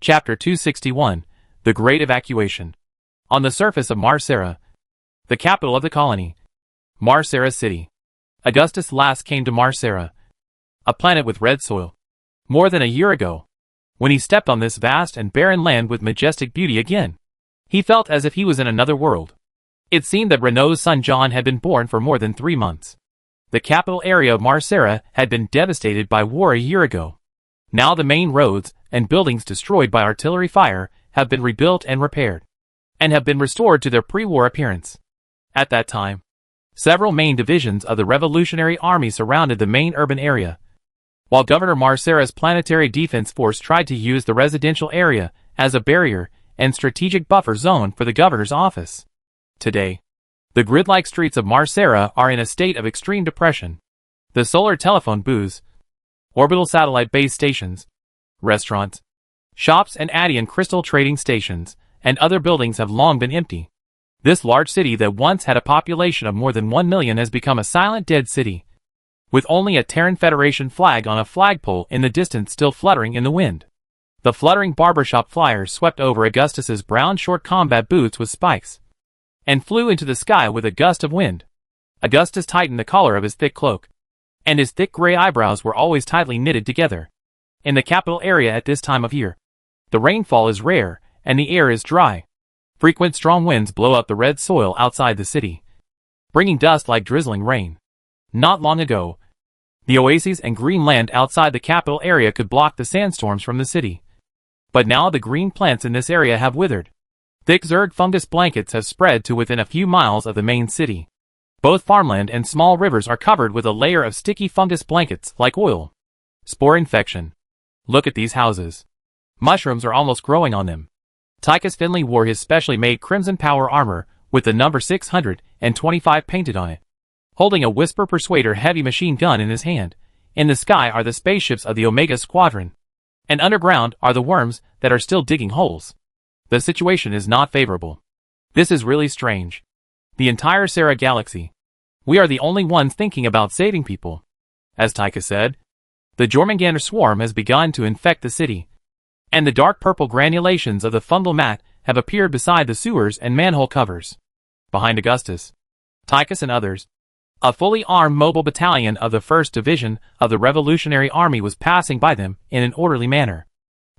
Chapter 261, The Great Evacuation. On the surface of Mar Sara, the capital of the colony, Mar Sara City. Augustus last came to Mar Sara, a planet with red soil, more than a year ago. When he stepped on this vast and barren land with majestic beauty again, he felt as if he was in another world. It seemed that Renault's son John had been born for more than 3 months. The capital area of Mar Sara had been devastated by war a year ago. Now the main roads and buildings destroyed by artillery fire have been rebuilt and repaired, and have been restored to their pre-war appearance. At that time, several main divisions of the Revolutionary Army surrounded the main urban area, while Governor Mar Sara's planetary defense force tried to use the residential area as a barrier and strategic buffer zone for the governor's office. Today, the grid-like streets of Mar Sara are in a state of extreme depression. The solar telephone booths, orbital satellite base stations, restaurants, shops and Adian crystal trading stations, and other buildings have long been empty. This large city that once had a population of more than 1 million has become a silent dead city, with only a Terran Federation flag on a flagpole in the distance still fluttering in the wind. The fluttering barbershop flyers swept over Augustus's brown short combat boots with spikes, and flew into the sky with a gust of wind. Augustus tightened the collar of his thick cloak, and his thick gray eyebrows were always tightly knitted together. In the capital area at this time of year, the rainfall is rare, and the air is dry. Frequent strong winds blow up the red soil outside the city, bringing dust like drizzling rain. Not long ago, the oases and green land outside the capital area could block the sandstorms from the city. But now the green plants in this area have withered. Thick Zerg fungus blankets have spread to within a few miles of the main city. Both farmland and small rivers are covered with a layer of sticky fungus blankets like oil. Spore infection. Look at these houses. Mushrooms are almost growing on them. Tychus Finley wore his specially made Crimson Power armor with the number 625 painted on it, holding a Whisper Persuader heavy machine gun in his hand. In the sky are the spaceships of the Omega Squadron, and underground are the worms that are still digging holes. The situation is not favorable. This is really strange. The entire Sara galaxy. We are the only ones thinking about saving people. As Tychus said, the Jormungandr swarm has begun to infect the city, and the dark purple granulations of the fungal mat have appeared beside the sewers and manhole covers. Behind Augustus, Tychus and others, a fully armed mobile battalion of the 1st Division of the Revolutionary Army was passing by them in an orderly manner.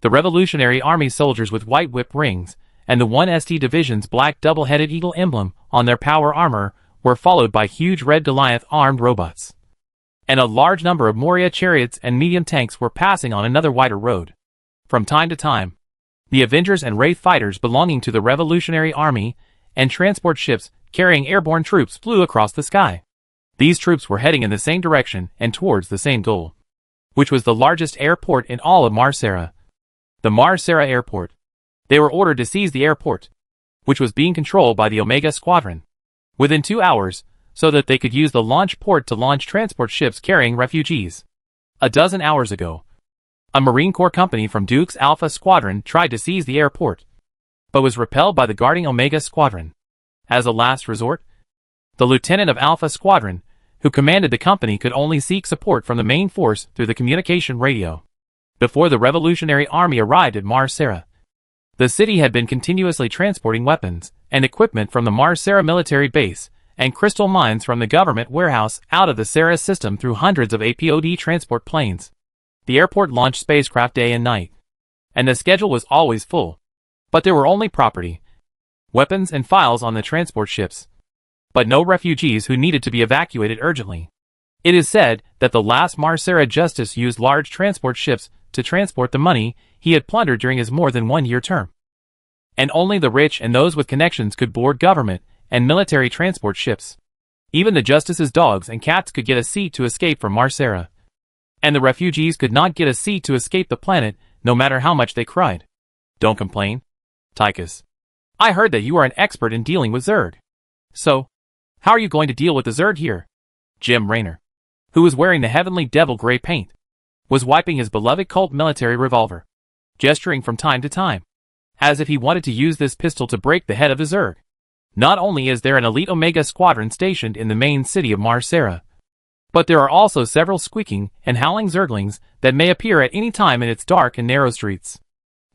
The Revolutionary Army soldiers with white whip rings and the 1st Division's black double-headed eagle emblem on their power armor were followed by huge red Goliath armed robots. And a large number of Moria chariots and medium tanks were passing on another wider road. From time to time, the Avengers and Wraith fighters belonging to the Revolutionary Army and transport ships carrying airborne troops flew across the sky. These troops were heading in the same direction and towards the same goal, which was the largest airport in all of Mar Sara, the Mar Sara Airport. They were ordered to seize the airport, which was being controlled by the Omega Squadron, within 2 hours, so that they could use the launch port to launch transport ships carrying refugees. A dozen hours ago, a Marine Corps company from Duke's Alpha Squadron tried to seize the airport, but was repelled by the guarding Omega Squadron. As a last resort, the lieutenant of Alpha Squadron, who commanded the company, could only seek support from the main force through the communication radio. Before the Revolutionary Army arrived at Mar Sara, the city had been continuously transporting weapons and equipment from the Mar Sara military base and crystal mines from the government warehouse out of the Sara system through hundreds of APOD transport planes. The airport launched spacecraft day and night, and the schedule was always full. But there were only property, weapons and files on the transport ships, but no refugees who needed to be evacuated urgently. It is said that the last Mar Sara Justice used large transport ships to transport the money he had plundered during his more than 1-year term. And only the rich and those with connections could board government and military transport ships. Even the Justice's dogs and cats could get a seat to escape from Mar Sara, and the refugees could not get a seat to escape the planet, no matter how much they cried. Don't complain, Tychus. I heard that you are an expert in dealing with Zerg. So, how are you going to deal with the Zerg here? Jim Raynor, who was wearing the heavenly devil gray paint, was wiping his beloved Colt military revolver, gesturing from time to time, as if he wanted to use this pistol to break the head of the Zerg. Not only is there an elite Omega Squadron stationed in the main city of Mar Sara, but there are also several squeaking and howling Zerglings that may appear at any time in its dark and narrow streets.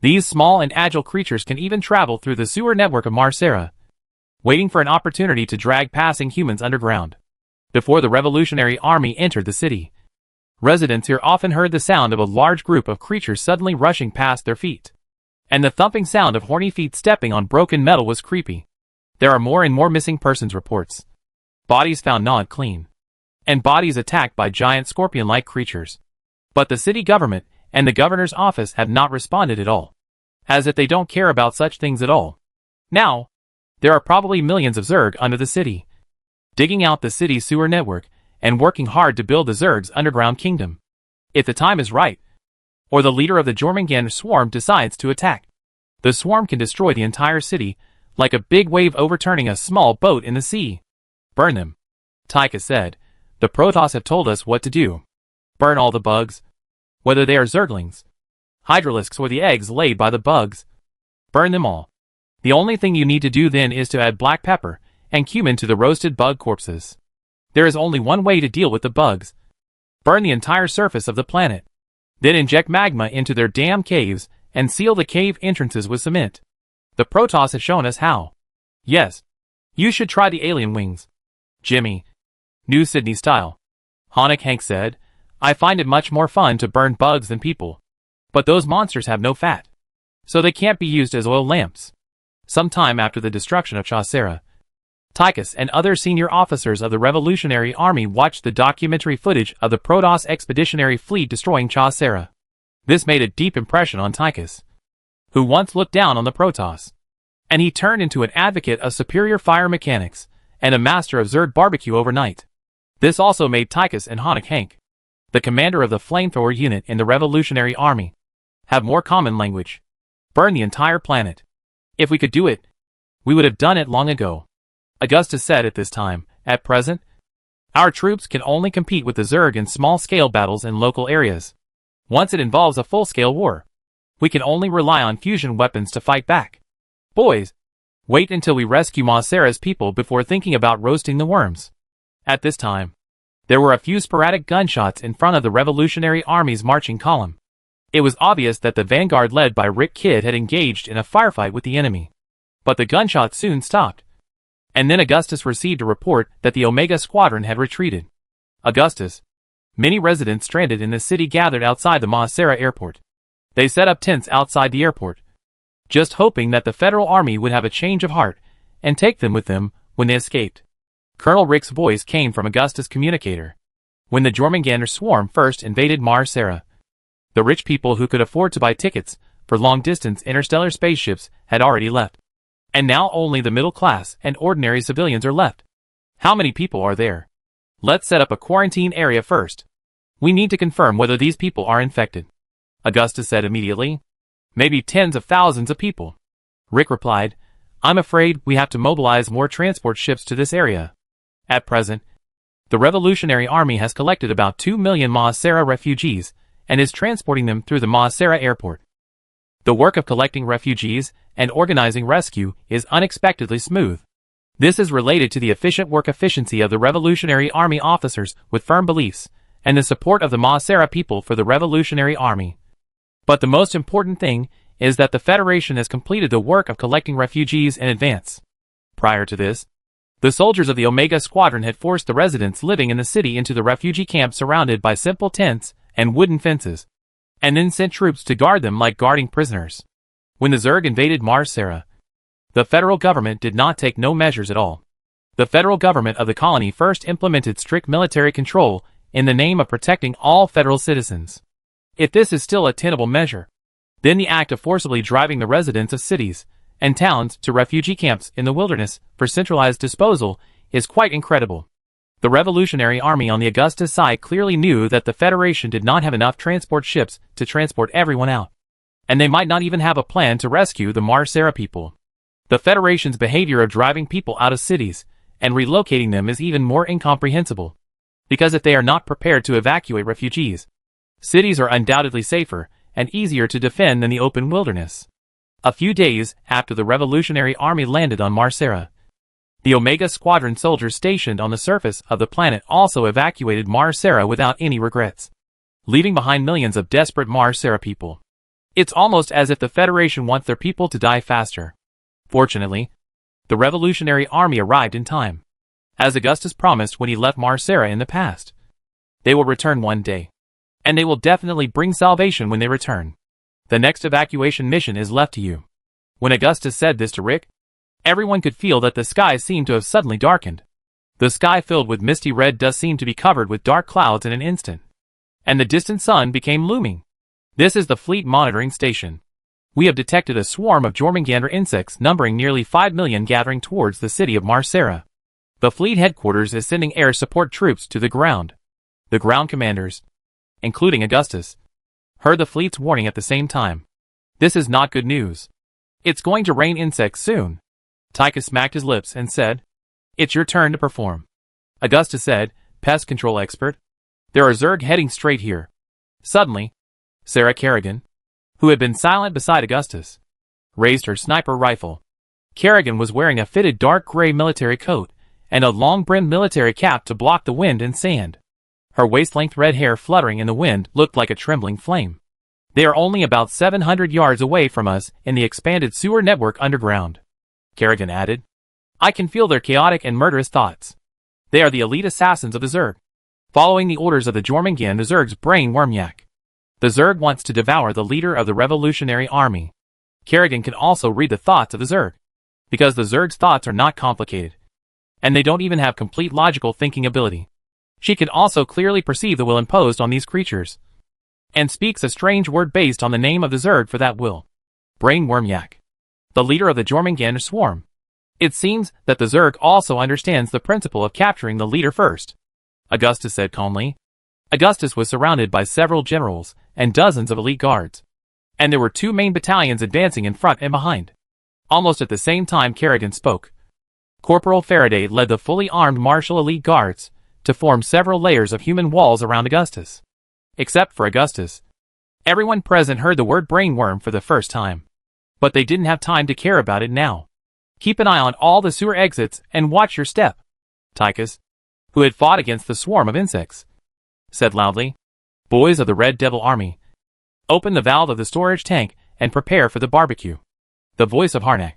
These small and agile creatures can even travel through the sewer network of Mar Sara, waiting for an opportunity to drag passing humans underground. Before the Revolutionary Army entered the city, residents here often heard the sound of a large group of creatures suddenly rushing past their feet. And the thumping sound of horny feet stepping on broken metal was creepy. There are more and more missing persons reports. Bodies found gnawed clean. And bodies attacked by giant scorpion-like creatures. But the city government and the governor's office have not responded at all. As if they don't care about such things at all. Now, there are probably millions of Zerg under the city, digging out the city's sewer network and working hard to build the Zerg's underground kingdom. If the time is right, or the leader of the Jormungand swarm decides to attack, the swarm can destroy the entire city, like a big wave overturning a small boat in the sea. Burn them. Tyka said. The Protoss have told us what to do. Burn all the bugs. Whether they are Zerglings, Hydralisks or the eggs laid by the bugs. Burn them all. The only thing you need to do then is to add black pepper and cumin to the roasted bug corpses. There is only one way to deal with the bugs. Burn the entire surface of the planet. Then inject magma into their damn caves and seal the cave entrances with cement. The Protoss has shown us how. Yes. You should try the alien wings. Jimmy. New Sydney style. Hank said, I find it much more fun to burn bugs than people. But those monsters have no fat, so they can't be used as oil lamps. Sometime after the destruction of Char Sara, Tychus and other senior officers of the Revolutionary Army watched the documentary footage of the Protoss expeditionary fleet destroying Char Sara. This made a deep impression on Tychus, who once looked down on the Protoss, and he turned into an advocate of superior fire mechanics and a master of Zerg barbecue overnight. This also made Tychus and Hank, the commander of the flamethrower unit in the Revolutionary Army, have more common language. Burn the entire planet. If we could do it, we would have done it long ago. Augustus said at this time. At present, our troops can only compete with the Zerg in small-scale battles in local areas. Once it involves a full-scale war, we can only rely on fusion weapons to fight back. Boys, wait until we rescue Mar Sara's people before thinking about roasting the worms. At this time, there were a few sporadic gunshots in front of the Revolutionary Army's marching column. It was obvious that the vanguard led by Rick Kidd had engaged in a firefight with the enemy. But the gunshots soon stopped. And then Augustus received a report that the Omega Squadron had retreated. Augustus. Many residents stranded in the city gathered outside the Mar Sara airport. They set up tents outside the airport, just hoping that the Federal Army would have a change of heart and take them with them when they escaped. Colonel Rick's voice came from Augustus' communicator. When the Jormungandr swarm first invaded Mar Sara, the rich people who could afford to buy tickets for long-distance interstellar spaceships had already left. And now only the middle class and ordinary civilians are left. How many people are there? Let's set up a quarantine area first. We need to confirm whether these people are infected. Augustus said immediately. Maybe tens of thousands of people. Rick replied, I'm afraid we have to mobilize more transport ships to this area. At present, the Revolutionary Army has collected about 2 million Mar Sara refugees and is transporting them through the Mar Sara airport. The work of collecting refugees and organizing rescue is unexpectedly smooth. This is related to the efficient work efficiency of the Revolutionary Army officers with firm beliefs and the support of the Mar Sara people for the Revolutionary Army. But the most important thing is that the Federation has completed the work of collecting refugees in advance. Prior to this, the soldiers of the Omega Squadron had forced the residents living in the city into the refugee camp surrounded by simple tents and wooden fences, and then sent troops to guard them like guarding prisoners. When the Zerg invaded Mar Sara, the federal government did not take no measures at all. The federal government of the colony first implemented strict military control in the name of protecting all federal citizens. If this is still a tenable measure, then the act of forcibly driving the residents of cities and towns to refugee camps in the wilderness for centralized disposal is quite incredible. The Revolutionary Army on the Augustus side clearly knew that the Federation did not have enough transport ships to transport everyone out, and they might not even have a plan to rescue the Mar Sara people. The Federation's behavior of driving people out of cities and relocating them is even more incomprehensible, because if they are not prepared to evacuate refugees, cities are undoubtedly safer and easier to defend than the open wilderness. A few days after the Revolutionary Army landed on Mar Sara, the Omega Squadron soldiers stationed on the surface of the planet also evacuated Mar Sara without any regrets, leaving behind millions of desperate Mar Sara people. It's almost as if the Federation wants their people to die faster. Fortunately, the Revolutionary Army arrived in time, as Augustus promised when he left Mar Sara in the past. They will return one day, and they will definitely bring salvation when they return. The next evacuation mission is left to you. When Augustus said this to Rick, everyone could feel that the sky seemed to have suddenly darkened. The sky filled with misty red dust seemed to be covered with dark clouds in an instant, and the distant sun became looming. This is the fleet monitoring station. We have detected a swarm of Jormungandr insects numbering nearly 5 million gathering towards the city of Mar Sara. The fleet headquarters is sending air support troops to the ground. The ground commanders, including Augustus, heard the fleet's warning at the same time. This is not good news. It's going to rain insects soon. Tychus smacked his lips and said, "It's your turn to perform." Augustus said, "Pest control expert. There are Zerg heading straight here." Suddenly, Sarah Kerrigan, who had been silent beside Augustus, raised her sniper rifle. Kerrigan was wearing a fitted dark gray military coat and a long-brimmed military cap to block the wind and sand. Her waist-length red hair fluttering in the wind looked like a trembling flame. "They are only about 700 yards away from us in the expanded sewer network underground," Kerrigan added. "I can feel their chaotic and murderous thoughts. They are the elite assassins of the Zerg, following the orders of the Jormungandr, the Zerg's brainworm yak. The Zerg wants to devour the leader of the Revolutionary Army." Kerrigan can also read the thoughts of the Zerg, because the Zerg's thoughts are not complicated, and they don't even have complete logical thinking ability. She can also clearly perceive the will imposed on these creatures, and speaks a strange word based on the name of the Zerg for that will. Brainworm yak, the leader of the Jormungandr swarm. It seems that the Zerg also understands the principle of capturing the leader first, Augustus said calmly. Augustus was surrounded by several generals and dozens of elite guards, and there were 2 main battalions advancing in front and behind. Almost at the same time Kerrigan spoke, Corporal Faraday led the fully armed martial elite guards to form several layers of human walls around Augustus. Except for Augustus, everyone present heard the word brainworm for the first time, but they didn't have time to care about it now. "Keep an eye on all the sewer exits and watch your step," Tychus, who had fought against the swarm of insects, said loudly. "Boys of the Red Devil Army, open the valve of the storage tank and prepare for the barbecue." The voice of Harnack,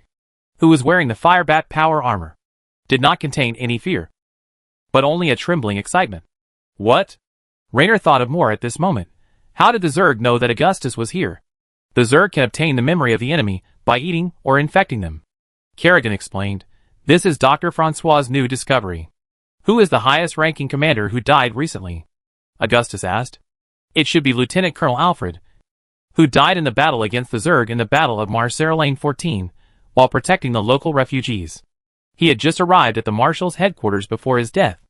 who was wearing the Firebat power armor, did not contain any fear, but only a trembling excitement. What? Raynor thought of more at this moment. How did the Zerg know that Augustus was here? The Zerg can obtain the memory of the enemy by eating or infecting them. Kerrigan explained, "This is Dr. Francois's new discovery." "Who is the highest-ranking commander who died recently?" Augustus asked. "It should be Lieutenant Colonel Alfred, who died in the battle against the Zerg in the Battle of Mar Sara Lane 14, while protecting the local refugees. He had just arrived at the Marshal's headquarters before his death,"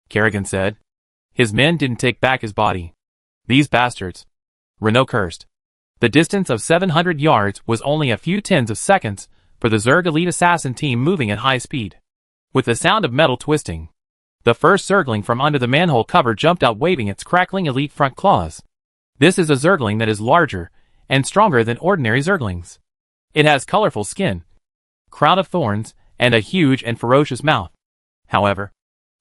Kerrigan said. "His men didn't take back his body. These bastards." Renault cursed. The distance of 700 yards was only a few tens of seconds for the Zerg elite assassin team moving at high speed. With the sound of metal twisting, the first Zergling from under the manhole cover jumped out waving its crackling elite front claws. This is a Zergling that is larger and stronger than ordinary Zerglings. It has colorful skin, crown of thorns, and a huge and ferocious mouth. However,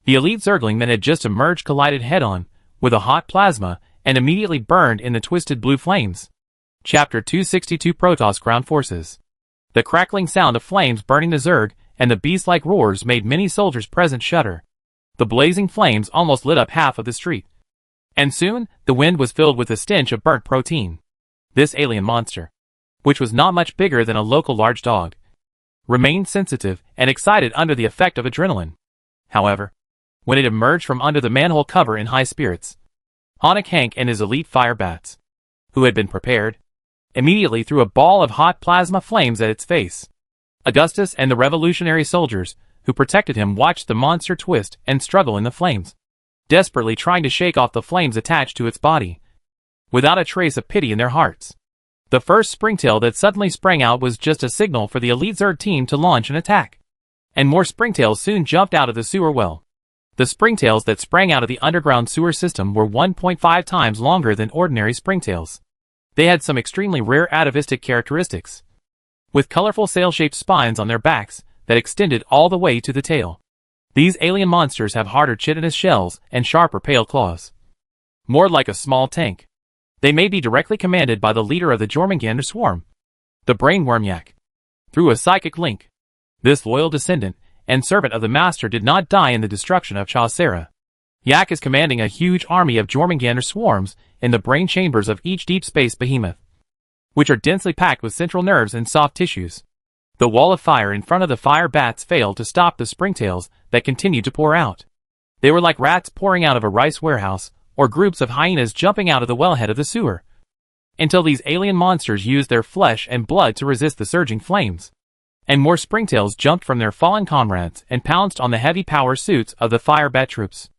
the elite Zergling that had just emerged collided head-on with a hot plasma and immediately burned in the twisted blue flames. Chapter 262 Protoss Ground Forces. The crackling sound of flames burning the Zerg and the beast-like roars made many soldiers present shudder. The blazing flames almost lit up half of the street, and soon the wind was filled with the stench of burnt protein. This alien monster, which was not much bigger than a local large dog, remained sensitive and excited under the effect of adrenaline. However, when it emerged from under the manhole cover in high spirits, Honik Hank and his elite fire bats, who had been prepared, immediately threw a ball of hot plasma flames at its face. Augustus and the revolutionary soldiers who protected him watched the monster twist and struggle in the flames, desperately trying to shake off the flames attached to its body, without a trace of pity in their hearts. The first springtail that suddenly sprang out was just a signal for the elite Zerg team to launch an attack, and more springtails soon jumped out of the sewer well. The springtails that sprang out of the underground sewer system were 1.5 times longer than ordinary springtails. They had some extremely rare atavistic characteristics, with colorful sail-shaped spines on their backs that extended all the way to the tail. These alien monsters have harder chitinous shells and sharper pale claws, more like a small tank. They may be directly commanded by the leader of the Jormungandr swarm, the brainworm Yak. Through a psychic link, this loyal descendant and servant of the master did not die in the destruction of Mar Sara. Yak is commanding a huge army of Jormungandr swarms in the brain chambers of each deep space behemoth, which are densely packed with central nerves and soft tissues. The wall of fire in front of the fire bats failed to stop the springtails that continued to pour out. They were like rats pouring out of a rice warehouse, or groups of hyenas jumping out of the wellhead of the sewer, until these alien monsters used their flesh and blood to resist the surging flames. And more springtails jumped from their fallen comrades and pounced on the heavy power suits of the fire bat troops.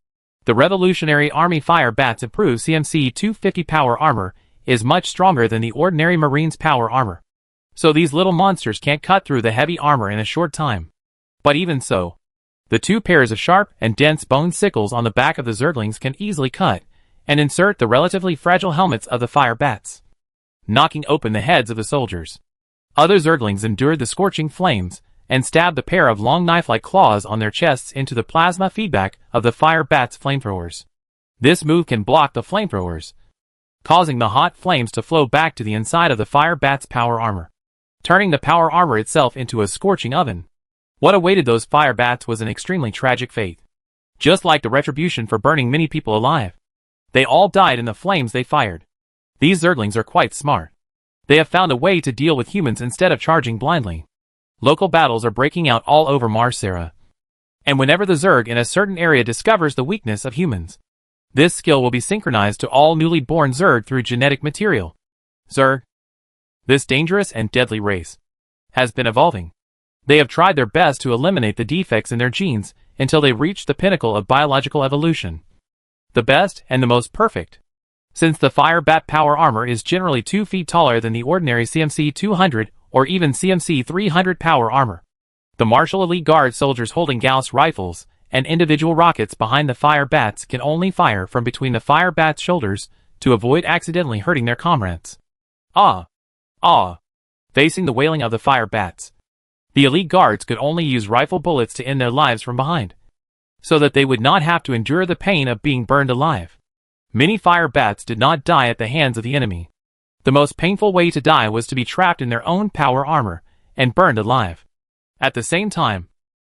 The Revolutionary Army fire bats' improved CMC 250 power armor is much stronger than the ordinary Marines' power armor, so these little monsters can't cut through the heavy armor in a short time. But even so, the two pairs of sharp and dense bone sickles on the back of the Zerglings can easily cut and insert the relatively fragile helmets of the fire bats, knocking open the heads of the soldiers. Other Zerglings endured the scorching flames and stabbed the pair of long knife-like claws on their chests into the plasma feedback of the fire bats' flamethrowers. This move can block the flamethrowers, causing the hot flames to flow back to the inside of the fire bats' power armor, turning the power armor itself into a scorching oven. What awaited those fire bats was an extremely tragic fate. Just like the retribution for burning many people alive, they all died in the flames they fired. These Zerglings are quite smart. They have found a way to deal with humans instead of charging blindly. Local battles are breaking out all over Mar Sara, and whenever the Zerg in a certain area discovers the weakness of humans, this skill will be synchronized to all newly born Zerg through genetic material. Zerg, this dangerous and deadly race, has been evolving. They have tried their best to eliminate the defects in their genes until they reach the pinnacle of biological evolution, the best and the most perfect. Since the fire bat power armor is generally 2 feet taller than the ordinary CMC 200 or even CMC 300 power armor, the Martial Elite Guard soldiers holding Gauss rifles and individual rockets behind the fire bats can only fire from between the fire bats' shoulders to avoid accidentally hurting their comrades. Facing the wailing of the fire bats, the elite guards could only use rifle bullets to end their lives from behind, so that they would not have to endure the pain of being burned alive. Many fire bats did not die at the hands of the enemy. The most painful way to die was to be trapped in their own power armor and burned alive. At the same time,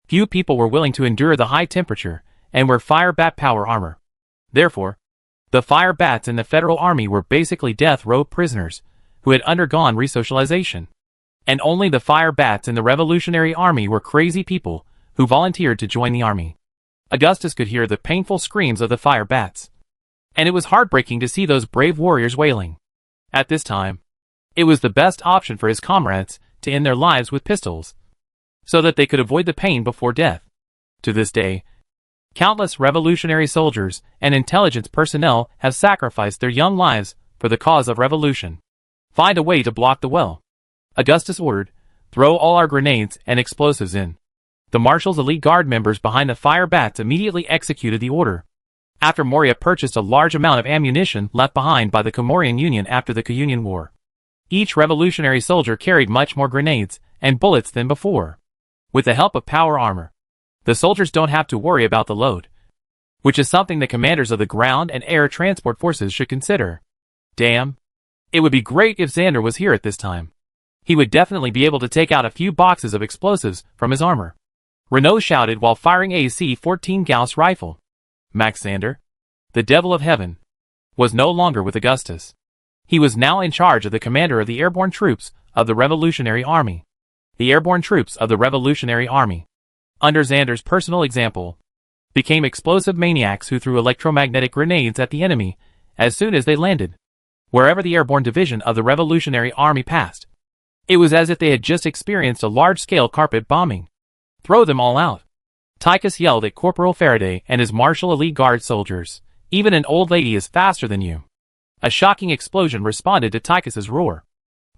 few people were willing to endure the high temperature and wear fire bat power armor. Therefore, the fire bats in the Federal Army were basically death row prisoners who had undergone resocialization. And only the fire bats in the Revolutionary Army were crazy people who volunteered to join the army. Augustus could hear the painful screams of the fire bats, and it was heartbreaking to see those brave warriors wailing. At this time, it was the best option for his comrades to end their lives with pistols, so that they could avoid the pain before death. To this day, countless revolutionary soldiers and intelligence personnel have sacrificed their young lives for the cause of revolution. Find a way to block the well, Augustus ordered. Throw all our grenades and explosives in. The Marshal's elite guard members behind the fire bats immediately executed the order. After Moria purchased a large amount of ammunition left behind by the Comorian Union after the Communion War, each revolutionary soldier carried much more grenades and bullets than before. With the help of power armor, the soldiers don't have to worry about the load, which is something the commanders of the ground and air transport forces should consider. Damn. It would be great if Xander was here at this time. He would definitely be able to take out a few boxes of explosives from his armor, Renault shouted while firing a C-14 Gauss rifle. Max Xander, the devil of heaven, was no longer with Augustus. He was now in charge of the commander of the airborne troops of the Revolutionary Army. The airborne troops of the Revolutionary Army, under Xander's personal example, became explosive maniacs who threw electromagnetic grenades at the enemy as soon as they landed, wherever the airborne division of the Revolutionary Army passed. It was as if they had just experienced a large-scale carpet bombing. Throw them all out, Tychus yelled at Corporal Faraday and his Martial Elite Guard soldiers. Even an old lady is faster than you. A shocking explosion responded to Tychus's roar.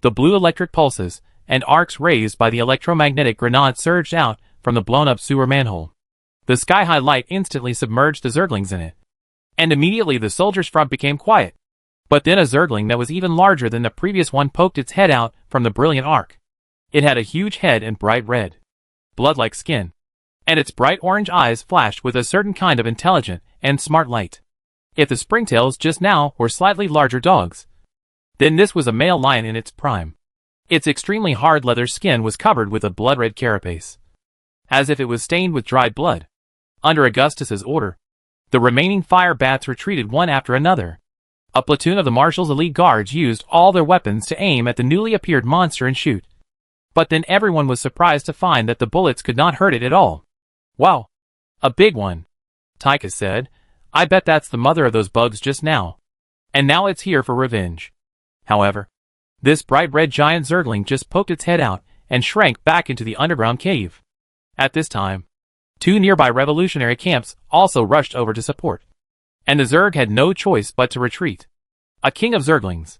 The blue electric pulses and arcs raised by the electromagnetic grenade surged out from the blown-up sewer manhole. The sky-high light instantly submerged the Zerglings in it, and immediately the soldiers' front became quiet. But then a Zergling that was even larger than the previous one poked its head out from the brilliant arc. It had a huge head and bright red, blood-like skin, and its bright orange eyes flashed with a certain kind of intelligent and smart light. If the springtails just now were slightly larger dogs, Then this was a male lion in its prime. Its extremely hard leather skin was covered with a blood-red carapace, as if it was stained with dried blood. Under Augustus's order, the remaining fire bats retreated one after another. A platoon of the Marshal's elite guards used all their weapons to aim at the newly appeared monster and shoot. But then everyone was surprised to find that the bullets could not hurt it at all. "Wow! A big one," Tychus said. "I bet that's the mother of those bugs just now. And now it's here for revenge." However, this bright red giant zergling just poked its head out and shrank back into the underground cave. At this time, 2 nearby revolutionary camps also rushed over to support, and the Zerg had no choice but to retreat. "A king of Zerglings,"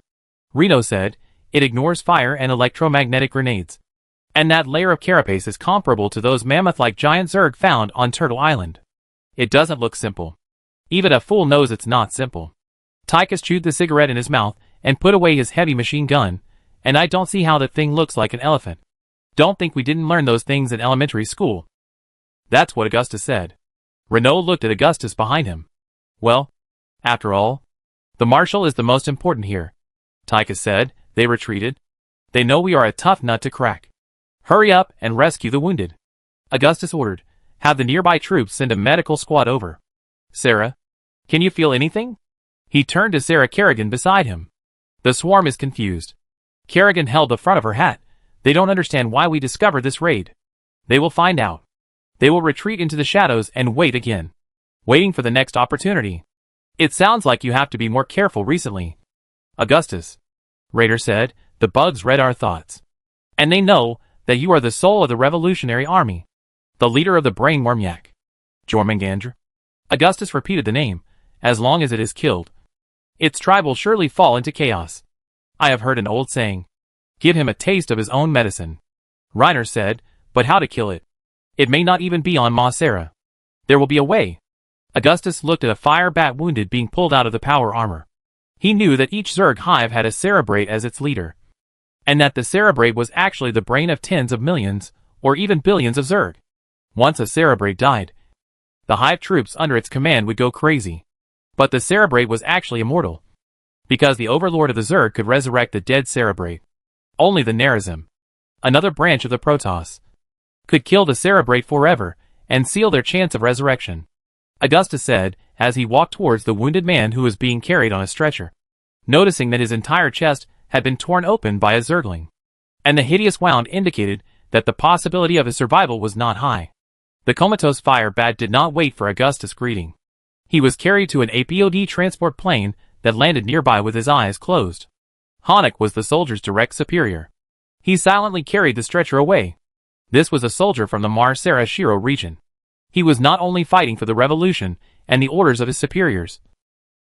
Reno said. "It ignores fire and electromagnetic grenades. And that layer of carapace is comparable to those mammoth-like giant Zerg found on Turtle Island. It doesn't look simple. Even a fool knows it's not simple." Tychus chewed the cigarette in his mouth and put away his heavy machine gun. "And I don't see how that thing looks like an elephant. Don't think we didn't learn those things in elementary school." That's what Augustus said. Renault looked at Augustus behind him. "Well, after all, the Marshal is the most important here," Tychus said. "They retreated. They know we are a tough nut to crack. Hurry up and rescue the wounded," Augustus ordered. "Have the nearby troops send a medical squad over. Sarah, can you feel anything?" He turned to Sarah Kerrigan beside him. "The swarm is confused." Kerrigan held the front of her hat. "They don't understand why we discovered this raid. They will find out. They will retreat into the shadows and wait again, waiting for the next opportunity. It sounds like you have to be more careful recently, Augustus," Raider said. "The bugs read our thoughts. And they know that you are the soul of the Revolutionary Army, the leader of the brainworm yak. Jormungandr." Augustus repeated the name. "As long as it is killed, its tribe will surely fall into chaos. I have heard an old saying, 'Give him a taste of his own medicine.'" Reiner said. "But how to kill it? It may not even be on Mar Sara. There will be a way." Augustus looked at a fire bat wounded being pulled out of the power armor. He knew that each Zerg hive had a cerebrate as its leader, and that the cerebrate was actually the brain of tens of millions, or even billions of Zerg. Once a cerebrate died, the hive troops under its command would go crazy. But the cerebrate was actually immortal, because the overlord of the Zerg could resurrect the dead cerebrate. Only the Nerazim, another branch of the Protoss, could kill the cerebrate forever and seal their chance of resurrection, Augustus said as he walked towards the wounded man who was being carried on a stretcher, noticing that his entire chest had been torn open by a Zergling, and the hideous wound indicated that the possibility of his survival was not high. The comatose fire bat did not wait for Augustus' greeting. He was carried to an APOD transport plane that landed nearby with his eyes closed. Honek was the soldier's direct superior. He silently carried the stretcher away. This was a soldier from the Mar Sara Shiro region. He was not only fighting for the revolution and the orders of his superiors,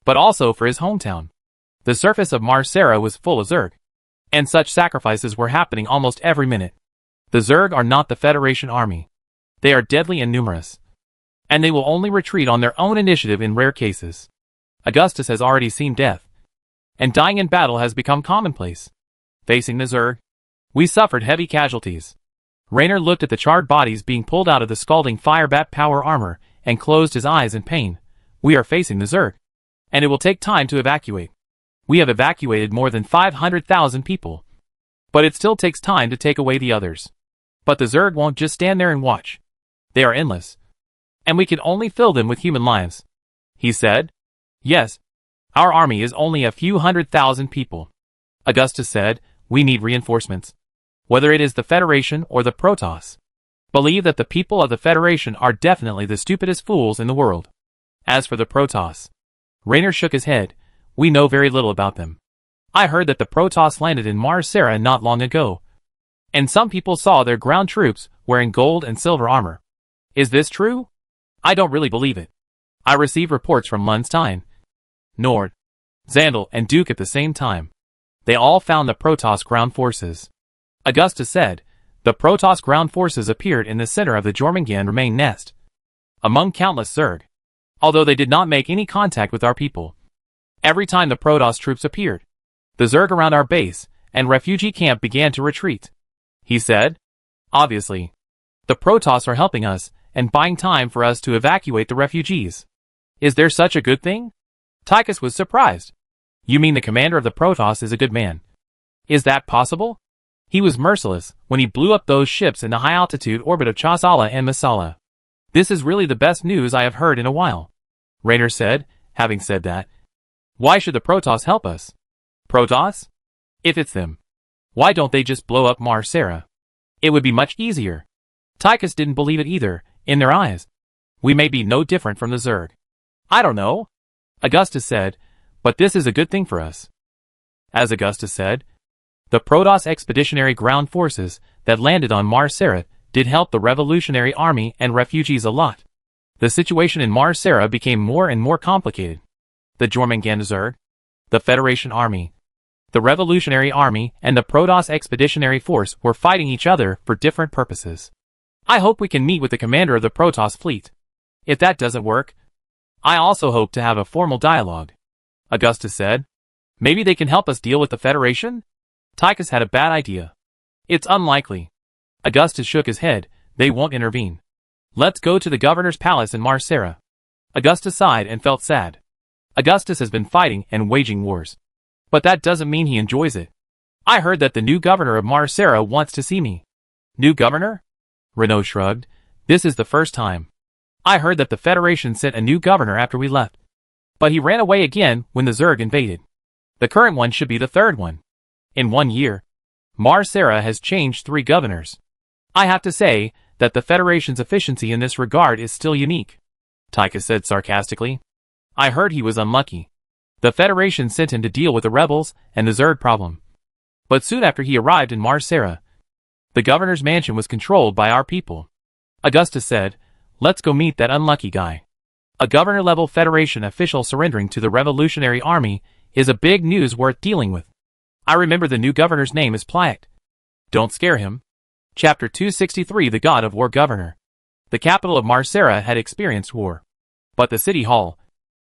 but also for his hometown. The surface of Mar Sara was full of Zerg, and such sacrifices were happening almost every minute. The Zerg are not the Federation army. They are deadly and numerous, and they will only retreat on their own initiative in rare cases. Augustus has already seen death, and dying in battle has become commonplace. Facing the Zerg, we suffered heavy casualties. Raynor looked at the charred bodies being pulled out of the scalding firebat power armor and closed his eyes in pain. "We are facing the Zerg, and it will take time to evacuate. We have evacuated more than 500,000 people, but it still takes time to take away the others. But the Zerg won't just stand there and watch. They are endless, and we can only fill them with human lives," he said. "Yes, our army is only a few 100,000 people," Augustus said. "We need reinforcements. Whether it is the Federation or the Protoss, believe that the people of the Federation are definitely the stupidest fools in the world. As for the Protoss," Raynor shook his head, "we know very little about them. I heard that the Protoss landed in Mar Sara not long ago, and some people saw their ground troops wearing gold and silver armor. Is this true? I don't really believe it. I received reports from Lundstein, Nord, Zandal, and Duke at the same time. They all found the Protoss ground forces." Augustus said. The Protoss ground forces appeared in the center of the Jormungandr main nest, among countless Zerg, although they did not make any contact with our people. Every time the Protoss troops appeared, the Zerg around our base and refugee camp began to retreat, he said. "Obviously, the Protoss are helping us and buying time for us to evacuate the refugees. Is there such a good thing?" Tychus was surprised. You mean the commander of the Protoss is a good man? Is that possible? He was merciless when he blew up those ships in the high-altitude orbit of Char and Masala. This is really the best news I have heard in a while. Raynor said, having said that. Why should the Protoss help us? Protoss? If it's them, why don't they just blow up Mar Sara? It would be much easier. Tychus didn't believe it either, in their eyes. We may be no different from the Zerg. I don't know, Augustus said, but this is a good thing for us. As Augustus said, the Protoss expeditionary ground forces that landed on Mar Sara did help the Revolutionary Army and refugees a lot. The situation in Mar Sara became more and more complicated. The Jormungand Zerg, the Federation Army, the Revolutionary Army, and the Protoss Expeditionary Force were fighting each other for different purposes. I hope we can meet with the commander of the Protoss fleet. If that doesn't work, I also hope to have a formal dialogue. Augustus said. Maybe they can help us deal with the Federation? Tychus had a bad idea. It's unlikely. Augustus shook his head. They won't intervene. Let's go to the governor's palace in Mar Sara. Augustus sighed and felt sad. Augustus has been fighting and waging wars. But that doesn't mean he enjoys it. I heard that the new governor of Mar Sara wants to see me. New governor? Renaud shrugged. This is the first time. I heard that the Federation sent a new governor after we left. But he ran away again when the Zerg invaded. The current one should be the third one. In 1 year, Mar Sara has changed 3 governors. I have to say that the Federation's efficiency in this regard is still unique, Tychus said sarcastically. I heard he was unlucky. The Federation sent him to deal with the rebels and the Zerg problem. But soon after he arrived in Mar Sara, the governor's mansion was controlled by our people. Augustus said, let's go meet that unlucky guy. A governor-level Federation official surrendering to the Revolutionary Army is a big news worth dealing with. I remember the new governor's name is Pleyer. Don't scare him. Chapter 263 The God of War Governor. The capital of Mar Sara had experienced war. But the city hall,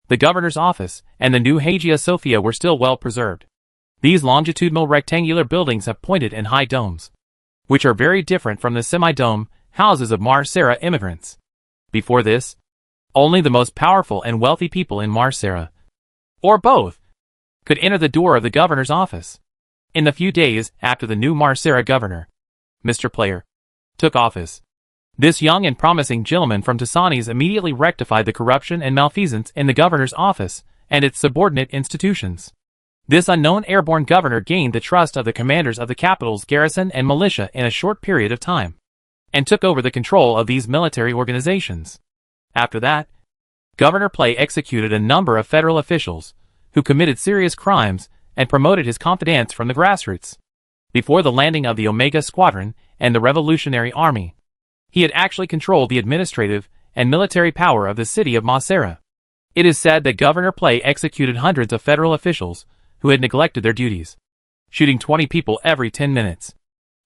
the governor's office, and the new Hagia Sophia were still well preserved. These longitudinal rectangular buildings have pointed and high domes, which are very different from the semi-dome houses of Mar Sara immigrants. Before this, only the most powerful and wealthy people in Mar Sara, or both, could enter the door of the governor's office. In the few days after the new Mar Sara governor, Mr. Pleyer, took office, this young and promising gentleman from Tassanis immediately rectified the corruption and malfeasance in the governor's office and its subordinate institutions. This unknown airborne governor gained the trust of the commanders of the capital's garrison and militia in a short period of time, and took over the control of these military organizations. After that, Governor Pleyer executed a number of federal officials who committed serious crimes and promoted his confidants from the grassroots. Before the landing of the Omega Squadron and the Revolutionary Army, he had actually controlled the administrative and military power of the city of Mar Sara. It is said that Governor Pleyer executed hundreds of federal officials who had neglected their duties, shooting 20 people every 10 minutes.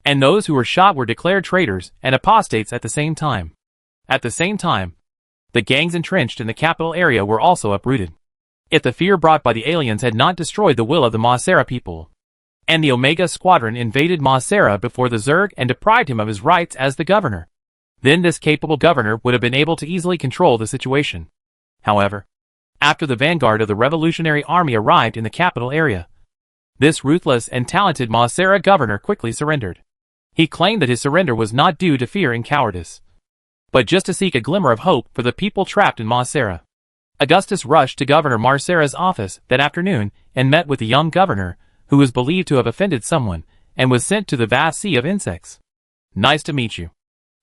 And those who were shot were declared traitors and apostates at the same time. At the same time, the gangs entrenched in the capital area were also uprooted. If the fear brought by the aliens had not destroyed the will of the Mar Sara people, and the Omega Squadron invaded Mar Sara before the Zerg and deprived him of his rights as the governor, then this capable governor would have been able to easily control the situation. However, after the vanguard of the Revolutionary Army arrived in the capital area, this ruthless and talented Mar Sara governor quickly surrendered. He claimed that his surrender was not due to fear and cowardice, but just to seek a glimmer of hope for the people trapped in Mar Sara. Augustus rushed to Governor Mar Sara's office that afternoon and met with the young governor, who was believed to have offended someone, and was sent to the vast sea of insects. Nice to meet you.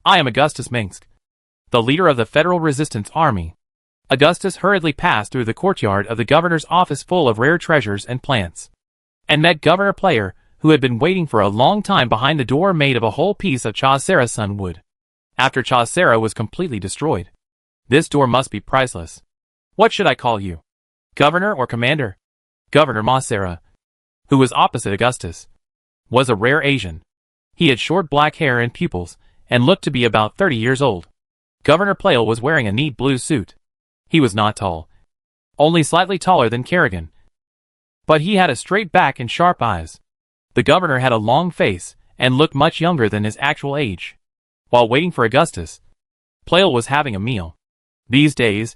I am Augustus Minsk, the leader of the Federal Resistance Army. Augustus hurriedly passed through the courtyard of the governor's office full of rare treasures and plants, and met Governor Pleyer, who had been waiting for a long time behind the door made of a whole piece of Char Sara sun wood. After Char Sara was completely destroyed, this door must be priceless. What should I call you? Governor or Commander? Governor Mar Sara, who was opposite Augustus, was a rare Asian. He had short black hair and pupils, and looked to be about 30 years old. Governor Pleyer was wearing a neat blue suit. He was not tall, only slightly taller than Kerrigan, but he had a straight back and sharp eyes. The governor had a long face, and looked much younger than his actual age. While waiting for Augustus, Pleyer was having a meal. These days,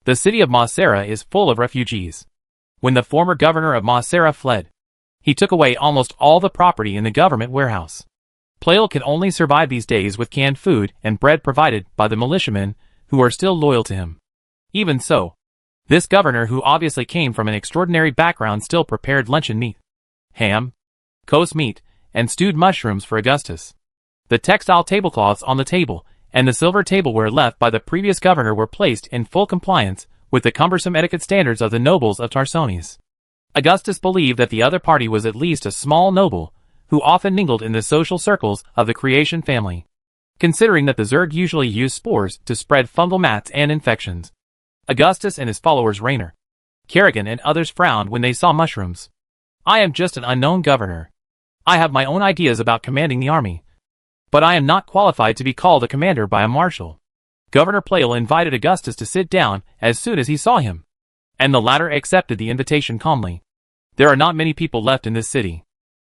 the city of Mar Sara is full of refugees. When the former governor of Mar Sara fled, he took away almost all the property in the government warehouse. Pleyer can only survive these days with canned food and bread provided by the militiamen who are still loyal to him. Even so, this governor, who obviously came from an extraordinary background, still prepared luncheon meat, ham, coast meat, and stewed mushrooms for Augustus. The textile tablecloths on the table and the silver tableware left by the previous governor were placed in full compliance with the cumbersome etiquette standards of the nobles of Tarsones. Augustus believed that the other party was at least a small noble, who often mingled in the social circles of the creation family. Considering that the Zerg usually use spores to spread fungal mats and infections, Augustus and his followers Rainer, Kerrigan and others frowned when they saw mushrooms. I am just an unknown governor. I have my own ideas about commanding the army, but I am not qualified to be called a commander by a marshal. Governor Pleyer invited Augustus to sit down as soon as he saw him, and the latter accepted the invitation calmly. There are not many people left in this city.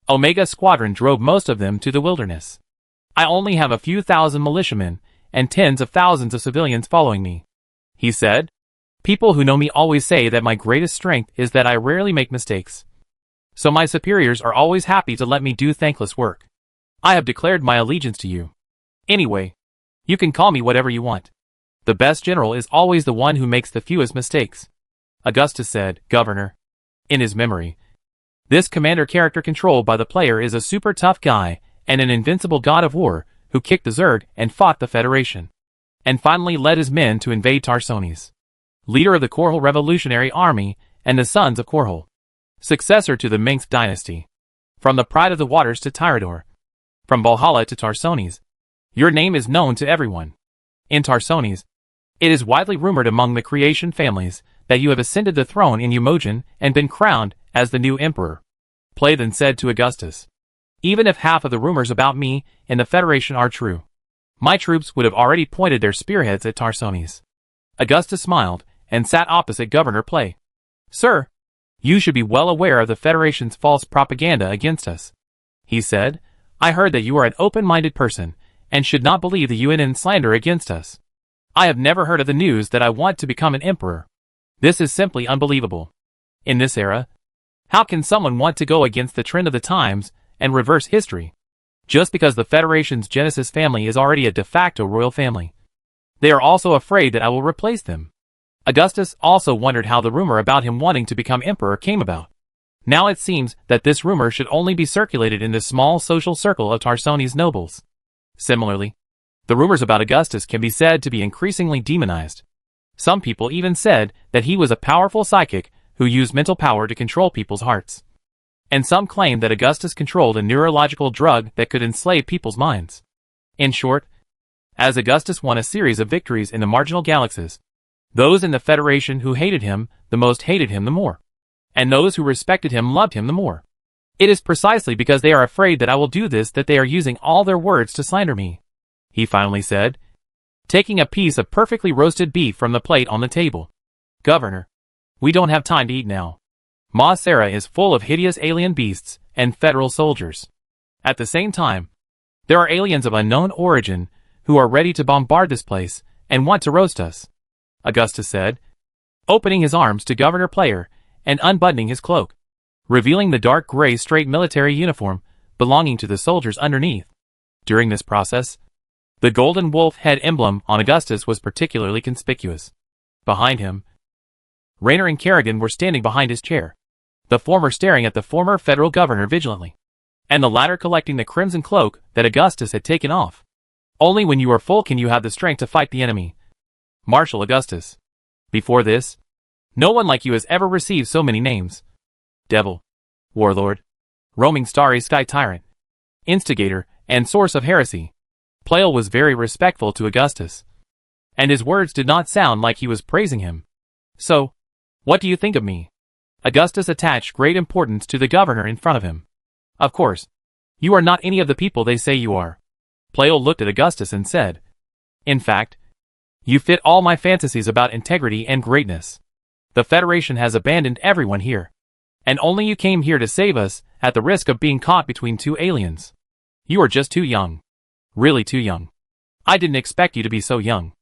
Omega Squadron drove most of them to the wilderness. I only have a few thousand militiamen and tens of thousands of civilians following me, he said. People who know me always say that my greatest strength is that I rarely make mistakes. So my superiors are always happy to let me do thankless work. I have declared my allegiance to you. Anyway, you can call me whatever you want. The best general is always the one who makes the fewest mistakes, Augustus said, Governor. In his memory, this commander character controlled by the Pleyer is a super tough guy and an invincible god of war who kicked the Zerg and fought the Federation, and finally led his men to invade Tarsones. Leader of the Korhal Revolutionary Army and the Sons of Korhal, successor to the Minsk dynasty. From the Pride of the Waters to Tyrador, from Valhalla to Tarsones, your name is known to everyone. In Tarsones, it is widely rumored among the creation families that you have ascended the throne in Umogen and been crowned as the new emperor. Pleyer then said to Augustus, even if half of the rumors about me and the Federation are true, my troops would have already pointed their spearheads at Tarsones. Augustus smiled and sat opposite Governor Pleyer. Sir, you should be well aware of the Federation's false propaganda against us, he said. I heard that you are an open-minded person and should not believe the UNN slander against us. I have never heard of the news that I want to become an emperor. This is simply unbelievable. In this era, how can someone want to go against the trend of the times and reverse history? Just because the Federation's Genesis family is already a de facto royal family, they are also afraid that I will replace them. Augustus also wondered how the rumor about him wanting to become emperor came about. Now it seems that this rumor should only be circulated in the small social circle of Tarsones nobles. Similarly, the rumors about Augustus can be said to be increasingly demonized. Some people even said that he was a powerful psychic who used mental power to control people's hearts. And some claimed that Augustus controlled a neurological drug that could enslave people's minds. In short, as Augustus won a series of victories in the marginal galaxies, those in the Federation who hated him the most hated him the more, and those who respected him loved him the more. It is precisely because they are afraid that I will do this that they are using all their words to slander me, he finally said, taking a piece of perfectly roasted beef from the plate on the table. Governor, we don't have time to eat now. Mar Sara is full of hideous alien beasts and federal soldiers. At the same time, there are aliens of unknown origin who are ready to bombard this place and want to roast us, Augustus said, opening his arms to Governor Pleyer and unbuttoning his cloak, revealing the dark gray straight military uniform belonging to the soldiers underneath. During this process, the golden wolf head emblem on Augustus was particularly conspicuous. Behind him, Rainer and Kerrigan were standing behind his chair, the former staring at the former federal governor vigilantly, and the latter collecting the crimson cloak that Augustus had taken off. Only when you are full can you have the strength to fight the enemy, Marshal Augustus. Before this, no one like you has ever received so many names. Devil, Warlord, Roaming Starry Sky Tyrant, Instigator, and Source of Heresy. Pleyer was very respectful to Augustus, and his words did not sound like he was praising him. So, what do you think of me? Augustus attached great importance to the governor in front of him. Of course, you are not any of the people they say you are. Pleyer looked at Augustus and said, in fact, you fit all my fantasies about integrity and greatness. The Federation has abandoned everyone here, and only you came here to save us at the risk of being caught between two aliens. You are just too young. Really too young. I didn't expect you to be so young.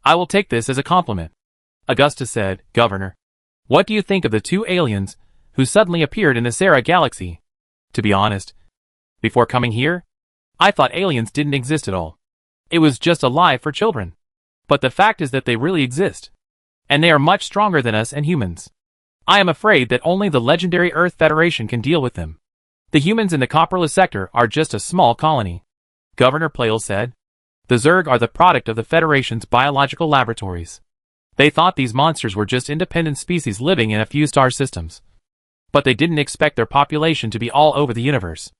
I will take this as a compliment, Augustus said. Governor, What do you think of the two aliens who suddenly appeared in the Sara galaxy? To be honest, before coming here, I thought aliens didn't exist at all. It was just a lie for children. But the fact is that they really exist. And they are much stronger than us and humans. I am afraid that only the legendary Earth Federation can deal with them. The humans in the Copperless sector are just a small colony. Governor Pleyer said. The Zerg are the product of the Federation's biological laboratories. They thought these monsters were just independent species living in a few star systems. But they didn't expect their population to be all over the universe.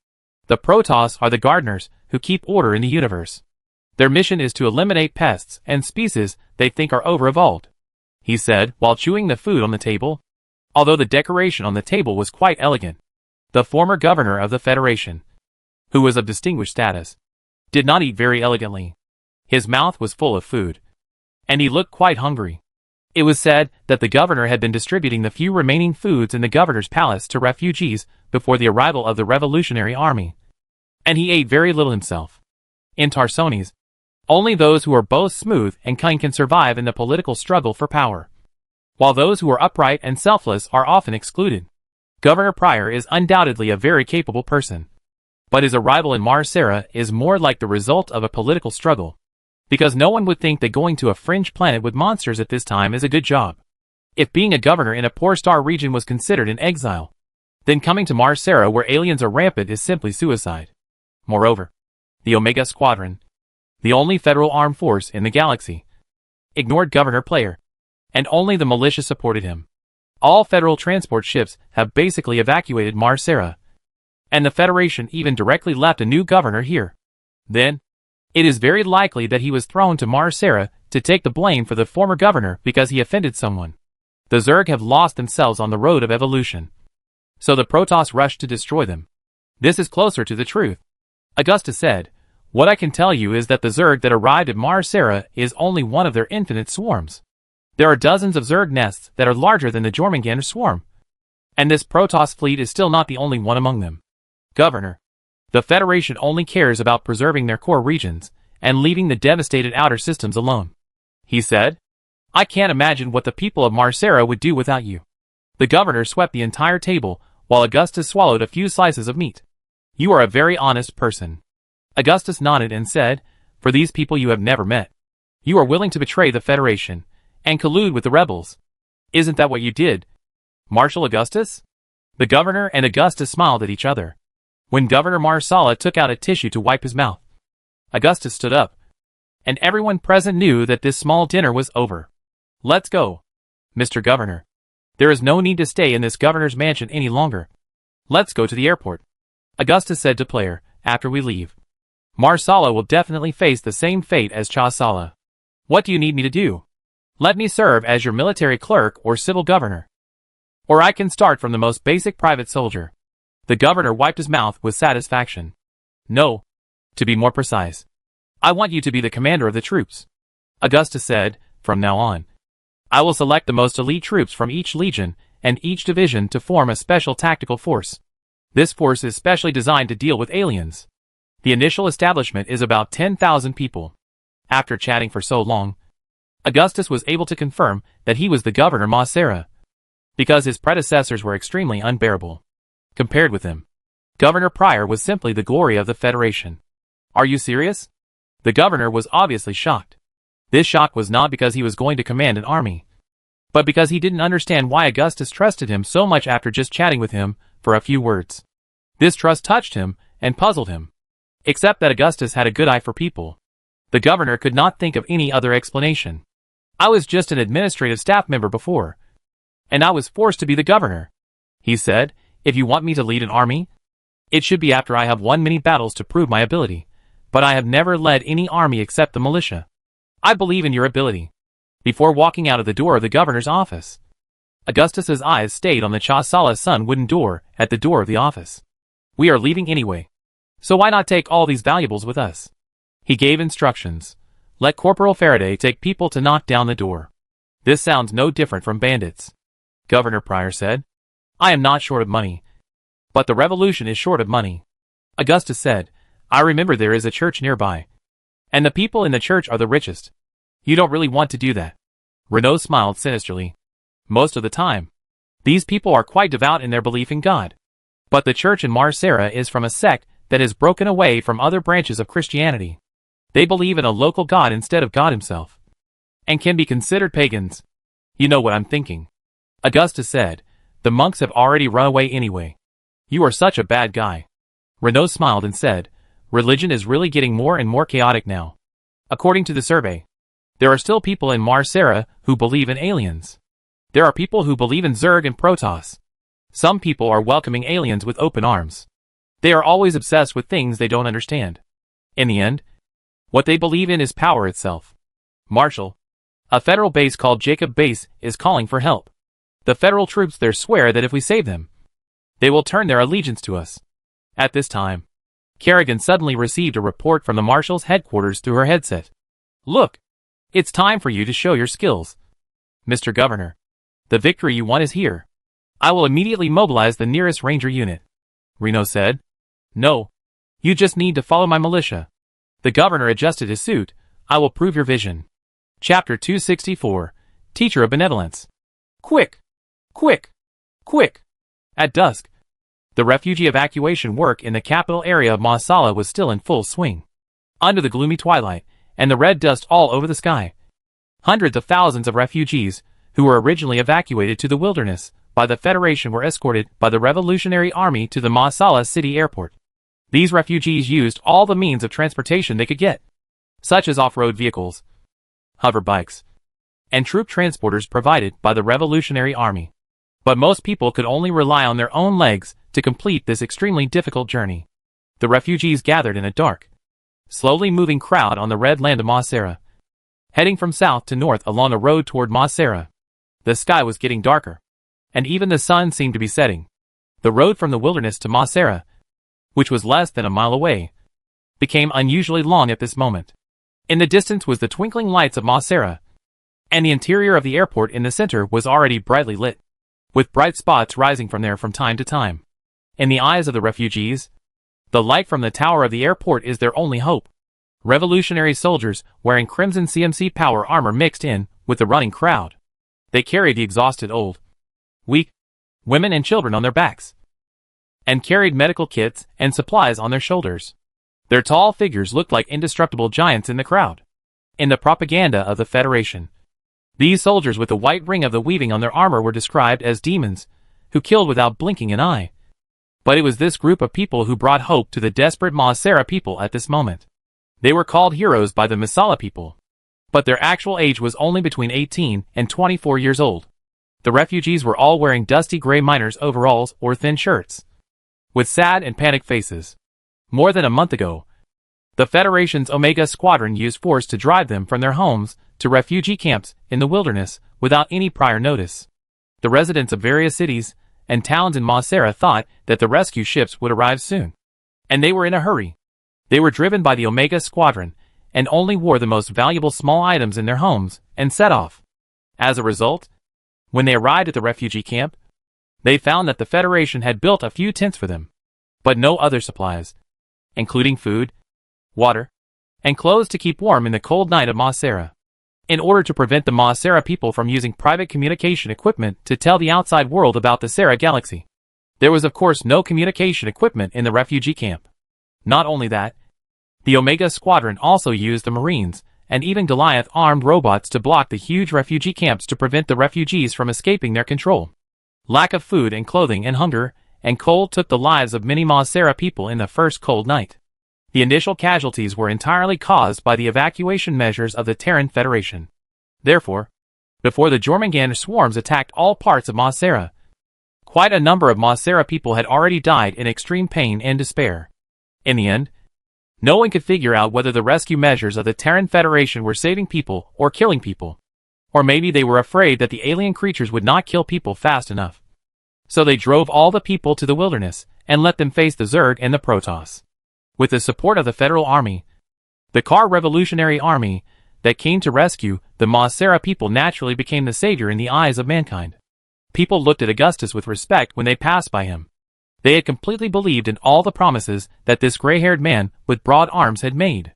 The Protoss are the gardeners who keep order in the universe. Their mission is to eliminate pests and species they think are over-evolved, he said while chewing the food on the table. Although the decoration on the table was quite elegant, the former governor of the Federation, who was of distinguished status, did not eat very elegantly. His mouth was full of food, and he looked quite hungry. It was said that the governor had been distributing the few remaining foods in the governor's palace to refugees before the arrival of the Revolutionary Army, and he ate very little himself. In Tarsones, only those who are both smooth and kind can survive in the political struggle for power, while those who are upright and selfless are often excluded. Governor Pleyer is undoubtedly a very capable person, but his arrival in Mar Sara is more like the result of a political struggle, because no one would think that going to a fringe planet with monsters at this time is a good job. If being a governor in a poor star region was considered an exile, then coming to Mar Sara where aliens are rampant is simply suicide. Moreover, the Omega Squadron, the only federal armed force in the galaxy, ignored Governor Pleyer, and only the militia supported him. All federal transport ships have basically evacuated Mar Sara, and the Federation even directly left a new governor here. Then, it is very likely that he was thrown to Mar Sara to take the blame for the former governor because he offended someone. The Zerg have lost themselves on the road of evolution, so the Protoss rushed to destroy them. This is closer to the truth, Augustus said. What I can tell you is that the Zerg that arrived at Mar Sara is only one of their infinite swarms. There are dozens of Zerg nests that are larger than the Jormungandr swarm, and this Protoss fleet is still not the only one among them. Governor, the Federation only cares about preserving their core regions and leaving the devastated outer systems alone, he said. I can't imagine what the people of Mar Sara would do without you. The governor swept the entire table while Augustus swallowed a few slices of meat. You are a very honest person. Augustus nodded and said, for these people you have never met, you are willing to betray the Federation and collude with the rebels. Isn't that what you did, Marshal Augustus? The governor and Augustus smiled at each other. When Governor Mar Sara took out a tissue to wipe his mouth, Augustus stood up, and everyone present knew that this small dinner was over. Let's go, Mr. Governor. There is no need to stay in this governor's mansion any longer. Let's go to the airport, Augustus said to Pleyer. After we leave, Mar Sara will definitely face the same fate as Char. What do you need me to do? Let me serve as your military clerk or civil governor. Or I can start from the most basic private soldier. The governor wiped his mouth with satisfaction. No. To be more precise, I want you to be the commander of the troops, Augustus said. From now on, I will select the most elite troops from each legion and each division to form a special tactical force. This force is specially designed to deal with aliens. The initial establishment is about 10,000 people. After chatting for so long, Augustus was able to confirm that he was the governor of Mar Sara, because his predecessors were extremely unbearable. Compared with him, Governor Pleyer was simply the glory of the Federation. Are you serious? The governor was obviously shocked. This shock was not because he was going to command an army, but because he didn't understand why Augustus trusted him so much after just chatting with him for a few words. This trust touched him and puzzled him. Except that Augustus had a good eye for people, the governor could not think of any other explanation. I was just an administrative staff member before, and I was forced to be the governor, he said. If you want me to lead an army, it should be after I have won many battles to prove my ability, but I have never led any army except the militia. I believe in your ability. Before walking out of the door of the governor's office, Augustus's eyes stayed on the Char Sun wooden door at the door of the office. We are leaving anyway, so why not take all these valuables with us? He gave instructions. Let Corporal Faraday take people to knock down the door. This sounds no different from bandits, Governor Pleyer said. I am not short of money, but the revolution is short of money, Augustus said. I remember there is a church nearby, and the people in the church are the richest. You don't really want to do that. Renaud smiled sinisterly. Most of the time, These people are quite devout in their belief in God. But the church in Mar Sara is from a sect that has broken away from other branches of Christianity. They believe in a local god instead of God himself, and can be considered pagans. You know what I'm thinking. Augustus said, the monks have already run away anyway. You are such a bad guy. Renaud smiled and said, religion is really getting more and more chaotic now. According to the survey, there are still people in Mar Sara who believe in aliens. There are people who believe in Zerg and Protoss. Some people are welcoming aliens with open arms. They are always obsessed with things they don't understand. In the end, what they believe in is power itself. Marshall, a federal base called Jacob Base, is calling for help. The federal troops there swear that if we save them, they will turn their allegiance to us. At this time, Kerrigan suddenly received a report from the Marshal's headquarters through her headset. Look, it's time for you to show your skills. Mr. Governor, the victory you want is here. I will immediately mobilize the nearest ranger unit. Renaud said. No. You just need to follow my militia. The governor adjusted his suit. I will prove your vision. Chapter 264. Teacher of Benevolence. Quick! Quick! Quick! At dusk, the refugee evacuation work in the capital area of Mar Sara was still in full swing. Under the gloomy twilight, and the red dust all over the sky, hundreds of thousands of refugees, who were originally evacuated to the wilderness by the Federation, were escorted by the Revolutionary Army to the Mar Sara city airport. These refugees used all the means of transportation they could get, such as off-road vehicles, hover bikes, and troop transporters provided by the Revolutionary Army. But most people could only rely on their own legs to complete this extremely difficult journey. The refugees gathered in a dark, slowly moving crowd on the red land of Mar Sara, heading from south to north along a road toward Mar Sara. The sky was getting darker, and even the sun seemed to be setting. The road from the wilderness to Mar Sara, which was less than a mile away, became unusually long at this moment. In the distance was the twinkling lights of Mar Sara, and the interior of the airport in the center was already brightly lit, with bright spots rising from there from time to time. In the eyes of the refugees, the light from the tower of the airport is their only hope. Revolutionary soldiers wearing crimson CMC power armor mixed in with the running crowd. They carried the exhausted old, weak women and children on their backs, and carried medical kits and supplies on their shoulders. Their tall figures looked like indestructible giants in the crowd. In the propaganda of the Federation, these soldiers with the white ring of the weaving on their armor were described as demons, who killed without blinking an eye. But it was this group of people who brought hope to the desperate Mar Sara people at this moment. They were called heroes by the Masala people, but their actual age was only between 18 and 24 years old. The refugees were all wearing dusty gray miners' overalls or thin shirts, with sad and panicked faces. More than a month ago, the Federation's Omega Squadron used force to drive them from their homes to refugee camps in the wilderness without any prior notice. The residents of various cities and towns in Mar Sara thought that the rescue ships would arrive soon, and they were in a hurry. They were driven by the Omega Squadron and only wore the most valuable small items in their homes and set off. As a result, when they arrived at the refugee camp, they found that the Federation had built a few tents for them, but no other supplies, including food, water, and clothes to keep warm in the cold night of Mar Sara. In order to prevent the Mar Sara people from using private communication equipment to tell the outside world about the Sara galaxy, there was of course no communication equipment in the refugee camp. Not only that, the Omega Squadron also used the Marines and even Goliath armed robots to block the huge refugee camps to prevent the refugees from escaping their control. Lack of food and clothing and hunger and cold took the lives of many Mar Sara people in the first cold night. The initial casualties were entirely caused by the evacuation measures of the Terran Federation. Therefore, before the Jormungand swarms attacked all parts of Mar Sara, quite a number of Mar Sara people had already died in extreme pain and despair. In the end, no one could figure out whether the rescue measures of the Terran Federation were saving people or killing people. Or maybe they were afraid that the alien creatures would not kill people fast enough. So they drove all the people to the wilderness and let them face the Zerg and the Protoss. With the support of the Federal Army, the Char Revolutionary Army, that came to rescue the Mar Sara people naturally became the savior in the eyes of mankind. People looked at Augustus with respect when they passed by him. They had completely believed in all the promises that this gray-haired man with broad arms had made.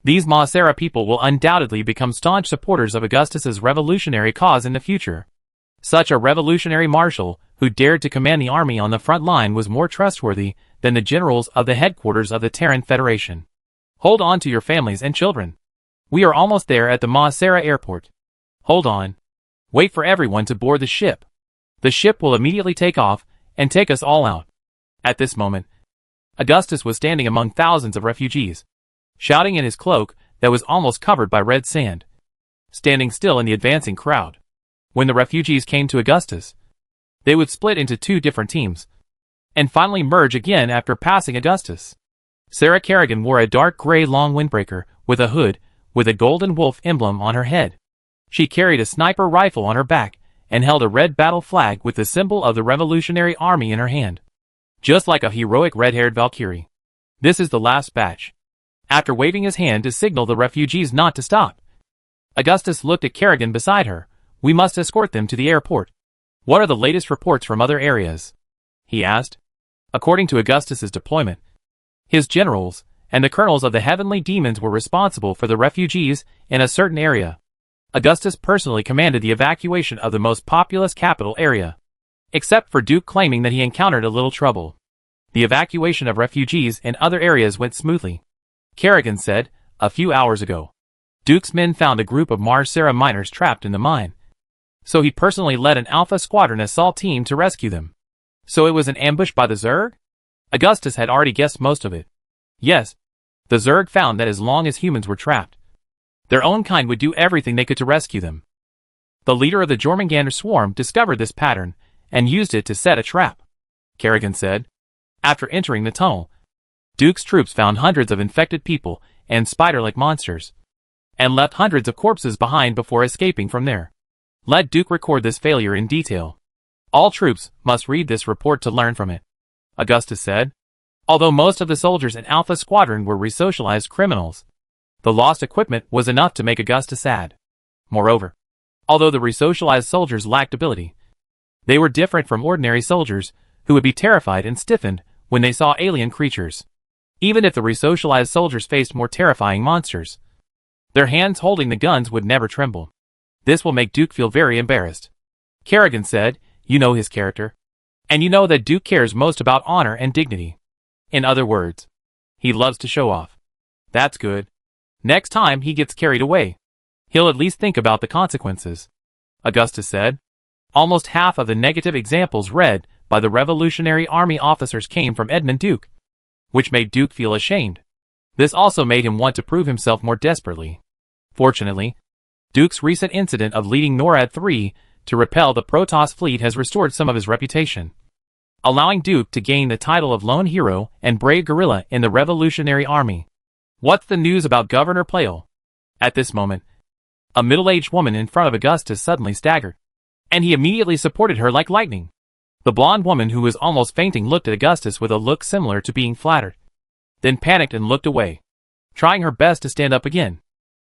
These Mar Sara people will undoubtedly become staunch supporters of Augustus's revolutionary cause in the future. Such a revolutionary marshal, who dared to command the army on the front line was more trustworthy than the generals of the headquarters of the Terran Federation. Hold on to your families and children. We are almost there at the Mar Sara airport. Hold on. Wait for everyone to board the ship. The ship will immediately take off and take us all out. At this moment, Augustus was standing among thousands of refugees, shouting in his cloak that was almost covered by red sand, standing still in the advancing crowd. When the refugees came to Augustus, they would split into two different teams, and finally merge again after passing Augustus. Sarah Kerrigan wore a dark gray long windbreaker with a hood with a golden wolf emblem on her head. She carried a sniper rifle on her back and held a red battle flag with the symbol of the Revolutionary Army in her hand, just like a heroic red-haired Valkyrie. This is the last batch. After waving his hand to signal the refugees not to stop, Augustus looked at Kerrigan beside her. We must escort them to the airport. What are the latest reports from other areas? He asked. According to Augustus's deployment, his generals and the colonels of the heavenly demons were responsible for the refugees in a certain area. Augustus personally commanded the evacuation of the most populous capital area, except for Duke claiming that he encountered a little trouble. The evacuation of refugees in other areas went smoothly. Kerrigan said, a few hours ago, Duke's men found a group of Mar Sara miners trapped in the mine. So he personally led an Alpha Squadron assault team to rescue them. So it was an ambush by the Zerg? Augustus had already guessed most of it. Yes, the Zerg found that as long as humans were trapped, their own kind would do everything they could to rescue them. The leader of the Jormungandr swarm discovered this pattern and used it to set a trap, Kerrigan said. After entering the tunnel, Duke's troops found hundreds of infected people and spider-like monsters, and left hundreds of corpses behind before escaping from there. Let Duke record this failure in detail. All troops must read this report to learn from it, Augustus said. Although most of the soldiers in Alpha Squadron were resocialized criminals, the lost equipment was enough to make Augustus sad. Moreover, although the resocialized soldiers lacked ability, they were different from ordinary soldiers who would be terrified and stiffened when they saw alien creatures. Even if the resocialized soldiers faced more terrifying monsters, their hands holding the guns would never tremble. This will make Duke feel very embarrassed. Kerrigan said, you know his character. And you know that Duke cares most about honor and dignity. In other words, he loves to show off. That's good. Next time he gets carried away, he'll at least think about the consequences, Augustus said. Almost half of the negative examples read by the Revolutionary Army officers came from Edmund Duke, which made Duke feel ashamed. This also made him want to prove himself more desperately. Fortunately, Duke's recent incident of leading NORAD 3 to repel the Protoss fleet has restored some of his reputation, allowing Duke to gain the title of lone hero and brave guerrilla in the Revolutionary Army. What's the news about Governor Pleyer? At this moment, a middle-aged woman in front of Augustus suddenly staggered, and he immediately supported her like lightning. The blonde woman who was almost fainting looked at Augustus with a look similar to being flattered, then panicked and looked away, trying her best to stand up again.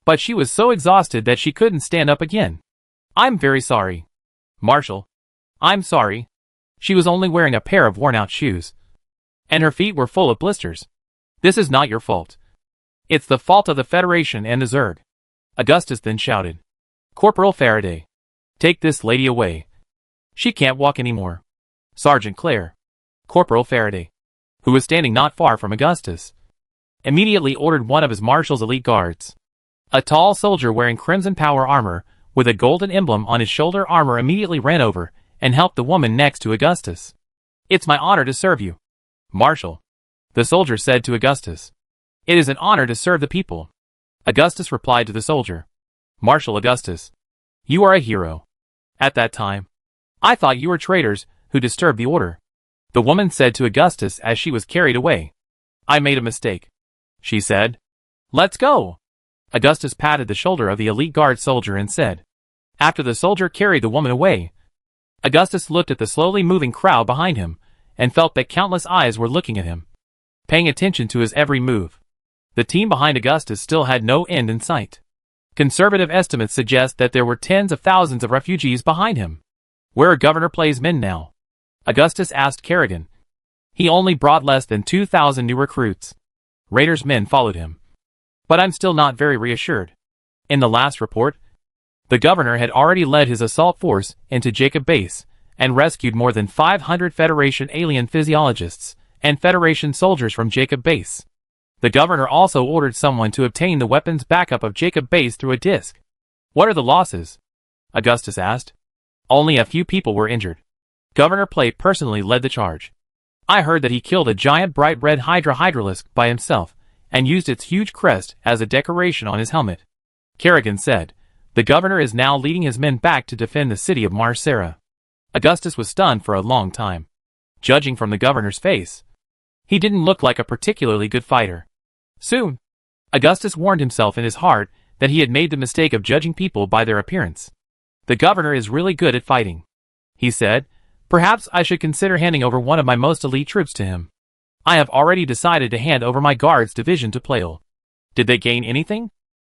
But she was so exhausted that she couldn't stand up again. I'm very sorry, Marshal. I'm sorry. She was only wearing a pair of worn-out shoes, and her feet were full of blisters. This is not your fault. It's the fault of the Federation and the Zerg. Augustus then shouted, Corporal Faraday, take this lady away. She can't walk anymore. Sergeant Claire, Corporal Faraday, who was standing not far from Augustus, immediately ordered one of his marshal's elite guards. A tall soldier wearing crimson power armor with a golden emblem on his shoulder armor immediately ran over and helped the woman next to Augustus. It's my honor to serve you, Marshal, the soldier said to Augustus. It is an honor to serve the people. Augustus replied to the soldier, Marshal Augustus, you are a hero. At that time, I thought you were traitors who disturbed the order, the woman said to Augustus as she was carried away. I made a mistake, she said. Let's go. Augustus patted the shoulder of the elite guard soldier and said. After the soldier carried the woman away, Augustus looked at the slowly moving crowd behind him and felt that countless eyes were looking at him, paying attention to his every move. The team behind Augustus still had no end in sight. Conservative estimates suggest that there were tens of thousands of refugees behind him. Where are Governor Play's men now? Augustus asked Kerrigan. He only brought less than 2,000 new recruits. Raider's men followed him. But I'm still not very reassured. In the last report, the governor had already led his assault force into Jacob Base and rescued more than 500 Federation alien physiologists and Federation soldiers from Jacob Base. The governor also ordered someone to obtain the weapons backup of Jacob Base through a disk. What are the losses? Augustus asked. Only a few people were injured. Governor Pleyer personally led the charge. I heard that he killed a giant bright red hydralisk by himself, and used its huge crest as a decoration on his helmet. Kerrigan said, the governor is now leading his men back to defend the city of Mar Sara. Augustus was stunned for a long time. Judging from the governor's face, he didn't look like a particularly good fighter. Soon, Augustus warned himself in his heart that he had made the mistake of judging people by their appearance. The governor is really good at fighting, he said. Perhaps I should consider handing over one of my most elite troops to him. I have already decided to hand over my guards division to Pleyer. Did they gain anything?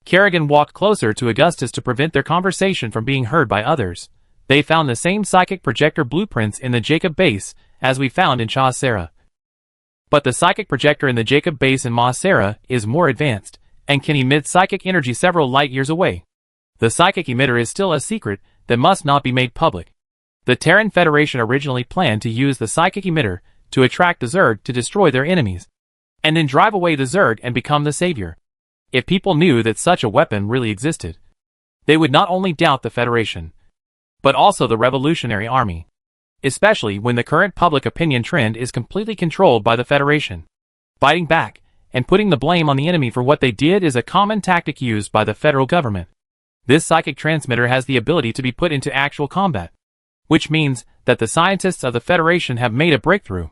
Kerrigan walked closer to Augustus to prevent their conversation from being heard by others. They found the same psychic projector blueprints in the Jacob Base as we found in Mar Sara. But the psychic projector in the Jacob Base in Mar Sara is more advanced, and can emit psychic energy several light years away. The psychic emitter is still a secret that must not be made public. The Terran Federation originally planned to use the psychic emitter to attract the Zerg to destroy their enemies, and then drive away the Zerg and become the savior. If people knew that such a weapon really existed, they would not only doubt the Federation, but also the Revolutionary Army, especially when the current public opinion trend is completely controlled by the Federation. Fighting back and putting the blame on the enemy for what they did is a common tactic used by the federal government. This psychic transmitter has the ability to be put into actual combat, which means that the scientists of the Federation have made a breakthrough.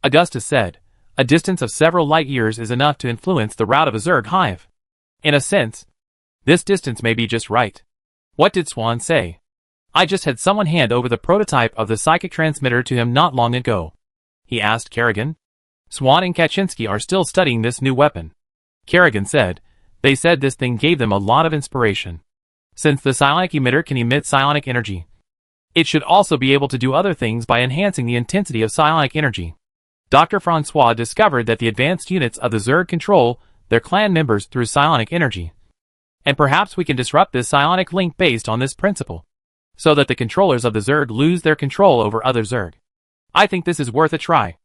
Augustus said, a distance of several light years is enough to influence the route of a Zerg hive. In a sense, this distance may be just right. What did Swan say? I just had someone hand over the prototype of the psychic transmitter to him not long ago. He asked Kerrigan. Swan and Kaczynski are still studying this new weapon. Kerrigan said, they said this thing gave them a lot of inspiration. Since the psionic emitter can emit psionic energy, it should also be able to do other things by enhancing the intensity of psionic energy. Dr. Francois discovered that the advanced units of the Zerg control their clan members through psionic energy. And perhaps we can disrupt this psionic link based on this principle, so that the controllers of the Zerg lose their control over other Zerg. I think this is worth a try.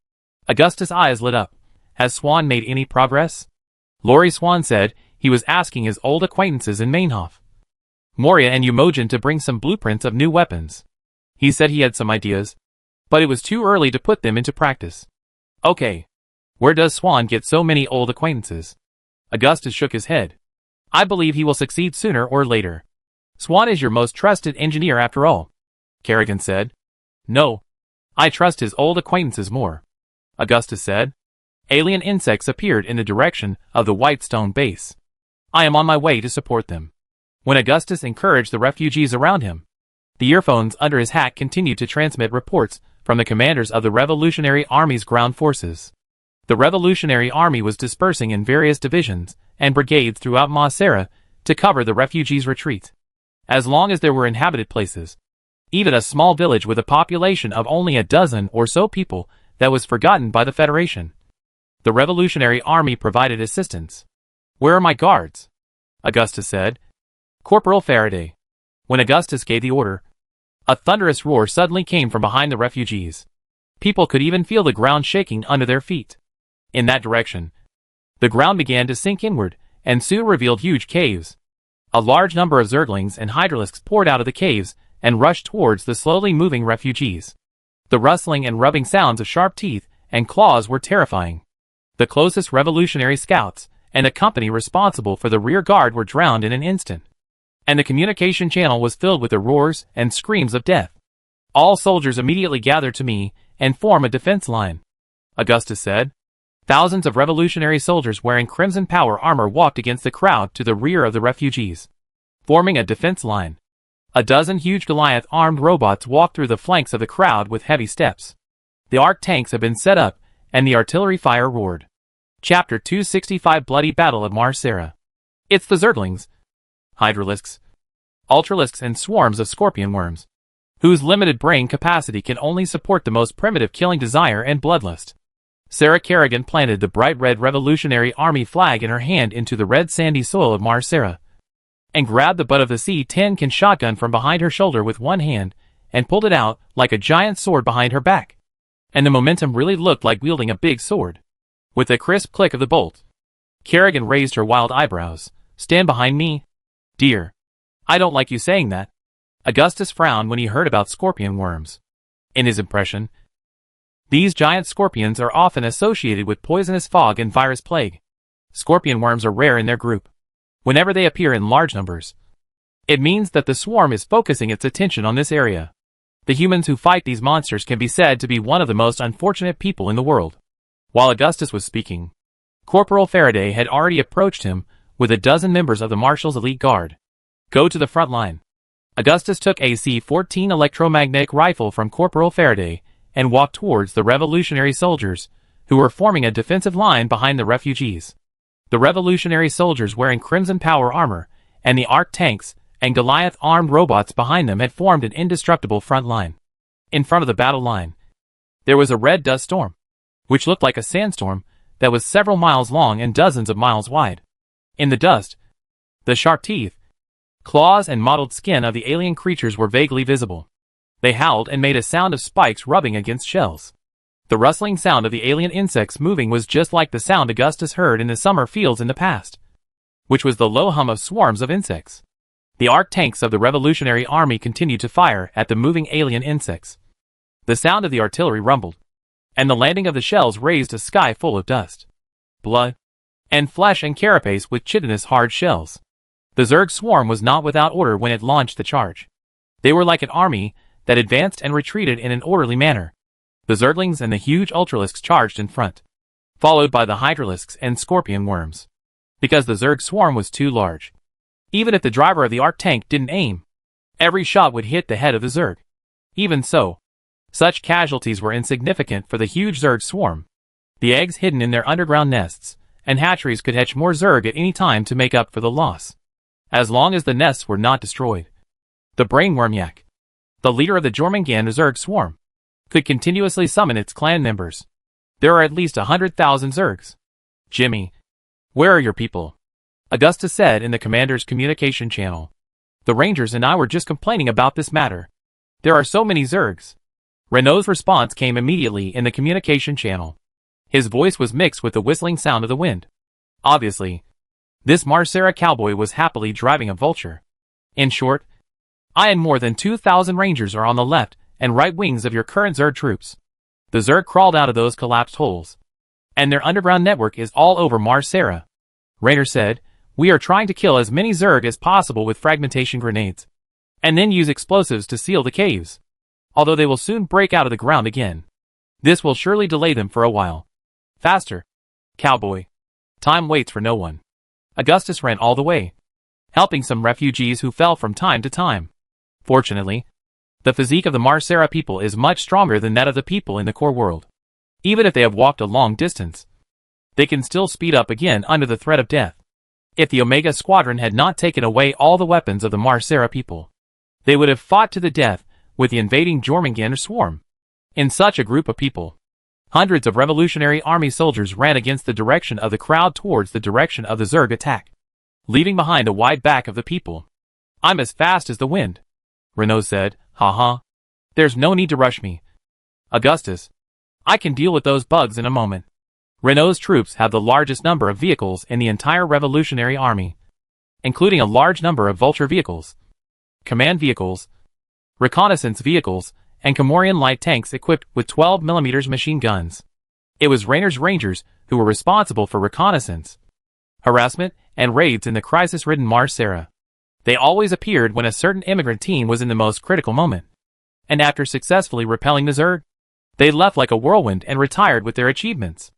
Augustus' eyes lit up. Has Swan made any progress? Laurie Swan said he was asking his old acquaintances in Mainhof, Moria and Umogen, to bring some blueprints of new weapons. He said he had some ideas, but it was too early to put them into practice. Okay. Where does Swan get so many old acquaintances? Augustus shook his head. I believe he will succeed sooner or later. Swan is your most trusted engineer after all, Kerrigan said. No. I trust his old acquaintances more, Augustus said. Alien insects appeared in the direction of the Whitestone base. I am on my way to support them. When Augustus encouraged the refugees around him, the earphones under his hat continued to transmit reports from the commanders of the Revolutionary Army's ground forces. The Revolutionary Army was dispersing in various divisions and brigades throughout Mar Sara to cover the refugees' retreat. As long as there were inhabited places, even a small village with a population of only a dozen or so people that was forgotten by the Federation, the Revolutionary Army provided assistance. Where are my guards? Augustus said. Corporal Faraday. When Augustus gave the order, a thunderous roar suddenly came from behind the refugees. People could even feel the ground shaking under their feet. In that direction, the ground began to sink inward, and soon revealed huge caves. A large number of Zerglings and Hydralisks poured out of the caves and rushed towards the slowly moving refugees. The rustling and rubbing sounds of sharp teeth and claws were terrifying. The closest revolutionary scouts and a company responsible for the rear guard were drowned in an instant, and the communication channel was filled with the roars and screams of death. All soldiers immediately gathered to me and form a defense line, Augustus said. Thousands of revolutionary soldiers wearing Crimson Power armor walked against the crowd to the rear of the refugees, forming a defense line. A dozen huge Goliath-armed robots walked through the flanks of the crowd with heavy steps. The arc tanks had been set up, and the artillery fire roared. Chapter 265 Bloody Battle of Mar Sara. It's the Zerglings, Hydralisks, Ultralisks and swarms of scorpion worms, whose limited brain capacity can only support the most primitive killing desire and bloodlust. Sarah Kerrigan planted the bright red Revolutionary Army flag in her hand into the red sandy soil of Mar Sara, and grabbed the butt of the C-10 shotgun from behind her shoulder with one hand and pulled it out like a giant sword behind her back. And the momentum really looked like wielding a big sword. With a crisp click of the bolt, Kerrigan raised her wild eyebrows. "Stand behind me, dear." "I don't like you saying that." Augustus frowned when he heard about scorpion worms. In his impression, these giant scorpions are often associated with poisonous fog and virus plague. Scorpion worms are rare in their group. Whenever they appear in large numbers, it means that the swarm is focusing its attention on this area. The humans who fight these monsters can be said to be one of the most unfortunate people in the world. While Augustus was speaking, Corporal Faraday had already approached him with a dozen members of the Marshal's elite guard. "Go to the front line." Augustus took a C-14 electromagnetic rifle from Corporal Faraday and walked towards the revolutionary soldiers, who were forming a defensive line behind the refugees. The revolutionary soldiers wearing Crimson Power armor, and the Arc tanks and Goliath-armed robots behind them had formed an indestructible front line. In front of the battle line, there was a red dust storm, which looked like a sandstorm that was several miles long and dozens of miles wide. In the dust, the sharp teeth, claws and mottled skin of the alien creatures were vaguely visible. They howled and made a sound of spikes rubbing against shells. The rustling sound of the alien insects moving was just like the sound Augustus heard in the summer fields in the past, which was the low hum of swarms of insects. The arc tanks of the Revolutionary Army continued to fire at the moving alien insects. The sound of the artillery rumbled, and the landing of the shells raised a sky full of dust, blood, and flesh and carapace with chitinous hard shells. The Zerg swarm was not without order when it launched the charge. They were like an army that advanced and retreated in an orderly manner. The Zerglings and the huge Ultralisks charged in front, followed by the Hydralisks and Scorpion worms. Because the Zerg swarm was too large, even if the driver of the arc tank didn't aim, every shot would hit the head of the Zerg. Even so, such casualties were insignificant for the huge Zerg swarm. The eggs hidden in their underground nests and hatcheries could hatch more Zerg at any time to make up for the loss, as long as the nests were not destroyed. The brainworm Yak, the leader of the Jormungand Zerg swarm, could continuously summon its clan members. There are at least 100,000 Zergs. "Jimmy, where are your people?" Augustus said in the commander's communication channel. "The Rangers and I were just complaining about this matter. There are so many Zergs." Renault's response came immediately in the communication channel. His voice was mixed with the whistling sound of the wind. Obviously, this Mar Sara cowboy was happily driving a vulture. "In short, I and more than 2,000 Rangers are on the left and right wings of your current Zerg troops. The Zerg crawled out of those collapsed holes, and their underground network is all over Mar Sara." Raynor said, "We are trying to kill as many Zerg as possible with fragmentation grenades, and then use explosives to seal the caves. Although they will soon break out of the ground again. This will surely delay them for a while. Faster, cowboy. Time waits for no one." Augustus ran all the way, helping some refugees who fell from time to time. Fortunately, the physique of the Mar Sara people is much stronger than that of the people in the core world. Even if they have walked a long distance, they can still speed up again under the threat of death. If the Omega Squadron had not taken away all the weapons of the Mar Sara people, they would have fought to the death with the invading Jormungand swarm. In such a group of people, hundreds of Revolutionary Army soldiers ran against the direction of the crowd towards the direction of the Zerg attack, leaving behind a wide back of the people. "I'm as fast as the wind," Renault said. "Haha. There's no need to rush me, Augustus. I can deal with those bugs in a moment." Renault's troops have the largest number of vehicles in the entire Revolutionary Army, including a large number of vulture vehicles, command vehicles, reconnaissance vehicles, and Comorian light tanks equipped with 12mm machine guns. It was Raynor's Rangers who were responsible for reconnaissance, harassment, and raids in the crisis-ridden Mar Sara. They always appeared when a certain immigrant team was in the most critical moment. And after successfully repelling the Zerg, they left like a whirlwind and retired with their achievements.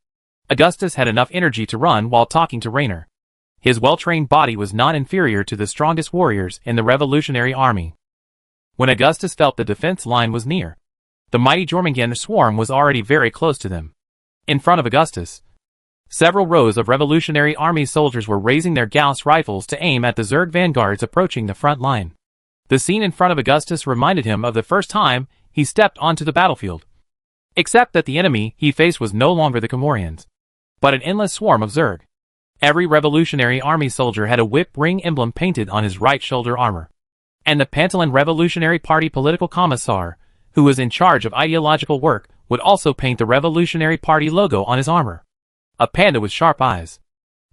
Augustus had enough energy to run while talking to Raynor. His well-trained body was not inferior to the strongest warriors in the Revolutionary Army. When Augustus felt the defense line was near, the mighty Jormungand swarm was already very close to them. In front of Augustus, several rows of Revolutionary Army soldiers were raising their Gauss rifles to aim at the Zerg vanguards approaching the front line. The scene in front of Augustus reminded him of the first time he stepped onto the battlefield. Except that the enemy he faced was no longer the Comorians, but an endless swarm of Zerg. Every Revolutionary Army soldier had a whip ring emblem painted on his right shoulder armor. And the Pantalan Revolutionary Party political commissar, who was in charge of ideological work, would also paint the Revolutionary Party logo on his armor. A panda with sharp eyes.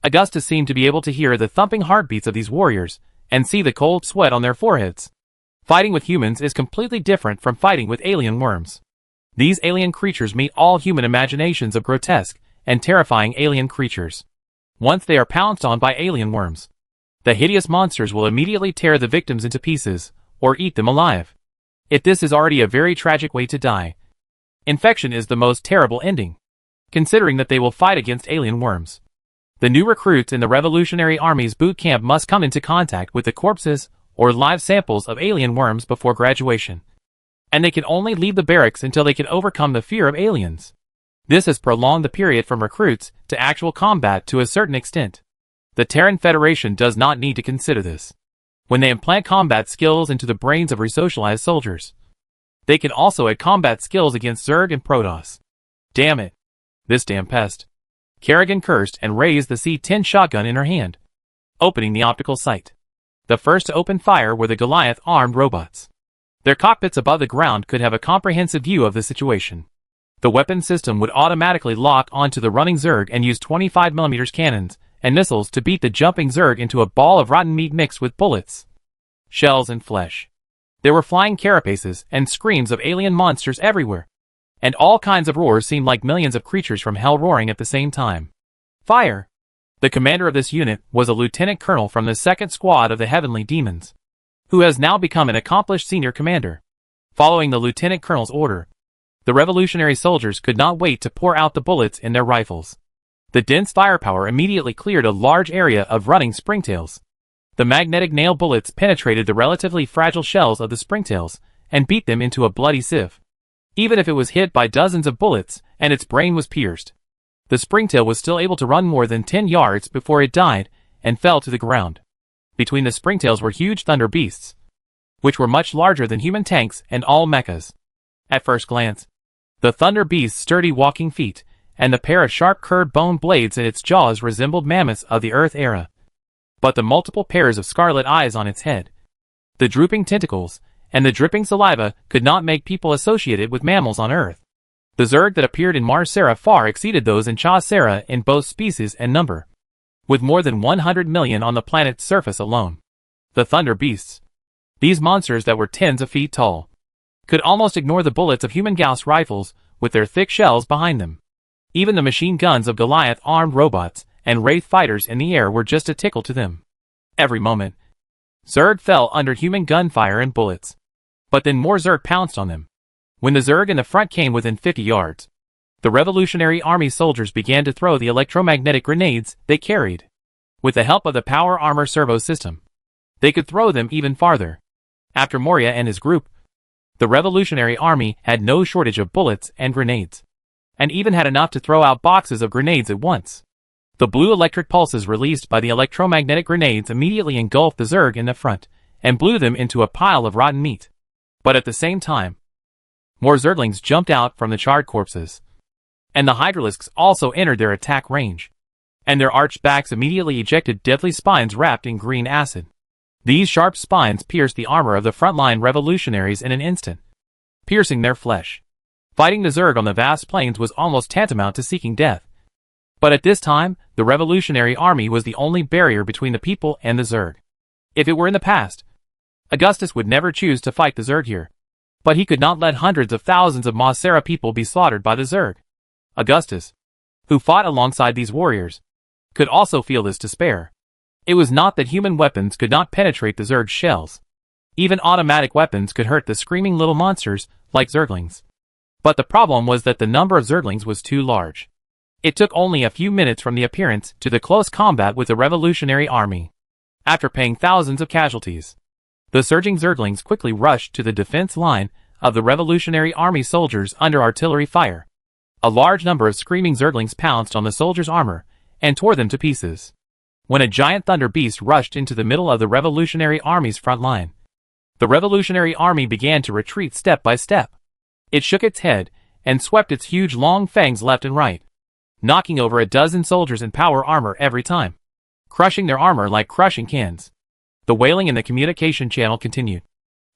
Augustus seemed to be able to hear the thumping heartbeats of these warriors, and see the cold sweat on their foreheads. Fighting with humans is completely different from fighting with alien worms. These alien creatures meet all human imaginations of grotesque and terrifying alien creatures. Once they are pounced on by alien worms, the hideous monsters will immediately tear the victims into pieces, or eat them alive. If this is already a very tragic way to die, infection is the most terrible ending, considering that they will fight against alien worms. The new recruits in the Revolutionary Army's boot camp must come into contact with the corpses or live samples of alien worms before graduation, and they can only leave the barracks until they can overcome the fear of aliens. This has prolonged the period from recruits to actual combat to a certain extent. The Terran Federation does not need to consider this. When they implant combat skills into the brains of resocialized soldiers, they can also add combat skills against Zerg and Protoss. Damn it. This damn pest. Kerrigan cursed and raised the C-10 shotgun in her hand, opening the optical sight. The first to open fire were the Goliath-armed robots. Their cockpits above the ground could have a comprehensive view of the situation. The weapon system would automatically lock onto the running Zerg and use 25mm cannons and missiles to beat the jumping Zerg into a ball of rotten meat mixed with bullets, shells, and flesh. There were flying carapaces and screams of alien monsters everywhere, and all kinds of roars seemed like millions of creatures from hell roaring at the same time. Fire! The commander of this unit was a lieutenant colonel from the 2nd Squad of the Heavenly Demons, who has now become an accomplished senior commander. Following the lieutenant colonel's order, the revolutionary soldiers could not wait to pour out the bullets in their rifles. The dense firepower immediately cleared a large area of running springtails. The magnetic nail bullets penetrated the relatively fragile shells of the springtails and beat them into a bloody sieve. Even if it was hit by dozens of bullets and its brain was pierced, the springtail was still able to run more than 10 yards before it died and fell to the ground. Between the springtails were huge thunder beasts, which were much larger than human tanks and all mechas. At first glance, the thunder beast's sturdy walking feet and the pair of sharp curved bone blades in its jaws resembled mammoths of the Earth era. But the multiple pairs of scarlet eyes on its head, the drooping tentacles, and the dripping saliva could not make people associated with mammals on Earth. The Zerg that appeared in Mar Sara far exceeded those in Char Sara in both species and number, with more than 100 million on the planet's surface alone. The thunder beasts, these monsters that were tens of feet tall, could almost ignore the bullets of human Gauss rifles with their thick shells behind them. Even the machine guns of Goliath-armed robots and Wraith fighters in the air were just a tickle to them. Every moment, Zerg fell under human gunfire and bullets. But then more Zerg pounced on them. When the Zerg in the front came within 50 yards, the Revolutionary Army soldiers began to throw the electromagnetic grenades they carried. With the help of the power armor servo system, they could throw them even farther. After Moria and his group, the Revolutionary Army had no shortage of bullets and grenades, and even had enough to throw out boxes of grenades at once. The blue electric pulses released by the electromagnetic grenades immediately engulfed the Zerg in the front and blew them into a pile of rotten meat. But at the same time, more Zerglings jumped out from the charred corpses, and the Hydralisks also entered their attack range, and their arched backs immediately ejected deadly spines wrapped in green acid. These sharp spines pierced the armor of the frontline revolutionaries in an instant, piercing their flesh. Fighting the Zerg on the vast plains was almost tantamount to seeking death. But at this time, the Revolutionary Army was the only barrier between the people and the Zerg. If it were in the past, Augustus would never choose to fight the Zerg here. But he could not let hundreds of thousands of Mar Sara people be slaughtered by the Zerg. Augustus, who fought alongside these warriors, could also feel this despair. It was not that human weapons could not penetrate the Zerg's shells. Even automatic weapons could hurt the screaming little monsters like Zerglings. But the problem was that the number of Zerglings was too large. It took only a few minutes from the appearance to the close combat with the Revolutionary Army. After paying thousands of casualties, the surging Zerglings quickly rushed to the defense line of the Revolutionary Army soldiers under artillery fire. A large number of screaming Zerglings pounced on the soldiers' armor and tore them to pieces. When a giant thunder beast rushed into the middle of the Revolutionary Army's front line, the Revolutionary Army began to retreat step by step. It shook its head and swept its huge long fangs left and right, knocking over a dozen soldiers in power armor every time, crushing their armor like crushing cans. The wailing in the communication channel continued,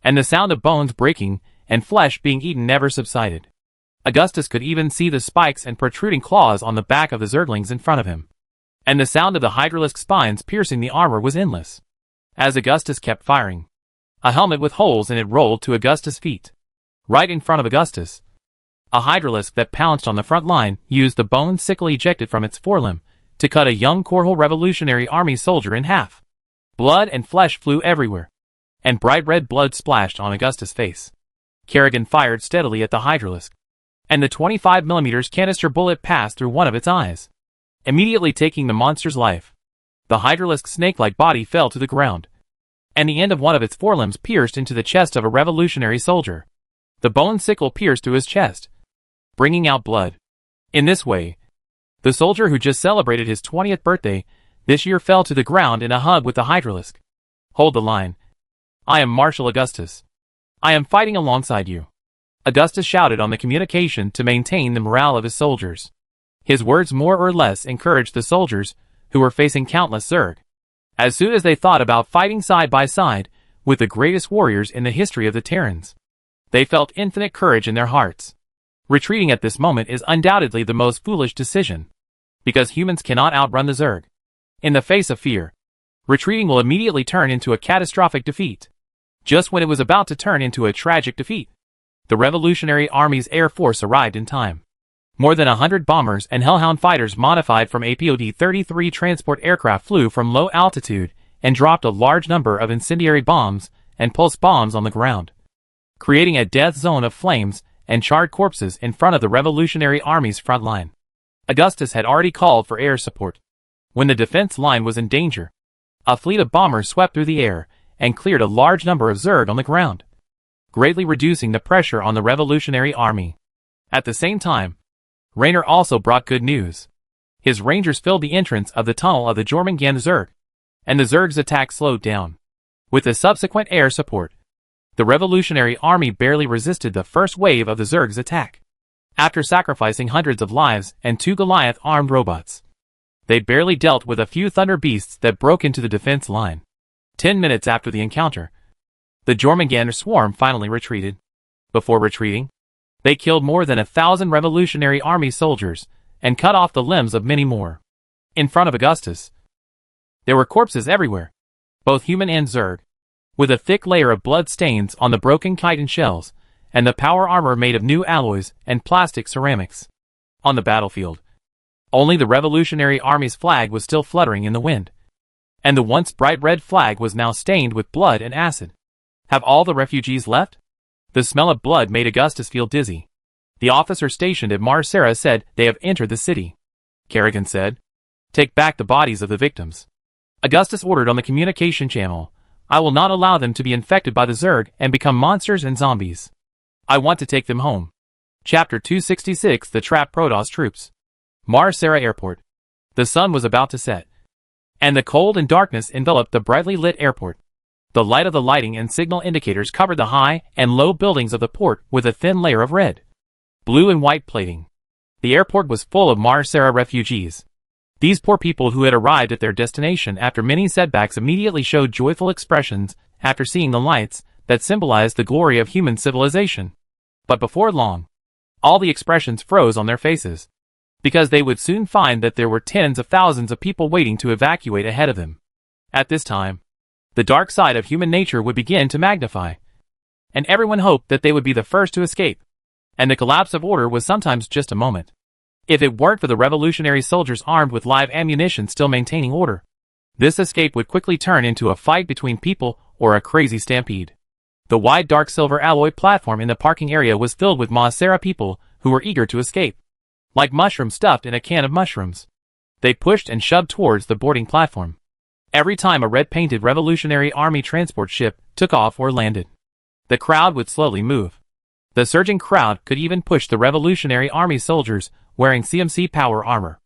and the sound of bones breaking and flesh being eaten never subsided. Augustus could even see the spikes and protruding claws on the back of the Zerglings in front of him. And the sound of the Hydralisk spines piercing the armor was endless. As Augustus kept firing, a helmet with holes in it rolled to Augustus' feet. Right in front of Augustus, a Hydralisk that pounced on the front line used the bone sickle ejected from its forelimb to cut a young Korhal Revolutionary Army soldier in half. Blood and flesh flew everywhere, and bright red blood splashed on Augustus' face. Kerrigan fired steadily at the Hydralisk, and the 25mm canister bullet passed through one of its eyes, immediately taking the monster's life. The Hydralisk's snake-like body fell to the ground, and the end of one of its forelimbs pierced into the chest of a revolutionary soldier. The bone sickle pierced through his chest, bringing out blood. In this way, the soldier who just celebrated his 20th birthday this year fell to the ground in a hug with the Hydralisk. Hold the line. I am Marshal Augustus. I am fighting alongside you. Augustus shouted on the communication to maintain the morale of his soldiers. His words more or less encouraged the soldiers, who were facing countless Zerg. As soon as they thought about fighting side by side with the greatest warriors in the history of the Terrans, they felt infinite courage in their hearts. Retreating at this moment is undoubtedly the most foolish decision, because humans cannot outrun the Zerg. In the face of fear, retreating will immediately turn into a catastrophic defeat. Just when it was about to turn into a tragic defeat, the Revolutionary Army's Air Force arrived in time. More than 100 bombers and Hellhound fighters modified from APOD-33 transport aircraft flew from low altitude and dropped a large number of incendiary bombs and pulse bombs on the ground, creating a death zone of flames and charred corpses in front of the Revolutionary Army's front line. Augustus had already called for air support. When the defense line was in danger, a fleet of bombers swept through the air and cleared a large number of Zerg on the ground, greatly reducing the pressure on the Revolutionary Army. At the same time, Raynor also brought good news. His rangers filled the entrance of the tunnel of the Jormungand Zerg, and the Zerg's attack slowed down. With the subsequent air support, the Revolutionary Army barely resisted the first wave of the Zerg's attack. After sacrificing hundreds of lives and 2 Goliath-armed robots, they barely dealt with a few Thunder Beasts that broke into the defense line. 10 minutes after the encounter, the Jormungand swarm finally retreated. Before retreating, they killed more than 1,000 Revolutionary Army soldiers and cut off the limbs of many more. In front of Augustus, there were corpses everywhere, both human and Zerg, with a thick layer of blood stains on the broken chitin shells and the power armor made of new alloys and plastic ceramics. On the battlefield, only the Revolutionary Army's flag was still fluttering in the wind, and the once bright red flag was now stained with blood and acid. Have all the refugees left? The smell of blood made Augustus feel dizzy. The officer stationed at Mar Sara said they have entered the city. Kerrigan said, take back the bodies of the victims. Augustus ordered on the communication channel, I will not allow them to be infected by the Zerg and become monsters and zombies. I want to take them home. Chapter 266 The Trapped Protoss Troops. Mar Sara Airport. The sun was about to set, and the cold and darkness enveloped the brightly lit airport. The light of the lighting and signal indicators covered the high and low buildings of the port with a thin layer of red, blue and white plating. The airport was full of Mar Sara refugees. These poor people who had arrived at their destination after many setbacks immediately showed joyful expressions after seeing the lights that symbolized the glory of human civilization. But before long, all the expressions froze on their faces, because they would soon find that there were tens of thousands of people waiting to evacuate ahead of them. At this time, the dark side of human nature would begin to magnify, and everyone hoped that they would be the first to escape, and the collapse of order was sometimes just a moment. If it weren't for the revolutionary soldiers armed with live ammunition still maintaining order, this escape would quickly turn into a fight between people or a crazy stampede. The wide dark silver alloy platform in the parking area was filled with Mar Sara people who were eager to escape. Like mushrooms stuffed in a can of mushrooms, they pushed and shoved towards the boarding platform. Every time a red-painted Revolutionary Army transport ship took off or landed, the crowd would slowly move. The surging crowd could even push the Revolutionary Army soldiers wearing CMC power armor.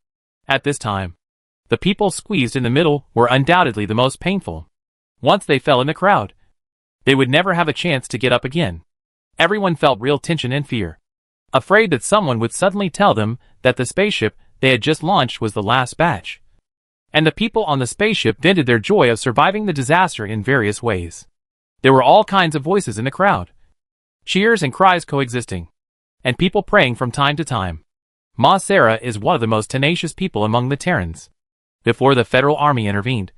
At this time, the people squeezed in the middle were undoubtedly the most painful. Once they fell in the crowd, they would never have a chance to get up again. Everyone felt real tension and fear, afraid that someone would suddenly tell them that the spaceship they had just launched was the last batch. and the people on the spaceship vented their joy of surviving the disaster in various ways. There were all kinds of voices in the crowd. Cheers and cries coexisting. And people praying from time to time. Mar Sara is one of the most tenacious people among the Terrans. Before the Federal Army intervened,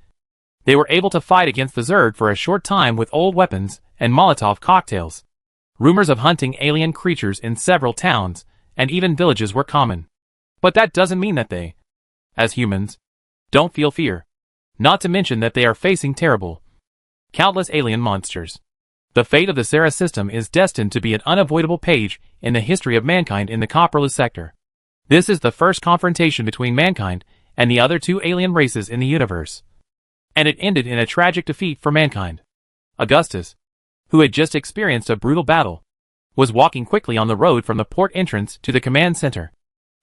they were able to fight against the Zerg for a short time with old weapons and Molotov cocktails. Rumors of hunting alien creatures in several towns and even villages were common. But that doesn't mean that they, as humans, don't feel fear. Not to mention that they are facing countless alien monsters. The fate of the Sara system is destined to be an unavoidable page in the history of mankind in the Copperless sector. This is the first confrontation between mankind and the other two alien races in the universe. And it ended in a tragic defeat for mankind. Augustus, who had just experienced a brutal battle, was walking quickly on the road from the port entrance to the command center,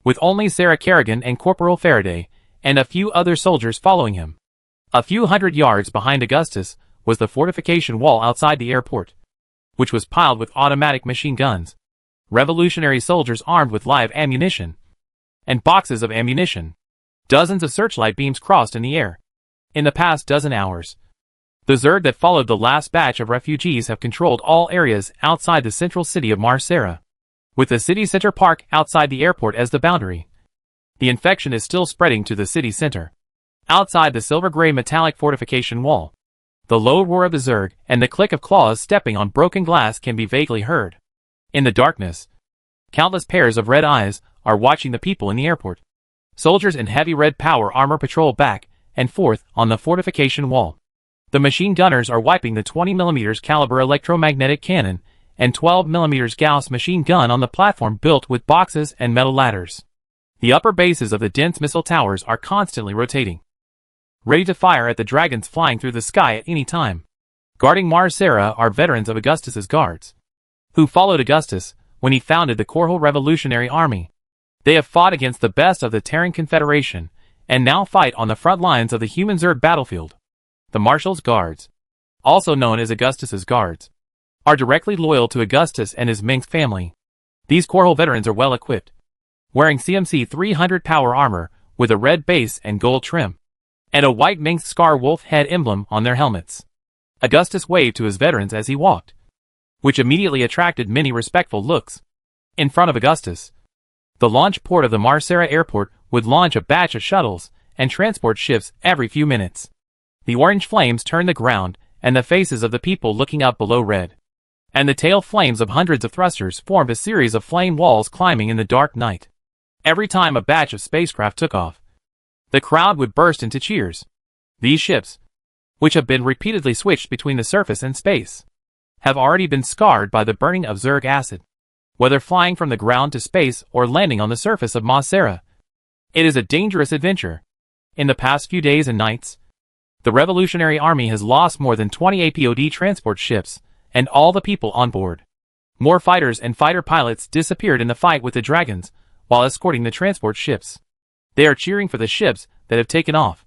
with only Sarah Kerrigan and Corporal Faraday and a few other soldiers following him. A few hundred yards behind Augustus was the fortification wall outside the airport, which was piled with automatic machine guns, revolutionary soldiers armed with live ammunition, and boxes of ammunition. Dozens of searchlight beams crossed in the air. In the past dozen hours, the Zerg that followed the last batch of refugees have controlled all areas outside the central city of Mar Sara, with the city center park outside the airport as the boundary. The infection is still spreading to the city center. Outside the silver-gray metallic fortification wall, the low roar of the Zerg and the click of claws stepping on broken glass can be vaguely heard. In the darkness, countless pairs of red eyes are watching the people in the airport. Soldiers in heavy red power armor patrol back and forth on the fortification wall. The machine gunners are wiping the 20mm caliber electromagnetic cannon and 12mm Gauss machine gun on the platform built with boxes and metal ladders. The upper bases of the dense missile towers are constantly rotating, ready to fire at the dragons flying through the sky at any time. Guarding Mar Sara are veterans of Augustus's guards, who followed Augustus when he founded the Corhole Revolutionary Army. They have fought against the best of the Terran Confederation, and now fight on the front lines of the human Zerg battlefield. The Marshal's Guards, also known as Augustus's Guards, are directly loyal to Augustus and his Minx family. These Corhole veterans are well equipped, wearing CMC 300 power armor with a red base and gold trim, and a white Minx Scar wolf head emblem on their helmets. Augustus waved to his veterans as he walked, which immediately attracted many respectful looks. In front of Augustus, the launch port of the Mar Sara airport would launch a batch of shuttles and transport ships every few minutes. The orange flames turned the ground and the faces of the people looking up below red, and the tail flames of hundreds of thrusters formed a series of flame walls climbing in the dark night. Every time a batch of spacecraft took off, the crowd would burst into cheers. These ships, which have been repeatedly switched between the surface and space, have already been scarred by the burning of Zerg acid. Whether flying from the ground to space or landing on the surface of Mar Sara, it is a dangerous adventure. In the past few days and nights, the Revolutionary Army has lost more than 20 APOD transport ships and all the people on board. More fighters and fighter pilots disappeared in the fight with the dragons while escorting the transport ships. They are cheering for the ships that have taken off.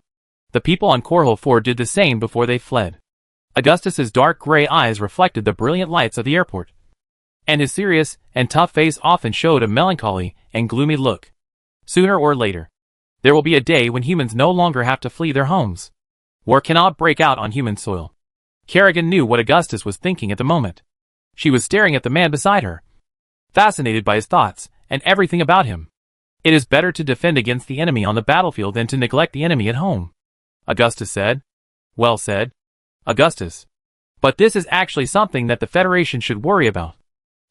The people on Corhole 4 did the same before they fled. Augustus's dark gray eyes reflected the brilliant lights of the airport, and his serious and tough face often showed a melancholy and gloomy look. Sooner or later, there will be a day when humans no longer have to flee their homes. War cannot break out on human soil. Kerrigan knew what Augustus was thinking at the moment. She was staring at the man beside her, fascinated by his thoughts and everything about him. It is better to defend against the enemy on the battlefield than to neglect the enemy at home, Augustus said. Well said, Augustus. But this is actually something that the Federation should worry about.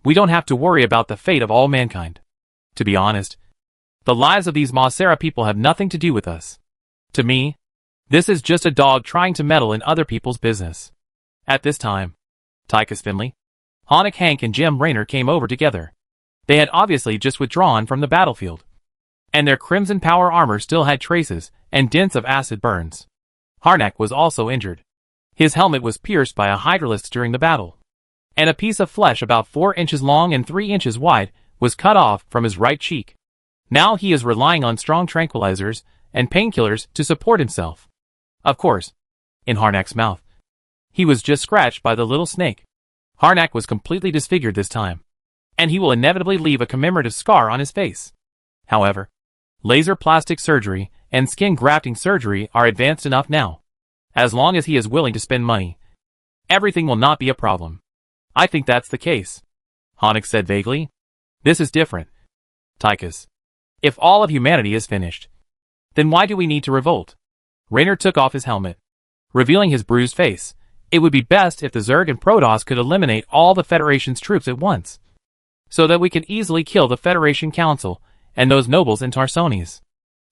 We don't have to worry about the fate of all mankind. To be honest, the lives of these Mar Sara people have nothing to do with us. To me, this is just a dog trying to meddle in other people's business. At this time, Tychus Finley, Honik Hank and Jim Raynor came over together. They had obviously just withdrawn from the battlefield, and their crimson power armor still had traces and dents of acid burns. Harnack was also injured. His helmet was pierced by a hydralisk during the battle, and a piece of flesh about 4 inches long and 3 inches wide was cut off from his right cheek. Now he is relying on strong tranquilizers and painkillers to support himself. Of course, in Harnack's mouth, he was just scratched by the little snake. Harnack was completely disfigured this time, and he will inevitably leave a commemorative scar on his face. However, Laser plastic surgery and skin grafting surgery are advanced enough now. As long as he is willing to spend money, everything will not be a problem. I think that's the case, Honix said vaguely. This is different, Tychus. If all of humanity is finished, then why do we need to revolt? Raynor took off his helmet, revealing his bruised face. It would be best if the Zerg and Protoss could eliminate all the Federation's troops at once, so that we can easily kill the Federation Council and those nobles in Tarsones.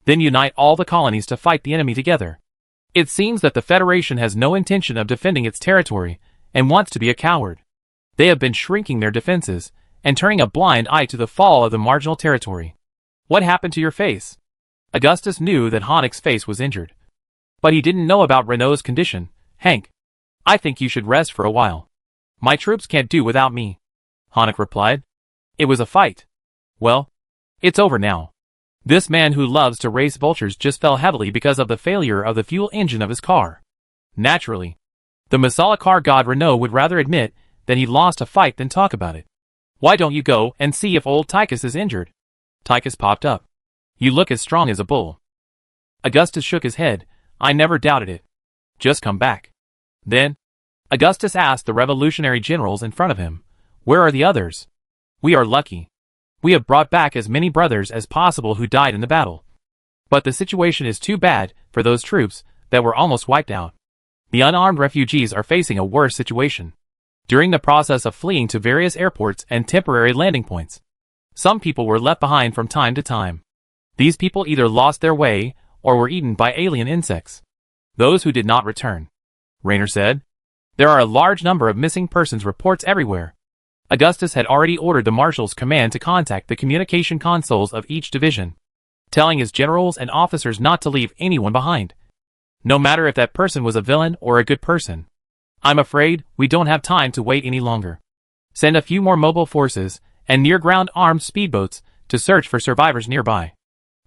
Then unite all the colonies to fight the enemy together. It seems that the Federation has no intention of defending its territory and wants to be a coward. They have been shrinking their defenses and turning a blind eye to the fall of the marginal territory. What happened to your face? Augustus knew that Honix's face was injured, but he didn't know about Renault's condition. Hank, I think you should rest for a while. My troops can't do without me, Honix replied. It was a fight. Well, it's over now. This man who loves to race vultures just fell heavily because of the failure of the fuel engine of his car. Naturally, the Masala car god Renault would rather admit that he lost a fight than talk about it. Why don't you go and see if old Tychus is injured? Tychus popped up. You look as strong as a bull. Augustus shook his head. I never doubted it. Just come back. Then, Augustus asked the revolutionary generals in front of him, where are the others? We are lucky. We have brought back as many brothers as possible who died in the battle. But the situation is too bad for those troops that were almost wiped out. The unarmed refugees are facing a worse situation. During the process of fleeing to various airports and temporary landing points, some people were left behind from time to time. These people either lost their way or were eaten by alien insects. Those who did not return, Raynor said. There are a large number of missing persons reports everywhere. Augustus had already ordered the Marshal's command to contact the communication consoles of each division, telling his generals and officers not to leave anyone behind, no matter if that person was a villain or a good person. I'm afraid we don't have time to wait any longer. Send a few more mobile forces and near-ground armed speedboats to search for survivors nearby.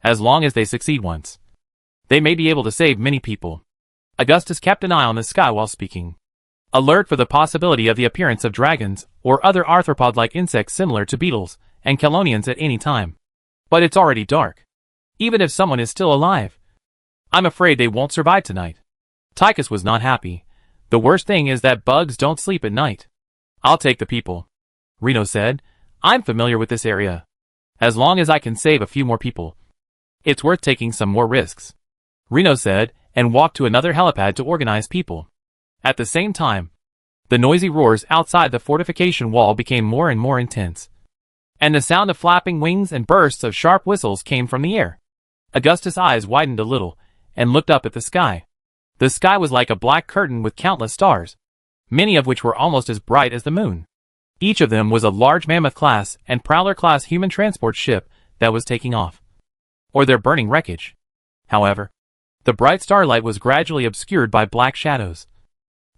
As long as they succeed once, they may be able to save many people. Augustus kept an eye on the sky while speaking, alert for the possibility of the appearance of dragons or other arthropod-like insects similar to beetles and chelonians at any time. But it's already dark. Even if someone is still alive, I'm afraid they won't survive tonight. Tychus was not happy. The worst thing is that bugs don't sleep at night. I'll take the people, Reno said. I'm familiar with this area. As long as I can save a few more people, it's worth taking some more risks, Reno said, and walked to another helipad to organize people. At the same time, the noisy roars outside the fortification wall became more and more intense, and the sound of flapping wings and bursts of sharp whistles came from the air. Augustus' eyes widened a little and looked up at the sky. The sky was like a black curtain with countless stars, many of which were almost as bright as the moon. Each of them was a large Mammoth-class and Prowler-class human transport ship that was taking off, or their burning wreckage. However, the bright starlight was gradually obscured by black shadows,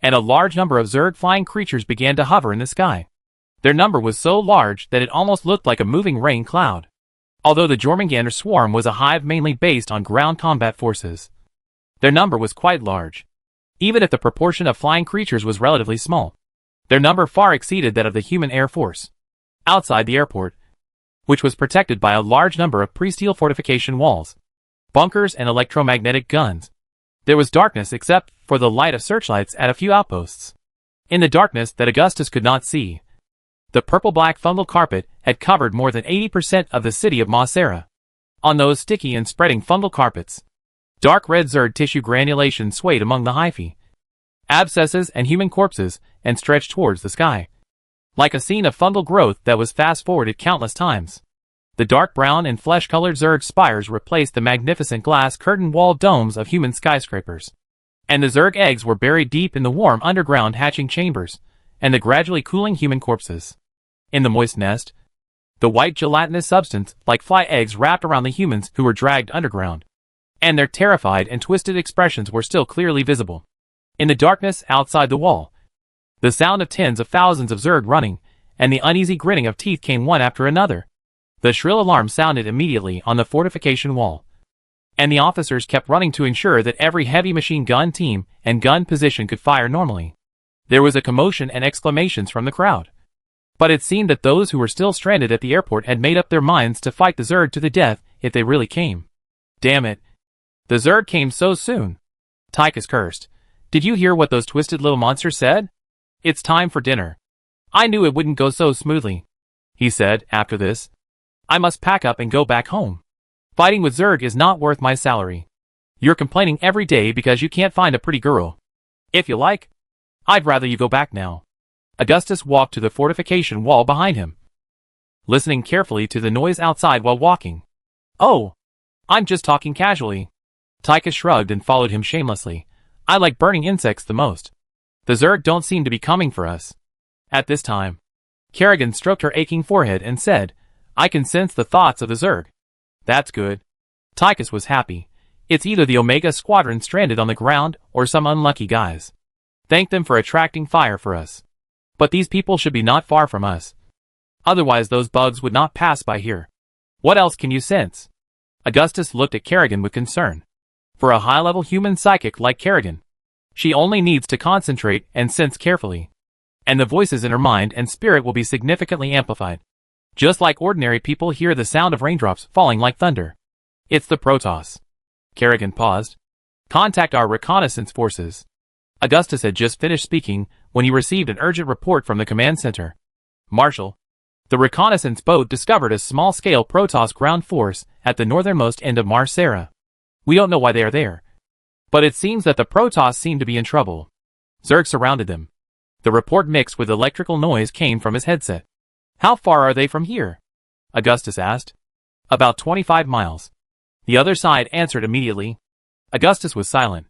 and a large number of Zerg flying creatures began to hover in the sky. Their number was so large that it almost looked like a moving rain cloud. Although the Jormungandr swarm was a hive mainly based on ground combat forces, their number was quite large. Even if the proportion of flying creatures was relatively small, their number far exceeded that of the human air force. Outside the airport, which was protected by a large number of pre-steel fortification walls, bunkers and electromagnetic guns, there was darkness except for the light of searchlights at a few outposts. In the darkness that Augustus could not see, the purple-black fungal carpet had covered more than 80% of the city of Mar Sara. On those sticky and spreading fungal carpets, dark red Zerg tissue granulation swayed among the hyphae, abscesses and human corpses, and stretched towards the sky, like a scene of fungal growth that was fast-forwarded countless times. The dark brown and flesh-colored Zerg spires replaced the magnificent glass curtain-walled domes of human skyscrapers, and the Zerg eggs were buried deep in the warm underground hatching chambers and the gradually cooling human corpses. In the moist nest, the white gelatinous substance like fly eggs wrapped around the humans who were dragged underground, and their terrified and twisted expressions were still clearly visible. In the darkness outside the wall, the sound of tens of thousands of Zerg running and the uneasy gritting of teeth came one after another. The shrill alarm sounded immediately on the fortification wall, and the officers kept running to ensure that every heavy machine gun team and gun position could fire normally. There was a commotion and exclamations from the crowd, but it seemed that those who were still stranded at the airport had made up their minds to fight the Zerg to the death if they really came. Damn it. The Zerg came so soon. Tychus cursed. Did you hear what those twisted little monsters said? It's time for dinner. I knew it wouldn't go so smoothly, he said after this. I must pack up and go back home. Fighting with Zerg is not worth my salary. You're complaining every day because you can't find a pretty girl. If you like, I'd rather you go back now. Augustus walked to the fortification wall behind him, listening carefully to the noise outside while walking. Oh, I'm just talking casually. Tychus shrugged and followed him shamelessly. I like burning insects the most. The Zerg don't seem to be coming for us. At this time, Kerrigan stroked her aching forehead and said, I can sense the thoughts of the Zerg. That's good. Tychus was happy. It's either the Omega Squadron stranded on the ground or some unlucky guys. Thank them for attracting fire for us. But these people should be not far from us. Otherwise those bugs would not pass by here. What else can you sense? Augustus looked at Kerrigan with concern. For a high-level human psychic like Kerrigan, she only needs to concentrate and sense carefully. And the voices in her mind and spirit will be significantly amplified. Just like ordinary people hear the sound of raindrops falling like thunder. It's the Protoss. Kerrigan paused. Contact our reconnaissance forces. Augustus had just finished speaking when he received an urgent report from the command center. Marshal, the reconnaissance boat discovered a small-scale Protoss ground force at the northernmost end of Mar Sara. We don't know why they are there, but it seems that the Protoss seem to be in trouble. Zerg surrounded them. The report mixed with electrical noise came from his headset. How far are they from here? Augustus asked. About 25 miles. The other side answered immediately. Augustus was silent,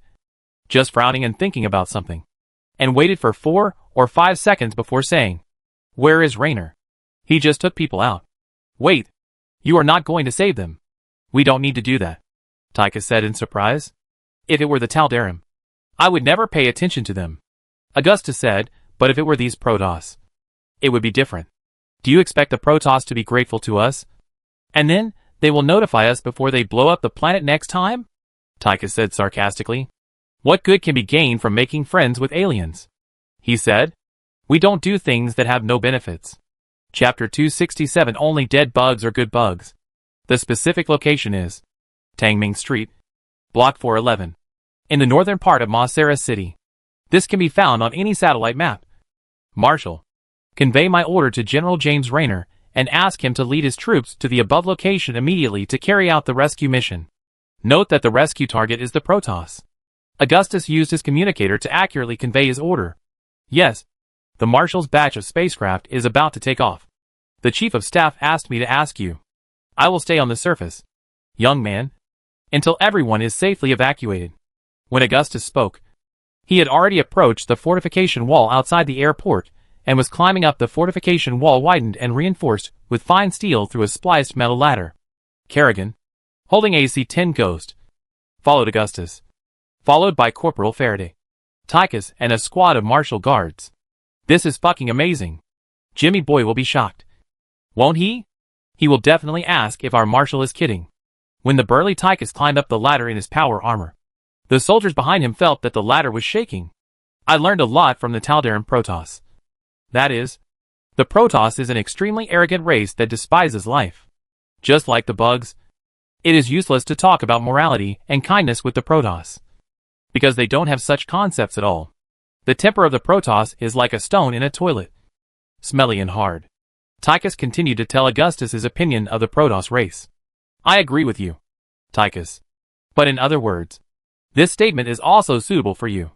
just frowning and thinking about something, and waited for 4 or 5 seconds before saying, Where is Raynor? He just took people out. Wait, you are not going to save them. We don't need to do that, Tychus said in surprise. If it were the Tal'Darim, I would never pay attention to them. Augustus said, but if it were these Protoss, it would be different. Do you expect the Protoss to be grateful to us? And then, they will notify us before they blow up the planet next time? Tychus said sarcastically. What good can be gained from making friends with aliens? He said. We don't do things that have no benefits. Chapter 267 Only dead bugs are good bugs. The specific location is Tangming Street, Block 411, in the northern part of Mar Sara City. This can be found on any satellite map. Marshal, convey my order to General James Raynor and ask him to lead his troops to the above location immediately to carry out the rescue mission. Note that the rescue target is the Protoss. Augustus used his communicator to accurately convey his order. Yes, the Marshal's batch of spacecraft is about to take off. The Chief of Staff asked me to ask you. I will stay on the surface, young man, until everyone is safely evacuated. When Augustus spoke, he had already approached the fortification wall outside the airport and was climbing up the fortification wall widened and reinforced with fine steel through a spliced metal ladder. Kerrigan, holding AC-10 Ghost, followed Augustus, followed by Corporal Faraday, Tychus, and a squad of martial guards. This is fucking amazing. Jimmy Boy will be shocked. Won't he? He will definitely ask if our marshal is kidding. When the burly Tychus climbed up the ladder in his power armor, the soldiers behind him felt that the ladder was shaking. I learned a lot from the Tal'Darim Protoss. That is, the Protoss is an extremely arrogant race that despises life. Just like the bugs, it is useless to talk about morality and kindness with the Protoss, because they don't have such concepts at all. The temper of the Protoss is like a stone in a toilet, smelly and hard. Tychus continued to tell Augustus his opinion of the Protoss race. I agree with you, Tychus. But in other words, this statement is also suitable for you.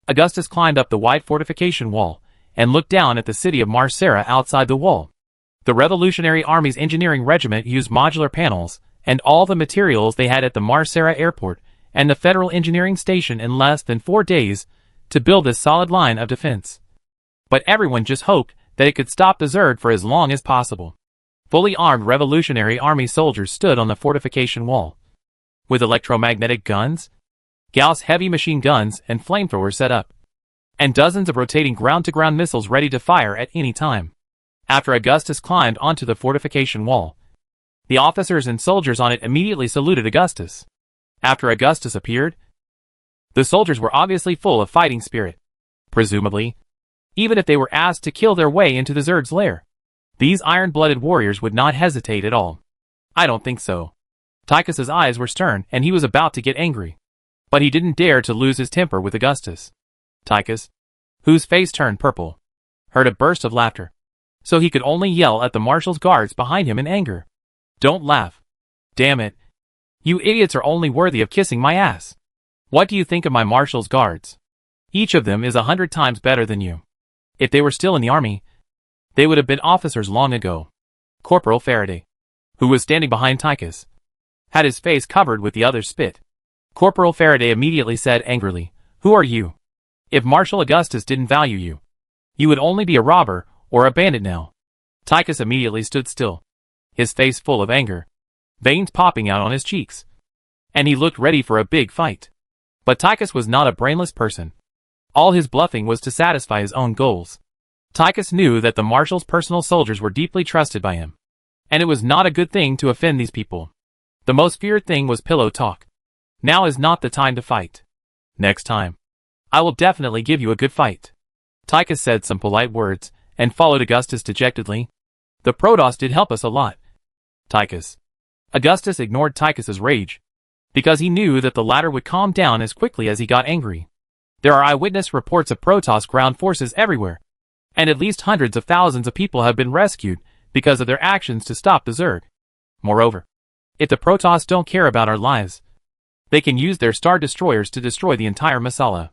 Augustus climbed up the wide fortification wall and looked down at the city of Mar Sara outside the wall. The Revolutionary Army's engineering regiment used modular panels and all the materials they had at the Mar Sara airport and the Federal Engineering Station in less than 4 days to build this solid line of defense. But everyone just hoped that it could stop the Zerg for as long as possible. Fully armed Revolutionary Army soldiers stood on the fortification wall, with electromagnetic guns, Gauss heavy machine guns and flamethrowers set up, and dozens of rotating ground-to-ground missiles ready to fire at any time. After Augustus climbed onto the fortification wall, the officers and soldiers on it immediately saluted Augustus. After Augustus appeared, the soldiers were obviously full of fighting spirit. Presumably, even if they were asked to kill their way into the Zerg's lair, these iron-blooded warriors would not hesitate at all. I don't think so, Tychus's eyes were stern and he was about to get angry. But he didn't dare to lose his temper with Augustus. Tychus, whose face turned purple, heard a burst of laughter. So he could only yell at the marshal's guards behind him in anger. Don't laugh. Damn it. You idiots are only worthy of kissing my ass. What do you think of my marshal's guards? Each of them is 100 times better than you. If they were still in the army, they would have been officers long ago. Corporal Faraday, who was standing behind Tychus, had his face covered with the other's spit. Corporal Faraday immediately said angrily, "Who are you? If Marshal Augustus didn't value you, you would only be a robber or a bandit now." Tychus immediately stood still, his face full of anger, veins popping out on his cheeks. And he looked ready for a big fight. But Tychus was not a brainless person. All his bluffing was to satisfy his own goals. Tychus knew that the marshal's personal soldiers were deeply trusted by him. And it was not a good thing to offend these people. The most feared thing was pillow talk. Now is not the time to fight. Next time, I will definitely give you a good fight. Tychus said some polite words, and followed Augustus dejectedly. The Protoss did help us a lot. Tychus. Augustus ignored Tychus's rage, because he knew that the latter would calm down as quickly as he got angry. There are eyewitness reports of Protoss ground forces everywhere, and at least hundreds of thousands of people have been rescued because of their actions to stop the Zerg. Moreover, if the Protoss don't care about our lives, they can use their star destroyers to destroy the entire Mar Sara.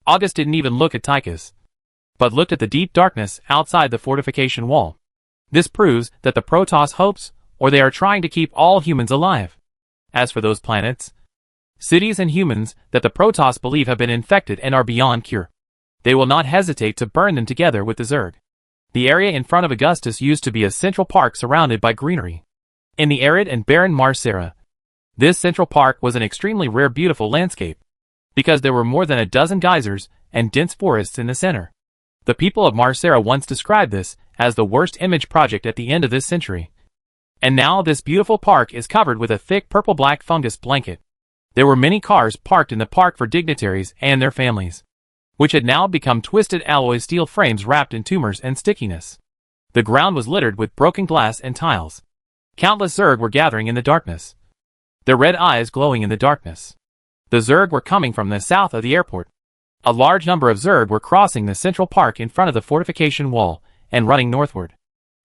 August didn't even look at Tychus, but looked at the deep darkness outside the fortification wall. This proves that the Protoss hopes, or they are trying to keep all humans alive. As for those planets, cities and humans that the Protoss believe have been infected and are beyond cure, they will not hesitate to burn them together with the Zerg. The area in front of Augustus used to be a central park surrounded by greenery. In the arid and barren Mar Sara, this central park was an extremely rare beautiful landscape, because there were more than a dozen geysers and dense forests in the center. The people of Mar Sara once described this as the worst image project at the end of this century. And now this beautiful park is covered with a thick purple-black fungus blanket. There were many cars parked in the park for dignitaries and their families, which had now become twisted alloy steel frames wrapped in tumors and stickiness. The ground was littered with broken glass and tiles. Countless Zerg were gathering in the darkness, their red eyes glowing in the darkness. The Zerg were coming from the south of the airport. A large number of Zerg were crossing the central park in front of the fortification wall and running northward.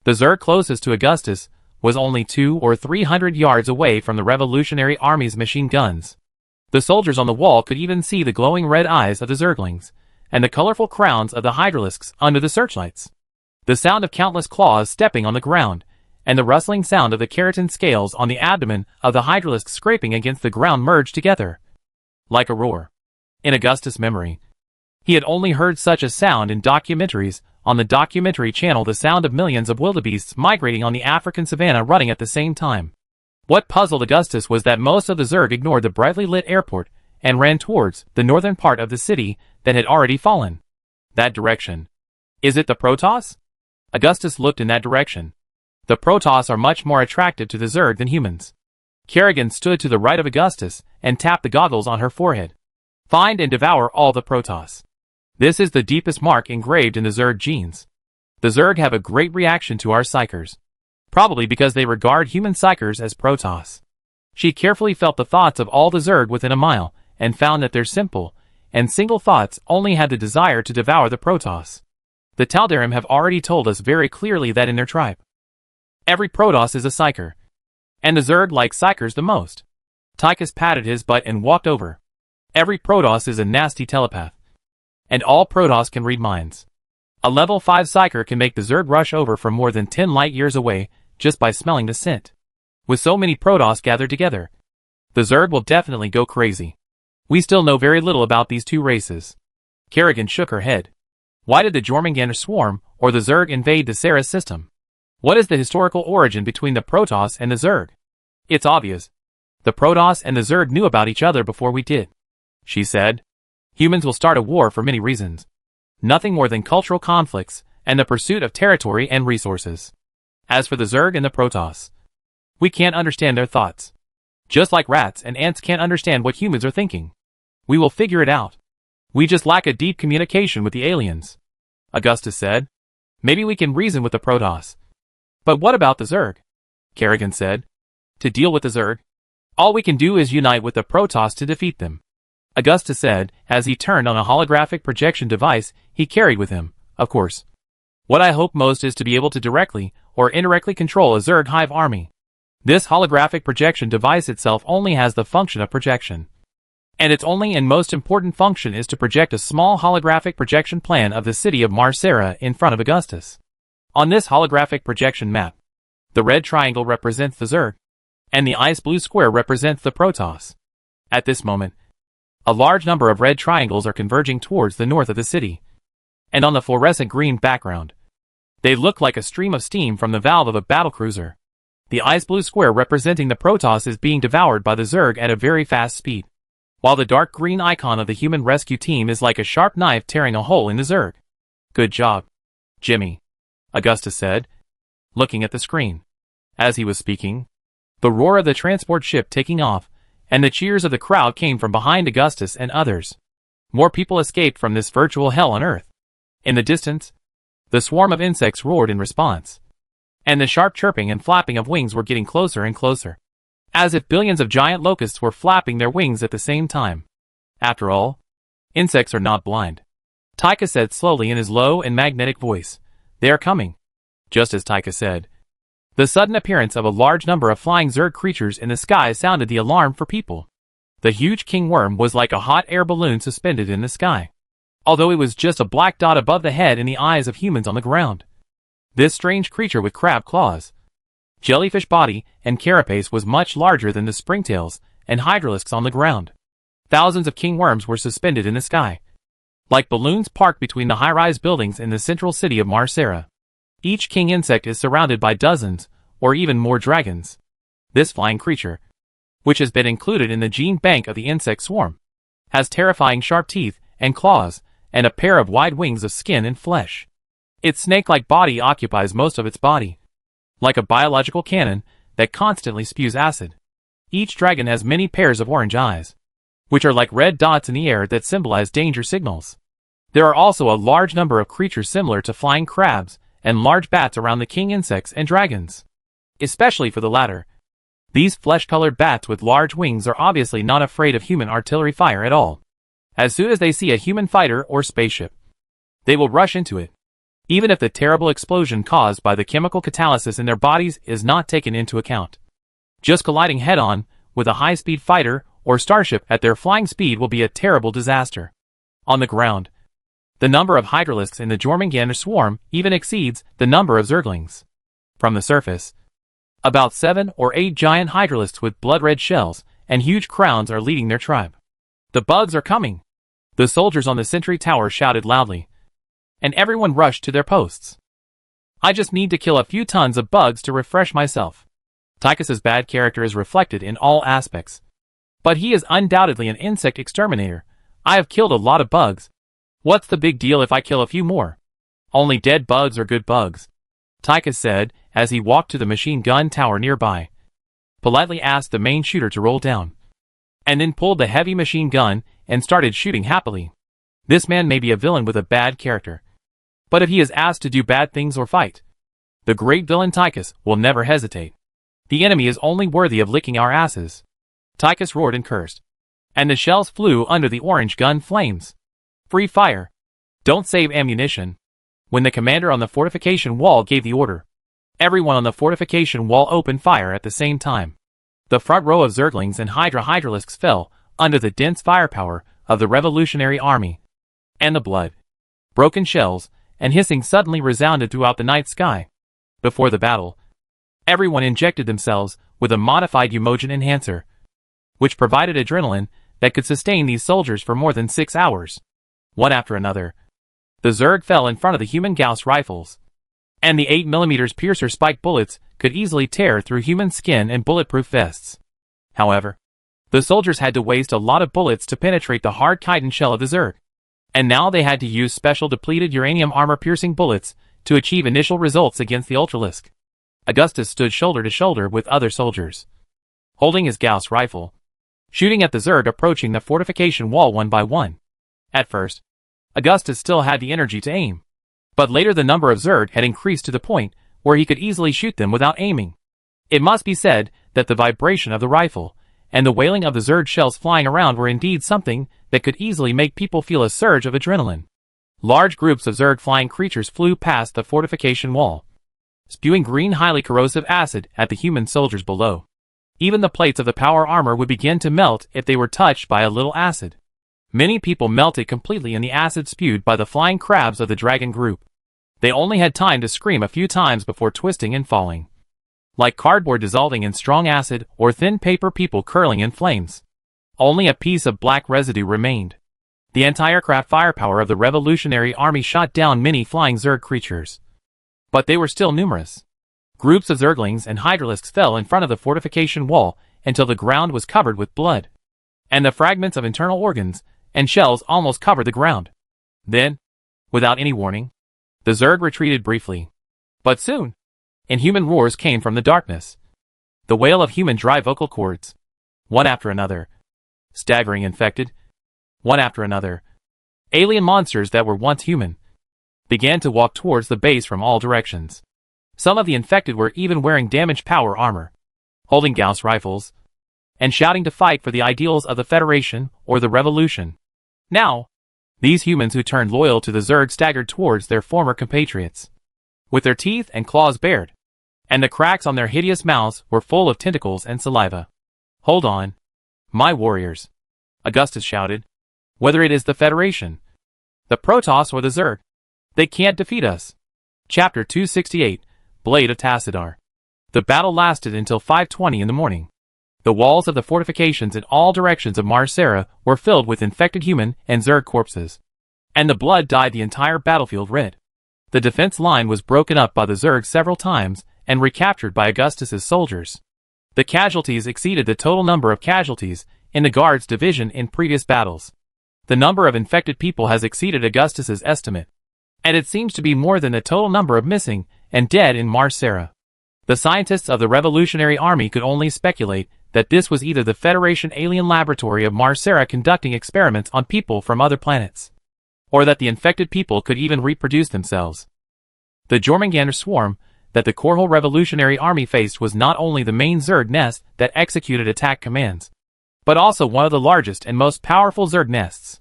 The Zerg closest to Augustus was only 200 or 300 yards away from the Revolutionary Army's machine guns. The soldiers on the wall could even see the glowing red eyes of the Zerglings, and the colorful crowns of the Hydralisks under the searchlights. The sound of countless claws stepping on the ground, and the rustling sound of the keratin scales on the abdomen of the Hydralisk scraping against the ground merged together like a roar. In Augustus' memory, he had only heard such a sound in documentaries. On the documentary channel, the sound of millions of wildebeests migrating on the African savanna running at the same time. What puzzled Augustus was that most of the Zerg ignored the brightly lit airport and ran towards the northern part of the city that had already fallen. That direction. Is it the Protoss? Augustus looked in that direction. The Protoss are much more attractive to the Zerg than humans. Kerrigan stood to the right of Augustus and tapped the goggles on her forehead. Find and devour all the Protoss. This is the deepest mark engraved in the Zerg genes. The Zerg have a great reaction to our psychers, probably because they regard human psychers as Protoss. She carefully felt the thoughts of all the Zerg within a mile, and found that their simple and single thoughts only had the desire to devour the Protoss. The Taldarim have already told us very clearly that in their tribe, every Protoss is a psyker, and the Zerg like psychers the most. Tychus patted his butt and walked over. Every Protoss is a nasty telepath, and all Protoss can read minds. A level 5 psyker can make the Zerg rush over from more than 10 light years away just by smelling the scent. With so many Protoss gathered together, the Zerg will definitely go crazy. We still know very little about these two races. Kerrigan shook her head. Why did the Jormungandr swarm or the Zerg invade the Sara system? What is the historical origin between the Protoss and the Zerg? It's obvious. The Protoss and the Zerg knew about each other before we did, she said. Humans will start a war for many reasons. Nothing more than cultural conflicts and the pursuit of territory and resources. As for the Zerg and the Protoss, we can't understand their thoughts. Just like rats and ants can't understand what humans are thinking. We will figure it out. We just lack a deep communication with the aliens, Augustus said. Maybe we can reason with the Protoss. But what about the Zerg? Kerrigan said. To deal with the Zerg, All we can do is unite with the Protoss to defeat them, Augustus said, as he turned on a holographic projection device he carried with him, of course. What I hope most is to be able to directly or indirectly control a Zerg hive army. This holographic projection device itself only has the function of projection. And its only and most important function is to project a small holographic projection plan of the city of Mar Sara in front of Augustus. On this holographic projection map, the red triangle represents the Zerg, and the ice blue square represents the Protoss. At this moment, a large number of red triangles are converging towards the north of the city, and on the fluorescent green background, they look like a stream of steam from the valve of a battlecruiser. The ice blue square representing the Protoss is being devoured by the Zerg at a very fast speed, while the dark green icon of the human rescue team is like a sharp knife tearing a hole in the Zerg. Good job, Jimmy, Augustus said, looking at the screen. As he was speaking, the roar of the transport ship taking off, and the cheers of the crowd came from behind Augustus and others. More people escaped from this virtual hell on Earth. In the distance, the swarm of insects roared in response, and the sharp chirping and flapping of wings were getting closer and closer, as if billions of giant locusts were flapping their wings at the same time. After all, insects are not blind, Tycho said slowly in his low and magnetic voice. They are coming. Just as Tycho said, the sudden appearance of a large number of flying Zerg creatures in the sky sounded the alarm for people. The huge king worm was like a hot air balloon suspended in the sky, although it was just a black dot above the head and the eyes of humans on the ground. This strange creature with crab claws, jellyfish body, and carapace was much larger than the springtails and hydralisks on the ground. Thousands of king worms were suspended in the sky, like balloons parked between the high-rise buildings in the central city of Mar Sara. Each king insect is surrounded by dozens, or even more dragons. This flying creature, which has been included in the gene bank of the insect swarm, has terrifying sharp teeth and claws, and a pair of wide wings of skin and flesh. Its snake-like body occupies most of its body, like a biological cannon that constantly spews acid. Each dragon has many pairs of orange eyes, which are like red dots in the air that symbolize danger signals. There are also a large number of creatures similar to flying crabs and large bats around the king insects and dragons. Especially for the latter, these flesh-colored bats with large wings are obviously not afraid of human artillery fire at all. As soon as they see a human fighter or spaceship, they will rush into it, even if the terrible explosion caused by the chemical catalysis in their bodies is not taken into account. Just colliding head-on with a high-speed fighter or starship at their flying speed will be a terrible disaster. On the ground, the number of hydralisks in the Jormungandr swarm even exceeds the number of Zerglings. From the surface, about 7 or 8 giant hydralisks with blood-red shells and huge crowns are leading their tribe. The bugs are coming! The soldiers on the sentry tower shouted loudly, and everyone rushed to their posts. I just need to kill a few tons of bugs to refresh myself. Tychus's bad character is reflected in all aspects, but he is undoubtedly an insect exterminator. I have killed a lot of bugs. What's the big deal if I kill a few more? Only dead bugs are good bugs, Tychus said as he walked to the machine gun tower nearby, politely asked the main shooter to roll down, and then pulled the heavy machine gun and started shooting happily. This man may be a villain with a bad character, but if he is asked to do bad things or fight, the great villain Tychus will never hesitate. The enemy is only worthy of licking our asses. Tychus roared and cursed, and the shells flew under the orange gun flames. Free fire. Don't save ammunition. When the commander on the fortification wall gave the order, everyone on the fortification wall opened fire at the same time. The front row of Zerglings and hydralisks fell under the dense firepower of the Revolutionary Army, and the blood, broken shells, and hissing suddenly resounded throughout the night sky. Before the battle, everyone injected themselves with a modified Umogen enhancer, which provided adrenaline that could sustain these soldiers for more than 6 hours. One after another, the Zerg fell in front of the human Gauss rifles, and the 8mm piercer spike bullets could easily tear through human skin and bulletproof vests. However, the soldiers had to waste a lot of bullets to penetrate the hard chitin shell of the Zerg, and now they had to use special depleted uranium armor-piercing bullets to achieve initial results against the Ultralisk. Augustus stood shoulder to shoulder with other soldiers, holding his Gauss rifle, shooting at the Zerg approaching the fortification wall one by one. At first, Augustus still had the energy to aim, but later the number of Zerg had increased to the point where he could easily shoot them without aiming. It must be said that the vibration of the rifle and the wailing of the Zerg shells flying around were indeed something that could easily make people feel a surge of adrenaline. Large groups of Zerg flying creatures flew past the fortification wall, spewing green highly corrosive acid at the human soldiers below. Even the plates of the power armor would begin to melt if they were touched by a little acid. Many people melted completely in the acid spewed by the flying crabs of the dragon group. They only had time to scream a few times before twisting and falling, like cardboard dissolving in strong acid or thin paper, people curling in flames. Only a piece of black residue remained. The anti-aircraft firepower of the Revolutionary Army shot down many flying Zerg creatures, but they were still numerous. Groups of Zerglings and Hydralisks fell in front of the fortification wall until the ground was covered with blood, and the fragments of internal organs and shells almost covered the ground. Then, without any warning, the Zerg retreated briefly. But soon, inhuman roars came from the darkness. The wail of human dry vocal cords, one after another. Staggering infected, one after another. Alien monsters that were once human began to walk towards the base from all directions. Some of the infected were even wearing damaged power armor, holding Gauss rifles, and shouting to fight for the ideals of the Federation or the Revolution. Now, these humans who turned loyal to the Zerg staggered towards their former compatriots, with their teeth and claws bared, and the cracks on their hideous mouths were full of tentacles and saliva. "Hold on, my warriors," Augustus shouted. "Whether it is the Federation, the Protoss, or the Zerg, they can't defeat us." Chapter 268, Blade of Tassadar. The battle lasted until 5:20 in the morning. The walls of the fortifications in all directions of Mar Sara were filled with infected human and Zerg corpses, and the blood dyed the entire battlefield red. The defense line was broken up by the Zerg several times and recaptured by Augustus's soldiers. The casualties exceeded the total number of casualties in the Guards division in previous battles. The number of infected people has exceeded Augustus's estimate, and it seems to be more than the total number of missing and dead in Mar Sara. The scientists of the Revolutionary Army could only speculate that this was either the Federation alien laboratory of Mar Sara conducting experiments on people from other planets, or that the infected people could even reproduce themselves. The Jormungandr swarm that the Korhal Revolutionary Army faced was not only the main Zerg nest that executed attack commands, but also one of the largest and most powerful Zerg nests.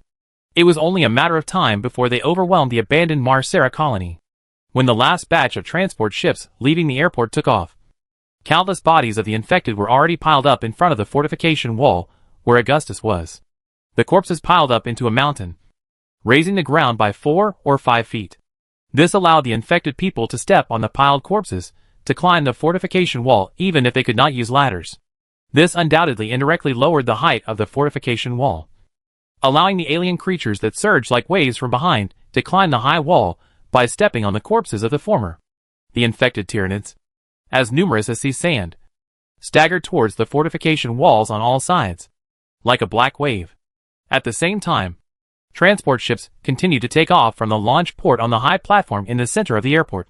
It was only a matter of time before they overwhelmed the abandoned Mar Sara colony. When the last batch of transport ships leaving the airport took off, countless bodies of the infected were already piled up in front of the fortification wall where Augustus was. The corpses piled up into a mountain, raising the ground by 4 or 5 feet. This allowed the infected people to step on the piled corpses to climb the fortification wall even if they could not use ladders. This undoubtedly indirectly lowered the height of the fortification wall, allowing the alien creatures that surged like waves from behind to climb the high wall by stepping on the corpses of the former. The infected Tyranids, as numerous as sea sand, staggered towards the fortification walls on all sides, like a black wave. At the same time, transport ships continued to take off from the launch port on the high platform in the center of the airport.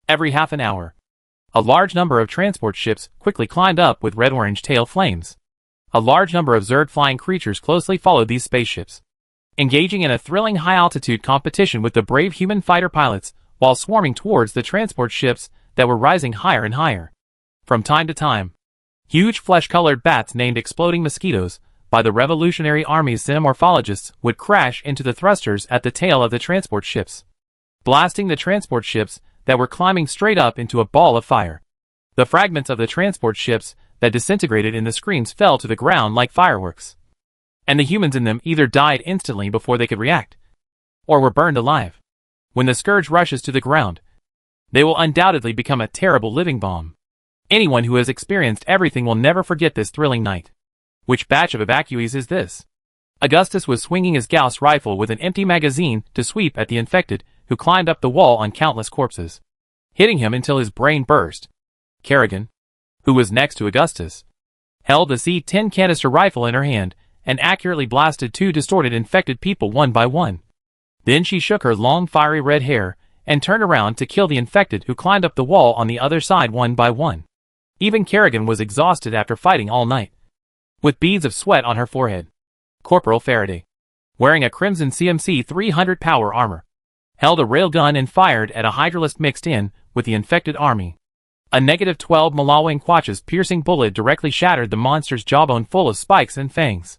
Every half an hour, a large number of transport ships quickly climbed up with red-orange tail flames. A large number of Zerg flying creatures closely followed these spaceships, engaging in a thrilling high-altitude competition with the brave human fighter pilots while swarming towards the transport ships that were rising higher and higher. From time to time, huge flesh-colored bats named exploding mosquitoes by the Revolutionary Army's xenomorphologists would crash into the thrusters at the tail of the transport ships, blasting the transport ships that were climbing straight up into a ball of fire. The fragments of the transport ships that disintegrated in the screams fell to the ground like fireworks, and the humans in them either died instantly before they could react, or were burned alive. When the scourge rushes to the ground, they will undoubtedly become a terrible living bomb. Anyone who has experienced everything will never forget this thrilling night. Which batch of evacuees is this? Augustus was swinging his Gauss rifle with an empty magazine to sweep at the infected who climbed up the wall on countless corpses, hitting him until his brain burst. Kerrigan, who was next to Augustus, held the C-10 canister rifle in her hand and accurately blasted 2 distorted infected people one by one. Then she shook her long fiery red hair and turned around to kill the infected who climbed up the wall on the other side one by one. Even Kerrigan was exhausted after fighting all night, with beads of sweat on her forehead. Corporal Faraday, wearing a crimson CMC 300 power armor, held a railgun and fired at a hydralisk mixed in with the infected army. A -12 Malawang Quach's piercing bullet directly shattered the monster's jawbone full of spikes and fangs.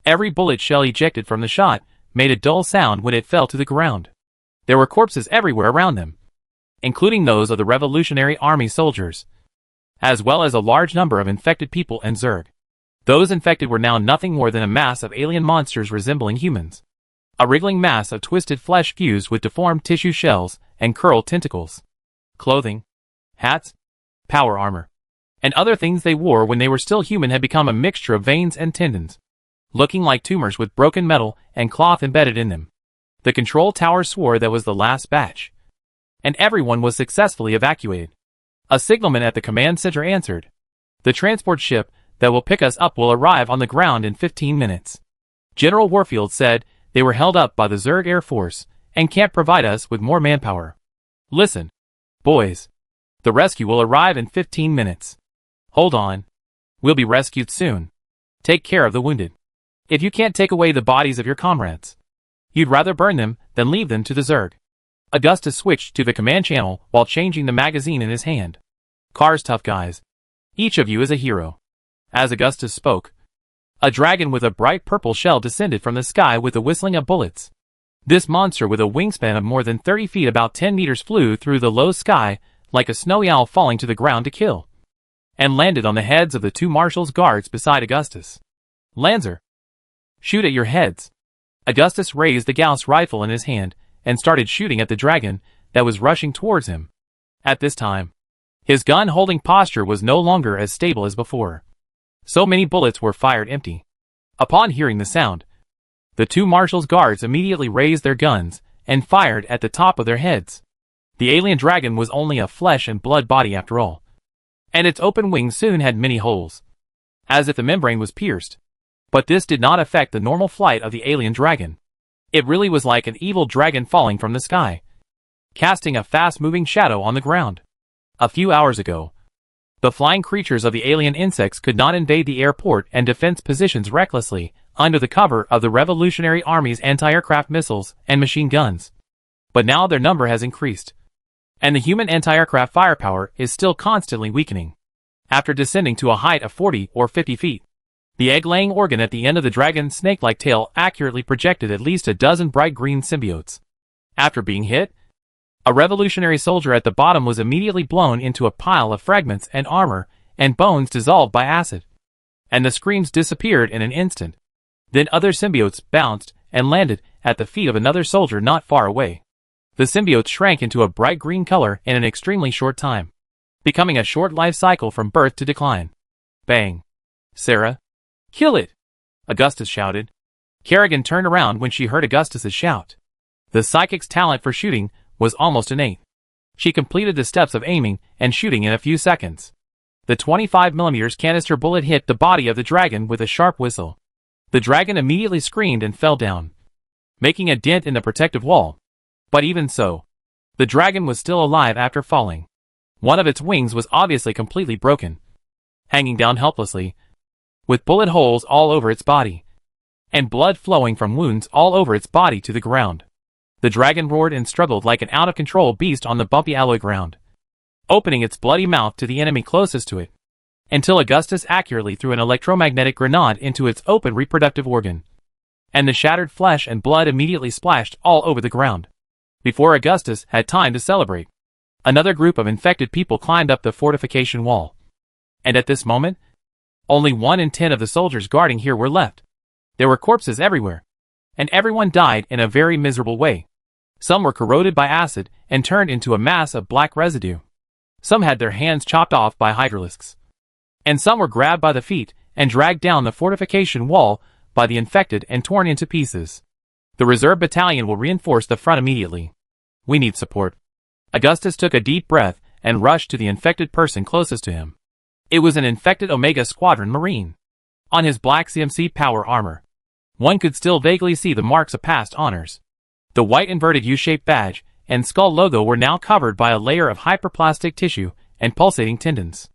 Every bullet shell ejected from the shot made a dull sound when it fell to the ground. There were corpses everywhere around them, including those of the Revolutionary Army soldiers, as well as a large number of infected people and Zerg. Those infected were now nothing more than a mass of alien monsters resembling humans. A wriggling mass of twisted flesh fused with deformed tissue shells and curled tentacles. Clothing, hats, power armor, and other things they wore when they were still human had become a mixture of veins and tendons, looking like tumors with broken metal and cloth embedded in them. The control tower swore that was the last batch, and everyone was successfully evacuated. A signalman at the command center answered. The transport ship that will pick us up will arrive on the ground in 15 minutes. General Warfield said they were held up by the Zerg Air Force and can't provide us with more manpower. Listen, boys. The rescue will arrive in 15 minutes. Hold on. We'll be rescued soon. Take care of the wounded. If you can't take away the bodies of your comrades, you'd rather burn them than leave them to the Zerg. Augustus switched to the command channel while changing the magazine in his hand. Char's tough guys. Each of you is a hero. As Augustus spoke, a dragon with a bright purple shell descended from the sky with a whistling of bullets. This monster with a wingspan of more than 30 feet, about 10 meters, flew through the low sky like a snowy owl falling to the ground to kill, and landed on the heads of the two marshal's guards beside Augustus. Lancer, shoot at your heads. Augustus raised the Gauss rifle in his hand and started shooting at the dragon that was rushing towards him. At this time, his gun-holding posture was no longer as stable as before. So many bullets were fired empty. Upon hearing the sound, the two marshal's guards immediately raised their guns and fired at the top of their heads. The alien dragon was only a flesh and blood body after all, and its open wings soon had many holes, as if the membrane was pierced. But this did not affect the normal flight of the alien dragon. It really was like an evil dragon falling from the sky, casting a fast-moving shadow on the ground. A few hours ago, the flying creatures of the alien insects could not invade the airport and defense positions recklessly under the cover of the Revolutionary Army's anti-aircraft missiles and machine guns. But now their number has increased, and the human anti-aircraft firepower is still constantly weakening. After descending to a height of 40 or 50 feet, the egg-laying organ at the end of the dragon's snake-like tail accurately projected at least a dozen bright green symbiotes. After being hit, a revolutionary soldier at the bottom was immediately blown into a pile of fragments and armor and bones dissolved by acid, and the screams disappeared in an instant. Then other symbiotes bounced and landed at the feet of another soldier not far away. The symbiotes shrank into a bright green color in an extremely short time, becoming a short life cycle from birth to decline. Bang. Sarah, kill it! Augustus shouted. Kerrigan turned around when she heard Augustus's shout. The psychic's talent for shooting was almost innate. She completed the steps of aiming and shooting in a few seconds. The 25mm canister bullet hit the body of the dragon with a sharp whistle. The dragon immediately screamed and fell down, making a dent in the protective wall. But even so, the dragon was still alive after falling. One of its wings was obviously completely broken, hanging down helplessly, with bullet holes all over its body, and blood flowing from wounds all over its body to the ground. The dragon roared and struggled like an out-of-control beast on the bumpy alloy ground, opening its bloody mouth to the enemy closest to it, until Augustus accurately threw an electromagnetic grenade into its open reproductive organ, and the shattered flesh and blood immediately splashed all over the ground. Before Augustus had time to celebrate, another group of infected people climbed up the fortification wall. And at this moment, only 1 in 10 of the soldiers guarding here were left. There were corpses everywhere, and everyone died in a very miserable way. Some were corroded by acid and turned into a mass of black residue. Some had their hands chopped off by hydralisks, and some were grabbed by the feet and dragged down the fortification wall by the infected and torn into pieces. The reserve battalion will reinforce the front immediately. We need support. Augustus took a deep breath and rushed to the infected person closest to him. It was an infected Omega Squadron Marine. On his black CMC power armor, one could still vaguely see the marks of past honors. The white inverted U-shaped badge and skull logo were now covered by a layer of hyperplastic tissue and pulsating tendons.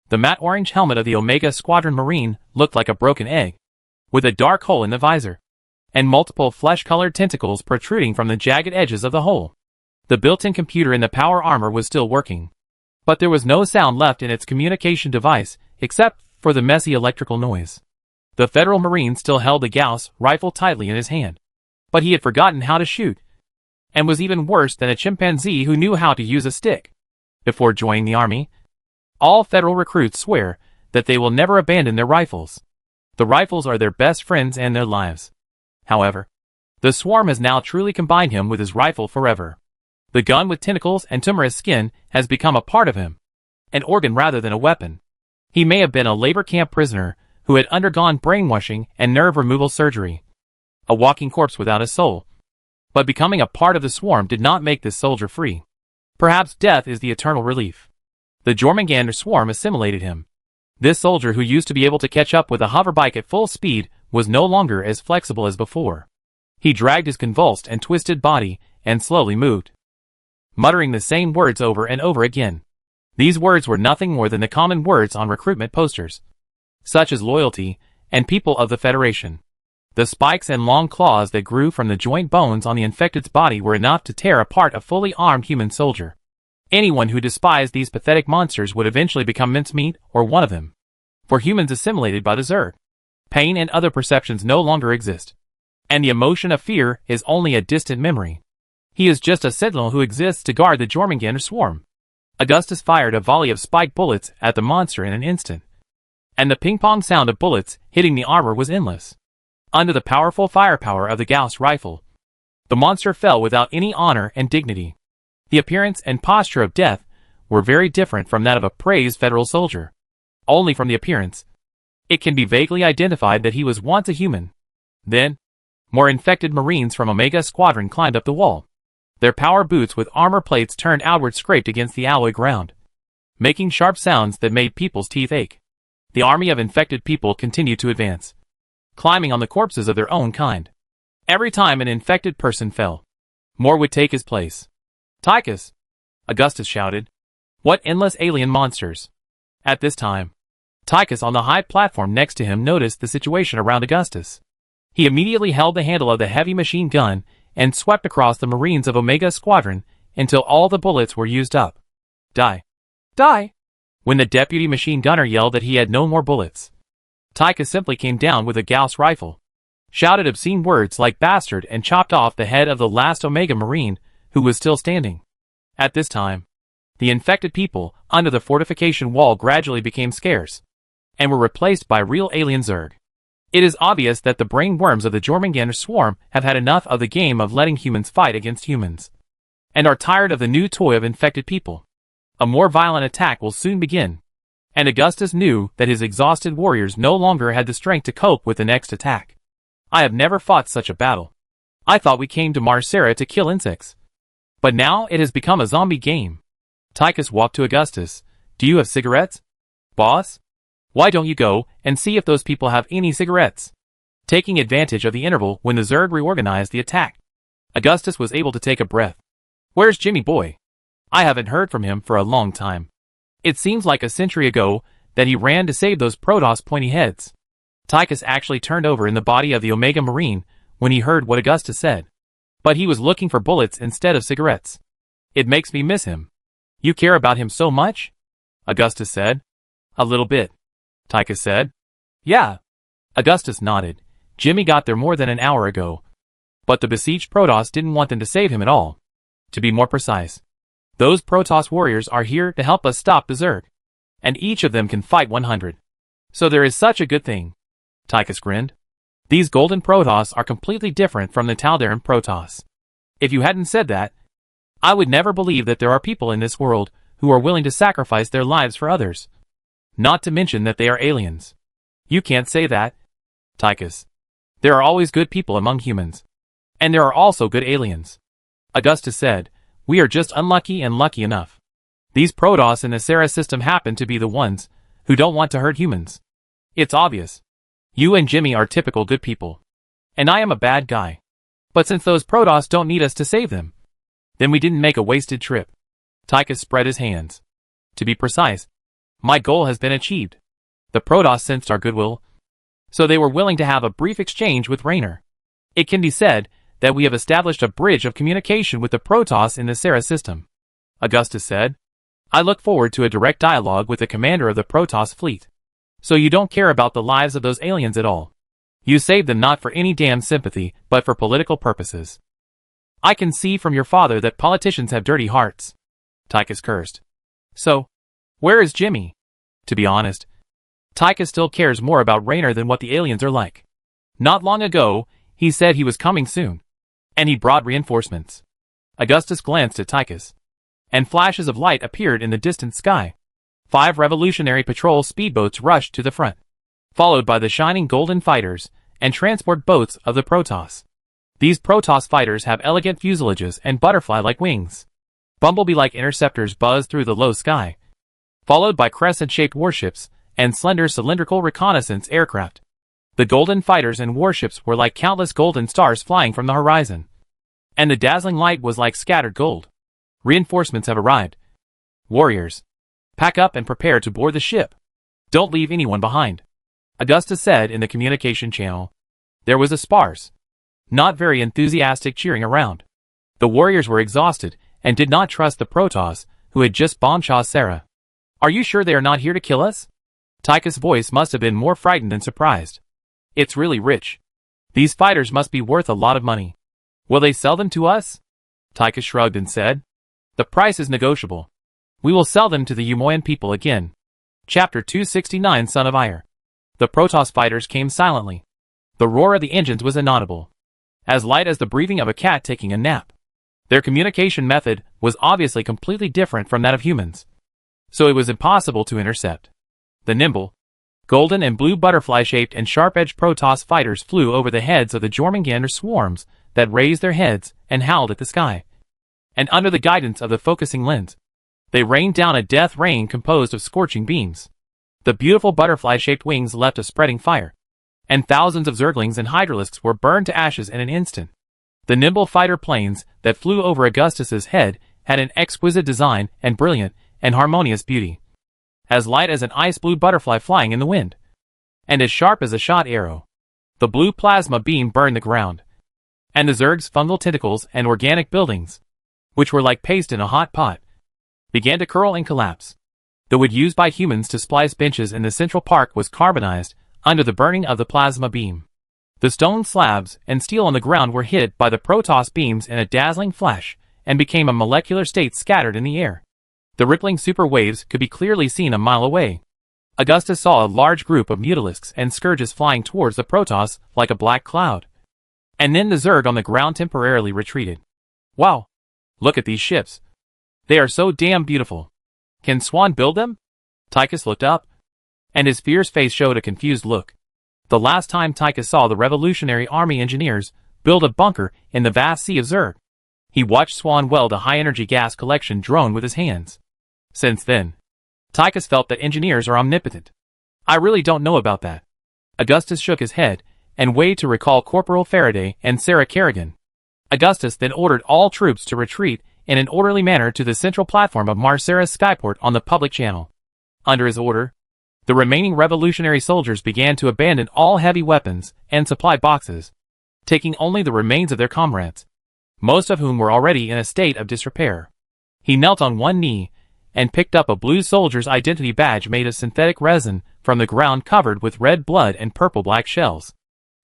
The matte orange helmet of the Omega Squadron Marine looked like a broken egg, with a dark hole in the visor, and multiple flesh-colored tentacles protruding from the jagged edges of the hole. The built-in computer in the power armor was still working, But there was no sound left in its communication device, except for the messy electrical noise. The Federal Marine still held the Gauss rifle tightly in his hand. But he had forgotten how to shoot, and was even worse than a chimpanzee who knew how to use a stick. Before joining the army, all Federal recruits swear that they will never abandon their rifles. The rifles are their best friends and their lives. However, the swarm has now truly combined him with his rifle forever. The gun with tentacles and tumorous skin has become a part of him, an organ rather than a weapon. He may have been a labor camp prisoner who had undergone brainwashing and nerve removal surgery, a walking corpse without a soul. But becoming a part of the swarm did not make this soldier free. Perhaps death is the eternal relief. The Jormungandr swarm assimilated him. This soldier, who used to be able to catch up with a hoverbike at full speed, was no longer as flexible as before. He dragged his convulsed and twisted body and slowly moved, muttering the same words over and over again. These words were nothing more than the common words on recruitment posters, such as loyalty and people of the Federation. The spikes and long claws that grew from the joint bones on the infected's body were enough to tear apart a fully armed human soldier. Anyone who despised these pathetic monsters would eventually become mincemeat or one of them. For humans assimilated by the Zerg, pain and other perceptions no longer exist, and the emotion of fear is only a distant memory. He is just a sentinel who exists to guard the Jormungandr swarm. Augustus fired a volley of spiked bullets at the monster in an instant, and the ping-pong sound of bullets hitting the armor was endless. Under the powerful firepower of the Gauss rifle, the monster fell without any honor and dignity. The appearance and posture of death were very different from that of a praised Federal soldier. Only from the appearance, it can be vaguely identified that he was once a human. Then, more infected Marines from Omega Squadron climbed up the wall. Their power boots with armor plates turned outward scraped against the alloy ground, making sharp sounds that made people's teeth ache. The army of infected people continued to advance, climbing on the corpses of their own kind. Every time an infected person fell, more would take his place. "Tychus!" Augustus shouted. "What endless alien monsters!" At this time, Tychus on the high platform next to him noticed the situation around Augustus. He immediately held the handle of the heavy machine gun and swept across the Marines of Omega Squadron until all the bullets were used up. "Die! Die!" When the deputy machine gunner yelled that he had no more bullets, Tychus simply came down with a Gauss rifle, shouted obscene words like bastard, and chopped off the head of the last Omega Marine who was still standing. At this time, the infected people under the fortification wall gradually became scarce, and were replaced by real alien Zerg. It is obvious that the brainworms of the Jormungandr swarm have had enough of the game of letting humans fight against humans, and are tired of the new toy of infected people. A more violent attack will soon begin, and Augustus knew that his exhausted warriors no longer had the strength to cope with the next attack. "I have never fought such a battle. I thought we came to Mar Sara to kill insects, but now it has become a zombie game." Tychus walked to Augustus. "Do you have cigarettes, boss? Why don't you go and see if those people have any cigarettes?" Taking advantage of the interval when the Zerg reorganized the attack, Augustus was able to take a breath. "Where's Jimmy boy? I haven't heard from him for a long time. It seems like a century ago that he ran to save those Protoss pointy heads." Tychus actually turned over in the body of the Omega Marine when he heard what Augustus said. But he was looking for bullets instead of cigarettes. "It makes me miss him." "You care about him so much?" Augustus said. "A little bit," Tychus said. "Yeah." Augustus nodded. "Jimmy got there more than an hour ago, but the besieged Protoss didn't want them to save him at all. To be more precise, those Protoss warriors are here to help us stop the Zerg, and each of them can fight 100. So there is such a good thing." Tychus grinned. "These golden Protoss are completely different from the Taldaran Protoss. If you hadn't said that, I would never believe that there are people in this world who are willing to sacrifice their lives for others. Not to mention that they are aliens." "You can't say that, Tychus. There are always good people among humans, and there are also good aliens." Augustus said. "We are just unlucky and lucky enough. These Protoss in the Sara system happen to be the ones who don't want to hurt humans. It's obvious. You and Jimmy are typical good people, and I am a bad guy. But since those Protoss don't need us to save them, then we didn't make a wasted trip." Tychus spread his hands. "To be precise, my goal has been achieved. The Protoss sensed our goodwill, so they were willing to have a brief exchange with Raynor. It can be said that we have established a bridge of communication with the Protoss in the Sara system," Augustus said. I look forward to a direct dialogue with the commander of the Protoss fleet. So you don't care about the lives of those aliens at all. You saved them not for any damn sympathy, but for political purposes. I can see from your father that politicians have dirty hearts. Tychus cursed. So, where is Jimmy? To be honest, Tychus still cares more about Raynor than what the aliens are like. Not long ago, he said he was coming soon. And he brought reinforcements. Augustus glanced at Tychus. And flashes of light appeared in the distant sky. 5 revolutionary patrol speedboats rushed to the front, followed by the shining golden fighters and transport boats of the Protoss. These Protoss fighters have elegant fuselages and butterfly-like wings. Bumblebee-like interceptors buzz through the low sky, followed by crescent-shaped warships and slender cylindrical reconnaissance aircraft. The golden fighters and warships were like countless golden stars flying from the horizon. And the dazzling light was like scattered gold. Reinforcements have arrived. Warriors, pack up and prepare to board the ship. Don't leave anyone behind. Augustus said in the communication channel. There was a sparse, not very enthusiastic cheering around. The warriors were exhausted and did not trust the Protoss, who had just bombed Mar Sara. Are you sure they are not here to kill us? Tychus' voice must have been more frightened than surprised. It's really rich. These fighters must be worth a lot of money. Will they sell them to us? Tychus shrugged and said. The price is negotiable. We will sell them to the Umoyan people again. Chapter 269 Son of Ire. The Protoss fighters came silently. The roar of the engines was inaudible, as light as the breathing of a cat taking a nap. Their communication method was obviously completely different from that of humans, so it was impossible to intercept. The nimble, golden and blue butterfly-shaped and sharp-edged Protoss fighters flew over the heads of the Jormungandr swarms that raised their heads and howled at the sky. And under the guidance of the focusing lens, they rained down a death rain composed of scorching beams. The beautiful butterfly-shaped wings left a spreading fire, and thousands of Zerglings and Hydralisks were burned to ashes in an instant. The nimble fighter planes that flew over Augustus's head had an exquisite design and brilliant and harmonious beauty, as light as an ice-blue butterfly flying in the wind, and as sharp as a shot arrow. The blue plasma beam burned the ground, and the Zerg's fungal tentacles and organic buildings, which were like paste in a hot pot, began to curl and collapse. The wood used by humans to splice benches in the Central Park was carbonized under the burning of the plasma beam. The stone slabs and steel on the ground were hit by the Protoss beams in a dazzling flash and became a molecular state scattered in the air. The rippling super waves could be clearly seen a mile away. Augustus saw a large group of Mutalisks and Scourges flying towards the Protoss like a black cloud. And then the Zerg on the ground temporarily retreated. Wow! Look at these ships. They are so damn beautiful. Can Swan build them? Tychus looked up, and his fierce face showed a confused look. The last time Tychus saw the Revolutionary Army engineers build a bunker in the vast sea of Zerg, he watched Swan weld a high-energy gas collection drone with his hands. Since then, Tychus felt that engineers are omnipotent. I really don't know about that. Augustus shook his head and waited to recall Corporal Faraday and Sarah Kerrigan. Augustus then ordered all troops to retreat in an orderly manner to the central platform of Mar Sara's skyport on the public channel. Under his order, the remaining revolutionary soldiers began to abandon all heavy weapons and supply boxes, taking only the remains of their comrades, most of whom were already in a state of disrepair. He knelt on one knee and picked up a blue soldier's identity badge made of synthetic resin from the ground covered with red blood and purple-black shells.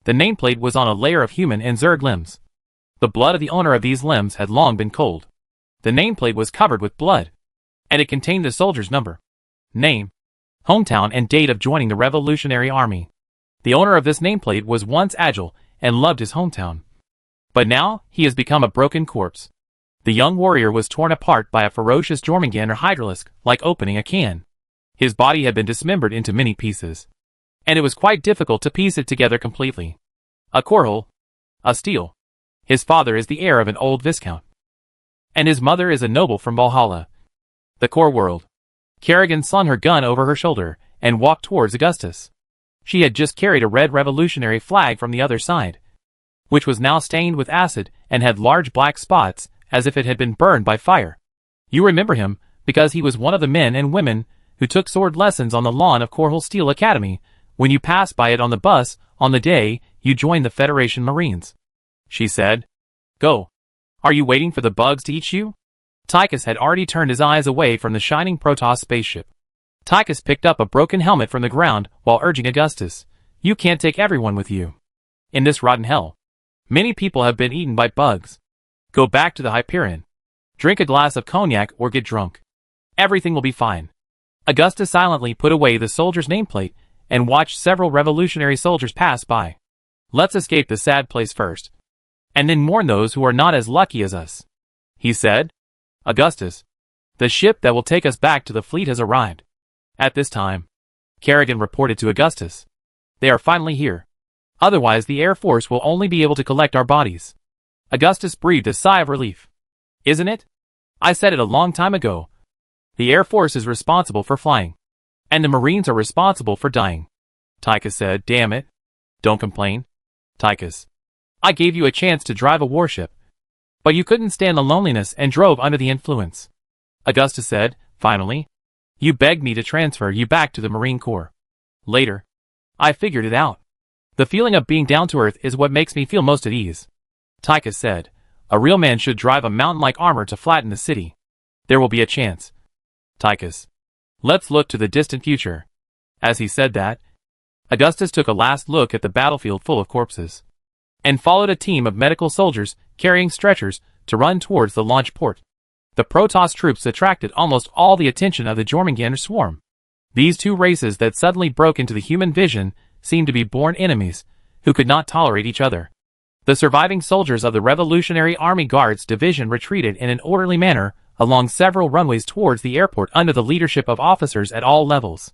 The nameplate was on a layer of human and Zerg limbs. The blood of the owner of these limbs had long been cold. The nameplate was covered with blood, and it contained the soldier's number, name, hometown, and date of joining the Revolutionary Army. The owner of this nameplate was once agile and loved his hometown. But now, he has become a broken corpse. The young warrior was torn apart by a ferocious Jormungandr Hydralisk like opening a can. His body had been dismembered into many pieces, and it was quite difficult to piece it together completely. A Korhal, a Steel. His father is the heir of an old viscount, and his mother is a noble from Valhalla, the core world. Kerrigan slung her gun over her shoulder and walked towards Augustus. She had just carried a red revolutionary flag from the other side, which was now stained with acid and had large black spots as if it had been burned by fire. You remember him because he was one of the men and women who took sword lessons on the lawn of Korhal Steel Academy when you passed by it on the bus on the day you joined the Federation Marines. She said, "Go. Are you waiting for the bugs to eat you?" Tychus had already turned his eyes away from the shining Protoss spaceship. Tychus picked up a broken helmet from the ground while urging Augustus, "You can't take everyone with you. In this rotten hell, many people have been eaten by bugs. Go back to the Hyperion. Drink a glass of cognac or get drunk. Everything will be fine." Augustus silently put away the soldier's nameplate and watched several revolutionary soldiers pass by. "Let's escape the sad place first, and then mourn those who are not as lucky as us," he said. "Augustus, the ship that will take us back to the fleet has arrived." At this time, Kerrigan reported to Augustus, "They are finally here. Otherwise the Air Force will only be able to collect our bodies." Augustus breathed a sigh of relief. "Isn't it? I said it a long time ago. The Air Force is responsible for flying, and the Marines are responsible for dying." Tychus said, "Damn it. Don't complain, Tychus. I gave you a chance to drive a warship, but you couldn't stand the loneliness and drove under the influence." Augustus said, "Finally, you begged me to transfer you back to the Marine Corps. Later, I figured it out. The feeling of being down to earth is what makes me feel most at ease." Tychus said, "A real man should drive a mountain-like armor to flatten the city. There will be a chance." Tychus, "Let's look to the distant future." As he said that, Augustus took a last look at the battlefield full of corpses, and followed a team of medical soldiers carrying stretchers to run towards the launch port. The Protoss troops attracted almost all the attention of the Jormungandr swarm. These two races that suddenly broke into the human vision seemed to be born enemies, who could not tolerate each other. The surviving soldiers of the Revolutionary Army Guards Division retreated in an orderly manner along several runways towards the airport under the leadership of officers at all levels.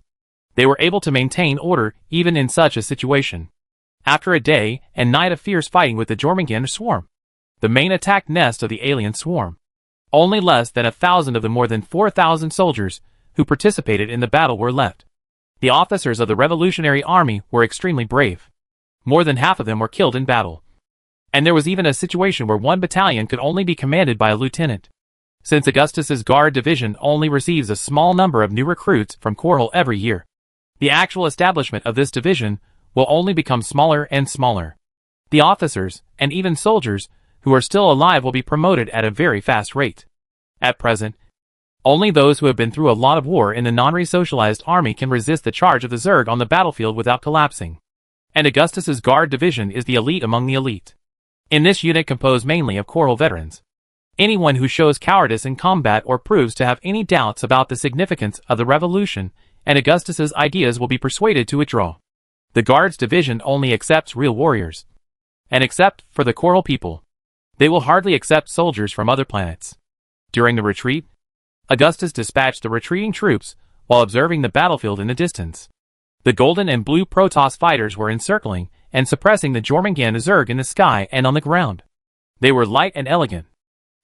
They were able to maintain order even in such a situation. After a day and night of fierce fighting with the Jormungandr swarm, the main attack nest of the alien swarm, only less than 1,000 of the more than 4,000 soldiers who participated in the battle were left. The officers of the Revolutionary Army were extremely brave. More than half of them were killed in battle. And there was even a situation where one battalion could only be commanded by a lieutenant. Since Augustus's Guard Division only receives a small number of new recruits from Corhol every year, the actual establishment of this division will only become smaller and smaller. The officers, and even soldiers, who are still alive will be promoted at a very fast rate. At present, only those who have been through a lot of war in the non-resocialized army can resist the charge of the Zerg on the battlefield without collapsing. And Augustus's Guard Division is the elite among the elite. In this unit composed mainly of Corhol veterans, anyone who shows cowardice in combat or proves to have any doubts about the significance of the revolution and Augustus's ideas will be persuaded to withdraw. The Guards Division only accepts real warriors. And except for the Corhol people, they will hardly accept soldiers from other planets. During the retreat, Augustus dispatched the retreating troops while observing the battlefield in the distance. The golden and blue Protoss fighters were encircling and suppressing the Jormungandr Zerg in the sky and on the ground. They were light and elegant,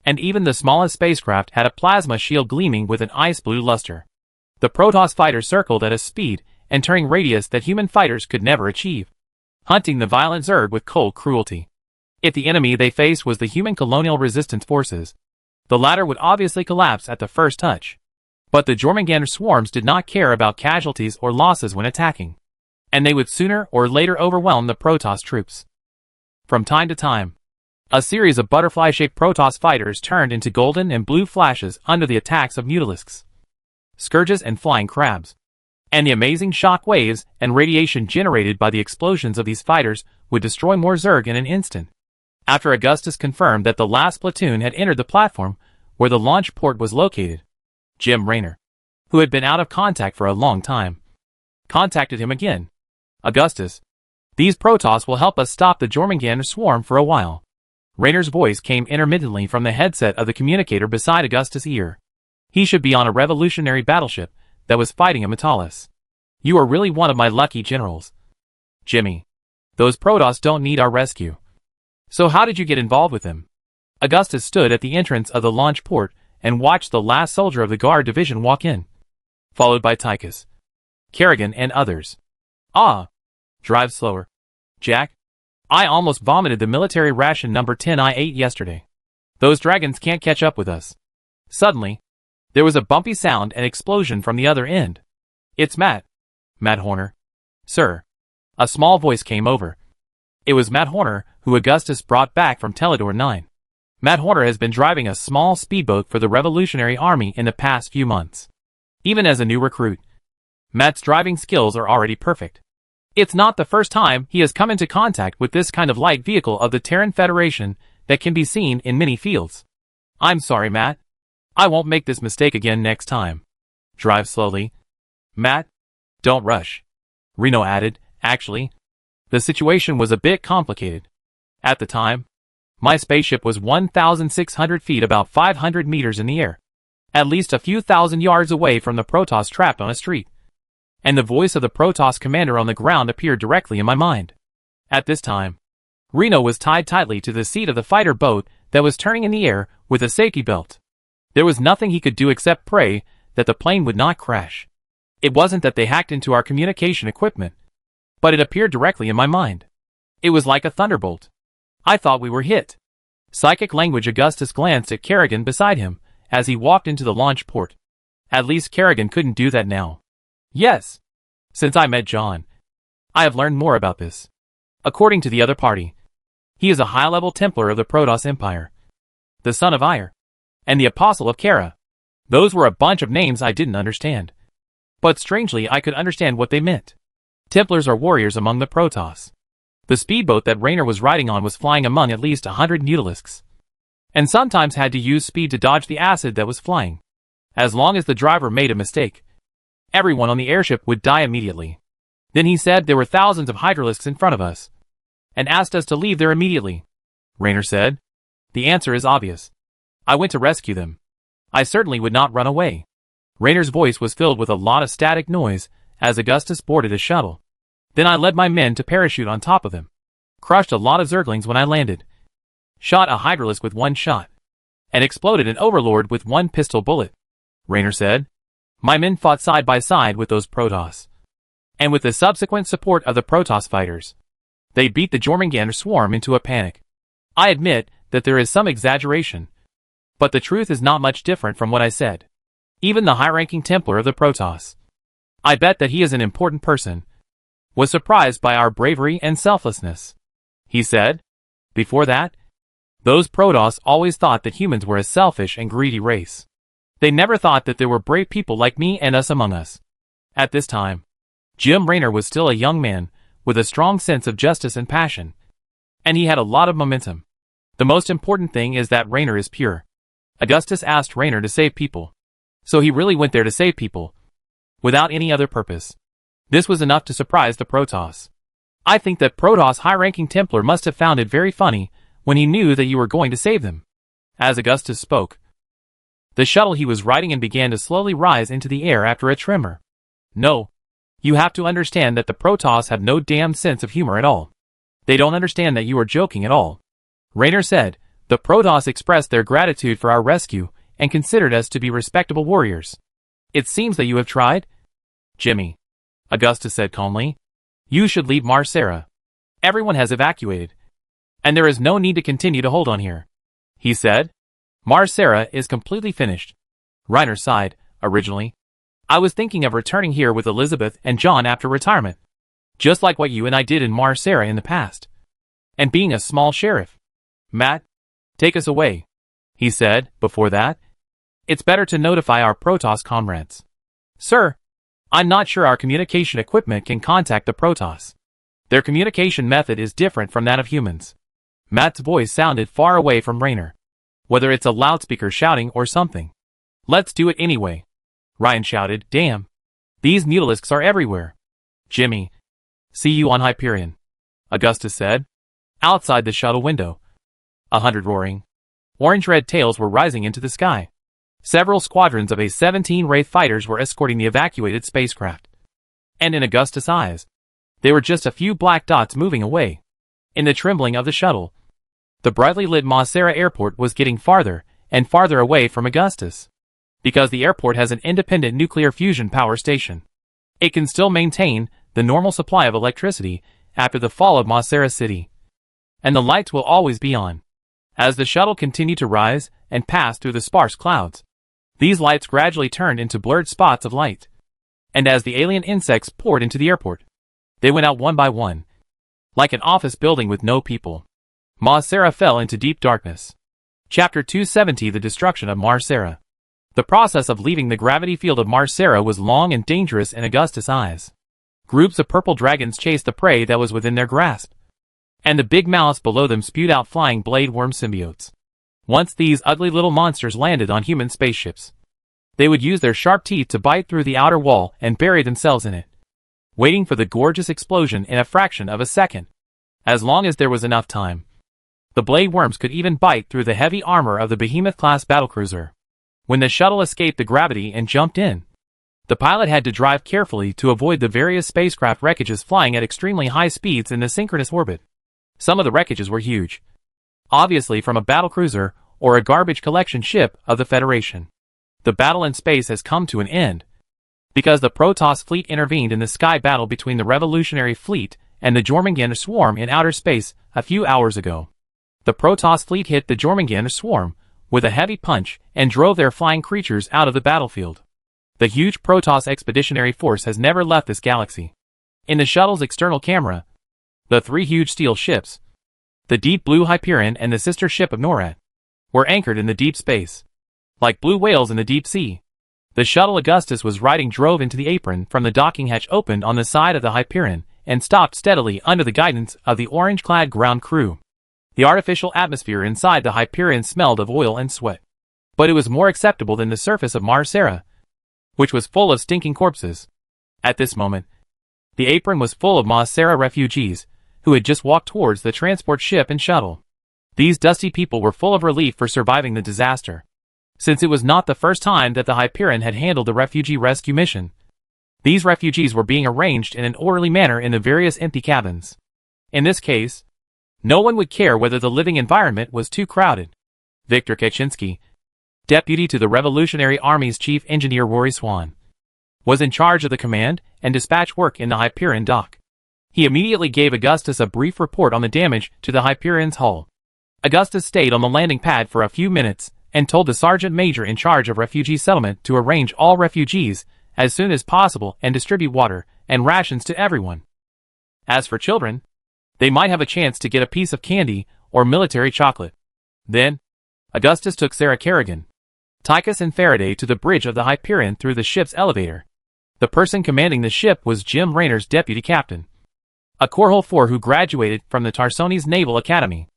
and even the smallest spacecraft had a plasma shield gleaming with an ice blue luster. The Protoss fighters circled at a speed and turning radius that human fighters could never achieve, hunting the violent Zerg with cold cruelty. If the enemy they faced was the human colonial resistance forces, the latter would obviously collapse at the first touch. But the Jormungandr swarms did not care about casualties or losses when attacking, and they would sooner or later overwhelm the Protoss troops. From time to time, a series of butterfly-shaped Protoss fighters turned into golden and blue flashes under the attacks of mutalisks, scourges and flying crabs. And the amazing shock waves and radiation generated by the explosions of these fighters would destroy more Zerg in an instant. After Augustus confirmed that the last platoon had entered the platform where the launch port was located, Jim Raynor, who had been out of contact for a long time, contacted him again. "Augustus, these Protoss will help us stop the Jormungandr swarm for a while." Raynor's voice came intermittently from the headset of the communicator beside Augustus' ear. He should be on a revolutionary battleship that was fighting a Metalis. "You are really one of my lucky generals. Jimmy, those Protoss don't need our rescue. So how did you get involved with them?" Augustus stood at the entrance of the launch port and watched the last soldier of the Guard Division walk in, followed by Tychus, Kerrigan, and others. "Ah, drive slower, Jack. I almost vomited the military ration number 10 I ate yesterday. Those dragons can't catch up with us." Suddenly, there was a bumpy sound and explosion from the other end. "It's Matt. Matt Horner. Sir." A small voice came over. It was Matt Horner, who Augustus brought back from Teledor 9. Matt Horner has been driving a small speedboat for the Revolutionary Army in the past few months. Even as a new recruit, Matt's driving skills are already perfect. It's not the first time he has come into contact with this kind of light vehicle of the Terran Federation that can be seen in many fields. I'm sorry, Matt. I won't make this mistake again next time. Drive slowly. Matt, don't rush. Reno added, actually, the situation was a bit complicated. At the time, my spaceship was 1,600 feet, about 500 meters in the air, at least a few thousand yards away from the Protoss trapped on a street. And the voice of the Protoss commander on the ground appeared directly in my mind. At this time, Reno was tied tightly to the seat of the fighter boat that was turning in the air with a safety belt. There was nothing he could do except pray that the plane would not crash. It wasn't that they hacked into our communication equipment, but it appeared directly in my mind. It was like a thunderbolt. I thought we were hit. Psychic language. Augustus glanced at Kerrigan beside him as he walked into the launch port. At least Kerrigan couldn't do that now. Yes. Since I met John, I have learned more about this. According to the other party, he is a high-level Templar of the Protoss Empire, the son of Ire, and the Apostle of Kara. Those were a bunch of names I didn't understand. But strangely I could understand what they meant. Templars are warriors among the Protoss. The speedboat that Raynor was riding on was flying among at least 100 Mutalisks, and sometimes had to use speed to dodge the acid that was flying. As long as the driver made a mistake, everyone on the airship would die immediately. Then he said there were thousands of Hydralisks in front of us, and asked us to leave there immediately. Raynor said, "The answer is obvious. I went to rescue them. I certainly would not run away." Raynor's voice was filled with a lot of static noise as Augustus boarded a shuttle. Then I led my men to parachute on top of them. Crushed a lot of Zerglings when I landed. Shot a Hydralisk with one shot. And exploded an Overlord with one pistol bullet. Raynor said, "My men fought side by side with those Protoss. And with the subsequent support of the Protoss fighters, they beat the Jormungandr swarm into a panic. I admit that there is some exaggeration, but the truth is not much different from what I said. Even the high-ranking Templar of the Protoss, I bet that he is an important person, was surprised by our bravery and selflessness." He said, "Before that, those Protoss always thought that humans were a selfish and greedy race. They never thought that there were brave people like me and us among us." At this time, Jim Raynor was still a young man, with a strong sense of justice and passion, and he had a lot of momentum. The most important thing is that Raynor is pure. Augustus asked Raynor to save people, so he really went there to save people, without any other purpose. This was enough to surprise the Protoss. I think that Protoss high-ranking Templar must have found it very funny when he knew that you were going to save them. As Augustus spoke, the shuttle he was riding in began to slowly rise into the air after a tremor. "No. You have to understand that the Protoss have no damn sense of humor at all. They don't understand that you are joking at all." Raynor said, "The Protoss expressed their gratitude for our rescue and considered us to be respectable warriors. It seems that you have tried." "Jimmy," Augustus said calmly, "you should leave Mar Sara. Everyone has evacuated, and there is no need to continue to hold on here." He said, "Mar Sara is completely finished." Raynor sighed. "Originally, I was thinking of returning here with Elizabeth and John after retirement, just like what you and I did in Mar Sara in the past, and being a small sheriff." "Matt, take us away," he said. "Before that, it's better to notify our Protoss comrades." "Sir, I'm not sure our communication equipment can contact the Protoss. Their communication method is different from that of humans." Matt's voice sounded far away from Raynor, whether it's a loudspeaker shouting or something. "Let's do it anyway," Ryan shouted. "Damn. These Mutalisks are everywhere." "Jimmy, see you on Hyperion," Augustus said. Outside the shuttle window, 100 roaring, orange-red tails were rising into the sky. Several squadrons of A-17 Wraith fighters were escorting the evacuated spacecraft. And in Augustus' eyes, they were just a few black dots moving away. In the trembling of the shuttle, the brightly lit Mar Sara airport was getting farther and farther away from Augustus. Because the airport has an independent nuclear fusion power station, it can still maintain the normal supply of electricity after the fall of Mar Sara City. And the lights will always be on. As the shuttle continued to rise and pass through the sparse clouds, these lights gradually turned into blurred spots of light. And as the alien insects poured into the airport, they went out one by one, like an office building with no people. Mar Sara fell into deep darkness. Chapter 270 The Destruction of Mar Sara. The process of leaving the gravity field of Mar Sara was long and dangerous in Augustus' eyes. Groups of purple dragons chased the prey that was within their grasp, and the big mouths below them spewed out flying blade worm symbiotes. Once these ugly little monsters landed on human spaceships, they would use their sharp teeth to bite through the outer wall and bury themselves in it, waiting for the gorgeous explosion in a fraction of a second. As long as there was enough time, the blade worms could even bite through the heavy armor of the Behemoth-class battlecruiser. When the shuttle escaped the gravity and jumped in, the pilot had to drive carefully to avoid the various spacecraft wreckages flying at extremely high speeds in the synchronous orbit. Some of the wreckages were huge, obviously from a battlecruiser or a garbage collection ship of the Federation. The battle in space has come to an end, because the Protoss fleet intervened in the sky battle between the Revolutionary Fleet and the Jormungandr swarm in outer space a few hours ago. The Protoss fleet hit the Jormungandr swarm with a heavy punch and drove their flying creatures out of the battlefield. The huge Protoss expeditionary force has never left this galaxy. In the shuttle's external camera, the three huge steel ships, the deep blue Hyperion and the sister ship of NORAD, were anchored in the deep space, like blue whales in the deep sea. The shuttle Augustus was riding drove into the apron from the docking hatch opened on the side of the Hyperion and stopped steadily under the guidance of the orange-clad ground crew. The artificial atmosphere inside the Hyperion smelled of oil and sweat, but it was more acceptable than the surface of Mar Sara, which was full of stinking corpses. At this moment, the apron was full of Mar Sara refugees, who had just walked towards the transport ship and shuttle. These dusty people were full of relief for surviving the disaster, since it was not the first time that the Hyperion had handled the refugee rescue mission. These refugees were being arranged in an orderly manner in the various empty cabins. In this case, no one would care whether the living environment was too crowded. Viktor Kaczynski, deputy to the Revolutionary Army's chief engineer Rory Swan, was in charge of the command and dispatch work in the Hyperion dock. He immediately gave Augustus a brief report on the damage to the Hyperion's hull. Augustus stayed on the landing pad for a few minutes and told the sergeant major in charge of refugee settlement to arrange all refugees as soon as possible and distribute water and rations to everyone. As for children, they might have a chance to get a piece of candy or military chocolate. Then, Augustus took Sarah Kerrigan, Tychus and Faraday to the bridge of the Hyperion through the ship's elevator. The person commanding the ship was Jim Rayner's deputy captain, a Corhole 4 who graduated from the Tarsones Naval Academy.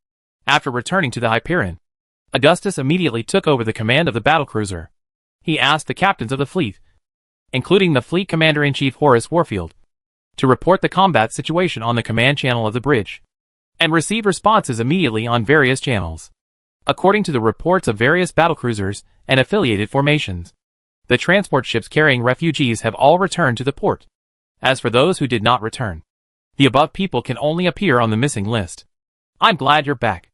After returning to the Hyperion, Augustus immediately took over the command of the battlecruiser. He asked the captains of the fleet, including the fleet commander-in-chief Horace Warfield, to report the combat situation on the command channel of the bridge, and received responses immediately on various channels. According to the reports of various battlecruisers and affiliated formations, the transport ships carrying refugees have all returned to the port. As for those who did not return, the above people can only appear on the missing list. I'm glad you're back,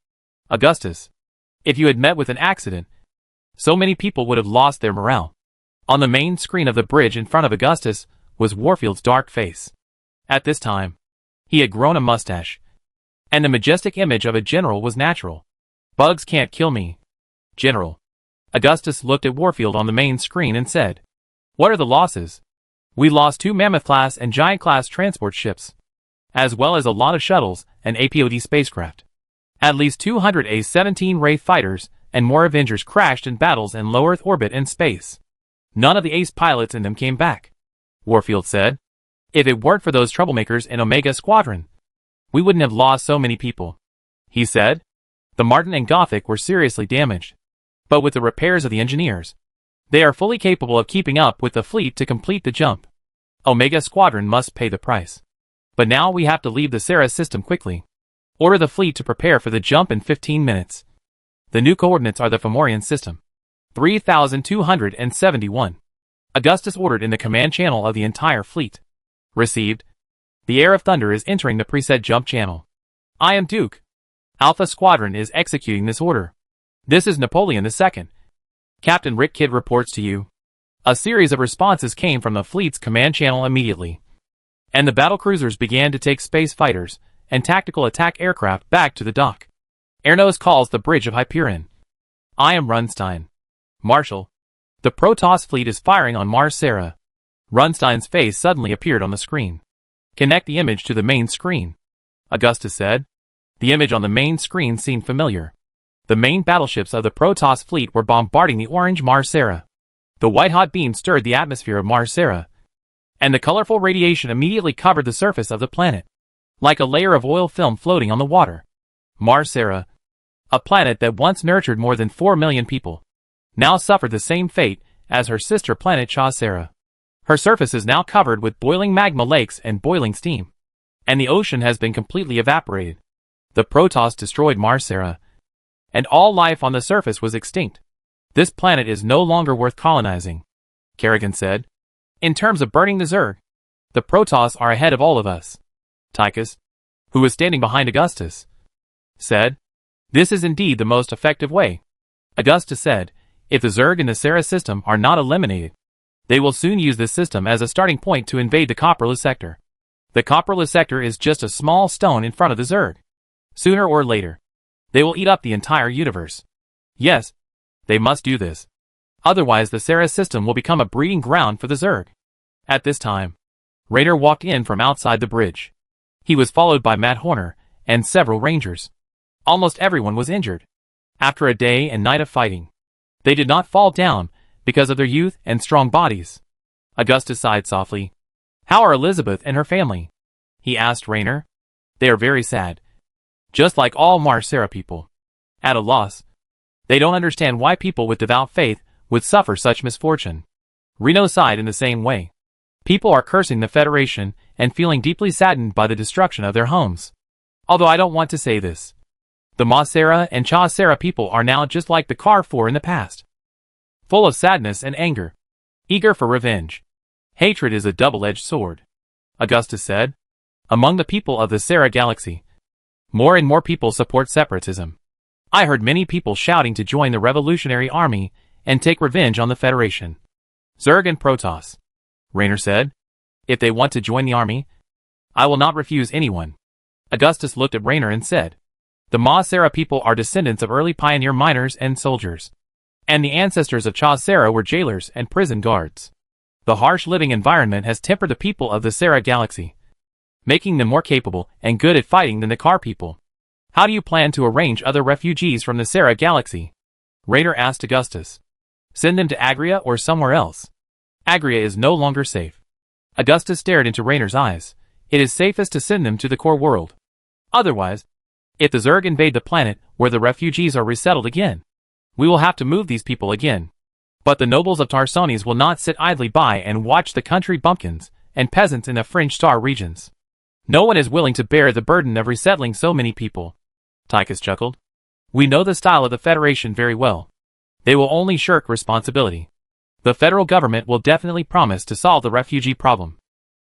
Augustus. If you had met with an accident, so many people would have lost their morale. On the main screen of the bridge in front of Augustus was Warfield's dark face. At this time, he had grown a mustache, and the majestic image of a general was natural. Bugs can't kill me, General. Augustus looked at Warfield on the main screen and said, "What are the losses?" "We lost 2 Mammoth-class and Giant-class transport ships, as well as a lot of shuttles and APOD spacecraft. At least 200 A-17 Wraith fighters and more Avengers crashed in battles in low Earth orbit and space. None of the ace pilots in them came back," Warfield said. "If it weren't for those troublemakers in Omega Squadron, we wouldn't have lost so many people," he said. "The Martin and Gothic were seriously damaged, but with the repairs of the engineers, they are fully capable of keeping up with the fleet to complete the jump. Omega Squadron must pay the price. But now we have to leave the Sara system quickly. Order the fleet to prepare for the jump in 15 minutes. The new coordinates are the Fomorian system, 3271. Augustus ordered in the command channel of the entire fleet. Received. The Air of Thunder is entering the preset jump channel. I am Duke. Alpha Squadron is executing this order. This is Napoleon II. Captain Rick Kidd reports to you." A series of responses came from the fleet's command channel immediately, and the battlecruisers began to take space fighters and tactical attack aircraft back to the dock. Airnose calls the bridge of Hyperion. I am Runstein. Marshal. The Protoss fleet is firing on Mar Sara. Runstein's face suddenly appeared on the screen. Connect the image to the main screen, Augustus said. The image on the main screen seemed familiar. The main battleships of the Protoss fleet were bombarding the orange Mar Sara. The white-hot beam stirred the atmosphere of Mar Sara, and the colorful radiation immediately covered the surface of the planet, like a layer of oil film floating on the water. Mar Sara, a planet that once nurtured more than 4 million people, now suffered the same fate as her sister planet Char. Her surface is now covered with boiling magma lakes and boiling steam, and the ocean has been completely evaporated. The Protoss destroyed Mar Sara, and all life on the surface was extinct. This planet is no longer worth colonizing, Kerrigan said. In terms of burning the Zerg, the Protoss are ahead of all of us. Tychus, who was standing behind Augustus, said, "This is indeed the most effective way." Augustus said, "If the Zerg in the Sara system are not eliminated, they will soon use this system as a starting point to invade the Coprolus sector. The Coprolus sector is just a small stone in front of the Zerg. Sooner or later, they will eat up the entire universe. Yes, they must do this. Otherwise the Sara system will become a breeding ground for the Zerg." At this time, Raynor walked in from outside the bridge. He was followed by Matt Horner and several rangers. Almost everyone was injured. After a day and night of fighting, they did not fall down because of their youth and strong bodies. Augustus sighed softly. "How are Elizabeth and her family?" he asked Raynor. "They are very sad. Just like all Mar Sara people. At a loss. They don't understand why people with devout faith would suffer such misfortune." Reno sighed in the same way. "People are cursing the Federation and feeling deeply saddened by the destruction of their homes. Although I don't want to say this. The Mar Sara and Char people are now just like the Char 4 in the past. Full of sadness and anger. Eager for revenge. Hatred is a double-edged sword," Augustus said. "Among the people of the Sara galaxy, more and more people support separatism. I heard many people shouting to join the Revolutionary Army and take revenge on the Federation. Zerg and Protoss," Raynor said. "If they want to join the army, I will not refuse anyone." Augustus looked at Raynor and said, "The Mar Sara people are descendants of early pioneer miners and soldiers, and the ancestors of Char were jailers and prison guards. The harsh living environment has tempered the people of the Sara galaxy, making them more capable and good at fighting than the Char people. How do you plan to arrange other refugees from the Sara galaxy?" Raynor asked Augustus. "Send them to Agria or somewhere else. Agria is no longer safe." Augustus stared into Raynor's eyes. "It is safest to send them to the core world. Otherwise, if the Zerg invade the planet where the refugees are resettled again, we will have to move these people again. But the nobles of Tarsones will not sit idly by and watch the country bumpkins and peasants in the fringe star regions. No one is willing to bear the burden of resettling so many people." Tychus chuckled. "We know the style of the Federation very well. They will only shirk responsibility. The federal government will definitely promise to solve the refugee problem.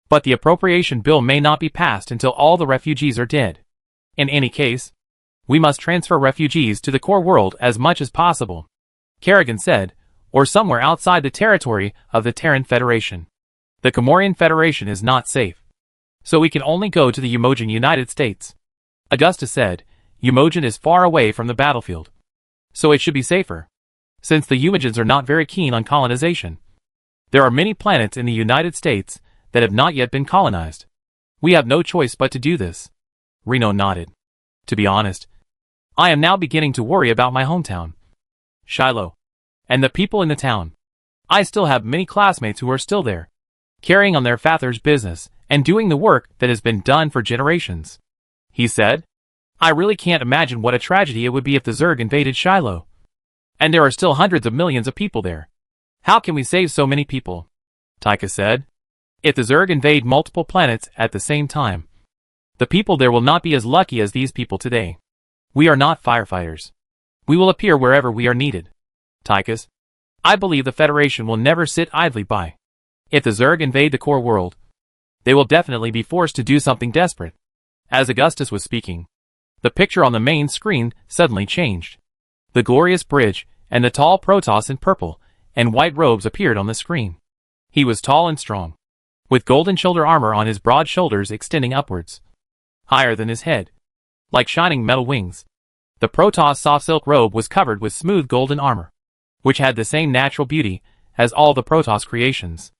But the appropriation bill may not be passed until all the refugees are dead. In any case, we must transfer refugees to the core world as much as possible," Kerrigan said, "or somewhere outside the territory of the Terran Federation. The Comorian Federation is not safe. So we can only go to the Umojan United States." Augustus said, "Umojan is far away from the battlefield. So it should be safer. Since the Umojans are not very keen on colonization. There are many planets in the United States that have not yet been colonized. We have no choice but to do this." Reno nodded. "To be honest, I am now beginning to worry about my hometown, Shiloh, and the people in the town. I still have many classmates who are still there, carrying on their father's business and doing the work that has been done for generations," he said. "I really can't imagine what a tragedy it would be if the Zerg invaded Shiloh. And there are still hundreds of millions of people there. How can we save so many people?" Tychus said. "If the Zerg invade multiple planets at the same time, the people there will not be as lucky as these people today. We are not firefighters. We will appear wherever we are needed. Tychus, I believe the Federation will never sit idly by. If the Zerg invade the core world, they will definitely be forced to do something desperate." As Augustus was speaking, the picture on the main screen suddenly changed. The glorious bridge and the tall Protoss in purple and white robes appeared on the screen. He was tall and strong, with golden shoulder armor on his broad shoulders extending upwards, higher than his head, like shining metal wings. The Protoss soft silk robe was covered with smooth golden armor, which had the same natural beauty as all the Protoss creations.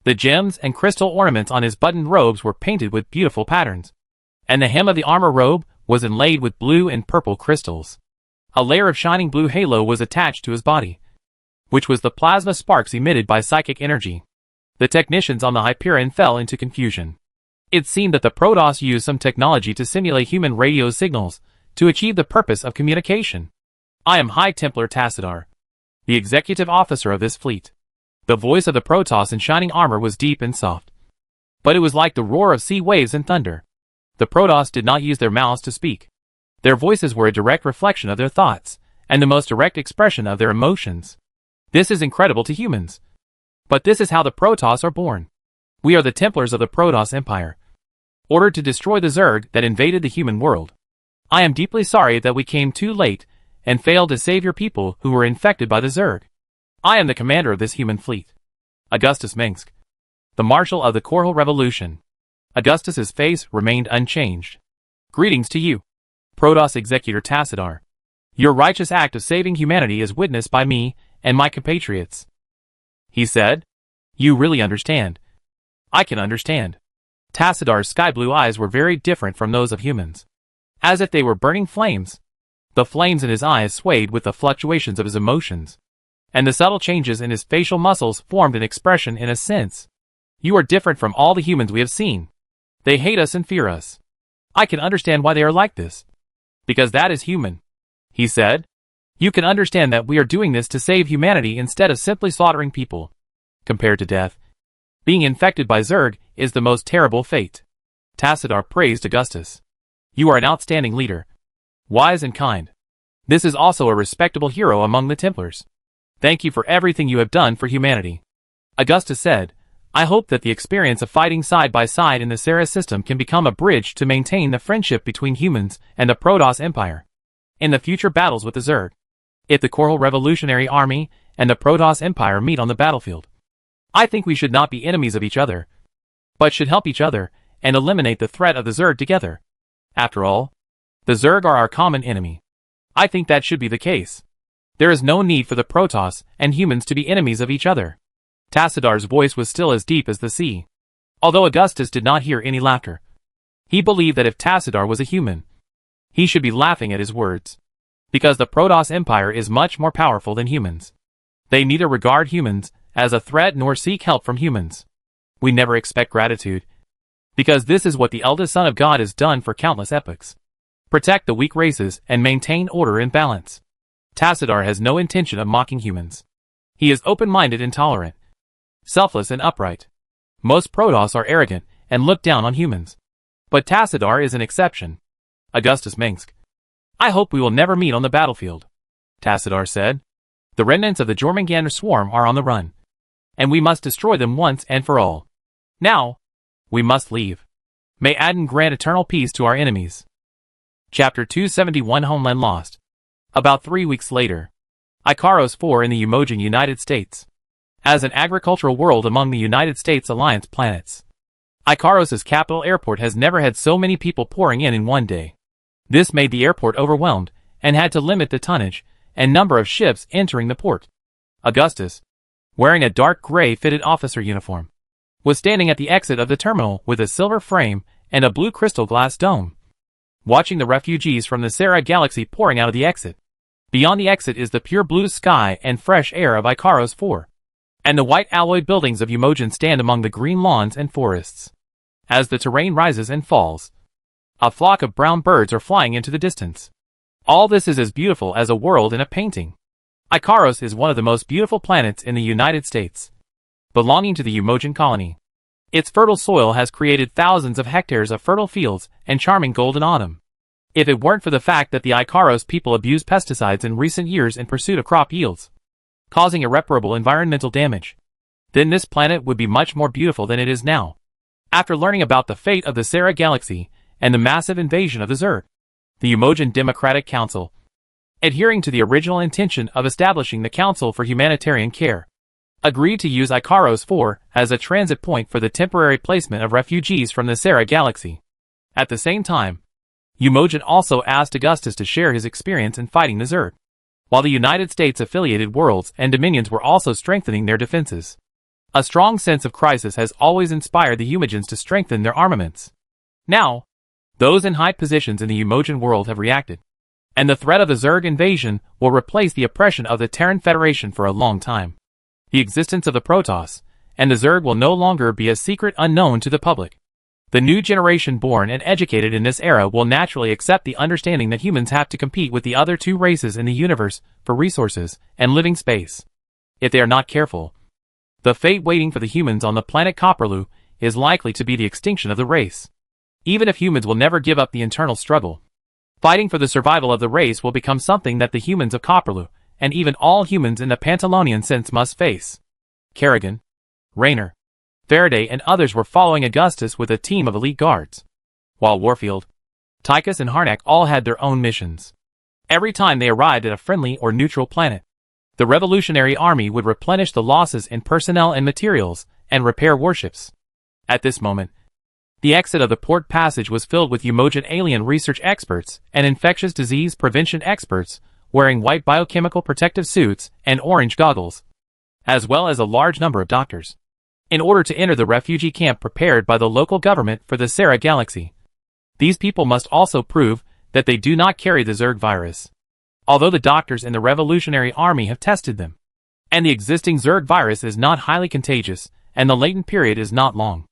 The gems and crystal ornaments on his buttoned robes were painted with beautiful patterns, and the hem of the armor robe was inlaid with blue and purple crystals. A layer of shining blue halo was attached to his body, which was the plasma sparks emitted by psychic energy. The technicians on the Hyperion fell into confusion. It seemed that the Protoss used some technology to simulate human radio signals to achieve the purpose of communication. I am High Templar Tassadar, the executive officer of this fleet. The voice of the Protoss in shining armor was deep and soft, but it was like the roar of sea waves and thunder. The Protoss did not use their mouths to speak. Their voices were a direct reflection of their thoughts, and the most direct expression of their emotions. This is incredible to humans. But this is how the Protoss are born. We are the Templars of the Protoss Empire, ordered to destroy the Zerg that invaded the human world. I am deeply sorry that we came too late and failed to save your people who were infected by the Zerg. I am the commander of this human fleet, Augustus Minsk, the Marshal of the Coral Revolution. Augustus's face remained unchanged. Greetings to you, Protoss Executor Tassadar. Your righteous act of saving humanity is witnessed by me and my compatriots. He said, you really understand. I can understand. Tassadar's sky-blue eyes were very different from those of humans, as if they were burning flames. The flames in his eyes swayed with the fluctuations of his emotions, and the subtle changes in his facial muscles formed an expression in a sense. You are different from all the humans we have seen. They hate us and fear us. I can understand why they are like this. Because that is human, he said. You can understand that we are doing this to save humanity instead of simply slaughtering people. Compared to death, being infected by Zerg is the most terrible fate. Tassadar praised Augustus. You are an outstanding leader, wise and kind. This is also a respectable hero among the Templars. Thank you for everything you have done for humanity. Augustus said, I hope that the experience of fighting side by side in the Sara system can become a bridge to maintain the friendship between humans and the Protoss Empire in the future battles with the Zerg. If the Coral Revolutionary Army and the Protoss Empire meet on the battlefield, I think we should not be enemies of each other, but should help each other and eliminate the threat of the Zerg together. After all, the Zerg are our common enemy. I think that should be the case. There is no need for the Protoss and humans to be enemies of each other. Tassadar's voice was still as deep as the sea. Although Augustus did not hear any laughter, he believed that if Tassadar was a human, he should be laughing at his words. Because the Protoss Empire is much more powerful than humans. They neither regard humans as a threat nor seek help from humans. We never expect gratitude, because this is what the eldest son of God has done for countless epochs. Protect the weak races and maintain order and balance. Tassadar has no intention of mocking humans. He is open-minded and tolerant, selfless and upright. Most Protoss are arrogant and look down on humans. But Tassadar is an exception. Augustus Minsk. I hope we will never meet on the battlefield, Tassadar said. The remnants of the Jormungandr swarm are on the run, and we must destroy them once and for all. Now, we must leave. May Adon grant eternal peace to our enemies. Chapter 271 Homeland Lost. About 3 weeks later, Icaros 4 in the Umojan United States. As an agricultural world among the United States Alliance planets, Icaros's capital airport has never had so many people pouring in one day. This made the airport overwhelmed and had to limit the tonnage and number of ships entering the port. Augustus, wearing a dark gray fitted officer uniform, was standing at the exit of the terminal with a silver frame and a blue crystal glass dome, watching the refugees from the Sara galaxy pouring out of the exit. Beyond the exit is the pure blue sky and fresh air of Icaros 4. And the white alloy buildings of Umojan stand among the green lawns and forests. As the terrain rises and falls, a flock of brown birds are flying into the distance. All this is as beautiful as a world in a painting. Icaros is one of the most beautiful planets in the United States, belonging to the Umojan colony. Its fertile soil has created thousands of hectares of fertile fields and charming golden autumn. If it weren't for the fact that the Icaros people abused pesticides in recent years in pursuit of crop yields, causing irreparable environmental damage, then this planet would be much more beautiful than it is now. After learning about the fate of the Sara galaxy and the massive invasion of the Zerg, the Umojan Democratic Council, adhering to the original intention of establishing the Council for Humanitarian Care, agreed to use Icaros 4 as a transit point for the temporary placement of refugees from the Sara galaxy. At the same time, Umojan also asked Augustus to share his experience in fighting the Zerg, while the United States-affiliated worlds and dominions were also strengthening their defenses. A strong sense of crisis has always inspired the Umojans to strengthen their armaments. Now, those in high positions in the Umojan world have reacted. and the threat of the Zerg invasion will replace the oppression of the Terran Federation for a long time. The existence of the Protoss and the Zerg will no longer be a secret unknown to the public. The new generation born and educated in this era will naturally accept the understanding that humans have to compete with the other two races in the universe for resources and living space. If they are not careful, the fate waiting for the humans on the planet Copperloo is likely to be the extinction of the race. Even if humans will never give up the internal struggle, fighting for the survival of the race will become something that the humans of Copperloo, and even all humans in the Pantalonian sense, must face. Kerrigan, Rayner, Faraday and others were following Augustus with a team of elite guards, while Warfield, Tychus and Harnack all had their own missions. Every time they arrived at a friendly or neutral planet, the Revolutionary Army would replenish the losses in personnel and materials and repair warships. At this moment, the exit of the port passage was filled with Umojan alien research experts and infectious disease prevention experts wearing white biochemical protective suits and orange goggles, as well as a large number of doctors, in order to enter the refugee camp prepared by the local government for the Sara galaxy. These people must also prove that they do not carry the Zerg virus, although the doctors in the Revolutionary Army have tested them, and the existing Zerg virus is not highly contagious and the latent period is not long.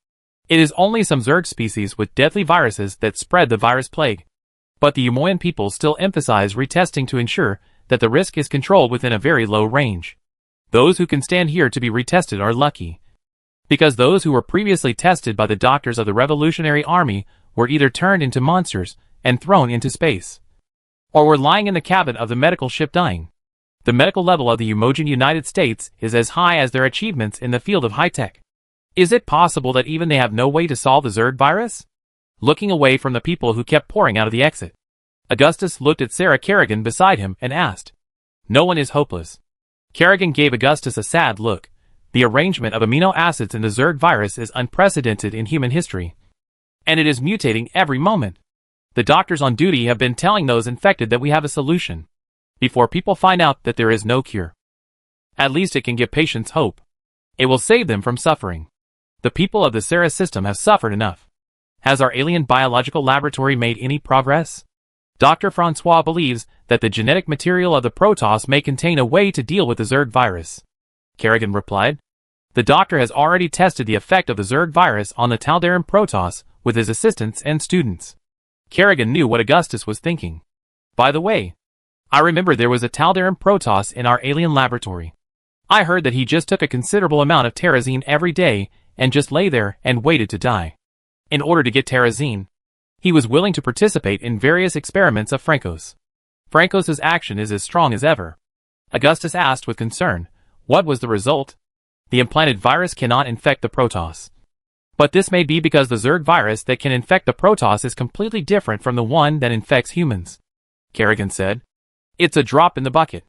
It is only some Zerg species with deadly viruses that spread the virus plague. But the Umojan people still emphasize retesting to ensure that the risk is controlled within a very low range. Those who can stand here to be retested are lucky, because those who were previously tested by the doctors of the Revolutionary Army were either turned into monsters and thrown into space, or were lying in the cabin of the medical ship dying. The medical level of the Umojan United States is as high as their achievements in the field of high-tech. Is it possible that even they have no way to solve the Zerg virus? Looking away from the people who kept pouring out of the exit, Augustus looked at Sarah Kerrigan beside him and asked, "No one is hopeless." Kerrigan gave Augustus a sad look. The arrangement of amino acids in the Zerg virus is unprecedented in human history, and it is mutating every moment. The doctors on duty have been telling those infected that we have a solution, before people find out that there is no cure. At least it can give patients hope. It will save them from suffering. The people of the Sara system have suffered enough. Has our alien biological laboratory made any progress? Dr. Francois believes that the genetic material of the Protoss may contain a way to deal with the Zerg virus. Kerrigan replied. The doctor has already tested the effect of the Zerg virus on the Taldaran Protoss with his assistants and students. Kerrigan knew what Augustus was thinking. By the way, I remember there was a Taldaran Protoss in our alien laboratory. I heard that he just took a considerable amount of terrazine every day and just lay there and waited to die. In order to get terrazine, he was willing to participate in various experiments of Franco's. Franco's action is as strong as ever. Augustus asked with concern, what was the result? The implanted virus cannot infect the Protoss. But this may be because the Zerg virus that can infect the Protoss is completely different from the one that infects humans. Kerrigan said. It's a drop in the bucket.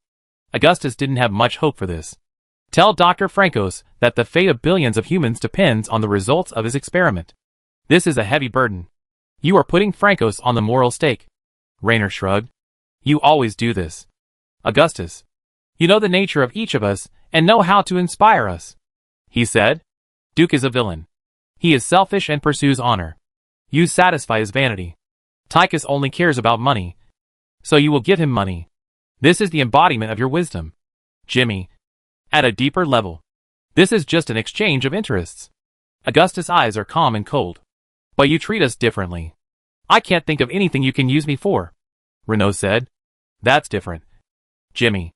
Augustus didn't have much hope for this. Tell Dr. Franco's that the fate of billions of humans depends on the results of his experiment. This is a heavy burden. You are putting Franco's on the moral stake. Rayner shrugged. You always do this. Augustus, you know the nature of each of us and know how to inspire us. He said. Duke is a villain. He is selfish and pursues honor. You satisfy his vanity. Tychus only cares about money, so you will give him money. This is the embodiment of your wisdom. Jimmy, at a deeper level, this is just an exchange of interests. Augustus' eyes are calm and cold. But you treat us differently. I can't think of anything you can use me for. Renaud said. That's different. Jimmy.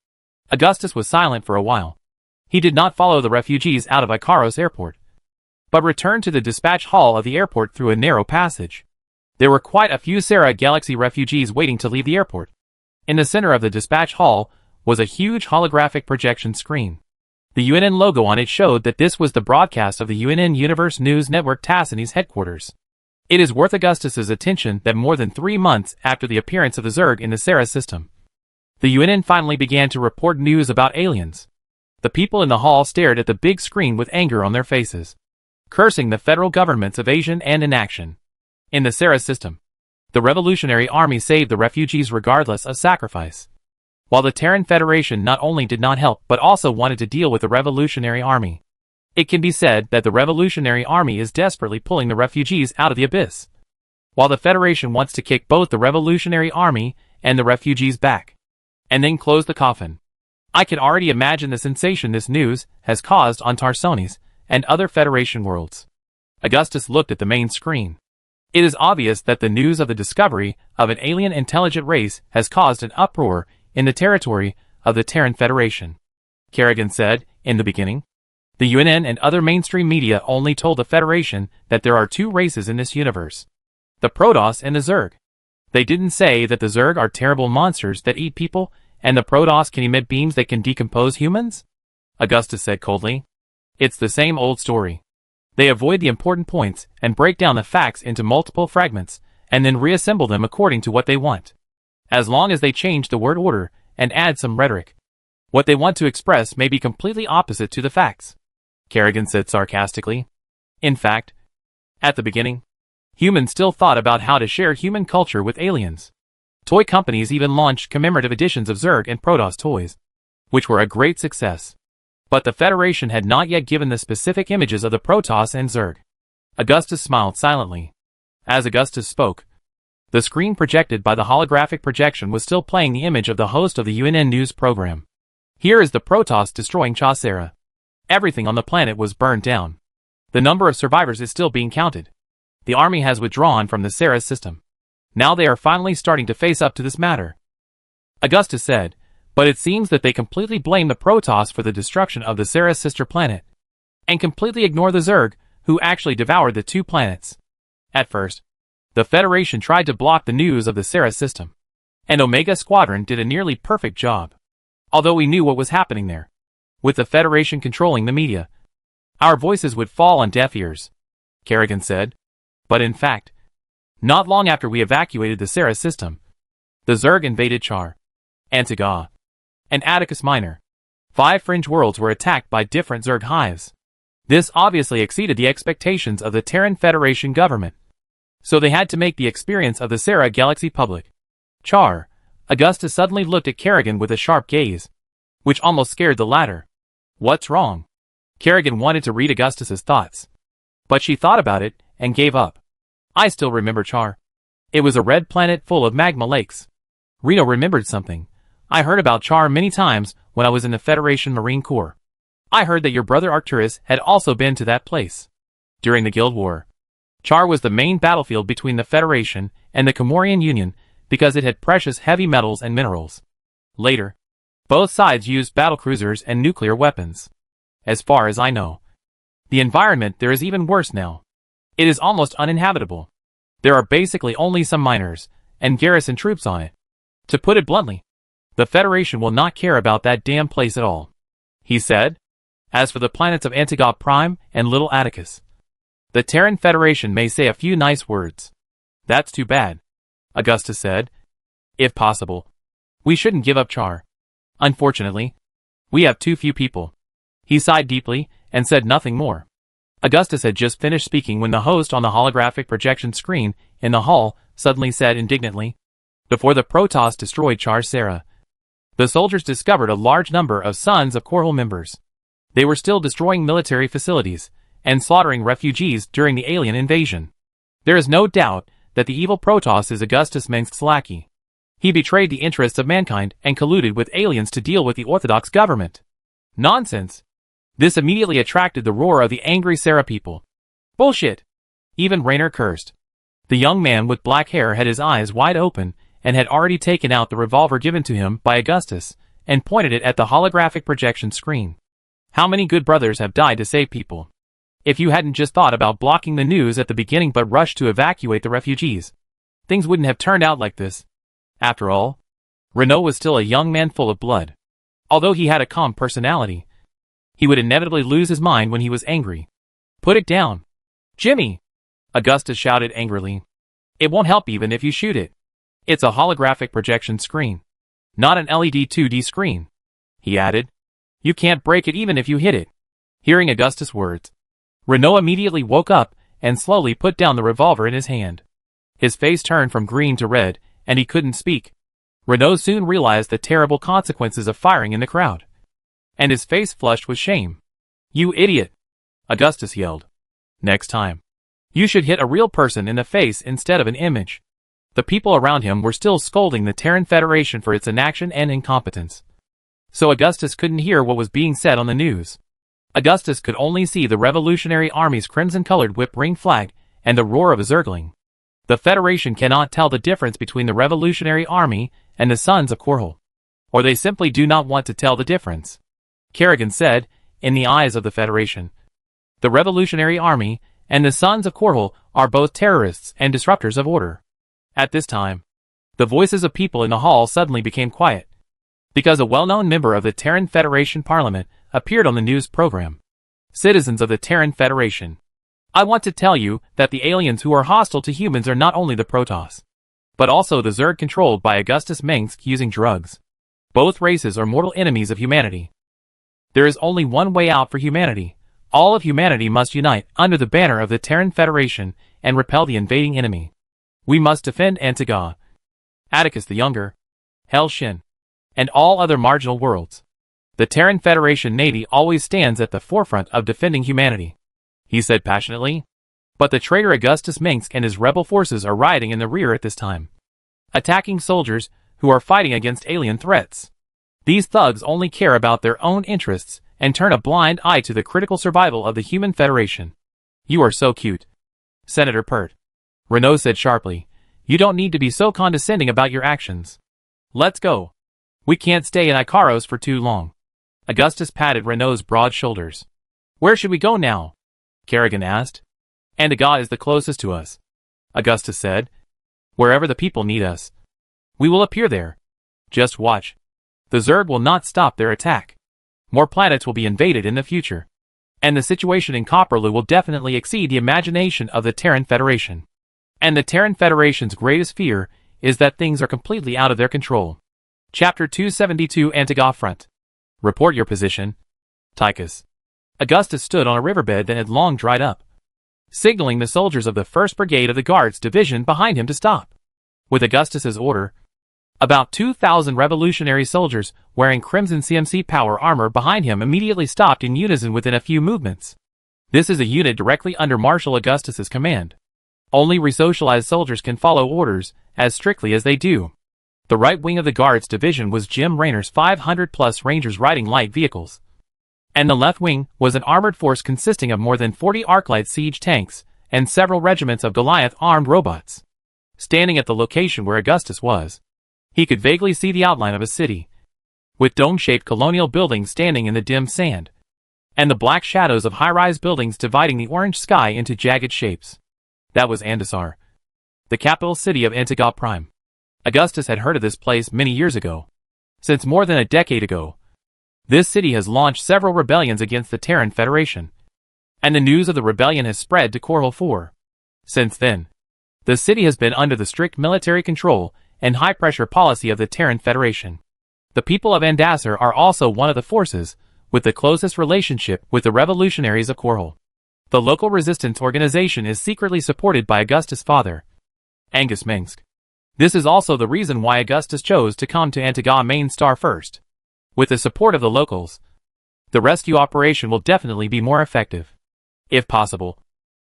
Augustus was silent for a while. He did not follow the refugees out of Icaros airport, but returned to the dispatch hall of the airport through a narrow passage. There were quite a few Sara Galaxy refugees waiting to leave the airport. In the center of the dispatch hall was a huge holographic projection screen. The UNN logo on it showed that this was the broadcast of the UNN Universe News Network Tassini's headquarters. It is worth Augustus's attention that more than 3 months after the appearance of the Zerg in the Sara system, the UNN finally began to report news about aliens. The people in the hall stared at the big screen with anger on their faces, cursing the federal government's evasion and inaction. In the Sara system, the Revolutionary Army saved the refugees regardless of sacrifice, while the Terran Federation not only did not help but also wanted to deal with the Revolutionary Army. It can be said that the Revolutionary Army is desperately pulling the refugees out of the abyss, while the Federation wants to kick both the Revolutionary Army and the refugees back. And then close the coffin. I can already imagine the sensation this news has caused on Tarsonis and other Federation worlds. Augustus looked at the main screen. It is obvious that the news of the discovery of an alien intelligent race has caused an uproar in the territory of the Terran Federation. Kerrigan said, in the beginning. The UNN and other mainstream media only told the Federation that there are two races in this universe. The Protoss and the Zerg. They didn't say that the Zerg are terrible monsters that eat people, and the Protoss can emit beams that can decompose humans? Augustus said coldly. It's the same old story. They avoid the important points and break down the facts into multiple fragments, and then reassemble them according to what they want. As long as they change the word order and add some rhetoric. What they want to express may be completely opposite to the facts. Kerrigan said sarcastically. In fact, at the beginning, humans still thought about how to share human culture with aliens. Toy companies even launched commemorative editions of Zerg and Protoss toys, which were a great success. But the Federation had not yet given the specific images of the Protoss and Zerg. Augustus smiled silently. As Augustus spoke, the screen projected by the holographic projection was still playing the image of the host of the UNN news program. Here is the Protoss destroying Mar Sara. Everything on the planet was burned down. The number of survivors is still being counted. The army has withdrawn from the Sara system. Now they are finally starting to face up to this matter. Augustus said, but it seems that they completely blame the Protoss for the destruction of the Sara sister planet, and completely ignore the Zerg, who actually devoured the two planets. At first, the Federation tried to block the news of the Sara system, and Omega Squadron did a nearly perfect job. Although we knew what was happening there. With the Federation controlling the media, our voices would fall on deaf ears, Kerrigan said. But in fact, not long after we evacuated the Sara system, the Zerg invaded Char, Antiga, and Atticus Minor. 5 fringe worlds were attacked by different Zerg hives. This obviously exceeded the expectations of the Terran Federation government. So they had to make the experience of the Sara galaxy public. Char, Augustus suddenly looked at Kerrigan with a sharp gaze, which almost scared the latter. What's wrong? Kerrigan wanted to read Augustus's thoughts, but she thought about it and gave up. I still remember Char. It was a red planet full of magma lakes. Reno remembered something. I heard about Char many times when I was in the Federation Marine Corps. I heard that your brother Arcturus had also been to that place. During the Guild War, Char was the main battlefield between the Federation and the Comorian Union because it had precious heavy metals and minerals. Later, both sides used battlecruisers and nuclear weapons. As far as I know, the environment there is even worse now. It is almost uninhabitable. There are basically only some miners and garrison troops on it. To put it bluntly, the Federation will not care about that damn place at all, he said. As for the planets of Antiga Prime and Little Atticus, the Terran Federation may say a few nice words. That's too bad, Augustus said. If possible, we shouldn't give up Char. Unfortunately, we have too few people. He sighed deeply and said nothing more. Augustus had just finished speaking when the host on the holographic projection screen in the hall suddenly said indignantly, before the Protoss destroyed Mar Sara, the soldiers discovered a large number of Sons of Korhal members. They were still destroying military facilities and slaughtering refugees during the alien invasion. There is no doubt that the evil Protoss is Augustus Mengsk's lackey. He betrayed the interests of mankind and colluded with aliens to deal with the Orthodox government. Nonsense. This immediately attracted the roar of the angry Sara people. Bullshit. Even Raynor cursed. The young man with black hair had his eyes wide open and had already taken out the revolver given to him by Augustus and pointed it at the holographic projection screen. How many good brothers have died to save people? If you hadn't just thought about blocking the news at the beginning but rushed to evacuate the refugees, things wouldn't have turned out like this. After all, Renault was still a young man full of blood. Although he had a calm personality, he would inevitably lose his mind when he was angry. Put it down. Jimmy! Augustus shouted angrily. It won't help even if you shoot it. It's a holographic projection screen, not an LED 2D screen, he added. You can't break it even if you hit it. Hearing Augustus' words, Renault immediately woke up and slowly put down the revolver in his hand. His face turned from green to red, and he couldn't speak. Renault soon realized the terrible consequences of firing in the crowd, and his face flushed with shame. You idiot! Augustus yelled. Next time, you should hit a real person in the face instead of an image. The people around him were still scolding the Terran Federation for its inaction and incompetence. So Augustus couldn't hear what was being said on the news. Augustus could only see the Revolutionary Army's crimson-colored whip-ring flag and the roar of a Zergling. The Federation cannot tell the difference between the Revolutionary Army and the Sons of Quarhel. Or they simply do not want to tell the difference. Kerrigan said, in the eyes of the Federation, the Revolutionary Army and the Sons of Quarhel are both terrorists and disruptors of order. At this time, the voices of people in the hall suddenly became quiet, because a well-known member of the Terran Federation Parliament appeared on the news program. Citizens of the Terran Federation, I want to tell you that the aliens who are hostile to humans are not only the Protoss, but also the Zerg controlled by Augustus Mengsk using drugs. Both races are mortal enemies of humanity. There is only one way out for humanity. All of humanity must unite under the banner of the Terran Federation and repel the invading enemy. We must defend Antiga, Atticus the Younger, Hell Shin, and all other marginal worlds. The Terran Federation Navy always stands at the forefront of defending humanity, he said passionately. But the traitor Augustus Mengsk and his rebel forces are riding in the rear at this time, attacking soldiers who are fighting against alien threats. These thugs only care about their own interests and turn a blind eye to the critical survival of the human Federation. You are so cute, Senator Pert, Renault said sharply. You don't need to be so condescending about your actions. Let's go. We can't stay in Icaros for too long. Augustus patted Renault's broad shoulders. Where should we go now? Kerrigan asked. Antiga is the closest to us, Augustus said. Wherever the people need us, we will appear there. Just watch. The Zerg will not stop their attack. More planets will be invaded in the future. And the situation in Copperloo will definitely exceed the imagination of the Terran Federation. And the Terran Federation's greatest fear is that things are completely out of their control. Chapter 272 Antiga Front. Report your position, Tychus. Augustus stood on a riverbed that had long dried up, signaling the soldiers of the 1st Brigade of the Guards Division behind him to stop. With Augustus's order, about 2,000 revolutionary soldiers wearing crimson CMC power armor behind him immediately stopped in unison within a few movements. This is a unit directly under Marshal Augustus's command. Only resocialized soldiers can follow orders as strictly as they do. The right wing of the Guards Division was Jim Raynor's 500-plus Rangers riding light vehicles, and the left wing was an armored force consisting of more than 40 Arclight siege tanks and several regiments of Goliath-armed robots. Standing at the location where Augustus was, he could vaguely see the outline of a city, with dome-shaped colonial buildings standing in the dim sand, and the black shadows of high-rise buildings dividing the orange sky into jagged shapes. That was Andasar, the capital city of Antiga Prime. Augustus had heard of this place many years ago. Since more than a decade ago, this city has launched several rebellions against the Terran Federation, and the news of the rebellion has spread to Quarhel 4. Since then, the city has been under the strict military control and high-pressure policy of the Terran Federation. The people of Andasar are also one of the forces with the closest relationship with the revolutionaries of Quarhel. The local resistance organization is secretly supported by Augustus' father, Angus Mengsk. This is also the reason why Augustus chose to come to Antiga Main Star first. With the support of the locals, the rescue operation will definitely be more effective. If possible,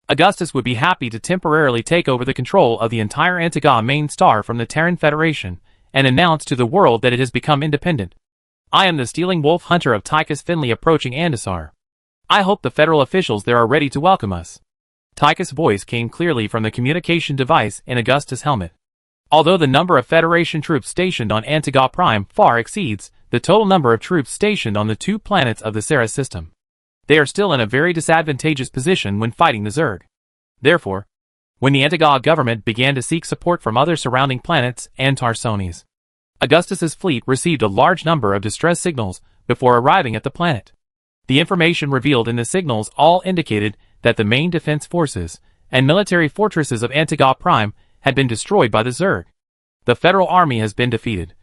Augustus would be happy to temporarily take over the control of the entire Antiga Main Star from the Terran Federation and announce to the world that it has become independent. I am the Stealing Wolf Hunter of Tychus Finley approaching Andasar. I hope the federal officials there are ready to welcome us. Tychus' voice came clearly from the communication device in Augustus' helmet. Although the number of Federation troops stationed on Antiga Prime far exceeds the total number of troops stationed on the 2 planets of the Sara system, they are still in a very disadvantageous position when fighting the Zerg. Therefore, when the Antiga government began to seek support from other surrounding planets and Tarsones, Augustus's fleet received a large number of distress signals before arriving at the planet. The information revealed in the signals all indicated that the main defense forces and military fortresses of Antiga Prime had been destroyed by the Zerg. The Federal Army has been defeated,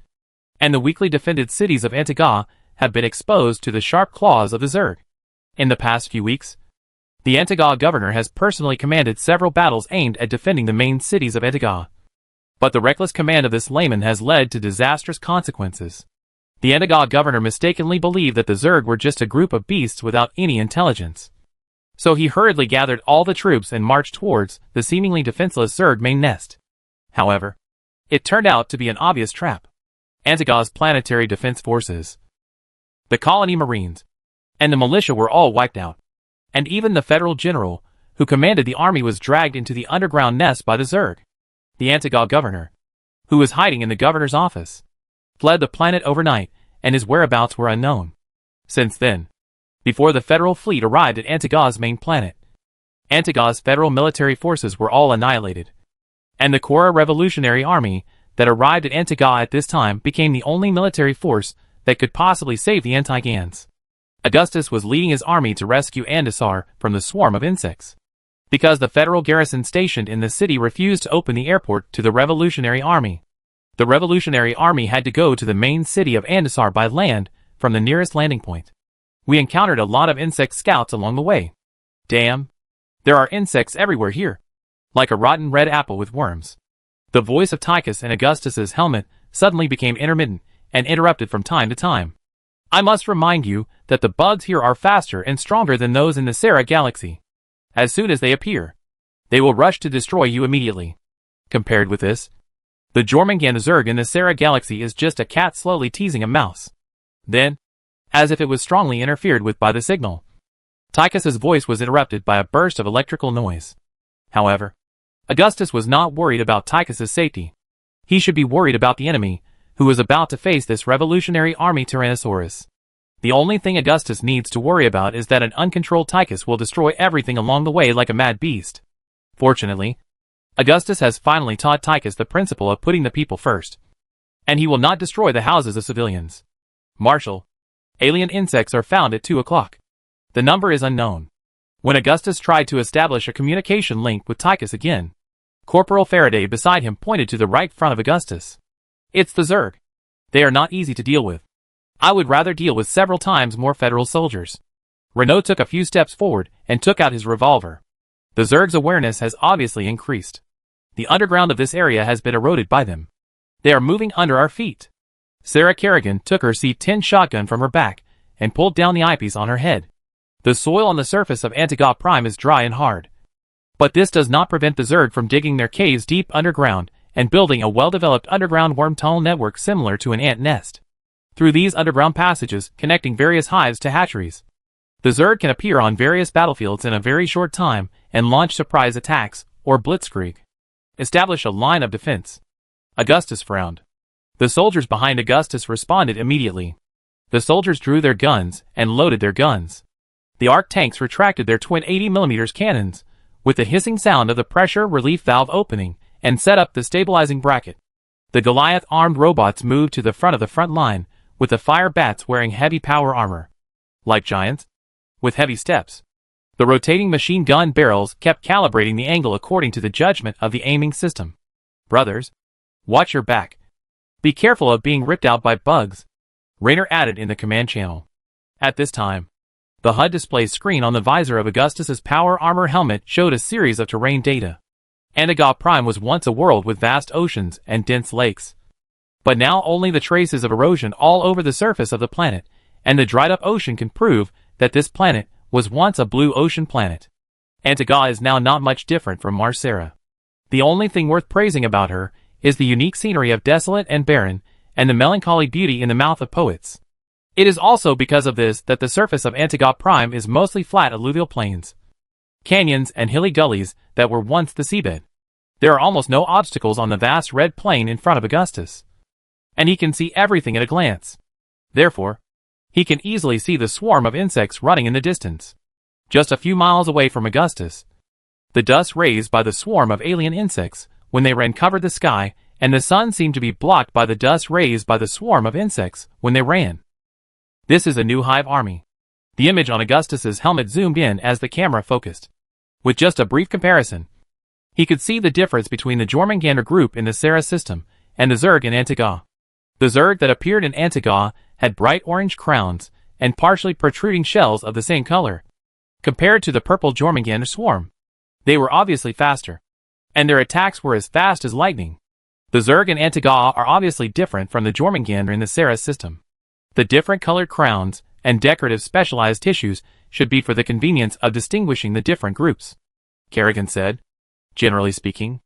and the weakly defended cities of Antiga have been exposed to the sharp claws of the Zerg. In the past few weeks, the Antiga governor has personally commanded several battles aimed at defending the main cities of Antiga. But the reckless command of this layman has led to disastrous consequences. The Antiga governor mistakenly believed that the Zerg were just a group of beasts without any intelligence. So he hurriedly gathered all the troops and marched towards the seemingly defenseless Zerg main nest. However, It turned out to be an obvious trap. Antiga's planetary defense forces, the colony marines, and the militia were all wiped out. And even the federal general, who commanded the army, was dragged into the underground nest by the Zerg. The Antiga governor, who was hiding in the governor's office, fled the planet overnight, and his whereabouts were unknown. Since then, before the federal fleet arrived at Antiga's main planet, Antiga's federal military forces were all annihilated. And the Quora Revolutionary Army that arrived at Antiga at this time became the only military force that could possibly save the Antigans. Augustus was leading his army to rescue Andasar from the swarm of insects. Because the federal garrison stationed in the city refused to open the airport to the Revolutionary Army, the Revolutionary Army had to go to the main city of Andasar by land from the nearest landing point. We encountered a lot of insect scouts along the way. Damn. There are insects everywhere here. Like a rotten red apple with worms. The voice of Tychus in Augustus's helmet suddenly became intermittent and interrupted from time to time. I must remind you that the bugs here are faster and stronger than those in the Sara galaxy. As soon as they appear, they will rush to destroy you immediately. Compared with this, the Jormungand Zerg in the Sara galaxy is just a cat slowly teasing a mouse. Then, as if it was strongly interfered with by the signal, Tychus's voice was interrupted by a burst of electrical noise. However, Augustus was not worried about Tychus's safety. He should be worried about the enemy, who was about to face this revolutionary army Tyrannosaurus. The only thing Augustus needs to worry about is that an uncontrolled Tychus will destroy everything along the way like a mad beast. Fortunately, Augustus has finally taught Tychus the principle of putting the people first. And he will not destroy the houses of civilians. Marshal, alien insects are found at 2 o'clock. The number is unknown. When Augustus tried to establish a communication link with Tychus again, Corporal Faraday beside him pointed to the right front of Augustus. It's the Zerg. They are not easy to deal with. I would rather deal with several times more federal soldiers. Renault took a few steps forward and took out his revolver. The Zerg's awareness has obviously increased. The underground of this area has been eroded by them. They are moving under our feet. Sarah Kerrigan took her C-10 shotgun from her back and pulled down the eyepiece on her head. The soil on the surface of Antiga Prime is dry and hard. But this does not prevent the Zerg from digging their caves deep underground and building a well-developed underground worm tunnel network similar to an ant nest. Through these underground passages connecting various hives to hatcheries, the Zerg can appear on various battlefields in a very short time and launch surprise attacks, or blitzkrieg. Establish a line of defense. Augustus frowned. The soldiers behind Augustus responded immediately. The soldiers drew their guns and loaded their guns. The arc tanks retracted their twin 80mm cannons, with the hissing sound of the pressure relief valve opening, and set up the stabilizing bracket. The Goliath-armed robots moved to the front line, with the fire bats wearing heavy power armor. Like giants, with heavy steps. The rotating machine gun barrels kept calibrating the angle according to the judgment of the aiming system. Brothers, watch your back. Be careful of being ripped out by bugs, Raynor added in the command channel. At this time, the HUD display screen on the visor of Augustus's power armor helmet showed a series of terrain data. Antiga Prime was once a world with vast oceans and dense lakes. But now only the traces of erosion all over the surface of the planet, and the dried-up ocean can prove that this planet was once a blue ocean planet. Antiga is now not much different from Mar Sara. The only thing worth praising about her is the unique scenery of desolate and barren, and the melancholy beauty in the mouth of poets. It is also because of this that the surface of Antiga Prime is mostly flat alluvial plains, canyons and hilly gullies that were once the seabed. There are almost no obstacles on the vast red plain in front of Augustus. And he can see everything at a glance. Therefore, he can easily see the swarm of insects running in the distance. Just a few miles away from Augustus, the dust raised by the swarm of alien insects when they ran covered the sky, and the sun seemed to be blocked by the dust raised by the swarm of insects when they ran. This is a new hive army. The image on Augustus's helmet zoomed in as the camera focused. With just a brief comparison, he could see the difference between the Jormungandr group in the Sara system and the Zerg in Antiga. The Zerg that appeared in Antiga had bright orange crowns and partially protruding shells of the same color. Compared to the purple Jormungandr swarm, they were obviously faster, and their attacks were as fast as lightning. The Zerg in Antiga are obviously different from the Jormungandr in the Sara system. The different colored crowns and decorative specialized tissues should be for the convenience of distinguishing the different groups. Kerrigan said, generally speaking,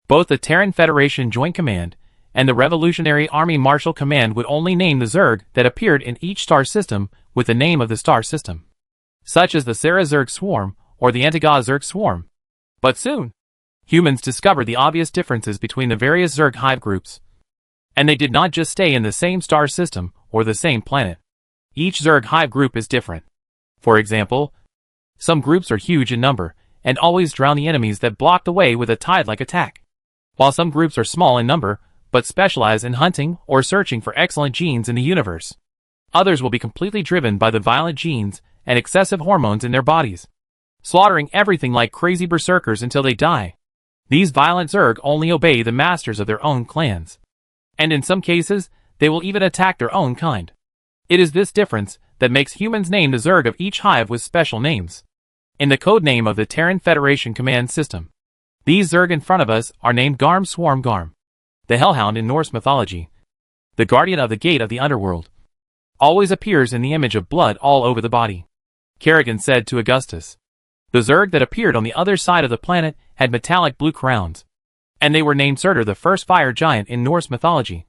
both the Terran Federation Joint Command and the Revolutionary Army Marshal Command would only name the Zerg that appeared in each star system with the name of the star system, such as the Sara Zerg Swarm or the Antiga Zerg Swarm. But soon, humans discovered the obvious differences between the various Zerg hive groups. And they did not just stay in the same star system or the same planet. Each Zerg hive group is different. For example, some groups are huge in number and always drown the enemies that block the way with a tide-like attack, while some groups are small in number but specialize in hunting or searching for excellent genes in the universe. Others will be completely driven by the violent genes and excessive hormones in their bodies, slaughtering everything like crazy berserkers until they die. These violent Zerg only obey the masters of their own clans, and in some cases, they will even attack their own kind. It is this difference that makes humans name the Zerg of each hive with special names, in the code name of the Terran Federation command system. These Zerg in front of us are named Garm Swarm Garm, the Hellhound in Norse mythology, the guardian of the gate of the underworld. Always appears in the image of blood all over the body. Kerrigan said to Augustus. The Zerg that appeared on the other side of the planet had metallic blue crowns, and they were named Surtur, the first fire giant in Norse mythology,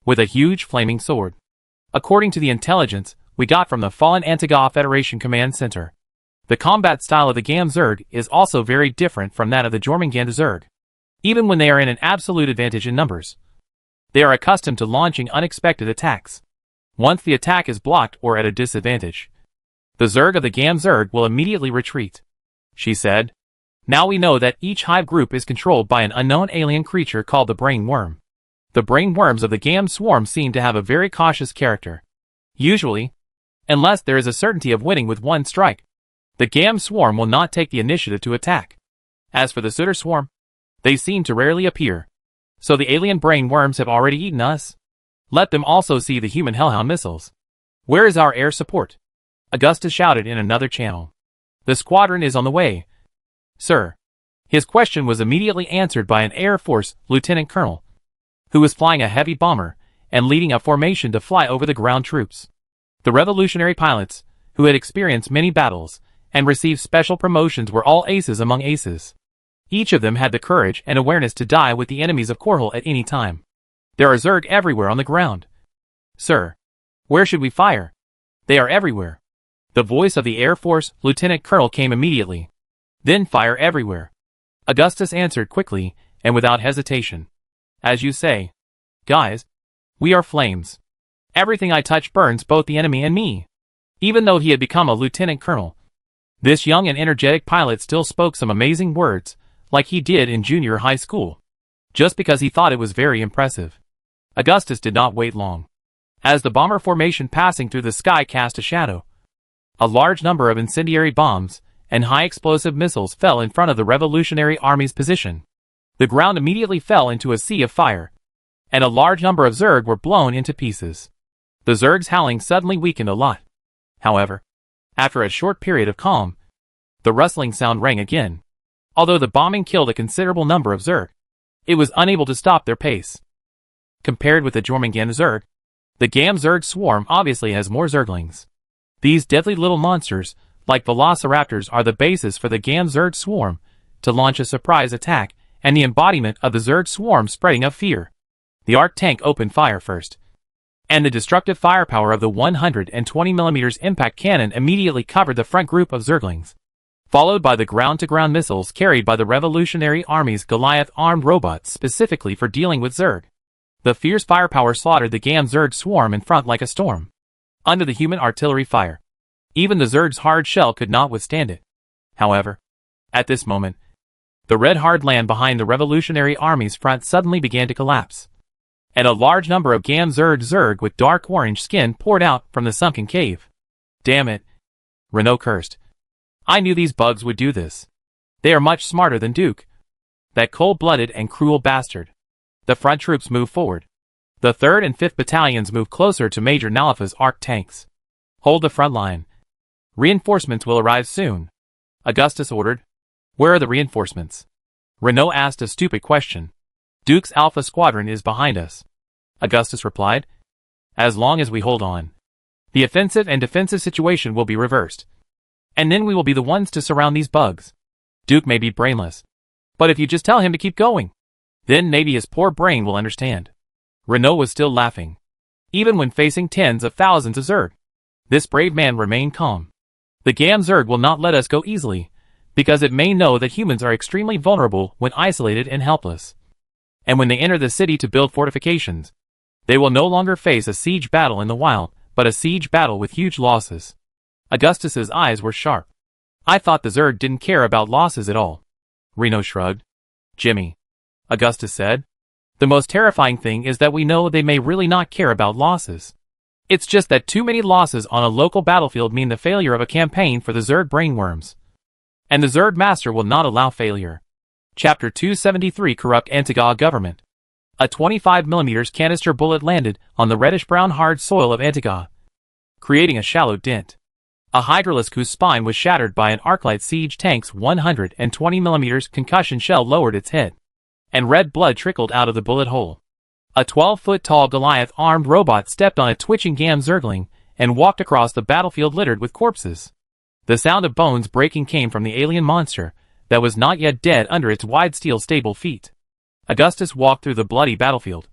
with a huge flaming sword. According to the intelligence we got from the fallen Antiga Federation Command Center, the combat style of the Gam Zerg is also very different from that of the Jormungandr Zerg. Even when they are in an absolute advantage in numbers, they are accustomed to launching unexpected attacks. Once the attack is blocked or at a disadvantage, the Zerg of the Gam Zerg will immediately retreat. She said, now we know that each hive group is controlled by an unknown alien creature called the brainworm. The brainworms of the Gam swarm seem to have a very cautious character. Usually, unless there is a certainty of winning with one strike, the Gam swarm will not take the initiative to attack. As for the Surtur swarm, they seem to rarely appear. So the alien brainworms have already eaten us. Let them also see the human Hellhound missiles. Where is our air support? Augustus shouted in another channel. The squadron is on the way, sir. His question was immediately answered by an Air Force lieutenant colonel, who was flying a heavy bomber and leading a formation to fly over the ground troops. The revolutionary pilots, who had experienced many battles and received special promotions, were all aces among aces. Each of them had the courage and awareness to die with the enemies of Korhal at any time. There are Zerg everywhere on the ground. Sir, where should we fire? They are everywhere. The voice of the Air Force lieutenant colonel came immediately. Then fire everywhere. Augustus answered quickly and without hesitation. As you say. Guys, we are flames. Everything I touch burns both the enemy and me. Even though he had become a lieutenant colonel, this young and energetic pilot still spoke some amazing words, like he did in junior high school, just because he thought it was very impressive. Augustus did not wait long. As the bomber formation passing through the sky cast a shadow, a large number of incendiary bombs and high-explosive missiles fell in front of the Revolutionary Army's position. The ground immediately fell into a sea of fire, and a large number of Zerg were blown into pieces. The Zerg's howling suddenly weakened a lot. However, after a short period of calm, the rustling sound rang again. Although the bombing killed a considerable number of Zerg, it was unable to stop their pace. Compared with the Jormungandr Zerg, the Gam Zerg swarm obviously has more Zerglings. These deadly little monsters, like velociraptors, are the basis for the Gam Zerg swarm to launch a surprise attack, and the embodiment of the Zerg swarm spreading of fear. The arc tank opened fire first, and the destructive firepower of the 120mm impact cannon immediately covered the front group of Zerglings, followed by the ground-to-ground missiles carried by the Revolutionary Army's Goliath armed robots specifically for dealing with Zerg. The fierce firepower slaughtered the Gam Zerg swarm in front like a storm. Under the human artillery fire, even the Zerg's hard shell could not withstand it. However, at this moment, the red hard land behind the Revolutionary Army's front suddenly began to collapse, and a large number of Gam Zerg with dark orange skin poured out from the sunken cave. Damn it, Renault cursed. I knew these bugs would do this. They are much smarter than Duke. That cold-blooded and cruel bastard. The front troops moved forward. The 3rd and 5th battalions moved closer to Major Nalifa's arc tanks. Hold the front line. Reinforcements will arrive soon, Augustus ordered. Where are the reinforcements? Renault asked a stupid question. Duke's Alpha Squadron is behind us, Augustus replied. As long as we hold on, the offensive and defensive situation will be reversed. And then we will be the ones to surround these bugs. Duke may be brainless, but if you just tell him to keep going, then maybe his poor brain will understand. Renault was still laughing. Even when facing tens of thousands of Zerg, this brave man remained calm. The Gam Zerg will not let us go easily, because it may know that humans are extremely vulnerable when isolated and helpless. And when they enter the city to build fortifications, they will no longer face a siege battle in the wild, but a siege battle with huge losses. Augustus's eyes were sharp. I thought the Zerg didn't care about losses at all. Renault shrugged. Jimmy, Augustus said, the most terrifying thing is that we know they may really not care about losses. It's just that too many losses on a local battlefield mean the failure of a campaign for the Zerg brainworms. And the Zerg Master will not allow failure. Chapter 273 Corrupt Antiga Government. A 25mm canister bullet landed on the reddish-brown hard soil of Antiga, creating a shallow dent. A hydralisk whose spine was shattered by an Arclight siege tank's 120mm concussion shell lowered its head, and red blood trickled out of the bullet hole. A 12-foot-tall Goliath-armed robot stepped on a twitching Gam Zergling and walked across the battlefield littered with corpses. The sound of bones breaking came from the alien monster that was not yet dead under its wide steel stable feet. Augustus walked through the bloody battlefield,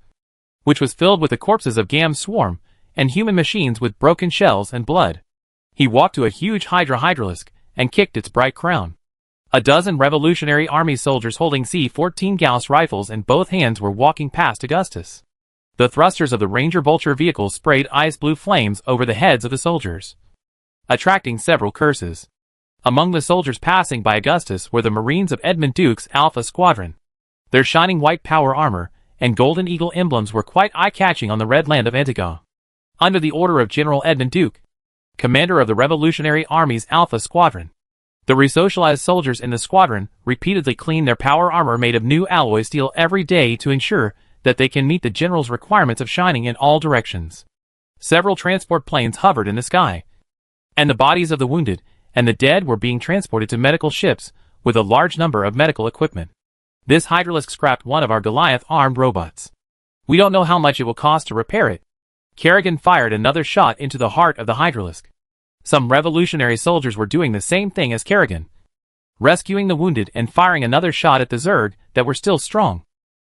which was filled with the corpses of Gam's swarm and human machines with broken shells and blood. He walked to a huge hydralisk and kicked its bright crown. A dozen Revolutionary Army soldiers holding C-14 Gauss rifles in both hands were walking past Augustus. The thrusters of the Ranger Vulture vehicles sprayed ice-blue flames over the heads of the soldiers, attracting several curses. Among the soldiers passing by Augustus were the Marines of Edmund Duke's Alpha Squadron. Their shining white power armor and golden eagle emblems were quite eye-catching on the red land of Antiga. Under the order of General Edmund Duke, commander of the Revolutionary Army's Alpha Squadron, the resocialized soldiers in the squadron repeatedly clean their power armor made of new alloy steel every day to ensure that they can meet the general's requirements of shining in all directions. Several transport planes hovered in the sky, and the bodies of the wounded and the dead were being transported to medical ships with a large number of medical equipment. This hydralisk scrapped one of our Goliath-armed robots. We don't know how much it will cost to repair it. Kerrigan fired another shot into the heart of the hydralisk. Some revolutionary soldiers were doing the same thing as Kerrigan, rescuing the wounded and firing another shot at the Zerg that were still strong,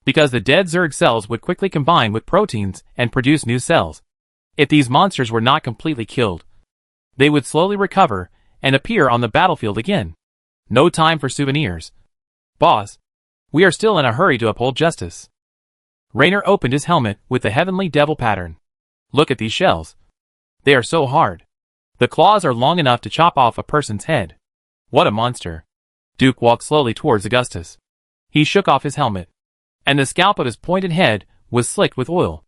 because the dead Zerg cells would quickly combine with proteins and produce new cells. If these monsters were not completely killed, they would slowly recover and appear on the battlefield again. No time for souvenirs. Boss, we are still in a hurry to uphold justice. Raynor opened his helmet with the heavenly devil pattern. Look at these shells. They are so hard. The claws are long enough to chop off a person's head. What a monster. Duke walked slowly towards Augustus. He shook off his helmet, and the scalp of his pointed head was slicked with oil.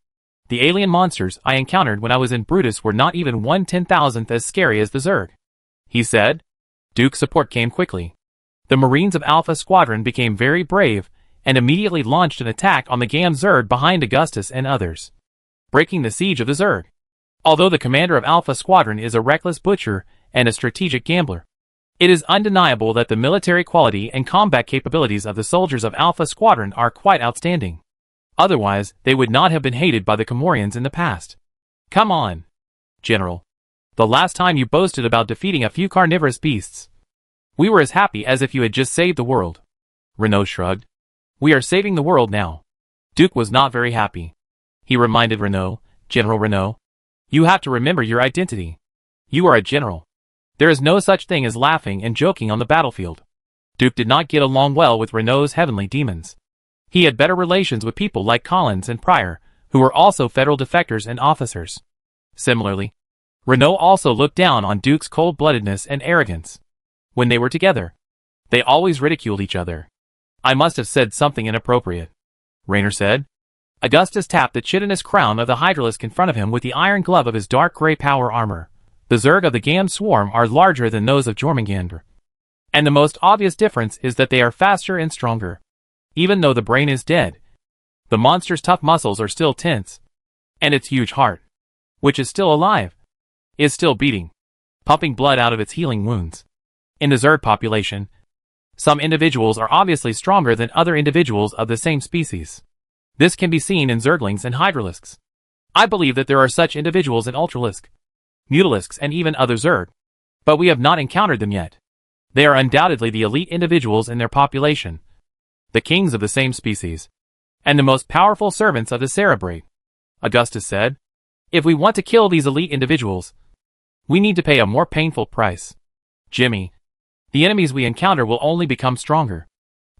The alien monsters I encountered when I was in Brutus were not even 1/10,000th as scary as the Zerg, he said. Duke's support came quickly. The Marines of Alpha Squadron became very brave and immediately launched an attack on the Gam Zerg behind Augustus and others, breaking the siege of the Zerg. Although the commander of Alpha Squadron is a reckless butcher and a strategic gambler, it is undeniable that the military quality and combat capabilities of the soldiers of Alpha Squadron are quite outstanding. Otherwise, they would not have been hated by the Comorians in the past. Come on, General. The last time you boasted about defeating a few carnivorous beasts, we were as happy as if you had just saved the world. Renault shrugged. We are saving the world now. Duke was not very happy. He reminded Renault, General Renault, you have to remember your identity. You are a general. There is no such thing as laughing and joking on the battlefield. Duke did not get along well with Renault's heavenly demons. He had better relations with people like Collins and Pleyer, who were also federal defectors and officers. Similarly, Renault also looked down on Duke's cold-bloodedness and arrogance. When they were together, they always ridiculed each other. I must have said something inappropriate, Raynor said. Augustus tapped the chitinous crown of the hydralisk in front of him with the iron glove of his dark gray power armor. The Zerg of the Gam swarm are larger than those of Jormungandr, and the most obvious difference is that they are faster and stronger. Even though the brain is dead, the monster's tough muscles are still tense, and its huge heart, which is still alive, is still beating, pumping blood out of its healing wounds. In the Zerg population, some individuals are obviously stronger than other individuals of the same species. This can be seen in Zerglings and Hydralisks. I believe that there are such individuals in Ultralisk, Mutalisks and even other Zerg, but we have not encountered them yet. They are undoubtedly the elite individuals in their population, the kings of the same species, and the most powerful servants of the Cerebrate. Augustus said. If we want to kill these elite individuals, we need to pay a more painful price. Jimmy, the enemies we encounter will only become stronger.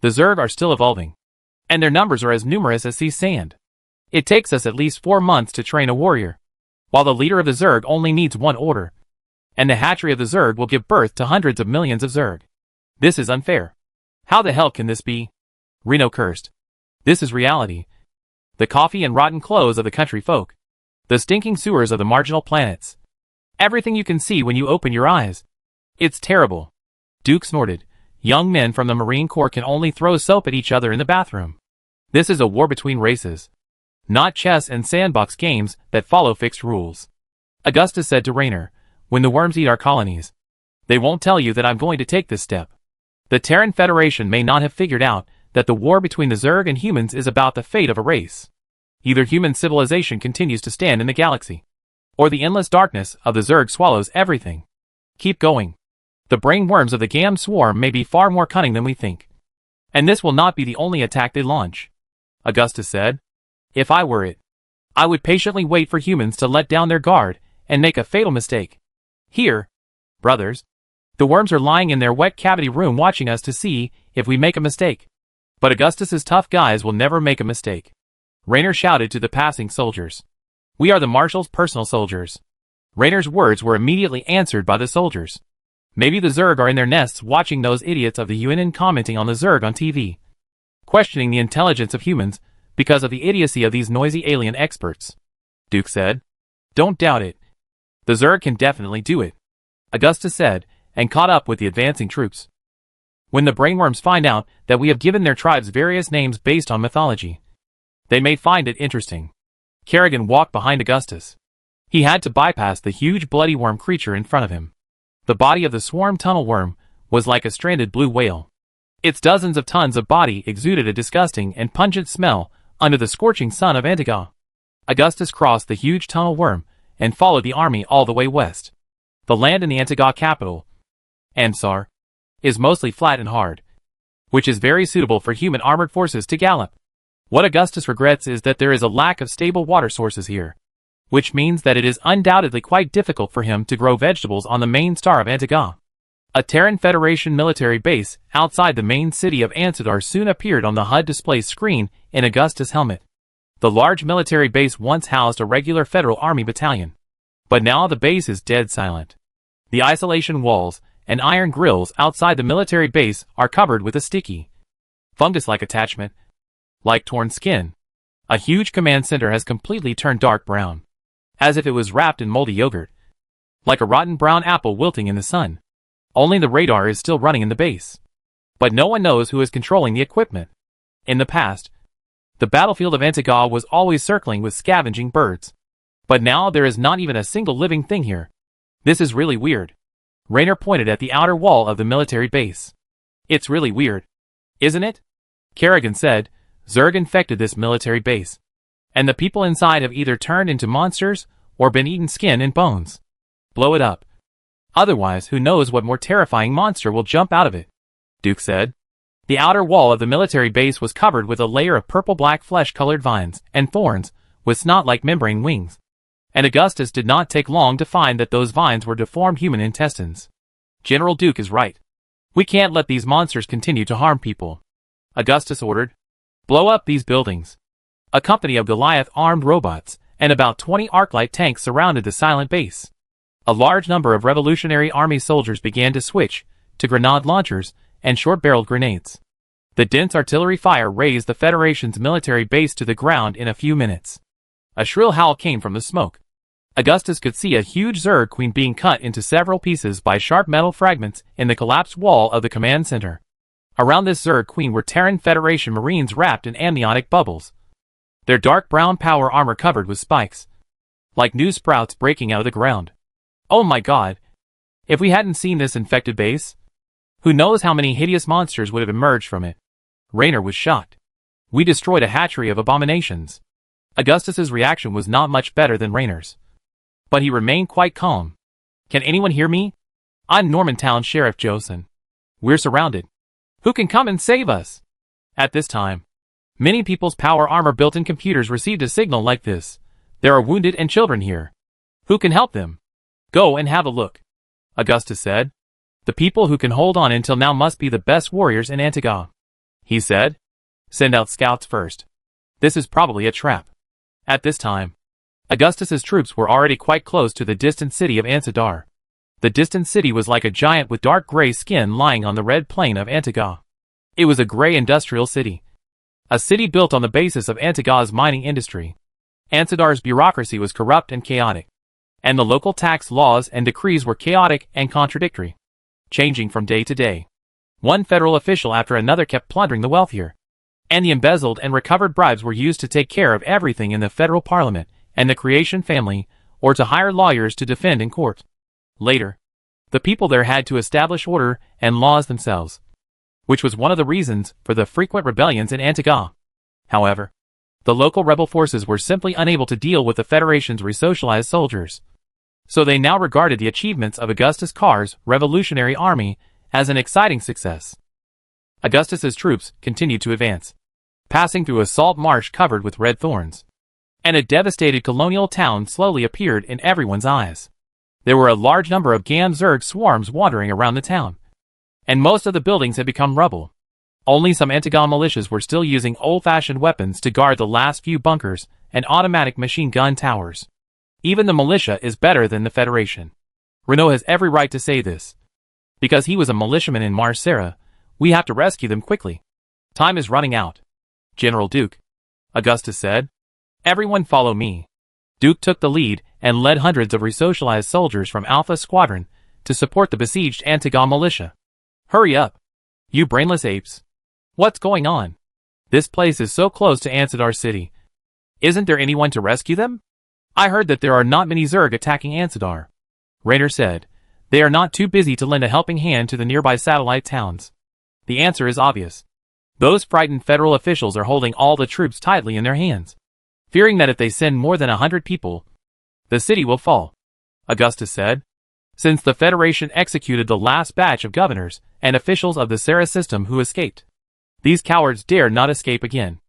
The Zerg are still evolving, and their numbers are as numerous as sea sand. It takes us at least 4 months to train a warrior, while the leader of the Zerg only needs 1 order. And the hatchery of the Zerg will give birth to hundreds of millions of Zerg. This is unfair. How the hell can this be? Reno cursed. This is reality. The coffee and rotten clothes of the country folk. The stinking sewers of the marginal planets. Everything you can see when you open your eyes. It's terrible. Duke snorted. Young men from the Marine Corps can only throw soap at each other in the bathroom. This is a war between races, not chess and sandbox games that follow fixed rules. Augustus said to Raynor, when the worms eat our colonies, they won't tell you that I'm going to take this step. The Terran Federation may not have figured out that the war between the Zerg and humans is about the fate of a race. Either human civilization continues to stand in the galaxy, or the endless darkness of the Zerg swallows everything. Keep going. The brainworms of the Gam swarm may be far more cunning than we think. And this will not be the only attack they launch. Augustus said. If I were it, I would patiently wait for humans to let down their guard and make a fatal mistake. Here, brothers, the worms are lying in their wet cavity room watching us to see if we make a mistake. But Augustus's tough guys will never make a mistake. Raynor shouted to the passing soldiers. We are the Marshal's personal soldiers. Raynor's words were immediately answered by the soldiers. Maybe the Zerg are in their nests watching those idiots of the UN commenting on the Zerg on TV, questioning the intelligence of humans because of the idiocy of these noisy alien experts. Duke said. Don't doubt it. The Zerg can definitely do it, Augustus said, and caught up with the advancing troops. When the brainworms find out that we have given their tribes various names based on mythology, they may find it interesting. Kerrigan walked behind Augustus. He had to bypass the huge bloody worm creature in front of him. The body of the swarm tunnel worm was like a stranded blue whale. Its dozens of tons of body exuded a disgusting and pungent smell under the scorching sun of Antiga. Augustus crossed the huge tunnel worm and followed the army all the way west. The land in the Antiga capital, Ansar, is mostly flat and hard, which is very suitable for human armored forces to gallop. What Augustus regrets is that there is a lack of stable water sources here, which means that it is undoubtedly quite difficult for him to grow vegetables on the main star of Antiga. A Terran Federation military base outside the main city of Ansadar soon appeared on the HUD display screen in Augustus' helmet. The large military base once housed a regular Federal Army battalion, but now the base is dead silent. The isolation walls and iron grills outside the military base are covered with a sticky, fungus-like attachment, like torn skin. A huge command center has completely turned dark brown, as if it was wrapped in moldy yogurt, like a rotten brown apple wilting in the sun. Only the radar is still running in the base, but no one knows who is controlling the equipment. In the past, the battlefield of Antiga was always circling with scavenging birds, but now there is not even a single living thing here. This is really weird. Raynor pointed at the outer wall of the military base. It's really weird, isn't it? Kerrigan said. Zerg infected this military base, and the people inside have either turned into monsters or been eaten skin and bones. Blow it up. Otherwise, who knows what more terrifying monster will jump out of it, Duke said. The outer wall of the military base was covered with a layer of purple-black flesh-colored vines and thorns with snot-like membrane wings, and Augustus did not take long to find that those vines were deformed human intestines. General Duke is right. We can't let these monsters continue to harm people, Augustus ordered. Blow up these buildings. A company of Goliath-armed robots and about 20 Arclight tanks surrounded the silent base. A large number of Revolutionary Army soldiers began to switch to grenade launchers and short-barreled grenades. The dense artillery fire razed the Federation's military base to the ground in a few minutes. A shrill howl came from the smoke. Augustus could see a huge Zerg queen being cut into several pieces by sharp metal fragments in the collapsed wall of the command center. Around this Zerg queen were Terran Federation Marines wrapped in amniotic bubbles, their dark brown power armor covered with spikes, like new sprouts breaking out of the ground. Oh my god! If we hadn't seen this infected base, who knows how many hideous monsters would have emerged from it? Raynor was shocked. We destroyed a hatchery of abominations. Augustus's reaction was not much better than Raynor's, but he remained quite calm. Can anyone hear me? I'm Normantown Sheriff Josen. We're surrounded. Who can come and save us? At this time, many people's power armor built-in computers received a signal like this, There are wounded and children here. Who can help them? Go and have a look, Augustus said. The people who can hold on until now must be the best warriors in Antiga. He said, send out scouts first. This is probably a trap. At this time, Augustus's troops were already quite close to the distant city of Ansidar. The distant city was like a giant with dark gray skin lying on the red plain of Antiga. It was a gray industrial city. A city built on the basis of Antiga's mining industry. Ansidar's bureaucracy was corrupt and chaotic, and the local tax laws and decrees were chaotic and contradictory, changing from day to day. One federal official after another kept plundering the wealth here, and the embezzled and recovered bribes were used to take care of everything in the federal parliament and the creation family, or to hire lawyers to defend in court. Later, the people there had to establish order and laws themselves, which was one of the reasons for the frequent rebellions in Antiga. However, the local rebel forces were simply unable to deal with the Federation's resocialized soldiers. So they now regarded the achievements of Augustus Char's revolutionary army as an exciting success. Augustus's troops continued to advance, passing through a salt marsh covered with red thorns, and a devastated colonial town slowly appeared in everyone's eyes. There were a large number of Zerg swarms wandering around the town, and most of the buildings had become rubble. Only some Antiga militias were still using old-fashioned weapons to guard the last few bunkers and automatic machine gun towers. Even the militia is better than the Federation. Renault has every right to say this. Because he was a militiaman in Mar Sara, we have to rescue them quickly. Time is running out. General Duke, Augustus said. Everyone follow me. Duke took the lead and led hundreds of resocialized soldiers from Alpha Squadron to support the besieged Antiga militia. Hurry up, you brainless apes. What's going on? This place is so close to Ansidar City. Isn't there anyone to rescue them? I heard that there are not many Zerg attacking Ansidar. Raynor said. They are not too busy to lend a helping hand to the nearby satellite towns. The answer is obvious. Those frightened federal officials are holding all the troops tightly in their hands, fearing that if they send more than 100 people, the city will fall, Augustus said. Since the Federation executed the last batch of governors and officials of the Sara system who escaped, these cowards dare not escape again.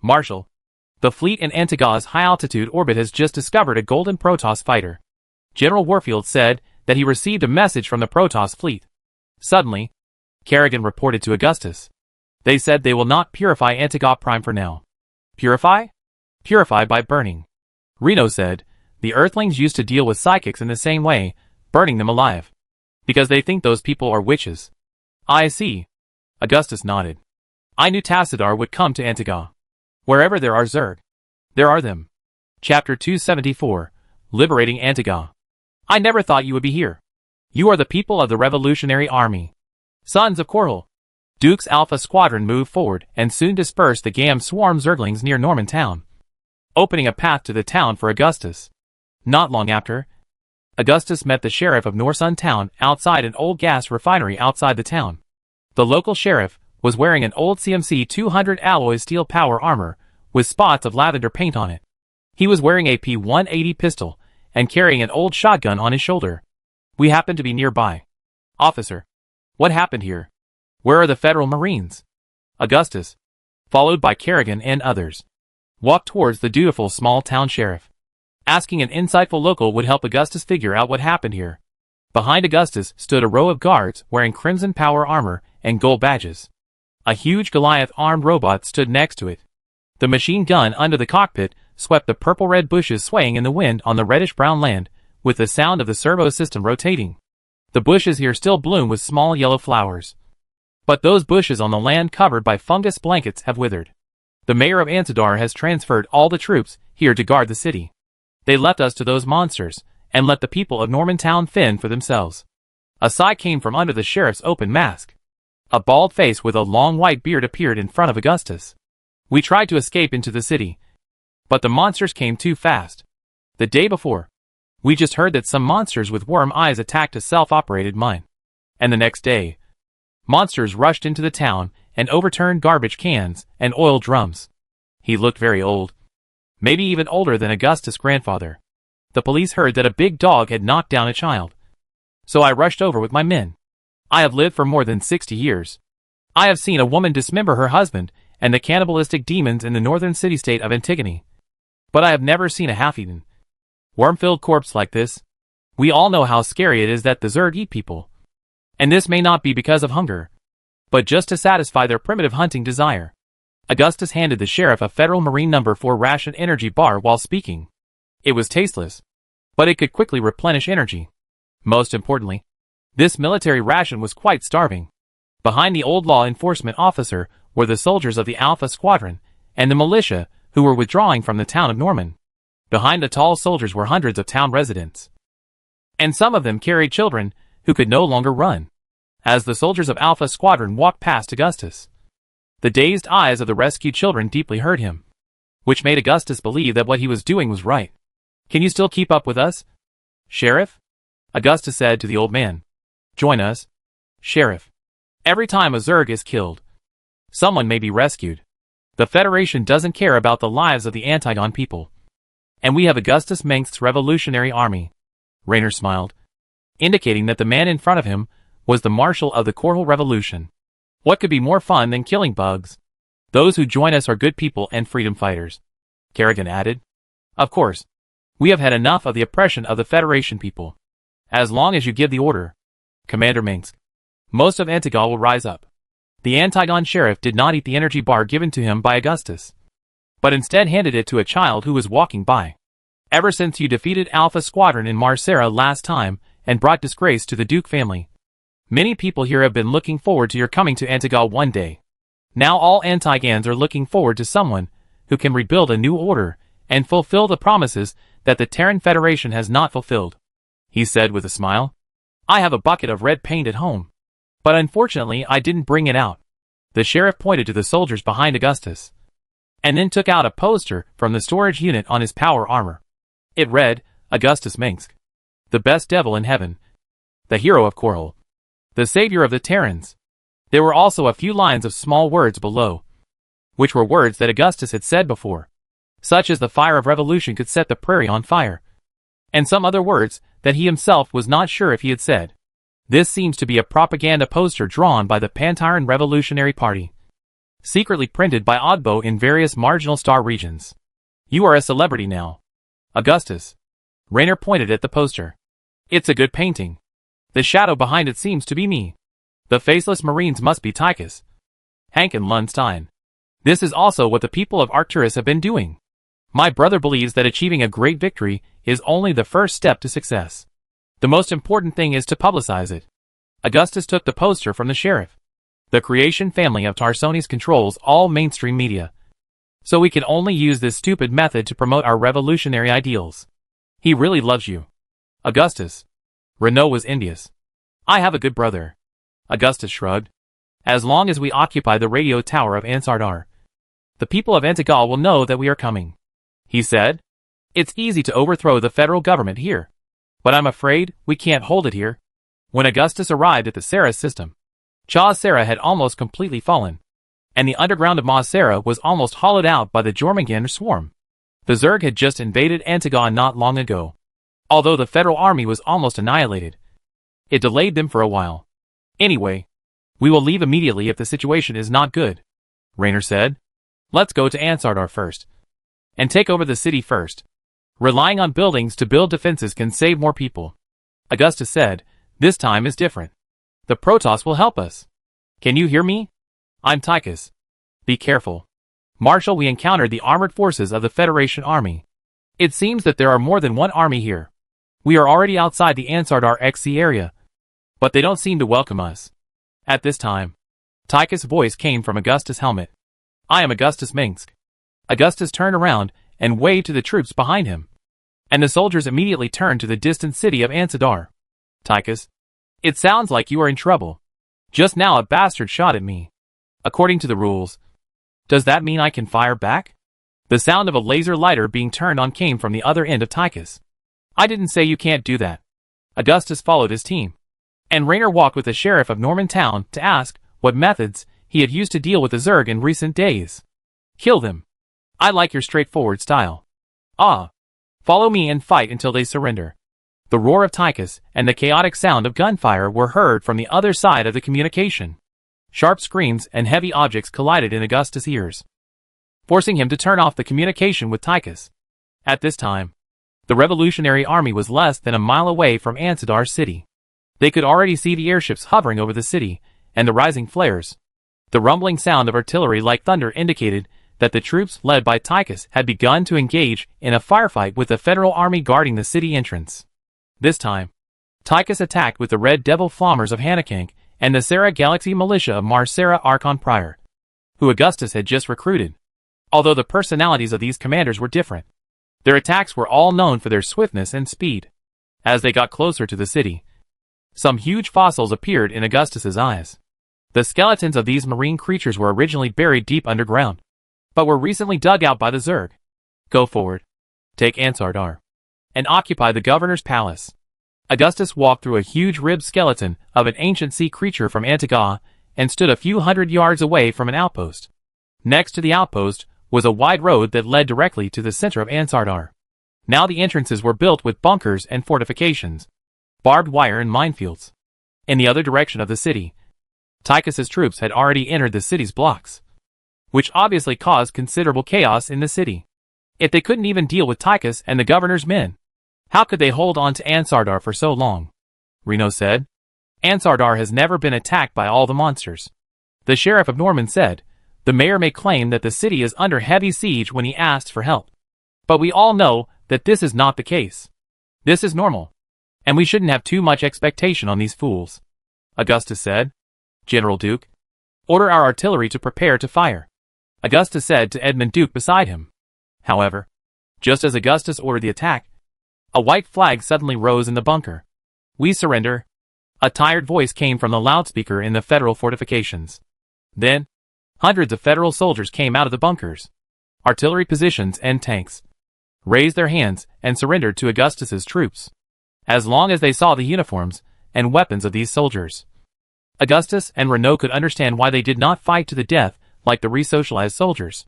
Marshal, the fleet in Antiga's high-altitude orbit has just discovered a golden Protoss fighter. General Warfield said that he received a message from the Protoss fleet. Suddenly, Kerrigan reported to Augustus. They said they will not purify Antiga Prime for now. Purify? Purify by burning. Reno said, the Earthlings used to deal with psychics in the same way, burning them alive. Because they think those people are witches. I see. Augustus nodded. I knew Tassadar would come to Antiga. Wherever there are Zerg, there are them. Chapter 274, Liberating Antiga. I never thought you would be here. You are the people of the Revolutionary Army. Sons of Korhal. Duke's Alpha Squadron moved forward and soon dispersed the Gam swarm Zerglings near Norman Town, opening a path to the town for Augustus. Not long after, Augustus met the sheriff of Norsun Town outside an old gas refinery outside the town. The local sheriff was wearing an old CMC 200 alloy steel power armor with spots of lavender paint on it. He was wearing a P180 pistol and carrying an old shotgun on his shoulder. We happened to be nearby. Officer, what happened here? Where are the Federal Marines? Augustus, followed by Kerrigan and others, walked towards the dutiful small-town sheriff. Asking an insightful local would help Augustus figure out what happened here. Behind Augustus stood a row of guards wearing crimson power armor and gold badges. A huge Goliath-armed robot stood next to it. The machine gun under the cockpit swept the purple-red bushes swaying in the wind on the reddish-brown land, with the sound of the servo system rotating. The bushes here still bloom with small yellow flowers. But those bushes on the land covered by fungus blankets have withered. The mayor of Ansidar has transferred all the troops here to guard the city. They left us to those monsters, and let the people of Normantown fend for themselves. A sigh came from under the sheriff's open mask. A bald face with a long white beard appeared in front of Augustus. We tried to escape into the city, but the monsters came too fast. The day before, we just heard that some monsters with worm eyes attacked a self-operated mine. And the next day, monsters rushed into the town and overturned garbage cans and oil drums. He looked very old. Maybe even older than Augustus' grandfather. The police heard that a big dog had knocked down a child. So I rushed over with my men. I have lived for more than 60 years. I have seen a woman dismember her husband and the cannibalistic demons in the northern city-state of Antigone. But I have never seen a half-eaten, worm-filled corpse like this. We all know how scary it is that the Zerg eat people. And this may not be because of hunger, but just to satisfy their primitive hunting desire. Augustus handed the sheriff a Federal Marine No. 4 ration energy bar while speaking. It was tasteless, but it could quickly replenish energy. Most importantly, this military ration was quite starving. Behind the old law enforcement officer were the soldiers of the Alpha Squadron and the militia who were withdrawing from the town of Norman. Behind the tall soldiers were hundreds of town residents, and some of them carried children who could no longer run. As the soldiers of Alpha Squadron walked past Augustus, the dazed eyes of the rescued children deeply hurt him, which made Augustus believe that what he was doing was right. "Can you still keep up with us, Sheriff?" Augustus said to the old man. "Join us, Sheriff. Every time a Zerg is killed, someone may be rescued. The Federation doesn't care about the lives of the Antigon people. And we have Augustus Mengsk's Revolutionary Army." Raynor smiled, indicating that the man in front of him was the Marshal of the Coral Revolution. "What could be more fun than killing bugs? Those who join us are good people and freedom fighters," Kerrigan added. "Of course, we have had enough of the oppression of the Federation people. As long as you give the order, Commander Mengsk, most of Antiga will rise up." The Antigon sheriff did not eat the energy bar given to him by Augustus, but instead handed it to a child who was walking by. "Ever since you defeated Alpha Squadron in Mar Sara last time and brought disgrace to the Duke family, many people here have been looking forward to your coming to Antiga one day. Now all Antigans are looking forward to someone who can rebuild a new order and fulfill the promises that the Terran Federation has not fulfilled," he said with a smile. "I have a bucket of red paint at home, but unfortunately I didn't bring it out." The sheriff pointed to the soldiers behind Augustus, and then took out a poster from the storage unit on his power armor. It read, "Augustus Mengsk, the best devil in heaven, the hero of Coral, the savior of the Terrans." There were also a few lines of small words below, which were words that Augustus had said before, such as "the fire of revolution could set the prairie on fire," and some other words that he himself was not sure if he had said. This seems to be a propaganda poster drawn by the Pantyran Revolutionary Party, secretly printed by Oddbo in various marginal star regions. "You are a celebrity now, Augustus." Raynor pointed at the poster. "It's a good painting. The shadow behind it seems to be me. The faceless Marines must be Tychus, Hank and Lundstein. This is also what the people of Arcturus have been doing. My brother believes that achieving a great victory is only the first step to success. The most important thing is to publicize it." Augustus took the poster from the sheriff. "The Creation family of Tarsonis controls all mainstream media, so we can only use this stupid method to promote our revolutionary ideals. He really loves you, Augustus." Renault was envious. "I have a good brother." Augustus shrugged. "As long as we occupy the radio tower of Ansardar, the people of Antiga will know that we are coming," he said. "It's easy to overthrow the federal government here, but I'm afraid we can't hold it here." When Augustus arrived at the Sara system, Char Sara had almost completely fallen, and the underground of Mar Sara was almost hollowed out by the Jormungandr swarm. The Zerg had just invaded Antiga not long ago. Although the federal army was almost annihilated, it delayed them for a while. "Anyway, we will leave immediately if the situation is not good," Raynor said. "Let's go to Ansardar first, and take over the city first. Relying on buildings to build defenses can save more people." Augustus said, "This time is different. The Protoss will help us. Can you hear me? I'm Tychus. Be careful. Marshal, we encountered the armored forces of the Federation Army. It seems that there are more than one army here. We are already outside the Ansardar XC area, but they don't seem to welcome us." At this time, Tychus' voice came from Augustus' helmet. "I am Augustus Mengsk." Augustus turned around and waved to the troops behind him, and the soldiers immediately turned to the distant city of Ansardar. "Tychus, it sounds like you are in trouble. Just now a bastard shot at me. According to the rules, does that mean I can fire back?" The sound of a laser lighter being turned on came from the other end of Tychus. "I didn't say you can't do that." Augustus followed his team, and Raynor walked with the sheriff of Norman Town to ask what methods he had used to deal with the Zerg in recent days. "Kill them. I like your straightforward style. Ah. Follow me and fight until they surrender." The roar of Tychus and the chaotic sound of gunfire were heard from the other side of the communication. Sharp screams and heavy objects collided in Augustus' ears, forcing him to turn off the communication with Tychus. At this time, the Revolutionary Army was less than a mile away from Ansadar City. They could already see the airships hovering over the city, and the rising flares. The rumbling sound of artillery like thunder indicated that the troops led by Tychus had begun to engage in a firefight with the Federal Army guarding the city entrance. This time, Tychus attacked with the Red Devil Flammers of Hanakank and the Sara Galaxy Militia of Mar Sara Archon Pleyer, who Augustus had just recruited. Although the personalities of these commanders were different, their attacks were all known for their swiftness and speed. As they got closer to the city, some huge fossils appeared in Augustus's eyes. The skeletons of these marine creatures were originally buried deep underground, but were recently dug out by the Zerg. Go forward, take Ansardar, and occupy the governor's palace. Augustus walked through a huge ribbed skeleton of an ancient sea creature from Antiga and stood a few hundred yards away from an outpost. Next to the outpost was a wide road that led directly to the center of Ansardar. Now the entrances were built with bunkers and fortifications, barbed wire and minefields. In the other direction of the city, Tychus's troops had already entered the city's blocks, which obviously caused considerable chaos in the city. If they couldn't even deal with Tychus and the governor's men, how could they hold on to Ansardar for so long? Reno said. Ansardar has never been attacked by all the monsters. The sheriff of Norman said, the mayor may claim that the city is under heavy siege when he asks for help. But we all know that this is not the case. This is normal, and we shouldn't have too much expectation on these fools. Augustus said. General Duke, order our artillery to prepare to fire. Augustus said to Edmund Duke beside him. However, just as Augustus ordered the attack, a white flag suddenly rose in the bunker. We surrender. A tired voice came from the loudspeaker in the federal fortifications. Then, hundreds of federal soldiers came out of the bunkers, artillery positions and tanks, raised their hands and surrendered to Augustus's troops, as long as they saw the uniforms and weapons of these soldiers. Augustus and Renaud could understand why they did not fight to the death like the resocialized soldiers.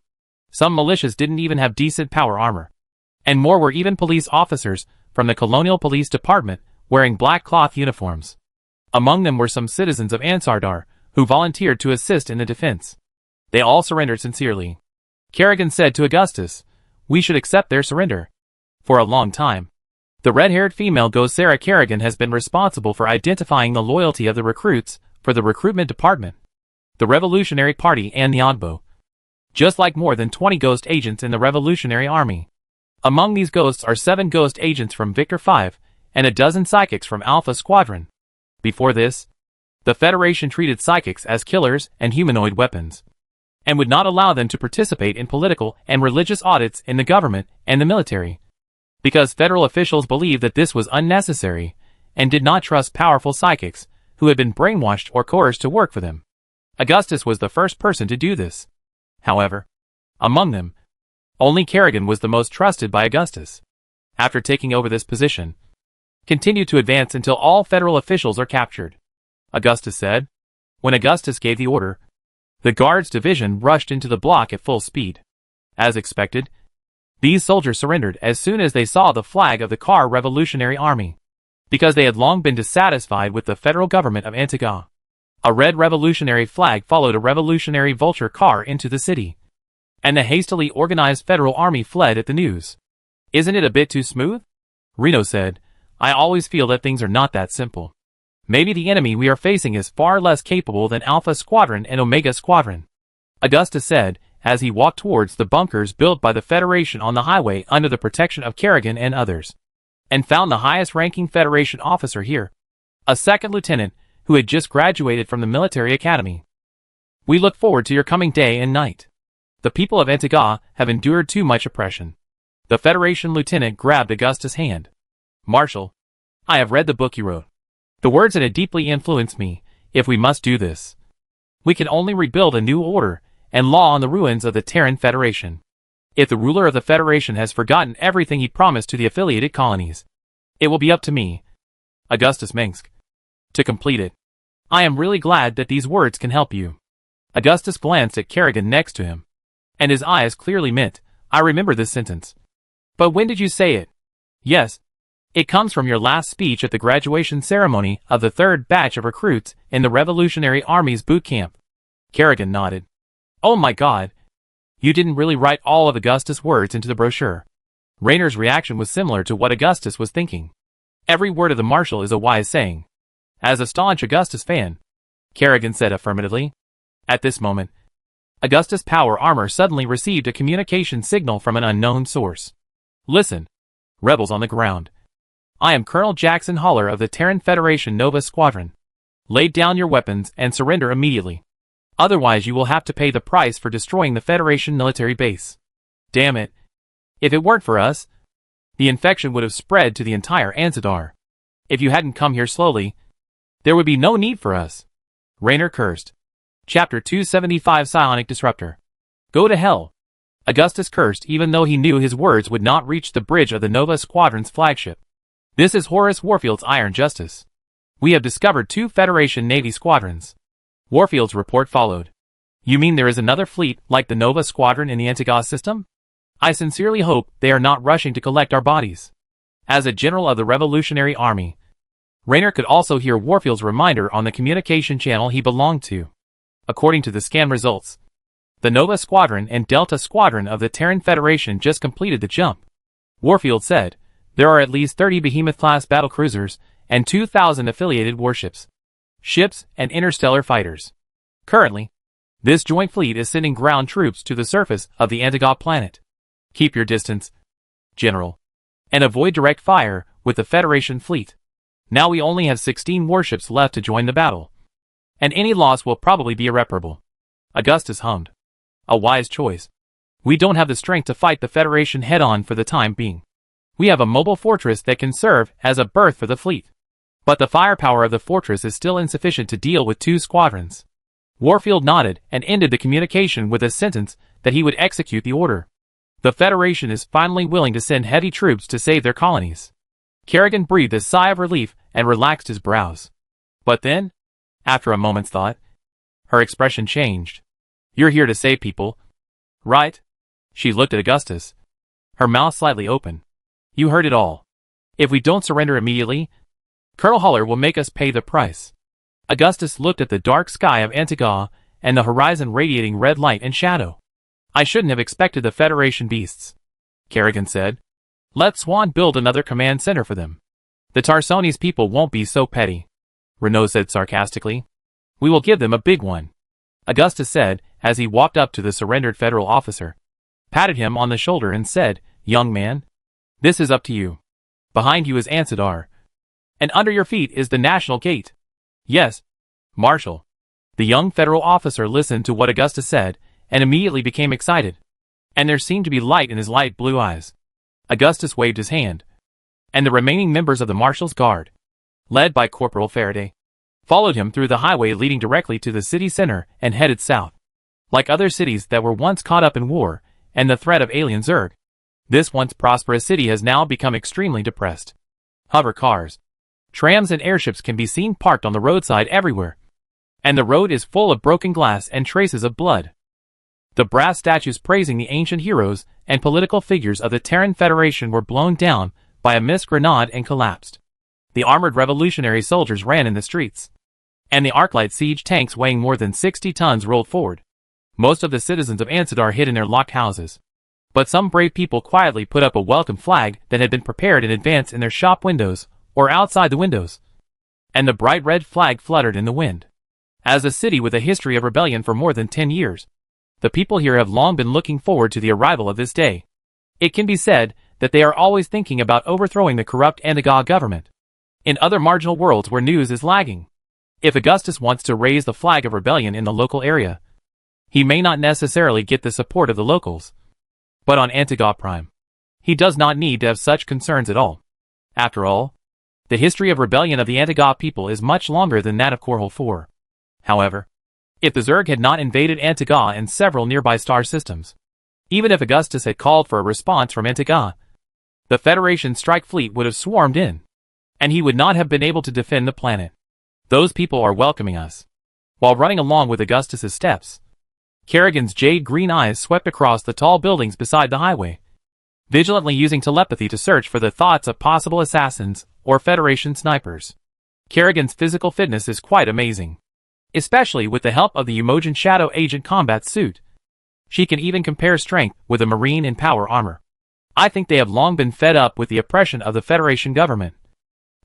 Some militias didn't even have decent power armor, and more were even police officers from the Colonial Police Department wearing black cloth uniforms. Among them were some citizens of Ansardar who volunteered to assist in the defense. They all surrendered sincerely. Kerrigan said to Augustus, we should accept their surrender. For a long time, the red-haired female ghost Sarah Kerrigan has been responsible for identifying the loyalty of the recruits for the recruitment department, the Revolutionary Party and the Oddbo. Just like more than 20 ghost agents in the Revolutionary Army. Among these ghosts are 7 ghost agents from Victor 5 and a dozen psychics from Alpha Squadron. Before this, the Federation treated psychics as killers and humanoid weapons, and would not allow them to participate in political and religious audits in the government and the military, because federal officials believed that this was unnecessary and did not trust powerful psychics who had been brainwashed or coerced to work for them. Augustus was the first person to do this. However, among them, only Kerrigan was the most trusted by Augustus. After taking over this position, continue to advance until all federal officials are captured, Augustus said. When Augustus gave the order, the Guards Division rushed into the block at full speed. As expected, these soldiers surrendered as soon as they saw the flag of the Char Revolutionary Army, because they had long been dissatisfied with the federal government of Antiga. A red revolutionary flag followed a revolutionary vulture car into the city, and the hastily organized federal army fled at the news. Isn't it a bit too smooth? Reno said, I always feel that things are not that simple. Maybe the enemy we are facing is far less capable than Alpha Squadron and Omega Squadron, Augustus said, as he walked towards the bunkers built by the Federation on the highway under the protection of Kerrigan and others, and found the highest-ranking Federation officer here, a second lieutenant who had just graduated from the military academy. We look forward to your coming day and night. The people of Antiga have endured too much oppression. The Federation lieutenant grabbed Augustus' hand. Marshal, I have read the book you wrote. The words in it deeply influenced me. If we must do this, we can only rebuild a new order and law on the ruins of the Terran Federation. If the ruler of the Federation has forgotten everything he promised to the affiliated colonies, it will be up to me, Augustus Minsk, to complete it. I am really glad that these words can help you. Augustus glanced at Kerrigan next to him, and his eyes clearly meant, I remember this sentence. But when did you say it? Yes, it comes from your last speech at the graduation ceremony of the 3rd batch of recruits in the Revolutionary Army's boot camp. Kerrigan nodded. Oh my God, you didn't really write all of Augustus' words into the brochure. Raynor's reaction was similar to what Augustus was thinking. Every word of the Marshal is a wise saying. As a staunch Augustus fan, Kerrigan said affirmatively. At this moment, Augustus' power armor suddenly received a communication signal from an unknown source. Listen, rebels on the ground. I am Colonel Jackson Haller of the Terran Federation Nova Squadron. Lay down your weapons and surrender immediately. Otherwise you will have to pay the price for destroying the Federation military base. Damn it. If it weren't for us, the infection would have spread to the entire Anzidar. If you hadn't come here slowly, there would be no need for us. Raynor cursed. Chapter 275 Psionic Disruptor. Go to hell. Augustus cursed even though he knew his words would not reach the bridge of the Nova Squadron's flagship. This is Horace Warfield's Iron Justice. We have discovered 2 Federation Navy squadrons. Warfield's report followed. You mean there is another fleet like the Nova Squadron in the Antiga system? I sincerely hope they are not rushing to collect our bodies. As a general of the Revolutionary Army, Raynor could also hear Warfield's reminder on the communication channel he belonged to. According to the scan results, the Nova Squadron and Delta Squadron of the Terran Federation just completed the jump. Warfield said, there are at least 30 Behemoth-class battlecruisers and 2,000 affiliated warships, ships, and interstellar fighters. Currently, this joint fleet is sending ground troops to the surface of the Antiga planet. Keep your distance, General, and avoid direct fire with the Federation fleet. Now we only have 16 warships left to join the battle, and any loss will probably be irreparable. Augustus hummed. A wise choice. We don't have the strength to fight the Federation head-on for the time being. We have a mobile fortress that can serve as a berth for the fleet. But the firepower of the fortress is still insufficient to deal with 2 squadrons. Warfield nodded and ended the communication with a sentence that he would execute the order. The Federation is finally willing to send heavy troops to save their colonies. Kerrigan breathed a sigh of relief and relaxed his brows. But then, after a moment's thought, her expression changed. You're here to save people, right? She looked at Augustus, her mouth slightly open. You heard it all. If we don't surrender immediately, Colonel Haller will make us pay the price. Augustus looked at the dark sky of Antiga and the horizon radiating red light and shadow. I shouldn't have expected the Federation beasts, Kerrigan said. Let Swan build another command center for them. The Tarsoni's people won't be so petty, Renault said sarcastically. We will give them a big one, Augustus said as he walked up to the surrendered federal officer, patted him on the shoulder and said, Young man, this is up to you. Behind you is Anzidar, and under your feet is the National Gate. Yes, Marshal. The young federal officer listened to what Augustus said and immediately became excited, and there seemed to be light in his light blue eyes. Augustus waved his hand, and the remaining members of the Marshal's Guard, led by Corporal Faraday, followed him through the highway leading directly to the city center and headed south. Like other cities that were once caught up in war and the threat of alien Zerg, this once prosperous city has now become extremely depressed. Hover cars, trams and airships can be seen parked on the roadside everywhere, and the road is full of broken glass and traces of blood. The brass statues praising the ancient heroes and political figures of the Terran Federation were blown down by a missed grenade and collapsed. The armored revolutionary soldiers ran in the streets, and the Arclight siege tanks weighing more than 60 tons rolled forward. Most of the citizens of Anzidar hid in their locked houses, but some brave people quietly put up a welcome flag that had been prepared in advance in their shop windows or outside the windows, and the bright red flag fluttered in the wind. As a city with a history of rebellion for more than 10 years, the people here have long been looking forward to the arrival of this day. It can be said that they are always thinking about overthrowing the corrupt Antiga government. In other marginal worlds where news is lagging, if Augustus wants to raise the flag of rebellion in the local area, he may not necessarily get the support of the locals. But on Antiga Prime, he does not need to have such concerns at all. After all, the history of rebellion of the Antiga people is much longer than that of Korhal 4. However, if the Zerg had not invaded Antiga and several nearby star systems, even if Augustus had called for a response from Antiga, the Federation strike fleet would have swarmed in, and he would not have been able to defend the planet. Those people are welcoming us. While running along with Augustus's steps, Kerrigan's jade-green eyes swept across the tall buildings beside the highway, vigilantly using telepathy to search for the thoughts of possible assassins or Federation snipers. Kerrigan's physical fitness is quite amazing, especially with the help of the Umojan Shadow Agent combat suit. She can even compare strength with a Marine in power armor. I think they have long been fed up with the oppression of the Federation government.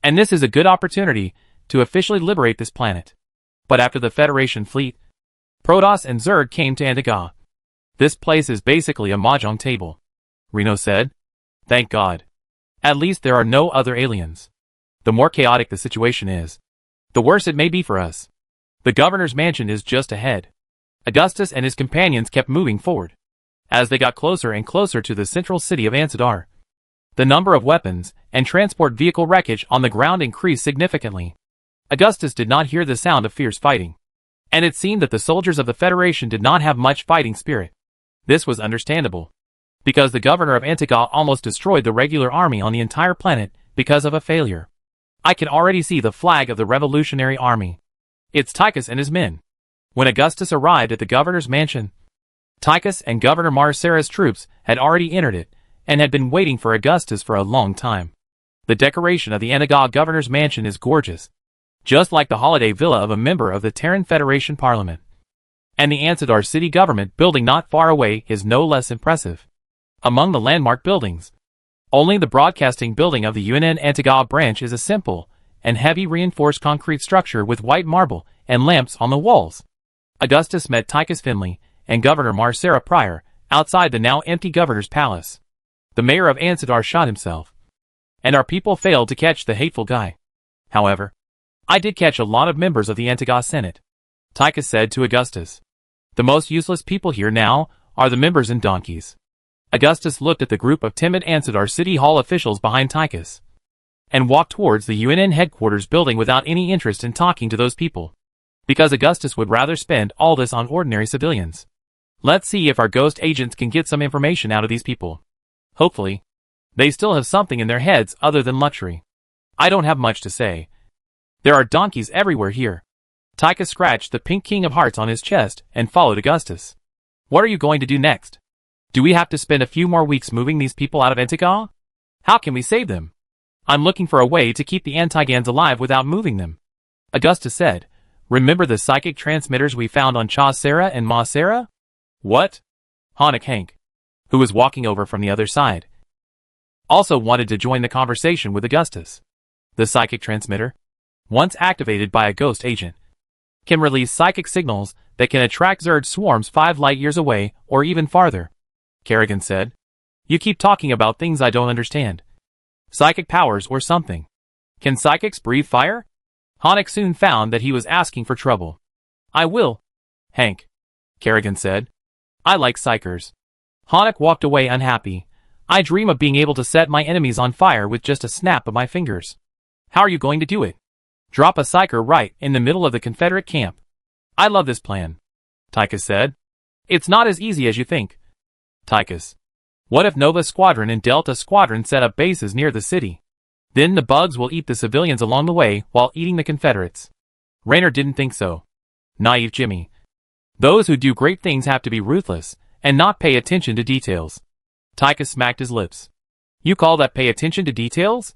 And this is a good opportunity to officially liberate this planet. But after the Federation fleet, Protoss and Zerg came to Antiga. This place is basically a mahjong table, Reno said. Thank God. At least there are no other aliens. The more chaotic the situation is, the worse it may be for us. The governor's mansion is just ahead. Augustus and his companions kept moving forward. As they got closer and closer to the central city of Ansadar, the number of weapons and transport vehicle wreckage on the ground increased significantly. Augustus did not hear the sound of fierce fighting, and it seemed that the soldiers of the Federation did not have much fighting spirit. This was understandable, because the governor of Antiga almost destroyed the regular army on the entire planet because of a failure. I can already see the flag of the Revolutionary Army. It's Tychus and his men. When Augustus arrived at the governor's mansion, Tychus and Governor Mar Sara's troops had already entered it, and had been waiting for Augustus for a long time. The decoration of the Antiga governor's mansion is gorgeous, just like the holiday villa of a member of the Terran Federation Parliament. And the Ansadar city government building not far away is no less impressive. Among the landmark buildings, only the broadcasting building of the UNN Antiga branch is a simple and heavy reinforced concrete structure with white marble and lamps on the walls. Augustus met Tychus Finley and Governor Mar Sara Pleyer outside the now empty governor's palace. The mayor of Ansadar shot himself, and our people failed to catch the hateful guy. However, I did catch a lot of members of the Antiga Senate, Tychus said to Augustus. The most useless people here now are the members and donkeys. Augustus looked at the group of timid Ansadar City Hall officials behind Tychus, and walked towards the UNN headquarters building without any interest in talking to those people, because Augustus would rather spend all this on ordinary civilians. Let's see if our ghost agents can get some information out of these people. Hopefully, they still have something in their heads other than luxury. I don't have much to say. There are donkeys everywhere here. Tychus scratched the pink king of hearts on his chest and followed Augustus. What are you going to do next? Do we have to spend a few more weeks moving these people out of Antiga? How can we save them? I'm looking for a way to keep the Antigans alive without moving them, Augustus said. Remember the psychic transmitters we found on Char and Mar Sara? What? Hank, who was walking over from the other side, also wanted to join the conversation with Augustus. The psychic transmitter, once activated by a ghost agent, can release psychic signals that can attract Zerg swarms 5 light-years away or even farther, Kerrigan said. You keep talking about things I don't understand. Psychic powers or something. Can psychics breathe fire? Hank soon found that he was asking for trouble. I will, Hank, Kerrigan said. I like psychers. Hank walked away unhappy. I dream of being able to set my enemies on fire with just a snap of my fingers. How are you going to do it? Drop a psyker right in the middle of the Confederate camp. I love this plan, Tychus said. It's not as easy as you think. Tychus. What if Nova Squadron and Delta Squadron set up bases near the city? Then the bugs will eat the civilians along the way while eating the Confederates. Raynor didn't think so. Naive Jimmy. Those who do great things have to be ruthless and not pay attention to details. Tychus smacked his lips. You call that pay attention to details?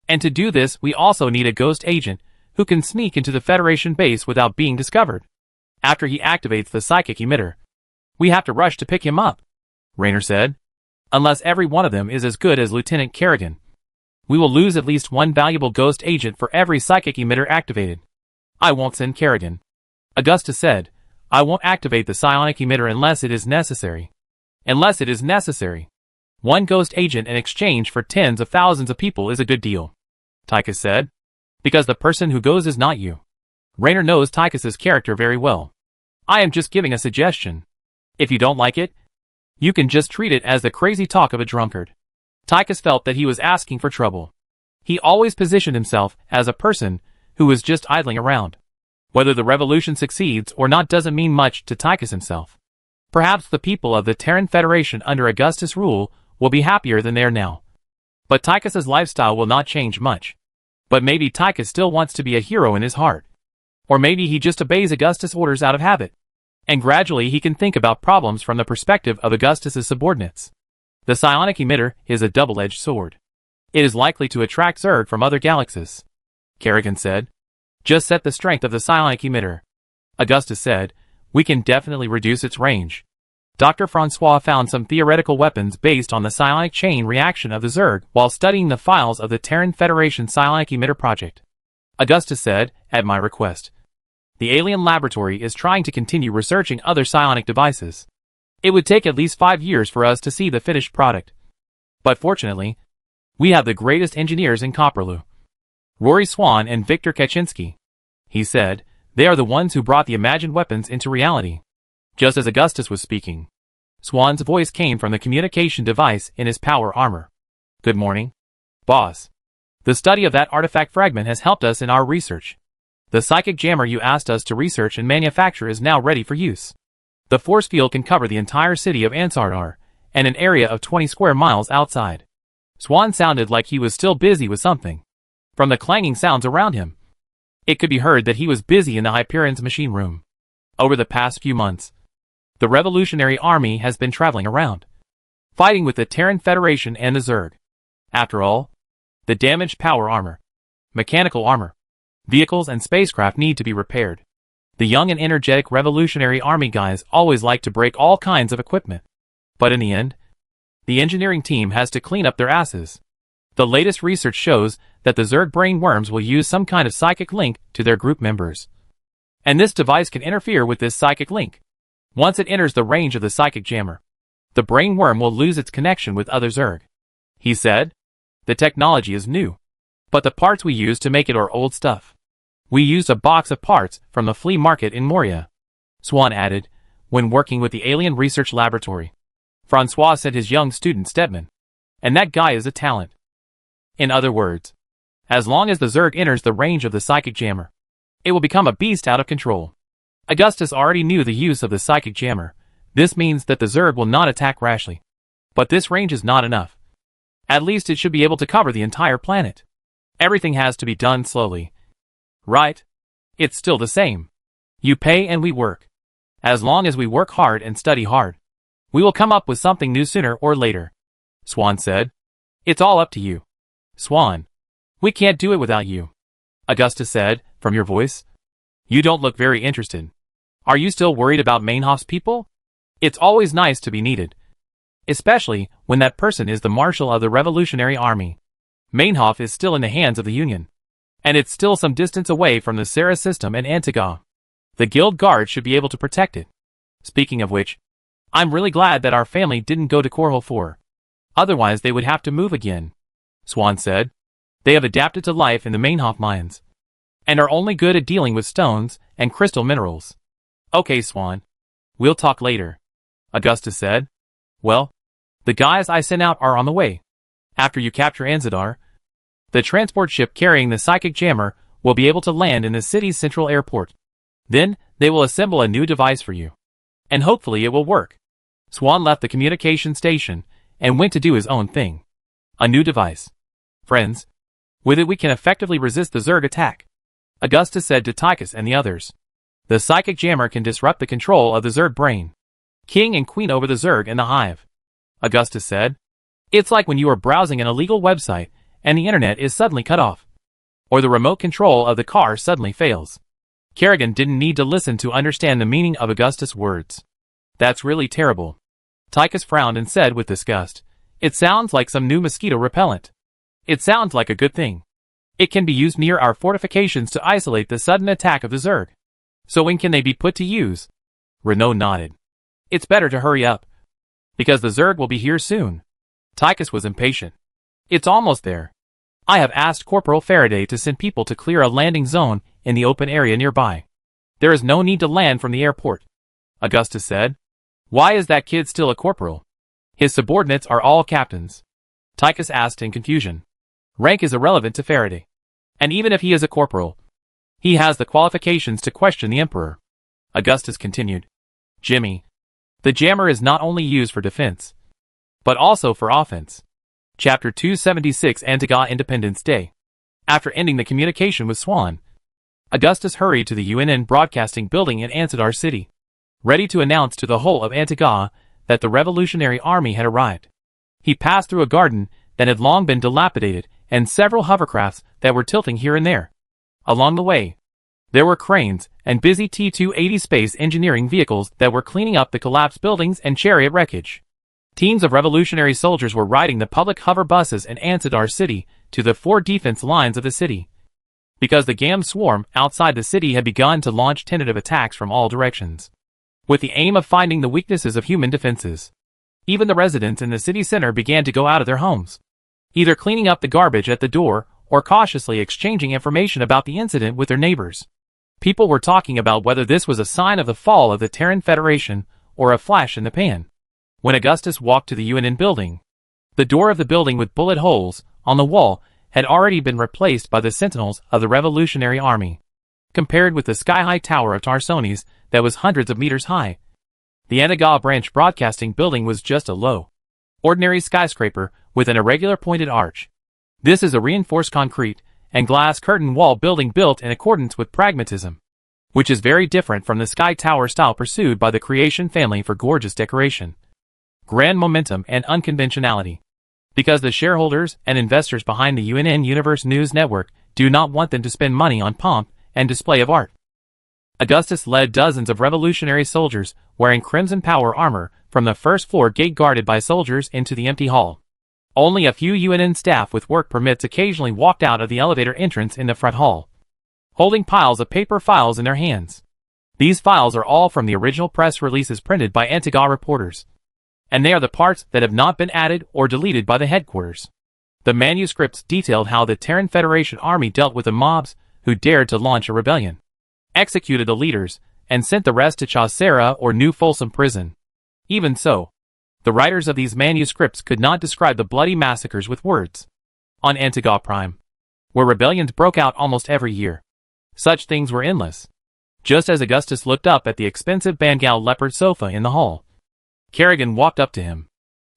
And to do this, we also need a ghost agent who can sneak into the Federation base without being discovered. After he activates the psychic emitter, we have to rush to pick him up, Raynor said. Unless every one of them is as good as Lieutenant Kerrigan, we will lose at least one valuable ghost agent for every psychic emitter activated. I won't send Kerrigan, Augustus said. I won't activate the psionic emitter unless it is necessary. Unless it is necessary. One ghost agent in exchange for tens of thousands of people is a good deal, Tychus said. Because the person who goes is not you. Raynor knows Tychus's character very well. I am just giving a suggestion. If you don't like it, you can just treat it as the crazy talk of a drunkard. Tychus felt that he was asking for trouble. He always positioned himself as a person who was just idling around. Whether the revolution succeeds or not doesn't mean much to Tychus himself. Perhaps the people of the Terran Federation under Augustus' rule will be happier than they are now. But Tychus's lifestyle will not change much. But maybe Tychus still wants to be a hero in his heart. Or maybe he just obeys Augustus' orders out of habit. And gradually he can think about problems from the perspective of Augustus' subordinates. The psionic emitter is a double-edged sword. It is likely to attract Zerg from other galaxies, Kerrigan said. Just set the strength of the psionic emitter, Augustus said. We can definitely reduce its range. Dr. Francois found some theoretical weapons based on the psionic chain reaction of the Zerg while studying the files of the Terran Federation psionic emitter project. Augustus said, at my request. The alien laboratory is trying to continue researching other psionic devices. It would take at least 5 years for us to see the finished product. But fortunately, we have the greatest engineers in Copperloo. Rory Swan and Victor Kaczynski. He said, they are the ones who brought the imagined weapons into reality. Just as Augustus was speaking, Swan's voice came from the communication device in his power armor. Good morning, boss. The study of that artifact fragment has helped us in our research. The psychic jammer you asked us to research and manufacture is now ready for use. The force field can cover the entire city of Ansardar, and an area of 20 square miles outside. Swan sounded like he was still busy with something. From the clanging sounds around him, it could be heard that he was busy in the Hyperion's machine room. Over the past few months, the Revolutionary Army has been traveling around, fighting with the Terran Federation and the Zerg. After all, the damaged power armor, mechanical armor, vehicles and spacecraft need to be repaired. The young and energetic Revolutionary Army guys always like to break all kinds of equipment. But in the end, the engineering team has to clean up their asses. The latest research shows that the Zerg brainworms will use some kind of psychic link to their group members. And this device can interfere with this psychic link. Once it enters the range of the psychic jammer, the brainworm will lose its connection with other Zerg. He said, the technology is new, but the parts we use to make it are old stuff. We used a box of parts from the flea market in Moria. Swan added, when working with the Alien Research Laboratory. Francois sent his young student Stedman. And that guy is a talent. In other words, as long as the Zerg enters the range of the psychic jammer, it will become a beast out of control. Augustus already knew the use of the psychic jammer. This means that the Zerg will not attack rashly. But this range is not enough. At least it should be able to cover the entire planet. Everything has to be done slowly. Right? It's still the same. You pay and we work. As long as we work hard and study hard, we will come up with something new sooner or later. Swan said. It's all up to you. Swan. We can't do it without you. Augustus said, from your voice. You don't look very interested. Are you still worried about Mainhof's people? It's always nice to be needed. Especially when that person is the marshal of the Revolutionary Army. Mainhof is still in the hands of the Union. And it's still some distance away from the Sara system and Antiga. The guild guard should be able to protect it. Speaking of which, I'm really glad that our family didn't go to Korhal 4. Otherwise they would have to move again. Swan said. They have adapted to life in the Mainhof mines, and are only good at dealing with stones and crystal minerals. Okay, Swan. We'll talk later. Augustus said. Well, the guys I sent out are on the way. After you capture Anzadar, the transport ship carrying the psychic jammer will be able to land in the city's central airport. Then, they will assemble a new device for you. And hopefully it will work. Swan left the communication station and went to do his own thing. A new device. Friends, with it we can effectively resist the Zerg attack. Augustus said to Tychus and the others. The psychic jammer can disrupt the control of the Zerg brain. King and queen over the Zerg and the hive. Augustus said. It's like when you are browsing an illegal website and the internet is suddenly cut off. Or the remote control of the car suddenly fails. Kerrigan didn't need to listen to understand the meaning of Augustus' words. That's really terrible. Tychus frowned and said with disgust. It sounds like some new mosquito repellent. It sounds like a good thing. It can be used near our fortifications to isolate the sudden attack of the Zerg. So when can they be put to use? Renaud nodded. It's better to hurry up. Because the Zerg will be here soon. Tychus was impatient. It's almost there. I have asked Corporal Faraday to send people to clear a landing zone in the open area nearby. There is no need to land from the airport. Augustus said. Why is that kid still a corporal? His subordinates are all captains. Tychus asked in confusion. Rank is irrelevant to Faraday. And even if he is a corporal, he has the qualifications to question the Emperor. Augustus continued. Jimmy, the jammer is not only used for defense, but also for offense. Chapter 276 Antiga Independence Day. After ending the communication with Swan, Augustus hurried to the UNN broadcasting building in Ansadar City, ready to announce to the whole of Antiga that the Revolutionary Army had arrived. He passed through a garden that had long been dilapidated and several hovercrafts that were tilting here and there. Along the way, there were cranes and busy T-280 space engineering vehicles that were cleaning up the collapsed buildings and chariot wreckage. Teams of revolutionary soldiers were riding the public hover buses in Antiga City to the 4 defense lines of the city, because the GAM swarm outside the city had begun to launch tentative attacks from all directions, with the aim of finding the weaknesses of human defenses. Even the residents in the city center began to go out of their homes, either cleaning up the garbage at the door or cautiously exchanging information about the incident with their neighbors. People were talking about whether this was a sign of the fall of the Terran Federation or a flash in the pan. When Augustus walked to the UNN building, the door of the building with bullet holes on the wall had already been replaced by the sentinels of the Revolutionary Army. Compared with the sky-high tower of Tarsones that was hundreds of meters high, the Antiga branch broadcasting building was just a low, ordinary skyscraper with an irregular pointed arch. This is a reinforced concrete and glass curtain wall building built in accordance with pragmatism, which is very different from the sky tower style pursued by the Creation family for gorgeous decoration, grand momentum, and unconventionality. Because the shareholders and investors behind the UNN Universe News Network do not want them to spend money on pomp and display of art. Augustus led dozens of revolutionary soldiers wearing crimson power armor from the first floor gate guarded by soldiers into the empty hall. Only a few UNN staff with work permits occasionally walked out of the elevator entrance in the front hall, holding piles of paper files in their hands. These files are all from the original press releases printed by Antiga reporters, and they are the parts that have not been added or deleted by the headquarters. The manuscripts detailed how the Terran Federation army dealt with the mobs who dared to launch a rebellion, executed the leaders, and sent the rest to Mar Sara or New Folsom prison. Even so, the writers of these manuscripts could not describe the bloody massacres with words. On Antiga Prime, where rebellions broke out almost every year, such things were endless. Just as Augustus looked up at the expensive Bangal leopard sofa in the hall, Kerrigan walked up to him.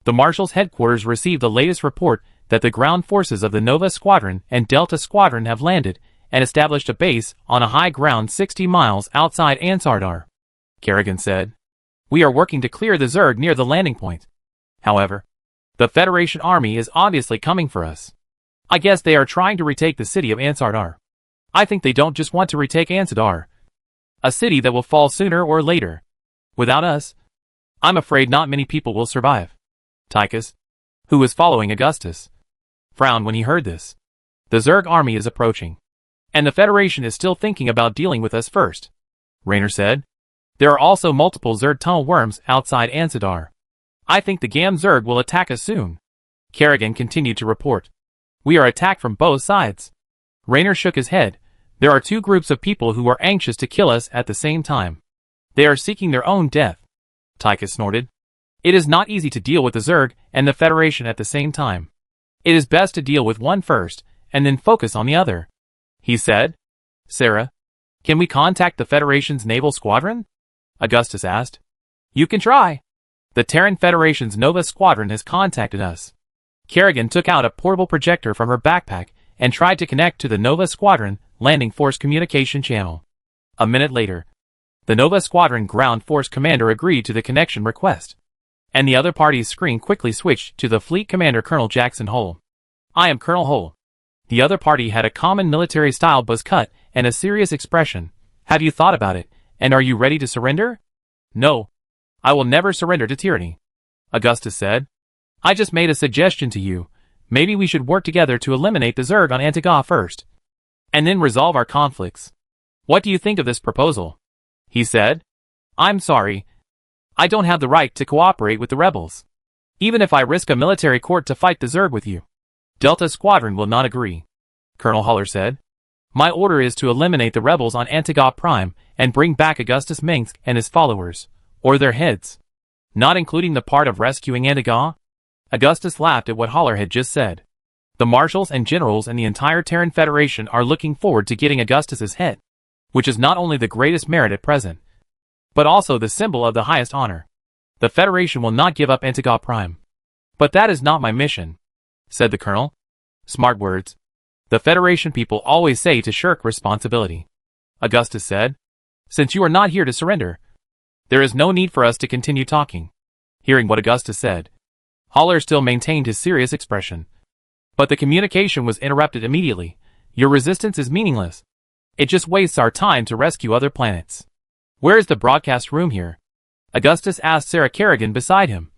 The Marshal's headquarters received the latest report that the ground forces of the Nova Squadron and Delta Squadron have landed and established a base on a high ground 60 miles outside Ansardar. Kerrigan said, "We are working to clear the Zerg near the landing point. However, the Federation army is obviously coming for us. I guess they are trying to retake the city of Ansardar. I think they don't just want to retake Ansardar, a city that will fall sooner or later. Without us, I'm afraid not many people will survive." Tychus, who was following Augustus, frowned when he heard this. "The Zerg army is approaching, and the Federation is still thinking about dealing with us first," Raynor said. "There are also multiple Zerg tunnel worms outside Ansardar. I think the GAM Zerg will attack us soon." Kerrigan continued to report, "We are attacked from both sides." Raynor shook his head. "There are 2 groups of people who are anxious to kill us at the same time. They are seeking their own death." Tychus snorted. "It is not easy to deal with the Zerg and the Federation at the same time. It is best to deal with one first, and then focus on the other," he said. "Sarah, can we contact the Federation's naval squadron?" Augustus asked. "You can try. The Terran Federation's Nova Squadron has contacted us." Kerrigan took out a portable projector from her backpack and tried to connect to the Nova Squadron landing force communication channel. A minute later, the Nova Squadron ground force commander agreed to the connection request, and the other party's screen quickly switched to the fleet commander Colonel Jackson Hull. "I am Colonel Hull." The other party had a common military-style buzz cut and a serious expression. "Have you thought about it, and are you ready to surrender?" "No. I will never surrender to tyranny," Augustus said. "I just made a suggestion to you. Maybe we should work together to eliminate the Zerg on Antiga first, and then resolve our conflicts. What do you think of this proposal?" he said. "I'm sorry. I don't have the right to cooperate with the rebels, even if I risk a military court to fight the Zerg with you. Delta Squadron will not agree," Colonel Huller said. "My order is to eliminate the rebels on Antiga Prime and bring back Augustus Minsk and his followers, or their heads." "Not including the part of rescuing Antiga?" Augustus laughed at what Haller had just said. "The marshals and generals and the entire Terran Federation are looking forward to getting Augustus's head, which is not only the greatest merit at present, but also the symbol of the highest honor. The Federation will not give up Antiga Prime." "But that is not my mission," said the colonel. "Smart words. The Federation people always say to shirk responsibility," Augustus said. "Since you are not here to surrender, there is no need for us to continue talking." Hearing what Augustus said, Haller still maintained his serious expression. But the communication was interrupted immediately. "Your resistance is meaningless. It just wastes our time to rescue other planets. Where is the broadcast room here? Augustus asked Sarah Kerrigan beside him,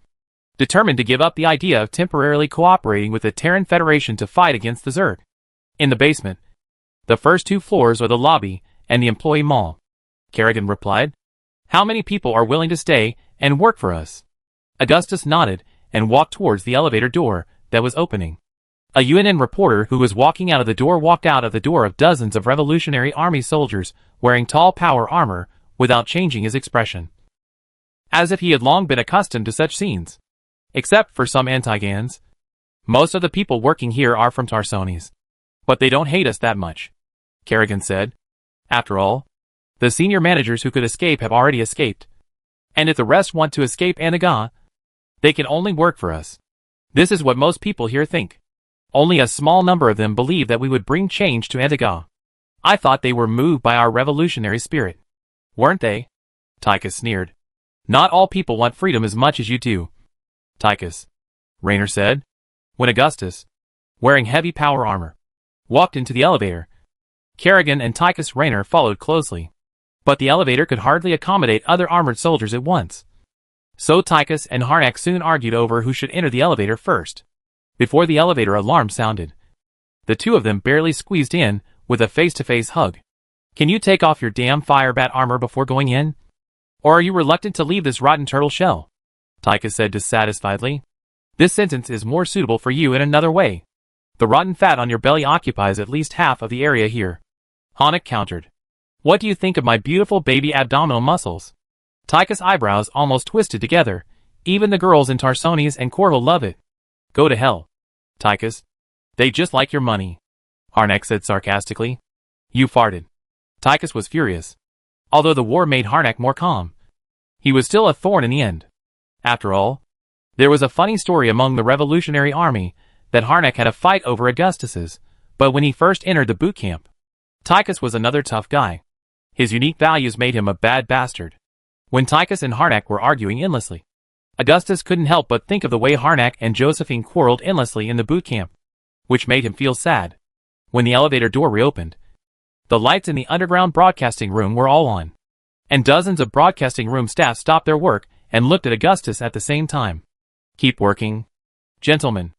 determined to give up the idea of temporarily cooperating with the Terran Federation to fight against the Zerg. In the basement. The first 2 floors are the lobby and the employee mall, Kerrigan replied. How many people are willing to stay and work for us? Augustus nodded and walked towards the elevator door that was opening. A UNN reporter who was walking out of the door walked out of the door of dozens of Revolutionary Army soldiers wearing tall power armor without changing his expression, as if he had long been accustomed to such scenes. Except for some Antigans. Most of the people working here are from Tarsones. But they don't hate us that much, Kerrigan said. After all, the senior managers who could escape have already escaped. And if the rest want to escape Antiga, they can only work for us. This is what most people here think. Only a small number of them believe that we would bring change to Antiga. I thought they were moved by our revolutionary spirit. Weren't they? Tychus sneered. Not all people want freedom as much as you do, Tychus, Raynor said. When Augustus, wearing heavy power armor, walked into the elevator, Kerrigan and Tychus Raynor followed closely. But the elevator could hardly accommodate other armored soldiers at once. So Tychus and Harnack soon argued over who should enter the elevator first. Before the elevator alarm sounded, the 2 of them barely squeezed in with a face-to-face hug. Can you take off your damn firebat armor before going in? Or are you reluctant to leave this rotten turtle shell? Tychus said dissatisfiedly. This sentence is more suitable for you in another way. The rotten fat on your belly occupies at least half of the area here. Harnack countered. What do you think of my beautiful baby abdominal muscles? Tychus' eyebrows almost twisted together. Even the girls in Tarsones and Corville love it. Go to hell, Tychus. They just like your money, Harnack said sarcastically. You farted. Tychus was furious. Although the war made Harnack more calm, he was still a thorn in the end. After all, there was a funny story among the Revolutionary Army that Harnack had a fight over Augustus's, but when he first entered the boot camp, Tychus was another tough guy. His unique values made him a bad bastard. When Tychus and Harnack were arguing endlessly, Augustus couldn't help but think of the way Harnack and Josephine quarreled endlessly in the boot camp, which made him feel sad. When the elevator door reopened, the lights in the underground broadcasting room were all on, and dozens of broadcasting room staff stopped their work and looked at Augustus at the same time. Keep working, gentlemen,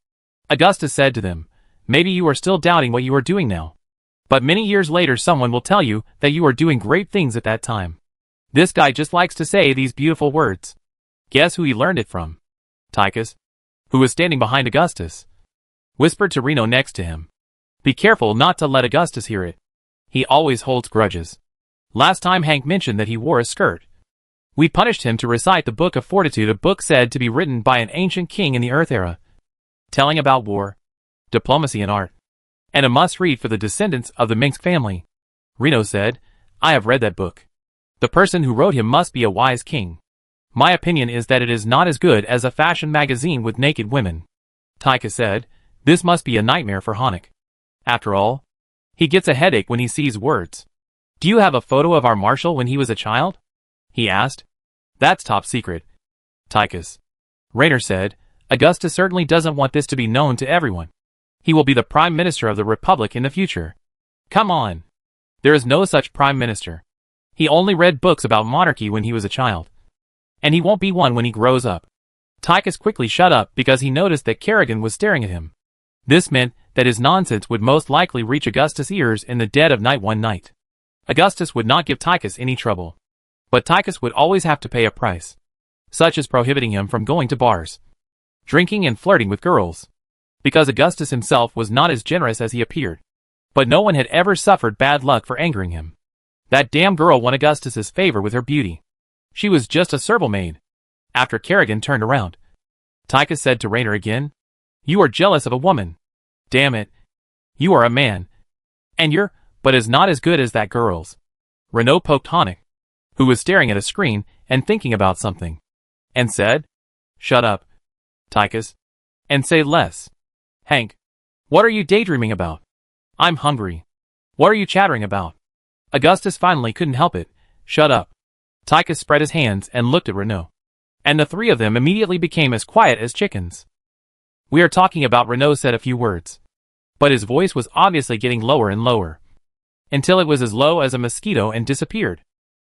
Augustus said to them. Maybe you are still doubting what you are doing now, but many years later someone will tell you that you are doing great things at that time. This guy just likes to say these beautiful words. Guess who he learned it from? Tychus, who was standing behind Augustus, whispered to Reno next to him. Be careful not to let Augustus hear it. He always holds grudges. Last time Hank mentioned that he wore a skirt, we punished him to recite the Book of Fortitude, a book said to be written by an ancient king in the Earth era, telling about war, diplomacy and art, and a must-read for the descendants of the Minsk family. Reno said, I have read that book. The person who wrote him must be a wise king. My opinion is that it is not as good as a fashion magazine with naked women. Tychus said, this must be a nightmare for Harnack. After all, he gets a headache when he sees words. Do you have a photo of our marshal when he was a child? He asked. That's top secret, Tychus, Raynor said. Augustus certainly doesn't want this to be known to everyone. He will be the Prime Minister of the Republic in the future. Come on. There is no such Prime Minister. He only read books about monarchy when he was a child. And he won't be one when he grows up. Tychus quickly shut up because he noticed that Kerrigan was staring at him. This meant that his nonsense would most likely reach Augustus' ears in the dead of night one night. Augustus would not give Tychus any trouble. But Tychus would always have to pay a price, such as prohibiting him from going to bars, drinking and flirting with girls, because Augustus himself was not as generous as he appeared. But no one had ever suffered bad luck for angering him. That damn girl won Augustus's favor with her beauty. She was just a serval maid. After Kerrigan turned around, Tychus said to Raynor again, You are jealous of a woman. Damn it. You are a man. And you're, but is not as good as that girl's. Renault poked Harnack, who was staring at a screen and thinking about something, and said, Shut up, Tychus, and say less. Hank, what are you daydreaming about? I'm hungry. What are you chattering about? Augustus finally couldn't help it. Shut up. Tychus spread his hands and looked at Renault, and the 3 of them immediately became as quiet as chickens. We are talking about. Renault said a few words, but his voice was obviously getting lower and lower. until it was as low as a mosquito and disappeared.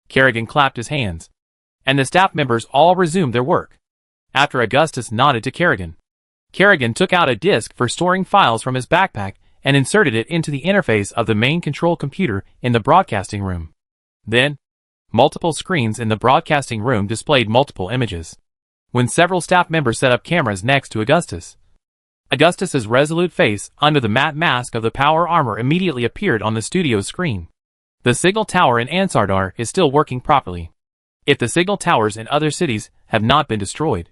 Kerrigan clapped his hands, and the staff members all resumed their work. After Augustus nodded to Kerrigan, Kerrigan took out a disk for storing files from his backpack and inserted it into the interface of the main control computer in the broadcasting room. Then, multiple screens in the broadcasting room displayed multiple images. When several staff members set up cameras next to Augustus's resolute face under the matte mask of the power armor immediately appeared on the studio's screen. The signal tower in Ansardar is still working properly. If the signal towers in other cities have not been destroyed,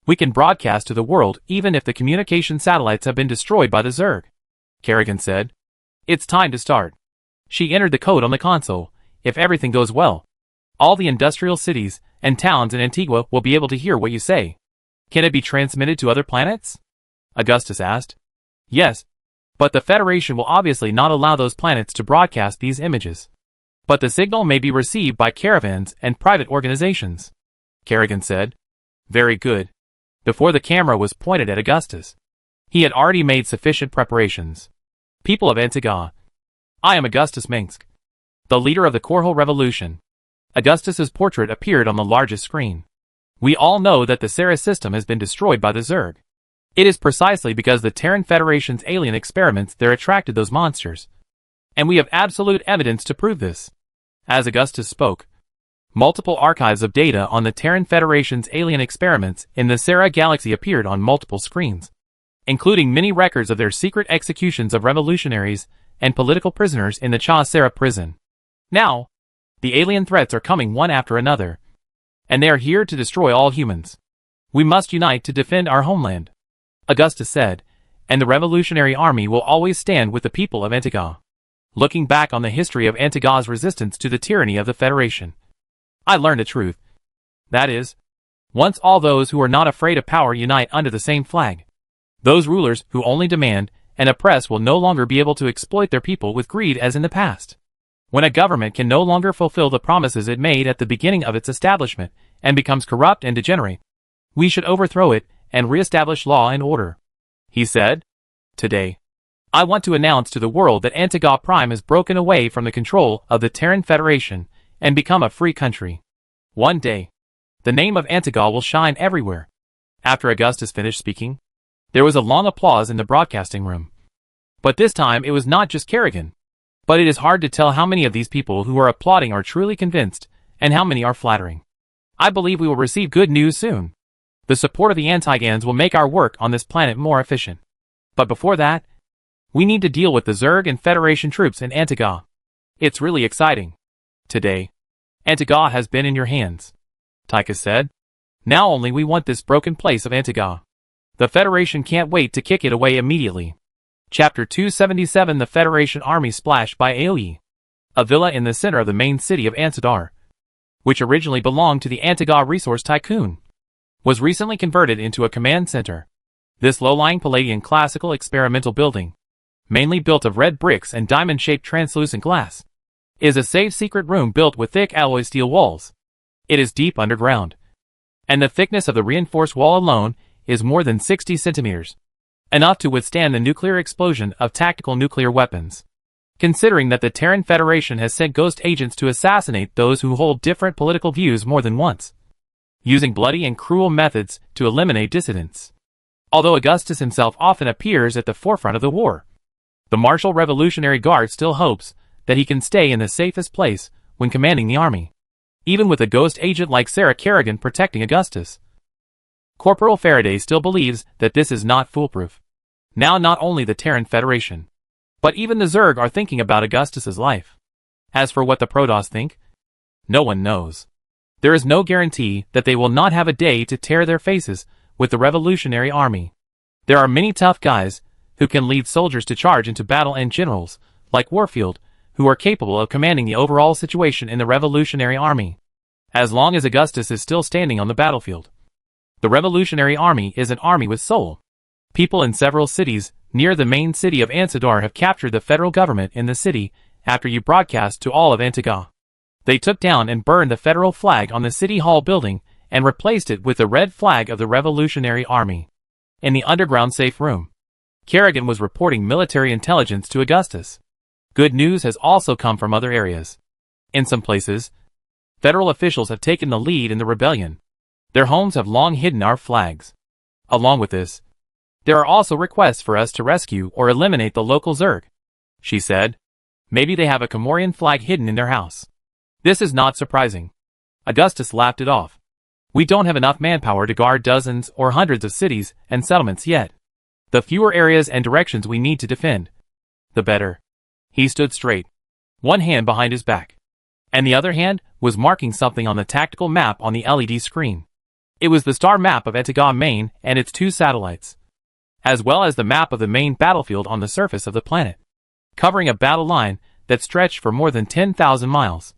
we can broadcast to the world even if the communication satellites have been destroyed by the Zerg, Kerrigan said. It's time to start. She entered the code on the console. If everything goes well, all the industrial cities and towns in Antigua will be able to hear what you say. Can it be transmitted to other planets? Augustus asked. Yes, but the Federation will obviously not allow those planets to broadcast these images. But the signal may be received by caravans and private organizations, Kerrigan said. Very good. Before the camera was pointed at Augustus, he had already made sufficient preparations. People of Antiga, I am Augustus Minsk, the leader of the Korhal Revolution. Augustus's portrait appeared on the largest screen. We all know that the Sara system has been destroyed by the Zerg. It is precisely because the Terran Federation's alien experiments there attracted those monsters. And we have absolute evidence to prove this. As Augustus spoke, multiple archives of data on the Terran Federation's alien experiments in the Sara galaxy appeared on multiple screens, including many records of their secret executions of revolutionaries and political prisoners in the Char Sara prison. Now, the alien threats are coming one after another, and they are here to destroy all humans. We must unite to defend our homeland, Augustus said, and the Revolutionary Army will always stand with the people of Antiga. Looking back on the history of Antiga's resistance to the tyranny of the Federation, I learned a truth. That is, once all those who are not afraid of power unite under the same flag, those rulers who only demand and oppress will no longer be able to exploit their people with greed as in the past. When a government can no longer fulfill the promises it made at the beginning of its establishment and becomes corrupt and degenerate, we should overthrow it and re-establish law and order, he said. Today, I want to announce to the world that Antiga Prime has broken away from the control of the Terran Federation and become a free country. One day, the name of Antiga will shine everywhere. After Augustus finished speaking, there was a long applause in the broadcasting room. But this time it was not just Kerrigan. But it is hard to tell how many of these people who are applauding are truly convinced, and how many are flattering. I believe we will receive good news soon. The support of the Antigans will make our work on this planet more efficient. But before that, we need to deal with the Zerg and Federation troops in Antiga. It's really exciting. Today, Antiga has been in your hands, Tychus said. Now only we want this broken place of Antiga. The Federation can't wait to kick it away immediately. Chapter 277 The Federation Army Splashed by AoE. A villa in the center of the main city of Ansardar, which originally belonged to the Antiga Resource Tycoon, was recently converted into a command center. This low-lying Palladian classical experimental building, mainly built of red bricks and diamond-shaped translucent glass, is a safe secret room built with thick alloy steel walls. It is deep underground, and the thickness of the reinforced wall alone is more than 60 centimeters. Enough to withstand the nuclear explosion of tactical nuclear weapons. Considering that the Terran Federation has sent ghost agents to assassinate those who hold different political views more than once, using bloody and cruel methods to eliminate dissidents. Although Augustus himself often appears at the forefront of the war, the Martial Revolutionary Guard still hopes that he can stay in the safest place when commanding the army, even with a ghost agent like Sarah Kerrigan protecting Augustus. Corporal Faraday still believes that this is not foolproof. Now not only the Terran Federation, but even the Zerg are thinking about Augustus's life. As for what the Protoss think, no one knows. There is no guarantee that they will not have a day to tear their faces with the Revolutionary Army. There are many tough guys who can lead soldiers to charge into battle and generals, like Warfield, who are capable of commanding the overall situation in the Revolutionary Army. As long as Augustus is still standing on the battlefield, the Revolutionary Army is an army with soul. People in several cities near the main city of Ansardar have captured the federal government in the city after you broadcast to all of Antiga. They took down and burned the federal flag on the city hall building and replaced it with the red flag of the Revolutionary Army. In the underground safe room, Kerrigan was reporting military intelligence to Augustus. Good news has also come from other areas. In some places, federal officials have taken the lead in the rebellion. Their homes have long hidden our flags. Along with this, there are also requests for us to rescue or eliminate the local Zerg, she said. Maybe they have a Comorian flag hidden in their house. This is not surprising. Augustus laughed it off. We don't have enough manpower to guard dozens or hundreds of cities and settlements yet. The fewer areas and directions we need to defend, the better. He stood straight, one hand behind his back, and the other hand was marking something on the tactical map on the LED screen. It was the star map of Antiga Main and its 2 satellites, as well as the map of the main battlefield on the surface of the planet, covering a battle line that stretched for more than 10,000 miles.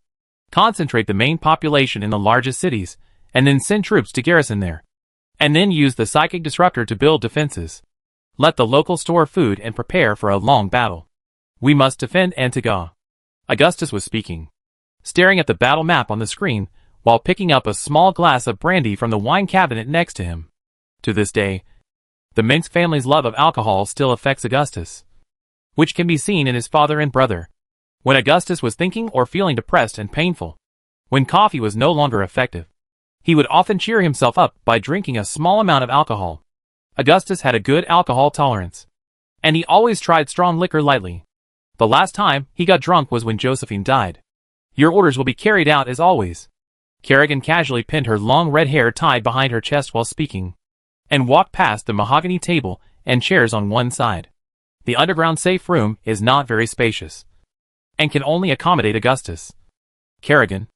Concentrate the main population in the largest cities, and then send troops to garrison there. And then use the psychic disruptor to build defenses. Let the locals store food and prepare for a long battle. We must defend Antiga. Augustus was speaking, staring at the battle map on the screen, while picking up a small glass of brandy from the wine cabinet next to him. To this day, the Minsk family's love of alcohol still affects Augustus, which can be seen in his father and brother. When Augustus was thinking or feeling depressed and painful, when coffee was no longer effective, he would often cheer himself up by drinking a small amount of alcohol. Augustus had a good alcohol tolerance, and he always tried strong liquor lightly. The last time he got drunk was when Josephine died. Your orders will be carried out as always. Kerrigan casually pinned her long red hair tied behind her chest while speaking, and walked past the mahogany table and chairs on one side. The underground safe room is not very spacious, and can only accommodate Augustus, Kerrigan,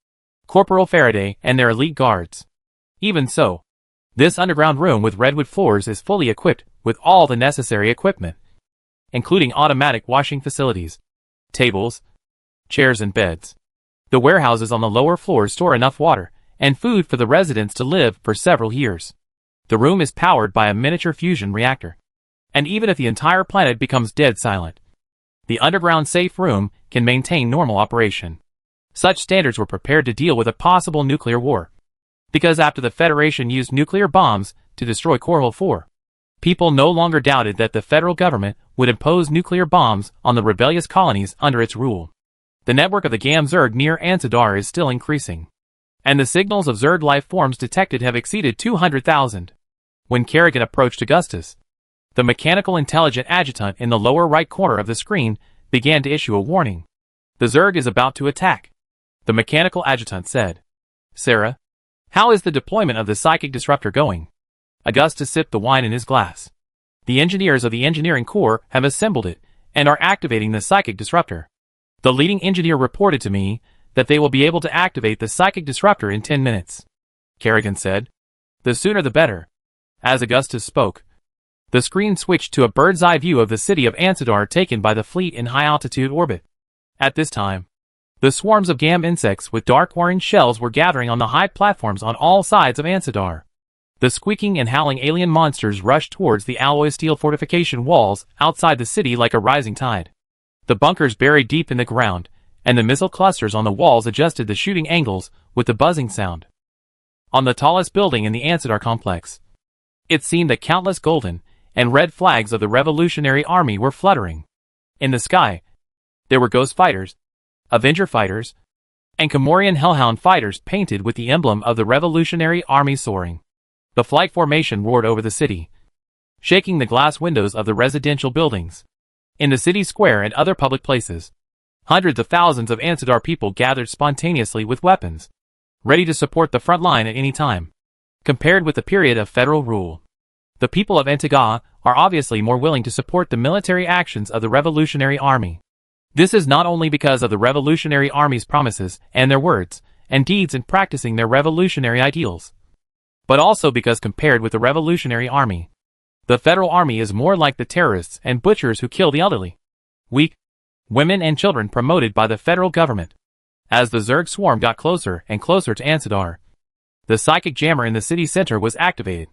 Corporal Faraday, and their elite guards. Even so, this underground room with redwood floors is fully equipped with all the necessary equipment, including automatic washing facilities, tables, chairs and beds. The warehouses on the lower floors store enough water and food for the residents to live for several years. The room is powered by a miniature fusion reactor. And even if the entire planet becomes dead silent, the underground safe room can maintain normal operation. Such standards were prepared to deal with a possible nuclear war. Because after the Federation used nuclear bombs to destroy Korhal 4, people no longer doubted that the federal government would impose nuclear bombs on the rebellious colonies under its rule. The network of the Gam Zerg near Ansadar is still increasing, and the signals of Zerg life forms detected have exceeded 200,000. When Kerrigan approached Augustus, the mechanical intelligent adjutant in the lower right corner of the screen began to issue a warning. The Zerg is about to attack, the mechanical adjutant said. Sarah, how is the deployment of the psychic disruptor going? Augustus sipped the wine in his glass. The engineers of the engineering corps have assembled it and are activating the psychic disruptor. The leading engineer reported to me that they will be able to activate the psychic disruptor in 10 minutes. Kerrigan said. The sooner the better. As Augustus spoke, the screen switched to a bird's-eye view of the city of Ansadar taken by the fleet in high-altitude orbit. At this time, the swarms of Gam insects with dark orange shells were gathering on the high platforms on all sides of Ansadar. The squeaking and howling alien monsters rushed towards the alloy steel fortification walls outside the city like a rising tide. The bunkers buried deep in the ground, and the missile clusters on the walls adjusted the shooting angles with the buzzing sound. On the tallest building in the Ansadar complex, it seemed that countless golden and red flags of the Revolutionary Army were fluttering. In the sky, there were Ghost fighters, Avenger fighters, and Comorian Hellhound fighters painted with the emblem of the Revolutionary Army soaring. The flight formation roared over the city, shaking the glass windows of the residential buildings. In the city square and other public places, hundreds of thousands of Ansadar people gathered spontaneously with weapons, ready to support the front line at any time. Compared with the period of federal rule, the people of Antiga are obviously more willing to support the military actions of the Revolutionary Army. This is not only because of the Revolutionary Army's promises and their words and deeds in practicing their revolutionary ideals, but also because compared with the Revolutionary Army, the Federal Army is more like the terrorists and butchers who kill the elderly, weak, women and children promoted by the federal government. As the Zerg swarm got closer and closer to Ansadar, the psychic jammer in the city center was activated,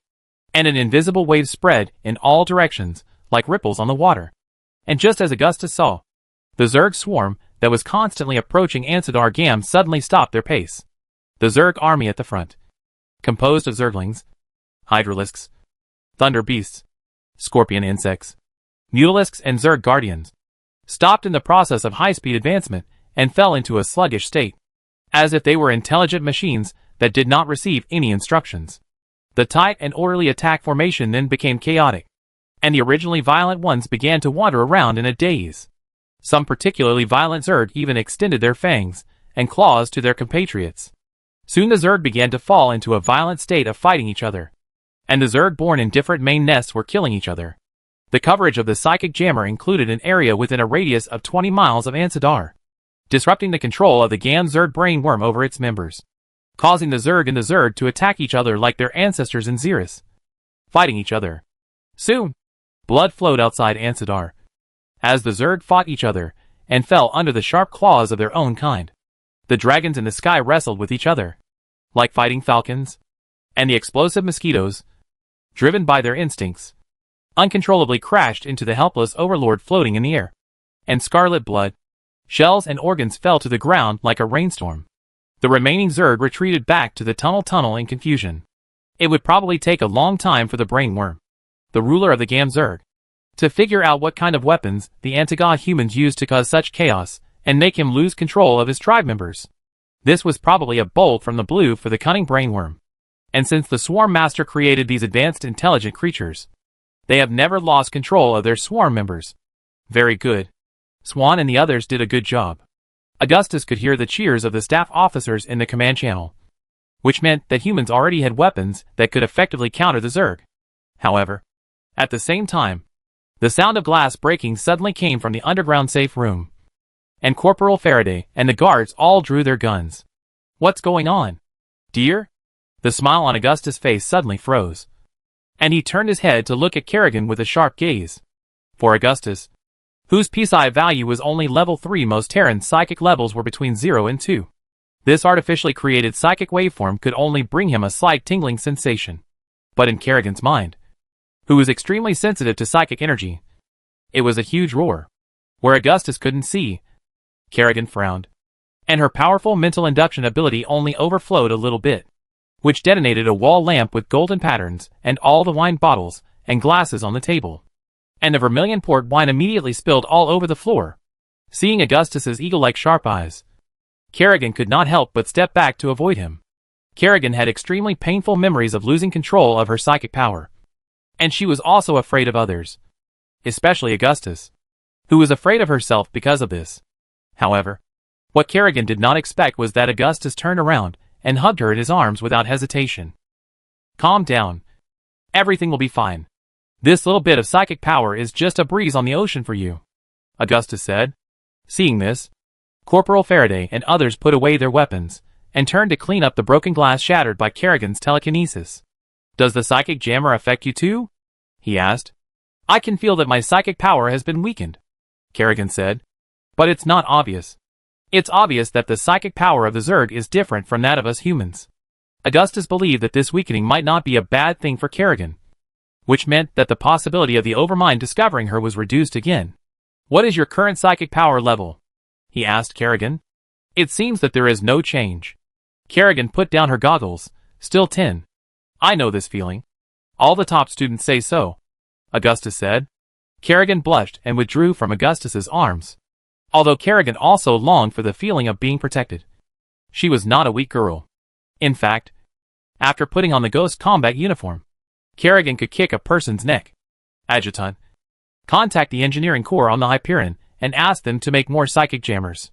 and an invisible wave spread in all directions like ripples on the water. And just as Augustus saw, the Zerg swarm that was constantly approaching Ansadar Gam suddenly stopped their pace. The Zerg army at the front, composed of Zerglings, Hydralisks, Thunder Beasts, Scorpion Insects, Mutalisks and Zerg Guardians, stopped in the process of high-speed advancement, and fell into a sluggish state, as if they were intelligent machines that did not receive any instructions. The tight and orderly attack formation then became chaotic, and the originally violent ones began to wander around in a daze. Some particularly violent Zerg even extended their fangs and claws to their compatriots. Soon the Zerg began to fall into a violent state of fighting each other, and the Zerg born in different main nests were killing each other. The coverage of the psychic jammer included an area within a radius of 20 miles of Ansadar, disrupting the control of the Gam Zerg brainworm over its members, causing the Zerg and the Zerg to attack each other like their ancestors in Xeris, fighting each other. Soon, blood flowed outside Ansadar, as the Zerg fought each other and fell under the sharp claws of their own kind. The dragons in the sky wrestled with each other, like fighting falcons, and the explosive mosquitoes, driven by their instincts, uncontrollably crashed into the helpless overlord floating in the air, and scarlet blood, shells and organs fell to the ground like a rainstorm. The remaining Zerg retreated back to the tunnel in confusion. It would probably take a long time for the brainworm, the ruler of the Gam Zerg, to figure out what kind of weapons the Antiga humans used to cause such chaos and make him lose control of his tribe members. This was probably a bolt from the blue for the cunning brainworm. And since the Swarm Master created these advanced intelligent creatures, they have never lost control of their swarm members. Very good. Swan and the others did a good job. Augustus could hear the cheers of the staff officers in the command channel, which meant that humans already had weapons that could effectively counter the Zerg. However, at the same time, the sound of glass breaking suddenly came from the underground safe room, and Corporal Faraday and the guards all drew their guns. What's going on, dear? The smile on Augustus' face suddenly froze, and he turned his head to look at Kerrigan with a sharp gaze. For Augustus, whose PSI value was only level 3, most Terran psychic levels were between 0 and 2. This artificially created psychic waveform could only bring him a slight tingling sensation. But in Kerrigan's mind, who was extremely sensitive to psychic energy, it was a huge roar, where Augustus couldn't see. Kerrigan frowned, and her powerful mental induction ability only overflowed a little bit, which detonated a wall lamp with golden patterns and all the wine bottles and glasses on the table. And the vermilion port wine immediately spilled all over the floor. Seeing Augustus's eagle-like sharp eyes, Kerrigan could not help but step back to avoid him. Kerrigan had extremely painful memories of losing control of her psychic power, and she was also afraid of others, especially Augustus, who was afraid of herself because of this. However, what Kerrigan did not expect was that Augustus turned around and hugged her in his arms without hesitation. Calm down. Everything will be fine. This little bit of psychic power is just a breeze on the ocean for you, Augustus said. Seeing this, Corporal Faraday and others put away their weapons and turned to clean up the broken glass shattered by Kerrigan's telekinesis. Does the psychic jammer affect you too? He asked. I can feel that my psychic power has been weakened, Kerrigan said. But it's not obvious. It's obvious that the psychic power of the Zerg is different from that of us humans. Augustus believed that this weakening might not be a bad thing for Kerrigan, which meant that the possibility of the Overmind discovering her was reduced again. What is your current psychic power level? He asked Kerrigan. It seems that there is no change. Kerrigan put down her goggles. Still 10. I know this feeling. All the top students say so, Augustus said. Kerrigan blushed and withdrew from Augustus's arms. Although Kerrigan also longed for the feeling of being protected. She was not a weak girl. In fact, after putting on the Ghost combat uniform, Kerrigan could kick a person's neck. Adjutant, contact the engineering corps on the Hyperion and ask them to make more psychic jammers.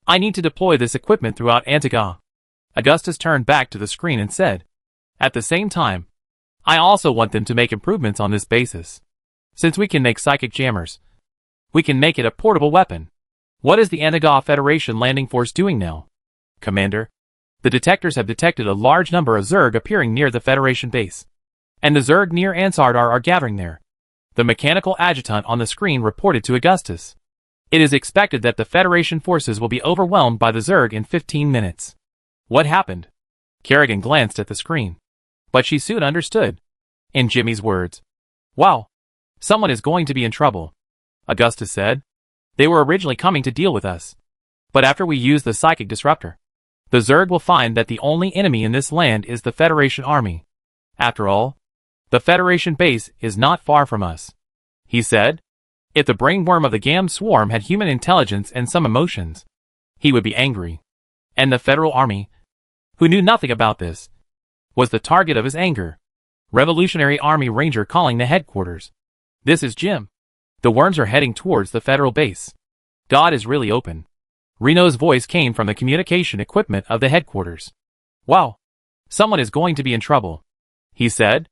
I need to deploy this equipment throughout Antiga. Augustus turned back to the screen and said, at the same time, I also want them to make improvements on this basis. Since we can make psychic jammers, we can make it a portable weapon. What is the Antiga Federation landing force doing now? Commander, the detectors have detected a large number of Zerg appearing near the Federation base, and the Zerg near Ansardar are gathering there. The mechanical adjutant on the screen reported to Augustus. It is expected that the Federation forces will be overwhelmed by the Zerg in 15 minutes. What happened? Kerrigan glanced at the screen, but she soon understood. In Jimmy's words, wow, someone is going to be in trouble, Augustus said. They were originally coming to deal with us, but after we use the psychic disruptor, the Zerg will find that the only enemy in this land is the Federation army. After all, the Federation base is not far from us, he said. If the brainworm of the Gam swarm had human intelligence and some emotions, he would be angry. And the Federal Army, who knew nothing about this, was the target of his anger. Revolutionary Army Ranger calling the headquarters. This is Jim. The worms are heading towards the Federal base. God is really open. Reno's voice came from the communication equipment of the headquarters. Wow. Someone is going to be in trouble, he said.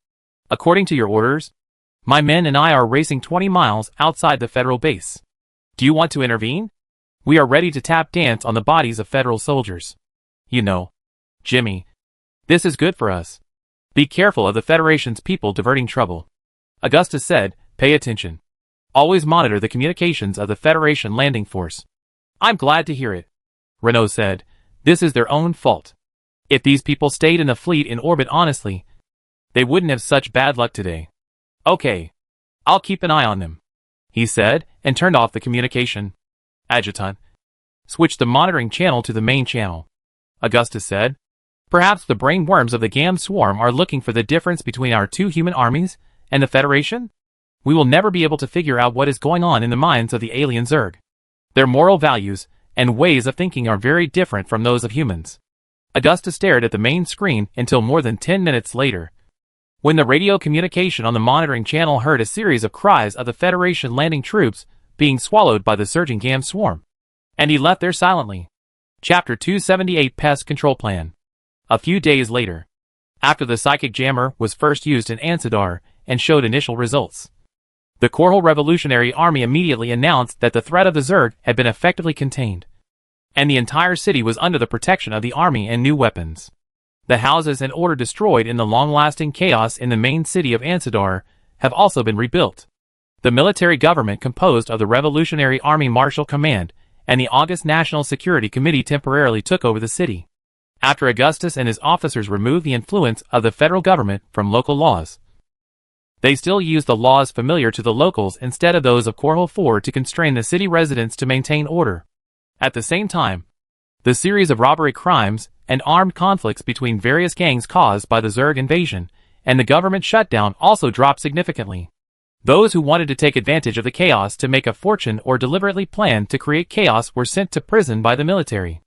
According to your orders, my men and I are racing 20 miles outside the Federal base. Do you want to intervene? We are ready to tap dance on the bodies of Federal soldiers. You know, Jimmy, this is good for us. Be careful of the Federation's people diverting trouble. Augustus said, pay attention. Always monitor the communications of the Federation landing force. I'm glad to hear it. Renault said, this is their own fault. If these people stayed in the fleet in orbit honestly, they wouldn't have such bad luck today. Okay. I'll keep an eye on them, he said, and turned off the communication. Adjutant, switch the monitoring channel to the main channel. Augustus said, perhaps the brainworms of the Gam swarm are looking for the difference between our two human armies and the Federation? We will never be able to figure out what is going on in the minds of the alien Zerg. Their moral values and ways of thinking are very different from those of humans. Augustus stared at the main screen until more than 10 minutes later, when the radio communication on the monitoring channel heard a series of cries of the Federation landing troops being swallowed by the surging Gam swarm. And he left there silently. Chapter 278 Pest Control Plan. A few days later, after the psychic jammer was first used in Ansidar and showed initial results, the Korhal Revolutionary Army immediately announced that the threat of the Zerg had been effectively contained, and the entire city was under the protection of the army and new weapons. The houses and order destroyed in the long-lasting chaos in the main city of Ansidar have also been rebuilt. The military government composed of the Revolutionary Army Martial Command and the August National Security Committee temporarily took over the city, after Augustus and his officers removed the influence of the federal government from local laws. They still used the laws familiar to the locals instead of those of Korhal IV to constrain the city residents to maintain order. At the same time, the series of robbery crimes and armed conflicts between various gangs caused by the Zerg invasion and the government shutdown also dropped significantly. Those who wanted to take advantage of the chaos to make a fortune or deliberately planned to create chaos were sent to prison by the military,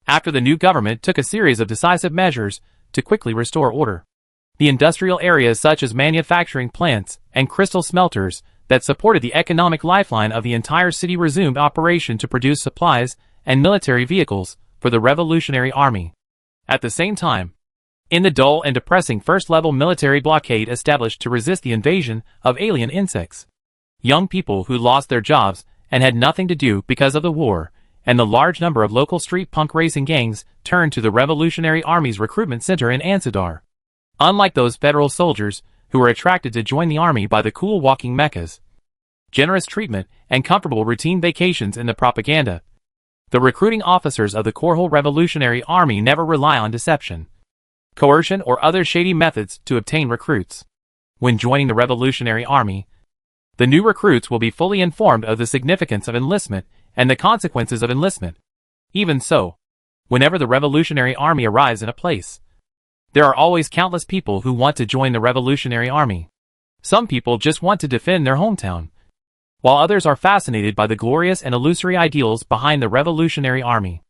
after the new government took a series of decisive measures to quickly restore order. The industrial areas such as manufacturing plants and crystal smelters that supported the economic lifeline of the entire city resumed operation to produce supplies and military vehicles for the Revolutionary Army. At the same time, in the dull and depressing first-level military blockade established to resist the invasion of alien insects, young people who lost their jobs and had nothing to do because of the war, and the large number of local street punk racing gangs turned to the Revolutionary Army's recruitment center in Ansidar. Unlike those federal soldiers who were attracted to join the army by the cool walking meccas, generous treatment, and comfortable routine vacations in the propaganda, the recruiting officers of the Korhal Revolutionary Army never rely on deception, coercion, or other shady methods to obtain recruits. When joining the Revolutionary Army, the new recruits will be fully informed of the significance of enlistment and the consequences of enlistment. Even so, whenever the Revolutionary Army arrives in a place, there are always countless people who want to join the Revolutionary Army. Some people just want to defend their hometown, while others are fascinated by the glorious and illusory ideals behind the Revolutionary Army.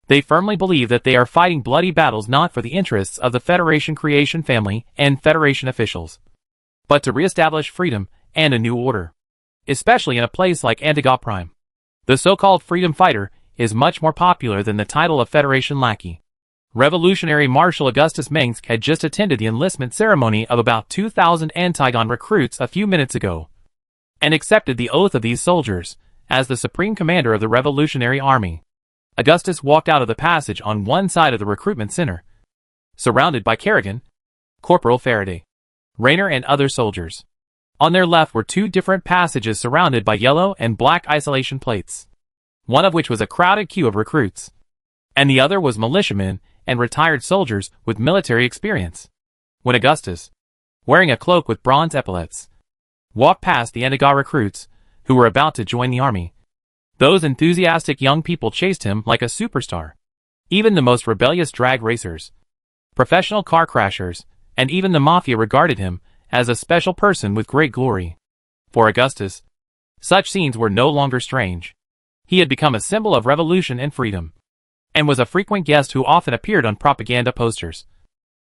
They firmly believe that they are fighting bloody battles not for the interests of the Federation creation family and Federation officials, but to re-establish freedom and a new order. Especially in a place like Antiga Prime, the so-called freedom fighter is much more popular than the title of Federation lackey. Revolutionary Marshal Augustus Mengsk had just attended the enlistment ceremony of about 2,000 Antigon recruits a few minutes ago, and accepted the oath of these soldiers as the supreme commander of the Revolutionary Army. Augustus walked out of the passage on one side of the recruitment center, surrounded by Kerrigan, Corporal Faraday, Rayner, and other soldiers. On their left were two different passages surrounded by yellow and black isolation plates, one of which was a crowded queue of recruits, and the other was militiamen and retired soldiers with military experience. When Augustus, wearing a cloak with bronze epaulets, walked past the Antiga recruits who were about to join the army, those enthusiastic young people chased him like a superstar. Even the most rebellious drag racers, professional car crashers, and even the mafia regarded him as a special person with great glory. For Augustus, Such scenes were no longer strange. He had become a symbol of revolution and freedom, and was a frequent guest who often appeared on propaganda posters,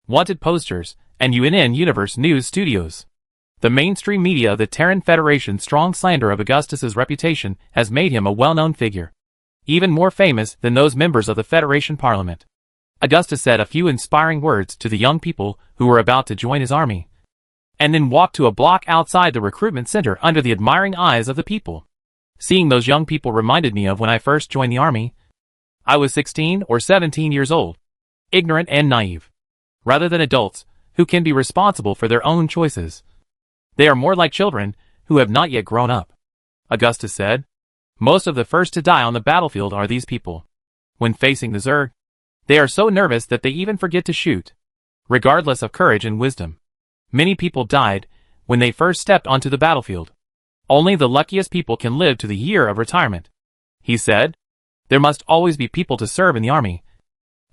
wanted posters, and UNN Universe News Studios. The mainstream media of the Terran Federation's strong slander of Augustus's reputation has made him a well-known figure, even more famous than those members of the Federation Parliament. Augustus said a few inspiring words to the young people who were about to join his army, and then walked to a block outside the recruitment center under the admiring eyes of the people. Seeing those young people reminded me of when I first joined the army. I was 16 or 17 years old, ignorant and naive. Rather than adults, who can be responsible for their own choices, they are more like children who have not yet grown up. Augustus said, most of the first to die on the battlefield are these people. When facing the Zerg, they are so nervous that they even forget to shoot, regardless of courage and wisdom. Many people died when they first stepped onto the battlefield. Only the luckiest people can live to the year of retirement. He said, there must always be people to serve in the army,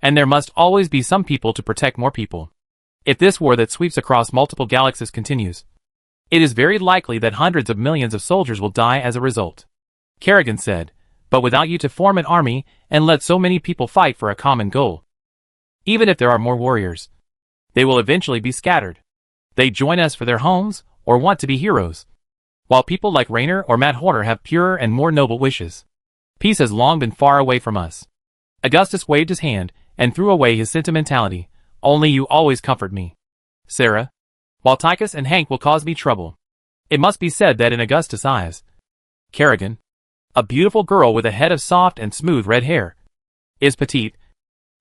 and there must always be some people to protect more people. If this war that sweeps across multiple galaxies continues, it is very likely that hundreds of millions of soldiers will die as a result. Kerrigan said, but without you to form an army and let so many people fight for a common goal, even if there are more warriors, they will eventually be scattered. They join us for their homes or want to be heroes, while people like Raynor or Matt Horner have purer and more noble wishes. Peace has long been far away from us. Augustus waved his hand and threw away his sentimentality. Only you always comfort me, Sarah, while Tychus and Hank will cause me trouble. It must be said that in Augustus' eyes, Kerrigan, a beautiful girl with a head of soft and smooth red hair, is petite,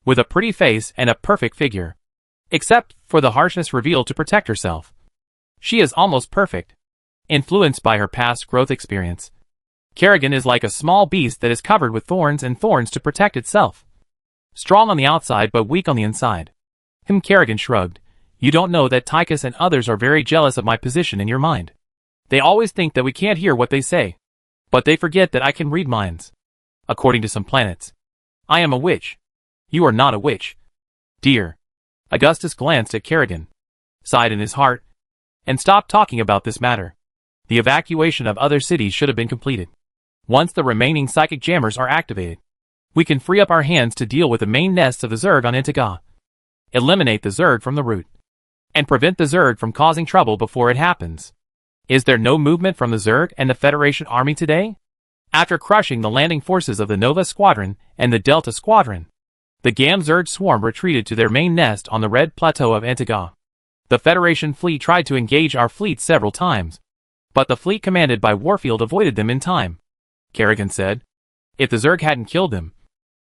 with a pretty face and a perfect figure, except for the harshness revealed to protect herself. She is almost perfect, influenced by her past growth experience. Kerrigan is like a small beast that is covered with thorns and thorns to protect itself. Strong on the outside but weak on the inside. Kerrigan shrugged. You don't know that Tychus and others are very jealous of my position in your mind. They always think that we can't hear what they say, but they forget that I can read minds. According to some planets, I am a witch. You are not a witch, dear. Augustus glanced at Kerrigan, sighed in his heart, and stopped talking about this matter. The evacuation of other cities should have been completed. Once the remaining psychic jammers are activated, we can free up our hands to deal with the main nests of the Zerg on Antiga. Eliminate the Zerg from the root, and prevent the Zerg from causing trouble before it happens. Is there no movement from the Zerg and the Federation Army today? After crushing the landing forces of the Nova Squadron and the Delta Squadron, the Gam Zerg swarm retreated to their main nest on the Red Plateau of Antiga. The Federation fleet tried to engage our fleet several times, but the fleet commanded by Warfield avoided them in time. Kerrigan said, if the Zerg hadn't killed them,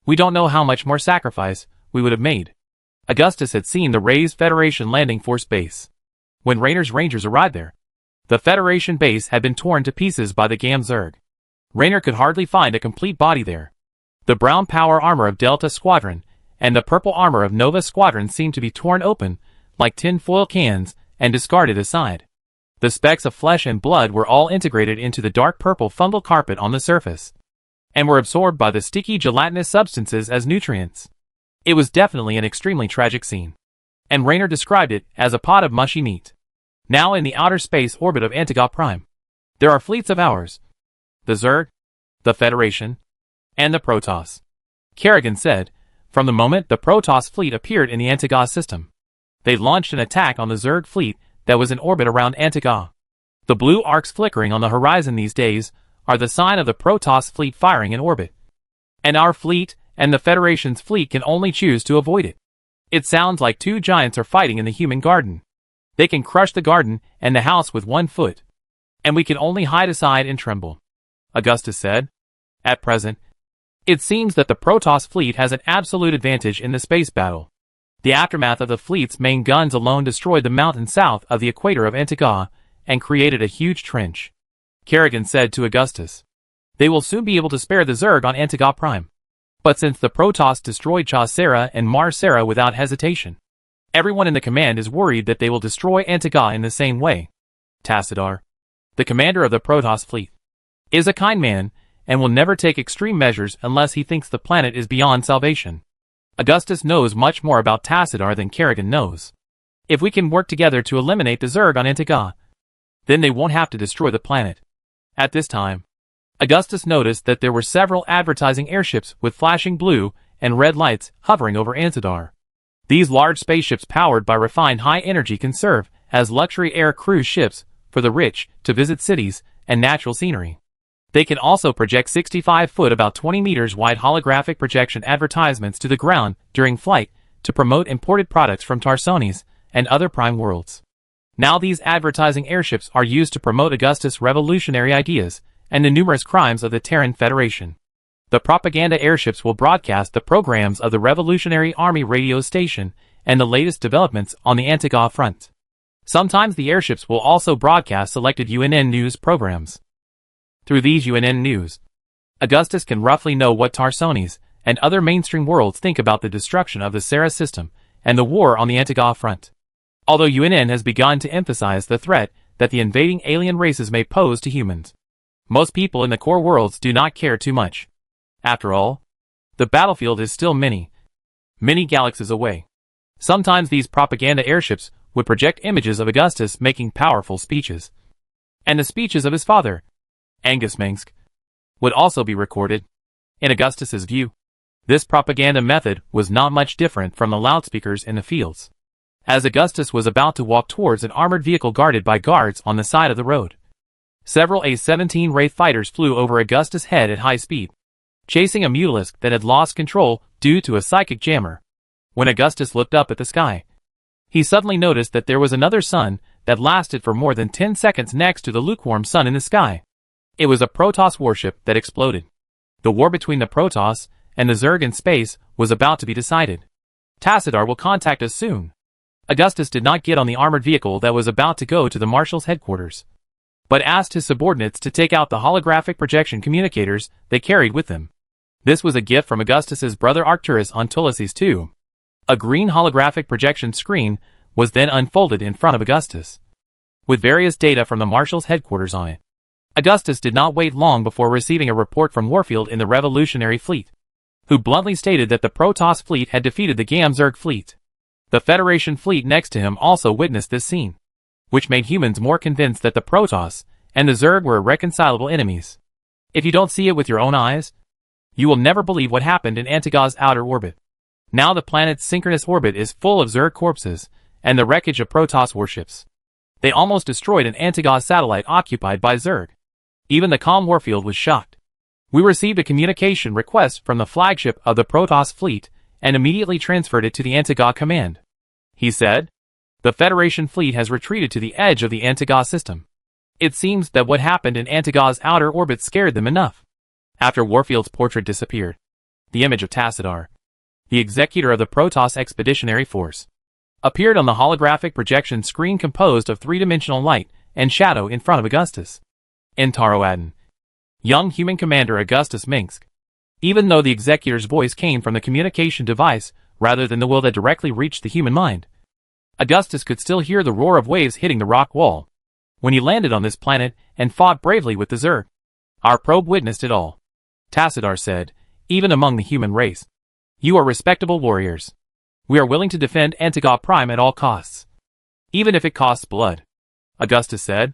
we don't know how much more sacrifice we would have made. Augustus had seen the raised Federation landing force base. When Raynor's Rangers arrived there, the Federation base had been torn to pieces by the Gam Zerg. Raynor could hardly find a complete body there. The brown power armor of Delta Squadron and the purple armor of Nova Squadron seemed to be torn open like tin-foil cans and discarded aside. The specks of flesh and blood were all integrated into the dark purple fungal carpet on the surface, and were absorbed by the sticky gelatinous substances as nutrients. It was definitely an extremely tragic scene, and Raynor described it as a pot of mushy meat. Now in the outer space orbit of Antiga Prime, there are fleets of ours, the Zerg, the Federation, and the Protoss. Kerrigan said, from the moment the Protoss fleet appeared in the Antiga system, they launched an attack on the Zerg fleet that was in orbit around Antiga. The blue arcs flickering on the horizon these days are the sign of the Protoss fleet firing in orbit, and our fleet and the Federation's fleet can only choose to avoid it. It sounds like two giants are fighting in the human garden. They can crush the garden and the house with 1 foot, and we can only hide aside and tremble. Augustus said, at present, it seems that the Protoss fleet has an absolute advantage in the space battle. The aftermath of the fleet's main guns alone destroyed the mountain south of the equator of Antiga and created a huge trench. Kerrigan said to Augustus, they will soon be able to spare the Zerg on Antiga Prime. But since the Protoss destroyed Char Sara and Mar Sara without hesitation, everyone in the command is worried that they will destroy Antiga in the same way. Tassadar, the commander of the Protoss fleet, is a kind man and will never take extreme measures unless he thinks the planet is beyond salvation. Augustus knows much more about Tassadar than Kerrigan knows. If we can work together to eliminate the Zerg on Antiga, then they won't have to destroy the planet. At this time, Augustus noticed that there were several advertising airships with flashing blue and red lights hovering over Antiga. These large spaceships powered by refined high energy can serve as luxury air cruise ships for the rich to visit cities and natural scenery. They can also project 65-foot, about 20 meters wide holographic projection advertisements to the ground during flight to promote imported products from Tarsonis and other prime worlds. Now these advertising airships are used to promote Augustus' revolutionary ideas and the numerous crimes of the Terran Federation. The propaganda airships will broadcast the programs of the Revolutionary Army radio station and the latest developments on the Antiga front. Sometimes the airships will also broadcast selected UNN news programs. Through these UNN news, Augustus can roughly know what Tarsonis and other mainstream worlds think about the destruction of the Sara system and the war on the Antiga front. Although UNN has begun to emphasize the threat that the invading alien races may pose to humans, most people in the core worlds do not care too much. After all, the battlefield is still many galaxies away. Sometimes these propaganda airships would project images of Augustus making powerful speeches. And the speeches of his father, Angus Mengsk, would also be recorded. In Augustus's view, this propaganda method was not much different from the loudspeakers in the fields. As Augustus was about to walk towards an armored vehicle guarded by guards on the side of the road, several A-17 Wraith fighters flew over Augustus' head at high speed, chasing a Mutalisk that had lost control due to a psychic jammer. When Augustus looked up at the sky, he suddenly noticed that there was another sun that lasted for more than 10 seconds next to the lukewarm sun in the sky. It was a Protoss warship that exploded. The war between the Protoss and the Zerg in space was about to be decided. Tassadar will contact us soon. Augustus did not get on the armored vehicle that was about to go to the Marshal's headquarters, but asked his subordinates to take out the holographic projection communicators they carried with them. This was a gift from Augustus's brother Arcturus on Tullius II. A green holographic projection screen was then unfolded in front of Augustus, with various data from the Marshal's headquarters on it. Augustus did not wait long before receiving a report from Warfield in the Revolutionary Fleet, who bluntly stated that the Protoss fleet had defeated the Zerg fleet. The Federation fleet next to him also witnessed this scene, which made humans more convinced that the Protoss and the Zerg were irreconcilable enemies. If you don't see it with your own eyes, you will never believe what happened in Antiga's outer orbit. Now the planet's synchronous orbit is full of Zerg corpses and the wreckage of Protoss warships. They almost destroyed an Antiga satellite occupied by Zerg. Even the calm Warfield was shocked. We received a communication request from the flagship of the Protoss fleet and immediately transferred it to the Antiga command, he said. The Federation fleet has retreated to the edge of the Antiga system. It seems that what happened in Antiga's outer orbit scared them enough. After Warfield's portrait disappeared, the image of Tassadar, the executor of the Protoss Expeditionary Force, appeared on the holographic projection screen composed of three-dimensional light and shadow in front of Augustus. In Taroadan, young human commander Augustus Mengsk. Even though the executor's voice came from the communication device rather than the will that directly reached the human mind, Augustus could still hear the roar of waves hitting the rock wall. When he landed on this planet and fought bravely with the Zerg, our probe witnessed it all. Tassadar said, even among the human race, you are respectable warriors. We are willing to defend Antiga Prime at all costs, even if it costs blood. Augustus said,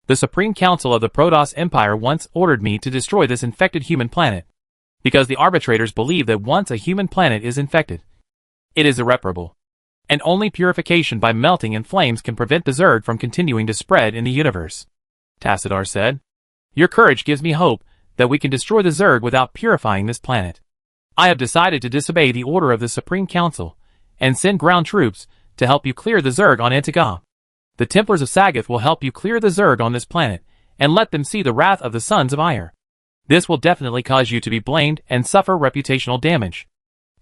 the Supreme Council of the Protoss Empire once ordered me to destroy this infected human planet, because the arbitrators believe that once a human planet is infected, it is irreparable, and only purification by melting in flames can prevent the Zerg from continuing to spread in the universe. Tassadar said, your courage gives me hope that we can destroy the Zerg without purifying this planet. I have decided to disobey the order of the Supreme Council and send ground troops to help you clear the Zerg on Antiga. The Templars of Sagoth will help you clear the Zerg on this planet and let them see the wrath of the Sons of Ire. This will definitely cause you to be blamed and suffer reputational damage.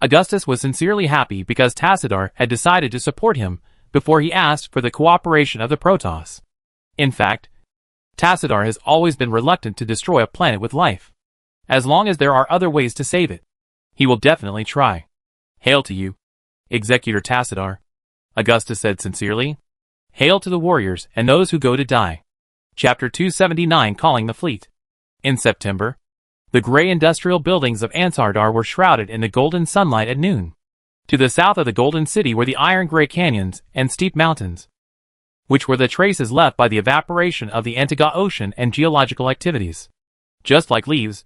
Augustus was sincerely happy because Tassadar had decided to support him before he asked for the cooperation of the Protoss. In fact, Tassadar has always been reluctant to destroy a planet with life. As long as there are other ways to save it, he will definitely try. Hail to you, Executor Tassadar, Augustus said sincerely. Hail to the warriors and those who go to die. Chapter 279, Calling the Fleet. In September, the gray industrial buildings of Ansardar were shrouded in the golden sunlight at noon. To the south of the Golden City were the iron-gray canyons and steep mountains. which were the traces left by the evaporation of the Antiga Ocean and geological activities. Just like leaves,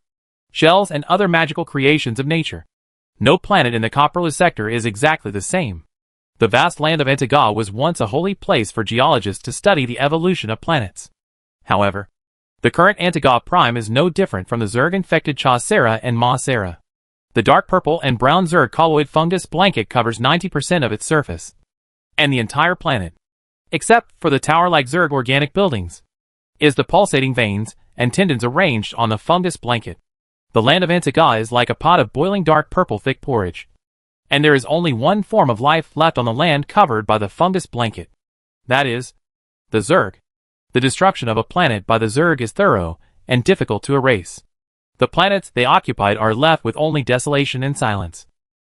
shells, and other magical creations of nature, no planet in the copperless sector is exactly the same. The vast land of Antiga was once a holy place for geologists to study the evolution of planets. However, the current Antiga Prime is no different from the Zerg-infected Mar Sara and Mar Sara. The dark purple and brown Zerg colloid fungus blanket covers 90% of its surface, and the entire planet, except for the tower-like Zerg organic buildings, is the pulsating veins and tendons arranged on the fungus blanket. The land of Antiga is like a pot of boiling dark purple thick porridge, and there is only one form of life left on the land covered by the fungus blanket. That is, the Zerg. The destruction of a planet by the Zerg is thorough and difficult to erase. The planets they occupied are left with only desolation and silence,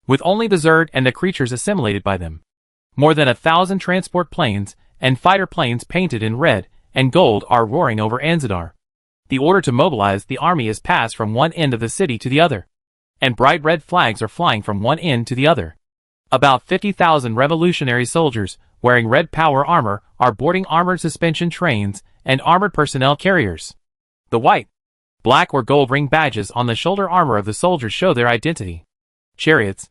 with only the Zerg and the creatures assimilated by them. More than 1,000 transport planes and fighter planes painted in red and gold are roaring over Anzidar. The order to mobilize the army is passed from one end of the city to the other, and bright red flags are flying from one end to the other. About 50,000 revolutionary soldiers wearing red power armor are boarding armored suspension trains and armored personnel carriers. The white, black or gold ring badges on the shoulder armor of the soldiers show their identity. Chariots,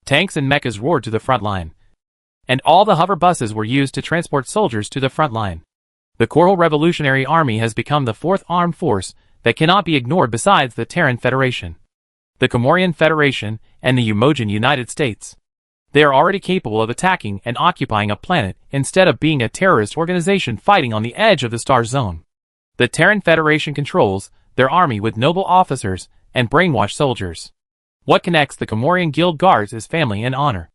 tanks and mechas roared to the front line, and all the hover buses were used to transport soldiers to the front line. The Coral Revolutionary Army has become the fourth armed force that cannot be ignored besides the Terran Federation, the Comorian Federation, and the Umojan United States. They are already capable of attacking and occupying a planet instead of being a terrorist organization fighting on the edge of the Star Zone. The Terran Federation controls their army with noble officers and brainwashed soldiers. What connects the Comorian Guild Guards is family and honor,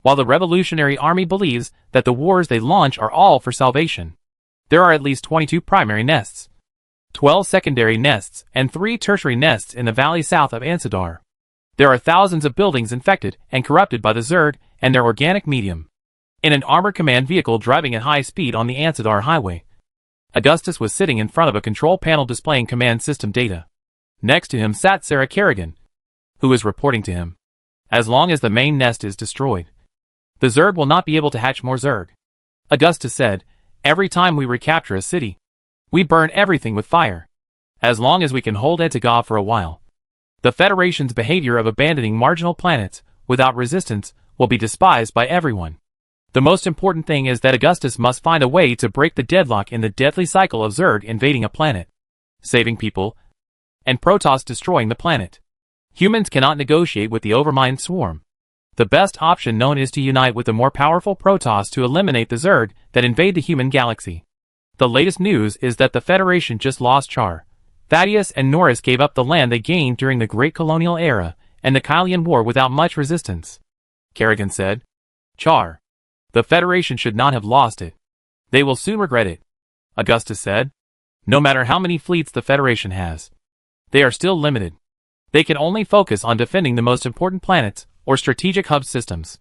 while the Revolutionary Army believes that the wars they launch are all for salvation. There are at least 22 primary nests, 12 secondary nests, and 3 tertiary nests in the valley south of Anzidar. There are thousands of buildings infected and corrupted by the Zerg and their organic medium. In an armored command vehicle driving at high speed on the Anzidar highway, Augustus was sitting in front of a control panel displaying command system data. Next to him sat Sarah Kerrigan, who was reporting to him. As long as the main nest is destroyed, the Zerg will not be able to hatch more Zerg. Augustus said, every time we recapture a city, we burn everything with fire. As long as we can hold Antiga for a while, the Federation's behavior of abandoning marginal planets without resistance will be despised by everyone. The most important thing is that Augustus must find a way to break the deadlock in the deadly cycle of Zerg invading a planet, saving people, and Protoss destroying the planet. Humans cannot negotiate with the Overmind swarm. The best option known is to unite with the more powerful Protoss to eliminate the Zerg that invade the human galaxy. The latest news is that the Federation just lost Char. Thaddeus and Norris gave up the land they gained during the Great Colonial Era and the Kylian War without much resistance. Kerrigan said, Char. The Federation should not have lost it. They will soon regret it. Augustus said, no matter how many fleets the Federation has, they are still limited. They can only focus on defending the most important planets or strategic hub systems.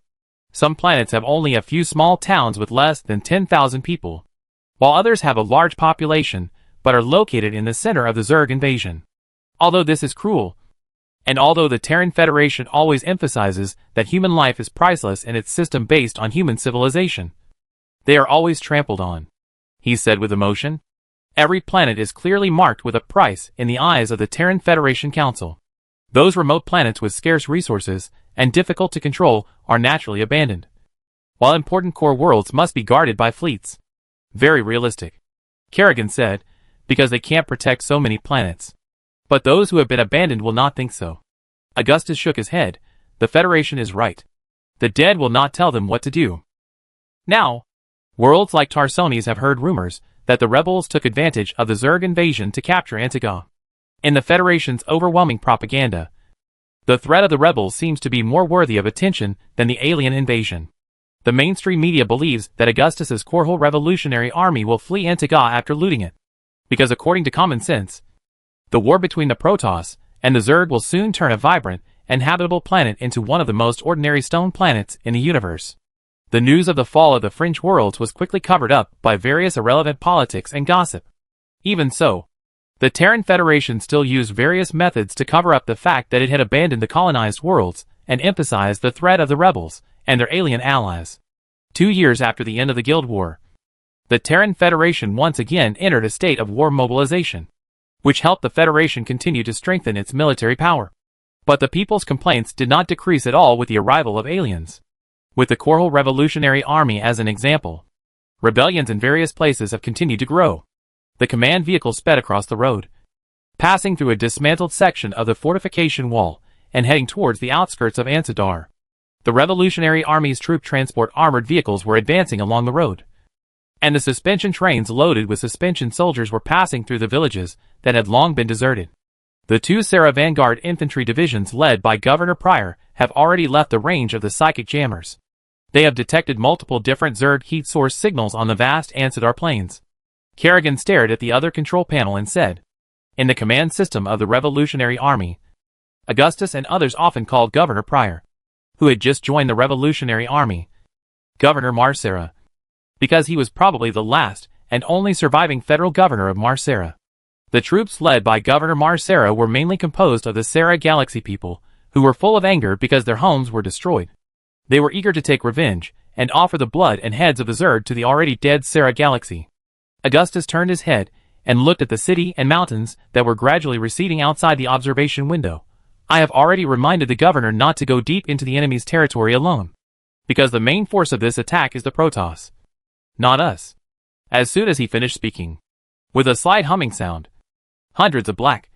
Some planets have only a few small towns with less than 10,000 people, while others have a large population but are located in the center of the Zerg invasion. Although this is cruel, and although the Terran Federation always emphasizes that human life is priceless in its system based on human civilization, they are always trampled on. He said with emotion, every planet is clearly marked with a price in the eyes of the Terran Federation Council. Those remote planets with scarce resources and difficult to control are naturally abandoned, while important core worlds must be guarded by fleets. Very realistic, Kerrigan said, because they can't protect so many planets. But those who have been abandoned will not think so. Augustus shook his head. The Federation is right. The dead will not tell them what to do. Now, worlds like Tarsones have heard rumors that the rebels took advantage of the Zerg invasion to capture Antiga. In the Federation's overwhelming propaganda, the threat of the rebels seems to be more worthy of attention than the alien invasion. The mainstream media believes that Augustus's Coral Revolutionary Army will flee Antiga after looting it, because according to common sense, the war between the Protoss and the Zerg will soon turn a vibrant and habitable planet into one of the most ordinary stone planets in the universe. The news of the fall of the fringe worlds was quickly covered up by various irrelevant politics and gossip. Even so, the Terran Federation still used various methods to cover up the fact that it had abandoned the colonized worlds and emphasized the threat of the rebels and their alien allies. 2 years after the end of the Guild War, The Terran Federation once again entered a state of war mobilization, which helped the Federation continue to strengthen its military power. But the people's complaints did not decrease at all with the arrival of aliens. With the Korhal Revolutionary Army as an example, rebellions in various places have continued to grow. The command vehicle sped across the road, passing through a dismantled section of the fortification wall and heading towards the outskirts of Ansadar. The Revolutionary Army's troop transport armored vehicles were advancing along the road, and the suspension trains loaded with suspension soldiers were passing through the villages that had long been deserted. The 2 Sara Vanguard infantry divisions led by Governor Pleyer have already left the range of the psychic jammers. They have detected multiple different Zerg heat source signals on the vast Ansadar plains. Kerrigan stared at the other control panel and said, in the command system of the Revolutionary Army, Augustus and others often called Governor Pleyer, who had just joined the Revolutionary Army, Governor Mar Sara, because he was probably the last and only surviving federal governor of Mar Sara. The troops led by Governor Mar Sara were mainly composed of the Sara Galaxy people, who were full of anger because their homes were destroyed. They were eager to take revenge and offer the blood and heads of the Zerg to the already dead Sara Galaxy. Augustus turned his head and looked at the city and mountains that were gradually receding outside the observation window. I have already reminded the governor not to go deep into the enemy's territory alone, because the main force of this attack is the Protoss, not us. As soon as he finished speaking, with a slight humming sound, hundreds of black,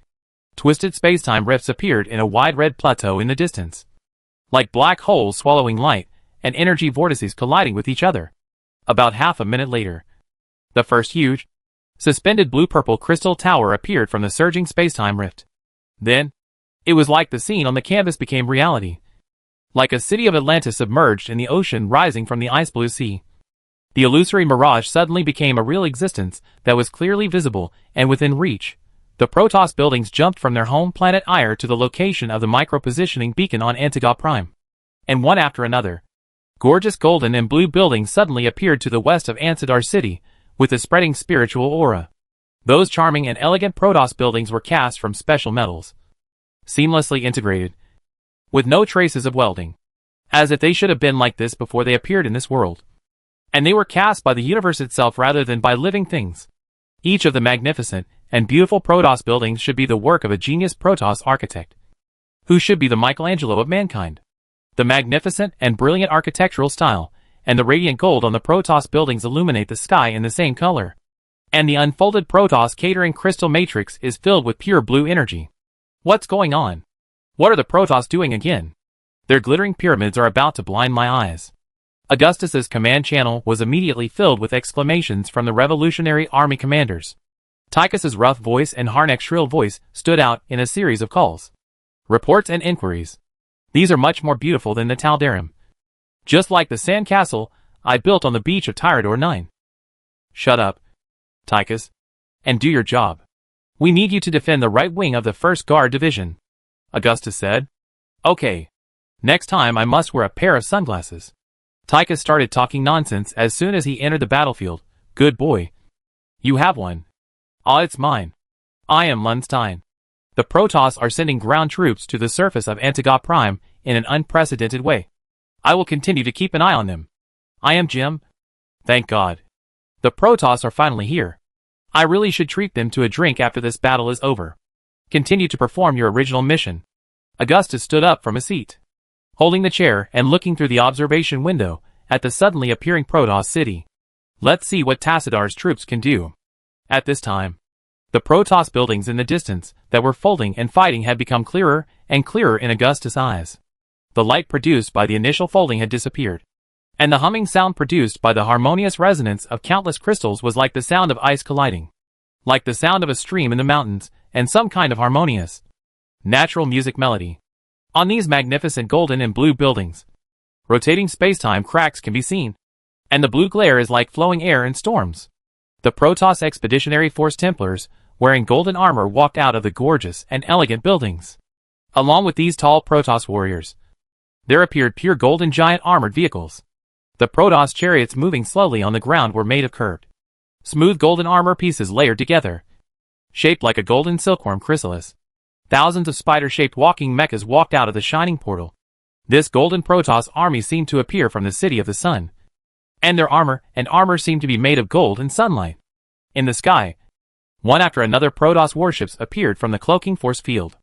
twisted spacetime rifts appeared in a wide red plateau in the distance, like black holes swallowing light and energy vortices colliding with each other. About half a minute later, the first huge, suspended blue-purple crystal tower appeared from the surging spacetime rift. Then, it was like the scene on the canvas became reality. Like a city of Atlantis submerged in the ocean rising from the ice-blue sea. The illusory mirage suddenly became a real existence that was clearly visible and within reach. The Protoss buildings jumped from their home planet Ire to the location of the micro-positioning beacon on Antiga Prime. And one after another, gorgeous golden and blue buildings suddenly appeared to the west of Ansadar City, with a spreading spiritual aura. Those charming and elegant Protoss buildings were cast from special metals, seamlessly integrated, with no traces of welding, as if they should have been like this before they appeared in this world. And they were cast by the universe itself rather than by living things. Each of the magnificent and beautiful Protoss buildings should be the work of a genius Protoss architect, who should be the Michelangelo of mankind. The magnificent and brilliant architectural style and the radiant gold on the Protoss buildings illuminate the sky in the same color. And the unfolded Protoss catering crystal matrix is filled with pure blue energy. What's going on? What are the Protoss doing again? Their glittering pyramids are about to blind my eyes. Augustus's command channel was immediately filled with exclamations from the Revolutionary Army commanders. Tychus's rough voice and Harnack's shrill voice stood out in a series of calls, reports and inquiries. These are much more beautiful than the Taldarim. Just like the sand castle I built on the beach of Tyrador 9. Shut up, Tychus, and do your job. We need you to defend the right wing of the 1st Guard Division, Augustus said. Okay. Next time I must wear a pair of sunglasses. Tychus started talking nonsense as soon as he entered the battlefield. Good boy. You have one. Ah, it's mine. I am Lundstein. The Protoss are sending ground troops to the surface of Antiga Prime in an unprecedented way. I will continue to keep an eye on them. I am Jim. Thank God. The Protoss are finally here. I really should treat them to a drink after this battle is over. Continue to perform your original mission. Augustus stood up from his seat, holding the chair and looking through the observation window at the suddenly appearing Protoss city. Let's see what Tassadar's troops can do. At this time, the Protoss buildings in the distance that were folding and fighting had become clearer and clearer in Augustus' eyes. The light produced by the initial folding had disappeared, and the humming sound produced by the harmonious resonance of countless crystals was like the sound of ice colliding, like the sound of a stream in the mountains, and some kind of harmonious, natural music melody. On these magnificent golden and blue buildings, rotating spacetime cracks can be seen, and the blue glare is like flowing air in storms. The Protoss Expeditionary Force Templars, wearing golden armor, walked out of the gorgeous and elegant buildings. Along with these tall Protoss warriors, there appeared pure golden giant armored vehicles. The Protoss chariots moving slowly on the ground were made of curved, smooth golden armor pieces layered together, shaped like a golden silkworm chrysalis. Thousands of spider-shaped walking mechas walked out of the shining portal. This golden Protoss army seemed to appear from the City of the Sun. And their armor seemed to be made of gold and sunlight. In the sky, one after another Protoss warships appeared from the cloaking force field.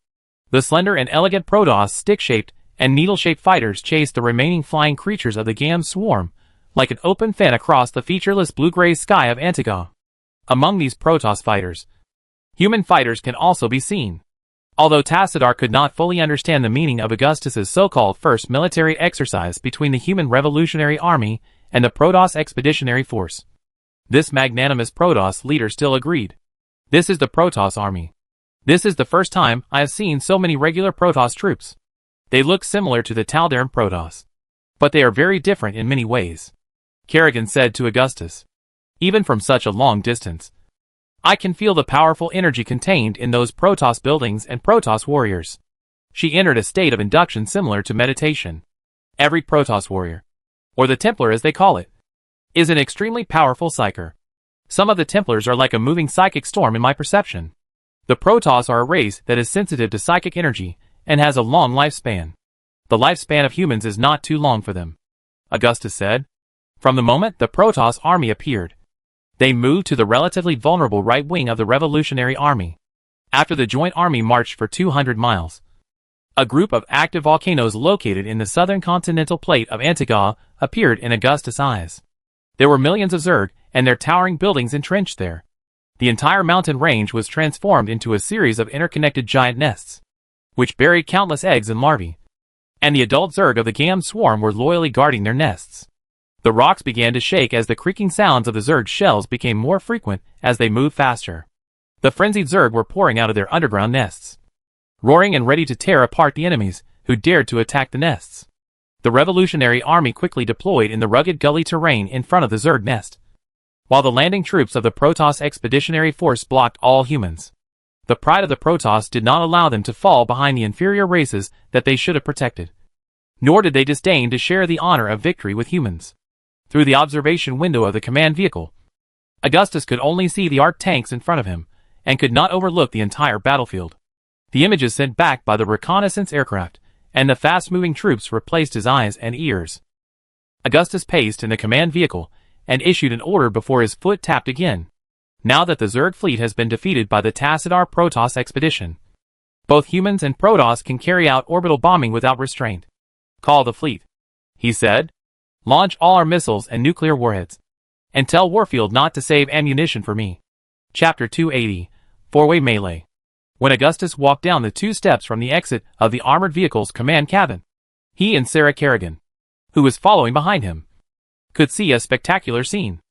The slender and elegant Protoss stick-shaped and needle-shaped fighters chased the remaining flying creatures of the GAM swarm, like an open fan across the featureless blue-gray sky of Antiga. Among these Protoss fighters, human fighters can also be seen. Although Tassadar could not fully understand the meaning of Augustus's so-called first military exercise between the human Revolutionary Army and the Protoss Expeditionary Force, this magnanimous Protoss leader still agreed. This is the Protoss army. This is the first time I have seen so many regular Protoss troops. They look similar to the Taldaran Protoss, but they are very different in many ways, Kerrigan said to Augustus. Even from such a long distance, I can feel the powerful energy contained in those Protoss buildings and Protoss warriors. She entered a state of induction similar to meditation. Every Protoss warrior, or the Templar as they call it, is an extremely powerful psyker. Some of the Templars are like a moving psychic storm in my perception. The Protoss are a race that is sensitive to psychic energy and has a long lifespan. The lifespan of humans is not too long for them, Augustus said. From the moment the Protoss army appeared, they moved to the relatively vulnerable right wing of the Revolutionary Army. After the joint army marched for 200 miles, a group of active volcanoes located in the southern continental plate of Antiga appeared in Augustus' eyes. There were millions of Zerg and their towering buildings entrenched there. The entire mountain range was transformed into a series of interconnected giant nests, which buried countless eggs and larvae. And the adult Zerg of the GAM swarm were loyally guarding their nests. The rocks began to shake as the creaking sounds of the Zerg shells became more frequent as they moved faster. The frenzied Zerg were pouring out of their underground nests, roaring and ready to tear apart the enemies who dared to attack the nests. The Revolutionary Army quickly deployed in the rugged gully terrain in front of the Zerg nest, while the landing troops of the Protoss Expeditionary Force blocked all humans. The pride of the Protoss did not allow them to fall behind the inferior races that they should have protected, nor did they disdain to share the honor of victory with humans. Through the observation window of the command vehicle, Augustus could only see the arc tanks in front of him, and could not overlook the entire battlefield. The images sent back by the reconnaissance aircraft and the fast-moving troops replaced his eyes and ears. Augustus paced in the command vehicle and issued an order before his foot tapped again. Now that the Zerg fleet has been defeated by the Tassadar Protoss expedition, both humans and Protoss can carry out orbital bombing without restraint. Call the fleet, he said. Launch all our missiles and nuclear warheads, and tell Warfield not to save ammunition for me. Chapter 280, Four-Way Melee. When Augustus walked down the 2 steps from the exit of the armored vehicle's command cabin, he and Sarah Kerrigan, who was following behind him, could see a spectacular scene.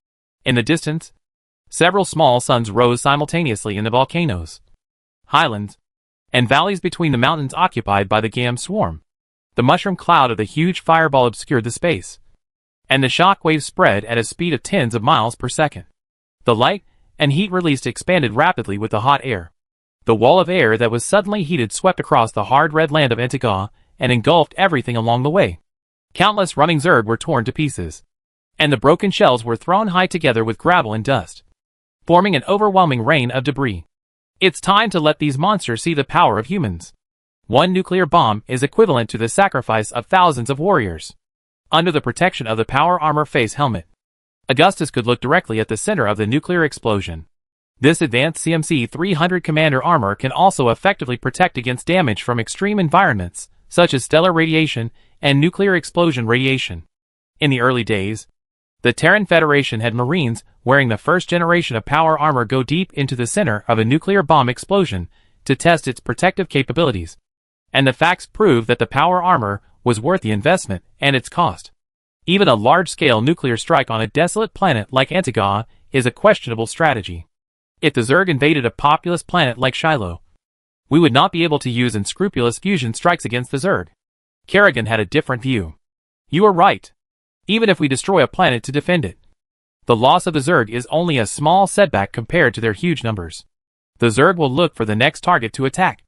In the distance, several small suns rose simultaneously in the volcanoes, highlands, and valleys between the mountains occupied by the GAM swarm. The mushroom cloud of the huge fireball obscured the space, and the shock waves spread at a speed of tens of miles per second. The light and heat released expanded rapidly with the hot air. The wall of air that was suddenly heated swept across the hard red land of Antiga and engulfed everything along the way. Countless running Zerg were torn to pieces, and the broken shells were thrown high together with gravel and dust, forming an overwhelming rain of debris. It's time to let these monsters see the power of humans. One nuclear bomb is equivalent to the sacrifice of thousands of warriors. Under the protection of the power armor face helmet, Augustus could look directly at the center of the nuclear explosion. This advanced CMC-300 commander armor can also effectively protect against damage from extreme environments, such as stellar radiation and nuclear explosion radiation. In the early days, the Terran Federation had Marines wearing the first generation of power armor go deep into the center of a nuclear bomb explosion to test its protective capabilities. And the facts prove that the power armor was worth the investment and its cost. Even a large-scale nuclear strike on a desolate planet like Antiga is a questionable strategy. If the Zerg invaded a populous planet like Shiloh, we would not be able to use unscrupulous fusion strikes against the Zerg. Kerrigan had a different view. You are right. Even if we destroy a planet to defend it, the loss of the Zerg is only a small setback compared to their huge numbers. The Zerg will look for the next target to attack,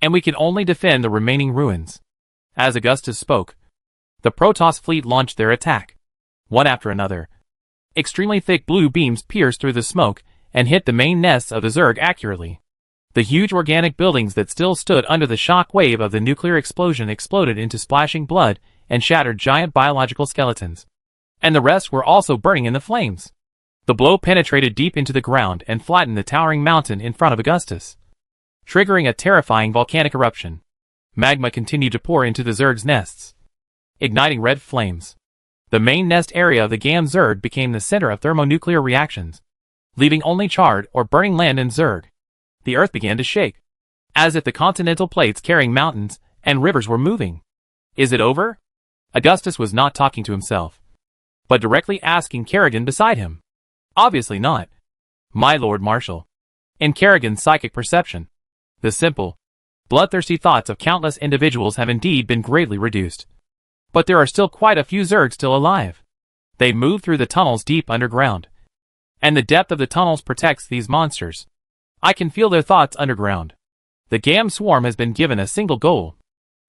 and we can only defend the remaining ruins. As Augustus spoke, the Protoss fleet launched their attack. One after another, extremely thick blue beams pierced through the smoke and hit the main nests of the Zerg accurately. The huge organic buildings that still stood under the shock wave of the nuclear explosion exploded into splashing blood and shattered giant biological skeletons. and the rest were also burning in the flames. The blow penetrated deep into the ground and flattened the towering mountain in front of Augustus, triggering a terrifying volcanic eruption. Magma continued to pour into the Zerg's nests, igniting red flames. The main nest area of the Gam Zerg became the center of thermonuclear reactions, leaving only charred or burning land and Zerg. The earth began to shake, as if the continental plates carrying mountains and rivers were moving. Is it over? Augustus was not talking to himself, but directly asking Kerrigan beside him. Obviously not, my Lord Marshal. In Kerrigan's psychic perception, the simple, bloodthirsty thoughts of countless individuals have indeed been greatly reduced. But there are still quite a few Zerg still alive. They move through the tunnels deep underground, and the depth of the tunnels protects these monsters. I can feel their thoughts underground. The Gam swarm has been given a single goal,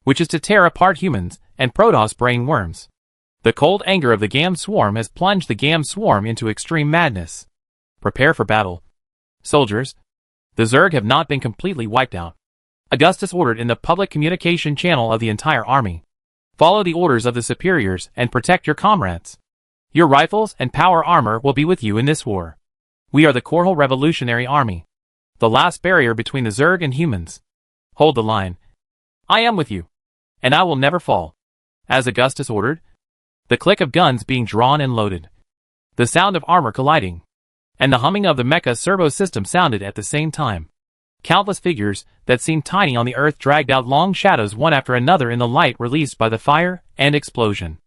which is to tear apart humans and Protoss brainworms. The cold anger of the Gam swarm has plunged the Gam swarm into extreme madness. Prepare for battle, soldiers. The Zerg have not been completely wiped out. Augustus ordered in the public communication channel of the entire army. Follow the orders of the superiors and protect your comrades. Your rifles and power armor will be with you in this war. We are the Korhal Revolutionary Army, the last barrier between the Zerg and humans. Hold the line. I am with you, and I will never fall. As Augustus ordered, the click of guns being drawn and loaded, the sound of armor colliding, and the humming of the mecha servo system sounded at the same time. Countless figures that seemed tiny on the earth dragged out long shadows one after another in the light released by the fire and explosion.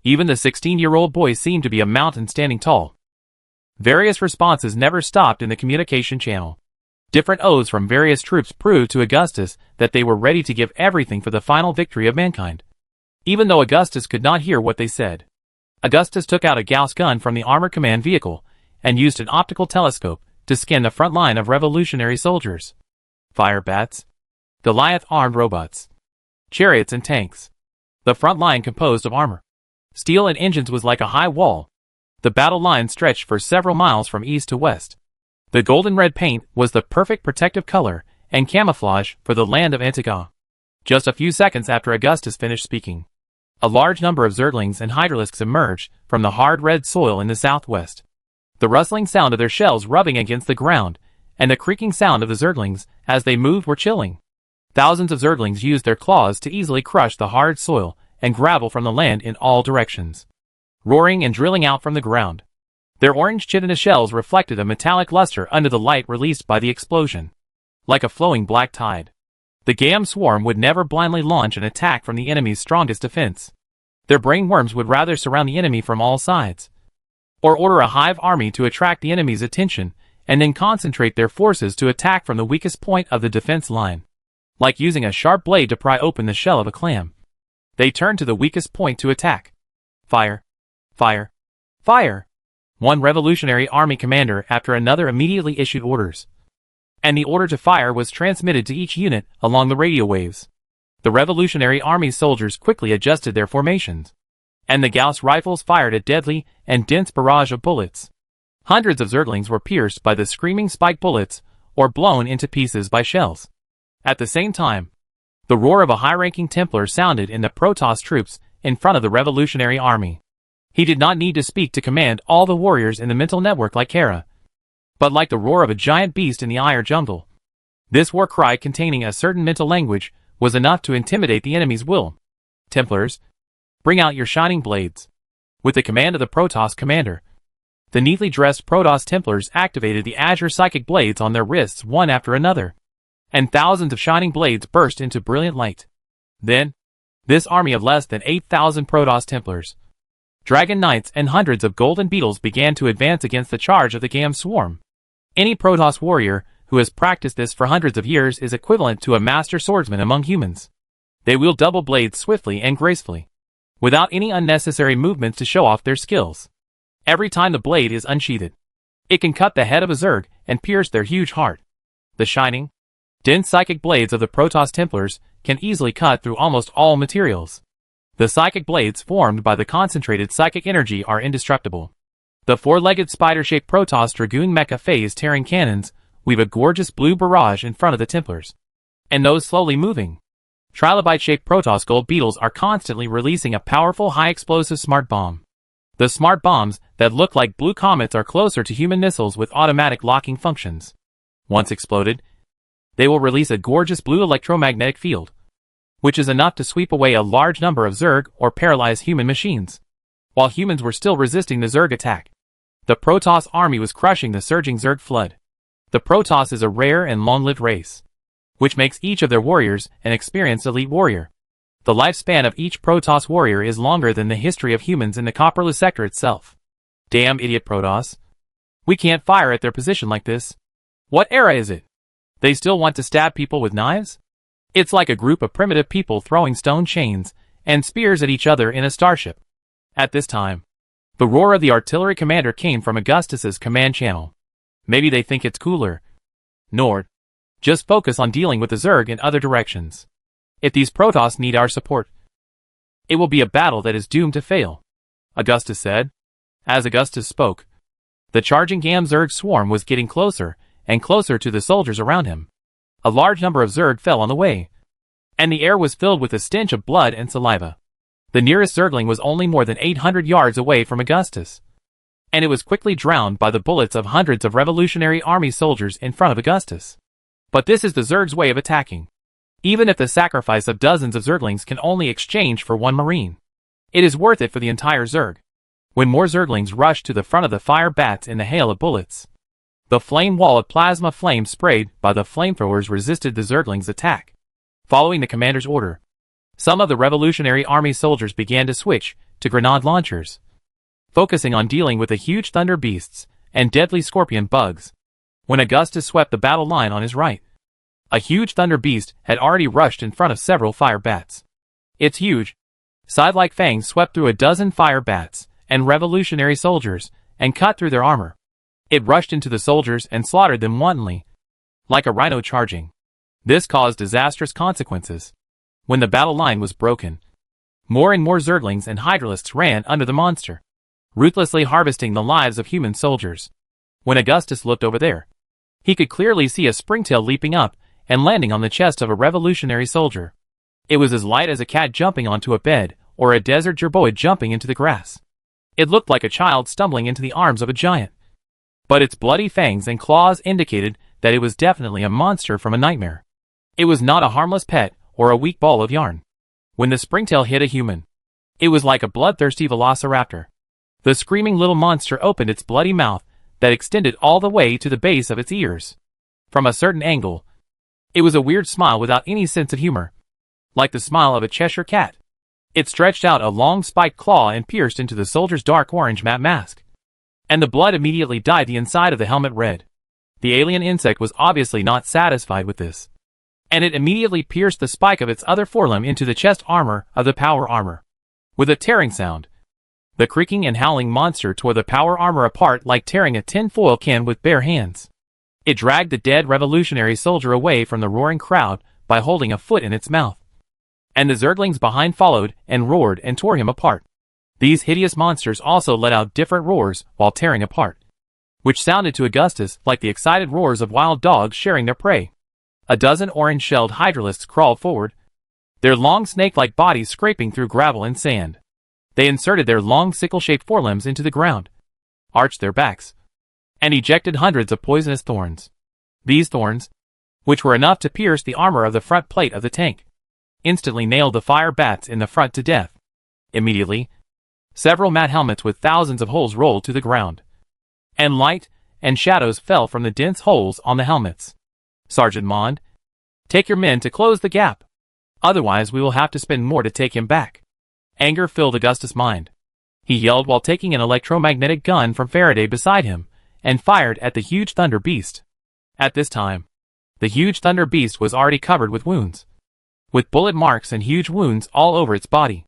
Even the 16-year-old boy seemed to be a mountain standing tall. Various responses never stopped in the communication channel. Different oaths from various troops proved to Augustus that they were ready to give everything for the final victory of mankind. Even though Augustus could not hear what they said, Augustus took out a Gauss gun from the armor command vehicle and used an optical telescope to scan the front line of revolutionary soldiers. Fire bats, Goliath-armed robots, chariots and tanks. The front line composed of armor, steel and engines was like a high wall. The battle line stretched for several miles from east to west. The golden red paint was the perfect protective color and camouflage for the land of Antiga. Just a few seconds after Augustus finished speaking, a large number of Zerglings and Hydralisks emerged from the hard red soil in the southwest. The rustling sound of their shells rubbing against the ground and the creaking sound of the Zerglings as they moved were chilling. Thousands of Zerglings used their claws to easily crush the hard soil and gravel from the land in all directions, roaring and drilling out from the ground. Their orange chitina shells reflected a metallic luster under the light released by the explosion, like a flowing black tide. The Gam swarm would never blindly launch an attack from the enemy's strongest defense. Their brainworms would rather surround the enemy from all sides, or order a hive army to attract the enemy's attention and then concentrate their forces to attack from the weakest point of the defense line. Like using a sharp blade to pry open the shell of a clam, they turned to the weakest point to attack. Fire! Fire! Fire! One Revolutionary Army commander after another immediately issued orders, and the order to fire was transmitted to each unit along the radio waves. The Revolutionary Army soldiers quickly adjusted their formations, and the Gauss rifles fired a deadly and dense barrage of bullets. Hundreds of Zerglings were pierced by the screaming spike bullets or blown into pieces by shells. At the same time, the roar of a high-ranking Templar sounded in the Protoss troops in front of the Revolutionary Army. He did not need to speak to command all the warriors in the mental network like Hera, but like the roar of a giant beast in the Iron jungle. This war cry containing a certain mental language was enough to intimidate the enemy's will. Templars, bring out your shining blades. With the command of the Protoss commander, the neatly dressed Protoss Templars activated the azure psychic blades on their wrists one after another, and thousands of shining blades burst into brilliant light. Then, this army of less than 8,000 Protoss Templars, Dragon Knights and hundreds of golden beetles began to advance against the charge of the Gam swarm. Any Protoss warrior who has practiced this for hundreds of years is equivalent to a master swordsman among humans. They wield double blades swiftly and gracefully, without any unnecessary movements to show off their skills. Every time the blade is unsheathed, it can cut the head of a Zerg and pierce their huge heart. The shining, dense psychic blades of the Protoss Templars can easily cut through almost all materials. The psychic blades formed by the concentrated psychic energy are indestructible. The four-legged spider-shaped Protoss Dragoon mecha phase-tearing cannons weave a gorgeous blue barrage in front of the Templars, and those slowly moving, trilobite-shaped Protoss gold beetles are constantly releasing a powerful high-explosive smart bomb. The smart bombs that look like blue comets are closer to human missiles with automatic locking functions. Once exploded, they will release a gorgeous blue electromagnetic field, which is enough to sweep away a large number of Zerg or paralyze human machines. While humans were still resisting the Zerg attack, the Protoss army was crushing the surging Zerg flood. The Protoss is a rare and long-lived race, which makes each of their warriors an experienced elite warrior. The lifespan of each Protoss warrior is longer than the history of humans in the Copperless sector itself. Damn idiot Protoss. We can't fire at their position like this. What era is it? They still want to stab people with knives? It's like a group of primitive people throwing stone chains and spears at each other in a starship. At this time, the roar of the artillery commander came from Augustus's command channel. Maybe they think it's cooler. Nord. Just focus on dealing with the Zerg in other directions. If these Protoss need our support, it will be a battle that is doomed to fail, Augustus said. As Augustus spoke, the charging Gam Zerg swarm was getting closer and closer to the soldiers around him. A large number of Zerg fell on the way, and the air was filled with a stench of blood and saliva. The nearest Zergling was only more than 800 yards away from Augustus, and it was quickly drowned by the bullets of hundreds of Revolutionary Army soldiers in front of Augustus. But this is the Zerg's way of attacking. Even if the sacrifice of dozens of Zerglings can only exchange for one Marine, it is worth it for the entire Zerg. When more Zerglings rushed to the front of the fire bats in the hail of bullets, the flame wall of plasma flame sprayed by the flamethrowers resisted the Zerglings' attack. Following the commander's order, some of the Revolutionary Army soldiers began to switch to grenade launchers, focusing on dealing with the huge thunder beasts and deadly scorpion bugs. When Augustus swept the battle line on his right, a huge thunder beast had already rushed in front of several fire bats. Its huge, scythe-like fangs swept through a dozen fire bats and Revolutionary soldiers and cut through their armor. It rushed into the soldiers and slaughtered them wantonly, like a rhino charging. This caused disastrous consequences. When the battle line was broken, more and more Zerglings and Hydralisks ran under the monster, ruthlessly harvesting the lives of human soldiers. When Augustus looked over there, he could clearly see a springtail leaping up and landing on the chest of a Revolutionary soldier. It was as light as a cat jumping onto a bed or a desert jerboa jumping into the grass. It looked like a child stumbling into the arms of a giant. But its bloody fangs and claws indicated that it was definitely a monster from a nightmare. It was not a harmless pet or a weak ball of yarn. When the springtail hit a human, it was like a bloodthirsty velociraptor. The screaming little monster opened its bloody mouth that extended all the way to the base of its ears. From a certain angle, it was a weird smile without any sense of humor, like the smile of a Cheshire cat. It stretched out a long spiked claw and pierced into the soldier's dark orange matte mask, and the blood immediately dyed the inside of the helmet red. The alien insect was obviously not satisfied with this, and it immediately pierced the spike of its other forelimb into the chest armor of the power armor. With a tearing sound, the creaking and howling monster tore the power armor apart like tearing a tin-foil can with bare hands. It dragged the dead Revolutionary soldier away from the roaring crowd by holding a foot in its mouth, and the Zerglings behind followed and roared and tore him apart. These hideous monsters also let out different roars while tearing apart, which sounded to Augustus like the excited roars of wild dogs sharing their prey. A dozen orange-shelled Hydralisks crawled forward, their long snake-like bodies scraping through gravel and sand. They inserted their long sickle-shaped forelimbs into the ground, arched their backs, and ejected hundreds of poisonous thorns. These thorns, which were enough to pierce the armor of the front plate of the tank, instantly nailed the fire bats in the front to death. Immediately, several matte helmets with thousands of holes rolled to the ground, and light and shadows fell from the dense holes on the helmets. Sergeant Mond, take your men to close the gap. Otherwise we will have to spend more to take him back. Anger filled Augustus' mind. He yelled while taking an electromagnetic gun from Faraday beside him, and fired at the huge thunder beast. At this time, the huge thunder beast was already covered with wounds, with bullet marks and huge wounds all over its body.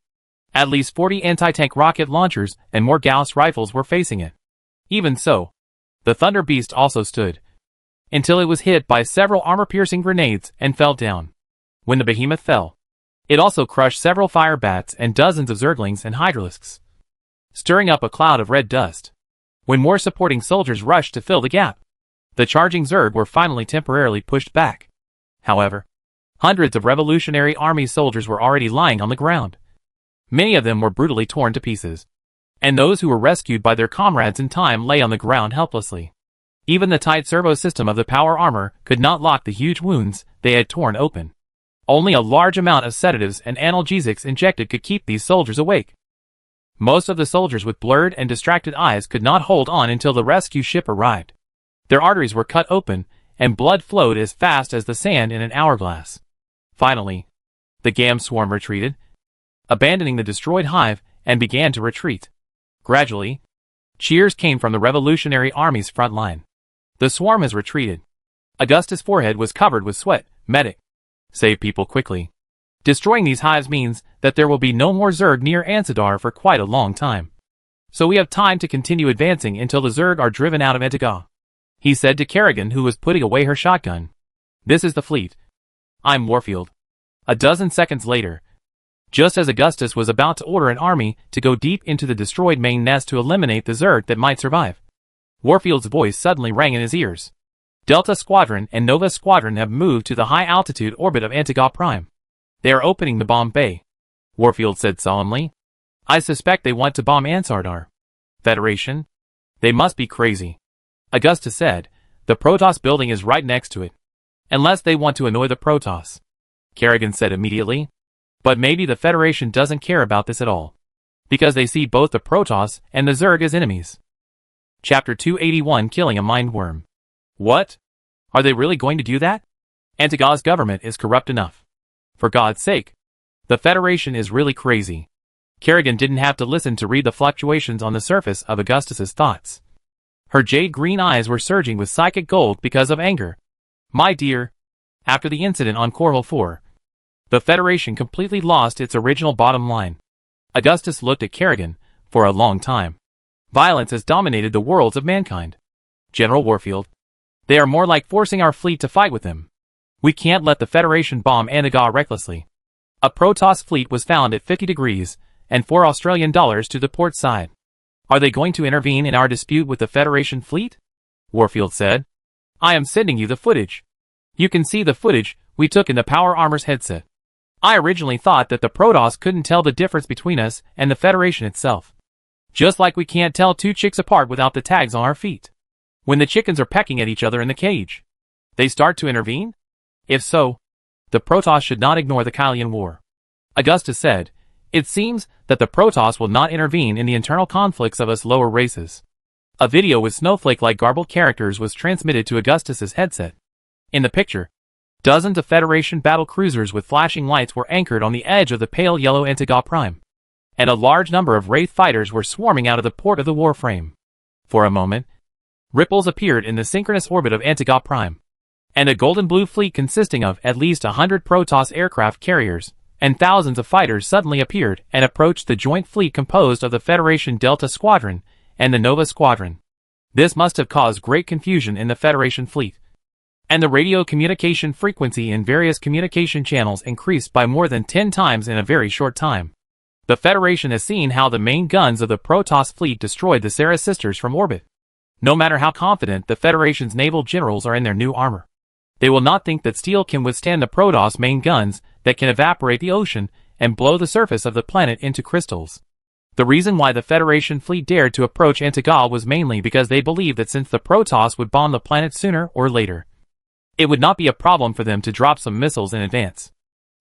At least 40 anti-tank rocket launchers and more Gauss rifles were facing it. Even so, the thunder beast also stood, until it was hit by several armor-piercing grenades and fell down. When the behemoth fell, it also crushed several fire bats and dozens of Zerglings and Hydralisks, stirring up a cloud of red dust. When more supporting soldiers rushed to fill the gap, the charging Zerg were finally temporarily pushed back. However, hundreds of Revolutionary Army soldiers were already lying on the ground. Many of them were brutally torn to pieces, and those who were rescued by their comrades in time lay on the ground helplessly. Even the tight servo system of the power armor could not lock the huge wounds they had torn open. Only a large amount of sedatives and analgesics injected could keep these soldiers awake. Most of the soldiers with blurred and distracted eyes could not hold on until the rescue ship arrived. Their arteries were cut open, and blood flowed as fast as the sand in an hourglass. Finally, the Gam swarm retreated, abandoning the destroyed hive, and began to retreat. Gradually, cheers came from the Revolutionary Army's front line. The swarm has retreated. Augustus' forehead was covered with sweat. Medic. Save people quickly. Destroying these hives means that there will be no more Zerg near Ansidar for quite a long time. So we have time to continue advancing until the Zerg are driven out of Antiga, he said to Kerrigan, who was putting away her shotgun. This is the fleet. I'm Warfield. A dozen seconds later, just as Augustus was about to order an army to go deep into the destroyed main nest to eliminate the Zerg that might survive, Warfield's voice suddenly rang in his ears. Delta Squadron and Nova Squadron have moved to the high-altitude orbit of Antiga Prime. They are opening the bomb bay, Warfield said solemnly. I suspect they want to bomb Ansardar. Federation? They must be crazy. Augustus said, the Protoss building is right next to it. Unless they want to annoy the Protoss, Kerrigan said immediately. But maybe the Federation doesn't care about this at all, because they see both the Protoss and the Zerg as enemies. Chapter 281, Killing a Mindworm. What? Are they really going to do that? Antiga's government is corrupt enough. For God's sake. The Federation is really crazy. Kerrigan didn't have to listen to read the fluctuations on the surface of Augustus's thoughts. Her jade-green eyes were surging with psychic gold because of anger. My dear, after the incident on Corval 4, the Federation completely lost its original bottom line. Augustus looked at Kerrigan for a long time. Violence has dominated the worlds of mankind. General Warfield, they are more like forcing our fleet to fight with them. We can't let the Federation bomb Antiga recklessly. A Protoss fleet was found at 50 degrees and $4 Australian to the port side. Are they going to intervene in our dispute with the Federation fleet? Warfield said. I am sending you the footage. You can see the footage we took in the power armor's headset. I originally thought that the Protoss couldn't tell the difference between us and the Federation itself. Just like we can't tell two chicks apart without the tags on our feet. When the chickens are pecking at each other in the cage, they start to intervene? If so, the Protoss should not ignore the Kylian War. Augustus said, it seems that the Protoss will not intervene in the internal conflicts of us lower races. A video with snowflake-like garbled characters was transmitted to Augustus's headset. In the picture, dozens of Federation battle cruisers with flashing lights were anchored on the edge of the pale yellow Antiga Prime, and a large number of Wraith fighters were swarming out of the port of the warframe. For a moment, ripples appeared in the synchronous orbit of Antiga Prime, and a golden-blue fleet consisting of at least 100 Protoss aircraft carriers and thousands of fighters suddenly appeared and approached the joint fleet composed of the Federation Delta Squadron and the Nova Squadron. This must have caused great confusion in the Federation fleet, and the radio communication frequency in various communication channels increased by more than 10 times in a very short time. The Federation has seen how the main guns of the Protoss fleet destroyed the Sara sisters from orbit. No matter how confident the Federation's naval generals are in their new armor, they will not think that steel can withstand the Protoss main guns that can evaporate the ocean and blow the surface of the planet into crystals. The reason why the Federation fleet dared to approach Antiga was mainly because they believed that since the Protoss would bomb the planet sooner or later, it would not be a problem for them to drop some missiles in advance.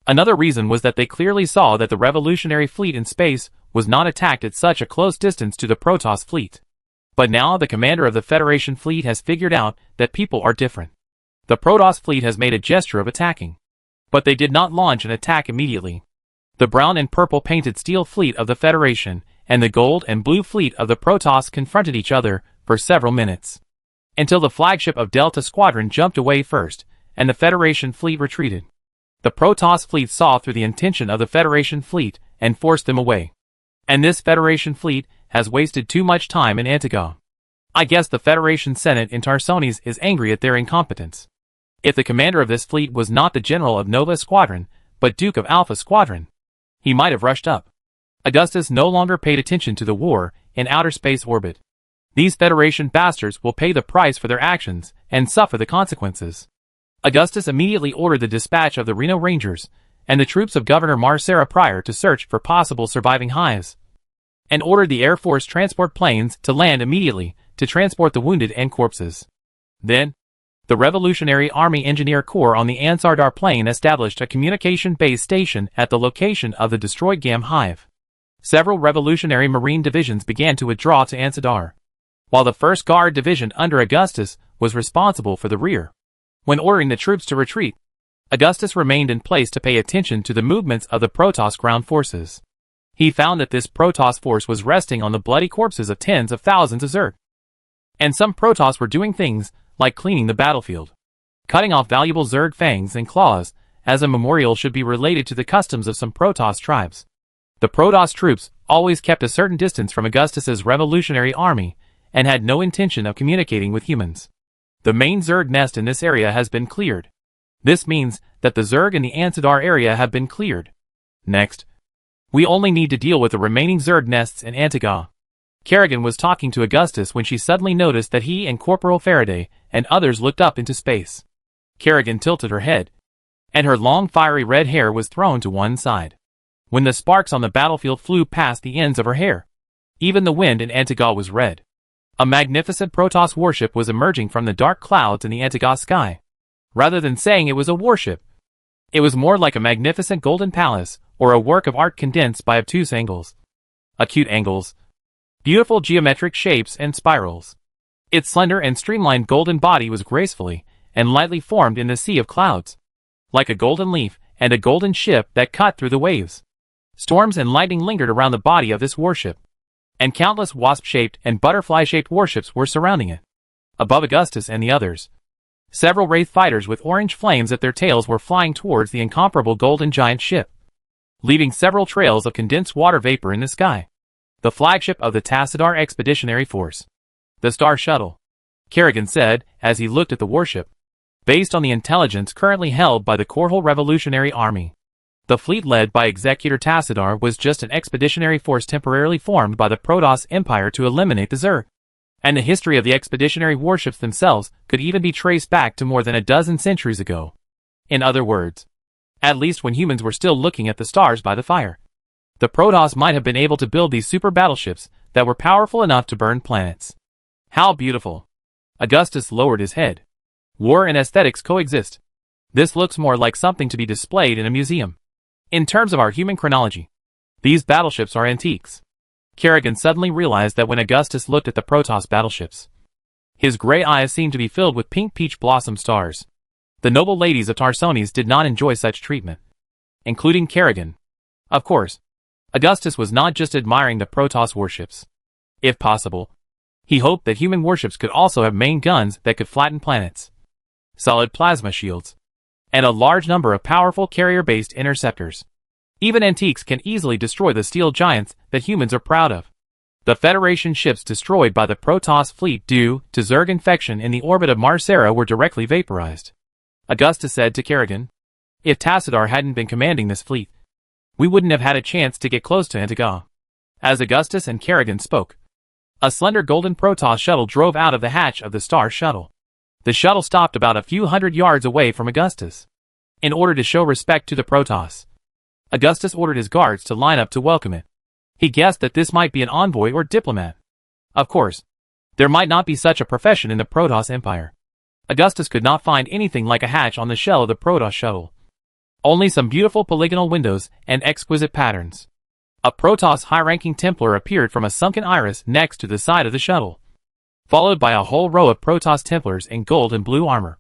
Another reason was that they clearly saw that the revolutionary fleet in space was not attacked at such a close distance to the Protoss fleet. But now the commander of the Federation fleet has figured out that people are different. The Protoss fleet has made a gesture of attacking, but they did not launch an attack immediately. The brown and purple painted steel fleet of the Federation and the gold and blue fleet of the Protoss confronted each other for several minutes, until the flagship of Delta Squadron jumped away first, and the Federation fleet retreated. The Protoss fleet saw through the intention of the Federation fleet and forced them away. And this Federation fleet has wasted too much time in Antiga. I guess the Federation Senate in Tarsonis is angry at their incompetence. If the commander of this fleet was not the general of Nova Squadron, but Duke of Alpha Squadron, he might have rushed up. Augustus no longer paid attention to the war in outer space orbit. These Federation bastards will pay the price for their actions and suffer the consequences. Augustus immediately ordered the dispatch of the Reno Rangers and the troops of Governor Mar Sara Pleyer to search for possible surviving hives. and ordered the Air Force transport planes to land immediately to transport the wounded and corpses. Then, the Revolutionary Army Engineer Corps on the Ansardar Plain established a communication base station at the location of the destroyed Gam Hive. Several Revolutionary Marine divisions began to withdraw to Ansardar, while the 1st Guard Division under Augustus was responsible for the rear. When ordering the troops to retreat, Augustus remained in place to pay attention to the movements of the Protoss ground forces. He found that this Protoss force was resting on the bloody corpses of tens of thousands of Zerg. And some Protoss were doing things like cleaning the battlefield, cutting off valuable Zerg fangs and claws, as a memorial should be related to the customs of some Protoss tribes. The Protoss troops always kept a certain distance from Augustus's revolutionary army and had no intention of communicating with humans. The main Zerg nest in this area has been cleared. This means that the Zerg in the Ansardar area have been cleared. Next, we only need to deal with the remaining Zerg nests in Antiga. Kerrigan was talking to Augustus when she suddenly noticed that he and Corporal Faraday and others looked up into space. Kerrigan tilted her head, and her long fiery red hair was thrown to one side. When the sparks on the battlefield flew past the ends of her hair, even the wind in Antiga was red. A magnificent Protoss warship was emerging from the dark clouds in the Antiga sky. Rather than saying it was a warship, it was more like a magnificent golden palace or a work of art condensed by obtuse angles. Acute angles, beautiful geometric shapes and spirals. Its slender and streamlined golden body was gracefully and lightly formed in the sea of clouds, like a golden leaf and a golden ship that cut through the waves. Storms and lightning lingered around the body of this warship, and countless wasp-shaped and butterfly-shaped warships were surrounding it. Above Augustus and the others, several Wraith fighters with orange flames at their tails were flying towards the incomparable golden giant ship, leaving several trails of condensed water vapor in the sky. The flagship of the Tassadar Expeditionary Force, the Star Shuttle, Kerrigan said as he looked at the warship. Based on the intelligence currently held by the Korhal Revolutionary Army, the fleet led by Executor Tassadar was just an expeditionary force temporarily formed by the Protoss Empire to eliminate the Zerg. And the history of the expeditionary warships themselves could even be traced back to more than a dozen centuries ago. In other words, at least when humans were still looking at the stars by the fire, the Protoss might have been able to build these super battleships that were powerful enough to burn planets. How beautiful! Augustus lowered his head. War and aesthetics coexist. This looks more like something to be displayed in a museum. In terms of our human chronology, these battleships are antiques. Kerrigan suddenly realized that when Augustus looked at the Protoss battleships, his gray eyes seemed to be filled with pink peach blossom stars. The noble ladies of Tarsones did not enjoy such treatment, including Kerrigan. Of course, Augustus was not just admiring the Protoss warships. If possible, he hoped that human warships could also have main guns that could flatten planets, solid plasma shields, and a large number of powerful carrier-based interceptors. Even antiques can easily destroy the steel giants that humans are proud of. The Federation ships destroyed by the Protoss fleet due to Zerg infection in the orbit of Mar Sara were directly vaporized. Augustus said to Kerrigan, "If Tassadar hadn't been commanding this fleet, we wouldn't have had a chance to get close to Antiga." As Augustus and Kerrigan spoke, a slender golden Protoss shuttle drove out of the hatch of the Star Shuttle. The shuttle stopped about a few hundred yards away from Augustus. In order to show respect to the Protoss, Augustus ordered his guards to line up to welcome it. He guessed that this might be an envoy or diplomat. Of course, there might not be such a profession in the Protoss Empire. Augustus could not find anything like a hatch on the shell of the Protoss shuttle. Only some beautiful polygonal windows and exquisite patterns. A Protoss high-ranking Templar appeared from a sunken iris next to the side of the shuttle, followed by a whole row of Protoss Templars in gold and blue armor.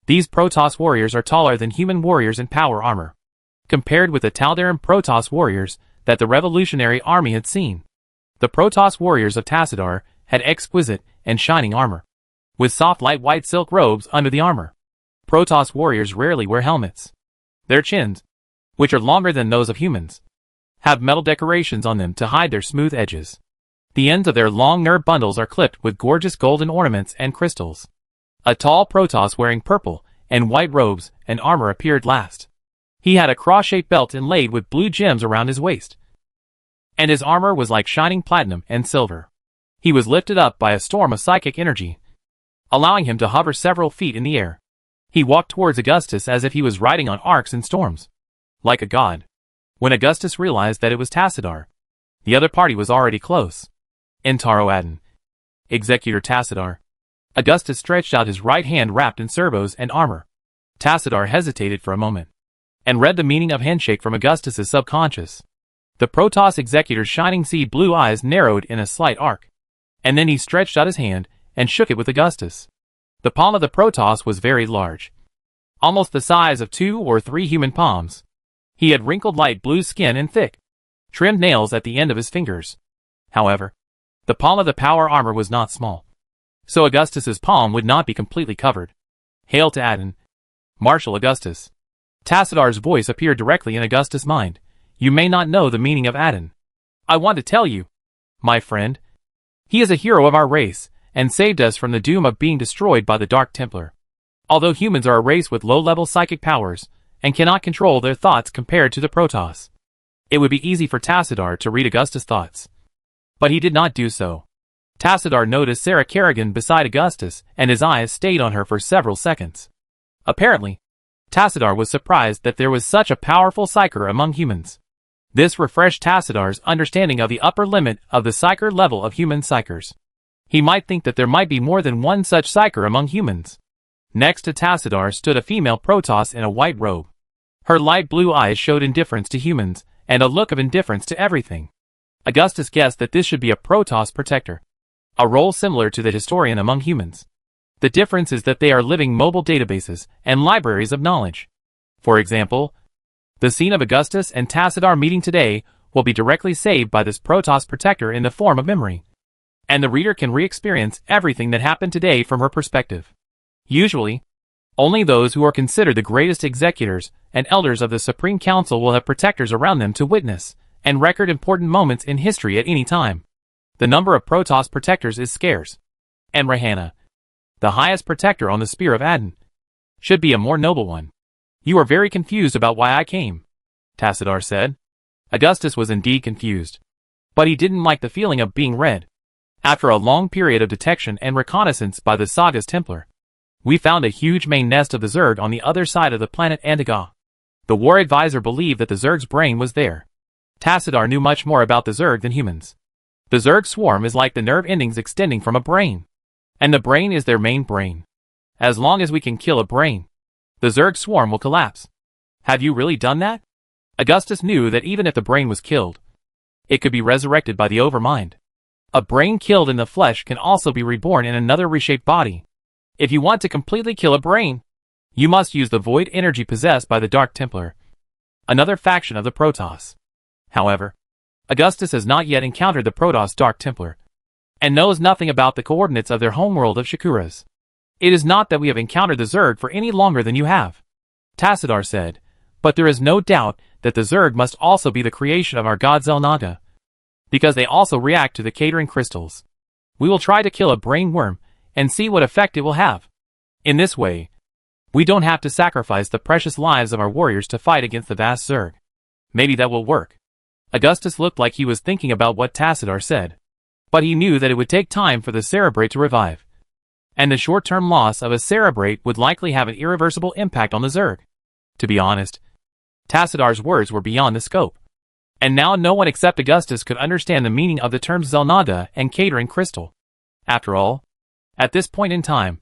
These Protoss warriors are taller than human warriors in power armor, compared with the Taldaran Protoss warriors that the Revolutionary Army had seen. The Protoss warriors of Tassadar had exquisite and shining armor, with soft light white silk robes under the armor. Protoss warriors rarely wear helmets. Their chins, which are longer than those of humans, have metal decorations on them to hide their smooth edges. The ends of their long nerve bundles are clipped with gorgeous golden ornaments and crystals. A tall Protoss wearing purple and white robes and armor appeared last. He had a cross-shaped belt inlaid with blue gems around his waist, and his armor was like shining platinum and silver. He was lifted up by a storm of psychic energy, allowing him to hover several feet in the air. He walked towards Augustus as if he was riding on arcs and storms, like a god. When Augustus realized that it was Tassadar, The other party was already close. Entaro Adden. Executor Tassadar. Augustus stretched out his right hand wrapped in servos and armor. Tassadar hesitated for a moment, and read the meaning of handshake from Augustus's subconscious. The Protoss executor's shining sea blue eyes narrowed in a slight arc, and then he stretched out his hand and shook it with Augustus. The palm of the Protoss was very large, almost the size of 2 or 3 human palms. He had wrinkled light blue skin and thick, trimmed nails at the end of his fingers. However, the palm of the power armor was not small, so Augustus's palm would not be completely covered. Hail to Adden, Marshal Augustus. Tassadar's voice appeared directly in Augustus' mind. You may not know the meaning of Adden. I want to tell you, my friend. He is a hero of our race, and saved us from the doom of being destroyed by the Dark Templar. Although humans are a race with low-level psychic powers, and cannot control their thoughts compared to the Protoss, it would be easy for Tassadar to read Augustus' thoughts. But he did not do so. Tassadar noticed Sarah Kerrigan beside Augustus, and his eyes stayed on her for several seconds. Apparently, Tassadar was surprised that there was such a powerful psyker among humans. This refreshed Tassadar's understanding of the upper limit of the psyker level of human psykers. He might think that there might be more than one such psyker among humans. Next to Tassadar stood a female Protoss in a white robe. Her light blue eyes showed indifference to humans, and a look of indifference to everything. Augustus guessed that this should be a Protoss protector, a role similar to the historian among humans. The difference is that they are living mobile databases and libraries of knowledge. For example, the scene of Augustus and Tassadar meeting today will be directly saved by this Protoss protector in the form of memory, and the reader can re-experience everything that happened today from her perspective. Usually, only those who are considered the greatest executors and elders of the Supreme Council will have protectors around them to witness and record important moments in history at any time. The number of Protoss protectors is scarce, and Rahanna, the highest protector on the Spear of Adden, should be a more noble one. You are very confused about why I came, Tassadar said. Augustus was indeed confused, but he didn't like the feeling of being read. After a long period of detection and reconnaissance by the Saga's Templar, we found a huge main nest of the Zerg on the other side of the planet Antiga. The war advisor believed that the Zerg's brain was there. Tassadar knew much more about the Zerg than humans. The Zerg swarm is like the nerve endings extending from a brain, and the brain is their main brain. As long as we can kill a brain, the Zerg swarm will collapse. Have you really done that? Augustus knew that even if the brain was killed, it could be resurrected by the Overmind. A brain killed in the flesh can also be reborn in another reshaped body. If you want to completely kill a brain, you must use the void energy possessed by the Dark Templar, another faction of the Protoss. However, Augustus has not yet encountered the Protoss Dark Templar, and knows nothing about the coordinates of their homeworld of Shakuras. It is not that we have encountered the Zerg for any longer than you have, Tassadar said, but there is no doubt that the Zerg must also be the creation of our god Zelnaga, because they also react to the catering crystals. We will try to kill a brainworm and see what effect it will have. In this way, we don't have to sacrifice the precious lives of our warriors to fight against the vast Zerg. Maybe that will work. Augustus looked like he was thinking about what Tassadar said, but he knew that it would take time for the Cerebrate to revive, and the short-term loss of a Cerebrate would likely have an irreversible impact on the Zerg. To be honest, Tassadar's words were beyond the scope, and now no one except Augustus could understand the meaning of the terms Zelnaga and catering crystal. After all, at this point in time,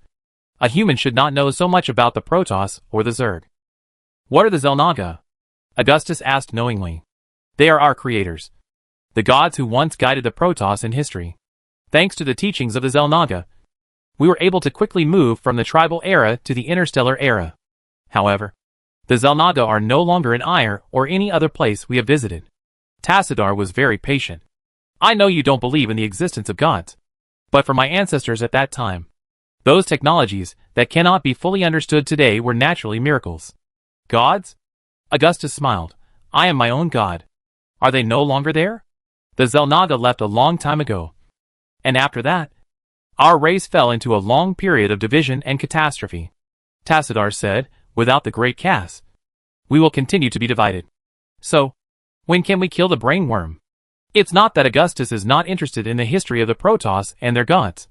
a human should not know so much about the Protoss or the Zerg. What are the Zelnaga? Augustus asked knowingly. They are our creators, the gods who once guided the Protoss in history. Thanks to the teachings of the Zelnaga, we were able to quickly move from the tribal era to the interstellar era. However, the Zelnaga are no longer in Ire or any other place we have visited. Tassadar was very patient. I know you don't believe in the existence of gods, but for my ancestors at that time, those technologies that cannot be fully understood today were naturally miracles. Gods? Augustus smiled. I am my own god. Are they no longer there? The Zelnaga left a long time ago, and after that, our race fell into a long period of division and catastrophe. Tassadar said, without the great Cass, we will continue to be divided. So, when can we kill the brainworm? It's not that Augustus is not interested in the history of the Protoss and their gods,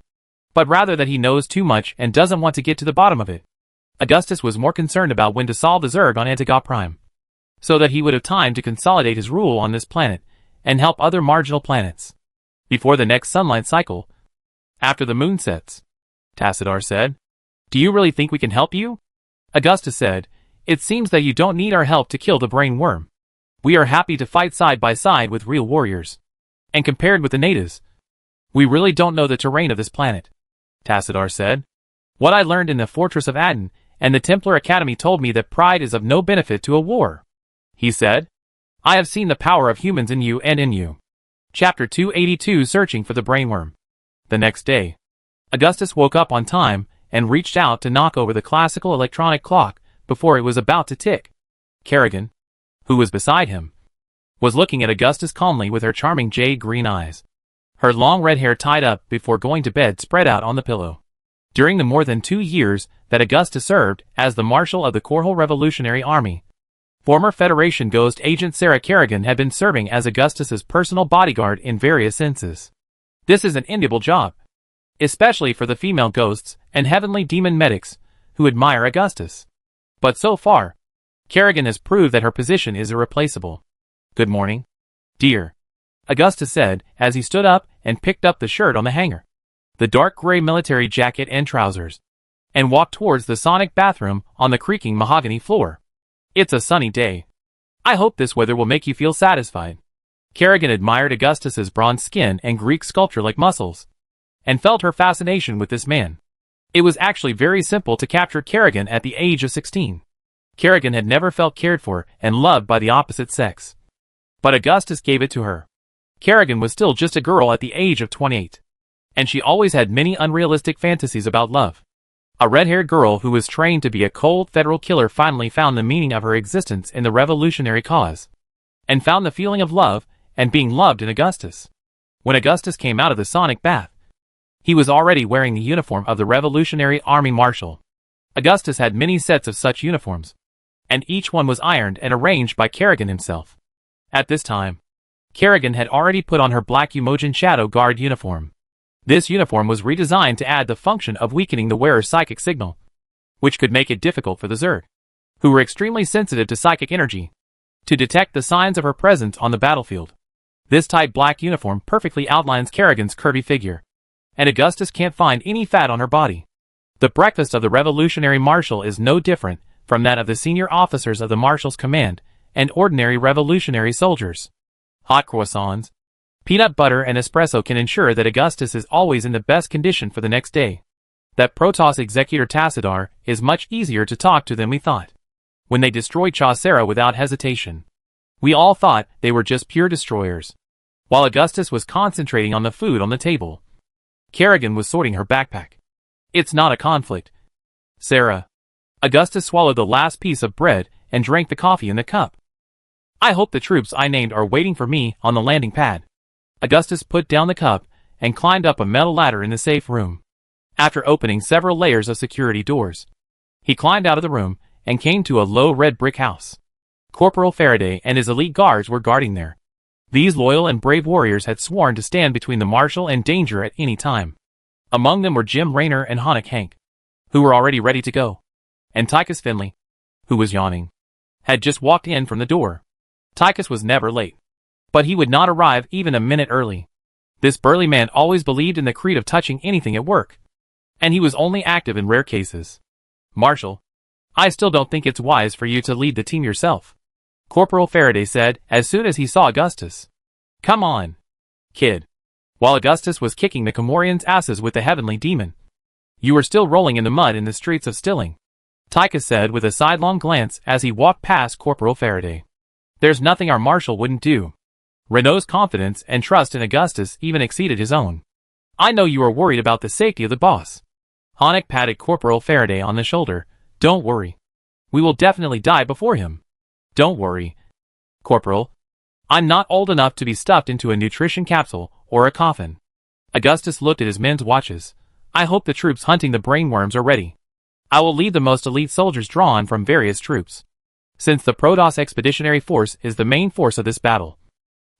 but rather that he knows too much and doesn't want to get to the bottom of it. Augustus was more concerned about when to solve the Zerg on Antiga Prime, so that he would have time to consolidate his rule on this planet and help other marginal planets. Before the next sunlight cycle, after the moon sets, Tassadar said. Do you really think we can help you? Augustus said, it seems that you don't need our help to kill the brainworm. We are happy to fight side by side with real warriors. And compared with the natives, we really don't know the terrain of this planet, Tassadar said. What I learned in the Fortress of Aden and the Templar Academy told me that pride is of no benefit to a war. He said, I have seen the power of humans in you and in you. Chapter 282 Searching for the Brainworm. The next day, Augustus woke up on time and reached out to knock over the classical electronic clock before it was about to tick. Kerrigan, who was beside him, was looking at Augustus calmly with her charming jade green eyes. Her long red hair tied up before going to bed spread out on the pillow. During the more than 2 years that Augustus served as the Marshal of the Korhal Revolutionary Army, former Federation Ghost Agent Sarah Kerrigan had been serving as Augustus's personal bodyguard in various senses. This is an enviable job, especially for the female ghosts and heavenly demon medics who admire Augustus. But so far, Kerrigan has proved that her position is irreplaceable. Good morning, dear, Augustus said as he stood up and picked up the shirt on the hanger, the dark gray military jacket and trousers, and walked towards the sonic bathroom on the creaking mahogany floor. It's a sunny day. I hope this weather will make you feel satisfied. Kerrigan admired Augustus's bronze skin and Greek sculpture-like muscles, and felt her fascination with this man. It was actually very simple to capture Kerrigan at the age of 16. Kerrigan had never felt cared for and loved by the opposite sex. But Augustus gave it to her. Kerrigan was still just a girl at the age of 28. And she always had many unrealistic fantasies about love. A red-haired girl who was trained to be a cold federal killer finally found the meaning of her existence in the revolutionary cause, and found the feeling of love and being loved in Augustus. When Augustus came out of the sonic bath, he was already wearing the uniform of the Revolutionary Army Marshal. Augustus had many sets of such uniforms, and each one was ironed and arranged by Kerrigan himself. At this time, Kerrigan had already put on her black Umojan Shadow Guard uniform. This uniform was redesigned to add the function of weakening the wearer's psychic signal, which could make it difficult for the Zerg, who were extremely sensitive to psychic energy, to detect the signs of her presence on the battlefield. This tight black uniform perfectly outlines Kerrigan's curvy figure, and Augustus can't find any fat on her body. The breakfast of the Revolutionary Marshal is no different from that of the senior officers of the Marshal's command and ordinary revolutionary soldiers. Hot croissants, peanut butter and espresso can ensure that Augustus is always in the best condition for the next day. That Protoss executor Tassadar is much easier to talk to than we thought. When they destroyed Mar Sara without hesitation, we all thought they were just pure destroyers. While Augustus was concentrating on the food on the table, Kerrigan was sorting her backpack. It's not a conflict, Sarah. Augustus swallowed the last piece of bread and drank the coffee in the cup. I hope the troops I named are waiting for me on the landing pad. Augustus put down the cup and climbed up a metal ladder in the safe room. After opening several layers of security doors, he climbed out of the room and came to a low red brick house. Corporal Faraday and his elite guards were guarding there. These loyal and brave warriors had sworn to stand between the Marshal and danger at any time. Among them were Jim Raynor and Honik Hank, who were already ready to go, and Tychus Finley, who was yawning, had just walked in from the door. Tychus was never late, but he would not arrive even a minute early. This burly man always believed in the creed of touching anything at work, and he was only active in rare cases. Marshal, I still don't think it's wise for you to lead the team yourself, Corporal Faraday said as soon as he saw Augustus. Come on, kid. While Augustus was kicking the Comorians' asses with the heavenly demon, you were still rolling in the mud in the streets of Stilling, Tychus said with a sidelong glance as he walked past Corporal Faraday. There's nothing our Marshal wouldn't do. Renault's confidence and trust in Augustus even exceeded his own. I know you are worried about the safety of the boss. Honik patted Corporal Faraday on the shoulder. Don't worry. We will definitely die before him. Don't worry, Corporal. I'm not old enough to be stuffed into a nutrition capsule or a coffin. Augustus looked at his men's watches. I hope the troops hunting the brainworms are ready. I will lead the most elite soldiers drawn from various troops, since the Protoss Expeditionary Force is the main force of this battle.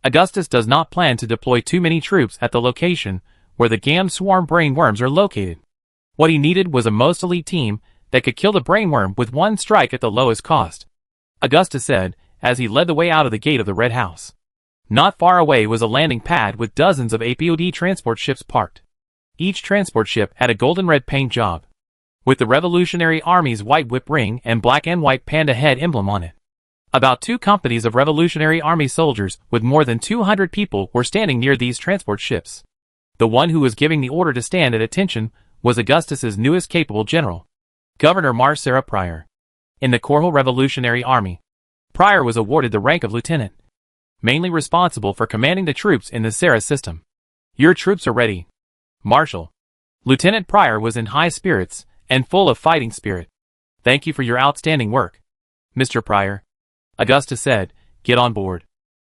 Augustus does not plan to deploy too many troops at the location where the Gam swarm brainworms are located. What he needed was a most elite team that could kill the brainworm with one strike at the lowest cost, Augustus said as he led the way out of the gate of the Red House. Not far away was a landing pad with dozens of APOD transport ships parked. Each transport ship had a golden-red paint job, with the Revolutionary Army's white whip ring and black and white panda head emblem on it. About 2 companies of Revolutionary Army soldiers with more than 200 people were standing near these transport ships. The one who was giving the order to stand at attention was Augustus's newest capable general, Governor Mar Sara Pleyer. In the Corhole Revolutionary Army, Pleyer was awarded the rank of lieutenant, mainly responsible for commanding the troops in the Sara system. Your troops are ready, Marshal. Lieutenant Pleyer was in high spirits and full of fighting spirit. Thank you for your outstanding work, Mr. Pleyer. Augustus said, get on board.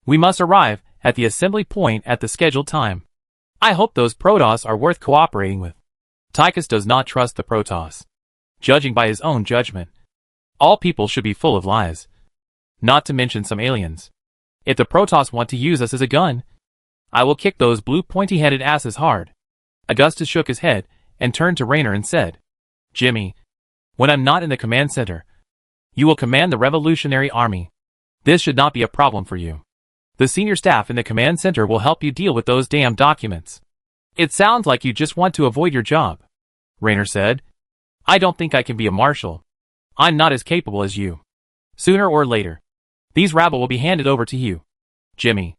We must arrive at the assembly point at the scheduled time. I hope those Protoss are worth cooperating with. Tychus does not trust the Protoss. Judging by his own judgment, all people should be full of lies. Not to mention some aliens. If the Protoss want to use us as a gun, I will kick those blue pointy-headed asses hard. Augustus shook his head and turned to Raynor and said, Jimmy, when I'm not in the command center, you will command the Revolutionary Army. This should not be a problem for you. The senior staff in the command center will help you deal with those damn documents. It sounds like you just want to avoid your job, Raynor said. I don't think I can be a marshal. I'm not as capable as you. Sooner or later, these rabble will be handed over to you, Jimmy,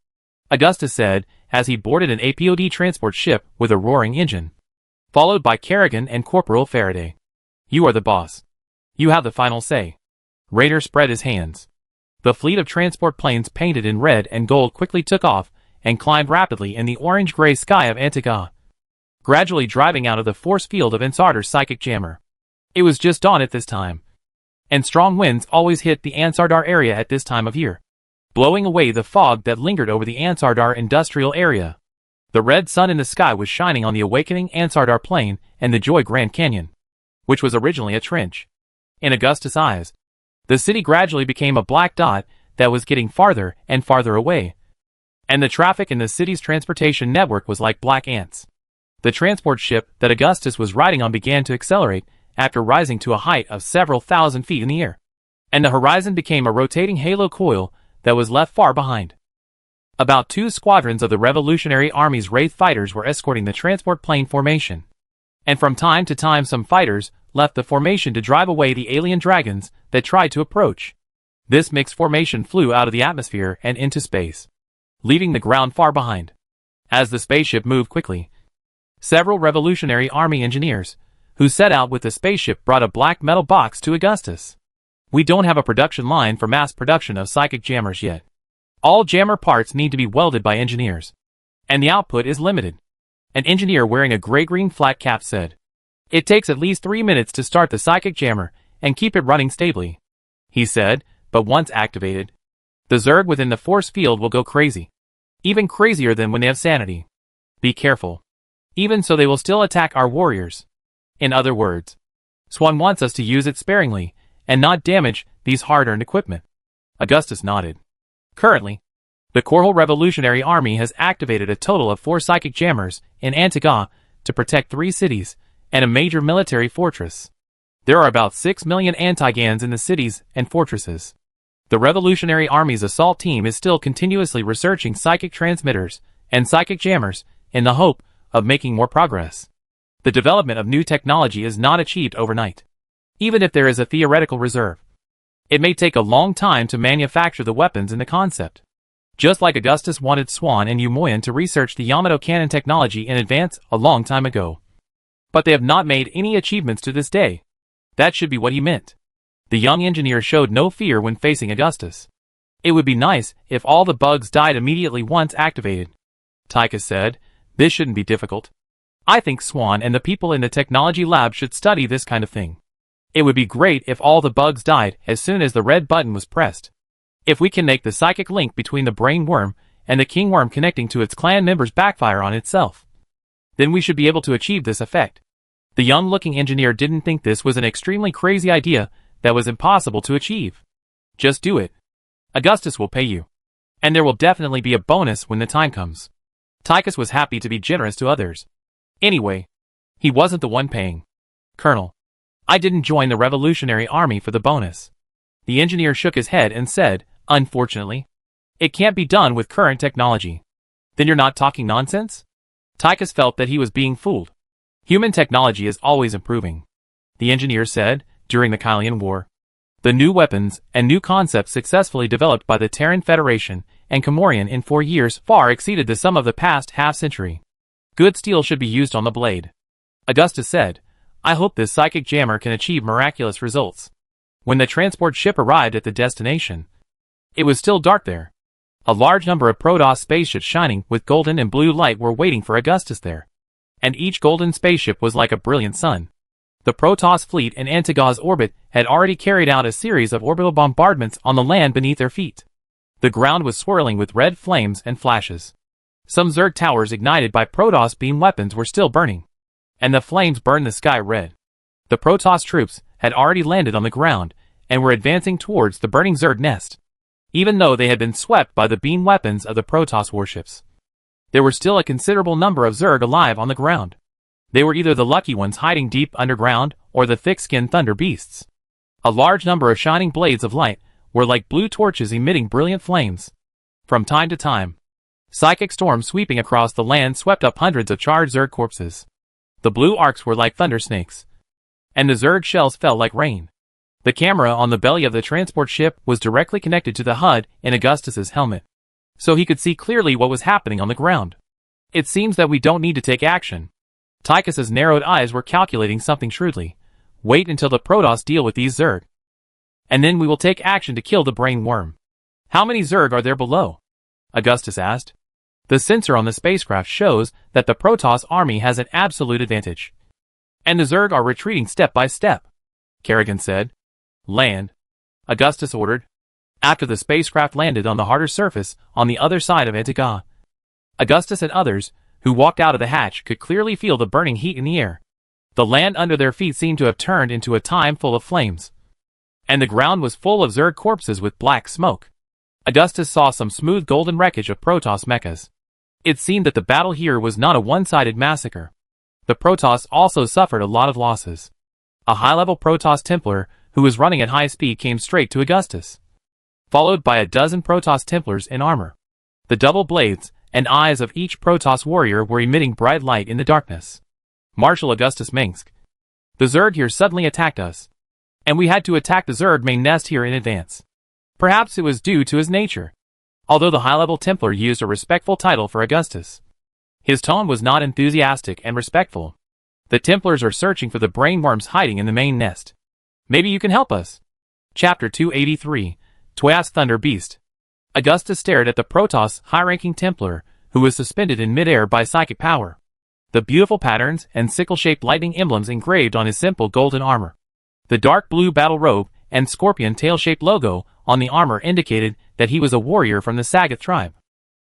Augustus said as he boarded an APOD transport ship with a roaring engine, followed by Kerrigan and Corporal Faraday. You are the boss. You have the final say. Raynor spread his hands. The fleet of transport planes painted in red and gold quickly took off and climbed rapidly in the orange-gray sky of Antiga, gradually driving out of the force field of Ansardar's psychic jammer. It was just dawn at this time, and strong winds always hit the Ansardar area at this time of year, blowing away the fog that lingered over the Ansardar industrial area. The red sun in the sky was shining on the awakening Ansardar plain and the Joy Grand Canyon, which was originally a trench. In Augustus' eyes, the city gradually became a black dot that was getting farther and farther away, and the traffic in the city's transportation network was like black ants. The transport ship that Augustus was riding on began to accelerate after rising to a height of several thousand feet in the air, and the horizon became a rotating halo coil that was left far behind. About 2 squadrons of the Revolutionary Army's Wraith fighters were escorting the transport plane formation, and from time to time some fighters left the formation to drive away the alien dragons that tried to approach. This mixed formation flew out of the atmosphere and into space, leaving the ground far behind. As the spaceship moved quickly, several Revolutionary Army engineers who set out with the spaceship brought a black metal box to Augustus. We don't have a production line for mass production of psychic jammers yet. All jammer parts need to be welded by engineers, and the output is limited. An engineer wearing a gray-green flat cap said, It takes at least 3 minutes to start the psychic jammer and keep it running stably, he said, but once activated, the Zerg within the force field will go crazy. Even crazier than when they have sanity. Be careful. Even so, they will still attack our warriors. In other words, Swan wants us to use it sparingly and not damage these hard-earned equipment. Augustus nodded. Currently, the Corhole Revolutionary Army has activated a total of 4 psychic jammers in Antiga to protect 3 cities and a major military fortress. There are about 6 million Antigans in the cities and fortresses. The Revolutionary Army's assault team is still continuously researching psychic transmitters and psychic jammers in the hope of making more progress. The development of new technology is not achieved overnight. Even if there is a theoretical reserve, it may take a long time to manufacture the weapons and the concept. Just like Augustus wanted Swan and Umoyan to research the Yamato cannon technology in advance a long time ago. But they have not made any achievements to this day. That should be what he meant. The young engineer showed no fear when facing Augustus. It would be nice if all the bugs died immediately once activated, Tychus said. This shouldn't be difficult. I think Swan and the people in the technology lab should study this kind of thing. It would be great if all the bugs died as soon as the red button was pressed. If we can make the psychic link between the brainworm and the kingworm connecting to its clan members backfire on itself, then we should be able to achieve this effect. The young-looking engineer didn't think this was an extremely crazy idea that was impossible to achieve. Just do it. Augustus will pay you. And there will definitely be a bonus when the time comes. Tychus was happy to be generous to others. Anyway, he wasn't the one paying. Colonel, I didn't join the Revolutionary Army for the bonus. The engineer shook his head and said, Unfortunately, It can't be done with current technology. Then you're not talking nonsense? Tychus felt that he was being fooled. Human technology is always improving, the engineer said, during the Kylian War. The new weapons and new concepts successfully developed by the Terran Federation and Comorian in 4 years far exceeded the sum of the past half-century. Good steel should be used on the blade. Augustus said, I hope this psychic jammer can achieve miraculous results. When the transport ship arrived at the destination, it was still dark there. A large number of Protoss spaceships shining with golden and blue light were waiting for Augustus there. And each golden spaceship was like a brilliant sun. The Protoss fleet in Antiga's orbit had already carried out a series of orbital bombardments on the land beneath their feet. The ground was swirling with red flames and flashes. Some Zerg towers ignited by Protoss beam weapons were still burning, and the flames burned the sky red. The Protoss troops had already landed on the ground and were advancing towards the burning Zerg nest. Even though they had been swept by the beam weapons of the Protoss warships, there were still a considerable number of Zerg alive on the ground. They were either the lucky ones hiding deep underground or the thick-skinned thunder beasts. A large number of shining blades of light were like blue torches emitting brilliant flames. From time to time, psychic storms sweeping across the land swept up hundreds of charred Zerg corpses. The blue arcs were like thunder snakes, and the Zerg shells fell like rain. The camera on the belly of the transport ship was directly connected to the HUD in Augustus's helmet, so he could see clearly what was happening on the ground. It seems that we don't need to take action. Tychus's narrowed eyes were calculating something shrewdly. Wait until the Protoss deal with these Zerg, and then we will take action to kill the brainworm. How many Zerg are there below? Augustus asked. The sensor on the spacecraft shows that the Protoss army has an absolute advantage, and the Zerg are retreating step by step, Kerrigan said. Land, Augustus ordered. After the spacecraft landed on the harder surface on the other side of Antiga, Augustus and others who walked out of the hatch could clearly feel the burning heat in the air. The land under their feet seemed to have turned into a time full of flames, and the ground was full of Zerg corpses with black smoke. Augustus saw some smooth golden wreckage of Protoss mechas. It seemed that the battle here was not a one-sided massacre. The Protoss also suffered a lot of losses. A high-level Protoss Templar who was running at high speed came straight to Augustus, followed by a dozen Protoss Templars in armor. The double blades and eyes of each Protoss warrior were emitting bright light in the darkness. Marshal Augustus Minsk, the Zerg here suddenly attacked us, and we had to attack the Zerg main nest here in advance. Perhaps it was due to his nature, although the high-level Templar used a respectful title for Augustus. His tone was not enthusiastic and respectful. The Templars are searching for the brainworms hiding in the main nest. Maybe you can help us. Chapter 283, Twias Thunder Beast. Augustus stared at the Protoss high-ranking Templar, who was suspended in midair by psychic power. The beautiful patterns and sickle-shaped lightning emblems engraved on his simple golden armor, the dark blue battle robe and scorpion tail-shaped logo on the armor indicated that he was a warrior from the Sagoth tribe.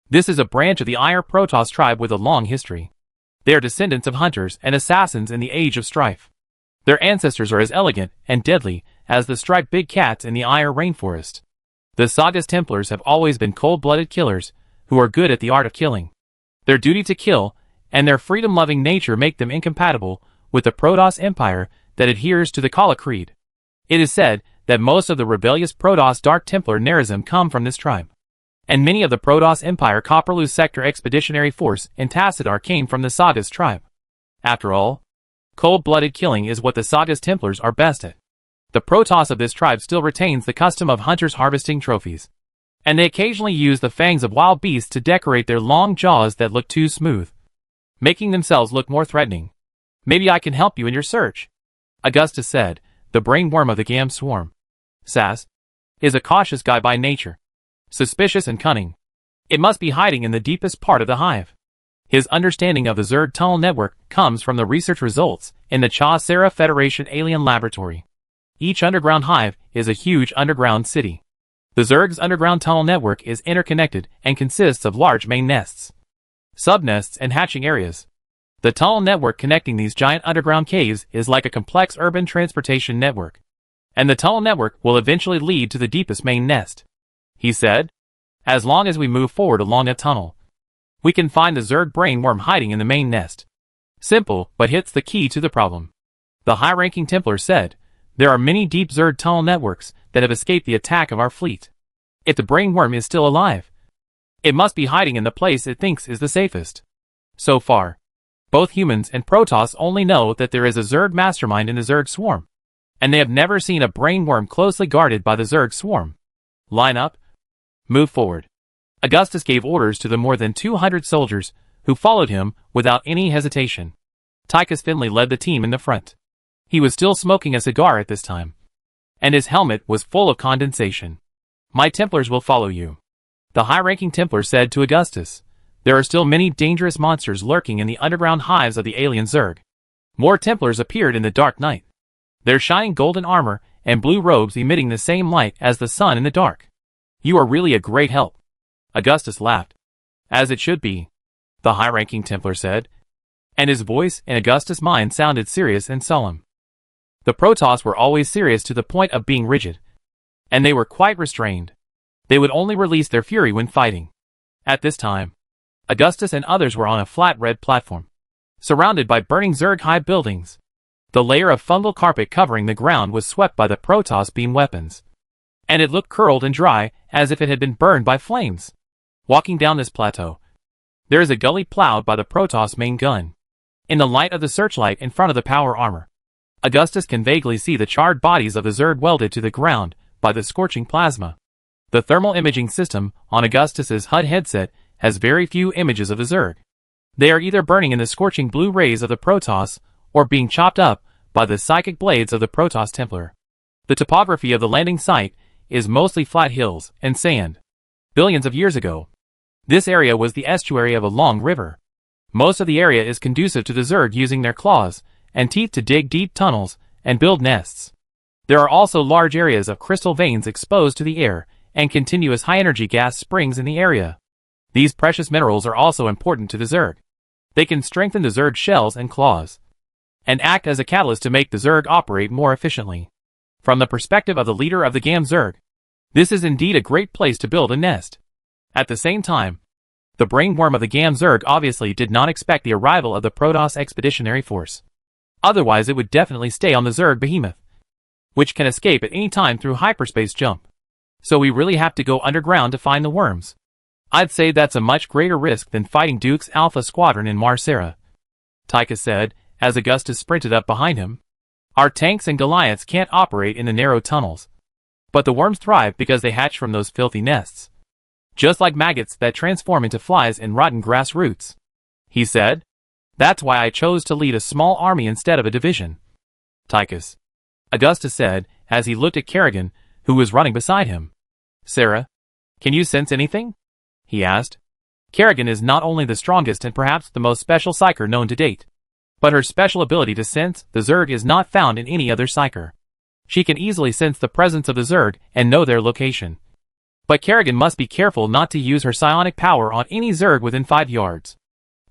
This is a branch of the Iron Protoss tribe with a long history. They are descendants of hunters and assassins in the Age of Strife. Their ancestors are as elegant and deadly as the striped big cats in the Iron rainforest. The Sagoth Templars have always been cold-blooded killers who are good at the art of killing. Their duty to kill and their freedom-loving nature make them incompatible with the Protoss Empire that adheres to the Kala Creed. It is said that most of the rebellious Protoss Dark Templar Nerazim come from this tribe, and many of the Protoss Empire Copperloo Sector Expeditionary Force in Tassadar came from the Sagoth tribe. After all, cold-blooded killing is what the Sagoth Templars are best at. The Protoss of this tribe still retains the custom of hunters harvesting trophies, and they occasionally use the fangs of wild beasts to decorate their long jaws that look too smooth, making themselves look more threatening. Maybe I can help you in your search, Augustus said. The brainworm of the Gam swarm, Sass, is a cautious guy by nature, suspicious and cunning. It must be hiding in the deepest part of the hive. His understanding of the Zerg tunnel network comes from the research results in the Mar Sara Federation Alien Laboratory. Each underground hive is a huge underground city. The Zerg's underground tunnel network is interconnected and consists of large main nests, subnests and hatching areas. The tunnel network connecting these giant underground caves is like a complex urban transportation network, and the tunnel network will eventually lead to the deepest main nest, he said. As long as we move forward along a tunnel, we can find the Zerg brainworm hiding in the main nest. Simple, but hits the key to the problem. The high-ranking Templar said, there are many deep Zerg tunnel networks that have escaped the attack of our fleet. If the brainworm is still alive, It must be hiding in the place it thinks is the safest. So far, both humans and Protoss only know that there is a Zerg mastermind in the Zerg swarm, and they have never seen a brainworm closely guarded by the Zerg swarm. Line up. Move forward. Augustus gave orders to the more than 200 soldiers who followed him without any hesitation. Tychus Finley led the team in the front. He was still smoking a cigar at this time, and his helmet was full of condensation. My Templars will follow you, the high-ranking Templar said to Augustus. There are still many dangerous monsters lurking in the underground hives of the alien Zerg. More Templars appeared in the dark night, their shining golden armor and blue robes emitting the same light as the sun in the dark. You are really a great help. Augustus laughed. As it should be, the high-ranking Templar said, and his voice in Augustus' mind sounded serious and solemn. The Protoss were always serious to the point of being rigid, and they were quite restrained. They would only release their fury when fighting. At this time, Augustus and others were on a flat red platform, surrounded by burning Zerg high buildings. The layer of fungal carpet covering the ground was swept by the Protoss beam weapons, and it looked curled and dry as if it had been burned by flames. Walking down this plateau, there is a gully plowed by the Protoss main gun. In the light of the searchlight in front of the power armor, Augustus can vaguely see the charred bodies of the Zerg welded to the ground by the scorching plasma. The thermal imaging system on Augustus's HUD headset has very few images of the Zerg. They are either burning in the scorching blue rays of the Protoss or being chopped up by the psychic blades of the Protoss Templar. The topography of the landing site is mostly flat hills and sand. Billions of years ago, this area was the estuary of a long river. Most of the area is conducive to the Zerg using their claws and teeth to dig deep tunnels and build nests. There are also large areas of crystal veins exposed to the air and continuous high-energy gas springs in the area. These precious minerals are also important to the Zerg. They can strengthen the Zerg shells and claws, and act as a catalyst to make the Zerg operate more efficiently. From the perspective of the leader of the Gam Zerg, this is indeed a great place to build a nest. At the same time, the brainworm of the Gam Zerg obviously did not expect the arrival of the Protoss Expeditionary Force. Otherwise it would definitely stay on the Zerg behemoth, which can escape at any time through hyperspace jump. So we really have to go underground to find the worms. I'd say that's a much greater risk than fighting Duke's Alpha Squadron in Mar Sara, Tychus said, as Augustus sprinted up behind him. Our tanks and Goliaths can't operate in the narrow tunnels, but the worms thrive because they hatch from those filthy nests, just like maggots that transform into flies in rotten grass roots, he said. That's why I chose to lead a small army instead of a division, Tychus, Augustus said, as he looked at Kerrigan, who was running beside him. Sarah, can you sense anything? He asked. Kerrigan is not only the strongest and perhaps the most special psyker known to date, but her special ability to sense the Zerg is not found in any other psyker. She can easily sense the presence of the Zerg and know their location. But Kerrigan must be careful not to use her psionic power on any Zerg within 5 yards.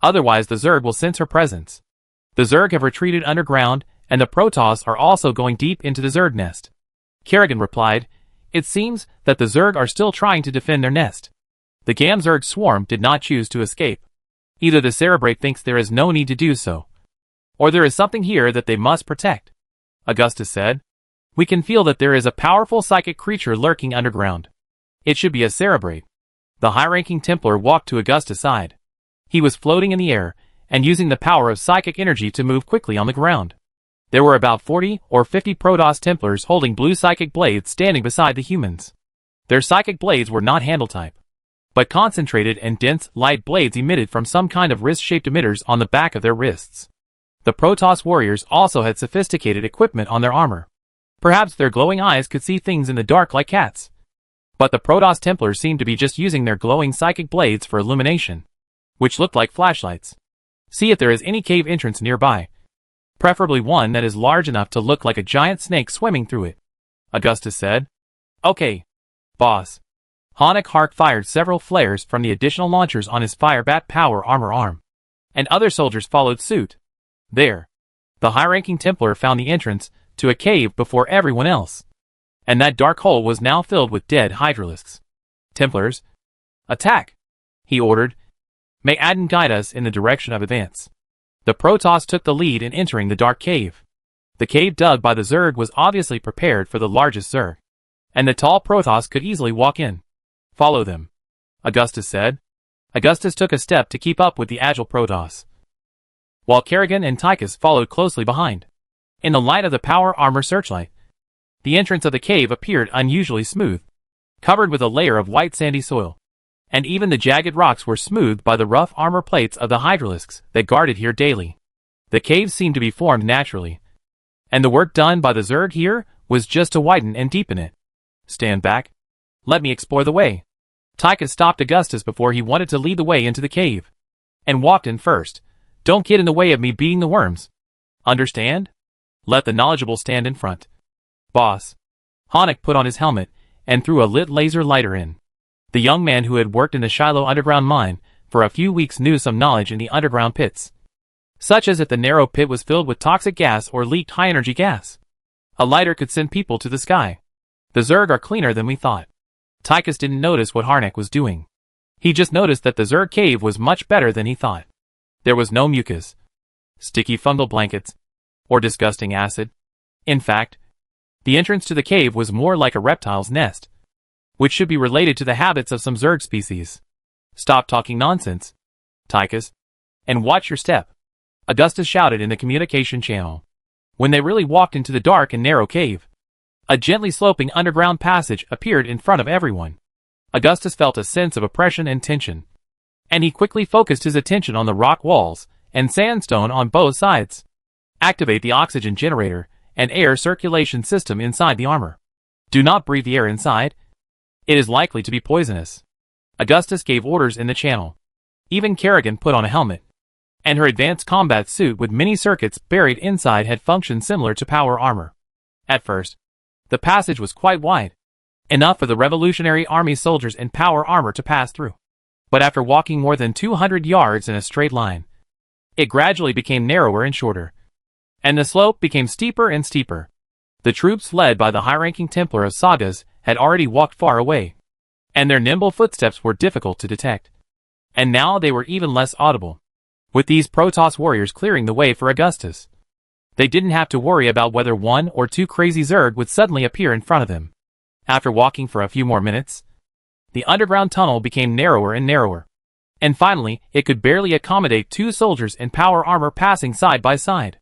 Otherwise the Zerg will sense her presence. The Zerg have retreated underground, and the Protoss are also going deep into the Zerg nest. Kerrigan replied, It seems that the Zerg are still trying to defend their nest. The Gam Zerg swarm did not choose to escape. Either the Cerebrate thinks there is no need to do so, or there is something here that they must protect, Augustus said. We can feel that there is a powerful psychic creature lurking underground. It should be a Cerebrate. The high-ranking Templar walked to Augustus' side. He was floating in the air, and using the power of psychic energy to move quickly on the ground. There were about 40 or 50 Protoss Templars holding blue psychic blades standing beside the humans. Their psychic blades were not handle-type, but concentrated and dense light blades emitted from some kind of wrist-shaped emitters on the back of their wrists. The Protoss warriors also had sophisticated equipment on their armor. Perhaps their glowing eyes could see things in the dark like cats. But the Protoss Templars seemed to be just using their glowing psychic blades for illumination, which looked like flashlights. See if there is any cave entrance nearby, preferably one that is large enough to look like a giant snake swimming through it, Augustus said. Okay, boss. Honik Hark fired several flares from the additional launchers on his Firebat power armor arm, and other soldiers followed suit. There, the high-ranking Templar found the entrance to a cave before everyone else, and that dark hole was now filled with dead Hydralisks. Templars, attack, he ordered. May Adden guide us in the direction of advance. The Protoss took the lead in entering the dark cave. The cave dug by the Zerg was obviously prepared for the largest Zerg, and the tall Protoss could easily walk in. Follow them, Augustus said. Augustus took a step to keep up with the agile Protoss, while Kerrigan and Tychus followed closely behind. In the light of the power armor searchlight, the entrance of the cave appeared unusually smooth, covered with a layer of white sandy soil, and even the jagged rocks were smoothed by the rough armor plates of the hydralisks that guarded here daily. The cave seemed to be formed naturally, and the work done by the Zerg here was just to widen and deepen it. Stand back. Let me explore the way. Tychus stopped Augustus before he wanted to lead the way into the cave, and walked in first. Don't get in the way of me beating the worms. Understand? Let the knowledgeable stand in front. Boss. Honik put on his helmet and threw a lit laser lighter in. The young man who had worked in the Shiloh underground mine for a few weeks knew some knowledge in the underground pits, such as if the narrow pit was filled with toxic gas or leaked high-energy gas. A lighter could send people to the sky. The Zerg are cleaner than we thought. Tychus didn't notice what Harnack was doing. He just noticed that the Zerg cave was much better than he thought. There was no mucus, sticky fungal blankets, or disgusting acid. In fact, the entrance to the cave was more like a reptile's nest, which should be related to the habits of some Zerg species. Stop talking nonsense, Tychus, and watch your step, Augustus shouted in the communication channel. When they really walked into the dark and narrow cave, a gently sloping underground passage appeared in front of everyone. Augustus felt a sense of oppression and tension, and he quickly focused his attention on the rock walls and sandstone on both sides. Activate the oxygen generator and air circulation system inside the armor. Do not breathe the air inside. It is likely to be poisonous. Augustus gave orders in the channel. Even Kerrigan put on a helmet, and her advanced combat suit with many circuits buried inside had functioned similar to power armor. At first, the passage was quite wide, enough for the Revolutionary Army soldiers in power armor to pass through. But after walking more than 200 yards in a straight line, it gradually became narrower and shorter, and the slope became steeper and steeper. The troops led by the high-ranking Templar of Sagas had already walked far away, and their nimble footsteps were difficult to detect. And now they were even less audible, with these Protoss warriors clearing the way for Augustus. They didn't have to worry about whether one or two crazy Zerg would suddenly appear in front of them. After walking for a few more minutes, the underground tunnel became narrower and narrower, and finally it could barely accommodate two soldiers in power armor passing side by side.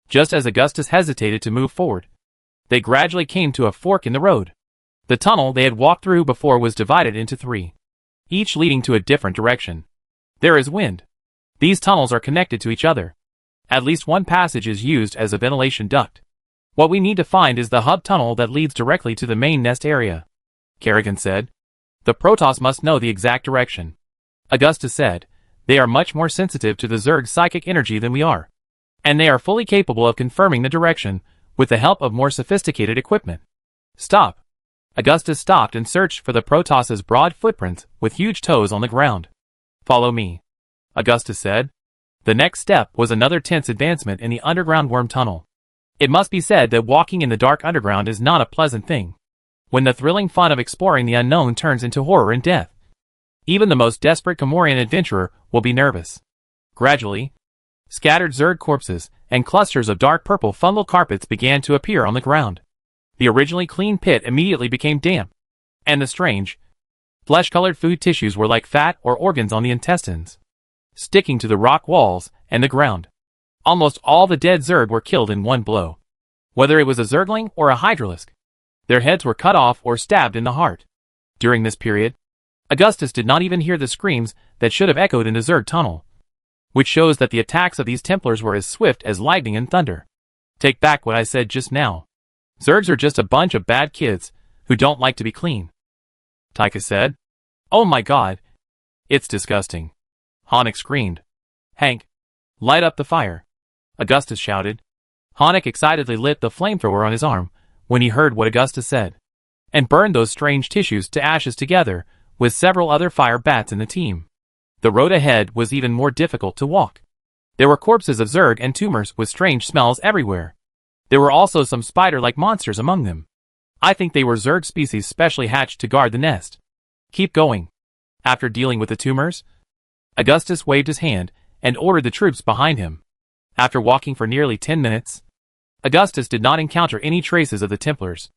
Just as Augustus hesitated to move forward, they gradually came to a fork in the road. The tunnel they had walked through before was divided into three, each leading to a different direction. There is wind. These tunnels are connected to each other. At least one passage is used as a ventilation duct. What we need to find is the hub tunnel that leads directly to the main nest area, Kerrigan said. The Protoss must know the exact direction. Augustus said, they are much more sensitive to the Zerg's psychic energy than we are, and they are fully capable of confirming the direction with the help of more sophisticated equipment. Stop. Augustus stopped and searched for the Protoss's broad footprints with huge toes on the ground. Follow me, Augustus said. The next step was another tense advancement in the underground worm tunnel. It must be said that walking in the dark underground is not a pleasant thing, when the thrilling fun of exploring the unknown turns into horror and death. Even the most desperate Comorian adventurer will be nervous. Gradually, scattered Zerg corpses and clusters of dark purple fungal carpets began to appear on the ground. The originally clean pit immediately became damp, and the strange, flesh-colored food tissues were like fat or organs on the intestines, sticking to the rock walls and the ground. Almost all the dead Zerg were killed in one blow. Whether it was a Zergling or a Hydralisk, their heads were cut off or stabbed in the heart. During this period, Augustus did not even hear the screams that should have echoed in the Zerg tunnel, which shows that the attacks of these Templars were as swift as lightning and thunder. Take back what I said just now. Zergs are just a bunch of bad kids who don't like to be clean, Tychus said. Oh my god. It's disgusting. Honik screamed. Hank, light up the fire, Augustus shouted. Honik excitedly lit the flamethrower on his arm when he heard what Augustus said, and burned those strange tissues to ashes together with several other fire bats in the team. The road ahead was even more difficult to walk. There were corpses of Zerg and tumors with strange smells everywhere. There were also some spider-like monsters among them. I think they were Zerg species specially hatched to guard the nest. Keep going. After dealing with the tumors, Augustus waved his hand and ordered the troops behind him. After walking for nearly 10 minutes, Augustus did not encounter any traces of the Templars.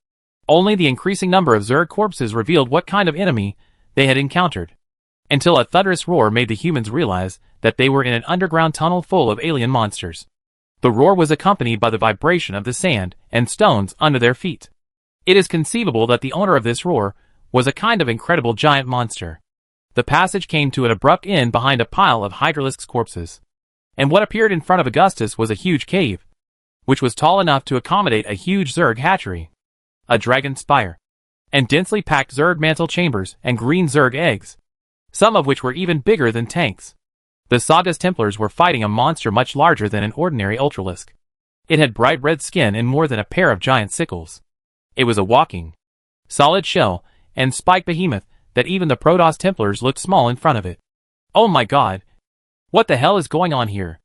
Only the increasing number of Zerg corpses revealed what kind of enemy they had encountered. until a thunderous roar made the humans realize that they were in an underground tunnel full of alien monsters. The roar was accompanied by the vibration of the sand and stones under their feet. It is conceivable that the owner of this roar was a kind of incredible giant monster. The passage came to an abrupt end behind a pile of Hydralisk's corpses. And what appeared in front of Augustus was a huge cave, which was tall enough to accommodate a huge Zerg hatchery, a dragon spire, and densely packed Zerg mantle chambers and green Zerg eggs, some of which were even bigger than tanks. The Saga's Templars were fighting a monster much larger than an ordinary Ultralisk. It had bright red skin and more than a pair of giant sickles. It was a walking, solid shell and spiked behemoth that even the Protoss Templars looked small in front of it. Oh my god! What the hell is going on here?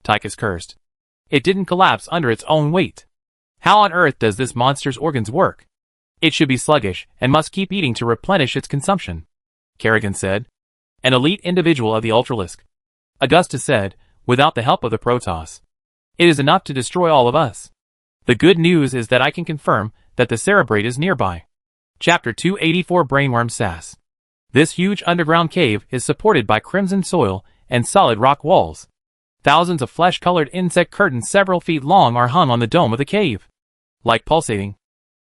Tychus cursed. It didn't collapse under its own weight. How on earth does this monster's organs work? It should be sluggish and must keep eating to replenish its consumption, Kerrigan said. An elite individual of the Ultralisk, Augustus said, without the help of the Protoss. It is enough to destroy all of us. The good news is that I can confirm that the Cerebrate is nearby. Chapter 284 Brainworm Sass. This huge underground cave is supported by crimson soil and solid rock walls. Thousands of flesh-colored insect curtains several feet long are hung on the dome of the cave, like pulsating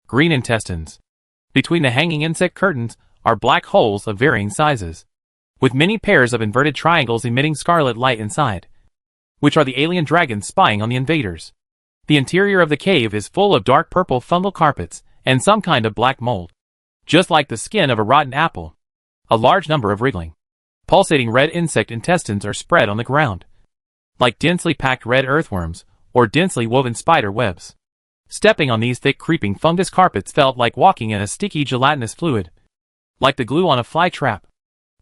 green intestines. Between the hanging insect curtains are black holes of varying sizes, with many pairs of inverted triangles emitting scarlet light inside, which are the alien dragons spying on the invaders. The interior of the cave is full of dark purple fungal carpets and some kind of black mold, just like the skin of a rotten apple. A large number of wriggling, pulsating red insect intestines are spread on the ground, like densely packed red earthworms or densely woven spider webs. Stepping on these thick creeping fungus carpets felt like walking in a sticky gelatinous fluid, like the glue on a fly trap.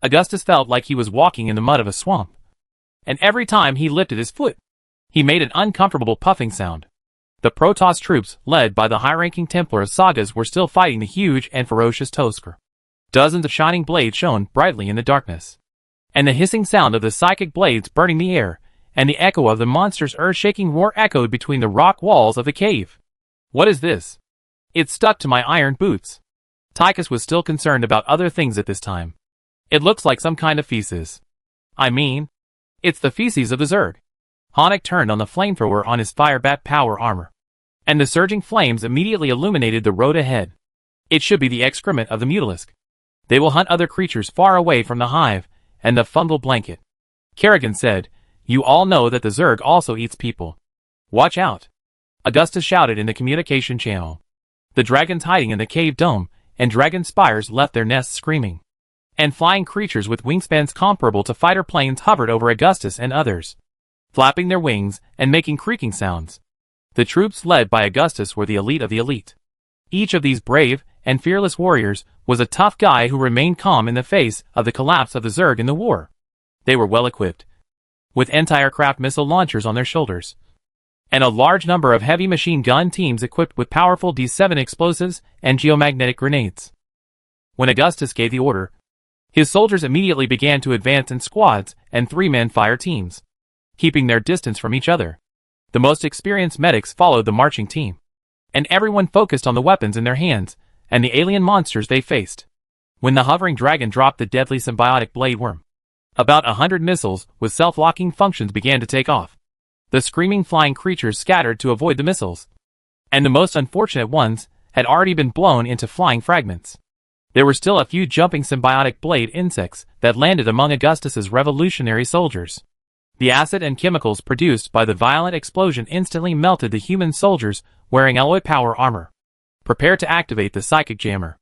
Augustus felt like he was walking in the mud of a swamp, and every time he lifted his foot, he made an uncomfortable puffing sound. The Protoss troops, led by the high-ranking Templar Sagas, were still fighting the huge and ferocious Tosker. Dozens of shining blades shone brightly in the darkness, and the hissing sound of the psychic blades burning the air, and the echo of the monster's earth-shaking roar echoed between the rock walls of the cave. What is this? It stuck to my iron boots. Tychus was still concerned about other things at this time. It looks like some kind of feces. I mean, it's the feces of the Zerg. Honik turned on the flamethrower on his firebat power armor, and the surging flames immediately illuminated the road ahead. It should be the excrement of the Mutalisk. They will hunt other creatures far away from the hive and the fungal blanket. Kerrigan said, "You all know that the Zerg also eats people. Watch out." Augustus shouted in the communication channel. The dragons hiding in the cave dome and dragon spires left their nests screaming, and flying creatures with wingspans comparable to fighter planes hovered over Augustus and others, flapping their wings and making creaking sounds. The troops led by Augustus were the elite of the elite. Each of these brave and fearless warriors was a tough guy who remained calm in the face of the collapse of the Zerg in the war. They were well equipped, with anti-aircraft missile launchers on their shoulders, and a large number of heavy machine gun teams equipped with powerful D7 explosives and geomagnetic grenades. When Augustus gave the order, his soldiers immediately began to advance in squads and three-man fire teams, keeping their distance from each other. The most experienced medics followed the marching team, and everyone focused on the weapons in their hands and the alien monsters they faced. When the hovering dragon dropped the deadly symbiotic blade worm, about 100 missiles with self-locking functions began to take off. The screaming flying creatures scattered to avoid the missiles, and the most unfortunate ones had already been blown into flying fragments. There were still a few jumping symbiotic blade insects that landed among Augustus's revolutionary soldiers. The acid and chemicals produced by the violent explosion instantly melted the human soldiers wearing alloy power armor. Prepare to activate the psychic jammer.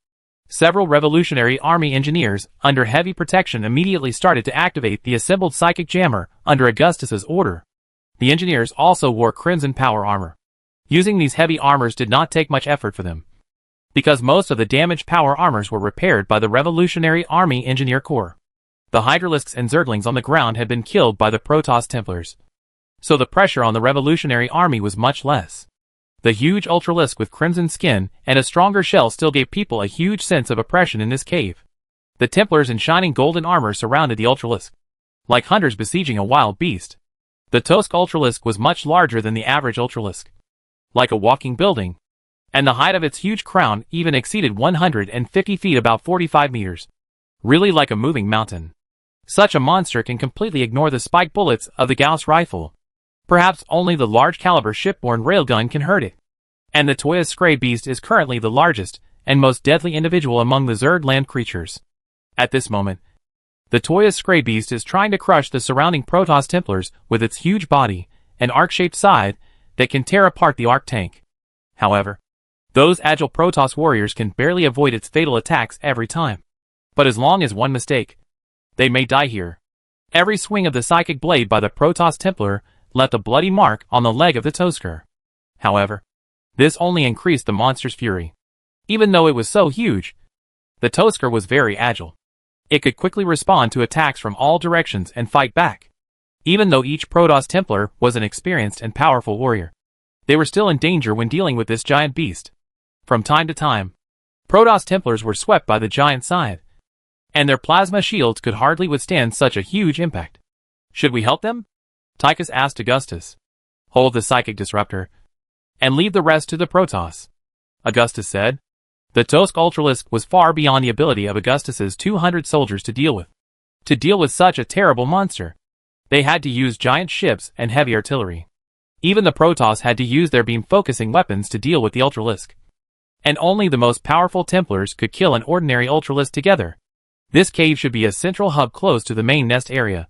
Several Revolutionary Army engineers under heavy protection immediately started to activate the assembled psychic jammer under Augustus's order. The engineers also wore crimson power armor. Using these heavy armors did not take much effort for them, because most of the damaged power armors were repaired by the Revolutionary Army Engineer Corps. The Hydralisks and Zerglings on the ground had been killed by the Protoss Templars, so the pressure on the Revolutionary Army was much less. The huge Ultralisk with crimson skin and a stronger shell still gave people a huge sense of oppression in this cave. The Templars in shining golden armor surrounded the Ultralisk, like hunters besieging a wild beast. The Tosk Ultralisk was much larger than the average Ultralisk, like a walking building, and the height of its huge crown even exceeded 150 feet, about 45 meters. Really like a moving mountain. Such a monster can completely ignore the spike bullets of the Gauss rifle. Perhaps only the large-caliber shipborne railgun can hurt it. And the Toya Scray beast is currently the largest and most deadly individual among the Zerg land creatures. At this moment, the Toya Scray beast is trying to crush the surrounding Protoss Templars with its huge body and arc-shaped side that can tear apart the arc tank. However, those agile Protoss warriors can barely avoid its fatal attacks every time. But as long as one mistake, they may die here. Every swing of the psychic blade by the Protoss Templar left a bloody mark on the leg of the Tosker. However, this only increased the monster's fury. Even though it was so huge, the Tosker was very agile. It could quickly respond to attacks from all directions and fight back. Even though each Protoss Templar was an experienced and powerful warrior, they were still in danger when dealing with this giant beast. From time to time, Protoss Templars were swept by the giant scythe, and their plasma shields could hardly withstand such a huge impact. Should we help them? Tychus asked Augustus. Hold the psychic disruptor, and leave the rest to the Protoss, Augustus said. The Tosk Ultralisk was far beyond the ability of Augustus's 200 soldiers to deal with. To deal with such a terrible monster, they had to use giant ships and heavy artillery. Even the Protoss had to use their beam-focusing weapons to deal with the Ultralisk. And only the most powerful Templars could kill an ordinary Ultralisk together. This cave should be a central hub close to the main nest area,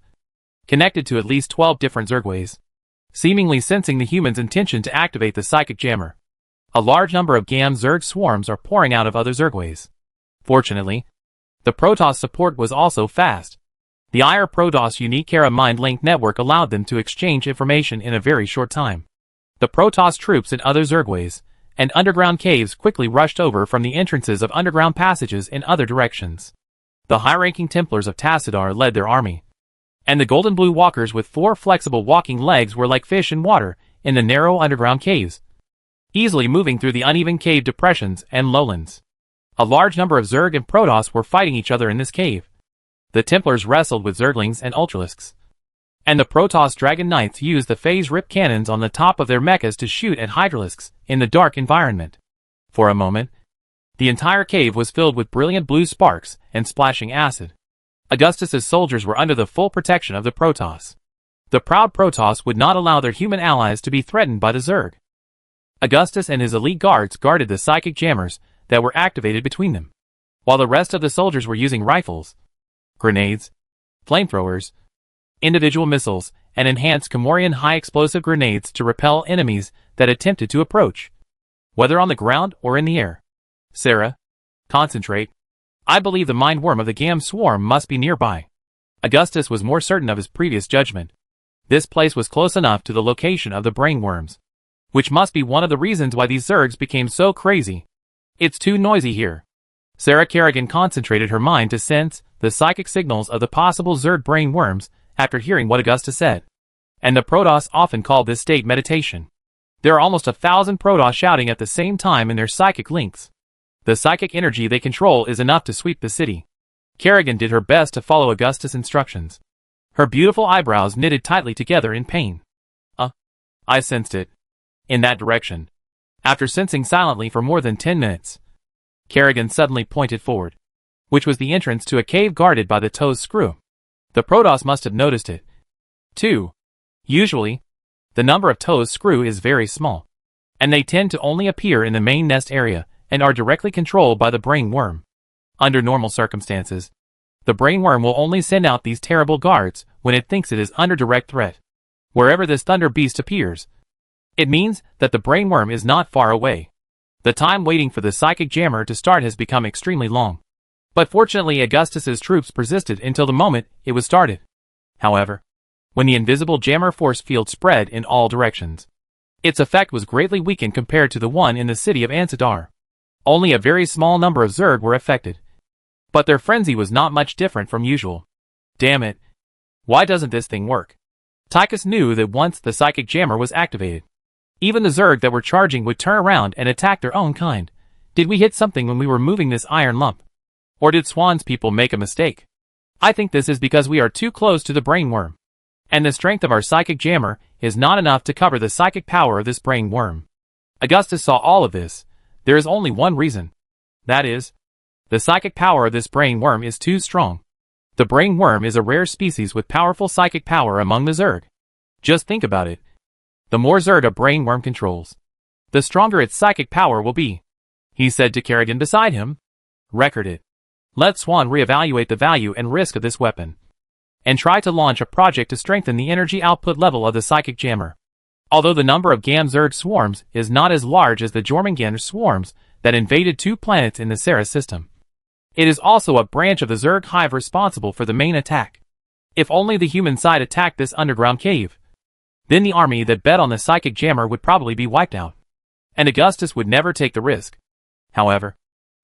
connected to at least 12 different Zergways, seemingly sensing the humans' intention to activate the psychic jammer. A large number of Gam Zerg swarms are pouring out of other Zergways. Fortunately, the Protoss support was also fast. The IR Protoss unique Era Mind Link network allowed them to exchange information in a very short time. The Protoss troops in other Zergways and underground caves quickly rushed over from the entrances of underground passages in other directions. The high-ranking Templars of Tassadar led their army, and the golden blue walkers with 4 flexible walking legs were like fish in water in the narrow underground caves, easily moving through the uneven cave depressions and lowlands. A large number of Zerg and Protoss were fighting each other in this cave. The Templars wrestled with Zerglings and Ultralisks, and the Protoss Dragon Knights used the phase rip cannons on the top of their mechas to shoot at Hydralisks in the dark environment. For a moment, the entire cave was filled with brilliant blue sparks and splashing acid. Augustus's soldiers were under the full protection of the Protoss. The proud Protoss would not allow their human allies to be threatened by the Zerg. Augustus and his elite guards guarded the psychic jammers that were activated between them, while the rest of the soldiers were using rifles, grenades, flamethrowers, individual missiles, and enhanced Comorian high-explosive grenades to repel enemies that attempted to approach, whether on the ground or in the air. Sarah, concentrate. I believe the mind worm of the Gam swarm must be nearby. Augustus was more certain of his previous judgment. This place was close enough to the location of the brainworms, which must be one of the reasons why these Zergs became so crazy. It's too noisy here. Sarah Kerrigan concentrated her mind to sense the psychic signals of the possible Zerg brainworms after hearing what Augustus said. And the Protoss often called this state meditation. There are almost 1,000 Protoss shouting at the same time in their psychic links. The psychic energy they control is enough to sweep the city. Kerrigan did her best to follow Augustus' instructions. Her beautiful eyebrows knitted tightly together in pain. I sensed it. In that direction. After sensing silently for more than 10 minutes, Kerrigan suddenly pointed forward, which was the entrance to a cave guarded by the Toes screw. The Protoss must have noticed it, too. Usually, the number of Toes screw is very small, and they tend to only appear in the main nest area and are directly controlled by the brainworm. Under normal circumstances, the brainworm will only send out these terrible guards when it thinks it is under direct threat. Wherever this thunder beast appears, it means that the brainworm is not far away. The time waiting for the psychic jammer to start has become extremely long. But fortunately Augustus's troops persisted until the moment it was started. However, when the invisible jammer force field spread in all directions, its effect was greatly weakened compared to the one in the city of Ansadar. Only a very small number of Zerg were affected. But their frenzy was not much different from usual. Damn it. Why doesn't this thing work? Tychus knew that once the psychic jammer was activated, even the Zerg that were charging would turn around and attack their own kind. Did we hit something when we were moving this iron lump? Or did Swan's people make a mistake? I think this is because we are too close to the brainworm, and the strength of our psychic jammer is not enough to cover the psychic power of this brainworm. Augustus saw all of this. There is only one reason. That is, the psychic power of this brainworm is too strong. The brainworm is a rare species with powerful psychic power among the Zerg. Just think about it. The more Zerg a brainworm controls, the stronger its psychic power will be. He said to Kerrigan beside him. Record it. Let Swan reevaluate the value and risk of this weapon, and try to launch a project to strengthen the energy output level of the psychic jammer. Although the number of Gam Zerg swarms is not as large as the Jormungandr swarms that invaded 2 planets in the Sara system, it is also a branch of the Zerg hive responsible for the main attack. If only the human side attacked this underground cave, then the army that bet on the psychic jammer would probably be wiped out, and Augustus would never take the risk. However,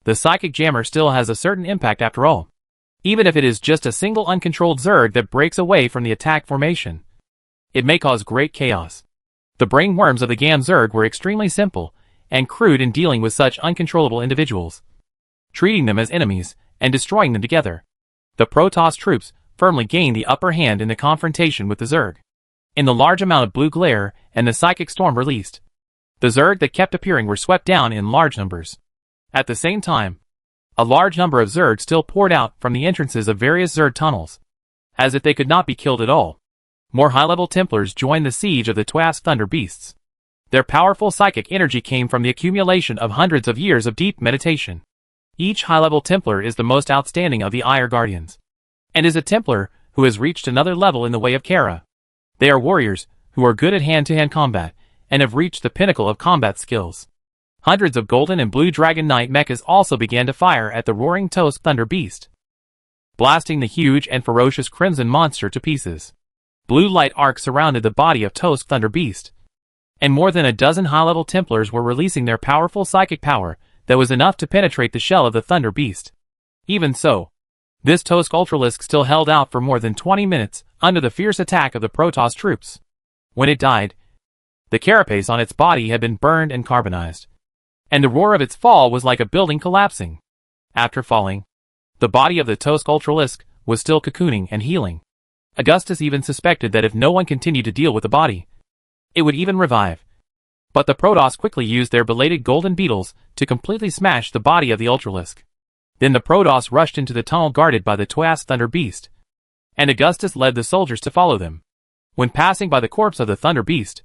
the psychic jammer still has a certain impact after all. Even if it is just a single uncontrolled Zerg that breaks away from the attack formation, it may cause great chaos. The brainworms of the Gam Zerg were extremely simple and crude in dealing with such uncontrollable individuals, treating them as enemies and destroying them together. The Protoss troops firmly gained the upper hand in the confrontation with the Zerg. In the large amount of blue glare and the psychic storm released, the Zerg that kept appearing were swept down in large numbers. At the same time, a large number of Zerg still poured out from the entrances of various Zerg tunnels, as if they could not be killed at all. More high-level Templars joined the siege of the Twask Thunder Beasts. Their powerful psychic energy came from the accumulation of hundreds of years of deep meditation. Each high-level Templar is the most outstanding of the Ire Guardians, and is a Templar who has reached another level in the way of Kara. They are warriors who are good at hand-to-hand combat, and have reached the pinnacle of combat skills. Hundreds of golden and blue Dragon Knight mechas also began to fire at the roaring Twask Thunder Beast, blasting the huge and ferocious Crimson monster to pieces. Blue light arcs surrounded the body of Twask Thunder Beast, and more than a dozen high-level Templars were releasing their powerful psychic power that was enough to penetrate the shell of the Thunder Beast. Even so, this Twask Ultralisk still held out for more than 20 minutes under the fierce attack of the Protoss troops. When it died, the carapace on its body had been burned and carbonized, and the roar of its fall was like a building collapsing. After falling, the body of the Twask Ultralisk was still cocooning and healing. Augustus even suspected that if no one continued to deal with the body, it would even revive. But the Protoss quickly used their belated golden beetles to completely smash the body of the Ultralisk. Then the Protoss rushed into the tunnel guarded by the Twask Thunder Beast, and Augustus led the soldiers to follow them. When passing by the corpse of the Thunder Beast,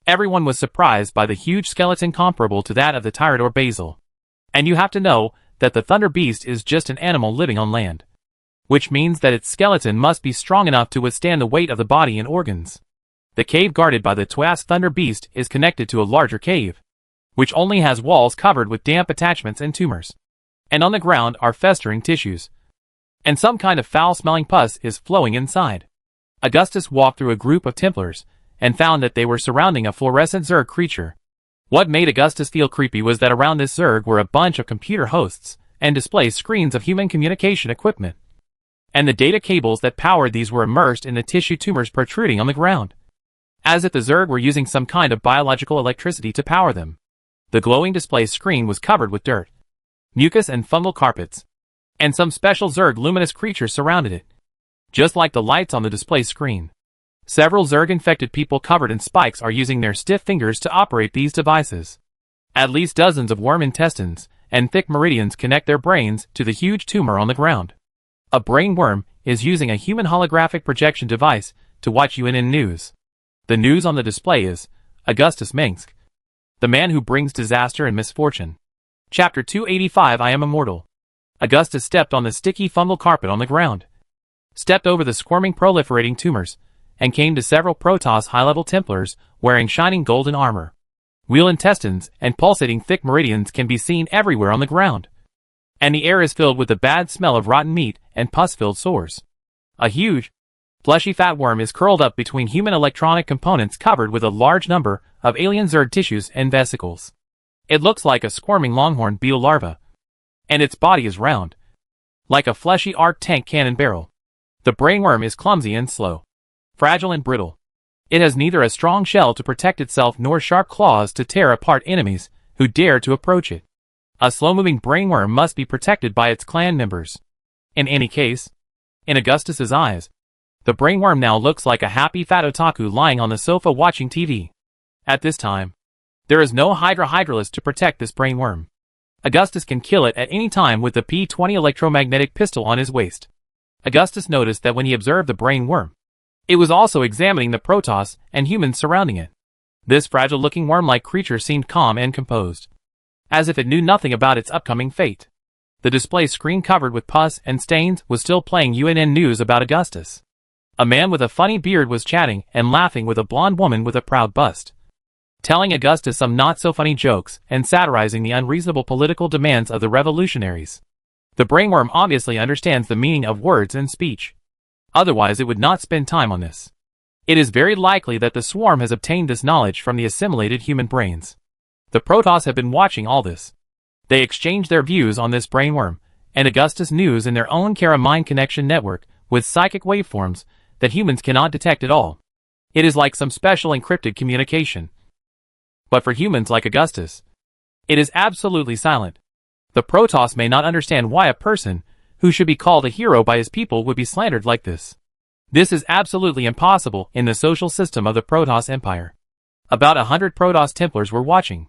everyone was surprised by the huge skeleton comparable to that of the Tyrador Basil. And you have to know that the Thunder Beast is just an animal living on land, which means that its skeleton must be strong enough to withstand the weight of the body and organs. The cave guarded by the Twask Thunder Beast is connected to a larger cave, which only has walls covered with damp attachments and tumors. And on the ground are festering tissues, and some kind of foul-smelling pus is flowing inside. Augustus walked through a group of Templars and found that they were surrounding a fluorescent Zerg creature. What made Augustus feel creepy was that around this Zerg were a bunch of computer hosts and display screens of human communication equipment, and the data cables that powered these were immersed in the tissue tumors protruding on the ground, as if the Zerg were using some kind of biological electricity to power them. The glowing display screen was covered with dirt, mucus and fungal carpets, and some special Zerg luminous creatures surrounded it, just like the lights on the display screen. Several Zerg-infected people covered in spikes are using their stiff fingers to operate these devices. At least dozens of worm intestines and thick meridians connect their brains to the huge tumor on the ground. A brainworm is using a human holographic projection device to watch UNN news. The news on the display is Augustus Minsk, the man who brings disaster and misfortune. Chapter 285 I Am Immortal. Augustus stepped on the sticky fungal carpet on the ground, stepped over the squirming proliferating tumors, and came to several Protoss high-level Templars wearing shining golden armor. Wheel intestines and pulsating thick meridians can be seen everywhere on the ground, and the air is filled with the bad smell of rotten meat and pus-filled sores. A huge, fleshy fat worm is curled up between human electronic components covered with a large number of alien Zerg tissues and vesicles. It looks like a squirming longhorn beetle larva, and its body is round, like a fleshy arc tank cannon barrel. The brainworm is clumsy and slow, fragile and brittle. It has neither a strong shell to protect itself nor sharp claws to tear apart enemies who dare to approach it. A slow-moving brainworm must be protected by its clan members. In any case, in Augustus's eyes, the brainworm now looks like a happy fat otaku lying on the sofa watching TV. At this time, there is no Hydra Hydralist to protect this brainworm. Augustus can kill it at any time with the P-20 electromagnetic pistol on his waist. Augustus noticed that when he observed the brainworm, it was also examining the Protoss and humans surrounding it. This fragile-looking worm-like creature seemed calm and composed, as if it knew nothing about its upcoming fate. The display screen covered with pus and stains was still playing UNN news about Augustus. A man with a funny beard was chatting and laughing with a blonde woman with a proud bust, telling Augustus some not-so-funny jokes and satirizing the unreasonable political demands of the revolutionaries. The brainworm obviously understands the meaning of words and speech. Otherwise it would not spend time on this. It is very likely that the swarm has obtained this knowledge from the assimilated human brains. The Protoss have been watching all this. They exchanged their views on this brainworm, and Augustus news in their own Char mind connection network with psychic waveforms that humans cannot detect at all. It is like some special encrypted communication. But for humans like Augustus, it is absolutely silent. The Protoss may not understand why a person who should be called a hero by his people would be slandered like this. This is absolutely impossible in the social system of the Protoss Empire. About 100 Protoss Templars were watching,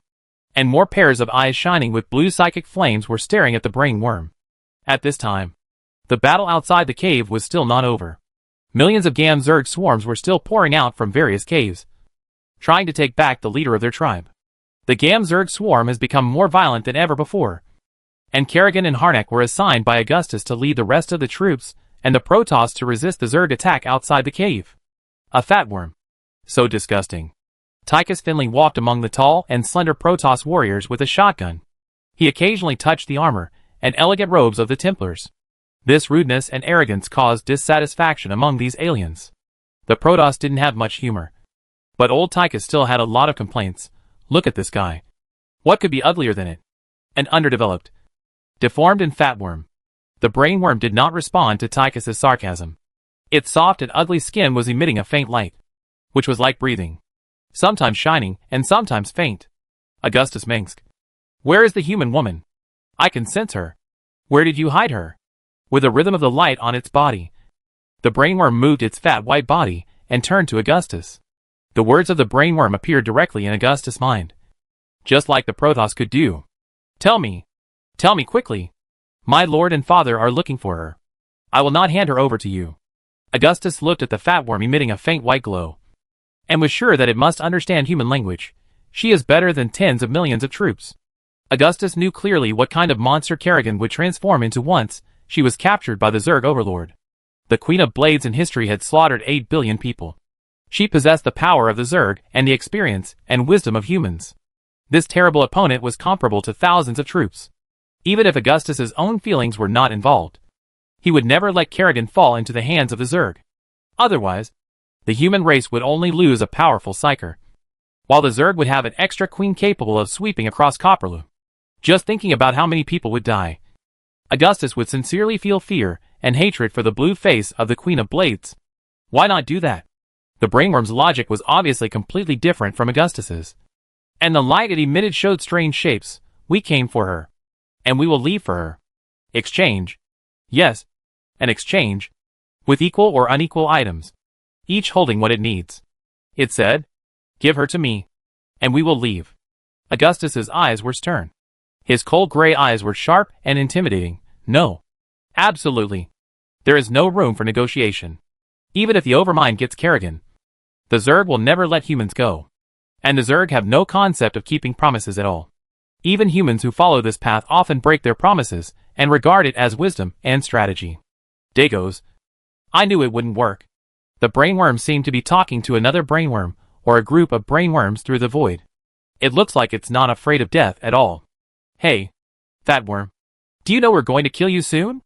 and more pairs of eyes shining with blue psychic flames were staring at the brainworm. At this time, the battle outside the cave was still not over. Millions of Zerg swarms were still pouring out from various caves, trying to take back the leader of their tribe. The Zerg swarm has become more violent than ever before, and Kerrigan and Harnack were assigned by Augustus to lead the rest of the troops and the Protoss to resist the Zerg attack outside the cave. A fat worm. So disgusting. Tychus Finley walked among the tall and slender Protoss warriors with a shotgun. He occasionally touched the armor and elegant robes of the Templars. This rudeness and arrogance caused dissatisfaction among these aliens. The Protoss didn't have much humor, but old Tychus still had a lot of complaints. Look at this guy. What could be uglier than it? An underdeveloped, deformed and fat worm. The brainworm did not respond to Tychus's sarcasm. Its soft and ugly skin was emitting a faint light, which was like breathing, sometimes shining and sometimes faint. Augustus Minsk. Where is the human woman? I can sense her. Where did you hide her? With the rhythm of the light on its body, the brainworm moved its fat white body and turned to Augustus. The words of the brainworm appeared directly in Augustus' mind, just like the Protoss could do. Tell me quickly. My lord and father are looking for her. I will not hand her over to you. Augustus looked at the fat worm emitting a faint white glow, and was sure that it must understand human language. She is better than tens of millions of troops. Augustus knew clearly what kind of monster Kerrigan would transform into once she was captured by the Zerg overlord. The Queen of Blades in history had slaughtered 8 billion people. She possessed the power of the Zerg and the experience and wisdom of humans. This terrible opponent was comparable to thousands of troops. Even if Augustus's own feelings were not involved, he would never let Kerrigan fall into the hands of the Zerg. Otherwise, the human race would only lose a powerful psyker, while the Zerg would have an extra queen capable of sweeping across Copperloo. Just thinking about how many people would die, Augustus would sincerely feel fear and hatred for the blue face of the Queen of Blades. Why not do that? The brainworm's logic was obviously completely different from Augustus's, and the light it emitted showed strange shapes. We came for her, and we will leave for her. Exchange. Yes, an exchange, with equal or unequal items, each holding what it needs. It said, give her to me, and we will leave. Augustus's eyes were stern. His cold gray eyes were sharp and intimidating. No. Absolutely. There is no room for negotiation. Even if the Overmind gets Kerrigan, the Zerg will never let humans go. And the Zerg have no concept of keeping promises at all. Even humans who follow this path often break their promises and regard it as wisdom and strategy. Dagos. I knew it wouldn't work. The brainworm seemed to be talking to another brainworm, or a group of brainworms through the void. It looks like it's not afraid of death at all. Hey, fat worm. Do you know we're going to kill you soon?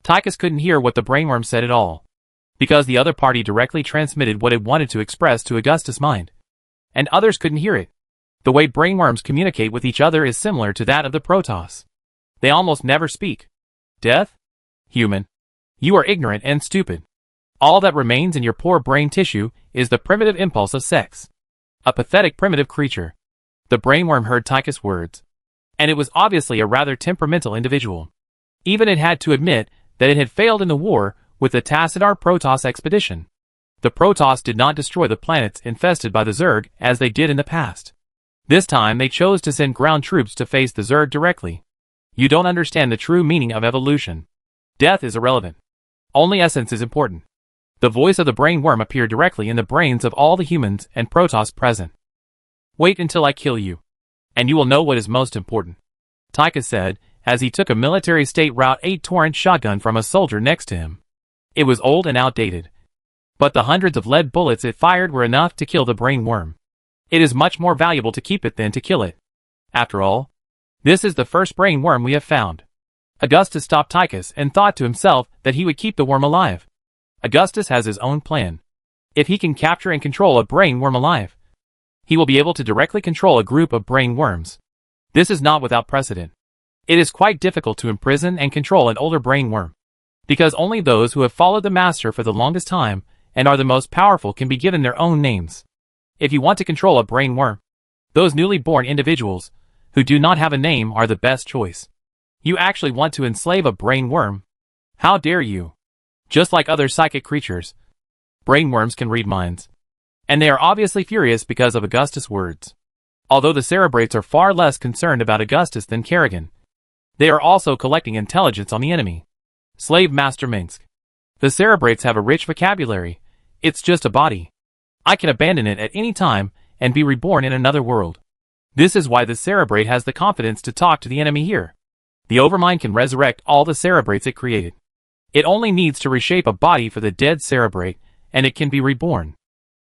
Tychus couldn't hear what the brainworm said at all, because the other party directly transmitted what it wanted to express to Augustus' mind, and others couldn't hear it. The way brainworms communicate with each other is similar to that of the Protoss. They almost never speak. Death? Human. You are ignorant and stupid. All that remains in your poor brain tissue is the primitive impulse of sex. A pathetic primitive creature. The brainworm heard Tychus' words, and it was obviously a rather temperamental individual. Even it had to admit that it had failed in the war with the Tassadar Protoss expedition. The Protoss did not destroy the planets infested by the Zerg as they did in the past. This time they chose to send ground troops to face the Zerg directly. You don't understand the true meaning of evolution. Death is irrelevant. Only essence is important. The voice of the brainworm appeared directly in the brains of all the humans and Protoss present. Wait until I kill you, and you will know what is most important, Tychus said, as he took a military state Route 8 Torrent shotgun from a soldier next to him. It was old and outdated, but the hundreds of lead bullets it fired were enough to kill the brainworm. It is much more valuable to keep it than to kill it. After all, this is the first brainworm we have found. Augustus stopped Tychus and thought to himself that he would keep the worm alive. Augustus has his own plan. If he can capture and control a brainworm alive, he will be able to directly control a group of brainworms. This is not without precedent. It is quite difficult to imprison and control an older brainworm, because only those who have followed the master for the longest time and are the most powerful can be given their own names. If you want to control a brainworm, those newly born individuals who do not have a name are the best choice. You actually want to enslave a brainworm? How dare you? Just like other psychic creatures, brainworms can read minds, and they are obviously furious because of Augustus' words. Although the Cerebrates are far less concerned about Augustus than Kerrigan, they are also collecting intelligence on the enemy. Slave Master Minsk. The Cerebrates have a rich vocabulary. It's just a body. I can abandon it at any time and be reborn in another world. This is why the Cerebrate has the confidence to talk to the enemy here. The Overmind can resurrect all the Cerebrates it created. It only needs to reshape a body for the dead Cerebrate, and it can be reborn.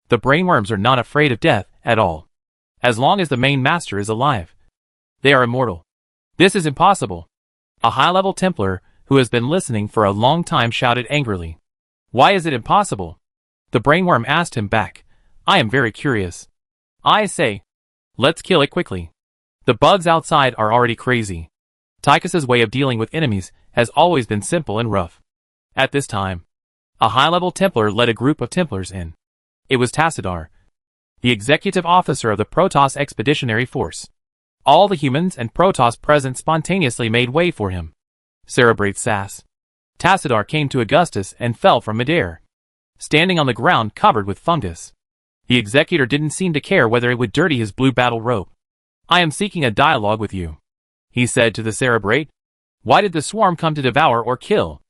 The brainworms are not afraid of death at all. As long as the main master is alive, they are immortal. This is impossible. A high-level Templar who has been listening for a long time shouted angrily. Why is it impossible? The brainworm asked him back. I am very curious. I say, let's kill it quickly. The bugs outside are already crazy. Tychus's way of dealing with enemies has always been simple and rough. At this time, a high-level Templar led a group of Templars in. It was Tassadar, the executive officer of the Protoss Expeditionary Force. All the humans and Protoss present spontaneously made way for him. Cerebrate sass. Tassadar came to Augustus and fell from midair, standing on the ground covered with fungus. The executor didn't seem to care whether it would dirty his blue battle robe. I am seeking a dialogue with you, he said to the Cerebrate. Why did the swarm come to devour or kill?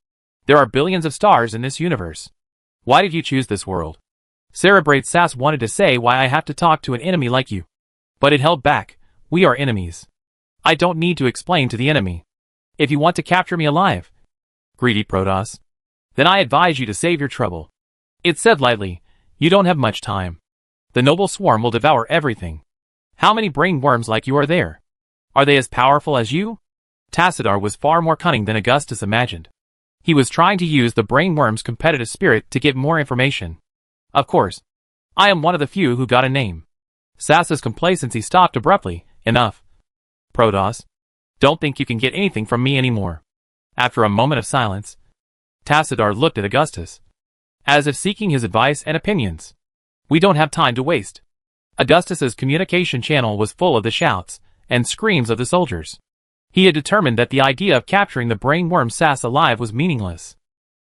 There are billions of stars in this universe. Why did you choose this world? Cerebrate Sass wanted to say why I have to talk to an enemy like you, but it held back. We are enemies. I don't need to explain to the enemy. If you want to capture me alive, greedy Protoss, then I advise you to save your trouble. It said lightly, you don't have much time. The noble swarm will devour everything. How many brainworms like you are there? Are they as powerful as you? Tassadar was far more cunning than Augustus imagined. He was trying to use the brainworm's competitive spirit to get more information. Of course, I am one of the few who got a name. Sass's complacency stopped abruptly. Enough. Protoss, don't think you can get anything from me anymore. After a moment of silence, Tassadar looked at Augustus, as if seeking his advice and opinions. We don't have time to waste. Augustus's communication channel was full of the shouts and screams of the soldiers. He had determined that the idea of capturing the brainworm Sass alive was meaningless,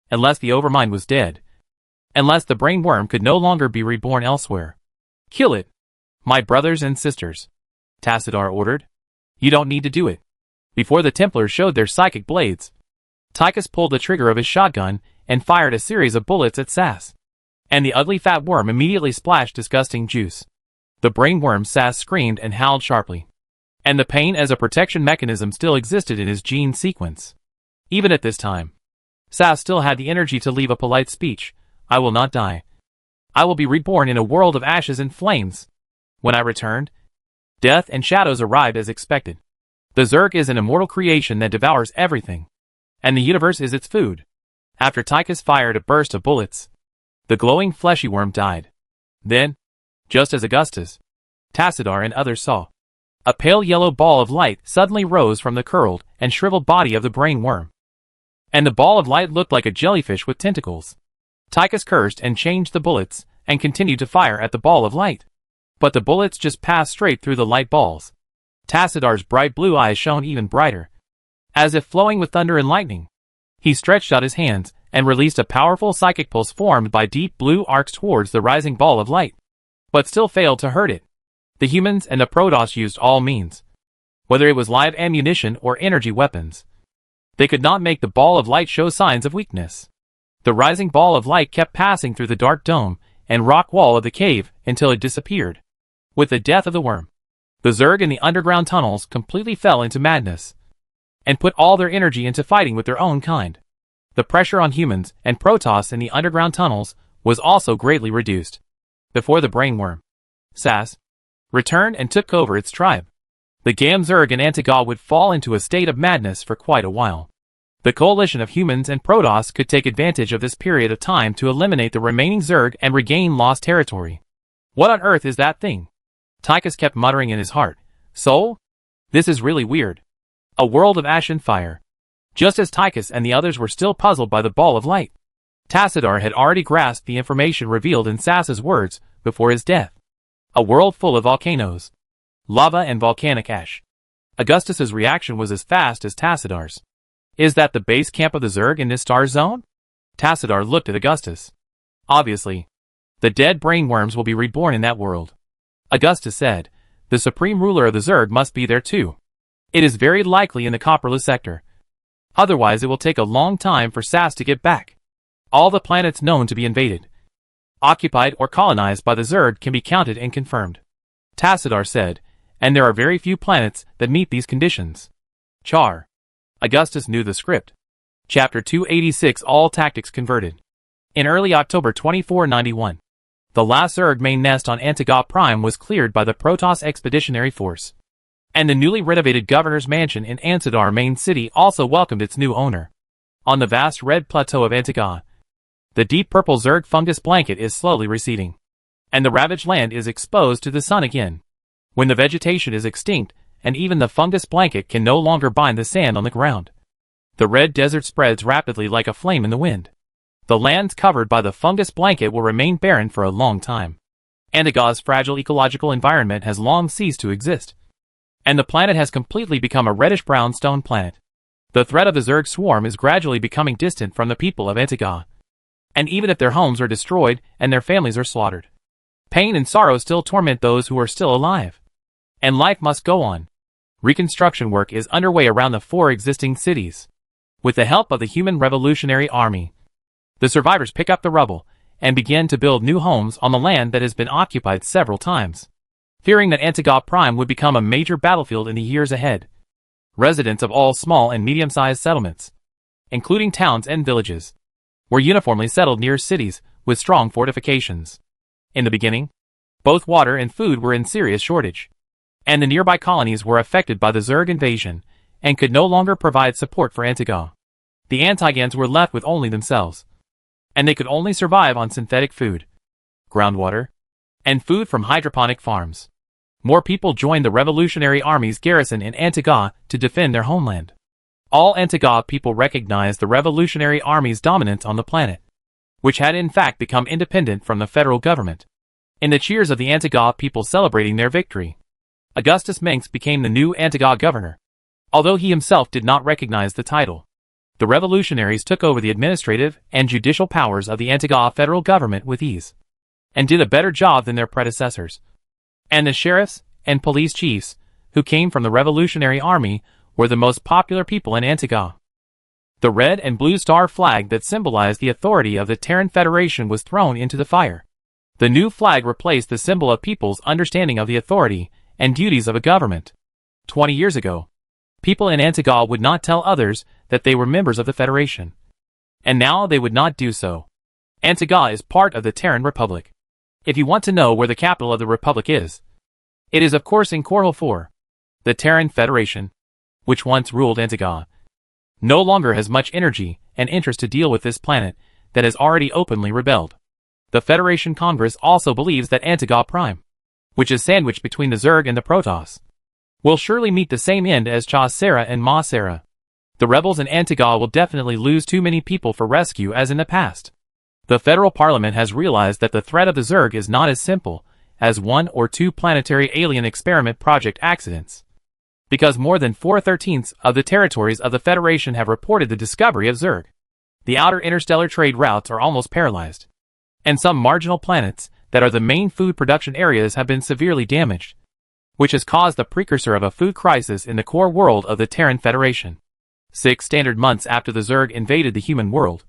unless the Overmind was dead, unless the brainworm could no longer be reborn elsewhere. Kill it, my brothers and sisters, Tassadar ordered. You don't need to do it. Before the Templars showed their psychic blades, Tychus pulled the trigger of his shotgun and fired a series of bullets at Sass, and the ugly fat worm immediately splashed disgusting juice. The brainworm Sass screamed and howled sharply, and the pain as a protection mechanism still existed in his gene sequence. Even at this time, Sass still had the energy to leave a polite speech. I will not die. I will be reborn in a world of ashes and flames. When I returned, death and shadows arrived as expected. The Zerg is an immortal creation that devours everything, and the universe is its food. After Tychus fired a burst of bullets, the glowing fleshy worm died. Then, just as Augustus, Tassadar and others saw, a pale yellow ball of light suddenly rose from the curled and shriveled body of the brainworm. And the ball of light looked like a jellyfish with tentacles. Tychus cursed and changed the bullets, and continued to fire at the ball of light. But the bullets just passed straight through the light balls. Tassadar's bright blue eyes shone even brighter, as if flowing with thunder and lightning. He stretched out his hands, and released a powerful psychic pulse formed by deep blue arcs towards the rising ball of light, but still failed to hurt it. The humans and the Protoss used all means, whether it was live ammunition or energy weapons. They could not make the ball of light show signs of weakness. The rising ball of light kept passing through the dark dome and rock wall of the cave until it disappeared. With the death of the worm, the Zerg in the underground tunnels completely fell into madness and put all their energy into fighting with their own kind. The pressure on humans and Protoss in the underground tunnels was also greatly reduced. Before the brainworm, Sass, returned and took over its tribe, the Gam Zerg and Antiga would fall into a state of madness for quite a while. The coalition of humans and Protoss could take advantage of this period of time to eliminate the remaining Zerg and regain lost territory. What on earth is that thing? Tychus kept muttering in his heart. Soul? This is really weird. A world of ash and fire. Just as Tychus and the others were still puzzled by the ball of light, Tassadar had already grasped the information revealed in Sass's words before his death. A world full of volcanoes, lava and volcanic ash. Augustus's reaction was as fast as Tassadar's. Is that the base camp of the Zerg in this star zone? Tassadar looked at Augustus. Obviously, the dead brainworms will be reborn in that world. Augustus said, the supreme ruler of the Zerg must be there too. It is very likely in the Copperless sector. Otherwise it will take a long time for Sass to get back. All the planets known to be invaded, occupied or colonized by the Zerg can be counted and confirmed. Tassadar said, and there are very few planets that meet these conditions. Char. Augustus knew the script. Chapter 286 All Tactics Converted. In early October 2491, the last Zerg main nest on Antiga Prime was cleared by the Protoss Expeditionary Force, and the newly renovated Governor's Mansion in Ansadar main city also welcomed its new owner. On the vast red plateau of Antiga, the deep purple Zerg fungus blanket is slowly receding, and the ravaged land is exposed to the sun again. When the vegetation is extinct, and even the fungus blanket can no longer bind the sand on the ground, the red desert spreads rapidly like a flame in the wind. The lands covered by the fungus blanket will remain barren for a long time. Antiga's fragile ecological environment has long ceased to exist, and the planet has completely become a reddish-brown stone planet. The threat of the Zerg swarm is gradually becoming distant from the people of Antiga, and even if their homes are destroyed and their families are slaughtered, pain and sorrow still torment those who are still alive, and life must go on. Reconstruction work is underway around the 4 existing cities. With the help of the Human Revolutionary Army, the survivors pick up the rubble and begin to build new homes on the land that has been occupied several times. Fearing that Antiga Prime would become a major battlefield in the years ahead, residents of all small and medium-sized settlements, including towns and villages, were uniformly settled near cities with strong fortifications. In the beginning, both water and food were in serious shortage, and the nearby colonies were affected by the Zerg invasion and could no longer provide support for Antiga. The Antigans were left with only themselves, and they could only survive on synthetic food, groundwater, and food from hydroponic farms. More people joined the Revolutionary Army's garrison in Antiga to defend their homeland. All Antiga people recognized the Revolutionary Army's dominance on the planet, which had in fact become independent from the federal government. In the cheers of the Antiga people celebrating their victory, Augustus Mengs became the new Antiga governor. Although he himself did not recognize the title, the revolutionaries took over the administrative and judicial powers of the Antiga federal government with ease, and did a better job than their predecessors. And the sheriffs and police chiefs, who came from the Revolutionary Army, were the most popular people in Antiga. The red and blue star flag that symbolized the authority of the Terran Federation was thrown into the fire. The new flag replaced the symbol of people's understanding of the authority and duties of a government. 20 years ago, people in Antiga would not tell others that they were members of the Federation, and now they would not do so. Antiga is part of the Terran Republic. If you want to know where the capital of the Republic is, it is of course in Korhal 4. The Terran Federation, which once ruled Antiga, no longer has much energy and interest to deal with this planet that has already openly rebelled. The Federation Congress also believes that Antiga Prime, which is sandwiched between the Zerg and the Protoss, will surely meet the same end as Mar Sara and Mar Sara. The rebels in Antiga will definitely lose too many people for rescue as in the past. The federal parliament has realized that the threat of the Zerg is not as simple as 1 or 2 planetary alien experiment project accidents, because more than 4/13 of the territories of the Federation have reported the discovery of Zerg. The outer interstellar trade routes are almost paralyzed, and some marginal planets that are the main food production areas have been severely damaged, which has caused the precursor of a food crisis in the core world of the Terran Federation. 6 standard months after the Zerg invaded the human world,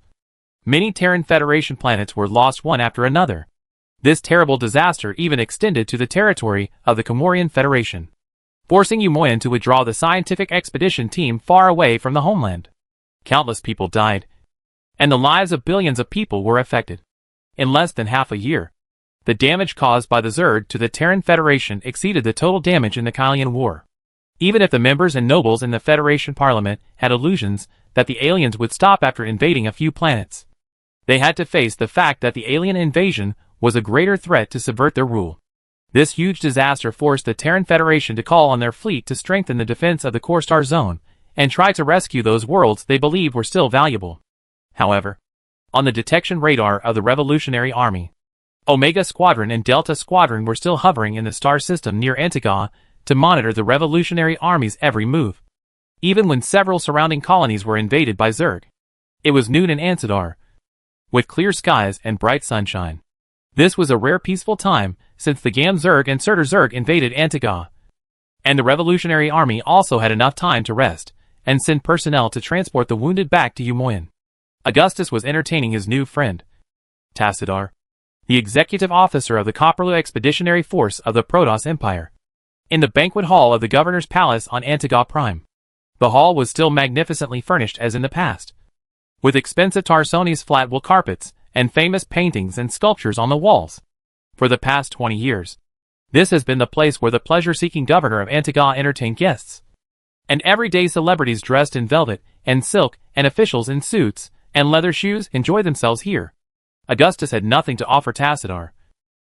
Many Terran Federation planets were lost one after another. This terrible disaster even extended to the territory of the Comorian Federation, forcing Umoyan to withdraw the scientific expedition team far away from the homeland. Countless people died, and the lives of billions of people were affected. In less than half a year, the damage caused by the Zerg to the Terran Federation exceeded the total damage in the Kylian War. Even if the members and nobles in the Federation Parliament had illusions that the aliens would stop after invading a few planets, they had to face the fact that the alien invasion was a greater threat to subvert their rule. This huge disaster forced the Terran Federation to call on their fleet to strengthen the defense of the Core Star Zone and try to rescue those worlds they believed were still valuable. However, on the detection radar of the Revolutionary Army, Omega Squadron and Delta Squadron were still hovering in the star system near Antiga to monitor the Revolutionary Army's every move. Even when several surrounding colonies were invaded by Zerg, it was noon in Ansidar, with clear skies and bright sunshine. This was a rare peaceful time since the Gam Zerg and Surtur Zerg invaded Antiga, and the Revolutionary Army also had enough time to rest and send personnel to transport the wounded back to Umoyan. Augustus was entertaining his new friend, Tassadar, the executive officer of the Copperlu Expeditionary Force of the Protoss Empire, in the banquet hall of the governor's palace on Antiga Prime. The hall was still magnificently furnished as in the past, with expensive Tarsoni's flat wool carpets and famous paintings and sculptures on the walls. For the past 20 years, this has been the place where the pleasure-seeking governor of Antiga entertained guests, and everyday celebrities dressed in velvet and silk and officials in suits and leather shoes enjoy themselves here. Augustus had nothing to offer Tassadar,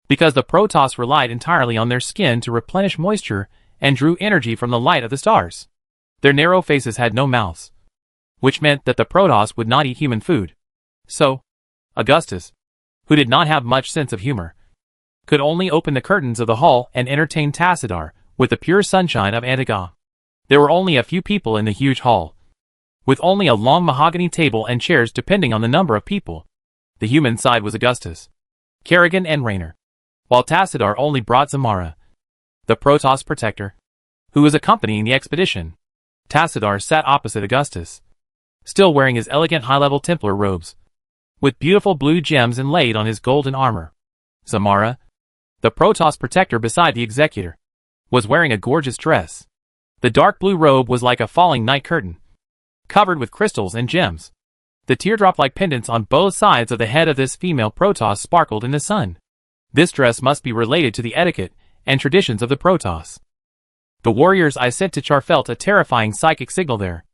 because the Protoss relied entirely on their skin to replenish moisture and drew energy from the light of the stars. Their narrow faces had no mouths, which meant that the Protoss would not eat human food. So, Augustus, who did not have much sense of humor, could only open the curtains of the hall and entertain Tassadar with the pure sunshine of Antiga. There were only a few people in the huge hall, with only a long mahogany table and chairs depending on the number of people. The human side was Augustus, Kerrigan and Raynor, while Tassadar only brought Zamara, the Protoss protector, who was accompanying the expedition. Tassadar sat opposite Augustus, still wearing his elegant high-level Templar robes, with beautiful blue gems inlaid on his golden armor. Zamara, the Protoss protector beside the executor, was wearing a gorgeous dress. The dark blue robe was like a falling night curtain, covered with crystals and gems. The teardrop-like pendants on both sides of the head of this female Protoss sparkled in the sun. This dress must be related to the etiquette and traditions of the Protoss. The warriors I sent to Char felt a terrifying psychic signal there,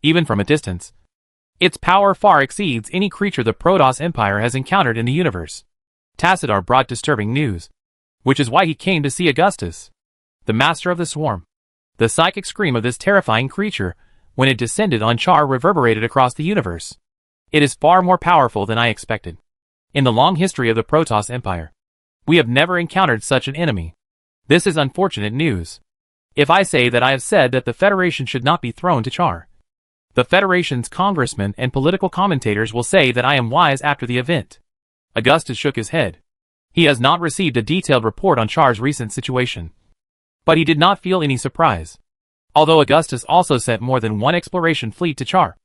even from a distance. Its power far exceeds any creature the Protoss Empire has encountered in the universe. Tassadar brought disturbing news, which is why he came to see Augustus, the master of the swarm. The psychic scream of this terrifying creature, when it descended on Char, reverberated across the universe. It is far more powerful than I expected. In the long history of the Protoss Empire, we have never encountered such an enemy. This is unfortunate news. If I say that I have said that the Federation should not be thrown to Char, the Federation's congressmen and political commentators will say that I am wise after the event. Augustus shook his head. He has not received a detailed report on Char's recent situation, but he did not feel any surprise. Although Augustus also sent more than one exploration fleet to Char,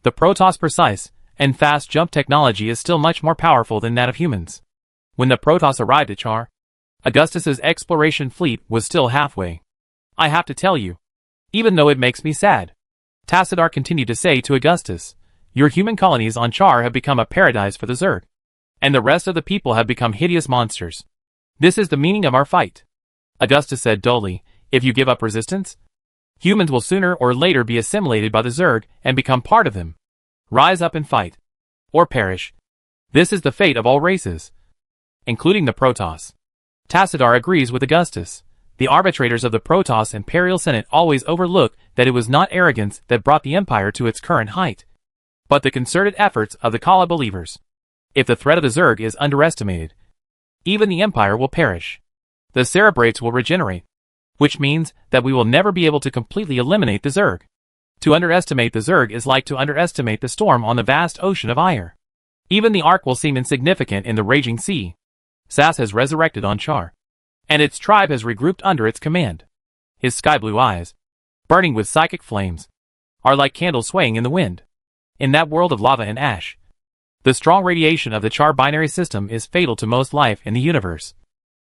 the Protoss precise and fast jump technology is still much more powerful than that of humans. When the Protoss arrived at Char, Augustus's exploration fleet was still halfway. I have to tell you, even though it makes me sad, Tassadar continued to say to Augustus, your human colonies on Char have become a paradise for the Zerg, and the rest of the people have become hideous monsters. This is the meaning of our fight. Augustus said dully, if you give up resistance, humans will sooner or later be assimilated by the Zerg and become part of them. Rise up and fight, or perish. This is the fate of all races, including the Protoss. Tassadar agrees with Augustus. The arbitrators of the Protoss Imperial Senate always overlook that it was not arrogance that brought the Empire to its current height, but the concerted efforts of the Kala believers. If the threat of the Zerg is underestimated, even the Empire will perish. The Cerebrates will regenerate, which means that we will never be able to completely eliminate the Zerg. To underestimate the Zerg is like to underestimate the storm on the vast ocean of Ire. Even the Ark will seem insignificant in the raging sea. Sass has resurrected on Char, and its tribe has regrouped under its command. His sky-blue eyes, burning with psychic flames, are like candles swaying in the wind. In that world of lava and ash, The strong radiation of the Char binary system is fatal to most life in the universe.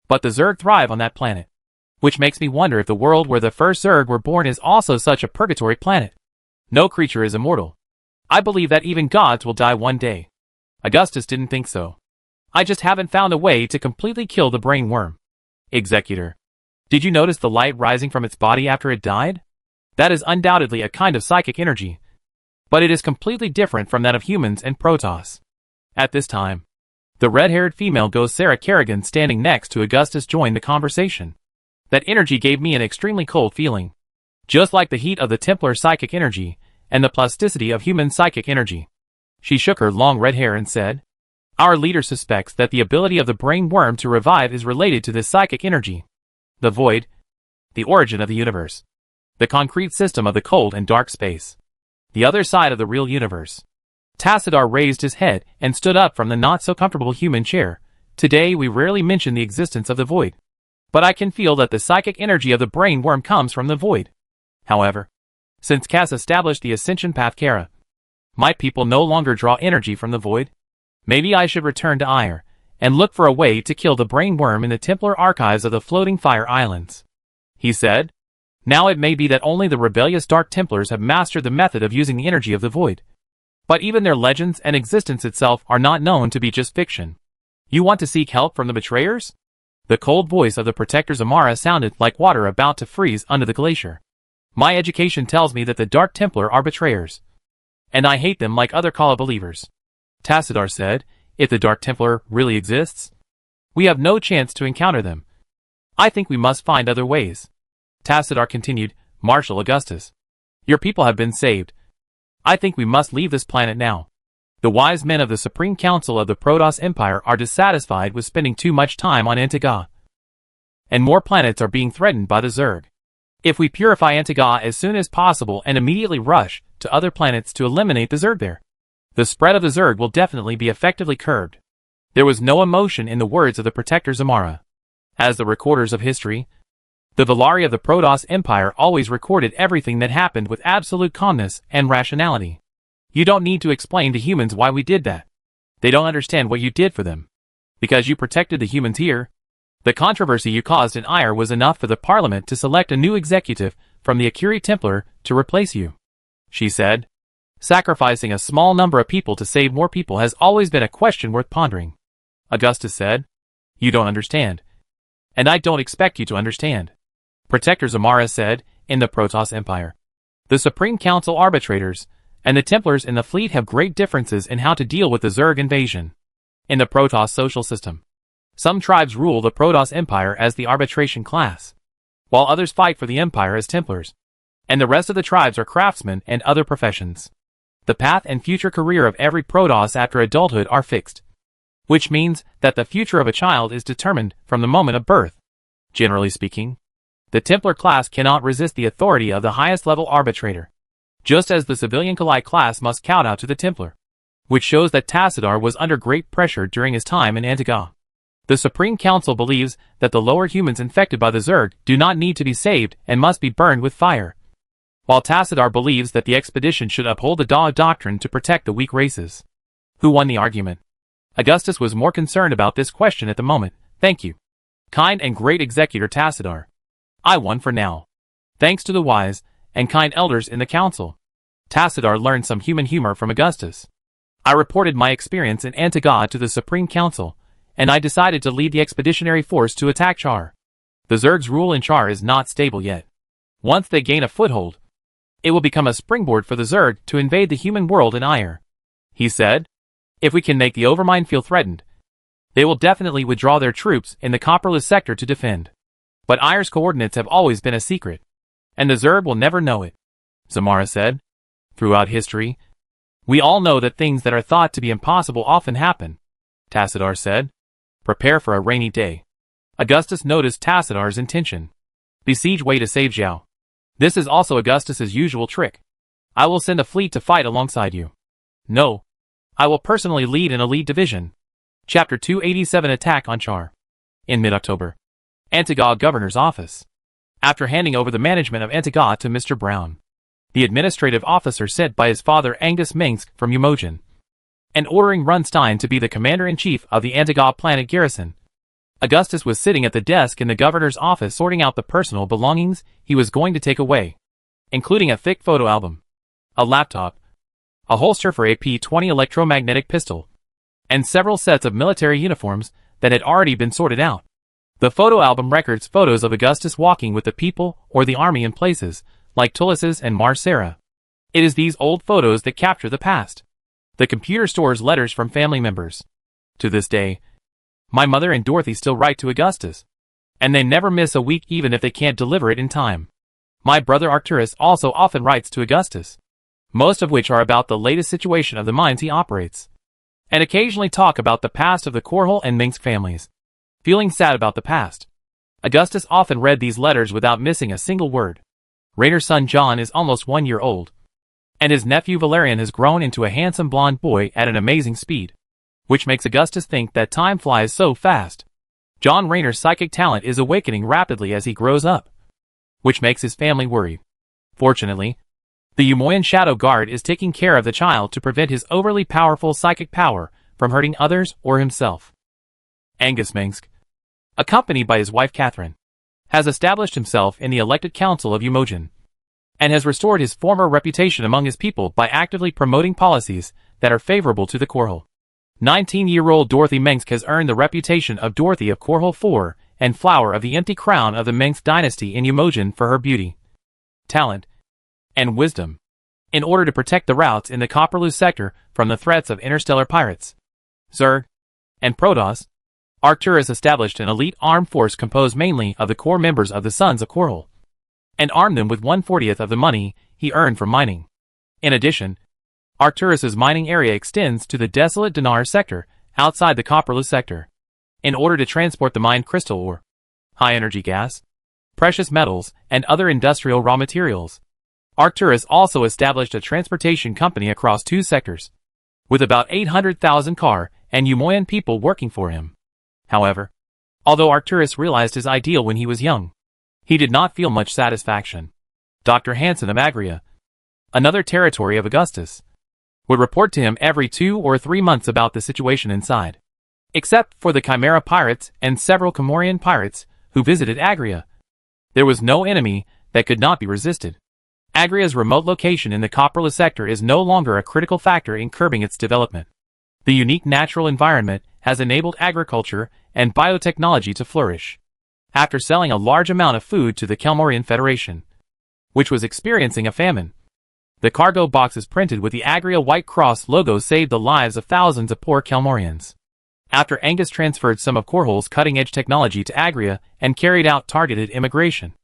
But the Zerg thrive on that planet. Which makes me wonder if the world where the first Zerg were born is also such a purgatory planet. No creature is immortal. I believe that even gods will die one day. Augustus didn't think so. I just haven't found a way to completely kill the brainworm. Executor. Did you notice the light rising from its body after it died? That is undoubtedly a kind of psychic energy. But it is completely different from that of humans and Protoss. At this time, the red-haired female ghost Sarah Kerrigan standing next to Augustus joined the conversation. That energy gave me an extremely cold feeling. Just like the heat of the Templar psychic energy, and the plasticity of human psychic energy. She shook her long red hair and said, "Our leader suspects that the ability of the brainworm to revive is related to this psychic energy. The void, the origin of the universe, the concrete system of the cold and dark space, the other side of the real universe." Tassadar raised his head and stood up from the not-so-comfortable human chair. Today we rarely mention the existence of the void. But I can feel that the psychic energy of the brainworm comes from the void. However, since Cass established the Ascension Path Kara, might people no longer draw energy from the void? Maybe I should return to Ire, and look for a way to kill the brainworm in the Templar archives of the Floating Fire Islands. He said, "Now it may be that only the rebellious Dark Templars have mastered the method of using the energy of the void. But even their legends and existence itself are not known to be just fiction. You want to seek help from the betrayers?" The cold voice of the Protector Zamara sounded like water about to freeze under the glacier. "My education tells me that the Dark Templar are betrayers. And I hate them like other Kala believers." Tassadar said, "If the Dark Templar really exists, we have no chance to encounter them. I think we must find other ways." Tassadar continued, "Marshal Augustus, your people have been saved. I think we must leave this planet now. The wise men of the Supreme Council of the Protoss Empire are dissatisfied with spending too much time on Antiga. And more planets are being threatened by the Zerg. If we purify Antiga as soon as possible and immediately rush to other planets to eliminate the Zerg there, the spread of the Zerg will definitely be effectively curbed." There was no emotion in the words of the Protector Zamara. As the recorders of history, the Velari of the Protoss Empire always recorded everything that happened with absolute calmness and rationality. You don't need to explain to humans why we did that. They don't understand what you did for them. Because you protected the humans here. The controversy you caused in Ire was enough for the Parliament to select a new executive from the Akiri Templar to replace you. She said, "Sacrificing a small number of people to save more people has always been a question worth pondering." Augustus said, "You don't understand. And I don't expect you to understand." Protector Zamara said, "In the Protoss Empire, the Supreme Council arbitrators and the Templars in the fleet have great differences in how to deal with the Zerg invasion. In the Protoss social system, some tribes rule the Protoss Empire as the arbitration class, while others fight for the Empire as Templars, and the rest of the tribes are craftsmen and other professions. The path and future career of every Protoss after adulthood are fixed, which means that the future of a child is determined from the moment of birth. Generally speaking, the Templar class cannot resist the authority of the highest level arbitrator, just as the civilian Kalai class must kowtow to the Templar, which shows that Tassadar was under great pressure during his time in Antiga. The Supreme Council believes that the lower humans infected by the Zerg do not need to be saved and must be burned with fire, while Tassadar believes that the expedition should uphold the Daw doctrine to protect the weak races. Who won the argument? Augustus was more concerned about this question at the moment. "Thank you, kind and great Executor Tassadar. I won for now. Thanks to the wise and kind elders in the council." Tassadar learned some human humor from Augustus. "I reported my experience in Antiga to the Supreme Council, and I decided to lead the expeditionary force to attack Char. The Zerg's rule in Char is not stable yet. Once they gain a foothold, it will become a springboard for the Zerg to invade the human world in Ire." He said, "If we can make the Overmind feel threatened, they will definitely withdraw their troops in the Copperless sector to defend. But Ire's coordinates have always been a secret, and the Zerg will never know it." Zamara said, "Throughout history, we all know that things that are thought to be impossible often happen." Tassadar said, "Prepare for a rainy day." Augustus noticed Tassadar's intention. "Besiege Wei to save Zhao. This is also Augustus's usual trick. I will send a fleet to fight alongside you." "No. I will personally lead an elite division." Chapter 287 Attack on Char. In mid-October, Antiga Governor's Office. After handing over the management of Antiga to Mr. Brown, the administrative officer sent by his father Angus Mengsk from Umojan, and ordering Runstein to be the commander-in-chief of the Antiga planet garrison. Augustus was sitting at the desk in the governor's office sorting out the personal belongings he was going to take away, including a thick photo album, a laptop, a holster for a P-20 electromagnetic pistol, and several sets of military uniforms that had already been sorted out. The photo album records photos of Augustus walking with the people or the army in places like Tullius's and Mar Sara. It is these old photos that capture the past. The computer stores letters from family members. To this day, my mother and Dorothy still write to Augustus, and they never miss a week even if they can't deliver it in time. My brother Arcturus also often writes to Augustus, most of which are about the latest situation of the mines he operates, and occasionally talk about the past of the Korhal and Minsk families. Feeling sad about the past, Augustus often read these letters without missing a single word. Rainer's son John is almost 1 year old, and his nephew Valerian has grown into a handsome blonde boy at an amazing speed, which makes Augustus think that time flies so fast. John Rainer's psychic talent is awakening rapidly as he grows up, which makes his family worried. Fortunately, the Umoyan Shadow Guard is taking care of the child to prevent his overly powerful psychic power from hurting others or himself. Angus Minsk, accompanied by his wife Catherine, has established himself in the elected council of Umojan, and has restored his former reputation among his people by actively promoting policies that are favorable to the Korhal. 19-year-old Dorothy Minsk has earned the reputation of Dorothy of Korhal IV and Flower of the Empty Crown of the Minsk dynasty in Umojan for her beauty, talent, and wisdom, in order to protect the routes in the Copperloose sector from the threats of interstellar pirates, Zerg, and Protoss. Arcturus established an elite armed force composed mainly of the core members of the Sons of Korhal, and armed them with 1/40 of the money he earned from mining. In addition, Arcturus's mining area extends to the desolate Dinar sector outside the Copperloose sector, in order to transport the mined crystal ore, high-energy gas, precious metals, and other industrial raw materials. Arcturus also established a transportation company across 2 sectors, with about 800,000 Char and Umoyan people working for him. However, although Arcturus realized his ideal when he was young, he did not feel much satisfaction. Dr. Hansen of Agria, another territory of Augustus, would report to him every 2 or 3 months about the situation inside. Except for the Chimera pirates and several Comorian pirates who visited Agria, there was no enemy that could not be resisted. Agria's remote location in the Copperloose sector is no longer a critical factor in curbing its development. The unique natural environment has enabled agriculture and biotechnology to flourish. After selling a large amount of food to the Kelmorian Federation, which was experiencing a famine, the cargo boxes printed with the Agria White Cross logo saved the lives of thousands of poor Kelmorians. After Angus transferred some of Korhal's cutting-edge technology to Agria and carried out targeted immigration,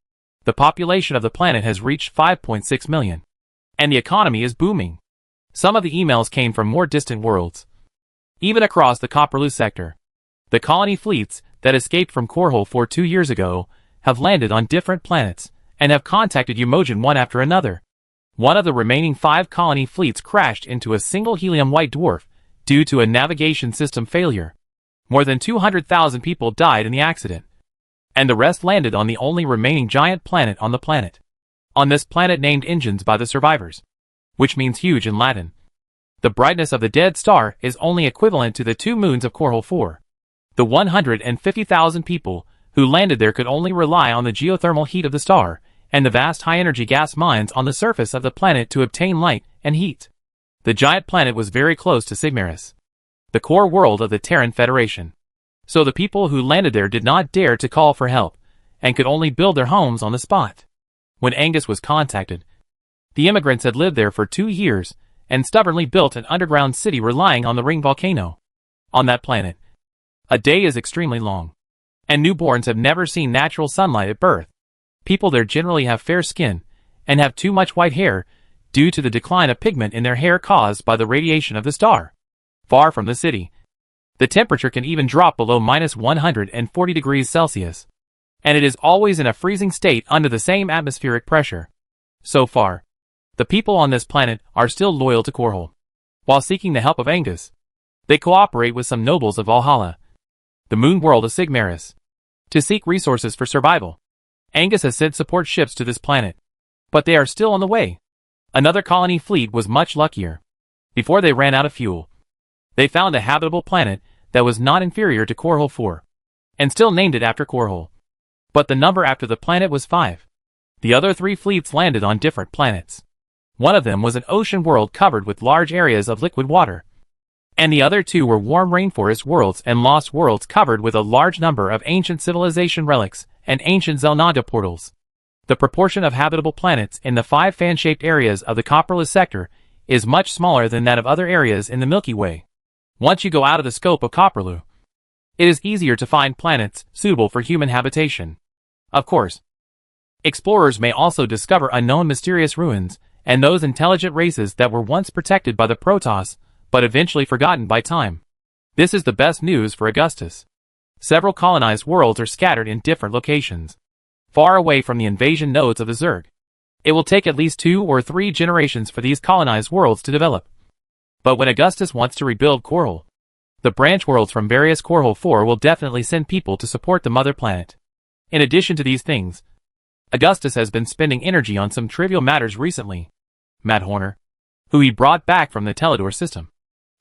the population of the planet has reached 5.6 million, and the economy is booming. Some of the emails came from more distant worlds. Even across the Copperloose sector, the colony fleets that escaped from Korhal 2 years ago have landed on different planets and have contacted Umojan one after another. One of the remaining 5 colony fleets crashed into a single helium white dwarf due to a navigation system failure. More than 200,000 people died in the accident, and the rest landed on the only remaining giant planet on the planet. On this planet named Engines by the survivors, which means huge in Latin, the brightness of the dead star is only equivalent to the 2 moons of Korhal 4. The 150,000 people who landed there could only rely on the geothermal heat of the star and the vast high-energy gas mines on the surface of the planet to obtain light and heat. The giant planet was very close to Sigmaris, the core world of the Terran Federation. So the people who landed there did not dare to call for help, and could only build their homes on the spot. When Angus was contacted, the immigrants had lived there for 2 years, and stubbornly built an underground city relying on the ring volcano. On that planet, a day is extremely long, and newborns have never seen natural sunlight at birth. People there generally have fair skin, and have too much white hair, due to the decline of pigment in their hair caused by the radiation of the star. Far from the city, the temperature can even drop below -140 degrees Celsius, and it is always in a freezing state under the same atmospheric pressure. So far, the people on this planet are still loyal to Korhal. While seeking the help of Angus, they cooperate with some nobles of Valhalla, the moon world of Sigmaris, to seek resources for survival. Angus has sent support ships to this planet, but they are still on the way. Another colony fleet was much luckier. Before they ran out of fuel, They found a habitable planet that was not inferior to Korhol 4, and still named it after Korhol. But the number after the planet was 5. The other 3 fleets landed on different planets. One of them was an ocean world covered with large areas of liquid water, and the other 2 were warm rainforest worlds and lost worlds covered with a large number of ancient civilization relics and ancient Zelnada portals. The proportion of habitable planets in the 5 fan-shaped areas of the Copperless sector is much smaller than that of other areas in the Milky Way. Once you go out of the scope of Copperlu, it is easier to find planets suitable for human habitation. Of course, explorers may also discover unknown mysterious ruins and those intelligent races that were once protected by the Protoss, but eventually forgotten by time. This is the best news for Augustus. Several colonized worlds are scattered in different locations, far away from the invasion nodes of the Zerg. It will take at least 2 or 3 generations for these colonized worlds to develop. But when Augustus wants to rebuild Korhol, the branch worlds from various Korhol 4 will definitely send people to support the mother planet. In addition to these things, Augustus has been spending energy on some trivial matters recently. Matt Horner, who he brought back from the Teledor system,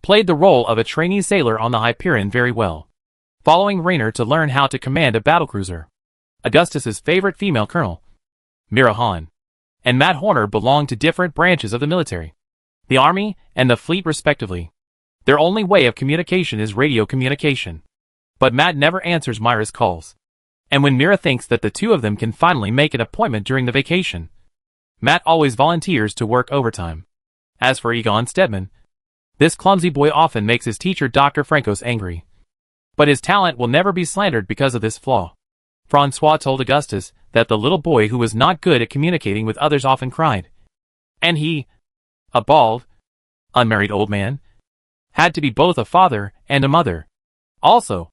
played the role of a trainee sailor on the Hyperion very well, following Raynor to learn how to command a battlecruiser. Augustus's favorite female colonel, Mira Hahn, and Matt Horner belong to different branches of the military, the army and the fleet respectively. Their only way of communication is radio communication. But Matt never answers Myra's calls. And when Mira thinks that the 2 of them can finally make an appointment during the vacation, Matt always volunteers to work overtime. As for Egon Stedman, this clumsy boy often makes his teacher Dr. Frankos angry. But his talent will never be slandered because of this flaw. Francois told Augustus that the little boy who was not good at communicating with others often cried. And he, a bald, unmarried old man, had to be both a father and a mother. Also,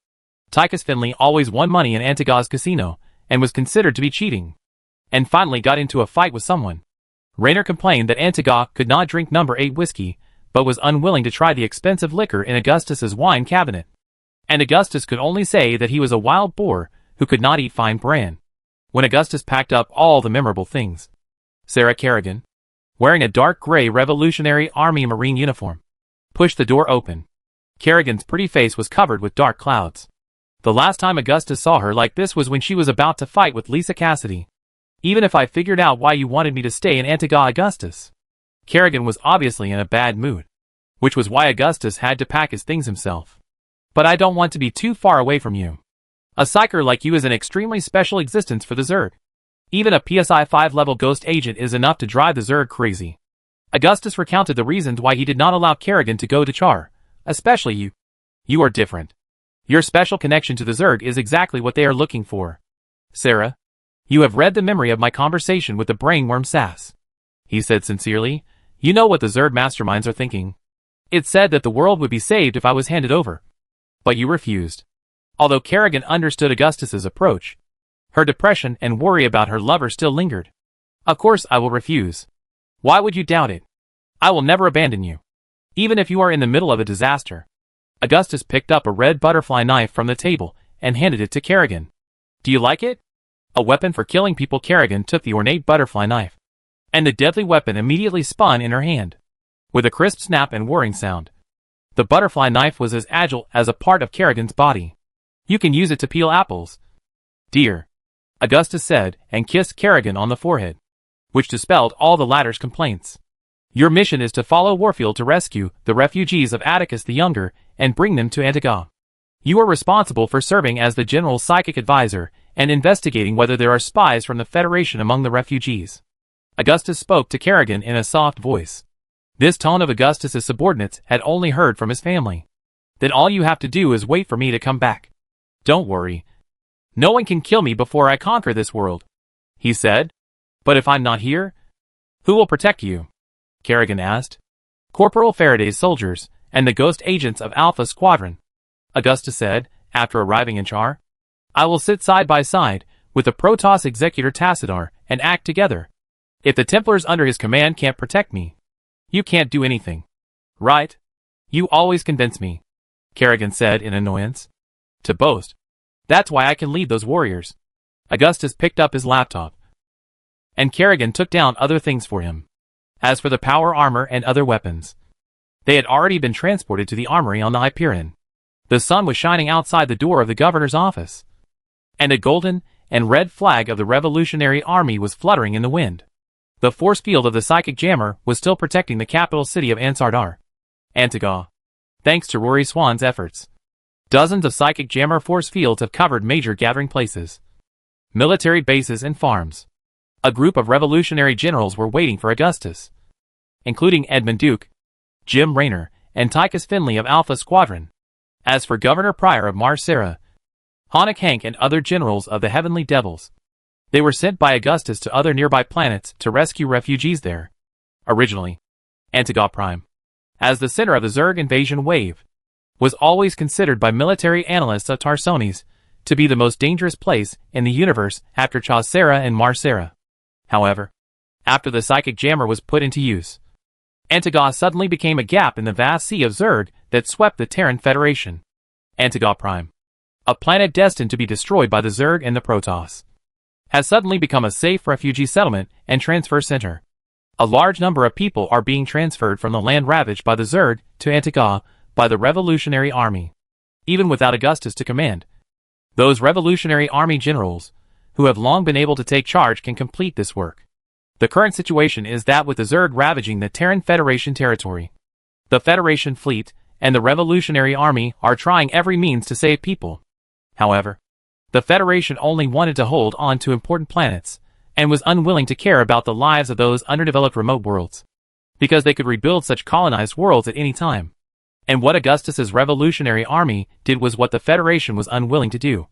Tychus Finley always won money in Antiga's casino and was considered to be cheating, and finally got into a fight with someone. Raynor complained that Antiga could not drink number 8 whiskey, but was unwilling to try the expensive liquor in Augustus's wine cabinet. And Augustus could only say that he was a wild boar who could not eat fine bran. When Augustus packed up all the memorable things, Sarah Kerrigan, wearing a dark gray Revolutionary Army Marine uniform, pushed the door open. Kerrigan's pretty face was covered with dark clouds. The last time Augustus saw her like this was when she was about to fight with Lisa Cassidy. Even if I figured out why you wanted me to stay in Antiga, Augustus. Kerrigan was obviously in a bad mood, which was why Augustus had to pack his things himself. But I don't want to be too far away from you. A psyker like you is an extremely special existence for the Zerg. Even a PSI 5 level ghost agent is enough to drive the Zerg crazy. Augustus recounted the reasons why he did not allow Kerrigan to go to Char, especially you. You are different. Your special connection to the Zerg is exactly what they are looking for. Sarah, you have read the memory of my conversation with the brainworm Sass. He said sincerely, you know what the Zerg masterminds are thinking. It said that the world would be saved if I was handed over. But you refused. Although Kerrigan understood Augustus's approach, her depression and worry about her lover still lingered. Of course I will refuse. Why would you doubt it? I will never abandon you, even if you are in the middle of a disaster. Augustus picked up a red butterfly knife from the table and handed it to Kerrigan. Do you like it? A weapon for killing people. Kerrigan took the ornate butterfly knife, and the deadly weapon immediately spun in her hand, with a crisp snap and whirring sound. The butterfly knife was as agile as a part of Kerrigan's body. You can use it to peel apples. Dear, Augustus said and kissed Kerrigan on the forehead, which dispelled all the latter's complaints. Your mission is to follow Warfield to rescue the refugees of Atticus the Younger and bring them to Antiga. You are responsible for serving as the general's psychic advisor and investigating whether there are spies from the Federation among the refugees. Augustus spoke to Kerrigan in a soft voice. This tone of Augustus's subordinates had only heard from his family. Then all you have to do is wait for me to come back. Don't worry. No one can kill me before I conquer this world, he said. But if I'm not here, who will protect you? Kerrigan asked. Corporal Faraday's soldiers and the ghost agents of Alpha Squadron, Augustus said, after arriving in Char. I will sit side by side with the Protoss executor Tassadar and act together. If the Templars under his command can't protect me, you can't do anything. Right? You always convince me, Kerrigan said in annoyance. To boast. That's why I can lead those warriors. Augustus picked up his laptop, and Kerrigan took down other things for him. As for the power armor and other weapons, They had already been transported to the armory on the Hyperion. The sun was shining outside the door of the governor's office, and a golden and red flag of the Revolutionary Army was fluttering in the wind. The force field of the psychic jammer was still protecting the capital city of Antiga. Thanks to Rory Swan's efforts, dozens of psychic jammer force fields have covered major gathering places, military bases and farms. A group of revolutionary generals were waiting for Augustus, including Edmund Duke, Jim Raynor, and Tychus Finley of Alpha Squadron. As for Governor Pleyer of Mar Sara, Hanak Hank and other generals of the Heavenly Devils, they were sent by Augustus to other nearby planets to rescue refugees there. Originally, Antiga Prime, as the center of the Zerg invasion wave, was always considered by military analysts of Tarsonis to be the most dangerous place in the universe after Char Sara and Mar Sara. However, after the psychic jammer was put into use, Antiga suddenly became a gap in the vast sea of Zerg that swept the Terran Federation. Antiga Prime, a planet destined to be destroyed by the Zerg and the Protoss, has suddenly become a safe refugee settlement and transfer center. A large number of people are being transferred from the land ravaged by the Zerg to Antiga by the Revolutionary Army, even without Augustus to command. Those Revolutionary Army generals, who have long been able to take charge, can complete this work. The current situation is that with the Zerg ravaging the Terran Federation territory, the Federation fleet and the Revolutionary Army are trying every means to save people. However, the Federation only wanted to hold on to important planets, and was unwilling to care about the lives of those underdeveloped remote worlds, because they could rebuild such colonized worlds at any time. And what Augustus's Revolutionary Army did was what the Federation was unwilling to do,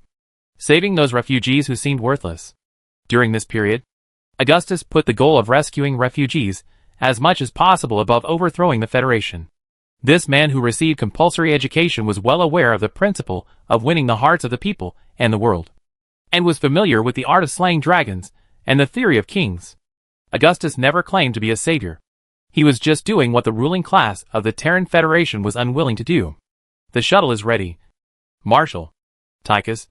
saving those refugees who seemed worthless. During this period, Augustus put the goal of rescuing refugees as much as possible above overthrowing the Federation. This man who received compulsory education was well aware of the principle of winning the hearts of the people and the world, and was familiar with the art of slaying dragons and the theory of kings. Augustus never claimed to be a savior. He was just doing what the ruling class of the Terran Federation was unwilling to do. The shuttle is ready, Marshal. Tychus,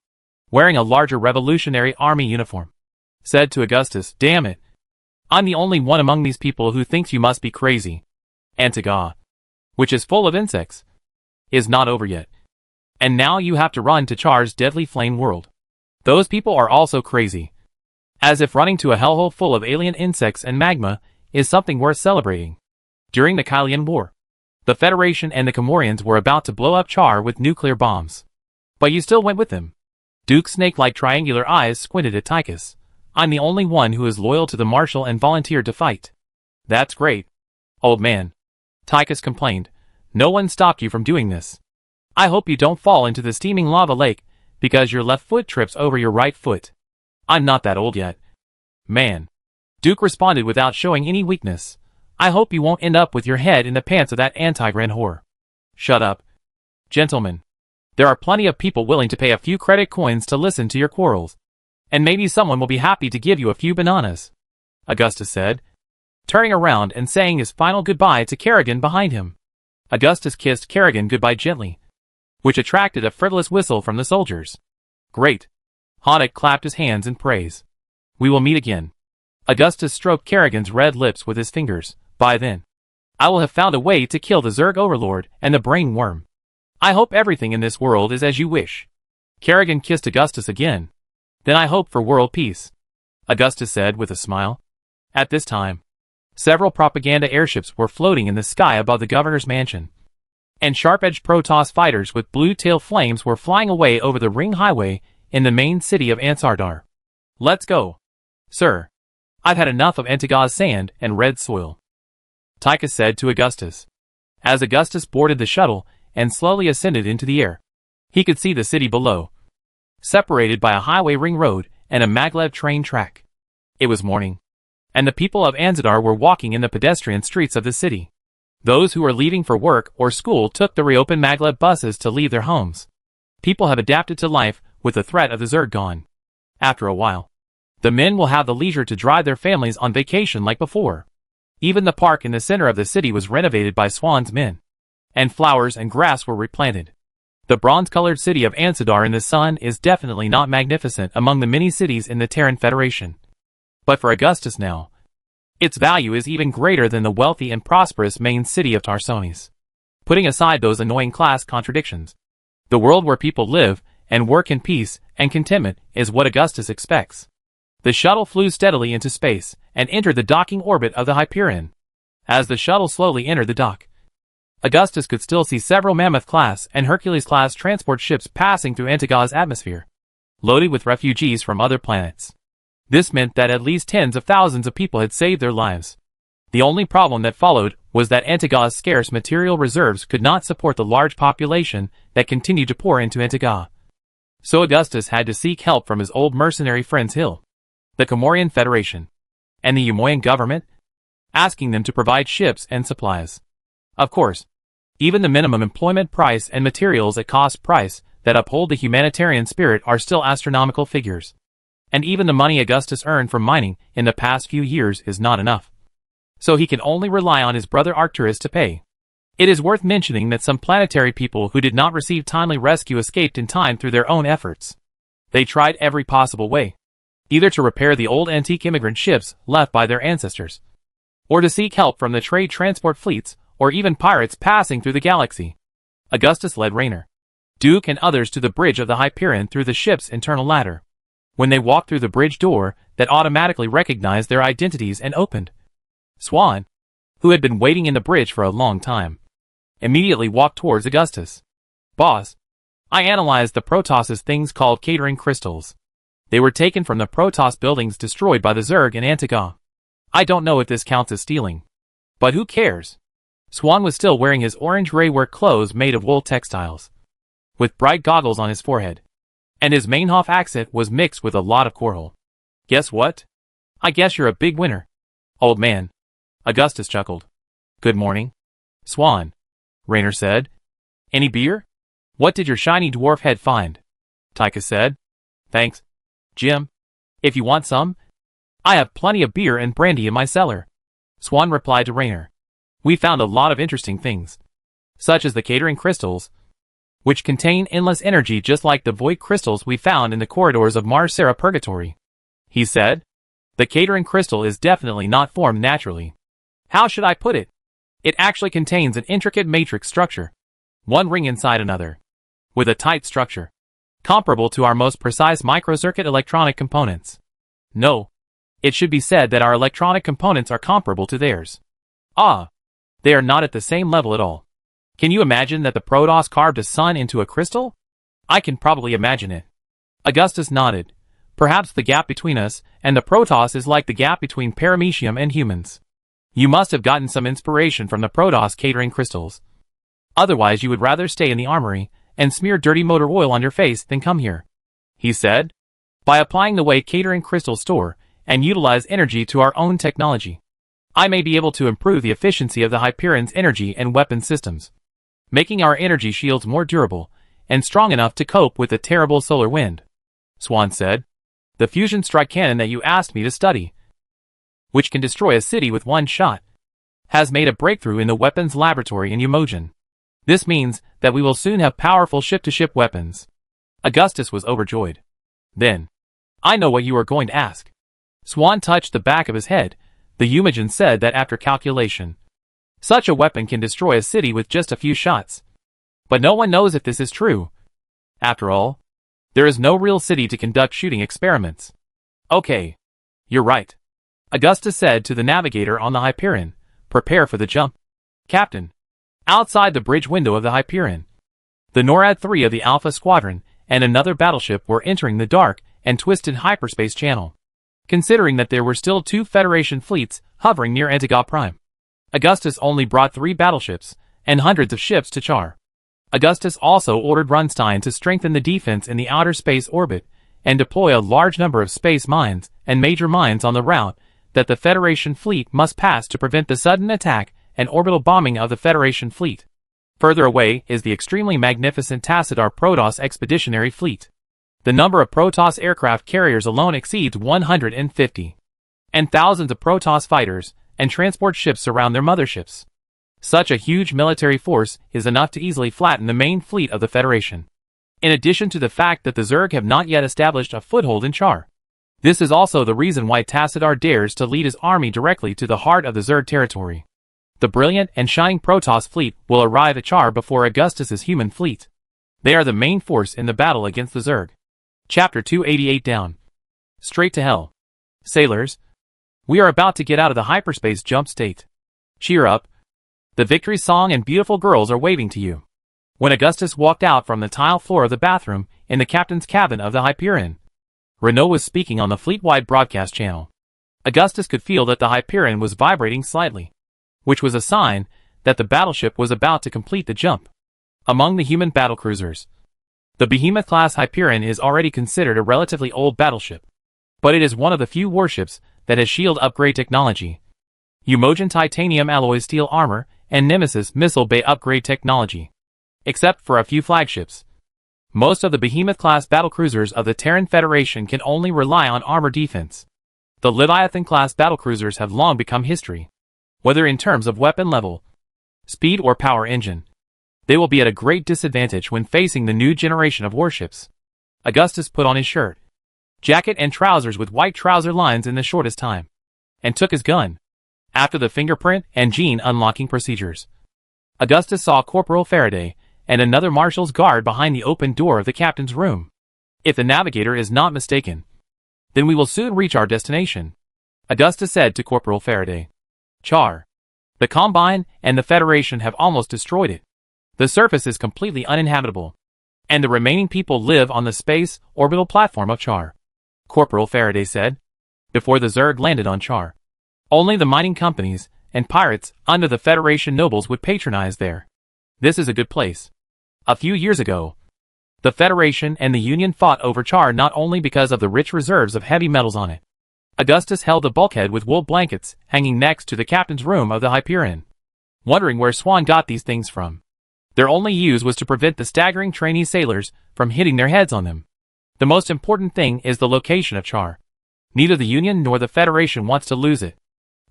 wearing a larger Revolutionary Army uniform, said to Augustus, "Damn it. I'm the only one among these people who thinks you must be crazy. Antiga, which is full of insects, is not over yet. And now you have to run to Char's deadly flame world. Those people are also crazy. As if running to a hellhole full of alien insects and magma is something worth celebrating. During the Kylian War, the Federation and the Comorians were about to blow up Char with nuclear bombs. But you still went with them." Duke's snake-like triangular eyes squinted at Tychus. "I'm the only one who is loyal to the Marshal and volunteered to fight." "That's great, old man," Tychus complained. "No one stopped you from doing this. I hope you don't fall into the steaming lava lake because your left foot trips over your right foot." "I'm not that old yet, man," Duke responded without showing any weakness. "I hope you won't end up with your head in the pants of that anti-grand whore." "Shut up, gentlemen. There are plenty of people willing to pay a few credit coins to listen to your quarrels, and maybe someone will be happy to give you a few bananas," Augustus said, turning around and saying his final goodbye to Kerrigan behind him. Augustus kissed Kerrigan goodbye gently, which attracted a frivolous whistle from the soldiers. "Great." Hanak clapped his hands in praise. "We will meet again." Augustus stroked Kerrigan's red lips with his fingers. "By then, I will have found a way to kill the Zerg overlord and the brainworm. I hope everything in this world is as you wish." Kerrigan kissed Augustus again. "Then I hope for world peace," Augustus said with a smile. At this time, several propaganda airships were floating in the sky above the governor's mansion, and sharp-edged Protoss fighters with blue-tail flames were flying away over the ring highway in the main city of Ansardar. "Let's go, sir. I've had enough of Antiga's sand and red soil," Tychus said to Augustus. As Augustus boarded the shuttle and slowly ascended into the air, he could see the city below, separated by a highway ring road and a maglev train track. It was morning, and the people of Anzadar were walking in the pedestrian streets of the city. Those who were leaving for work or school took the reopened maglev buses to leave their homes. People have adapted to life with the threat of the Zerg gone. After a while, the men will have the leisure to drive their families on vacation like before. Even the park in the center of the city was renovated by Swan's men, and flowers and grass were replanted. The bronze-colored city of Ansadar in the sun is definitely not magnificent among the many cities in the Terran Federation. But for Augustus now, its value is even greater than the wealthy and prosperous main city of Tarsonis. Putting aside those annoying class contradictions, the world where people live and work in peace and contentment is what Augustus expects. The shuttle flew steadily into space and entered the docking orbit of the Hyperion. As the shuttle slowly entered the dock, Augustus could still see several Mammoth-class and Hercules-class transport ships passing through Antiga's atmosphere, loaded with refugees from other planets. This meant that at least tens of thousands of people had saved their lives. The only problem that followed was that Antiga's scarce material reserves could not support the large population that continued to pour into Antiga. So Augustus had to seek help from his old mercenary friends Hill, the Comorian Federation, and the Umoyan government, asking them to provide ships and supplies. Of course, even the minimum employment price and materials at cost price that uphold the humanitarian spirit are still astronomical figures. And even the money Augustus earned from mining in the past few years is not enough. So he can only rely on his brother Arcturus to pay. It is worth mentioning that some planetary people who did not receive timely rescue escaped in time through their own efforts. They tried every possible way, either to repair the old antique immigrant ships left by their ancestors, or to seek help from the trade transport fleets, or even pirates passing through the galaxy. Augustus led Raynor, Duke and others to the bridge of the Hyperion through the ship's internal ladder. When they walked through the bridge door that automatically recognized their identities and opened, Swan, who had been waiting in the bridge for a long time, immediately walked towards Augustus. Boss, I analyzed the Protoss's things called catering crystals. They were taken from the Protoss buildings destroyed by the Zerg in Antiga. I don't know if this counts as stealing, but who cares? Swan was still wearing his orange gray work clothes made of wool textiles, with bright goggles on his forehead, and his Mainhof accent was mixed with a lot of Korhal. Guess what? I guess you're a big winner, old man. Augustus chuckled. Good morning, Swan, Raynor said. Any beer? What did your shiny dwarf head find? Tychus said. Thanks, Jim. If you want some, I have plenty of beer and brandy in my cellar. Swan replied to Raynor. We found a lot of interesting things, such as the catering crystals, which contain endless energy just like the void crystals we found in the corridors of Mar Sara Purgatory. He said. The catering crystal is definitely not formed naturally. How should I put it? It actually contains an intricate matrix structure, one ring inside another, with a tight structure, comparable to our most precise microcircuit electronic components. No, it should be said that our electronic components are comparable to theirs. They are not at the same level at all. Can you imagine that the Protoss carved a sun into a crystal? I can probably imagine it. Augustus nodded. Perhaps the gap between us and the Protoss is like the gap between paramecium and humans. You must have gotten some inspiration from the Protoss catering crystals. Otherwise you would rather stay in the armory and smear dirty motor oil on your face than come here, he said. By applying the way catering crystals store and utilize energy to our own technology, I may be able to improve the efficiency of the Hyperion's energy and weapon systems, making our energy shields more durable and strong enough to cope with the terrible solar wind, Swan said. The fusion strike cannon that you asked me to study, which can destroy a city with one shot, has made a breakthrough in the weapons laboratory in Umojan. This means that we will soon have powerful ship-to-ship weapons. Augustus was overjoyed. Then, I know what you are going to ask. Swan touched the back of his head. The Umojan said that after calculation, such a weapon can destroy a city with just a few shots. But no one knows if this is true. After all, there is no real city to conduct shooting experiments. Okay, you're right, Augustus said to the navigator on the Hyperion. Prepare for the jump, Captain. Outside the bridge window of the Hyperion, the NORAD-3 of the Alpha Squadron and another battleship were entering the dark and twisted hyperspace channel. Considering that there were still 2 Federation fleets hovering near Antiga Prime, Augustus only brought 3 battleships and hundreds of ships to Char. Augustus also ordered Runstein to strengthen the defense in the outer space orbit and deploy a large number of space mines and major mines on the route that the Federation fleet must pass to prevent the sudden attack and orbital bombing of the Federation fleet. Further away is the extremely magnificent Tassadar Protoss expeditionary fleet. The number of Protoss aircraft carriers alone exceeds 150, and thousands of Protoss fighters and transport ships surround their motherships. Such a huge military force is enough to easily flatten the main fleet of the Federation. In addition to the fact that the Zerg have not yet established a foothold in Char. This is also the reason why Tassadar dares to lead his army directly to the heart of the Zerg territory. The brilliant and shining Protoss fleet will arrive at Char before Augustus's human fleet. They are the main force in the battle against the Zerg. Chapter 288 Down. Straight to hell. Sailors, we are about to get out of the hyperspace jump state. Cheer up. The victory song and beautiful girls are waving to you. When Augustus walked out from the tile floor of the bathroom in the captain's cabin of the Hyperion, Renault was speaking on the fleet-wide broadcast channel. Augustus could feel that the Hyperion was vibrating slightly, which was a sign that the battleship was about to complete the jump. Among the human battlecruisers, the Behemoth-class Hyperion is already considered a relatively old battleship, but it is one of the few warships that has shield upgrade technology, Umogen titanium alloy steel armor, and Nemesis missile bay upgrade technology. Except for a few flagships, most of the Behemoth-class battlecruisers of the Terran Federation can only rely on armor defense. The Leviathan-class battlecruisers have long become history. Whether in terms of weapon level, speed or power engine, they will be at a great disadvantage when facing the new generation of warships. Augustus put on his shirt, jacket and trousers with white trouser lines in the shortest time, and took his gun. After the fingerprint and gene unlocking procedures, Augustus saw Corporal Faraday and another marshal's guard behind the open door of the captain's room. If the navigator is not mistaken, then we will soon reach our destination, Augustus said to Corporal Faraday. Char, the Combine and the Federation have almost destroyed it. The surface is completely uninhabitable, and the remaining people live on the space orbital platform of Char, Corporal Faraday said. Before the Zerg landed on Char, only the mining companies and pirates under the Federation nobles would patronize there. This is a good place. A few years ago, the Federation and the Union fought over Char not only because of the rich reserves of heavy metals on it. Augustus held the bulkhead with wool blankets hanging next to the captain's room of the Hyperion, wondering where Swan got these things from. Their only use was to prevent the staggering trainee sailors from hitting their heads on them. The most important thing is the location of Char. Neither the Union nor the Federation wants to lose it,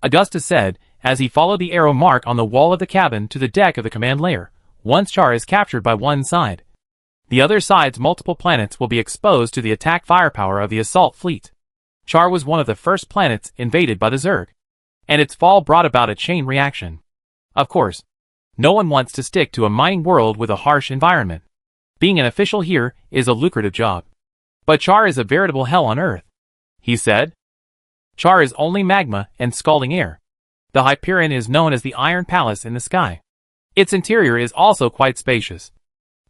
Augustus said, as he followed the arrow mark on the wall of the cabin to the deck of the command layer. Once Char is captured by one side, the other side's multiple planets will be exposed to the attack firepower of the assault fleet. Char was one of the first planets invaded by the Zerg, and its fall brought about a chain reaction. Of course, no one wants to stick to a mining world with a harsh environment. Being an official here is a lucrative job. But Char is a veritable hell on Earth, he said. Char is only magma and scalding air. The Hyperion is known as the Iron Palace in the sky. Its interior is also quite spacious,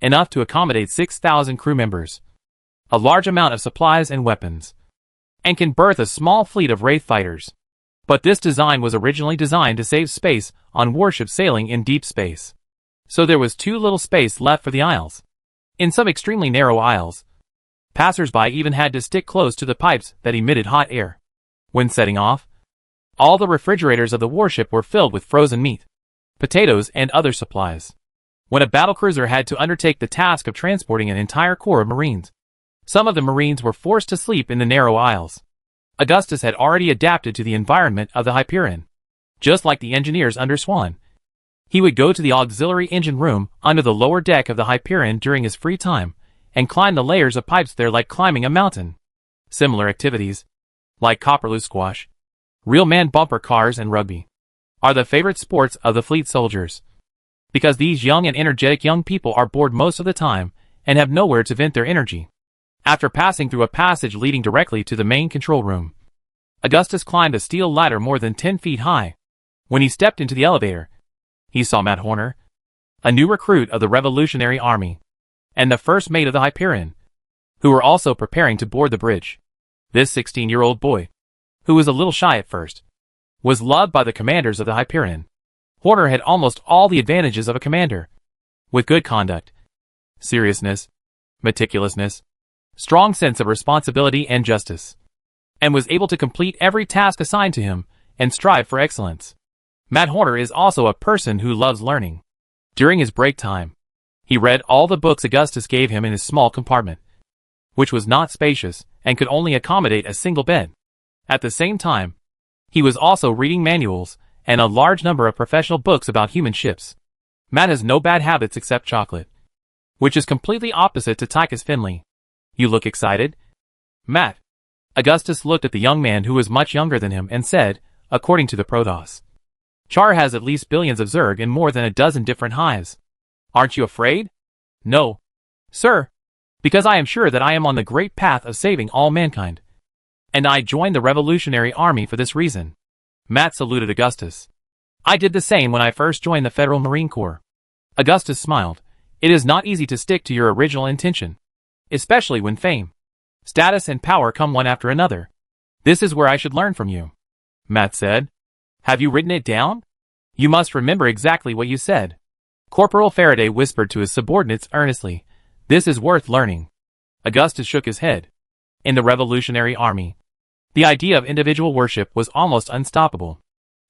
enough to accommodate 6,000 crew members, a large amount of supplies and weapons, and can berth a small fleet of Wraith fighters. But this design was originally designed to save space on warships sailing in deep space. So there was too little space left for the aisles. In some extremely narrow aisles, passers-by even had to stick close to the pipes that emitted hot air. When setting off, all the refrigerators of the warship were filled with frozen meat, potatoes, and other supplies. When a battlecruiser had to undertake the task of transporting an entire corps of Marines, some of the Marines were forced to sleep in the narrow aisles. Augustus had already adapted to the environment of the Hyperion. Just like the engineers under Swan, he would go to the auxiliary engine room under the lower deck of the Hyperion during his free time and climb the layers of pipes there like climbing a mountain. Similar activities, like copperloose squash, real man bumper cars, and rugby, are the favorite sports of the fleet soldiers. Because these young and energetic young people are bored most of the time and have nowhere to vent their energy. After passing through a passage leading directly to the main control room, Augustus climbed a steel ladder more than 10 feet high. When he stepped into the elevator, he saw Matt Horner, a new recruit of the Revolutionary Army, and the first mate of the Hyperion, who were also preparing to board the bridge. This 16-year-old boy, who was a little shy at first, was loved by the commanders of the Hyperion. Horner had almost all the advantages of a commander, with good conduct, seriousness, meticulousness, strong sense of responsibility and justice, and was able to complete every task assigned to him and strive for excellence. Matt Horner is also a person who loves learning. During his break time, he read all the books Augustus gave him in his small compartment, which was not spacious and could only accommodate a single bed. At the same time, he was also reading manuals and a large number of professional books about human ships. Matt has no bad habits except chocolate, which is completely opposite to Tychus Finley. You look excited, Matt. Augustus looked at the young man who was much younger than him and said, according to the Protoss, Char has at least billions of Zerg in more than a dozen different hives. Aren't you afraid? No, sir, because I am sure that I am on the great path of saving all mankind. And I joined the Revolutionary Army for this reason. Matt saluted Augustus. I did the same when I first joined the Federal Marine Corps. Augustus smiled. It is not easy to stick to your original intention, especially when fame, status, and power come one after another. This is where I should learn from you, Matt said. Have you written it down? You must remember exactly what you said. Corporal Faraday whispered to his subordinates earnestly. This is worth learning. Augustus shook his head. In the Revolutionary Army, the idea of individual worship was almost unstoppable.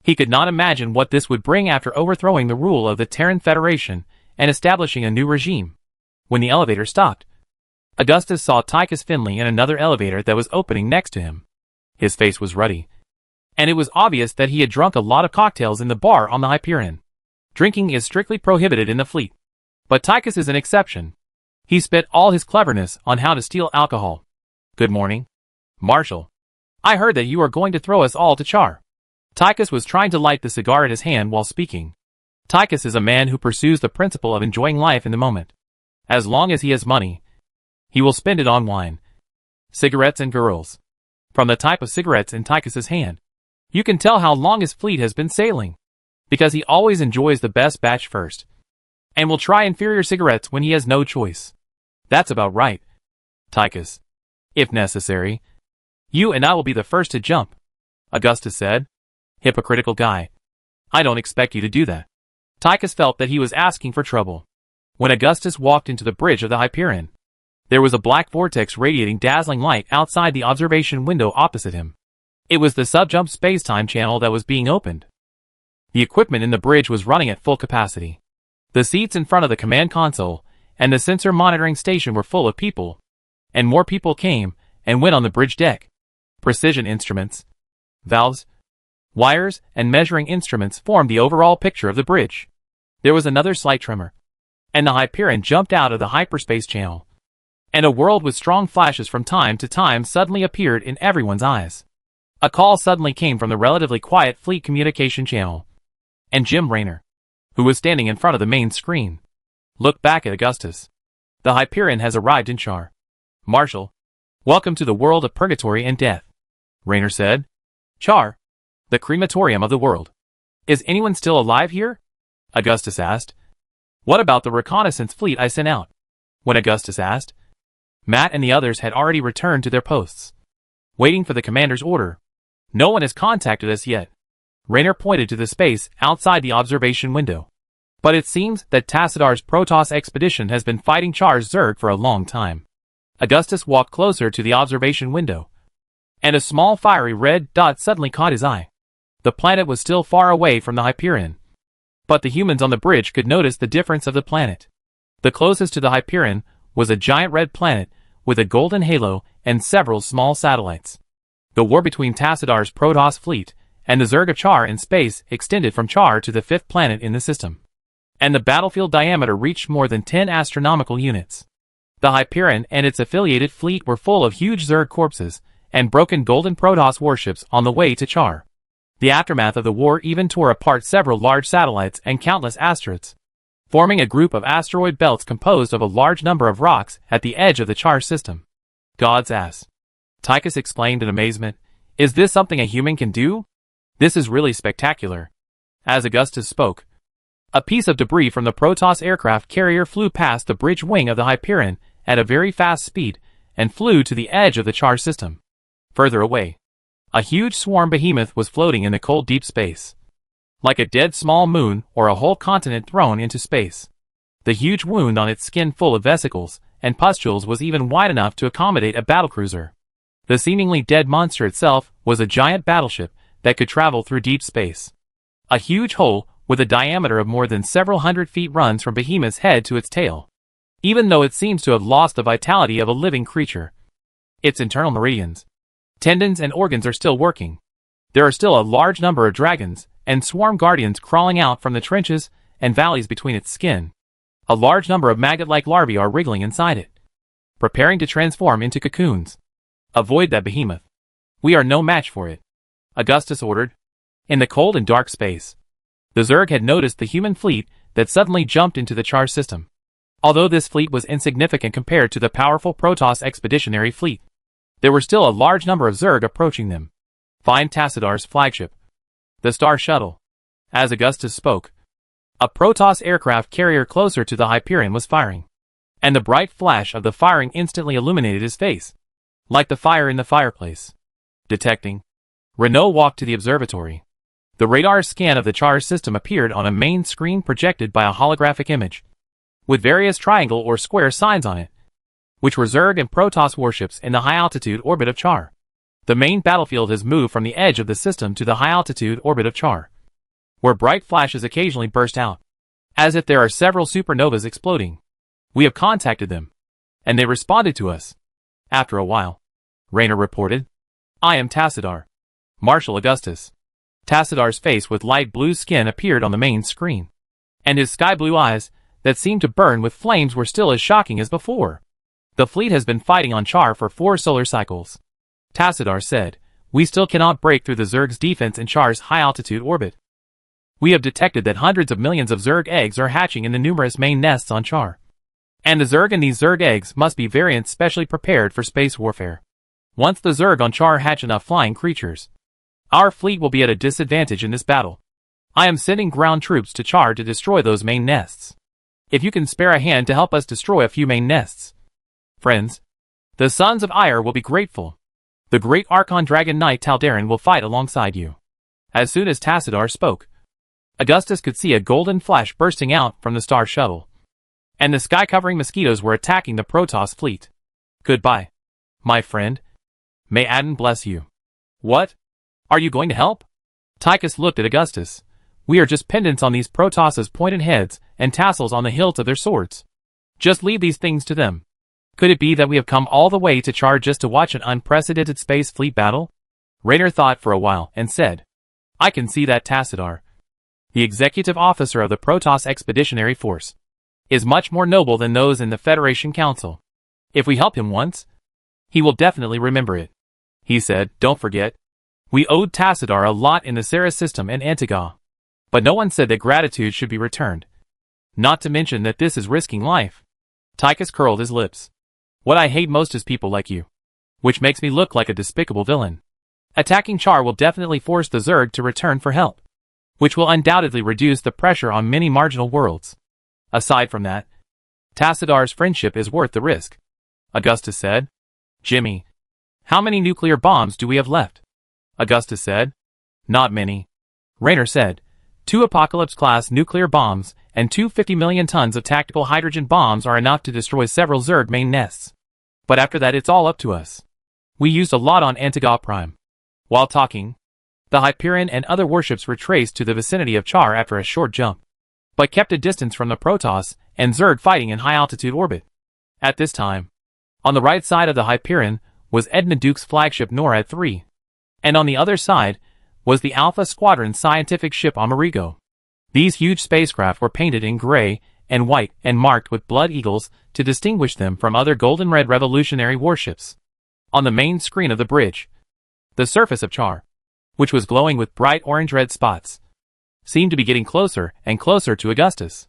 He could not imagine what this would bring after overthrowing the rule of the Terran Federation and establishing a new regime. When the elevator stopped, Augustus saw Tychus Finley in another elevator that was opening next to him. His face was ruddy, and it was obvious that he had drunk a lot of cocktails in the bar on the Hyperion. Drinking is strictly prohibited in the fleet, but Tychus is an exception. He spent all his cleverness on how to steal alcohol. Good morning, Marshal. I heard that you are going to throw us all to Char. Tychus was trying to light the cigar in his hand while speaking. Tychus is a man who pursues the principle of enjoying life in the moment. As long as he has money, he will spend it on wine, cigarettes, and girls. From the type of cigarettes in Tychus's hand, you can tell how long his fleet has been sailing, because he always enjoys the best batch first, and will try inferior cigarettes when he has no choice. That's about right, Tychus. If necessary, you and I will be the first to jump, Augustus said. Hypocritical guy. I don't expect you to do that. Tychus felt that he was asking for trouble. When Augustus walked into the bridge of the Hyperion, there was a black vortex radiating dazzling light outside the observation window opposite him. It was the sub-jump space-time channel that was being opened. The equipment in the bridge was running at full capacity. The seats in front of the command console and the sensor monitoring station were full of people, and more people came and went on the bridge deck. Precision instruments, valves, wires, and measuring instruments formed the overall picture of the bridge. There was another slight tremor, and the Hyperion jumped out of the hyperspace channel, and a world with strong flashes from time to time suddenly appeared in everyone's eyes. A call suddenly came from the relatively quiet fleet communication channel, and Jim Raynor, who was standing in front of the main screen, looked back at Augustus. The Hyperion has arrived in Char. Marshal, welcome to the world of purgatory and death, Raynor said. Char, the crematorium of the world. Is anyone still alive here? Augustus asked. What about the reconnaissance fleet I sent out? When Augustus asked, Matt and the others had already returned to their posts, waiting for the commander's order. No one has contacted us yet. Raynor pointed to the space outside the observation window. But it seems that Tacidar's Protoss expedition has been fighting Char's Zerg for a long time. Augustus walked closer to the observation window, and a small fiery red dot suddenly caught his eye. The planet was still far away from the Hyperion, but the humans on the bridge could notice the difference of the planet. The closest to the Hyperion was a giant red planet with a golden halo and several small satellites. The war between Tacidar's Protoss fleet and the Zerg of Char in space extended from Char to the fifth planet in the system, and the battlefield diameter reached more than 10 astronomical units. The Hyperion and its affiliated fleet were full of huge Zerg corpses and broken golden Protoss warships on the way to Char. The aftermath of the war even tore apart several large satellites and countless asteroids, forming a group of asteroid belts composed of a large number of rocks at the edge of the Char system. God's ass, Tychus exclaimed in amazement. Is this something a human can do? This is really spectacular. As Augustus spoke, a piece of debris from the Protoss aircraft carrier flew past the bridge wing of the Hyperion at a very fast speed and flew to the edge of the Char system. Further away, a huge swarm behemoth was floating in the cold deep space, like a dead small moon or a whole continent thrown into space. The huge wound on its skin full of vesicles and pustules was even wide enough to accommodate a battlecruiser. The seemingly dead monster itself was a giant battleship that could travel through deep space. A huge hole with a diameter of more than several hundred feet runs from Behemoth's head to its tail. Even though it seems to have lost the vitality of a living creature, its internal meridians, tendons, and organs are still working. There are still a large number of dragons and swarm guardians crawling out from the trenches and valleys between its skin. A large number of maggot-like larvae are wriggling inside it, preparing to transform into cocoons. Avoid that behemoth. We are no match for it, Augustus ordered. In the cold and dark space, The Zerg had noticed the human fleet that suddenly jumped into the Char system. Although this fleet was insignificant compared to the powerful Protoss expeditionary fleet, there were still a large number of Zerg approaching them. Find Tassidar's flagship, the Star Shuttle. As Augustus spoke, a Protoss aircraft carrier closer to the Hyperion was firing, and the bright flash of the firing instantly illuminated his face, like the fire in the fireplace. Detecting, Renault walked to the observatory. The radar scan of the Char system appeared on a main screen projected by a holographic image, with various triangle or square signs on it, which were Zerg and Protoss warships in the high-altitude orbit of Char. The main battlefield has moved from the edge of the system to the high-altitude orbit of Char, where bright flashes occasionally burst out, as if there are several supernovas exploding. We have contacted them, and they responded to us. After a while, Raynor reported, I am Tassadar, Marshal Augustus. Tassidar's face with light blue skin appeared on the main screen, and his sky-blue eyes, that seemed to burn with flames, were still as shocking as before. The fleet has been fighting on Char for 4 solar cycles, Tassadar said. We still cannot break through the Zerg's defense in Char's high-altitude orbit. We have detected that hundreds of millions of Zerg eggs are hatching in the numerous main nests on Char, and the Zerg in these Zerg eggs must be variants specially prepared for space warfare. Once the Zerg on Char hatch enough flying creatures, our fleet will be at a disadvantage in this battle. I am sending ground troops to Char to destroy those main nests. If you can spare a hand to help us destroy a few main nests, friends, the Sons of Ire will be grateful. The great Archon Dragon Knight Taldarin will fight alongside you. As soon as Tassadar spoke, Augustus could see a golden flash bursting out from the Star Shuttle, and the sky-covering mosquitoes were attacking the Protoss fleet. Goodbye, my friend. May Adon bless you. What? Are you going to help? Tychus looked at Augustus. We are just pendants on these Protoss's pointed heads and tassels on the hilts of their swords. Just leave these things to them. Could it be that we have come all the way to Char just to watch an unprecedented space fleet battle? Raynor thought for a while and said, I can see that Tassadar, the executive officer of the Protoss Expeditionary Force, is much more noble than those in the Federation Council. If we help him once, he will definitely remember it. He said, don't forget, we owed Tassadar a lot in the Sara system and Antiga, but no one said that gratitude should be returned. Not to mention that this is risking life. Tychus curled his lips. What I hate most is people like you, which makes me look like a despicable villain. Attacking Char will definitely force the Zerg to return for help, which will undoubtedly reduce the pressure on many marginal worlds. Aside from that, Tassadar's friendship is worth the risk, Augustus said. Jimmy, how many nuclear bombs do we have left? Augustus said. Not many. Raynor said. 2 Apocalypse-class nuclear bombs and 2 50 million tons of tactical hydrogen bombs are enough to destroy several Zerg main nests. But after that it's all up to us. We used a lot on Antiga Prime. While talking, the Hyperion and other warships retraced to the vicinity of Char after a short jump, but kept a distance from the Protoss and Zerg fighting in high-altitude orbit. At this time, on the right side of the Hyperion was Edna Duke's flagship NORAD 3, and on the other side was the Alpha Squadron scientific ship Amerigo. These huge spacecraft were painted in gray and white and marked with blood eagles to distinguish them from other golden-red revolutionary warships. On the main screen of the bridge, the surface of Char, which was glowing with bright orange-red spots, seemed to be getting closer and closer to Augustus.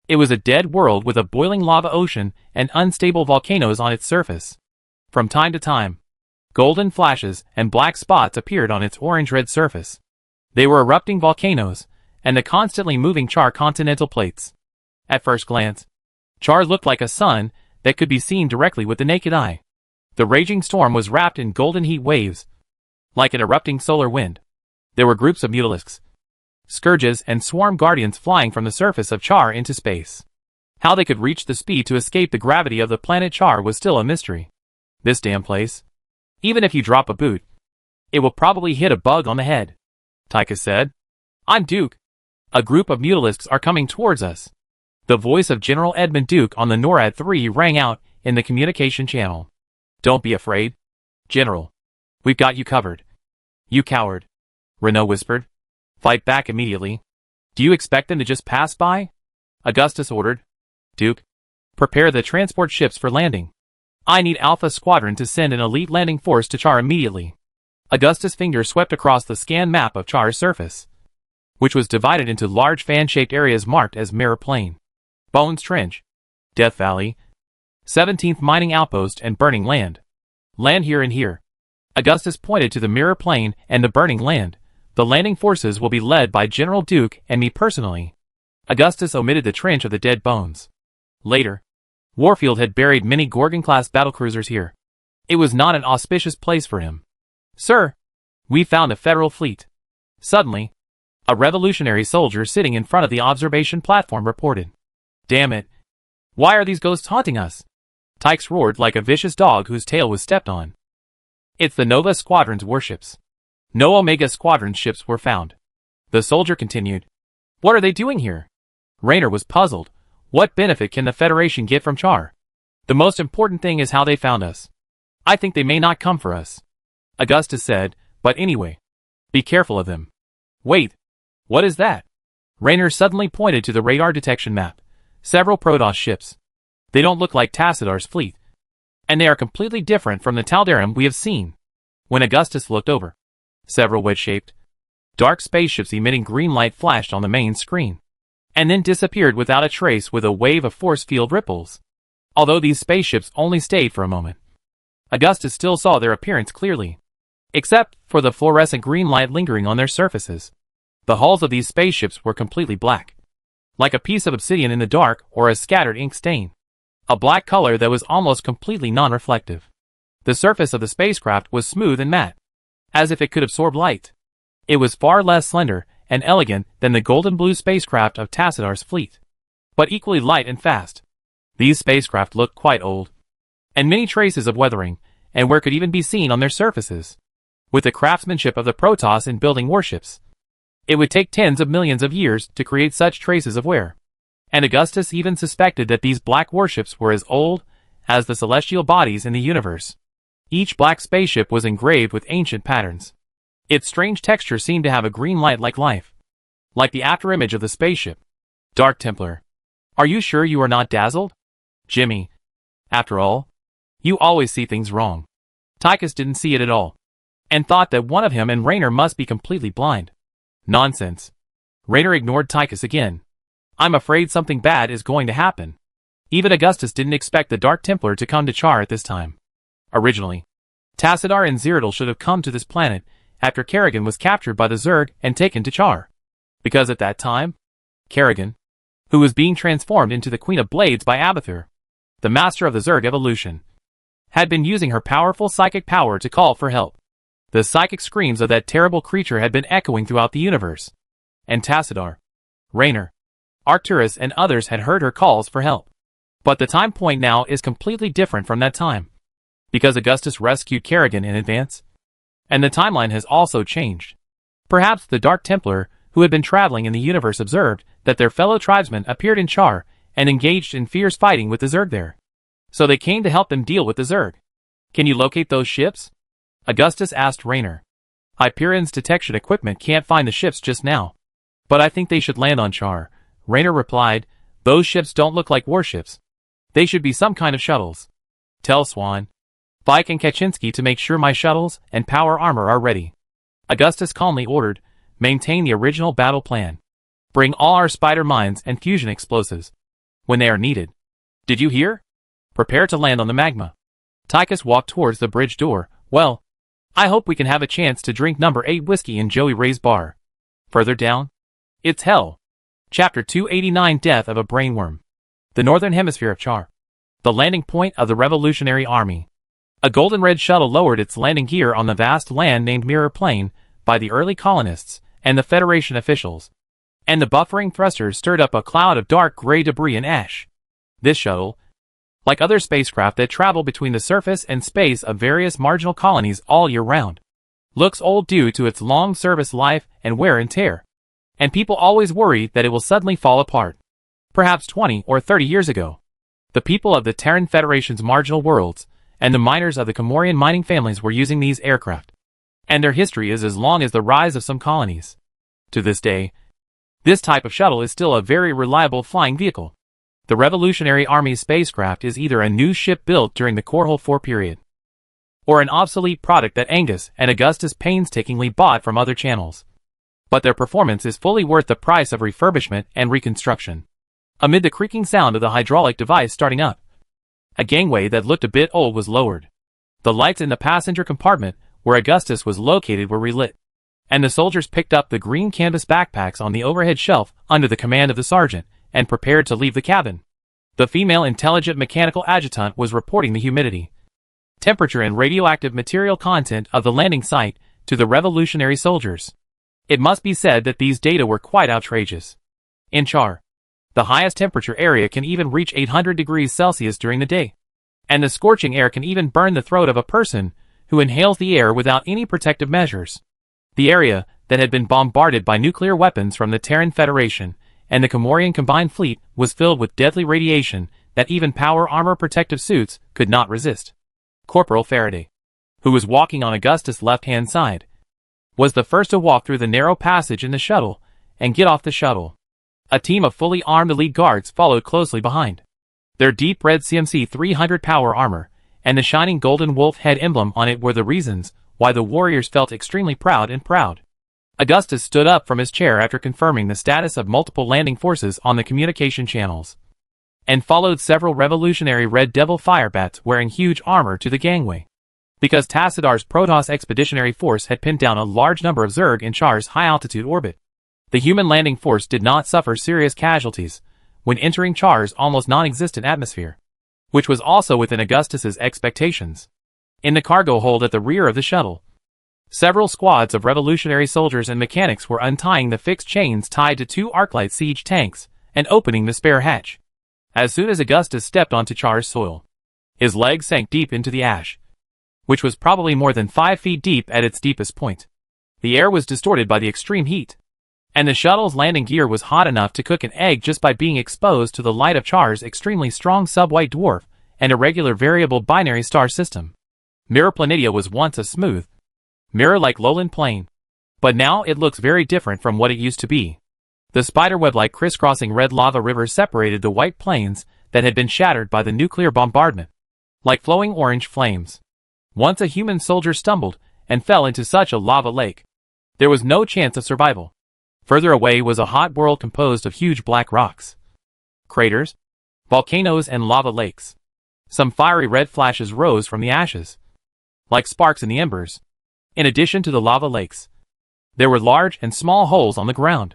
It was a dead world with a boiling lava ocean and unstable volcanoes on its surface. From time to time, golden flashes and black spots appeared on its orange-red surface. They were erupting volcanoes and the constantly moving Char continental plates. At first glance, Char looked like a sun that could be seen directly with the naked eye. The raging storm was wrapped in golden heat waves, like an erupting solar wind. There were groups of mutalisks, scourges, and swarm guardians flying from the surface of Char into space. How they could reach the speed to escape the gravity of the planet Char was still a mystery. This damn place. Even if you drop a boot, it will probably hit a bug on the head, Tychus said. I'm Duke. A group of mutalisks are coming towards us. The voice of General Edmund Duke on the NORAD 3 rang out in the communication channel. Don't be afraid, General. We've got you covered. You coward, Renault whispered. Fight back immediately. Do you expect them to just pass by? Augustus ordered. Duke, prepare the transport ships for landing. I need Alpha Squadron to send an elite landing force to Char immediately. Augustus' finger swept across the scan map of Char's surface. which was divided into large fan-shaped areas marked as Mirror Plain, Bones Trench, Death Valley, 17th Mining Outpost, and Burning Land. Land here and here. Augustus pointed to the Mirror Plain and the Burning Land. The landing forces will be led by General Duke and me personally. Augustus omitted the Trench of the Dead Bones. Later, Warfield had buried many Gorgon-class battlecruisers here. It was not an auspicious place for him. Sir, we found a federal fleet. Suddenly, a revolutionary soldier sitting in front of the observation platform reported. Damn it. Why are these ghosts haunting us? Tykes roared like a vicious dog whose tail was stepped on. It's the Nova Squadron's warships. No Omega Squadron ships were found. The soldier continued. What are they doing here? Raynor was puzzled. What benefit can the Federation get from Char? The most important thing is how they found us. I think they may not come for us, Augustus said, but anyway, be careful of them. Wait, what is that? Raynor suddenly pointed to the radar detection map. Several Protoss ships. They don't look like Tassidar's fleet, and they are completely different from the Taldaram we have seen. When Augustus looked over, several wedge-shaped, dark spaceships emitting green light flashed on the main screen, and then disappeared without a trace with a wave of force field ripples. Although these spaceships only stayed for a moment, Augustus still saw their appearance clearly, except for the fluorescent green light lingering on their surfaces. The hulls of these spaceships were completely black, like a piece of obsidian in the dark or a scattered ink stain. A black color that was almost completely non-reflective. The surface of the spacecraft was smooth and matte, as if it could absorb light. It was far less slender and elegant than the golden blue spacecraft of Tassidar's fleet, but equally light and fast. These spacecraft looked quite old, and many traces of weathering and wear could even be seen on their surfaces. With the craftsmanship of the Protoss in building warships, it would take tens of millions of years to create such traces of wear. And Augustus even suspected that these black warships were as old as the celestial bodies in the universe. Each black spaceship was engraved with ancient patterns. Its strange texture seemed to have a green light like life, like the afterimage of the spaceship. Dark Templar. Are you sure you are not dazzled? Jimmy. After all, you always see things wrong. Tychus didn't see it at all, and thought that one of him and Raynor must be completely blind. Nonsense. Raynor ignored Tychus again. I'm afraid something bad is going to happen. Even Augustus didn't expect the Dark Templar to come to Char at this time. Originally, Tassadar and Zeratul should have come to this planet after Kerrigan was captured by the Zerg and taken to Char. Because at that time, Kerrigan, who was being transformed into the Queen of Blades by Abathur, the master of the Zerg evolution, had been using her powerful psychic power to call for help. The psychic screams of that terrible creature had been echoing throughout the universe, and Tassadar, Raynor, Arcturus and others had heard her calls for help. But the time point now is completely different from that time, because Augustus rescued Kerrigan in advance, and the timeline has also changed. Perhaps the Dark Templar, who had been traveling in the universe, observed that their fellow tribesmen appeared in Char and engaged in fierce fighting with the Zerg there. So they came to help them deal with the Zerg. Can you locate those ships? Augustus asked Raynor. Hyperion's detection equipment can't find the ships just now, but I think they should land on Char. Raynor replied, those ships don't look like warships. They should be some kind of shuttles. Tell Swan, Vike and Kaczynski to make sure my shuttles and power armor are ready. Augustus calmly ordered, maintain the original battle plan. Bring all our spider mines and fusion explosives when they are needed. Did you hear? Prepare to land on the magma. Tychus walked towards the bridge door. Well, I hope we can have a chance to drink number 8 whiskey in Joey Ray's bar. Further down, it's hell. Chapter 289 Death of a Brainworm. The Northern Hemisphere of Char. The landing point of the Revolutionary Army. A golden-red shuttle lowered its landing gear on the vast land named Mirror Plain by the early colonists and the Federation officials, and the buffering thrusters stirred up a cloud of dark gray debris and ash. This shuttle, like other spacecraft that travel between the surface and space of various marginal colonies all year round, looks old due to its long service life and wear and tear. And people always worry that it will suddenly fall apart. Perhaps 20 or 30 years ago, the people of the Terran Federation's marginal worlds and the miners of the Comorian mining families were using these aircraft, and their history is as long as the rise of some colonies. To this day, this type of shuttle is still a very reliable flying vehicle. The Revolutionary Army's spacecraft is either a new ship built during the Korhol 4 period, or an obsolete product that Angus and Augustus painstakingly bought from other channels. but their performance is fully worth the price of refurbishment and reconstruction. Amid the creaking sound of the hydraulic device starting up, a gangway that looked a bit old was lowered. The lights in the passenger compartment where Augustus was located were relit, and the soldiers picked up the green canvas backpacks on the overhead shelf under the command of the sergeant and prepared to leave the cabin. The female intelligent mechanical adjutant was reporting the humidity, temperature and radioactive material content of the landing site to the revolutionary soldiers. It must be said that these data were quite outrageous. In Char, the highest temperature area can even reach 800 degrees Celsius during the day, and the scorching air can even burn the throat of a person who inhales the air without any protective measures. The area that had been bombarded by nuclear weapons from the Terran Federation and the Comorian Combined Fleet was filled with deadly radiation that even power armor protective suits could not resist. Corporal Faraday, who was walking on Augustus' left-hand side, was the first to walk through the narrow passage in the shuttle and get off the shuttle. A team of fully armed elite guards followed closely behind. Their deep red CMC 300 power armor and the shining golden wolf head emblem on it were the reasons why the warriors felt extremely proud. Augustus stood up from his chair after confirming the status of multiple landing forces on the communication channels, and followed several revolutionary Red Devil firebats wearing huge armor to the gangway. Because Tacidar's Protoss expeditionary force had pinned down a large number of Zerg in Char's high-altitude orbit, the human landing force did not suffer serious casualties when entering Char's almost non-existent atmosphere, which was also within Augustus's expectations. In the cargo hold at the rear of the shuttle, several squads of revolutionary soldiers and mechanics were untying the fixed chains tied to 2 Arclight siege tanks and opening the spare hatch. As soon as Augustus stepped onto Char's soil, his legs sank deep into the ash, which was probably more than 5 feet deep at its deepest point. The air was distorted by the extreme heat, and the shuttle's landing gear was hot enough to cook an egg just by being exposed to the light of Char's extremely strong sub-white dwarf and irregular variable binary star system. Mirror Planitia was once a smooth, mirror-like lowland plain, but now it looks very different from what it used to be. The spiderweb-like crisscrossing red lava rivers separated the white plains that had been shattered by the nuclear bombardment, like flowing orange flames. Once a human soldier stumbled and fell into such a lava lake, there was no chance of survival. Further away was a hot world composed of huge black rocks, craters, volcanoes and lava lakes. Some fiery red flashes rose from the ashes, like sparks in the embers. In addition to the lava lakes, there were large and small holes on the ground,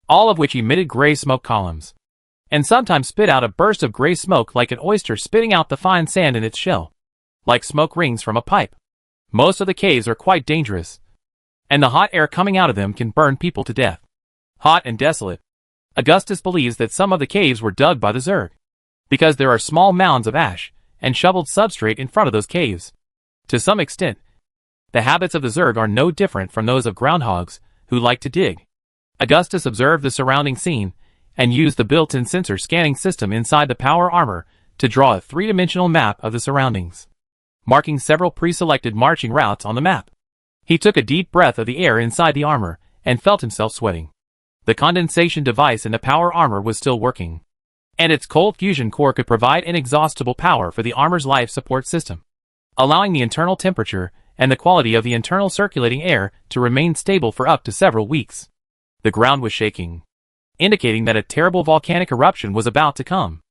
all of which emitted gray smoke columns, and sometimes spit out a burst of gray smoke like an oyster spitting out the fine sand in its shell, like smoke rings from a pipe. Most of the caves are quite dangerous, and the hot air coming out of them can burn people to death. Hot and desolate, Augustus believes that some of the caves were dug by the Zerg, because there are small mounds of ash and shoveled substrate in front of those caves. To some extent, the habits of the Zerg are no different from those of groundhogs, who like to dig. Augustus observed the surrounding scene and used the built-in sensor scanning system inside the power armor to draw a 3-dimensional map of the surroundings, marking several pre-selected marching routes on the map. He took a deep breath of the air inside the armor and felt himself sweating. The condensation device in the power armor was still working, and its cold fusion core could provide inexhaustible power for the armor's life support system, allowing the internal temperature and the quality of the internal circulating air to remain stable for up to several weeks. The ground was shaking, indicating that a terrible volcanic eruption was about to come.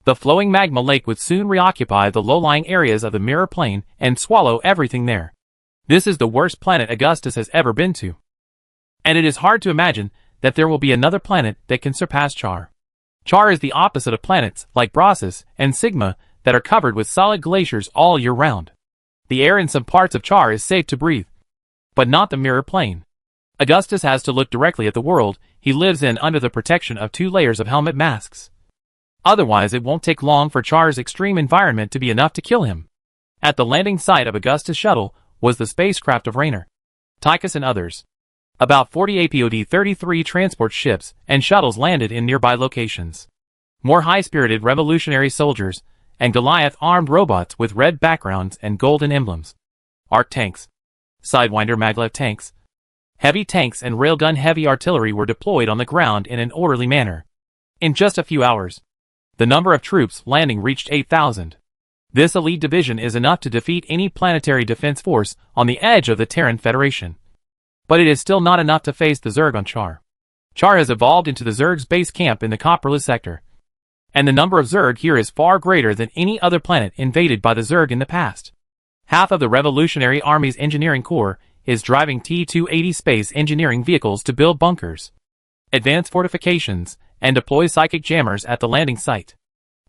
The flowing magma lake would soon reoccupy the low-lying areas of the mirror plane and swallow everything there. This is the worst planet Augustus has ever been to, and it is hard to imagine that there will be another planet that can surpass Char. Char is the opposite of planets like Brossus and Sigma that are covered with solid glaciers all year round. The air in some parts of Char is safe to breathe, but not the mirror plane. Augustus has to look directly at the world he lives in under the protection of 2 layers of helmet masks. Otherwise it won't take long for Char's extreme environment to be enough to kill him. At the landing site of Augustus' shuttle was the spacecraft of Raynor, Tychus and others. About 40 APOD-33 transport ships and shuttles landed in nearby locations. More high-spirited revolutionary soldiers and Goliath-armed robots with red backgrounds and golden emblems. Arc tanks, Sidewinder maglev tanks, heavy tanks and railgun heavy artillery were deployed on the ground in an orderly manner. In just a few hours, the number of troops landing reached 8,000. This elite division is enough to defeat any planetary defense force on the edge of the Terran Federation. But it is still not enough to face the Zerg on Char. Char has evolved into the Zerg's base camp in the copperless sector. And the number of Zerg here is far greater than any other planet invaded by the Zerg in the past. Half of the Revolutionary Army's engineering corps is driving T-280 space engineering vehicles to build bunkers, advance fortifications, and deploy psychic jammers at the landing site.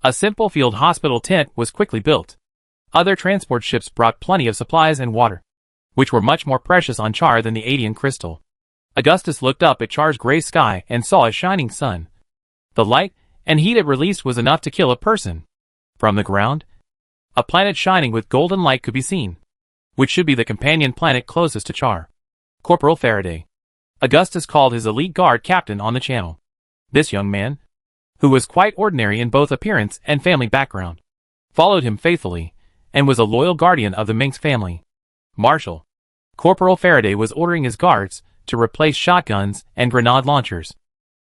A simple field hospital tent was quickly built. Other transport ships brought plenty of supplies and water, which were much more precious on Char than the Adian crystal. Augustus looked up at Char's gray sky and saw a shining sun. The light and heat it released was enough to kill a person. From the ground, a planet shining with golden light could be seen, which should be the companion planet closest to Char. Corporal Faraday. Augustus called his elite guard captain on the channel. This young man, who was quite ordinary in both appearance and family background, followed him faithfully, and was a loyal guardian of the Minx family. Marshal. Corporal Faraday was ordering his guards to replace shotguns and grenade launchers,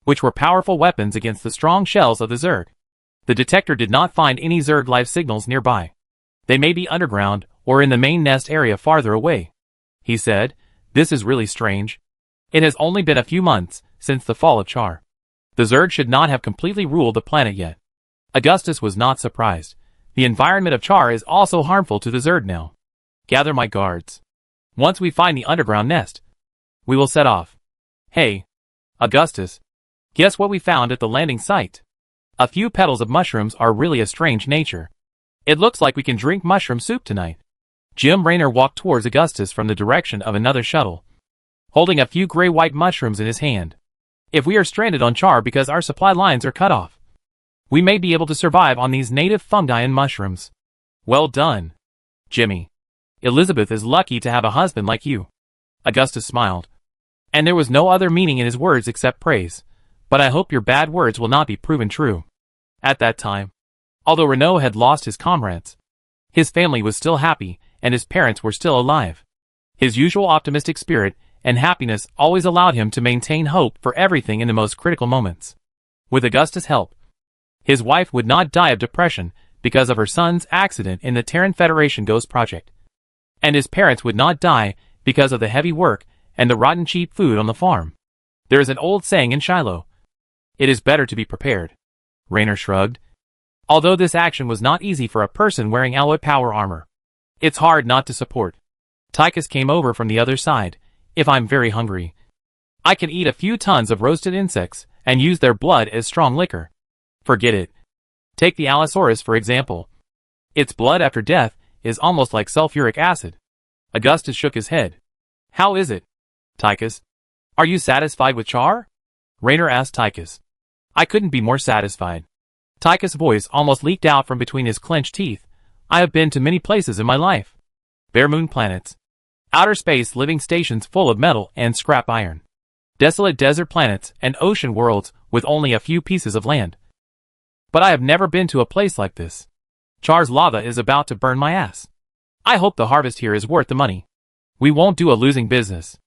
which were powerful weapons against the strong shells of the Zerg. The detector did not find any Zerg life signals nearby. They may be underground or in the main nest area farther away. He said, "This is really strange. It has only been a few months since the fall of Char. The Zerg should not have completely ruled the planet yet." Augustus was not surprised. The environment of Char is also harmful to the Zerg now. "Gather my guards. Once we find the underground nest, we will set off." "Hey, Augustus, guess what we found at the landing site?" "A few petals of mushrooms are really a strange nature. It looks like we can drink mushroom soup tonight." Jim Raynor walked towards Augustus from the direction of another shuttle, holding a few gray-white mushrooms in his hand. "If we are stranded on Char because our supply lines are cut off, we may be able to survive on these native fungi and mushrooms." "Well done, Jimmy. Elizabeth is lucky to have a husband like you." Augustus smiled, and there was no other meaning in his words except praise. "But I hope your bad words will not be proven true." At that time, although Renault had lost his comrades, his family was still happy and his parents were still alive. His usual optimistic spirit and happiness always allowed him to maintain hope for everything in the most critical moments. With Augustus' help, his wife would not die of depression because of her son's accident in the Terran Federation Ghost Project, and his parents would not die because of the heavy work and the rotten cheap food on the farm. There is an old saying in Shiloh, "It is better to be prepared." Raynor shrugged. Although this action was not easy for a person wearing alloy power armor, it's hard not to support. Tychus came over from the other side. "If I'm very hungry, I can eat a few tons of roasted insects and use their blood as strong liquor." "Forget it. Take the Allosaurus for example. Its blood after death is almost like sulfuric acid." Augustus shook his head. "How is it, Tychus? Are you satisfied with Char?" Raynor asked Tychus. "I couldn't be more satisfied." Tychus' voice almost leaked out from between his clenched teeth. "I have been to many places in my life. Bare moon planets, outer space living stations full of metal and scrap iron, desolate desert planets and ocean worlds with only a few pieces of land. But I have never been to a place like this. Char's lava is about to burn my ass. I hope the harvest here is worth the money. We won't do a losing business."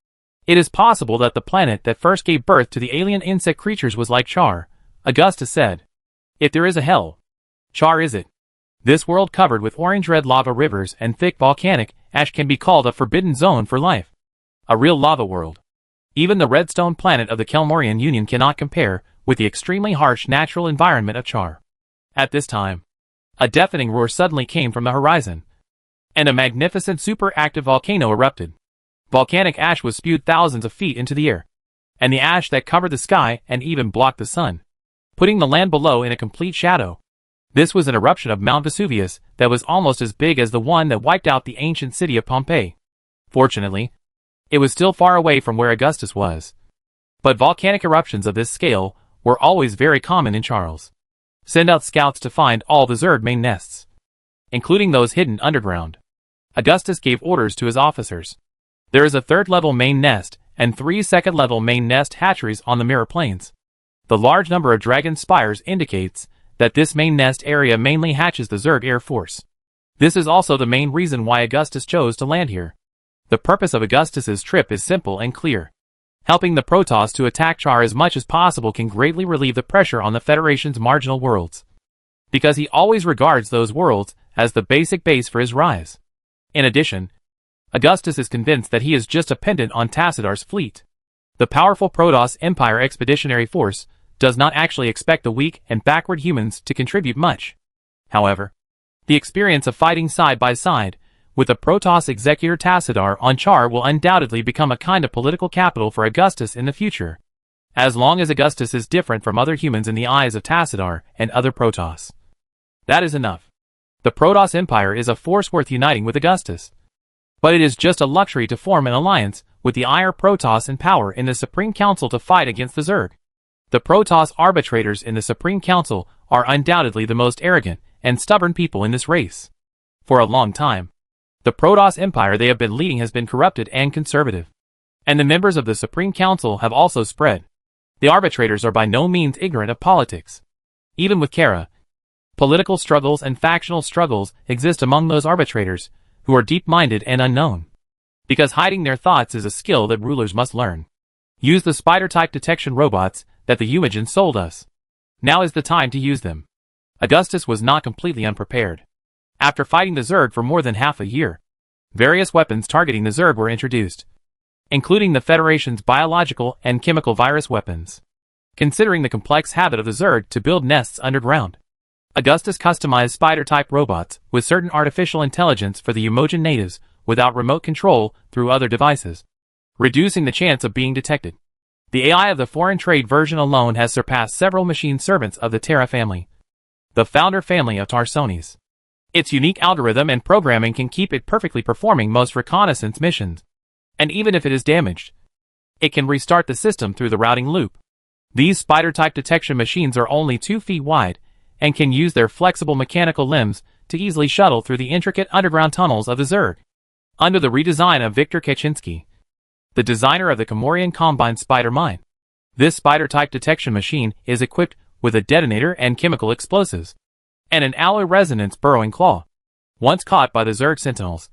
"It is possible that the planet that first gave birth to the alien insect creatures was like Char," Augustus said. "If there is a hell, Char is it. This world covered with orange-red lava rivers and thick volcanic ash can be called a forbidden zone for life. A real lava world. Even the redstone planet of the Kelmorian Union cannot compare with the extremely harsh natural environment of Char." At this time, a deafening roar suddenly came from the horizon, and a magnificent superactive volcano erupted. Volcanic ash was spewed thousands of feet into the air, and the ash that covered the sky and even blocked the sun, putting the land below in a complete shadow. This was an eruption of Mount Vesuvius that was almost as big as the one that wiped out the ancient city of Pompeii. Fortunately, it was still far away from where Augustus was. But volcanic eruptions of this scale were always very common in Charles. "Send out scouts to find all the Zerg main nests, including those hidden underground." Augustus gave orders to his officers. There is a third-level main nest and 3 second-level main nest hatcheries on the Mirror Plains. The large number of dragon spires indicates that this main nest area mainly hatches the Zerg Air Force. This is also the main reason why Augustus chose to land here. The purpose of Augustus's trip is simple and clear. Helping the Protoss to attack Char as much as possible can greatly relieve the pressure on the Federation's marginal worlds, because he always regards those worlds as the basic base for his rise. In addition, Augustus is convinced that he is just a pendant on Tacidar's fleet. The powerful Protoss Empire Expeditionary Force does not actually expect the weak and backward humans to contribute much. However, the experience of fighting side by side with the Protoss executor Tassadar on Char will undoubtedly become a kind of political capital for Augustus in the future. As long as Augustus is different from other humans in the eyes of Tassadar and other Protoss. That is enough. The Protoss Empire is a force worth uniting with Augustus. But it is just a luxury to form an alliance with the higher Protoss in power in the Supreme Council to fight against the Zerg. The Protoss arbitrators in the Supreme Council are undoubtedly the most arrogant and stubborn people in this race. For a long time, the Protoss Empire they have been leading has been corrupted and conservative. And the members of the Supreme Council have also spread. The arbitrators are by no means ignorant of politics. Even with Kara, political struggles and factional struggles exist among those arbitrators, who are deep-minded and unknown. Because hiding their thoughts is a skill that rulers must learn. Use the spider-type detection robots that the Humagins sold us. Now is the time to use them. Augustus was not completely unprepared. After fighting the Zerg for more than half a year, various weapons targeting the Zerg were introduced, including the Federation's biological and chemical virus weapons. Considering the complex habit of the Zerg to build nests underground, Augustus customized spider-type robots with certain artificial intelligence for the Humagin natives without remote control through other devices, reducing the chance of being detected. The AI of the foreign trade version alone has surpassed several machine servants of the Terra family, the founder family of Tarsones. Its unique algorithm and programming can keep it perfectly performing most reconnaissance missions. And even if it is damaged, it can restart the system through the routing loop. These spider-type detection machines are only 2 feet wide and can use their flexible mechanical limbs to easily shuttle through the intricate underground tunnels of the Zerg. Under the redesign of Viktor Kaczynski, the designer of the Comorian Combine Spider Mine, this spider-type detection machine is equipped with a detonator and chemical explosives, and an alloy resonance burrowing claw, once caught by the Zerg sentinels.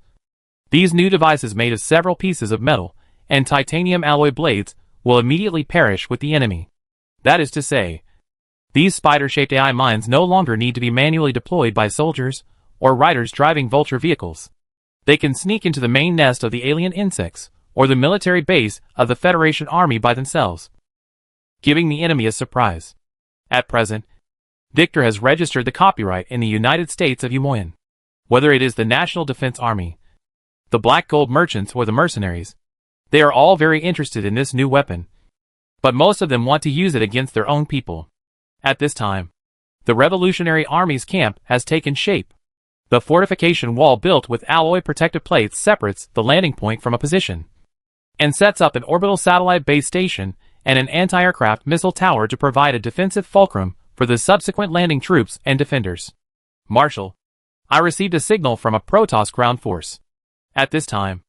These new devices made of several pieces of metal and titanium alloy blades will immediately perish with the enemy. That is to say, these spider-shaped AI mines no longer need to be manually deployed by soldiers or riders driving vulture vehicles. They can sneak into the main nest of the alien insects or the military base of the Federation army by themselves, giving the enemy a surprise. At present, Victor has registered the copyright in the United States of Humoyan. Whether it is the National Defense Army, the Black Gold Merchants, or the mercenaries, they are all very interested in this new weapon. But most of them want to use it against their own people. At this time, the Revolutionary Army's camp has taken shape. The fortification wall built with alloy protective plates separates the landing point from a position, and sets up an orbital satellite base station and an anti-aircraft missile tower to provide a defensive fulcrum for the subsequent landing troops and defenders. Marshal, I received a signal from a Protoss ground force. At this time,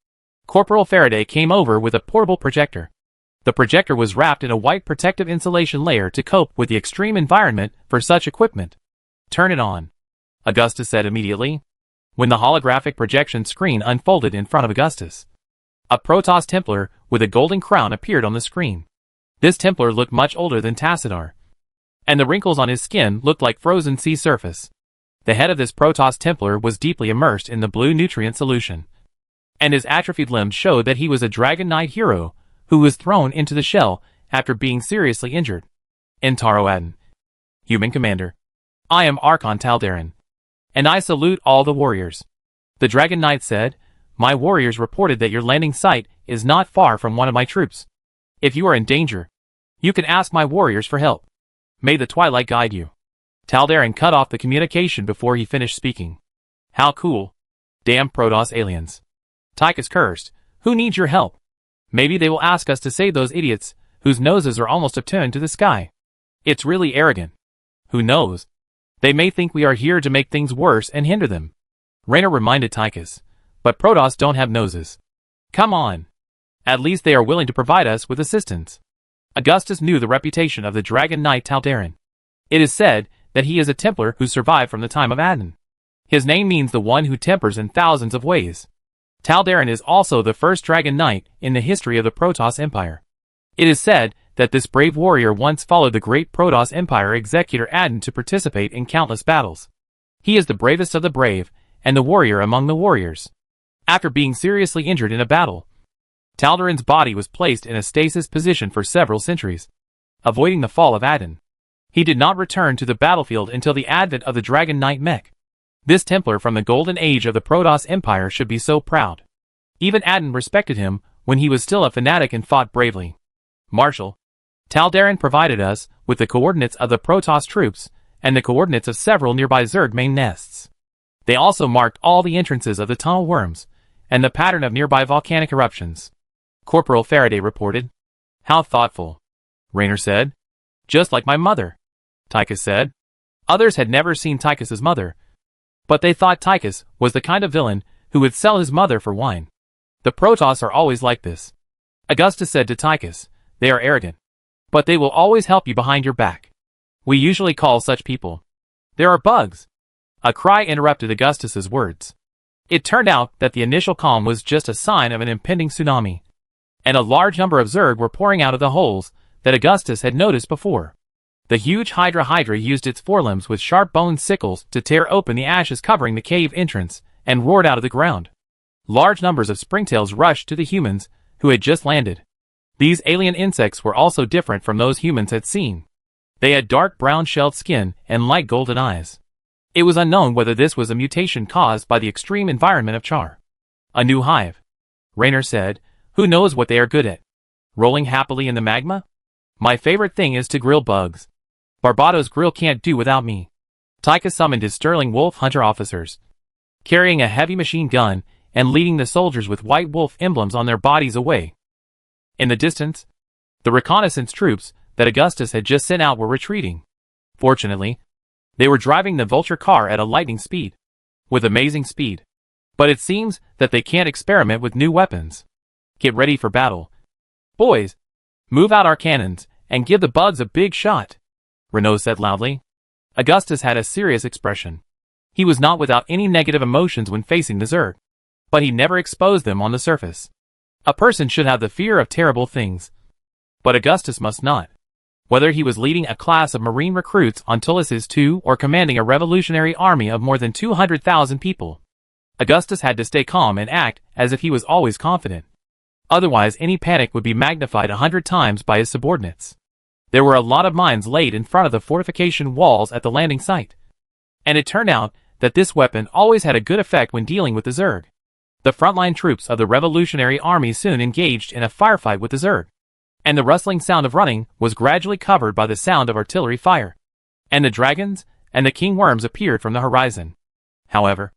Corporal Faraday came over with a portable projector. The projector was wrapped in a white protective insulation layer to cope with the extreme environment for such equipment. Turn it on, Augustus said immediately, when the holographic projection screen unfolded in front of Augustus. A Protoss Templar with a golden crown appeared on the screen. This Templar looked much older than Tassadar, and the wrinkles on his skin looked like frozen sea surface. The head of this Protoss Templar was deeply immersed in the blue nutrient solution, and his atrophied limbs showed that he was a Dragon Knight hero who was thrown into the shell after being seriously injured. Intaro Adden, Human Commander. I am Archon Taldarin, and I salute all the warriors. The Dragon Knight said, my warriors reported that your landing site is not far from one of my troops. If you are in danger, you can ask my warriors for help. May the twilight guide you. Taldarin cut off the communication before he finished speaking. How cool. Damn Protoss aliens. Tychus cursed. Who needs your help? Maybe they will ask us to save those idiots whose noses are almost upturned to the sky. It's really arrogant. Who knows? They may think we are here to make things worse and hinder them. Raynor reminded Tychus. But Protoss don't have noses. Come on. At least they are willing to provide us with assistance. Augustus knew the reputation of the Dragon Knight Taldarin. It is said that he is a Templar who survived from the time of Adden. His name means the one who tempers in thousands of ways. Taldarin is also the first Dragon Knight in the history of the Protoss Empire. It is said that this brave warrior once followed the great Protoss Empire executor Adden to participate in countless battles. He is the bravest of the brave, and the warrior among the warriors. after being seriously injured in a battle. Taldarin's body was placed in a stasis position for several centuries, avoiding the fall of Adden. He did not return to the battlefield until the advent of the Dragon Knight mech. This Templar from the golden age of the Protoss Empire should be so proud. Even Adden respected him when he was still a fanatic and fought bravely. Marshal, Taldarin provided us with the coordinates of the Protoss troops and the coordinates of several nearby Zerg main nests. They also marked all the entrances of the tunnel worms and the pattern of nearby volcanic eruptions. Corporal Faraday reported. How thoughtful, Raynor said. Just like my mother, Tychus said. Others had never seen Tychus's mother, but they thought Tychus was the kind of villain who would sell his mother for wine. The Protoss are always like this, Augustus said to Tychus. They are arrogant, but they will always help you behind your back. We usually call such people. There are bugs. A cry interrupted Augustus's words. It turned out that the initial calm was just a sign of an impending tsunami, and a large number of Zerg were pouring out of the holes that Augustus had noticed before. The huge Hydra used its forelimbs with sharp-boned sickles to tear open the ashes covering the cave entrance and roared out of the ground. Large numbers of springtails rushed to the humans who had just landed. These alien insects were also different from those humans had seen. They had dark brown shelled skin and light golden eyes. It was unknown whether this was a mutation caused by the extreme environment of Char. A new hive, Raynor said. Who knows what they are good at? Rolling happily in the magma? My favorite thing is to grill bugs. Barbados Grill can't do without me. Tychus summoned his Sterling Wolf Hunter officers, carrying a heavy machine gun and leading the soldiers with white wolf emblems on their bodies away. In the distance, the reconnaissance troops that Augustus had just sent out were retreating. Fortunately, they were driving the Vulture car at a lightning speed, with amazing speed. But it seems that they can't experiment with new weapons. Get ready for battle. Boys, move out our cannons and give the bugs a big shot, Renault said loudly. Augustus had a serious expression. He was not without any negative emotions when facing the Zerg, but he never exposed them on the surface. A person should have the fear of terrible things, but Augustus must not. Whether he was leading a class of Marine recruits on Tullius II or commanding a revolutionary army of more than 200,000 people, Augustus had to stay calm and act as if he was always confident. Otherwise, any panic would be magnified 100 times by his subordinates. There were a lot of mines laid in front of the fortification walls at the landing site, and it turned out that this weapon always had a good effect when dealing with the Zerg. The frontline troops of the Revolutionary Army soon engaged in a firefight with the Zerg, and the rustling sound of running was gradually covered by the sound of artillery fire, and the dragons and the king worms appeared from the horizon. However,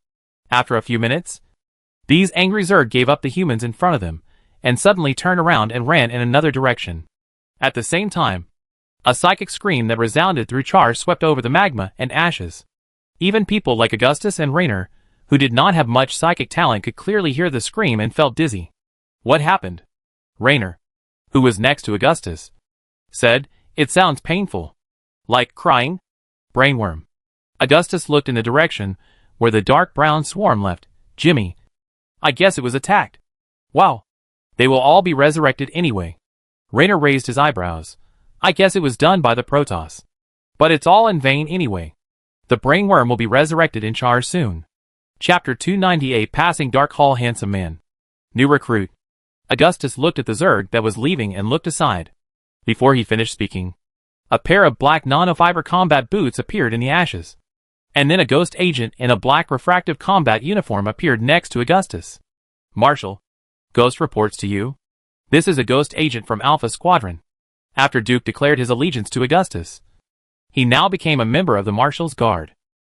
after a few minutes, these angry Zerg gave up the humans in front of them, and suddenly turned around and ran in another direction. At the same time, a psychic scream that resounded through Char swept over the magma and ashes. Even people like Augustus and Raynor, who did not have much psychic talent, could clearly hear the scream and felt dizzy. What happened? Raynor, who was next to Augustus, said, It sounds painful. Like crying? Brainworm. Augustus looked in the direction where the dark brown swarm left. Jimmy, I guess it was attacked. Wow. They will all be resurrected anyway. Raynor raised his eyebrows. I guess it was done by the Protoss. But it's all in vain anyway. The brainworm will be resurrected in Char soon. Chapter 298 Passing Dark Hall Handsome Man. New recruit. Augustus looked at the Zerg that was leaving and looked aside. Before he finished speaking, a pair of black nanofiber combat boots appeared in the ashes. And then a ghost agent in a black refractive combat uniform appeared next to Augustus. Marshal, Ghost reports to you. This is a ghost agent from Alpha Squadron. After Duke declared his allegiance to Augustus, he now became a member of the Marshal's Guard.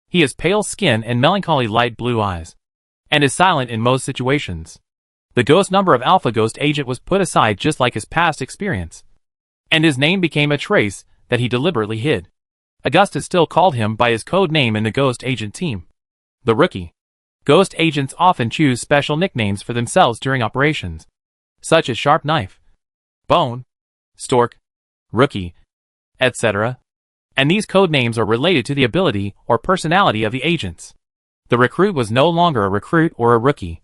He has pale skin and melancholy light blue eyes, and is silent in most situations. The ghost number of Alpha Ghost Agent was put aside just like his past experience, and his name became a trace that he deliberately hid. Augustus still called him by his code name in the Ghost Agent team. The Rookie. Ghost Agents often choose special nicknames for themselves during operations, such as Sharp Knife, Bone, Stork, Rookie, etc. And these code names are related to the ability or personality of the agents. The recruit was no longer a recruit or a rookie,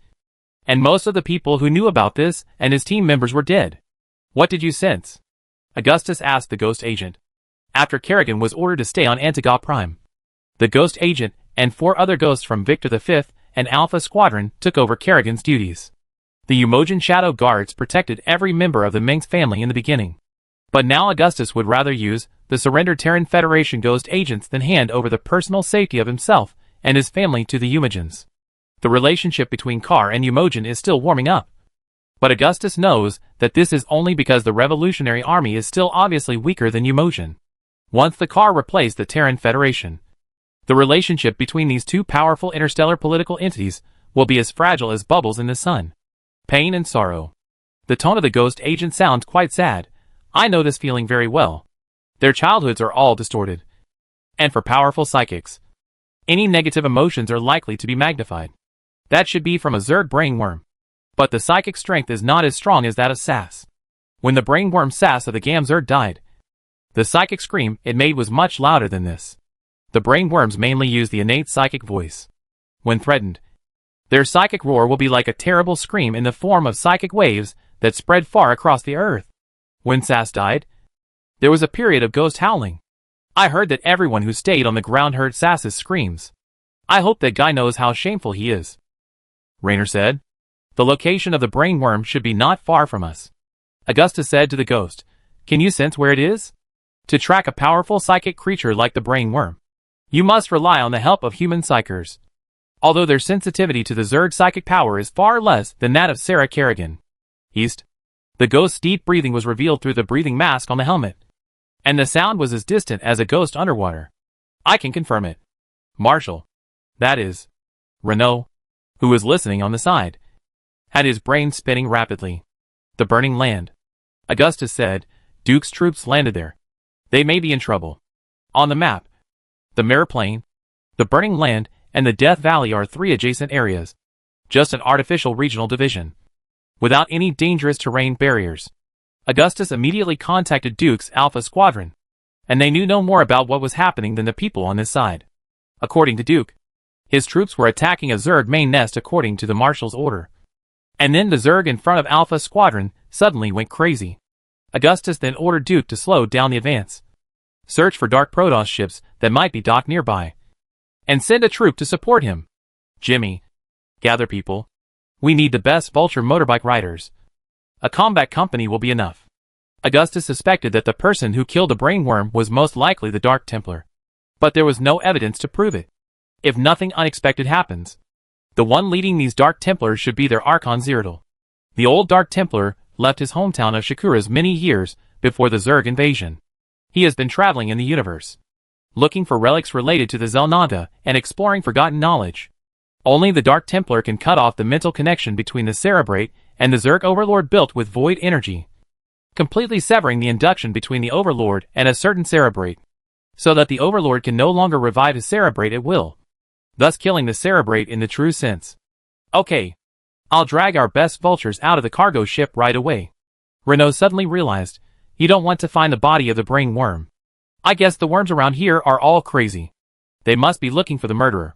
and most of the people who knew about this and his team members were dead. What did you sense? Augustus asked the ghost agent, after Kerrigan was ordered to stay on Antiga Prime. The ghost agent and 4 other ghosts from Victor V and Alpha Squadron took over Kerrigan's duties. The Umojan Shadow Guards protected every member of the Mengsk family in the beginning. But now Augustus would rather use the surrendered Terran Federation ghost agents than hand over the personal safety of himself and his family to the Umojans. The relationship between Char and Umojan is still warming up. But Augustus knows that this is only because the Revolutionary Army is still obviously weaker than Umojan. Once the Char replaced the Terran Federation, the relationship between these two powerful interstellar political entities will be as fragile as bubbles in the sun. Pain and sorrow. The tone of the ghost agent sounds quite sad. I know this feeling very well. Their childhoods are all distorted. And for powerful psychics, any negative emotions are likely to be magnified. That should be from a Zerg brainworm. But the psychic strength is not as strong as that of Sass. When the brainworm Sass of the Gam Zerg died, the psychic scream it made was much louder than this. The brainworms mainly use the innate psychic voice. When threatened, their psychic roar will be like a terrible scream in the form of psychic waves that spread far across the earth. When Sass died, there was a period of ghost howling. I heard that everyone who stayed on the ground heard Sass's screams. I hope that guy knows how shameful he is. Raynor said. The location of the brainworm should be not far from us. Augustus said to the ghost, can you sense where it is? To track a powerful psychic creature like the brainworm, you must rely on the help of human psychers. Although their sensitivity to the Zerg psychic power is far less than that of Sarah Kerrigan. East. The ghost's deep breathing was revealed through the breathing mask on the helmet. And the sound was as distant as a ghost underwater. I can confirm it. Marshall. That is. Renault, who was listening on the side, had his brain spinning rapidly. The burning land. Augustus said, Duke's troops landed there. They may be in trouble. On the map, the Mirror Plain, the burning land, and the Death Valley are three adjacent areas. Just an artificial regional division. Without any dangerous terrain barriers. Augustus immediately contacted Duke's Alpha Squadron. And they knew no more about what was happening than the people on this side. According to Duke, his troops were attacking a Zerg main nest according to the Marshal's order. And then the Zerg in front of Alpha Squadron suddenly went crazy. Augustus then ordered Duke to slow down the advance. Search for dark Protoss ships that might be docked nearby. And send a troop to support him. Jimmy. Gather people. We need the best Vulture motorbike riders. A combat company will be enough. Augustus suspected that the person who killed the brainworm was most likely the Dark Templar. But there was no evidence to prove it. If nothing unexpected happens, the one leading these Dark Templars should be their Archon Zeratul. The old Dark Templar left his hometown of Shakuras many years before the Zerg invasion. He has been traveling in the universe, looking for relics related to the Zelnanta and exploring forgotten knowledge. Only the Dark Templar can cut off the mental connection between the Cerebrate and the Zerg Overlord built with void energy, completely severing the induction between the Overlord and a certain Cerebrate, so that the Overlord can no longer revive his Cerebrate at will, thus killing the Cerebrate in the true sense. Okay. I'll drag our best vultures out of the cargo ship right away. Renault suddenly realized, you don't want to find the body of the brain worm. I guess the worms around here are all crazy. They must be looking for the murderer.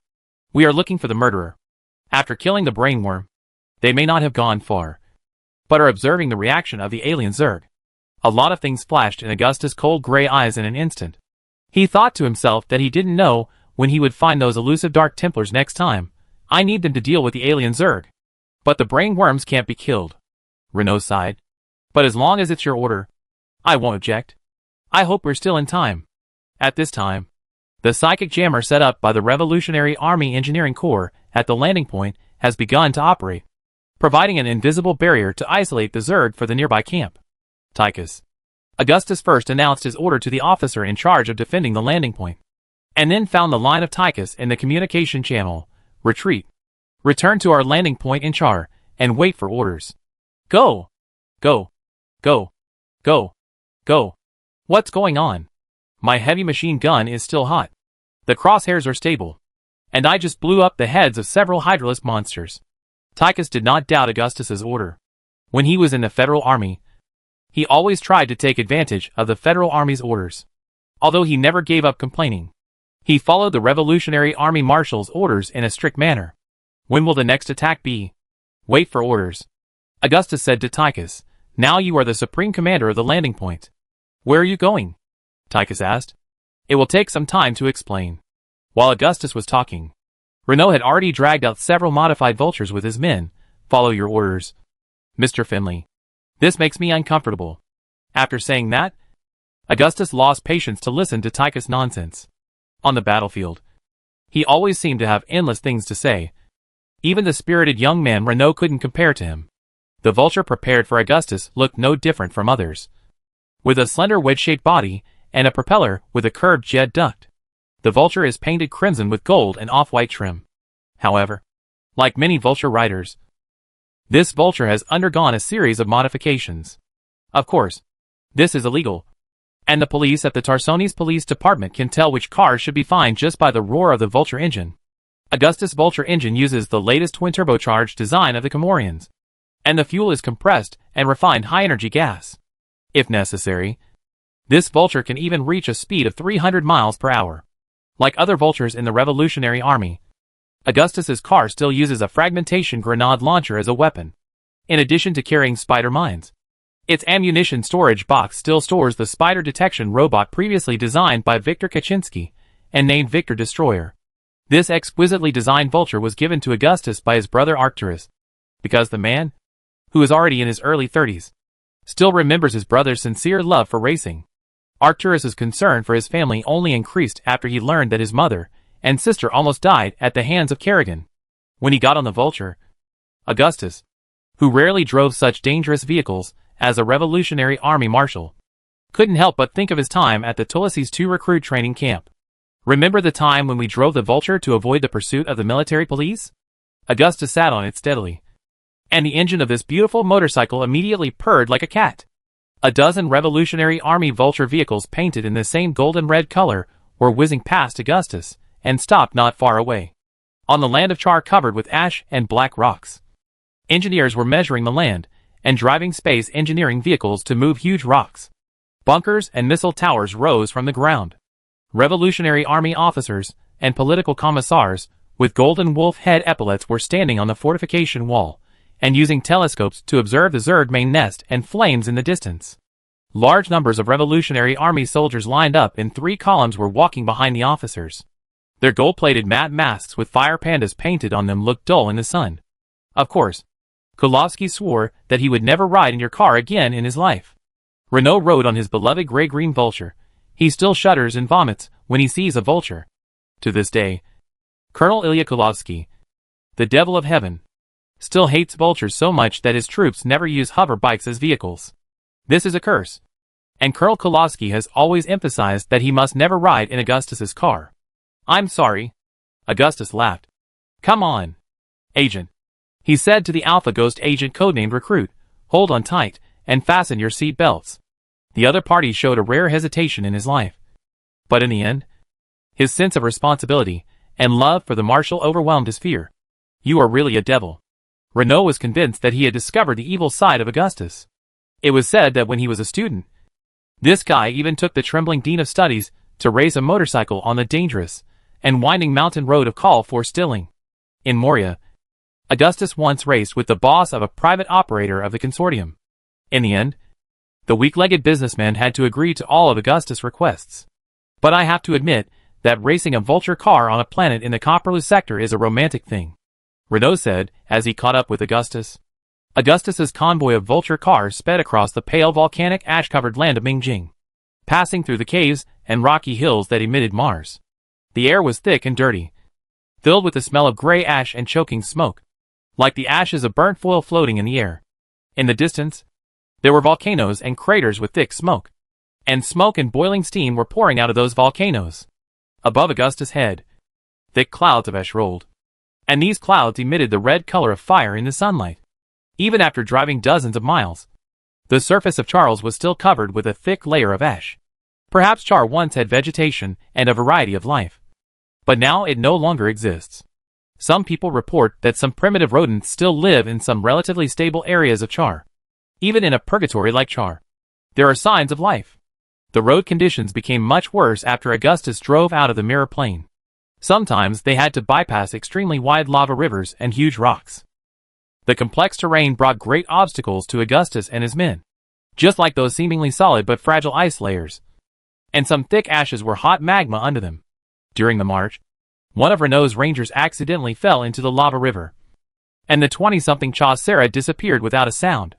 We are looking for the murderer. After killing the brain worm, they may not have gone far, but are observing the reaction of the alien Zerg. A lot of things flashed in Augustus' cold gray eyes in an instant. He thought to himself that he didn't know when he would find those elusive Dark Templars next time. I need them to deal with the alien Zerg. But the brain worms can't be killed. Renault sighed. But as long as it's your order, I won't object. I hope we're still in time. At this time, the psychic jammer set up by the Revolutionary Army Engineering Corps at the landing point has begun to operate, providing an invisible barrier to isolate the Zerg for the nearby camp. Tychus. Augustus first announced his order to the officer in charge of defending the landing point, and then found the line of Tychus in the communication channel. Retreat. Return to our landing point in Char, and wait for orders. Go! Go! Go! Go! Go! What's going on? My heavy machine gun is still hot. The crosshairs are stable. And I just blew up the heads of several Hydralisk monsters. Tychus did not doubt Augustus's order. When he was in the Federal Army, he always tried to take advantage of the Federal Army's orders. Although he never gave up complaining, he followed the Revolutionary Army Marshal's orders in a strict manner. When will the next attack be? Wait for orders. Augustus said to Tychus, now you are the supreme commander of the landing point. Where are you going? Tychus asked. It will take some time to explain. While Augustus was talking, Renault had already dragged out several modified vultures with his men. Follow your orders, Mr. Finley. This makes me uncomfortable. After saying that, Augustus lost patience to listen to Tychus' nonsense. On the battlefield, he always seemed to have endless things to say. Even the spirited young man Renault couldn't compare to him. The vulture prepared for Augustus looked no different from others. With a slender wedge-shaped body and a propeller with a curved jet duct, the vulture is painted crimson with gold and off-white trim. However, like many vulture riders, this vulture has undergone a series of modifications. Of course, this is illegal, and the police at the Tarsonis Police Department can tell which cars should be fined just by the roar of the vulture engine. Augustus' vulture engine uses the latest twin-turbocharged design of the Comorians, and the fuel is compressed and refined high-energy gas. If necessary, this vulture can even reach a speed of 300 miles per hour. Like other vultures in the Revolutionary Army, Augustus's car still uses a fragmentation grenade launcher as a weapon, in addition to carrying spider mines. Its ammunition storage box still stores the spider detection robot previously designed by Viktor Kaczynski and named Victor Destroyer. This exquisitely designed vulture was given to Augustus by his brother Arcturus, because the man, who is already in his early 30s, still remembers his brother's sincere love for racing. Arcturus's concern for his family only increased after he learned that his mother and sister almost died at the hands of Kerrigan. When he got on the vulture, Augustus, who rarely drove such dangerous vehicles as a Revolutionary Army marshal, couldn't help but think of his time at the Tullises II recruit training camp. Remember the time when we drove the vulture to avoid the pursuit of the military police? Augustus sat on it steadily, and the engine of this beautiful motorcycle immediately purred like a cat. A dozen Revolutionary Army vulture vehicles painted in the same golden red color were whizzing past Augustus and stopped not far away, on the land of Char covered with ash and black rocks. Engineers were measuring the land and driving space engineering vehicles to move huge rocks. Bunkers and missile towers rose from the ground. Revolutionary Army officers and political commissars with golden wolf head epaulets were standing on the fortification wall and using telescopes to observe the Zerg main nest and flames in the distance. Large numbers of Revolutionary Army soldiers lined up in 3 columns were walking behind the officers. Their gold-plated matte masks with fire pandas painted on them looked dull in the sun. Of course, Kulowski swore that he would never ride in your car again in his life. Renault rode on his beloved gray-green vulture. He still shudders and vomits when he sees a vulture. To this day, Colonel Ilya Kulowski, the devil of heaven, still hates vultures so much that his troops never use hover bikes as vehicles. This is a curse, and Colonel Kulowski has always emphasized that he must never ride in Augustus's car. I'm sorry. Augustus laughed. Come on, Agent, he said to the Alpha Ghost agent codenamed Recruit, hold on tight and fasten your seat belts. The other party showed a rare hesitation in his life, but in the end, his sense of responsibility and love for the Marshal overwhelmed his fear. You are really a devil. Renault was convinced that he had discovered the evil side of Augustus. It was said that when he was a student, this guy even took the trembling Dean of Studies to race a motorcycle on the dangerous and winding mountain road of Call for Stilling. In Moria, Augustus once raced with the boss of a private operator of the consortium. In the end, the weak-legged businessman had to agree to all of Augustus' requests. But I have to admit that racing a vulture car on a planet in the Copperloo sector is a romantic thing, Renault said as he caught up with Augustus. Augustus's convoy of vulture cars sped across the pale volcanic ash-covered land of Mingjing, passing through the caves and rocky hills that emitted Mars. The air was thick and dirty, filled with the smell of gray ash and choking smoke, like the ashes of burnt foil floating in the air. In the distance, there were volcanoes and craters with thick smoke, and smoke and boiling steam were pouring out of those volcanoes. Above Augustus' head, thick clouds of ash rolled, and these clouds emitted the red color of fire in the sunlight. Even after driving dozens of miles, the surface of Charles was still covered with a thick layer of ash. Perhaps Char once had vegetation and a variety of life, but now it no longer exists. Some people report that some primitive rodents still live in some relatively stable areas of Char. Even in a purgatory like Char, there are signs of life. The road conditions became much worse after Augustus drove out of the Mirror Plain. Sometimes they had to bypass extremely wide lava rivers and huge rocks. The complex terrain brought great obstacles to Augustus and his men, just like those seemingly solid but fragile ice layers. And some thick ashes were hot magma under them. During the march, One of Renault's rangers accidentally fell into the lava river, and the 20-something Mar Sara disappeared without a sound.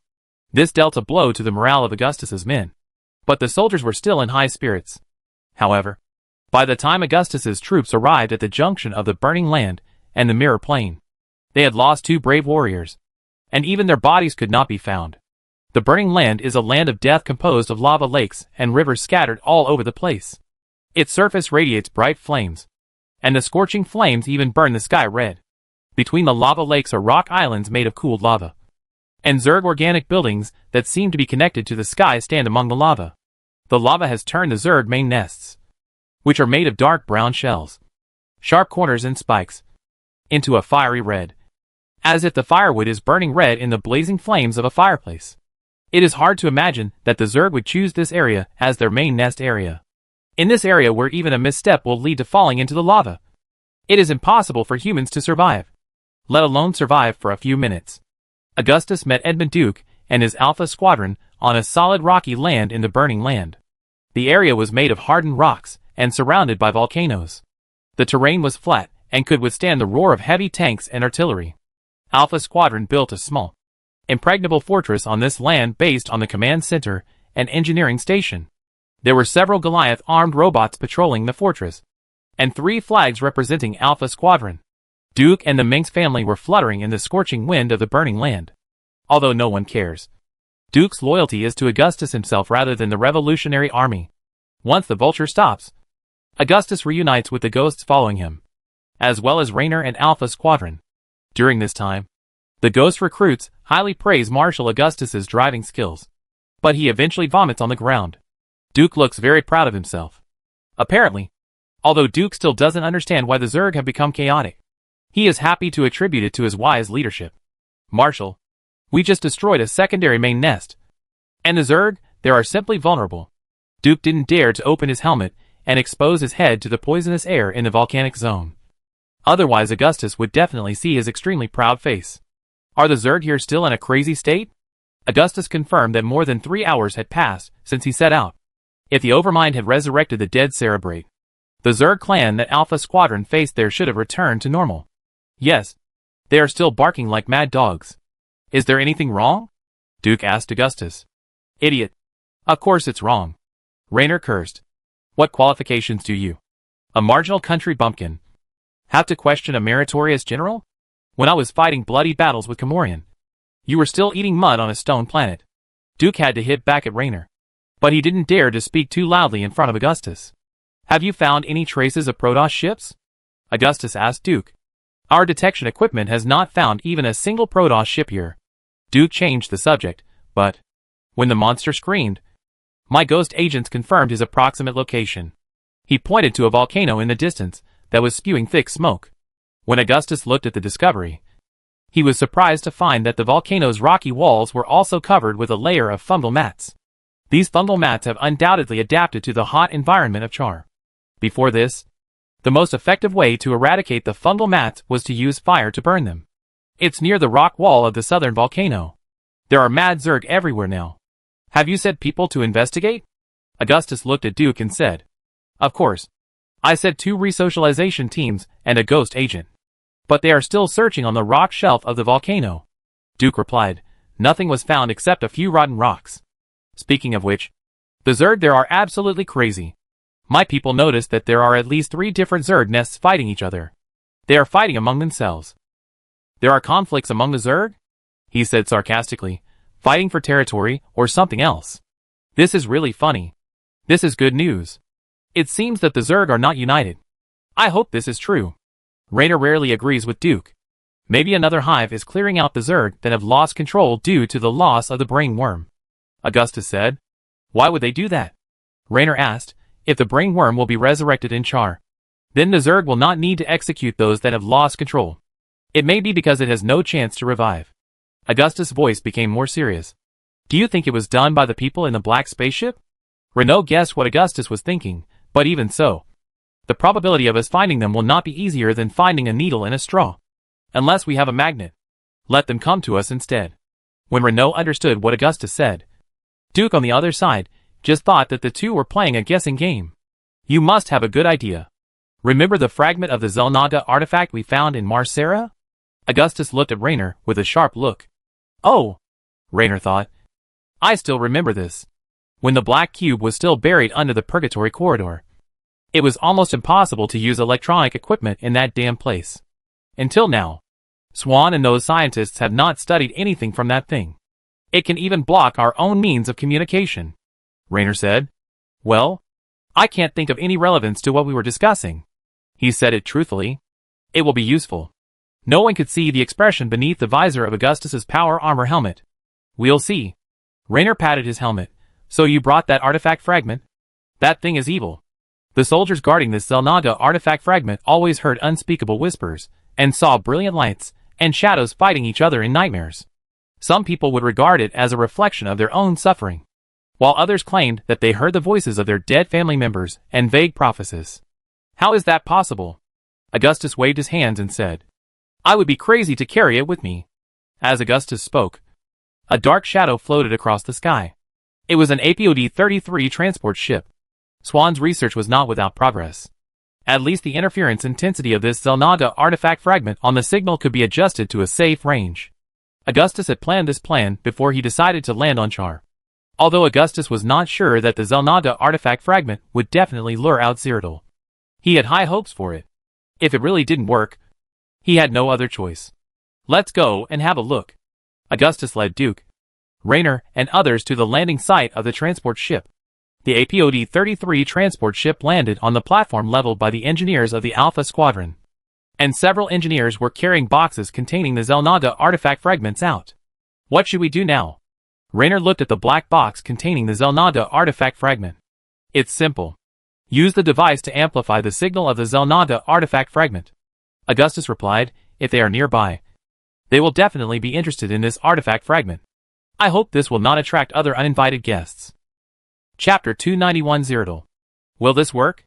This dealt a blow to the morale of Augustus's men, but the soldiers were still in high spirits. However, by the time Augustus's troops arrived at the junction of the burning land and the mirror plane, they had lost 2 brave warriors, and even their bodies could not be found. The burning land is a land of death composed of lava lakes and rivers scattered all over the place. Its surface radiates bright flames, and the scorching flames even burn the sky red. Between the lava lakes are rock islands made of cooled lava, and Zerg organic buildings that seem to be connected to the sky stand among the lava. The lava has turned the Zerg main nests, which are made of dark brown shells, sharp corners and spikes, into a fiery red, as if the firewood is burning red in the blazing flames of a fireplace. It is hard to imagine that the Zerg would choose this area as their main nest area. In this area where even a misstep will lead to falling into the lava, it is impossible for humans to survive, let alone survive for a few minutes. Augustus met Edmund Duke and his Alpha Squadron on a solid rocky land in the burning land. The area was made of hardened rocks and surrounded by volcanoes. The terrain was flat and could withstand the roar of heavy tanks and artillery. Alpha Squadron built a small, impregnable fortress on this land based on the command center and engineering station. There were several Goliath-armed robots patrolling the fortress, and 3 flags representing Alpha Squadron. Duke and the Minx family were fluttering in the scorching wind of the burning land. Although no one cares, Duke's loyalty is to Augustus himself rather than the Revolutionary Army. Once the vulture stops, Augustus reunites with the ghosts following him, as well as Raynor and Alpha Squadron. During this time, the ghost recruits highly praise Marshal Augustus's driving skills, but he eventually vomits on the ground. Duke looks very proud of himself. Apparently, although Duke still doesn't understand why the Zerg have become chaotic, he is happy to attribute it to his wise leadership. Marshal, we just destroyed a secondary main nest, and the Zerg, they are simply vulnerable. Duke didn't dare to open his helmet and expose his head to the poisonous air in the volcanic zone. Otherwise Augustus would definitely see his extremely proud face. Are the Zerg here still in a crazy state? Augustus confirmed that more than 3 hours had passed since he set out. If the Overmind had resurrected the dead Cerebrate, the Zerg clan that Alpha Squadron faced there should have returned to normal. Yes, they are still barking like mad dogs. Is there anything wrong? Duke asked Augustus. Idiot. Of course it's wrong. Raynor cursed. What qualifications do you, a marginal country bumpkin, have to question a meritorious general? When I was fighting bloody battles with Comorian, you were still eating mud on a stone planet. Duke had to hit back at Raynor, but he didn't dare to speak too loudly in front of Augustus. Have you found any traces of Protoss ships? Augustus asked Duke. Our detection equipment has not found even a single Protoss ship here. Duke changed the subject, but when the monster screamed, my ghost agents confirmed his approximate location. He pointed to a volcano in the distance that was spewing thick smoke. When Augustus looked at the discovery, he was surprised to find that the volcano's rocky walls were also covered with a layer of fungal mats. These fungal mats have undoubtedly adapted to the hot environment of Char. Before this, the most effective way to eradicate the fungal mats was to use fire to burn them. It's near the rock wall of the southern volcano. There are mad Zerg everywhere now. Have you sent people to investigate? Augustus looked at Duke and said, Of course. I sent 2 resocialization teams and a ghost agent. But they are still searching on the rock shelf of the volcano. Duke replied, Nothing was found except a few rotten rocks. Speaking of which, the Zerg there are absolutely crazy. My people noticed that there are at least 3 different Zerg nests fighting each other. They are fighting among themselves. There are conflicts among the Zerg? He said sarcastically, fighting for territory or something else. This is really funny. This is good news. It seems that the Zerg are not united. I hope this is true. Raynor rarely agrees with Duke. Maybe another hive is clearing out the Zerg that have lost control due to the loss of the brainworm. Augustus said. Why would they do that? Raynor asked, if the brainworm will be resurrected in Char, then the Zerg will not need to execute those that have lost control. It may be because it has no chance to revive. Augustus' voice became more serious. Do you think it was done by the people in the black spaceship? Renault guessed what Augustus was thinking, but even so, the probability of us finding them will not be easier than finding a needle in a straw. Unless we have a magnet. Let them come to us instead. When Renault understood what Augustus said, Duke on the other side just thought that the two were playing a guessing game. You must have a good idea. Remember the fragment of the Xel'Naga artifact we found in Mar Sara? Augustus looked at Raynor with a sharp look. Oh, Raynor thought. I still remember this. When the black cube was still buried under the purgatory corridor. It was almost impossible to use electronic equipment in that damn place. Until now. Swan and those scientists have not studied anything from that thing. It can even block our own means of communication, Raynor said. Well, I can't think of any relevance to what we were discussing. He said it truthfully. It will be useful. No one could see the expression beneath the visor of Augustus's power armor helmet. We'll see. Raynor patted his helmet. So you brought that artifact fragment? That thing is evil. The soldiers guarding this Xel'Naga artifact fragment always heard unspeakable whispers, and saw brilliant lights, and shadows fighting each other in nightmares. Some people would regard it as a reflection of their own suffering, while others claimed that they heard the voices of their dead family members and vague prophecies. How is that possible? Augustus waved his hands and said, I would be crazy to carry it with me. As Augustus spoke, a dark shadow floated across the sky. It was an EP261 transport ship. Swan's research was not without progress. At least the interference intensity of this Xel'Naga artifact fragment on the signal could be adjusted to a safe range. Augustus had planned this plan before he decided to land on Char. Although Augustus was not sure that the Xel'Naga artifact fragment would definitely lure out Cyrodiil. He had high hopes for it. If it really didn't work, he had no other choice. Let's go and have a look. Augustus led Duke, Raynor, and others to the landing site of the transport ship. The EP261 transport ship landed on the platform leveled by the engineers of the Alpha Squadron. And several engineers were carrying boxes containing the Xel'Naga artifact fragments out. What should we do now? Raynor looked at the black box containing the Xel'Naga artifact fragment. It's simple. Use the device to amplify the signal of the Xel'Naga artifact fragment. Augustus replied, if they are nearby, they will definitely be interested in this artifact fragment. I hope this will not attract other uninvited guests. Chapter 291 Cyrodiil. Will this work?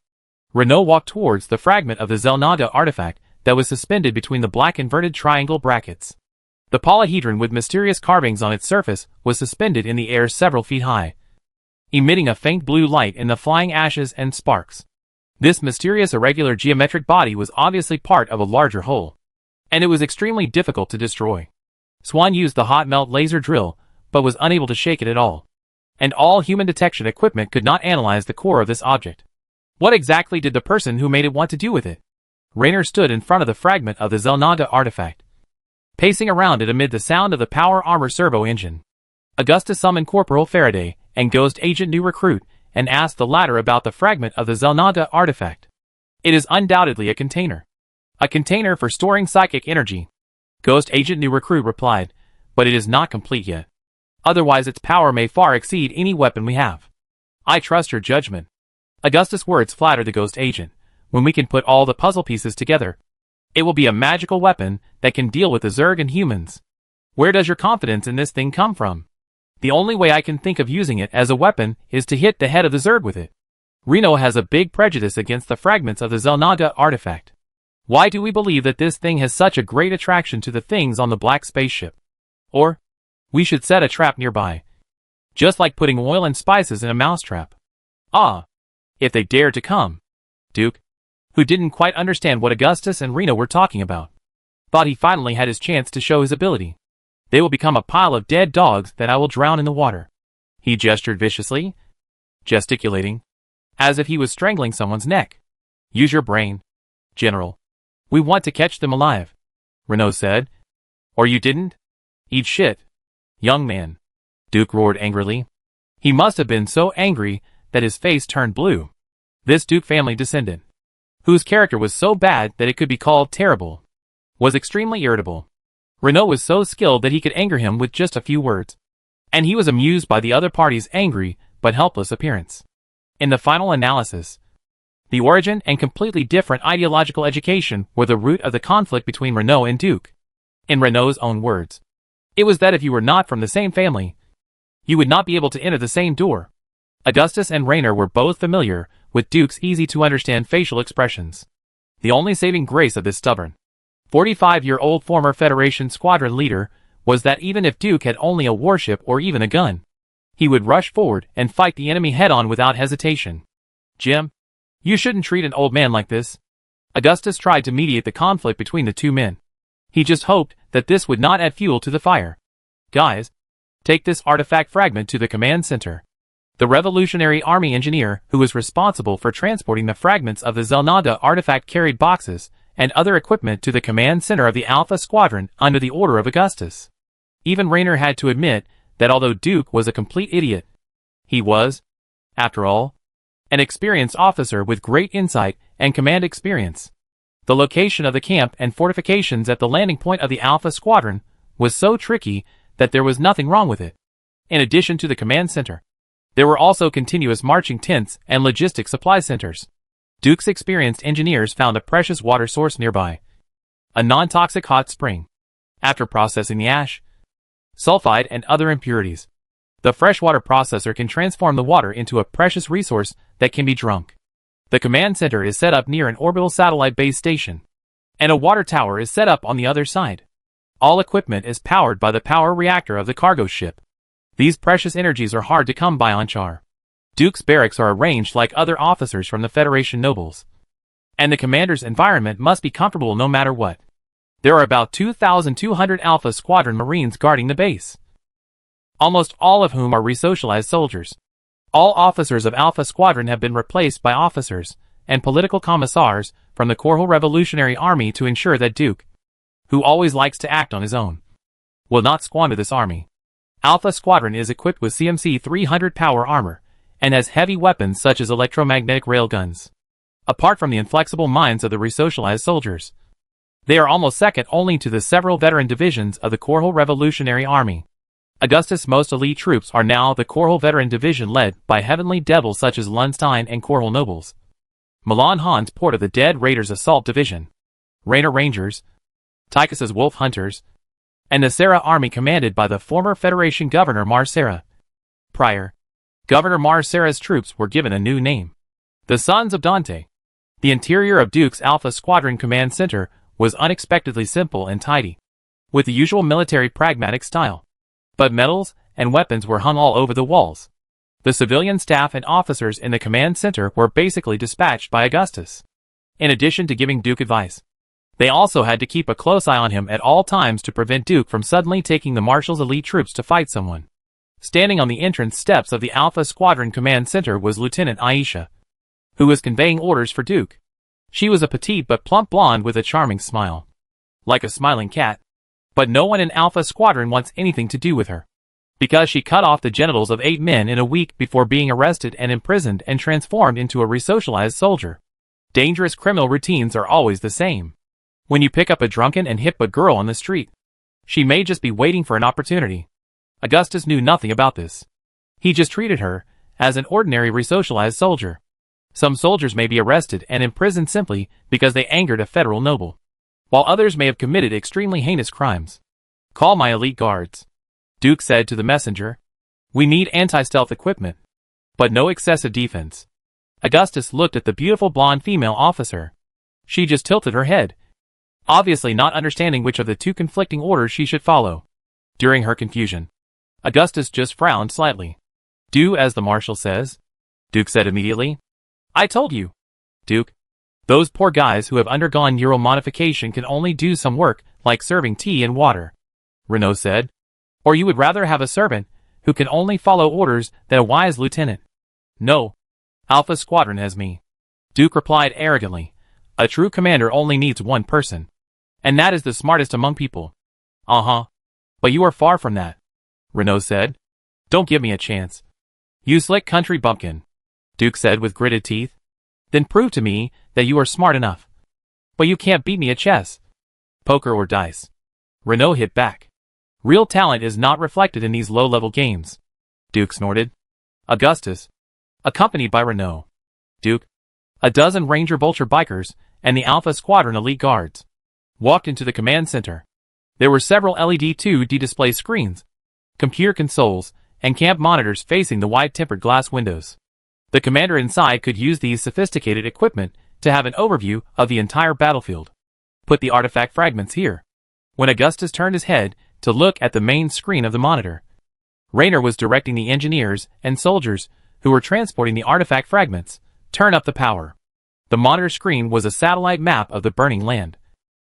Renault walked towards the fragment of the Xel'Naga artifact that was suspended between the black inverted triangle brackets. The polyhedron with mysterious carvings on its surface was suspended in the air several feet high, emitting a faint blue light in the flying ashes and sparks. This mysterious irregular geometric body was obviously part of a larger whole, and it was extremely difficult to destroy. Swan used the hot melt laser drill, but was unable to shake it at all. And all human detection equipment could not analyze the core of this object. What exactly did the person who made it want to do with it? Raynor stood in front of the fragment of the Xel'Naga artifact, pacing around it amid the sound of the power armor servo engine. Augustus summoned Corporal Faraday and Ghost Agent New Recruit and asked the latter about the fragment of the Xel'Naga artifact. It is undoubtedly a container. A container for storing psychic energy. Ghost Agent New Recruit replied, but it is not complete yet. Otherwise its power may far exceed any weapon we have. I trust your judgment. Augustus' words flattered the Ghost Agent. When we can put all the puzzle pieces together, it will be a magical weapon that can deal with the Zerg and humans. Where does your confidence in this thing come from? The only way I can think of using it as a weapon is to hit the head of the Zerg with it. Reno has a big prejudice against the fragments of the Xel'Naga artifact. Why do we believe that this thing has such a great attraction to the things on the black spaceship? Or, we should set a trap nearby. Just like putting oil and spices in a mousetrap. Ah, if they dared to come. Duke, who didn't quite understand what Augustus and Reno were talking about, thought he finally had his chance to show his ability. They will become a pile of dead dogs that I will drown in the water. He gestured viciously, gesticulating, as if he was strangling someone's neck. Use your brain, General. We want to catch them alive, Renault said. Or you didn't? Eat shit. Young man, Duke roared angrily. He must have been so angry that his face turned blue. This Duke family descendant, whose character was so bad that it could be called terrible, was extremely irritable. Renault was so skilled that he could anger him with just a few words. And he was amused by the other party's angry but helpless appearance. In the final analysis, the origin and completely different ideological education were the root of the conflict between Renault and Duke. In Renault's own words, it was that if you were not from the same family, you would not be able to enter the same door. Augustus and Raynor were both familiar with Duke's easy-to-understand facial expressions. The only saving grace of this stubborn, 45-year-old former Federation squadron leader was that even if Duke had only a warship or even a gun, he would rush forward and fight the enemy head-on without hesitation. Jim, you shouldn't treat an old man like this, Augustus tried to mediate the conflict between the two men. He just hoped that this would not add fuel to the fire. Guys, take this artifact fragment to the command center. The Revolutionary Army engineer who was responsible for transporting the fragments of the Zelnada artifact carried boxes and other equipment to the command center of the Alpha Squadron under the order of Augustus. Even Raynor had to admit that although Duke was a complete idiot, he was, after all, an experienced officer with great insight and command experience. The location of the camp and fortifications at the landing point of the Alpha Squadron was so tricky that there was nothing wrong with it. In addition to the command center, there were also continuous marching tents and logistic supply centers. Duke's experienced engineers found a precious water source nearby, a non-toxic hot spring. After processing the ash, sulfide, and other impurities, the freshwater processor can transform the water into a precious resource that can be drunk. The command center is set up near an orbital satellite base station, and a water tower is set up on the other side. All equipment is powered by the power reactor of the cargo ship. These precious energies are hard to come by on Char. Duke's barracks are arranged like other officers from the Federation nobles, and the commander's environment must be comfortable no matter what. There are about 2,200 Alpha Squadron Marines guarding the base, almost all of whom are resocialized soldiers. All officers of Alpha Squadron have been replaced by officers and political commissars from the Corhal Revolutionary Army to ensure that Duke, who always likes to act on his own, will not squander this army. Alpha Squadron is equipped with CMC 300 power armor and has heavy weapons such as electromagnetic railguns. Apart from the inflexible minds of the resocialized soldiers, they are almost second only to the several veteran divisions of the Corhal Revolutionary Army. Augustus' most elite troops are now the Corhal Veteran Division led by heavenly devils such as Lundstein and Corhal Nobles, Milan Han's Port of the Dead Raiders Assault Division, Raynor Rangers, Tychus's Wolf Hunters, and the Sara Army commanded by the former Federation Governor Mar Sara. Prior, Governor Mar Sara's troops were given a new name, the Sons of Dante. The interior of Duke's Alpha Squadron Command Center was unexpectedly simple and tidy, with the usual military pragmatic style. But medals and weapons were hung all over the walls. The civilian staff and officers in the command center were basically dispatched by Augustus. In addition to giving Duke advice, they also had to keep a close eye on him at all times to prevent Duke from suddenly taking the Marshal's elite troops to fight someone. Standing on the entrance steps of the Alpha Squadron Command Center was Lieutenant Aisha, who was conveying orders for Duke. She was a petite but plump blonde with a charming smile, like a smiling cat. But no one in Alpha Squadron wants anything to do with her, because she cut off the genitals of 8 men in a week before being arrested and imprisoned and transformed into a resocialized soldier. Dangerous criminal routines are always the same. When you pick up a drunken and hip girl on the street, she may just be waiting for an opportunity. Augustus knew nothing about this. He just treated her as an ordinary resocialized soldier. Some soldiers may be arrested and imprisoned simply because they angered a federal noble, while others may have committed extremely heinous crimes. "Call my elite guards," Duke said to the messenger. "We need anti-stealth equipment, but no excessive defense." Augustus looked at the beautiful blonde female officer. She just tilted her head, obviously not understanding which of the two conflicting orders she should follow. During her confusion, Augustus just frowned slightly. "Do as the Marshal says," Duke said immediately. "I told you, Duke. Those poor guys who have undergone neural modification can only do some work, like serving tea and water," Renault said. "Or you would rather have a servant who can only follow orders than a wise lieutenant." "No. Alpha Squadron has me," Duke replied arrogantly. "A true commander only needs one person, and that is the smartest among people." "Uh-huh. But you are far from that," Renault said. "Don't give me a chance, you slick country bumpkin," Duke said with gritted teeth. "Then prove to me that you are smart enough. But you can't beat me at chess, poker, or dice," Renault hit back. "Real talent is not reflected in these low-level games," Duke snorted. Augustus, accompanied by Renault, Duke, a dozen Ranger Vulture bikers, and the Alpha Squadron elite guards, walked into the command center. There were several LED 2D display screens, computer consoles, and camp monitors facing the wide-tempered glass windows. The commander inside could use these sophisticated equipment to have an overview of the entire battlefield. "Put the artifact fragments here." When Augustus turned his head to look at the main screen of the monitor, Raynor was directing the engineers and soldiers who were transporting the artifact fragments, "Turn up the power." The monitor screen was a satellite map of the burning land,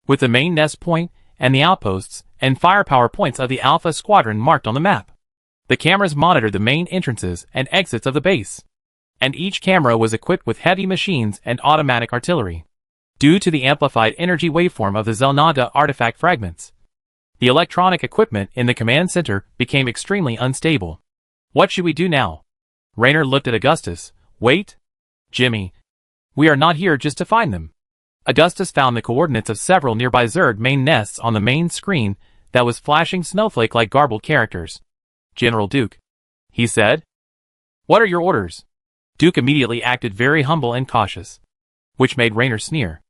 with the main nest point and the outposts and firepower points of the Alpha Squadron marked on the map. The cameras monitored the main entrances and exits of the base, and each camera was equipped with heavy machines and automatic artillery. Due to the amplified energy waveform of the Zelnada artifact fragments, the electronic equipment in the command center became extremely unstable. What should we do now? Raynor looked at Augustus. Wait, Jimmy. We are not here just to find them. Augustus found the coordinates of several nearby Zerg main nests on the main screen that was flashing snowflake-like garbled characters. General Duke, he said. What are your orders? Duke immediately acted very humble and cautious, which made Raynor sneer.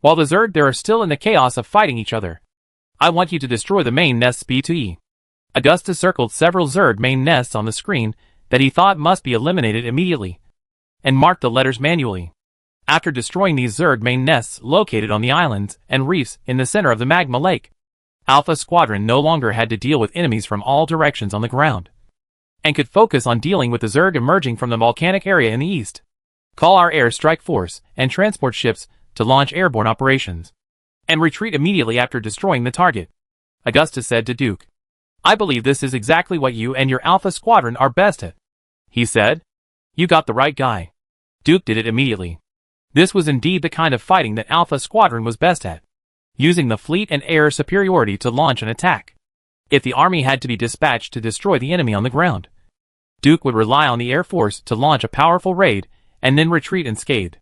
While the Zerg there are still in the chaos of fighting each other, I want you to destroy the main nests B2E. Augustus circled several Zerg main nests on the screen that he thought must be eliminated immediately, and marked the letters manually. After destroying these Zerg main nests located on the islands and reefs in the center of the magma lake, Alpha Squadron no longer had to deal with enemies from all directions on the ground, and could focus on dealing with the Zerg emerging from the volcanic area in the east. Call our air strike force and transport ships to launch airborne operations, and retreat immediately after destroying the target, Augustus said to Duke. I believe this is exactly what you and your Alpha Squadron are best at, he said. You got the right guy. Duke did it immediately. This was indeed the kind of fighting that Alpha Squadron was best at, using the fleet and air superiority to launch an attack. If the army had to be dispatched to destroy the enemy on the ground, Duke would rely on the Air Force to launch a powerful raid and then retreat unscathed.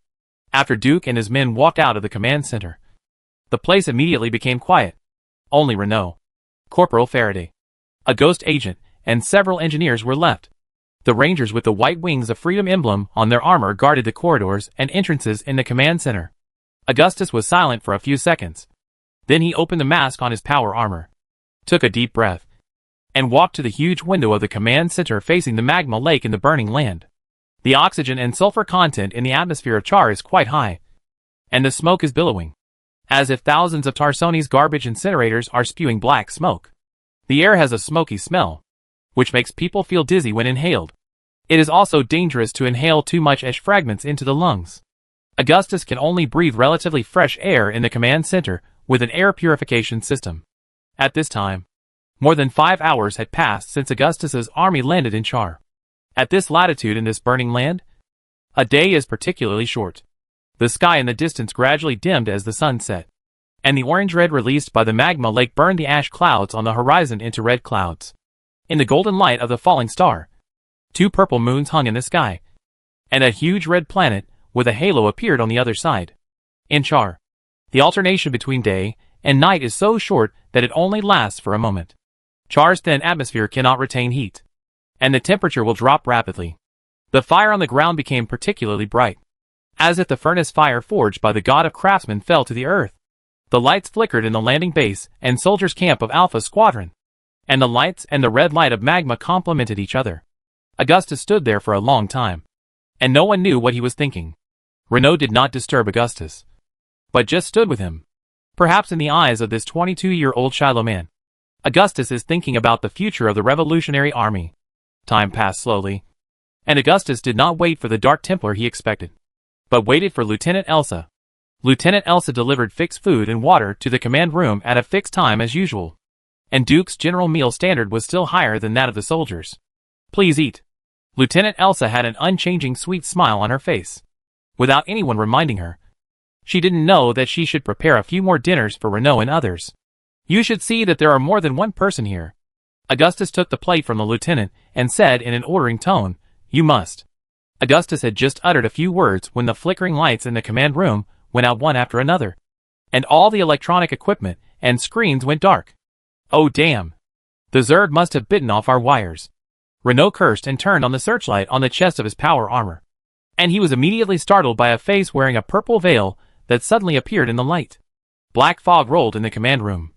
After Duke and his men walked out of the command center, the place immediately became quiet. Only Renault, Corporal Faraday, a ghost agent, and several engineers were left. The Rangers with the white wings of freedom emblem on their armor guarded the corridors and entrances in the command center. Augustus was silent for a few seconds. Then he opened the mask on his power armor, took a deep breath, and walked to the huge window of the command center facing the magma lake in the burning land. The oxygen and sulfur content in the atmosphere of Char is quite high, and the smoke is billowing, as if thousands of Tarsoni's garbage incinerators are spewing black smoke. The air has a smoky smell, which makes people feel dizzy when inhaled. It is also dangerous to inhale too much ash fragments into the lungs. Augustus can only breathe relatively fresh air in the command center with an air purification system. At this time, more than 5 hours had passed since Augustus's army landed in Char. At this latitude in this burning land, a day is particularly short. The sky in the distance gradually dimmed as the sun set, and the orange red released by the magma lake burned the ash clouds on the horizon into red clouds. In the golden light of the falling star, 2 purple moons hung in the sky, and a huge red planet with a halo appeared on the other side. In Char, the alternation between day and night is so short that it only lasts for a moment. Char's thin atmosphere cannot retain heat, and the temperature will drop rapidly. The fire on the ground became particularly bright, as if the furnace fire forged by the god of craftsmen fell to the earth. The lights flickered in the landing base and soldiers' camp of Alpha Squadron, and the lights and the red light of magma complemented each other. Augustus stood there for a long time, and no one knew what he was thinking. Renault did not disturb Augustus, but just stood with him. Perhaps in the eyes of this 22-year-old Shiloh man, Augustus is thinking about the future of the Revolutionary Army. Time passed slowly, and Augustus did not wait for the Dark Templar he expected, but waited for Lieutenant Elsa. Lieutenant Elsa delivered fixed food and water to the command room at a fixed time as usual, and Duke's general meal standard was still higher than that of the soldiers. Please eat. Lieutenant Elsa had an unchanging sweet smile on her face, without anyone reminding her. She didn't know that she should prepare a few more dinners for Renault and others. You should see that there are more than one person here. Augustus took the plate from the lieutenant and said in an ordering tone, You must. Augustus had just uttered a few words when the flickering lights in the command room went out one after another, and all the electronic equipment and screens went dark. Oh damn! The Zerg must have bitten off our wires. Renault cursed and turned on the searchlight on the chest of his power armor, and he was immediately startled by a face wearing a purple veil that suddenly appeared in the light. Black fog rolled in the command room,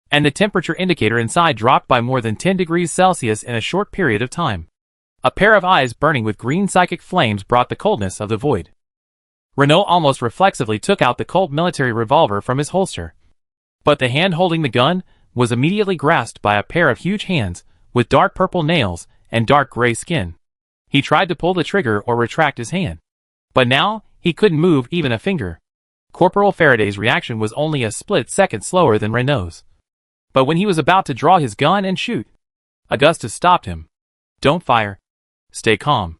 and the temperature indicator inside dropped by more than 10 degrees Celsius in a short period of time. A pair of eyes burning with green psychic flames brought the coldness of the void. Renault almost reflexively took out the Colt military revolver from his holster, but the hand holding the gun was immediately grasped by a pair of huge hands with dark purple nails and dark gray skin. He tried to pull the trigger or retract his hand, but now he couldn't move even a finger. Corporal Faraday's reaction was only a split second slower than Renault's. But when he was about to draw his gun and shoot, Augustus stopped him. Don't fire. Stay calm.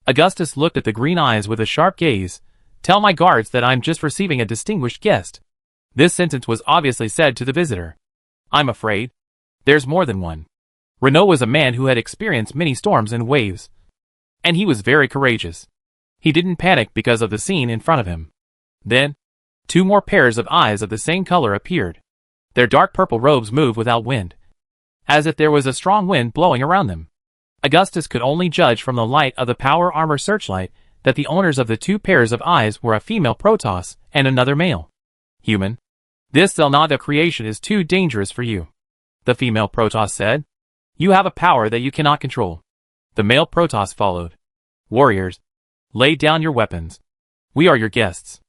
Augustus looked at the green eyes with a sharp gaze. Tell my guards that I'm just receiving a distinguished guest. This sentence was obviously said to the visitor. I'm afraid there's more than one. Renault was a man who had experienced many storms and waves. And he was very courageous. He didn't panic because of the scene in front of him. Then, two more pairs of eyes of the same color appeared. Their dark purple robes moved without wind, as if there was a strong wind blowing around them. Augustus could only judge from the light of the power armor searchlight that the owners of the two pairs of eyes were a female Protoss and another male. Human. This Zelnada creation is too dangerous for you, the female Protoss said. You have a power that you cannot control. The male Protoss followed. Warriors, lay down your weapons. We are your guests.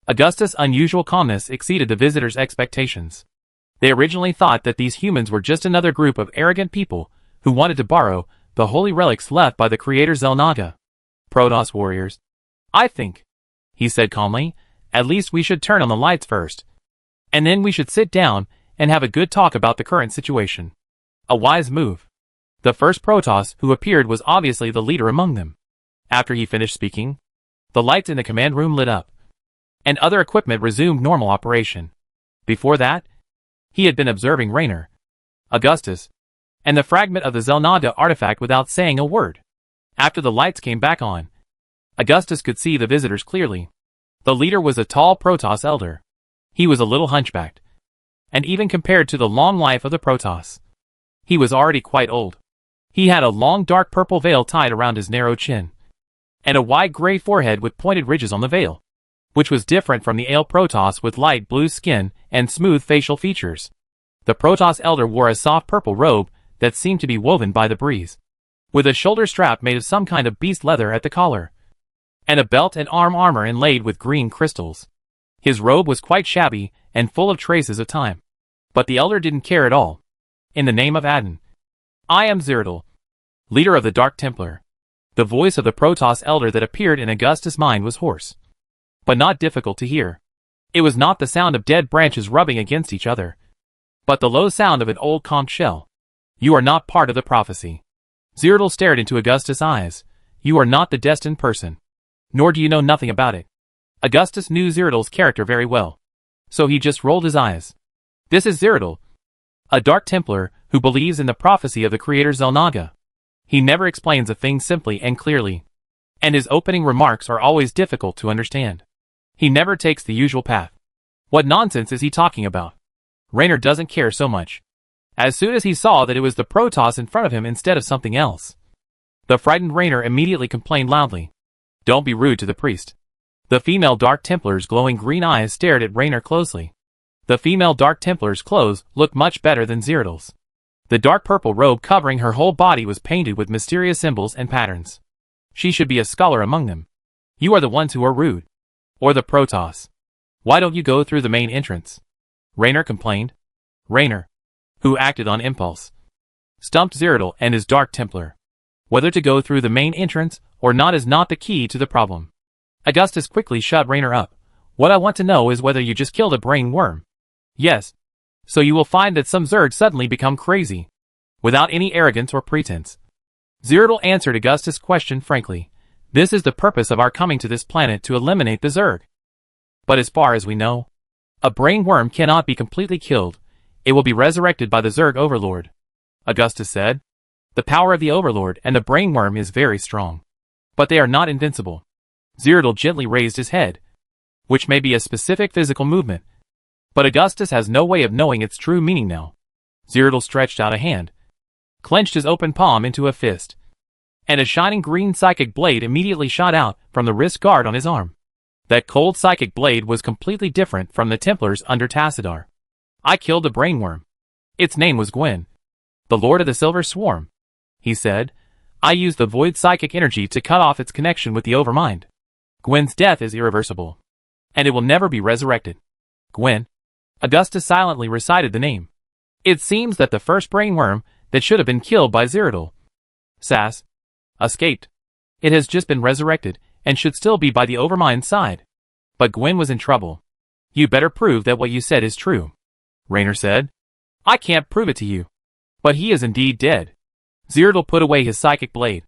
Augustus' unusual calmness exceeded the visitors' expectations. They originally thought that these humans were just another group of arrogant people who wanted to borrow the holy relics left by the creator Zelnada. Protoss warriors. I think, he said calmly, at least we should turn on the lights first. And then we should sit down and have a good talk about the current situation. A wise move. The first Protoss who appeared was obviously the leader among them. After he finished speaking, the lights in the command room lit up, and other equipment resumed normal operation. Before that, he had been observing Raynor, Augustus, and the fragment of the Zelnada artifact without saying a word. After the lights came back on, Augustus could see the visitors clearly. The leader was a tall Protoss elder. He was a little hunchbacked, and even compared to the long life of the Protoss, he was already quite old. He had a long dark purple veil tied around his narrow chin, and a wide gray forehead with pointed ridges on the veil, which was different from the ale Protoss with light blue skin and smooth facial features. The Protoss elder wore a soft purple robe that seemed to be woven by the breeze, with a shoulder strap made of some kind of beast leather at the collar, and a belt and arm armor inlaid with green crystals. His robe was quite shabby and full of traces of time. But the elder didn't care at all. In the name of Adon, I am Zerdal, leader of the Dark Templar. The voice of the Protoss elder that appeared in Augustus' mind was hoarse, but not difficult to hear. It was not the sound of dead branches rubbing against each other, but the low sound of an old conch shell. You are not part of the prophecy. Zerdal stared into Augustus' eyes. You are not the destined person, nor do you know nothing about it. Augustus knew Zerdal's character very well, so he just rolled his eyes. This is Zerdal, a Dark Templar who believes in the prophecy of the creator Zelnada. He never explains a thing simply and clearly, and his opening remarks are always difficult to understand. He never takes the usual path. What nonsense is he talking about? Raynor doesn't care so much. As soon as he saw that it was the Protoss in front of him instead of something else, the frightened Raynor immediately complained loudly. Don't be rude to the priest. The female Dark Templar's glowing green eyes stared at Raynor closely. The female Dark Templar's clothes looked much better than Zerdal's. The dark purple robe covering her whole body was painted with mysterious symbols and patterns. She should be a scholar among them. You are the ones who are rude. Or the Protoss. Why don't you go through the main entrance? Raynor complained. Raynor, who acted on impulse, stumped Zerdal and his Dark Templar. Whether to go through the main entrance or not is not the key to the problem. Augustus quickly shut Raynor up. What I want to know is whether you just killed a brainworm. Yes. So you will find that some Zerg suddenly become crazy, without any arrogance or pretense. Zerdal answered Augustus' question frankly. This is the purpose of our coming to this planet, to eliminate the Zerg. But as far as we know, a brainworm cannot be completely killed. It will be resurrected by the Zerg overlord, Augustus said. The power of the overlord and the brainworm is very strong, but they are not invincible. Zerdal gently raised his head, which may be a specific physical movement, but Augustus has no way of knowing its true meaning now. Zerdal stretched out a hand, clenched his open palm into a fist, and a shining green psychic blade immediately shot out from the wrist guard on his arm. That cold psychic blade was completely different from the Templars under Tassadar. I killed the brainworm. Its name was Gwen, the Lord of the Silver Swarm, he said. I used the void psychic energy to cut off its connection with the Overmind. Gwen's death is irreversible, and it will never be resurrected. Gwen. Augustus silently recited the name. It seems that the first brainworm that should have been killed by Zerdal, Sass, escaped. It has just been resurrected, and should still be by the Overmind's side. But Gwen was in trouble. You better prove that what you said is true, Raynor said. I can't prove it to you. But he is indeed dead. Zerdal put away his psychic blade,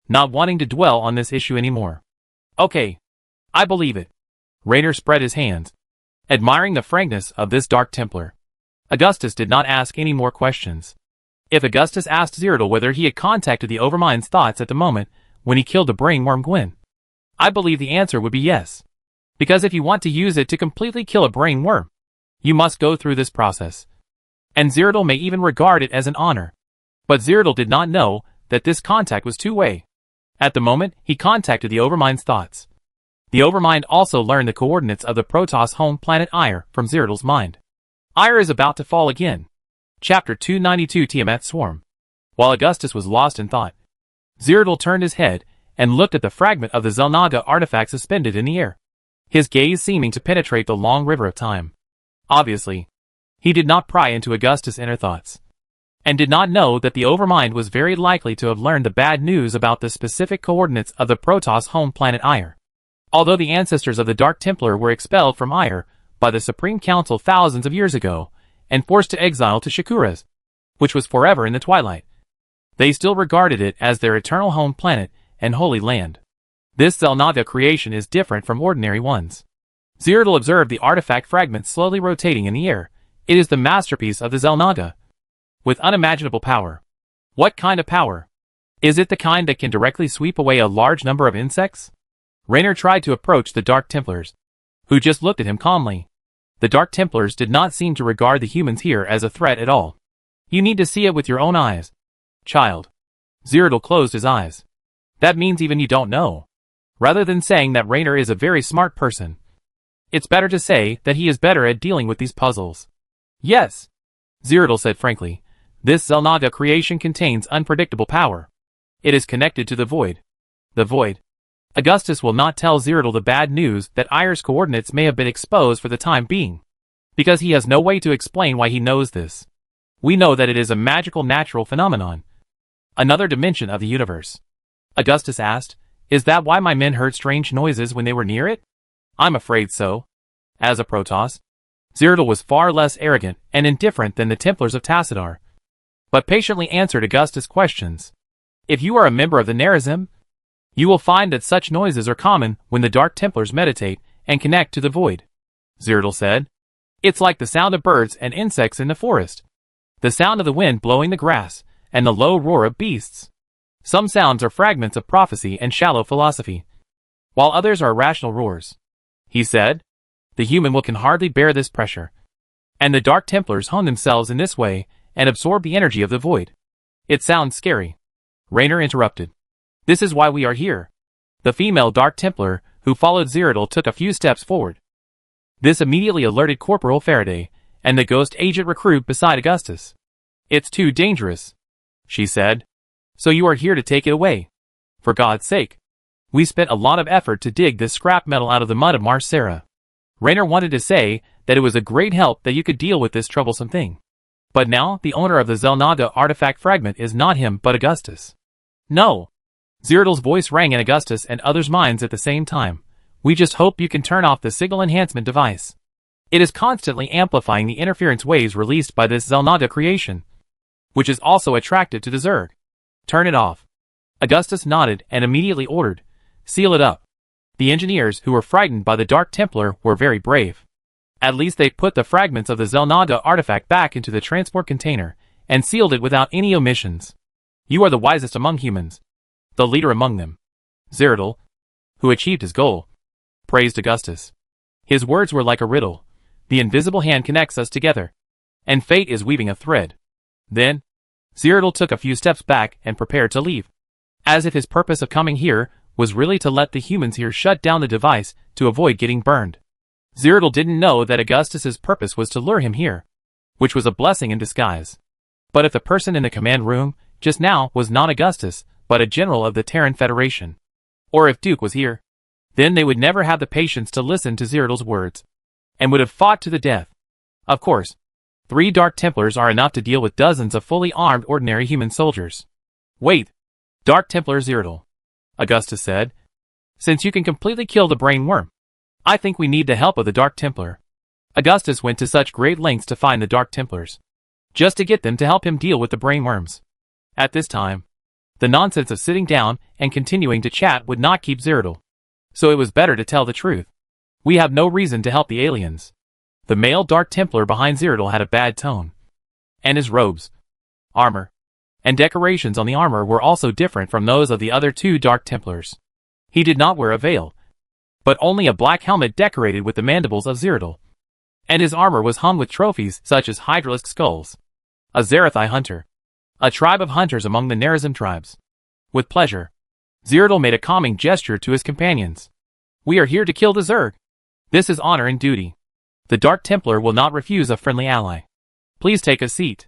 not wanting to dwell on this issue anymore. Okay. I believe it. Raynor spread his hands, admiring the frankness of this Dark Templar. Augustus did not ask any more questions. If Augustus asked Zerdal whether he had contacted the Overmind's thoughts at the moment when he killed the brainworm Gwen, I believe the answer would be yes. Because if you want to use it to completely kill a brainworm, you must go through this process. And Zerdal may even regard it as an honor. But Zerdal did not know that this contact was two-way. At the moment, he contacted the Overmind's thoughts. The Overmind also learned the coordinates of the Protoss home planet Ire from Zerdal's mind. Ire is about to fall again. Chapter 292 Tiamat Swarm. While Augustus was lost in thought, Zerdal turned his head and looked at the fragment of the Xel'Naga artifact suspended in the air, his gaze seeming to penetrate the long river of time. Obviously, he did not pry into Augustus' inner thoughts, and did not know that the Overmind was very likely to have learned the bad news about the specific coordinates of the Protoss home planet Ire. Although the ancestors of the Dark Templar were expelled from Ire by the Supreme Council thousands of years ago, and forced to exile to Shakuras, which was forever in the twilight, they still regarded it as their eternal home planet and holy land. This Xel'Naga creation is different from ordinary ones. Zerdal observed the artifact fragment slowly rotating in the air. It is the masterpiece of the Xel'Naga, with unimaginable power. What kind of power? Is it the kind that can directly sweep away a large number of insects? Raynor tried to approach the Dark Templars, who just looked at him calmly. The Dark Templars did not seem to regard the humans here as a threat at all. You need to see it with your own eyes, child. Zerdal closed his eyes. That means even you don't know. Rather than saying that Raynor is a very smart person, it's better to say that he is better at dealing with these puzzles. Yes, Zerdal said frankly. This Xel'Naga creation contains unpredictable power. It is connected to the void. The void. Augustus will not tell Zerdal the bad news that Ire's coordinates may have been exposed for the time being, because he has no way to explain why he knows this. We know that it is a magical natural phenomenon. Another dimension of the universe. Augustus asked, is that why my men heard strange noises when they were near it? I'm afraid so. As a Protoss, Zerdal was far less arrogant and indifferent than the Templars of Tassadar, but patiently answered Augustus' questions. If you are a member of the Nerazim, you will find that such noises are common when the Dark Templars meditate and connect to the void, Zerdal said. It's like the sound of birds and insects in the forest, the sound of the wind blowing the grass, and the low roar of beasts. Some sounds are fragments of prophecy and shallow philosophy, while others are rational roars. He said, the human will can hardly bear this pressure. And the Dark Templars hone themselves in this way and absorb the energy of the void. It sounds scary. Raynor interrupted. This is why we are here. The female Dark Templar who followed Zerdal took a few steps forward. This immediately alerted Corporal Faraday and the ghost agent recruit beside Augustus. It's too dangerous, she said. So you are here to take it away. For God's sake. We spent a lot of effort to dig this scrap metal out of the mud of Mar Sara. Raynor wanted to say that it was a great help that you could deal with this troublesome thing. But now the owner of the Xel'Naga artifact fragment is not him but Augustus. No. Zerdal's voice rang in Augustus and others' minds at the same time. We just hope you can turn off the signal enhancement device. It is constantly amplifying the interference waves released by this Xel'Naga creation, which is also attracted to the Zerg. Turn it off. Augustus nodded and immediately ordered, seal it up. The engineers who were frightened by the Dark Templar were very brave. At least they put the fragments of the Xel'Naga artifact back into the transport container and sealed it without any omissions. You are the wisest among humans, the leader among them. Zerdal, who achieved his goal, praised Augustus. His words were like a riddle. The invisible hand connects us together, and fate is weaving a thread. Then, Zerdal took a few steps back and prepared to leave, as if his purpose of coming here was really to let the humans here shut down the device to avoid getting burned. Zerdal didn't know that Augustus's purpose was to lure him here, which was a blessing in disguise. But if the person in the command room just now was not Augustus, but a general of the Terran Federation, or if Duke was here, then they would never have the patience to listen to Zerdal's words, and would have fought to the death. Of course, 3 Dark Templars are enough to deal with dozens of fully armed ordinary human soldiers. Wait, Dark Templar Zerdal, Augustus said. Since you can completely kill the brainworm, I think we need the help of the Dark Templar. Augustus went to such great lengths to find the Dark Templars, just to get them to help him deal with the brainworms. At this time, the nonsense of sitting down and continuing to chat would not keep Zerg. So it was better to tell the truth. We have no reason to help the aliens. The male Dark Templar behind Zerg had a bad tone. And his robes, armor, and decorations on the armor were also different from those of the other two Dark Templars. He did not wear a veil, but only a black helmet decorated with the mandibles of Zerg. And his armor was hung with trophies such as hydralisk skulls, a Zerathai hunter, a tribe of hunters among the Nerazim tribes. With pleasure, Zerg made a calming gesture to his companions. We are here to kill the Zerg. This is honor and duty. The Dark Templar will not refuse a friendly ally. Please take a seat.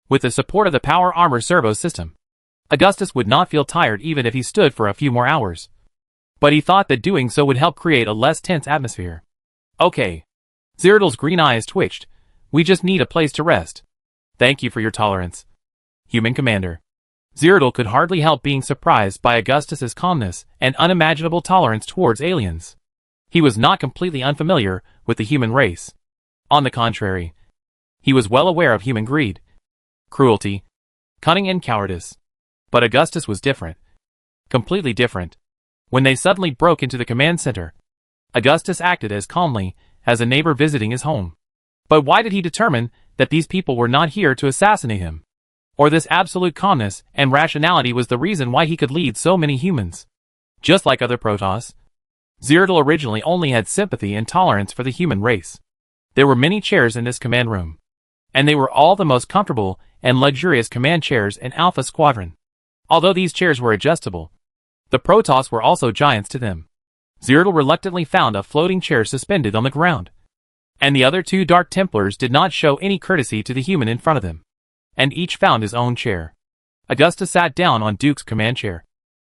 With the support of the power armor servo system, Augustus would not feel tired even if he stood for a few more hours. But he thought that doing so would help create a less tense atmosphere. Okay. Zergl's green eyes twitched. We just need a place to rest. Thank you for your tolerance, human commander. Zergl could hardly help being surprised by Augustus's calmness and unimaginable tolerance towards aliens. He was not completely unfamiliar with the human race. On the contrary, he was well aware of human greed, cruelty, cunning and cowardice. But Augustus was different. Completely different. When they suddenly broke into the command center, Augustus acted as calmly as a neighbor visiting his home. But why did he determine that these people were not here to assassinate him? Or this absolute calmness and rationality was the reason why he could lead so many humans? Just like other Protoss, Zerg originally only had sympathy and tolerance for the human race. There were many chairs in this command room, and they were all the most comfortable and luxurious command chairs in Alpha Squadron. Although these chairs were adjustable, the Protoss were also giants to them. Zerg reluctantly found a floating chair suspended on the ground, and the other two Dark Templars did not show any courtesy to the human in front of them, and each found his own chair. Augustus sat down on Duke's command chair,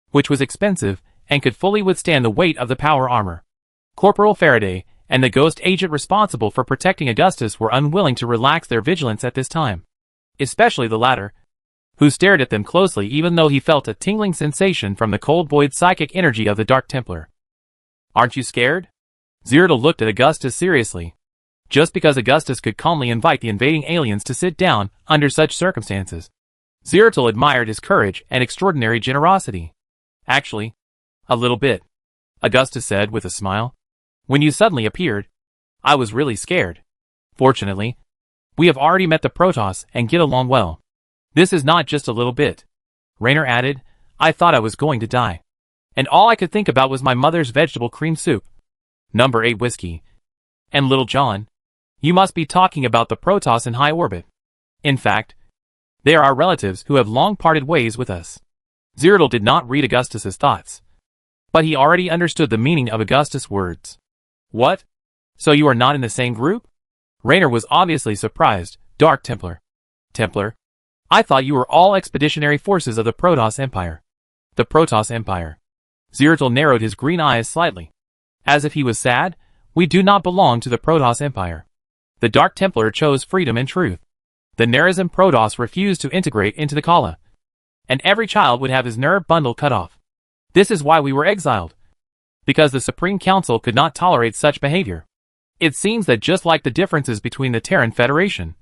which was expensive and could fully withstand the weight of the power armor. Corporal Faraday and the ghost agent responsible for protecting Augustus were unwilling to relax their vigilance at this time, especially the latter, who stared at them closely even though he felt a tingling sensation from the cold void psychic energy of the Dark Templar. Aren't you scared? Zerg looked at Augustus seriously. Just because Augustus could calmly invite the invading aliens to sit down under such circumstances, Zerg admired his courage and extraordinary generosity. Actually, a little bit, Augustus said with a smile. When you suddenly appeared, I was really scared. Fortunately, we have already met the Protoss and get along well. This is not just a little bit. Raynor added, I thought I was going to die. And all I could think about was my mother's vegetable cream soup, number 8 whiskey, and Little John. You must be talking about the Protoss in high orbit. In fact, they are our relatives who have long parted ways with us. Zerg did not read Augustus's thoughts, but he already understood the meaning of Augustus' words. What? So you are not in the same group? Raynor was obviously surprised. Dark Templar. Templar? I thought you were all expeditionary forces of the Protoss Empire. The Protoss Empire. Zerg narrowed his green eyes slightly, as if he was sad. We do not belong to the Protoss Empire. The Dark Templar chose freedom and truth. The Nerazim Protoss refused to integrate into the Kala, and every child would have his nerve bundle cut off. This is why we were exiled, because the Supreme Council could not tolerate such behavior. It seems that just like the differences between the Terran Federation,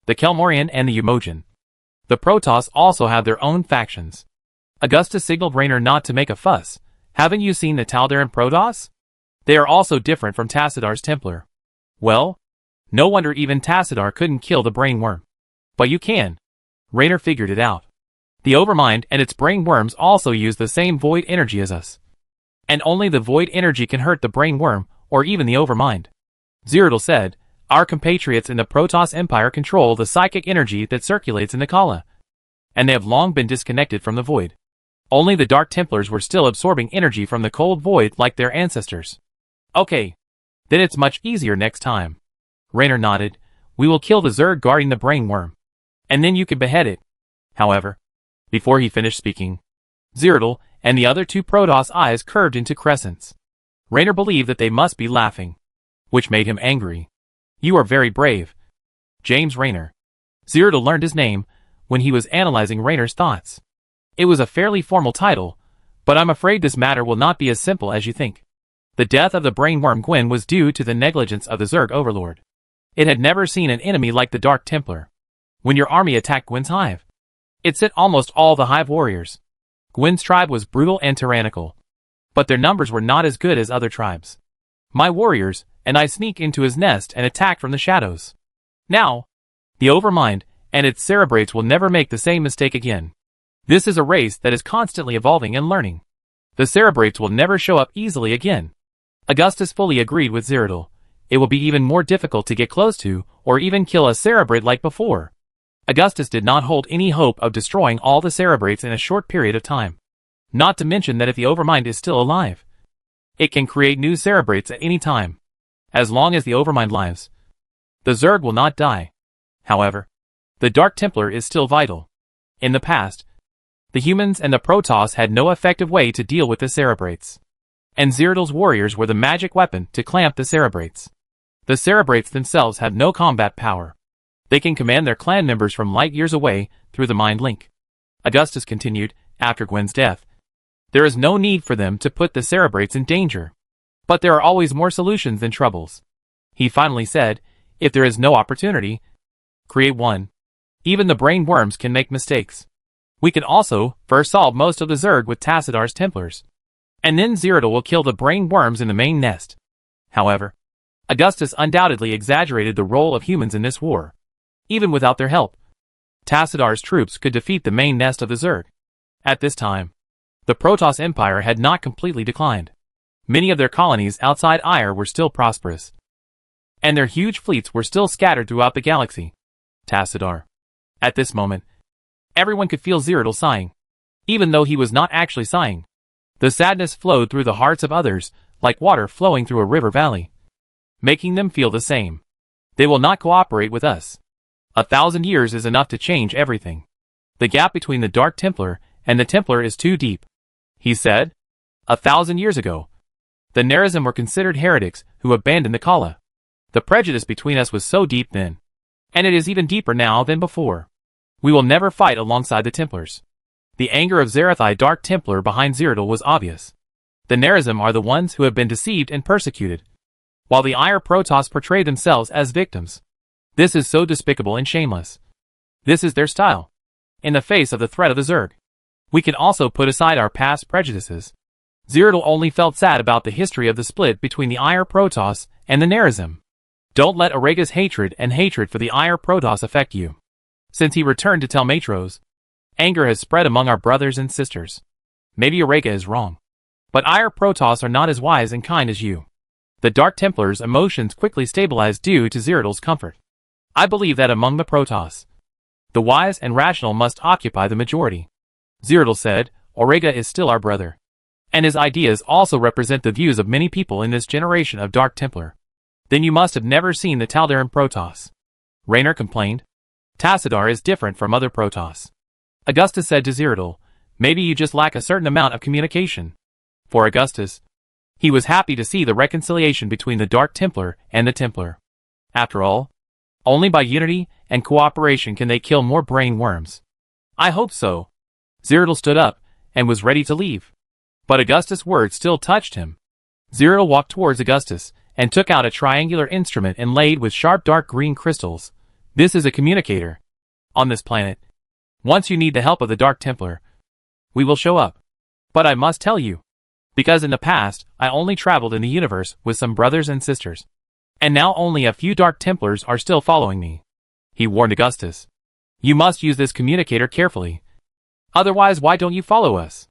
the Kelmorian and the Umojan, the Protoss also have their own factions. Augustus signaled Raynor not to make a fuss. Haven't you seen the Taldaran Protoss? They are also different from Tassadar's Templar. Well, no wonder even Tassadar couldn't kill the brainworm. But you can. Raynor figured it out. The Overmind and its brainworms also use the same void energy as us. And only the void energy can hurt the brainworm, or even the Overmind. Zerg said, our compatriots in the Protoss Empire control the psychic energy that circulates in the Kala, and they have long been disconnected from the void. Only the Dark Templars were still absorbing energy from the cold void like their ancestors. Okay. Then it's much easier next time. Raynor nodded. We will kill the Zerg guarding the brainworm, and then you can behead it. However, before he finished speaking, Zerg and the other two Protoss eyes curved into crescents. Raynor believed that they must be laughing, which made him angry. You are very brave. James Raynor. Zerg learned his name when he was analyzing Raynor's thoughts. It was a fairly formal title, But I'm afraid this matter will not be as simple as you think. The death of the brainworm Gwyn was due to the negligence of the Zerg overlord. It had never seen an enemy like the Dark Templar. When your army attacked Gwyn's hive, it sent almost all the hive warriors. Gwyn's tribe was brutal and tyrannical, but their numbers were not as good as other tribes. My warriors and I sneak into his nest and attack from the shadows. Now, the Overmind and its cerebrates will never make the same mistake again. This is a race that is constantly evolving and learning. The cerebrates will never show up easily again. Augustus fully agreed with Zeratul. It will be even more difficult to get close to, or even kill a cerebrate like before. Augustus did not hold any hope of destroying all the cerebrates in a short period of time. Not to mention that if the Overmind is still alive, it can create new cerebrates at any time. As long as the Overmind lives, the Zerg will not die. However, the Dark Templar is still vital. In the past, the humans and the Protoss had no effective way to deal with the cerebrates. And Zeratul's warriors were the magic weapon to clamp the cerebrates. The cerebrates themselves have no combat power. They can command their clan members from light years away through the mind link. Augustus continued, after Gwyn's death, there is no need for them to put the cerebrates in danger. But there are always more solutions than troubles. He finally said, if there is no opportunity, create one. Even the brain worms can make mistakes. We can also first solve most of the Zerg with Tassidar's Templars. And then Zeratul will kill the brain worms in the main nest. However, Augustus undoubtedly exaggerated the role of humans in this war. Even without their help, Tassidar's troops could defeat the main nest of the Zerg. At this time, the Protoss Empire had not completely declined. Many of their colonies outside Aiur were still prosperous, and their huge fleets were still scattered throughout the galaxy. Tassadar. At this moment, everyone could feel Zeratul sighing, even though he was not actually sighing. The sadness flowed through the hearts of others, like water flowing through a river valley, making them feel the same. They will not cooperate with us. 1,000 years is enough to change everything. The gap between the Dark Templar and the Templar is too deep. He said, 1,000 years ago, the Nerazim were considered heretics who abandoned the Kala. The prejudice between us was so deep then, and it is even deeper now than before. We will never fight alongside the Templars. The anger of Zerathai Dark Templar behind Zeratul was obvious. The Nerazim are the ones who have been deceived and persecuted, while the Aiur Protoss portray themselves as victims. This is so despicable and shameless. This is their style. In the face of the threat of the Zerg, we can also put aside our past prejudices. Zeratul only felt sad about the history of the split between the Aiur Protoss and the Nerazim. Don't let Arega's hatred and hatred for the Aiur Protoss affect you. Since he returned to tell Matros, anger has spread among our brothers and sisters. Maybe Arega is wrong, but Aiur Protoss are not as wise and kind as you. The Dark Templars' emotions quickly stabilized due to Zeratul's comfort. I believe that among the Protoss, the wise and rational must occupy the majority. Zeratul said, Orega is still our brother, and his ideas also represent the views of many people in this generation of Dark Templar. Then you must have never seen the Taldaran Protoss. Raynor complained. Tassadar is different from other Protoss. Augustus said to Zeratul, maybe you just lack a certain amount of communication. For Augustus, he was happy to see the reconciliation between the Dark Templar and the Templar. After all, only by unity and cooperation can they kill more brain worms. I hope so. Zeratul stood up and was ready to leave. But Augustus' words still touched him. Zeratul walked towards Augustus and took out a triangular instrument inlaid with sharp dark green crystals. This is a communicator. On this planet, once you need the help of the Dark Templar, we will show up. But I must tell you, because in the past, I only traveled in the universe with some brothers and sisters, and now only a few Dark Templars are still following me. He warned Augustus. You must use this communicator carefully. Otherwise, why don't you follow us?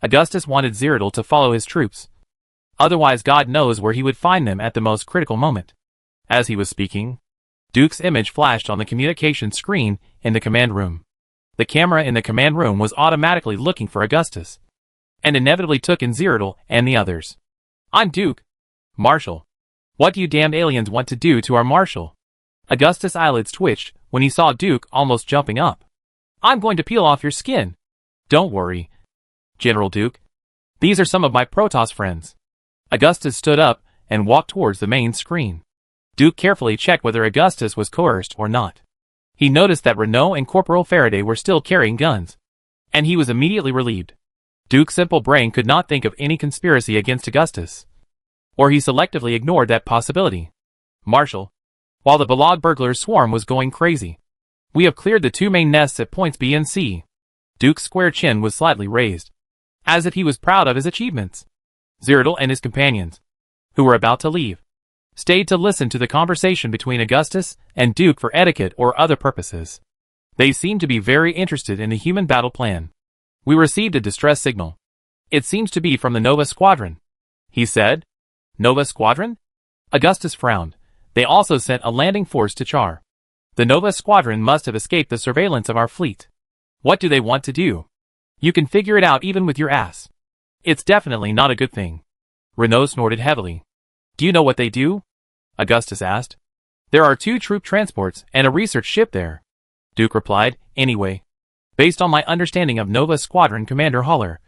Augustus wanted Zeratul to follow his troops. Otherwise, God knows where he would find them at the most critical moment. As he was speaking, Duke's image flashed on the communication screen in the command room. The camera in the command room was automatically looking for Augustus, and inevitably took in Zeratul and the others. I'm Duke. Marshal. What do you damned aliens want to do to our Marshal? Augustus' eyelids twitched when he saw Duke almost jumping up. I'm going to peel off your skin. Don't worry, General Duke. These are some of my Protoss friends. Augustus stood up and walked towards the main screen. Duke carefully checked whether Augustus was coerced or not. He noticed that Renault and Corporal Faraday were still carrying guns, and he was immediately relieved. Duke's simple brain could not think of any conspiracy against Augustus. Or he selectively ignored that possibility. Marshal, while the Balad burglars' swarm was going crazy, we have cleared the 2 main nests at points B and C. Duke's square chin was slightly raised, as if he was proud of his achievements. Zerdal and his companions, who were about to leave, stayed to listen to the conversation between Augustus and Duke for etiquette or other purposes. They seemed to be very interested in the human battle plan. We received a distress signal. It seems to be from the Nova Squadron, he said. Nova Squadron? Augustus frowned. They also sent a landing force to Char. The Nova Squadron must have escaped the surveillance of our fleet. What do they want to do? You can figure it out even with your ass. It's definitely not a good thing. Renault snorted heavily. Do you know what they do? Augustus asked. There are 2 troop transports and a research ship there. Duke replied, anyway. Based on my understanding of Nova Squadron Commander Haller,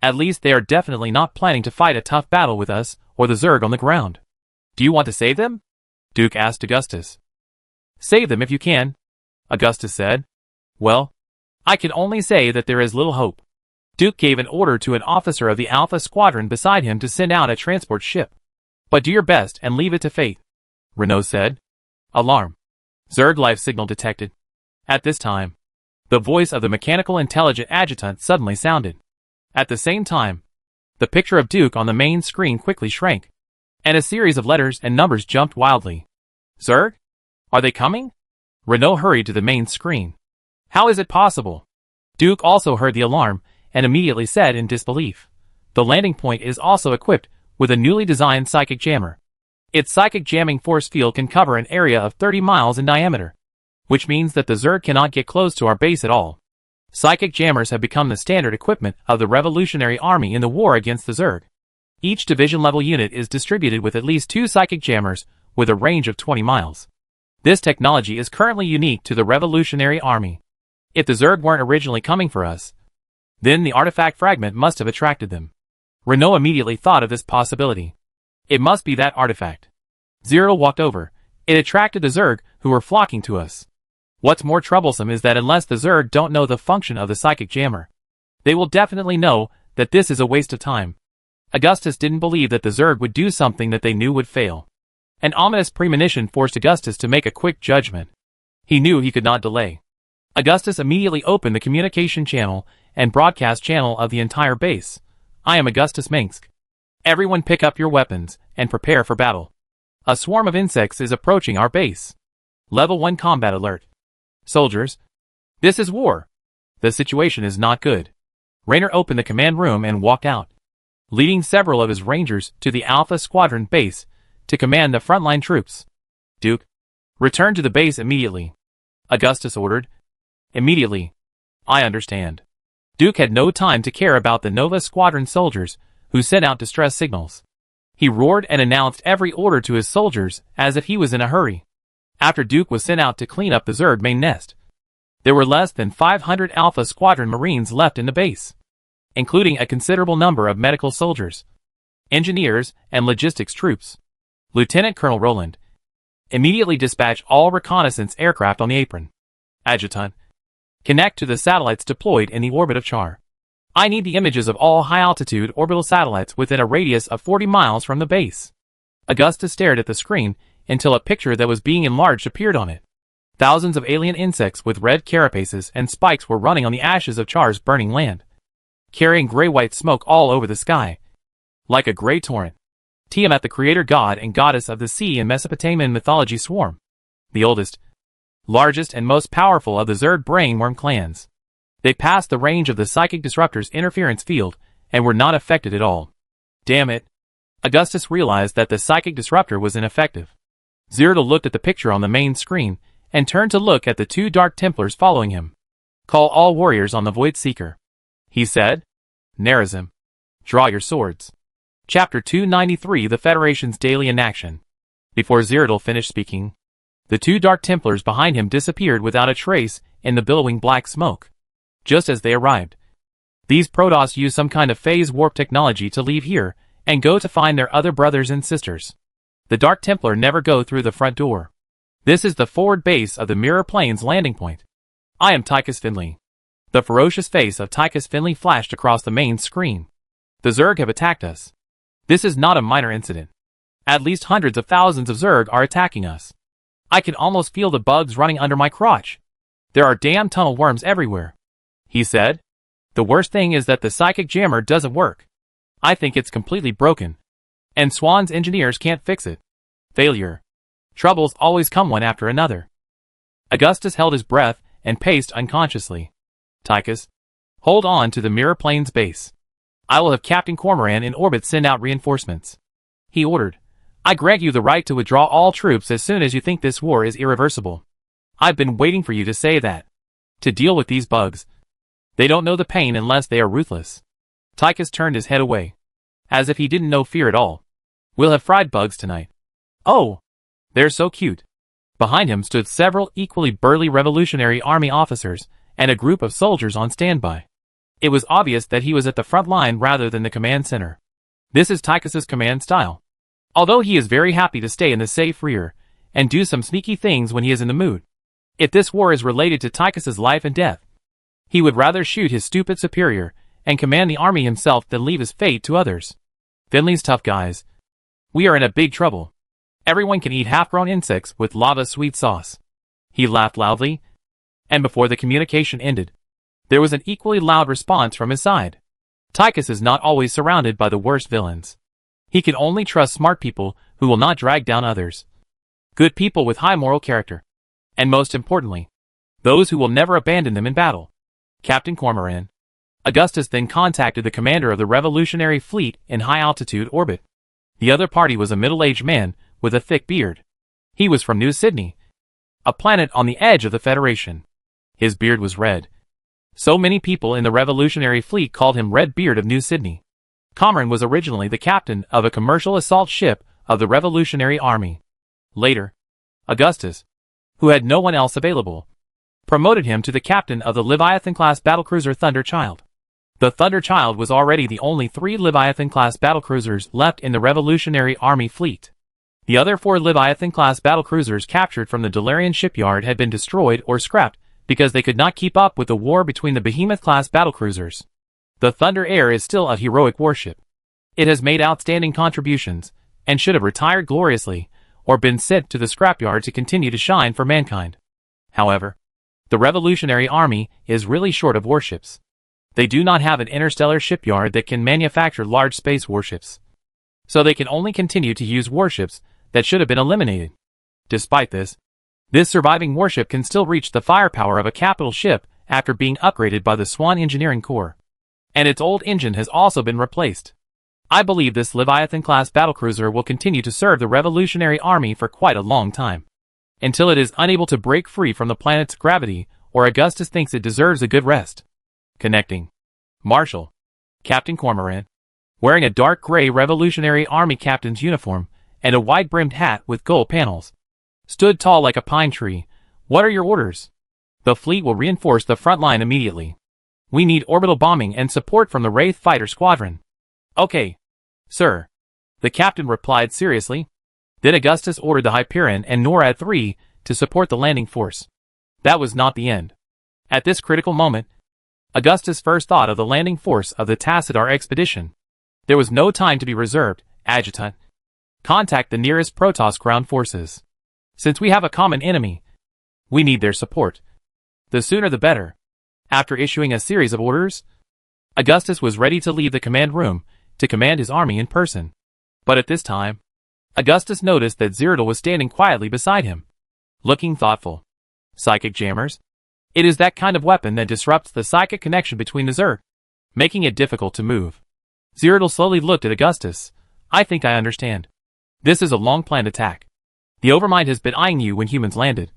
at least they are definitely not planning to fight a tough battle with us or the Zerg on the ground. Do you want to save them? Duke asked Augustus. Save them if you can, Augustus said. Well, I can only say that there is little hope. Duke gave an order to an officer of the Alpha Squadron beside him to send out a transport ship. But do your best and leave it to fate, Renault said. Alarm. Zerg life signal detected. At this time, the voice of the mechanical intelligent adjutant suddenly sounded. At the same time, the picture of Duke on the main screen quickly shrank, and a series of letters and numbers jumped wildly. Zerg? Are they coming? Renault hurried to the main screen. How is it possible? Duke also heard the alarm and immediately said in disbelief. The landing point is also equipped with a newly designed psychic jammer. Its psychic jamming force field can cover an area of 30 miles in diameter, which means that the Zerg cannot get close to our base at all. Psychic jammers have become the standard equipment of the Revolutionary Army in the war against the Zerg. Each division-level unit is distributed with at least 2 psychic jammers with a range of 20 miles. This technology is currently unique to the Revolutionary Army. If the Zerg weren't originally coming for us, then the artifact fragment must have attracted them. Renault immediately thought of this possibility. It must be that artifact. Zero walked over. It attracted the Zerg who were flocking to us. What's more troublesome is that unless the Zerg don't know the function of the psychic jammer, they will definitely know that this is a waste of time. Augustus didn't believe that the Zerg would do something that they knew would fail. An ominous premonition forced Augustus to make a quick judgment. He knew he could not delay. Augustus immediately opened the communication channel and broadcast channel of the entire base. I am Augustus Minsk. Everyone pick up your weapons and prepare for battle. A swarm of insects is approaching our base. Level 1 combat alert. Soldiers, this is war. The situation is not good. Raynor opened the command room and walked out, leading several of his rangers to the Alpha Squadron base to command the frontline troops. Duke, return to the base immediately, Augustus ordered. Immediately. I understand. Duke had no time to care about the Nova Squadron soldiers who sent out distress signals. He roared and announced every order to his soldiers as if he was in a hurry. After Duke was sent out to clean up the Zerg main nest, there were less than 500 Alpha Squadron Marines left in the base, including a considerable number of medical soldiers, engineers, and logistics troops. Lieutenant Colonel Roland, immediately dispatch all reconnaissance aircraft on the apron. Adjutant, connect to the satellites deployed in the orbit of Char. I need the images of all high-altitude orbital satellites within a radius of 40 miles from the base. Augustus stared at the screen until a picture that was being enlarged appeared on it. Thousands of alien insects with red carapaces and spikes were running on the ashes of Char's burning land, carrying gray-white smoke all over the sky, like a gray torrent. Tiamat, the creator god and goddess of the sea in Mesopotamian mythology, swarm, the oldest, largest, and most powerful of the Zerg brainworm clans. They passed the range of the psychic disruptor's interference field and were not affected at all. Damn it! Augustus realized that the psychic disruptor was ineffective. Zerdal looked at the picture on the main screen and turned to look at the 2 Dark Templars following him. Call all warriors on the Void Seeker, he said. Nerazim, draw your swords. Chapter 293, The Federation's Daily Inaction. Before Zerdal finished speaking, the 2 Dark Templars behind him disappeared without a trace in the billowing black smoke. Just as they arrived, these Protoss used some kind of phase warp technology to leave here and go to find their other brothers and sisters. The Dark Templar never go through the front door. This is the forward base of the Mirror Plains landing point. I am Tychus Finley. The ferocious face of Tychus Finley flashed across the main screen. The Zerg have attacked us. This is not a minor incident. At least hundreds of thousands of Zerg are attacking us. I can almost feel the bugs running under my crotch. There are damn tunnel worms everywhere, he said. The worst thing is that the psychic jammer doesn't work. I think it's completely broken. And Swan's engineers can't fix it. Failure. Troubles always come one after another. Augustus held his breath and paced unconsciously. Tychus, hold on to the Mirror Plane's base. I will have Captain Cormoran in orbit send out reinforcements, he ordered. I grant you the right to withdraw all troops as soon as you think this war is irreversible. I've been waiting for you to say that. To deal with these bugs. They don't know the pain unless they are ruthless. Tychus turned his head away, as if he didn't know fear at all. We'll have fried bugs tonight. Oh, they're so cute. Behind him stood several equally burly Revolutionary Army officers and a group of soldiers on standby. It was obvious that he was at the front line rather than the command center. This is Tychus's command style. Although he is very happy to stay in the safe rear and do some sneaky things when he is in the mood. If this war is related to Tychus's life and death, he would rather shoot his stupid superior and command the army himself than leave his fate to others. Finley's tough guys. We are in a big trouble. Everyone can eat half-grown insects with lava sweet sauce. He laughed loudly, and before the communication ended, there was an equally loud response from his side. Tychus is not always surrounded by the worst villains. He can only trust smart people who will not drag down others. Good people with high moral character. And most importantly, those who will never abandon them in battle. Captain Cormoran. Augustus then contacted the commander of the Revolutionary Fleet in high-altitude orbit. The other party was a middle-aged man with a thick beard. He was from New Sydney, a planet on the edge of the Federation. His beard was red. So many people in the Revolutionary Fleet called him Red Beard of New Sydney. Cormoran was originally the captain of a commercial assault ship of the Revolutionary Army. Later, Augustus, who had no one else available, promoted him to the captain of the Leviathan-class battlecruiser Thunderchild. The Thunderchild was already the only 3 Leviathan-class battlecruisers left in the Revolutionary Army fleet. The other 4 Leviathan-class battlecruisers captured from the Delarian shipyard had been destroyed or scrapped because they could not keep up with the war between the Behemoth-class battlecruisers. The Thunder Air is still a heroic warship. It has made outstanding contributions, and should have retired gloriously, or been sent to the scrapyard to continue to shine for mankind. However, the Revolutionary Army is really short of warships. They do not have an interstellar shipyard that can manufacture large space warships. So they can only continue to use warships that should have been eliminated. Despite this surviving warship can still reach the firepower of a capital ship after being upgraded by the Swan Engineering Corps. And its old engine has also been replaced. I believe this Leviathan-class battlecruiser will continue to serve the Revolutionary Army for quite a long time. Until it is unable to break free from the planet's gravity, or Augustus thinks it deserves a good rest. Connecting. Marshal. Captain Cormoran, wearing a dark gray Revolutionary Army captain's uniform and a wide-brimmed hat with gold panels, stood tall like a pine tree. What are your orders? The fleet will reinforce the front line immediately. We need orbital bombing and support from the Wraith Fighter Squadron. Okay, sir. The captain replied seriously. Then Augustus ordered the Hyperion and NORAD 3 to support the landing force. That was not the end. At this critical moment, Augustus first thought of the landing force of the Tassadar expedition. There was no time to be reserved. Adjutant, contact the nearest Protoss ground forces. Since we have a common enemy, we need their support. The sooner the better. After issuing a series of orders, Augustus was ready to leave the command room to command his army in person. But at this time, Augustus noticed that Zerg was standing quietly beside him, looking thoughtful. Psychic jammers? It is that kind of weapon that disrupts the psychic connection between the Zerg, making it difficult to move. Zerg slowly looked at Augustus. I think I understand. This is a long-planned attack. The Overmind has been eyeing you when humans landed.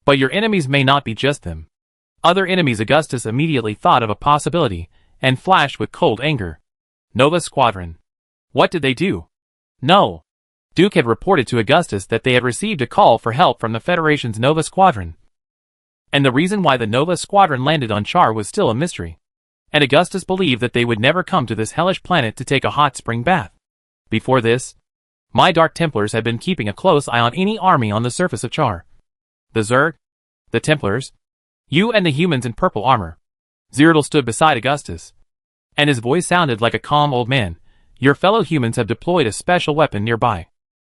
But your enemies may not be just them. Other enemies. Augustus immediately thought of a possibility and flashed with cold anger. Nova Squadron. What did they do? No. Duke had reported to Augustus that they had received a call for help from the Federation's Nova Squadron. And the reason why the Nova Squadron landed on Char was still a mystery. And Augustus believed that they would never come to this hellish planet to take a hot spring bath. Before this, my Dark Templars had been keeping a close eye on any army on the surface of Char. The Zerg, the Templars, you and the humans in purple armor. Zerg stood beside Augustus, and his voice sounded like a calm old man. Your fellow humans have deployed a special weapon nearby.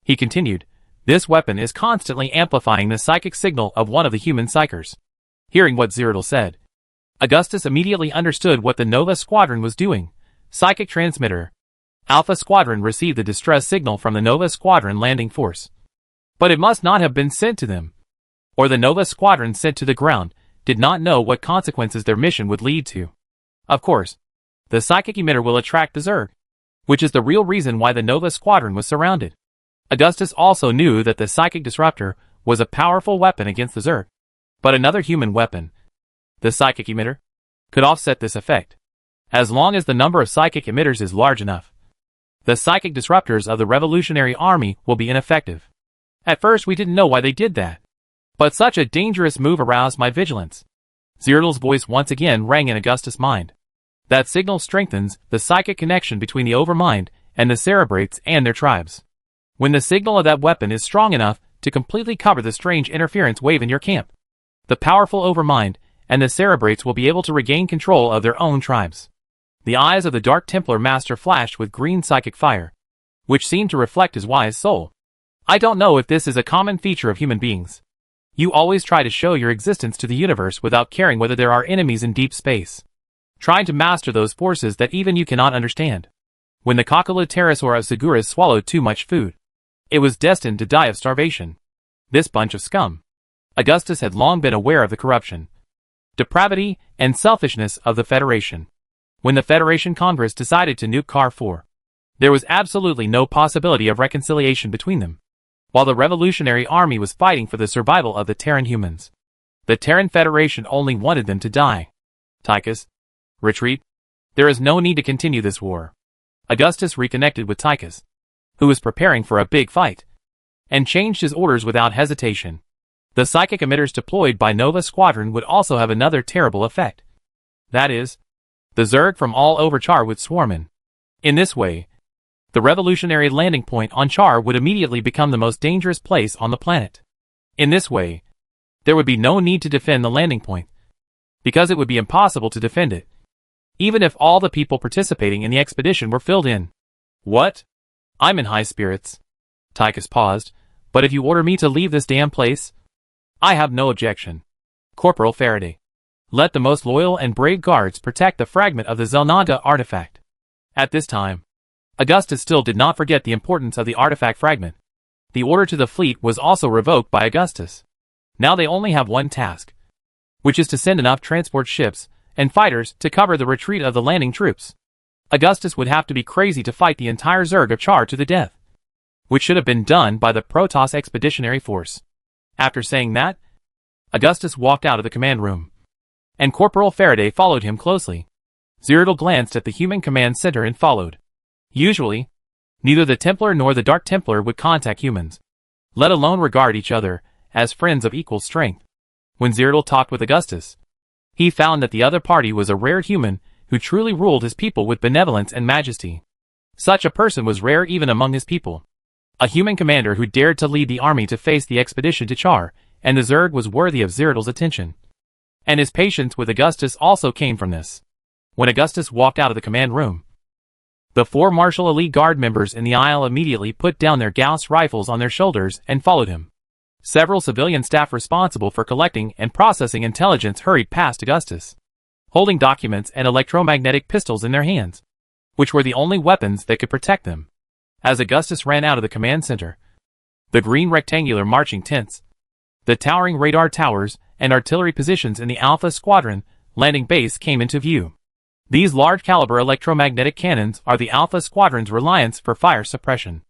He continued, this weapon is constantly amplifying the psychic signal of one of the human psychers. Hearing what Zerg said, Augustus immediately understood what the Nova Squadron was doing. Psychic transmitter. Alpha Squadron received the distress signal from the Nova Squadron landing force. But it must not have been sent to them. Or the Nova Squadron sent to the ground did not know what consequences their mission would lead to. Of course, the psychic emitter will attract the Zerg, which is the real reason why the Nova Squadron was surrounded. Augustus also knew that the psychic disruptor was a powerful weapon against the Zerg. But another human weapon, the psychic emitter, could offset this effect. As long as the number of psychic emitters is large enough, the psychic disruptors of the Revolutionary Army will be ineffective. At first we didn't know why they did that. But such a dangerous move aroused my vigilance. Zergl's voice once again rang in Augustus' mind. That signal strengthens the psychic connection between the Overmind and the Cerebrates and their tribes. When the signal of that weapon is strong enough to completely cover the strange interference wave in your camp, the powerful Overmind and the Cerebrates will be able to regain control of their own tribes. The eyes of the Dark Templar Master flashed with green psychic fire, which seemed to reflect his wise soul. I don't know if this is a common feature of human beings. You always try to show your existence to the universe without caring whether there are enemies in deep space, trying to master those forces that even you cannot understand. When the Cockaloterosaur of Seguras swallowed too much food, it was destined to die of starvation. This bunch of scum. Augustus had long been aware of the corruption, depravity, and selfishness of the Federation. When the Federation Congress decided to nuke Char 4, there was absolutely no possibility of reconciliation between them. While the Revolutionary Army was fighting for the survival of the Terran humans, the Terran Federation only wanted them to die. Tychus, retreat. There is no need to continue this war. Augustus reconnected with Tychus, who was preparing for a big fight, and changed his orders without hesitation. The psychic emitters deployed by Nova Squadron would also have another terrible effect. That is, the Zerg from all over Char would swarm in. In this way, the revolutionary landing point on Char would immediately become the most dangerous place on the planet. In this way, there would be no need to defend the landing point, because it would be impossible to defend it, even if all the people participating in the expedition were filled in. What? I'm in high spirits. Tychus paused, but if you order me to leave this damn place, I have no objection. Corporal Faraday, let the most loyal and brave guards protect the fragment of the Zelnaga artifact. At this time, Augustus still did not forget the importance of the artifact fragment. The order to the fleet was also revoked by Augustus. Now they only have one task, which is to send enough transport ships and fighters to cover the retreat of the landing troops. Augustus would have to be crazy to fight the entire Zerg of Char to the death, which should have been done by the Protoss Expeditionary Force. After saying that, Augustus walked out of the command room, and Corporal Faraday followed him closely. Zerg glanced at the human command center and followed. Usually, neither the Templar nor the Dark Templar would contact humans, let alone regard each other as friends of equal strength. When Zerg talked with Augustus, he found that the other party was a rare human who truly ruled his people with benevolence and majesty. Such a person was rare even among his people. A human commander who dared to lead the army to face the expedition to Char, and the Zerg was worthy of Zergl's attention. And his patience with Augustus also came from this. When Augustus walked out of the command room, the 4 Martial Elite Guard members in the aisle immediately put down their Gauss rifles on their shoulders and followed him. Several civilian staff responsible for collecting and processing intelligence hurried past Augustus, holding documents and electromagnetic pistols in their hands, which were the only weapons that could protect them. As Augustus ran out of the command center, the green rectangular marching tents, the towering radar towers, and artillery positions in the Alpha Squadron landing base came into view. These large-caliber electromagnetic cannons are the Alpha Squadron's reliance for fire suppression.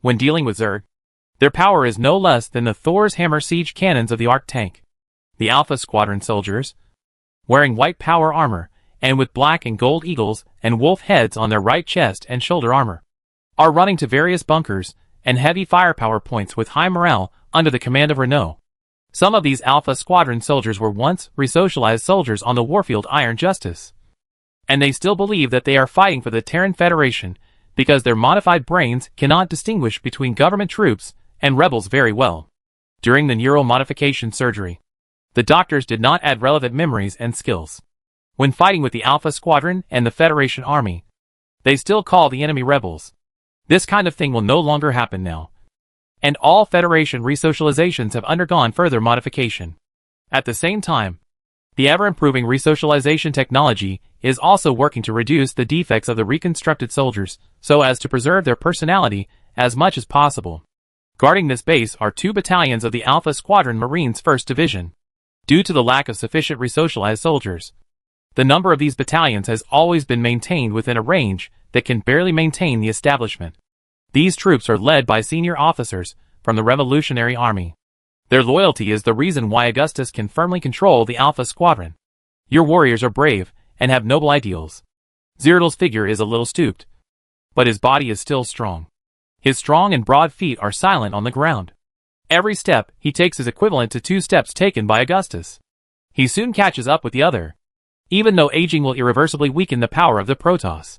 When dealing with Zerg, their power is no less than the Thor's Hammer siege cannons of the Arc tank. The Alpha Squadron soldiers, wearing white power armor, and with black and gold eagles and wolf heads on their right chest and shoulder armor, are running to various bunkers and heavy firepower points with high morale under the command of Renault. Some of these Alpha Squadron soldiers were once resocialized soldiers on the warfield Iron Justice, and they still believe that they are fighting for the Terran Federation because their modified brains cannot distinguish between government troops and rebels very well. During the neural modification surgery, the doctors did not add relevant memories and skills. When fighting with the Alpha Squadron and the Federation Army, they still call the enemy rebels. This kind of thing will no longer happen now. And all Federation resocializations have undergone further modification. At the same time, the ever-improving resocialization technology is also working to reduce the defects of the reconstructed soldiers so as to preserve their personality as much as possible. Guarding this base are 2 battalions of the Alpha Squadron Marines 1st Division. Due to the lack of sufficient resocialized soldiers, the number of these battalions has always been maintained within a range that can barely maintain the establishment. These troops are led by senior officers from the Revolutionary Army. Their loyalty is the reason why Augustus can firmly control the Alpha Squadron. Your warriors are brave and have noble ideals. Zeratl's figure is a little stooped, but his body is still strong. His strong and broad feet are silent on the ground. Every step he takes is equivalent to 2 steps taken by Augustus. He soon catches up with the other, even though aging will irreversibly weaken the power of the Protoss.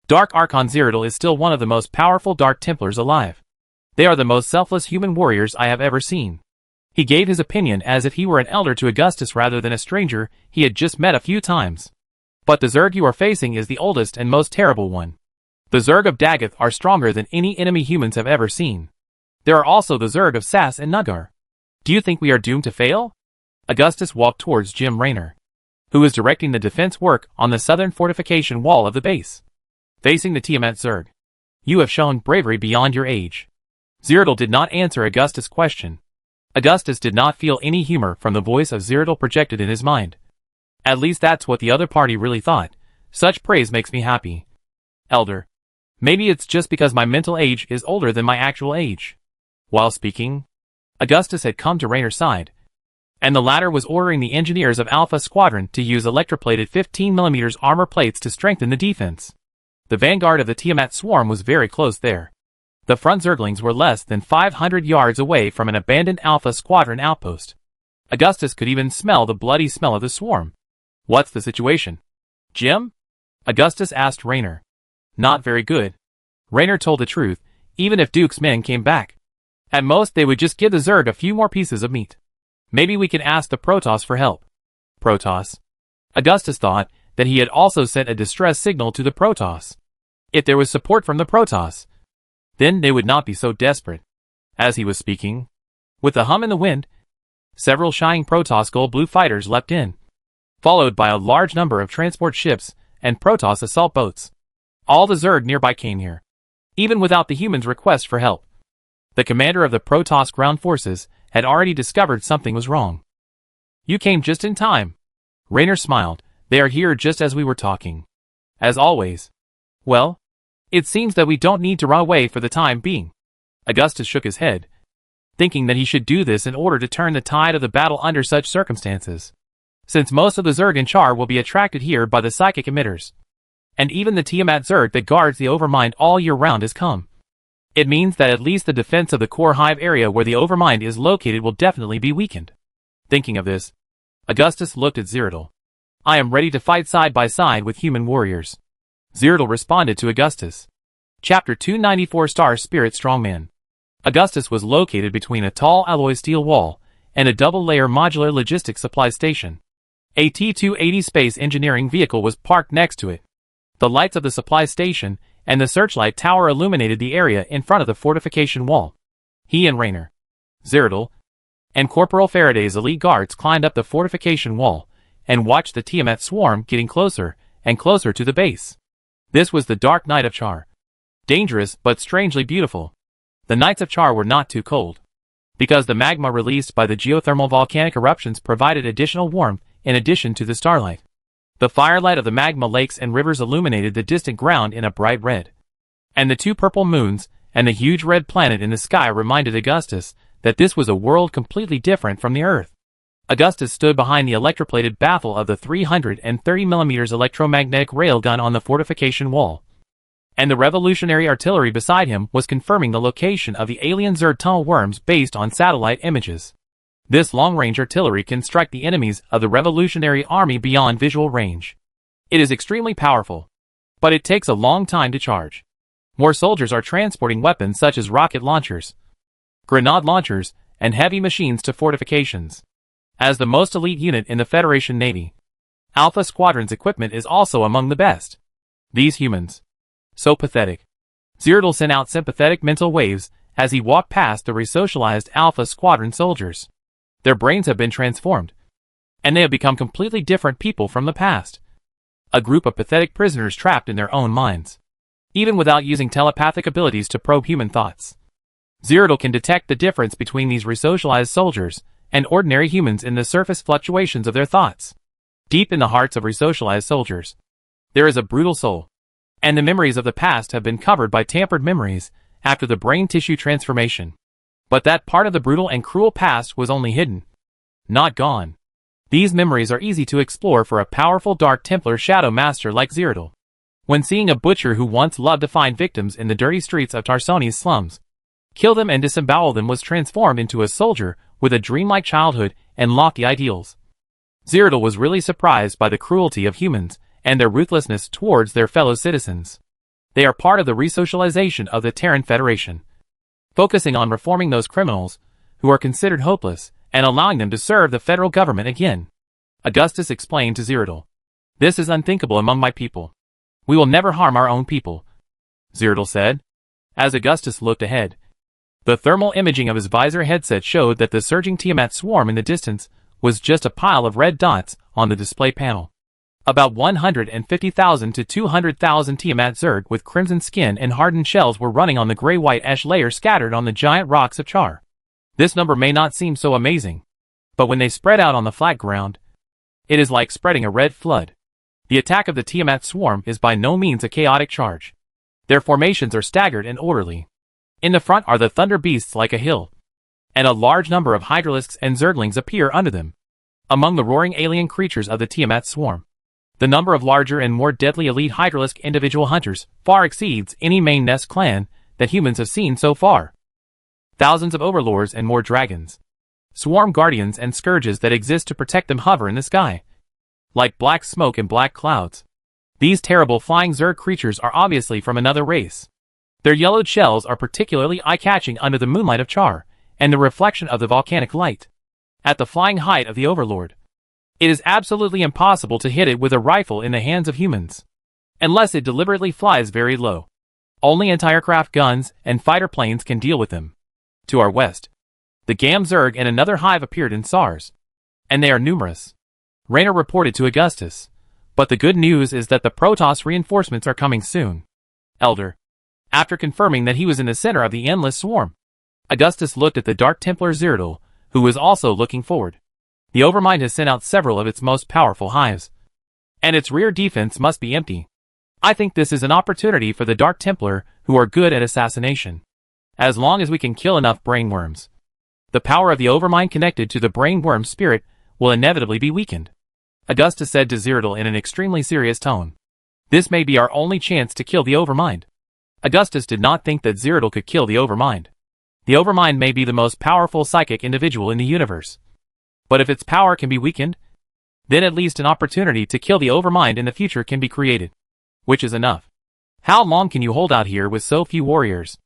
Dark Archon Zeratl is still one of the most powerful Dark Templars alive. They are the most selfless human warriors I have ever seen. He gave his opinion as if he were an elder to Augustus rather than a stranger he had just met a few times. But the Zerg you are facing is the oldest and most terrible one. The Zerg of Dagoth are stronger than any enemy humans have ever seen. There are also the Zerg of Sass and Nugar. Do you think we are doomed to fail? Augustus walked towards Jim Raynor, who was directing the defense work on the southern fortification wall of the base. Facing the Tiamat Zerg, you have shown bravery beyond your age. Zeratl did not answer Augustus' question. Augustus did not feel any humor from the voice of Zeratl projected in his mind. At least that's what the other party really thought. Such praise makes me happy. Elder. Maybe it's just because my mental age is older than my actual age. While speaking, Augustus had come to Raynor's side, and the latter was ordering the engineers of Alpha Squadron to use electroplated 15mm armor plates to strengthen the defense. The vanguard of the Tiamat swarm was very close there. The front Zerglings were less than 500 yards away from an abandoned Alpha Squadron outpost. Augustus could even smell the bloody smell of the swarm. What's the situation, Jim? Augustus asked Raynor. Not very good. Raynor told the truth, even if Duke's men came back. At most they would just give the Zerg a few more pieces of meat. Maybe we can ask the Protoss for help. Protoss? Augustus thought that he had also sent a distress signal to the Protoss. If there was support from the Protoss, then they would not be so desperate. As he was speaking, with a hum in the wind, several shining Protoss gold blue fighters leapt in, followed by a large number of transport ships and Protoss assault boats. All the Zerg nearby came here, even without the humans' request for help. The commander of the Protoss ground forces had already discovered something was wrong. You came just in time. Raynor smiled. They are here just as we were talking. As always. Well, it seems that we don't need to run away for the time being. Augustus shook his head, thinking that he should do this in order to turn the tide of the battle under such circumstances, since most of the Zerg and Char will be attracted here by the psychic emitters. And even the Tiamat Zerg that guards the Overmind all year round has come. It means that at least the defense of the core hive area where the Overmind is located will definitely be weakened. Thinking of this, Augustus looked at Zeratl. I am ready to fight side by side with human warriors. Zeratl responded to Augustus. Chapter 294 Star Spirit Strongman. Augustus was located between a tall alloy steel wall and a double-layer modular logistics supply station. A T-280 space engineering vehicle was parked next to it. The lights of the supply station and the searchlight tower illuminated the area in front of the fortification wall. He and Raynor, Zeratl, and Corporal Faraday's elite guards climbed up the fortification wall and watched the Tiamat swarm getting closer and closer to the base. This was the dark night of Char. Dangerous but strangely beautiful. The nights of Char were not too cold, because the magma released by the geothermal volcanic eruptions provided additional warmth in addition to the starlight. The firelight of the magma lakes and rivers illuminated the distant ground in a bright red. And the 2 purple moons and the huge red planet in the sky reminded Augustus that this was a world completely different from the Earth. Augustus stood behind the electroplated baffle of the 330mm electromagnetic railgun on the fortification wall, and the revolutionary artillery beside him was confirming the location of the alien Zerg tunnel worms based on satellite images. This long-range artillery can strike the enemies of the Revolutionary Army beyond visual range. It is extremely powerful, but it takes a long time to charge. More soldiers are transporting weapons such as rocket launchers, grenade launchers, and heavy machines to fortifications. As the most elite unit in the Federation Navy, Alpha Squadron's equipment is also among the best. These humans. So pathetic. Zertal sent out sympathetic mental waves as he walked past the resocialized Alpha Squadron soldiers. Their brains have been transformed, and they have become completely different people from the past. A group of pathetic prisoners trapped in their own minds. Even without using telepathic abilities to probe human thoughts, Zertal can detect the difference between these resocialized soldiers and ordinary humans in the surface fluctuations of their thoughts. Deep in the hearts of resocialized soldiers, there is a brutal soul, and the memories of the past have been covered by tampered memories after the brain tissue transformation. But that part of the brutal and cruel past was only hidden, not gone. These memories are easy to explore for a powerful Dark Templar Shadow Master like Zertal. When seeing a butcher who once loved to find victims in the dirty streets of Tarsoni's slums, kill them and disembowel them, was transformed into a soldier with a dreamlike childhood and lofty ideals. Zertal was really surprised by the cruelty of humans and their ruthlessness towards their fellow citizens. They are part of the resocialization of the Terran Federation, focusing on reforming those criminals who are considered hopeless and allowing them to serve the federal government again. Augustus explained to Zertal, "This is unthinkable among my people. We will never harm our own people," Zertal said. As Augustus looked ahead, the thermal imaging of his visor headset showed that the surging Tiamat swarm in the distance was just a pile of red dots on the display panel. About 150,000 to 200,000 Tiamat Zerg with crimson skin and hardened shells were running on the gray-white ash layer scattered on the giant rocks of Char. This number may not seem so amazing, but when they spread out on the flat ground, it is like spreading a red flood. The attack of the Tiamat swarm is by no means a chaotic charge. Their formations are staggered and orderly. In the front are the thunder beasts like a hill, and a large number of hydralisks and zerglings appear under them. Among the roaring alien creatures of the Tiamat swarm, the number of larger and more deadly elite hydralisk individual hunters far exceeds any main nest clan that humans have seen so far. Thousands of overlords and more dragons, swarm guardians and scourges that exist to protect them hover in the sky, like black smoke and black clouds. These terrible flying Zerg creatures are obviously from another race. Their yellowed shells are particularly eye-catching under the moonlight of Char and the reflection of the volcanic light. At the flying height of the Overlord, it is absolutely impossible to hit it with a rifle in the hands of humans, unless it deliberately flies very low. Only anti-aircraft guns and fighter planes can deal with them. To our west, the Gam Zerg and another hive appeared in SARS, and they are numerous, Raynor reported to Augustus. But the good news is that the Protoss reinforcements are coming soon. Elder. After confirming that he was in the center of the endless swarm, Augustus looked at the Dark Templar Zertal, who was also looking forward. The Overmind has sent out several of its most powerful hives, and its rear defense must be empty. I think this is an opportunity for the Dark Templar, who are good at assassination. As long as we can kill enough brainworms, the power of the Overmind connected to the brainworm spirit will inevitably be weakened. Augustus said to Zertal in an extremely serious tone. This may be our only chance to kill the Overmind. Augustus did not think that Zertal could kill the Overmind. The Overmind may be the most powerful psychic individual in the universe, but if its power can be weakened, then at least an opportunity to kill the Overmind in the future can be created, which is enough. How long can you hold out here with so few warriors?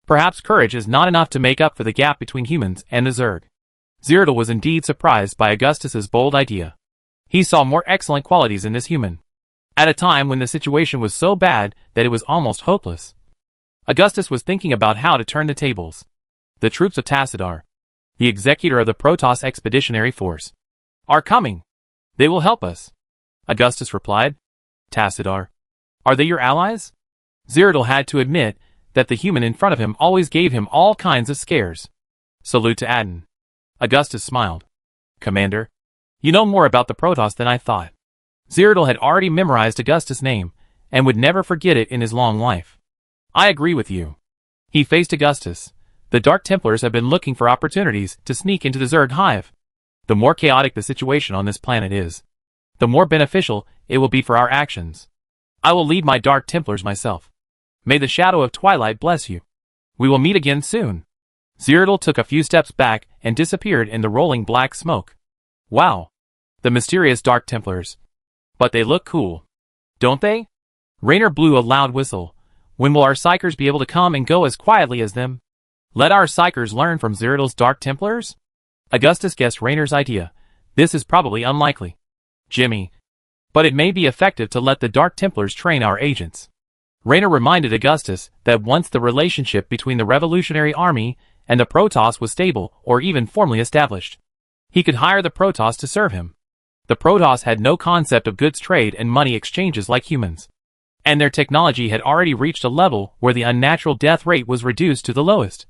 Perhaps courage is not enough to make up for the gap between humans and the Zerg. Zertal was indeed surprised by Augustus's bold idea. He saw more excellent qualities in this human, at a time when the situation was so bad that it was almost hopeless. Augustus was thinking about how to turn the tables. The troops of Tassadar, the executor of the Protoss Expeditionary Force, are coming. They will help us. Augustus replied. Tassadar. Are they your allies? Zertal had to admit that the human in front of him always gave him all kinds of scares. Salute to Aden. Augustus smiled. Commander, you know more about the Protoss than I thought. Zertal had already memorized Augustus' name, and would never forget it in his long life. I agree with you. He faced Augustus. The Dark Templars have been looking for opportunities to sneak into the Zerg hive. The more chaotic the situation on this planet is, the more beneficial it will be for our actions. I will lead my Dark Templars myself. May the shadow of twilight bless you. We will meet again soon. Zertal took a few steps back and disappeared in the rolling black smoke. Wow. The mysterious Dark Templars. But they look cool. Don't they? Raynor blew a loud whistle. When will our psychers be able to come and go as quietly as them? Let our psychers learn from Zertal's Dark Templars? Augustus guessed Raynor's idea. This is probably unlikely. Jimmy. But it may be effective to let the Dark Templars train our agents. Rayner reminded Augustus that once the relationship between the Revolutionary Army and the Protoss was stable or even formally established, he could hire the Protoss to serve him. The Protoss had no concept of goods trade and money exchanges like humans, and their technology had already reached a level where the unnatural death rate was reduced to the lowest.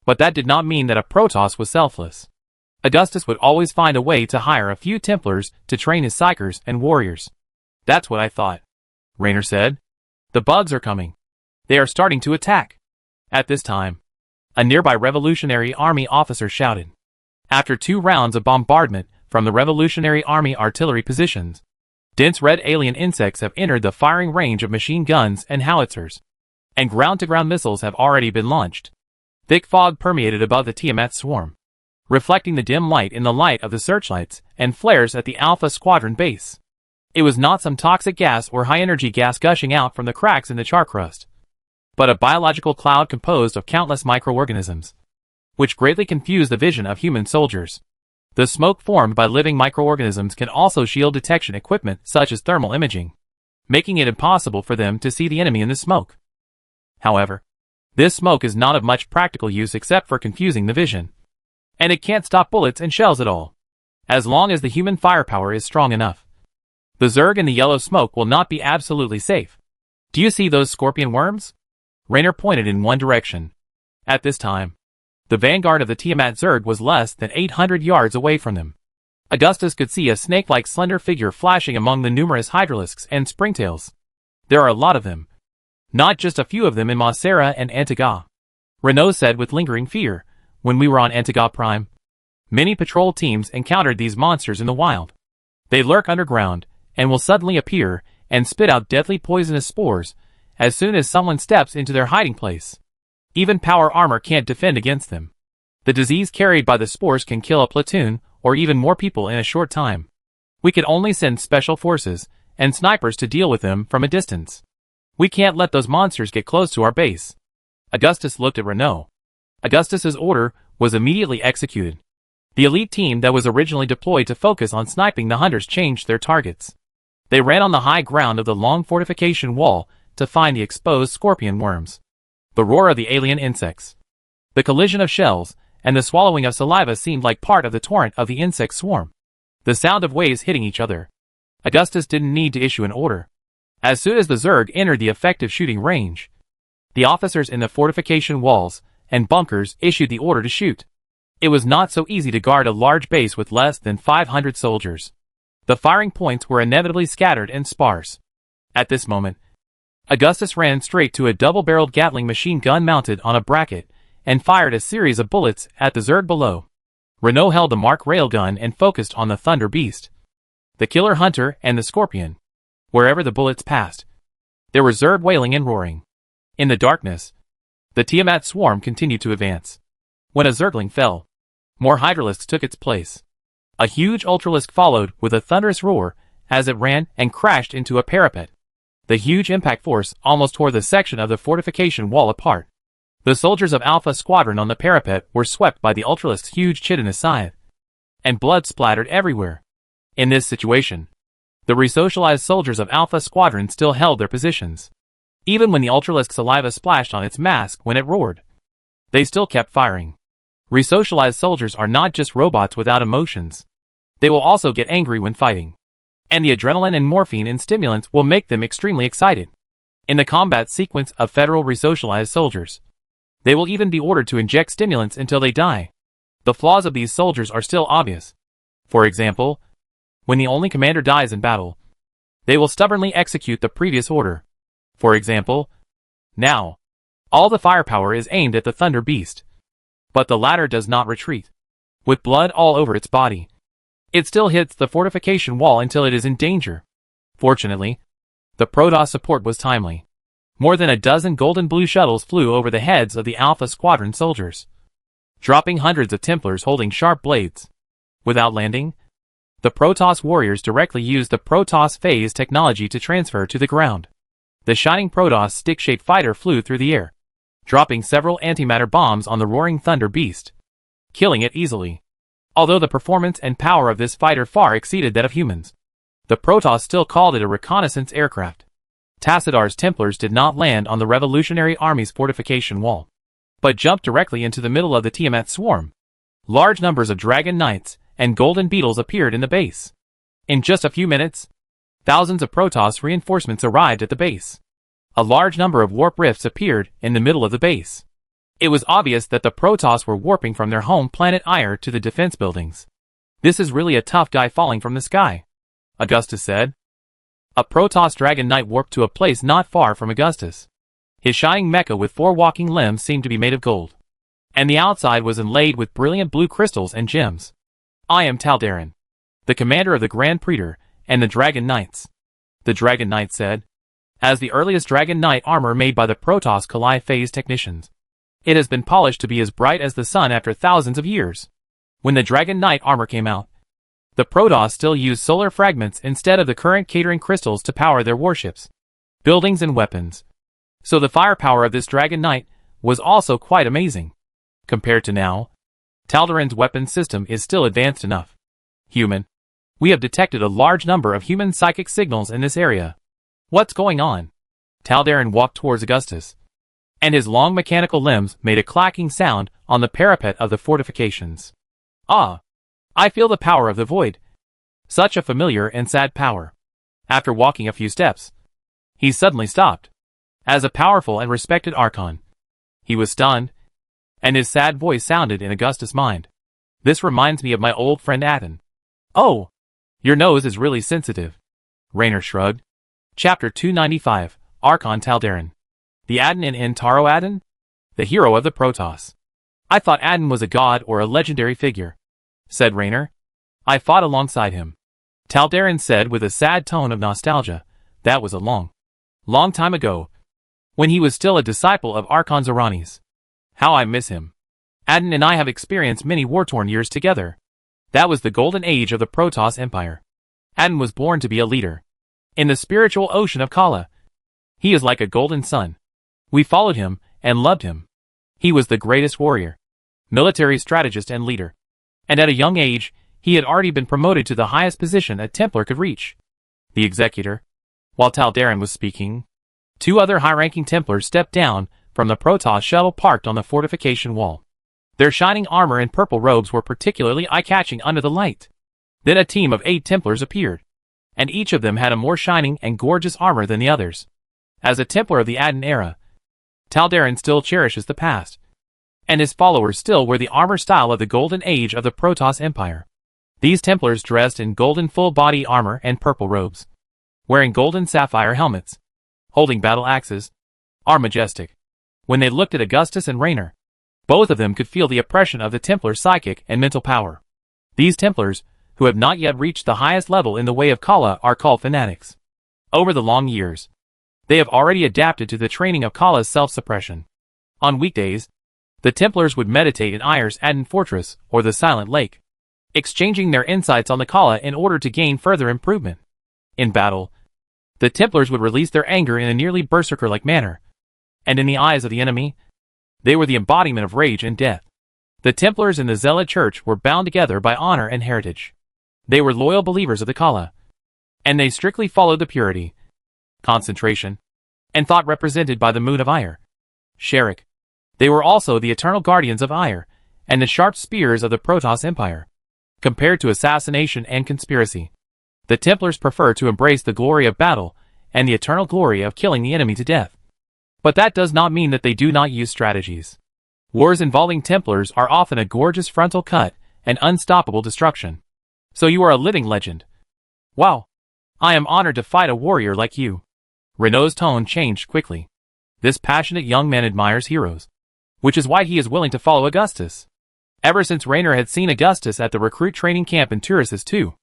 But that did not mean that a Protoss was selfless. Augustus would always find a way to hire a few Templars to train his psychers and warriors. That's what I thought, Rayner said. The bugs are coming. They are starting to attack. At this time, a nearby Revolutionary Army officer shouted. After 2 rounds of bombardment from the Revolutionary Army artillery positions, dense red alien insects have entered the firing range of machine guns and howitzers, and ground-to-ground missiles have already been launched. Thick fog permeated above the Tiamat swarm, reflecting the dim light in the light of the searchlights and flares at the Alpha Squadron base. It was not some toxic gas or high-energy gas gushing out from the cracks in the Char crust, but a biological cloud composed of countless microorganisms, which greatly confused the vision of human soldiers. The smoke formed by living microorganisms can also shield detection equipment such as thermal imaging, making it impossible for them to see the enemy in the smoke. However, this smoke is not of much practical use except for confusing the vision, and it can't stop bullets and shells at all, as long as the human firepower is strong enough. The Zerg in the yellow smoke will not be absolutely safe. Do you see those scorpion worms? Rayner pointed in one direction. At this time, the vanguard of the Tiamat Zerg was less than 800 yards away from them. Augustus could see a snake-like slender figure flashing among the numerous hydralisks and springtails. There are a lot of them. Not just a few of them in Mar Sara and Antiga. Renault said with lingering fear, when we were on Antiga Prime. Many patrol teams encountered these monsters in the wild. They lurk underground, and will suddenly appear, and spit out deadly poisonous spores, as soon as someone steps into their hiding place. Even power armor can't defend against them. The disease carried by the spores can kill a platoon, or even more people in a short time. We can only send special forces, and snipers to deal with them from a distance. We can't let those monsters get close to our base. Augustus looked at Renault. Augustus's order was immediately executed. The elite team that was originally deployed to focus on sniping the hunters changed their targets. They ran on the high ground of the long fortification wall to find the exposed scorpion worms. The roar of the alien insects, the collision of shells, and the swallowing of saliva seemed like part of the torrent of the insect swarm. The sound of waves hitting each other. Augustus didn't need to issue an order. As soon as the Zerg entered the effective shooting range, the officers in the fortification walls and bunkers issued the order to shoot. It was not so easy to guard a large base with less than 500 soldiers. The firing points were inevitably scattered and sparse. At this moment, Augustus ran straight to a double-barreled Gatling machine gun mounted on a bracket and fired a series of bullets at the Zerg below. Renault held the Mark railgun and focused on the Thunder Beast, the Killer Hunter, and the Scorpion. Wherever the bullets passed, there were Zerg wailing and roaring. In the darkness, the Tiamat swarm continued to advance. When a Zergling fell, more Hydralisks took its place. A huge Ultralisk followed with a thunderous roar as it ran and crashed into a parapet. The huge impact force almost tore the section of the fortification wall apart. The soldiers of Alpha Squadron on the parapet were swept by the Ultralisk's huge chitinous scythe, and blood splattered everywhere. In this situation, the resocialized soldiers of Alpha Squadron still held their positions. Even when the Ultralisk saliva splashed on its mask when it roared, they still kept firing. Resocialized soldiers are not just robots without emotions. They will also get angry when fighting. And the adrenaline and morphine and stimulants will make them extremely excited. In the combat sequence of federal resocialized soldiers, they will even be ordered to inject stimulants until they die. The flaws of these soldiers are still obvious. For example, when the only commander dies in battle, they will stubbornly execute the previous order. For example, now, all the firepower is aimed at the Thunder Beast. But the latter does not retreat. With blood all over its body, it still hits the fortification wall until it is in danger. Fortunately, the Protoss support was timely. More than a dozen golden blue shuttles flew over the heads of the Alpha Squadron soldiers, dropping hundreds of Templars holding sharp blades. Without landing, the Protoss warriors directly used the Protoss phase technology to transfer to the ground. The shining Protoss stick-shaped fighter flew through the air, dropping several antimatter bombs on the roaring Thunder Beast, killing it easily. Although the performance and power of this fighter far exceeded that of humans, The Protoss still called it a reconnaissance aircraft. Tacidar's Templars did not land on the Revolutionary Army's fortification wall, but jumped directly into the middle of the Tiamat swarm. Large numbers of Dragon Knights and Golden Beetles appeared in the base. In just a few minutes, thousands of Protoss reinforcements arrived at the base. A large number of warp rifts appeared in the middle of the base. It was obvious that the Protoss were warping from their home planet Aiur to the defense buildings. "This is really a tough guy falling from the sky," Augustus said. A Protoss Dragon Knight warped to a place not far from Augustus. His shining mecha with 4 walking limbs seemed to be made of gold, and the outside was inlaid with brilliant blue crystals and gems. "I am Taldarin, the commander of the Grand Praetor and the Dragon Knights," the Dragon Knight said, "as the earliest Dragon Knight armor made by the Protoss Kali phase technicians. It has been polished to be as bright as the sun after thousands of years." When the Dragon Knight armor came out, the Protoss still used solar fragments instead of the current catering crystals to power their warships, buildings and weapons. So the firepower of this Dragon Knight was also quite amazing. Compared to now, Taldarin's weapon system is still advanced enough. "Human. We have detected a large number of human psychic signals in this area. What's going on?" Taldarin walked towards Augustus, and his long mechanical limbs made a clacking sound on the parapet of the fortifications. "Ah! I feel the power of the void. Such a familiar and sad power." After walking a few steps, he suddenly stopped. As a powerful and respected Archon, he was stunned, and his sad voice sounded in Augustus' mind. "This reminds me of my old friend Aden." "Oh, your nose is really sensitive," Raynor shrugged. Chapter 295, Archon Taldarin. The Aden in Taro Aden? The hero of the Protoss. "I thought Aden was a god or a legendary figure," said Raynor. "I fought alongside him," Taldarin said with a sad tone of nostalgia. "That was a long time ago, when he was still a disciple of Archon Zeranis. How I miss him. Aden and I have experienced many war-torn years together. That was the golden age of the Protoss Empire. Aden was born to be a leader. In the spiritual ocean of Kala, he is like a golden sun. We followed him and loved him. He was the greatest warrior, military strategist and leader. And at a young age, he had already been promoted to the highest position a Templar could reach, the Executor." While Taldarin was speaking, 2 other high-ranking Templars stepped down from the Protoss shuttle parked on the fortification wall. Their shining armor and purple robes were particularly eye-catching under the light. Then a team of 8 Templars appeared, and each of them had a more shining and gorgeous armor than the others. As a Templar of the Aden era, Taldarin still cherishes the past, and his followers still wear the armor style of the golden age of the Protoss Empire. These Templars dressed in golden full-body armor and purple robes, wearing golden sapphire helmets, holding battle axes, are majestic. When they looked at Augustus and Raynor, both of them could feel the oppression of the Templar's psychic and mental power. These Templars, who have not yet reached the highest level in the way of Kala, are called fanatics. Over the long years, they have already adapted to the training of Kala's self-suppression. On weekdays, the Templars would meditate in Air's Aden Fortress or the Silent Lake, exchanging their insights on the Kala in order to gain further improvement. In battle, the Templars would release their anger in a nearly berserker-like manner, and in the eyes of the enemy, they were the embodiment of rage and death. The Templars and the Zealot Church were bound together by honor and heritage. They were loyal believers of the Kala, and they strictly followed the purity, concentration, and thought represented by the moon of Air, Sherik. They were also the eternal guardians of Air, and the sharp spears of the Protoss Empire. Compared to assassination and conspiracy, the Templars prefer to embrace the glory of battle and the eternal glory of killing the enemy to death. But that does not mean that they do not use strategies. Wars involving Templars are often a gorgeous frontal cut and unstoppable destruction. "So you are a living legend. Wow. I am honored to fight a warrior like you." Renault's tone changed quickly. This passionate young man admires heroes, which is why he is willing to follow Augustus. Ever since Raynor had seen Augustus at the recruit training camp in Turrisus II,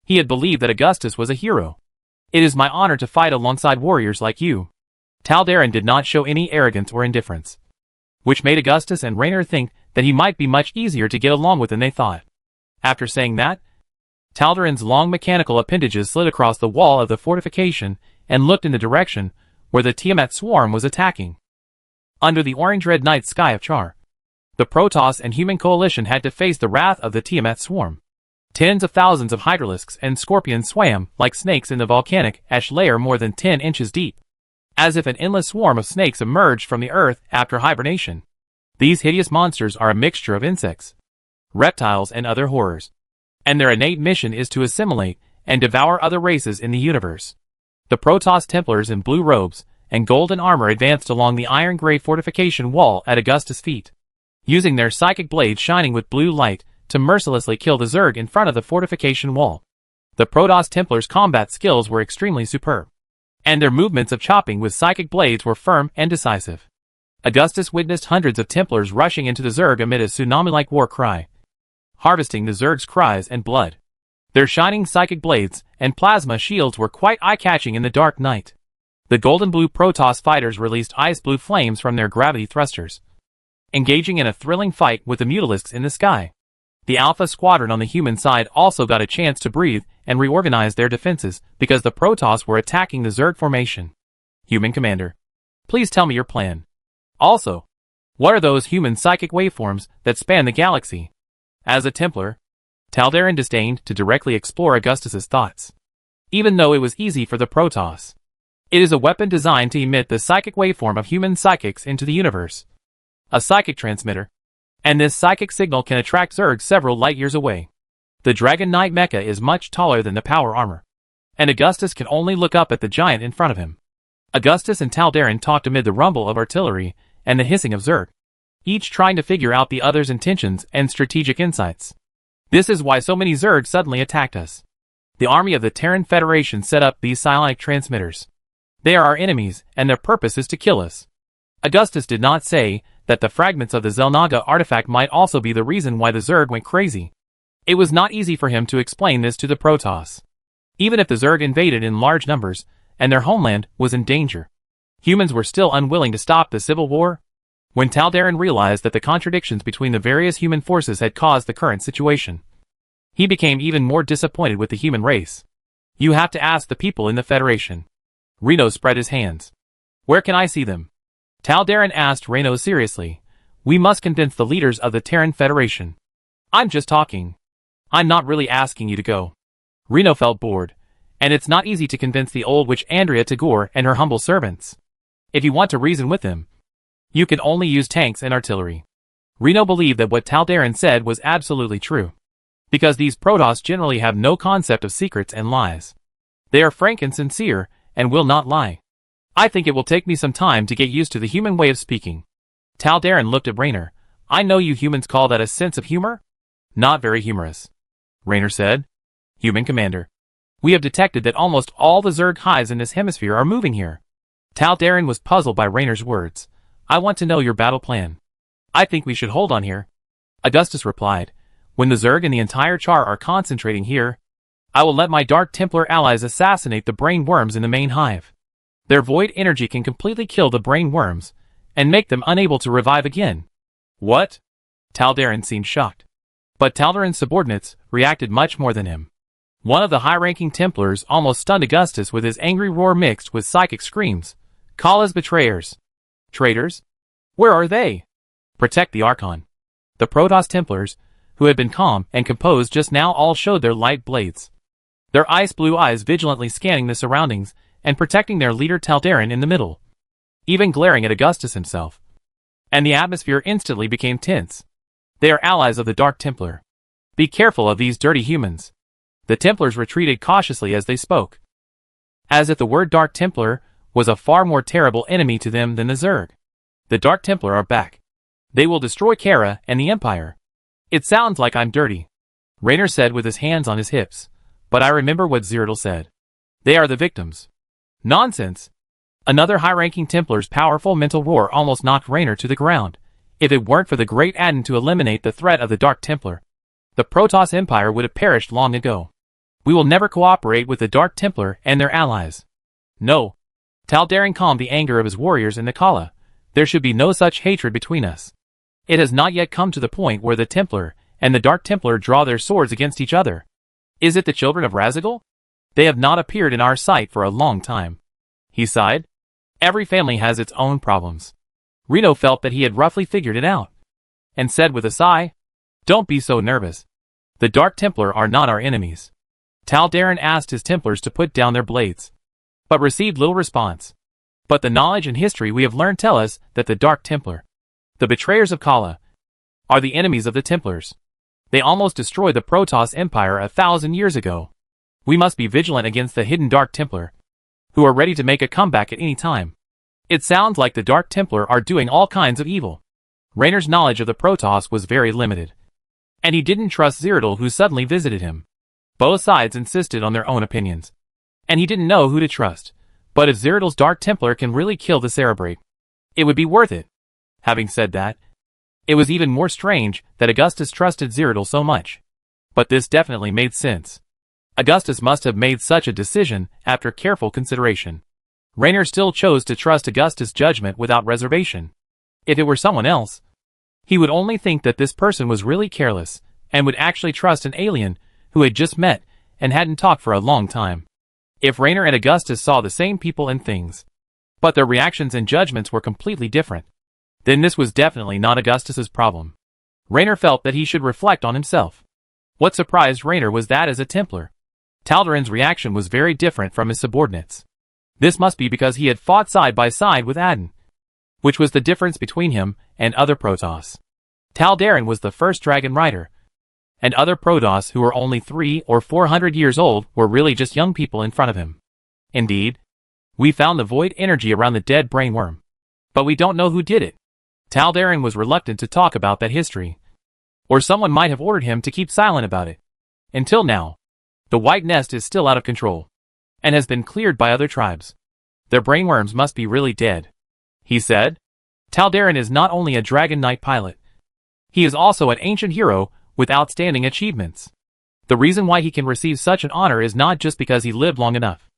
he had believed that Augustus was a hero. "It is my honor to fight alongside warriors like you." Taldarin did not show any arrogance or indifference, which made Augustus and Raynor think that he might be much easier to get along with than they thought. After saying that, Taldarin's long mechanical appendages slid across the wall of the fortification and looked in the direction where the Tiamat swarm was attacking. Under the orange-red night sky of Char, the Protoss and human coalition had to face the wrath of the Tiamat swarm. Tens of thousands of hydralisks and scorpions swam like snakes in the volcanic ash layer more than 10 inches deep, as if an endless swarm of snakes emerged from the earth after hibernation. These hideous monsters are a mixture of insects, reptiles, and other horrors, and their innate mission is to assimilate and devour other races in the universe. The Protoss Templars in blue robes and golden armor advanced along the iron-gray fortification wall at Augustus' feet, using their psychic blades shining with blue light to mercilessly kill the Zerg in front of the fortification wall. The Protoss Templars' combat skills were extremely superb, and their movements of chopping with psychic blades were firm and decisive. Augustus witnessed hundreds of Templars rushing into the Zerg amid a tsunami-like war cry, harvesting the Zerg's cries and blood. Their shining psychic blades and plasma shields were quite eye-catching in the dark night. The golden-blue Protoss fighters released ice-blue flames from their gravity thrusters, engaging in a thrilling fight with the Mutalisks in the sky. The Alpha Squadron on the human side also got a chance to breathe and reorganize their defenses because the Protoss were attacking the Zerg formation. Human Commander, please tell me your plan. Also, what are those human psychic waveforms that span the galaxy? As a Templar, Taldarin disdained to directly explore Augustus's thoughts, even though it was easy for the Protoss. It is a weapon designed to emit the psychic waveform of human psychics into the universe, a psychic transmitter, and this psychic signal can attract Zerg several light years away. The Dragon Knight mecha is much taller than the power armor, and Augustus can only look up at the giant in front of him. Augustus and Taldarin talked amid the rumble of artillery and the hissing of Zerg, each trying to figure out the other's intentions and strategic insights. This is why so many Zerg suddenly attacked us. The army of the Terran Federation set up these psionic transmitters. They are our enemies, and their purpose is to kill us. Augustus did not say that the fragments of the Xel'Naga artifact might also be the reason why the Zerg went crazy. It was not easy for him to explain this to the Protoss. Even if the Zerg invaded in large numbers, and their homeland was in danger, humans were still unwilling to stop the civil war. When Taldarin realized that the contradictions between the various human forces had caused the current situation, he became even more disappointed with the human race. You have to ask the people in the Federation. Reno spread his hands. Where can I see them? Taldarin asked Reno seriously. We must convince the leaders of the Terran Federation. I'm just talking. I'm not really asking you to go. Reno felt bored, and it's not easy to convince the old witch Andrea Tagore and her humble servants. If you want to reason with them, you can only use tanks and artillery. Reno believed that what Taldarin said was absolutely true, because these Protoss generally have no concept of secrets and lies. They are frank and sincere, and will not lie. I think it will take me some time to get used to the human way of speaking. Taldarin looked at Raynor. I know you humans call that a sense of humor? Not very humorous. Raynor said. Human Commander, we have detected that almost all the Zerg hives in this hemisphere are moving here. Taldarin was puzzled by Raynor's words. I want to know your battle plan. I think we should hold on here. Augustus replied. When the Zerg and the entire Char are concentrating here, I will let my Dark Templar allies assassinate the brain worms in the main hive. Their void energy can completely kill the brain worms, and make them unable to revive again. What? Taldarin seemed shocked. But Taldarin's subordinates reacted much more than him. One of the high-ranking Templars almost stunned Augustus with his angry roar mixed with psychic screams. Call us betrayers. Traitors? Where are they? Protect the Archon. The Protoss Templars, who had been calm and composed just now, all showed their light blades, their ice-blue eyes vigilantly scanning the surroundings and protecting their leader Taldarin in the middle, even glaring at Augustus himself. And the atmosphere instantly became tense. They are allies of the Dark Templar. Be careful of these dirty humans. The Templars retreated cautiously as they spoke, as if the word Dark Templar was a far more terrible enemy to them than the Zerg. The Dark Templar are back. They will destroy Kara and the Empire. It sounds like I'm dirty, Raynor said with his hands on his hips. But I remember what Zerdal said. They are the victims. Nonsense. Another high-ranking Templar's powerful mental roar almost knocked Raynor to the ground. If it weren't for the great Adden to eliminate the threat of the Dark Templar, the Protoss Empire would have perished long ago. We will never cooperate with the Dark Templar and their allies. No. Taldarin calmed the anger of his warriors in the Kala. There should be no such hatred between us. It has not yet come to the point where the Templar and the Dark Templar draw their swords against each other. Is it the children of Razigal? They have not appeared in our sight for a long time. He sighed. Every family has its own problems. Reno felt that he had roughly figured it out, and said with a sigh, Don't be so nervous. The Dark Templar are not our enemies. Tal'Darin asked his Templars to put down their blades, but received little response. But the knowledge and history we have learned tell us that the Dark Templar, the betrayers of Kala, are the enemies of the Templars. They almost destroyed the Protoss Empire 1,000 years ago. We must be vigilant against the hidden Dark Templar, who are ready to make a comeback at any time. It sounds like the Dark Templar are doing all kinds of evil. Raynor's knowledge of the Protoss was very limited, and he didn't trust Zerg who suddenly visited him. Both sides insisted on their own opinions, and he didn't know who to trust. But if Zerg's Dark Templar can really kill the Cerebrate, it would be worth it. Having said that, it was even more strange that Augustus trusted Zerg so much. But this definitely made sense. Augustus must have made such a decision after careful consideration. Raynor still chose to trust Augustus' judgment without reservation. If it were someone else, he would only think that this person was really careless, and would actually trust an alien who had just met and hadn't talked for a long time. If Raynor and Augustus saw the same people and things, but their reactions and judgments were completely different, then this was definitely not Augustus's problem. Raynor felt that he should reflect on himself. What surprised Raynor was that as a Templar, Tal'Darin's reaction was very different from his subordinates. This must be because he had fought side by side with Aden, which was the difference between him and other Protoss. Tal'Darin was the first Dragon Rider, and other Protoss who were only 300 or 400 years old were really just young people in front of him. Indeed, we found the void energy around the dead brainworm, but we don't know who did it. Tal'Darin was reluctant to talk about that history, or someone might have ordered him to keep silent about it. Until now, the White Nest is still out of control, and has been cleared by other tribes. Their brainworms must be really dead, he said. Tal'Darin is not only a Dragon Knight pilot, he is also an ancient hero with outstanding achievements. The reason why he can receive such an honor is not just because he lived long enough.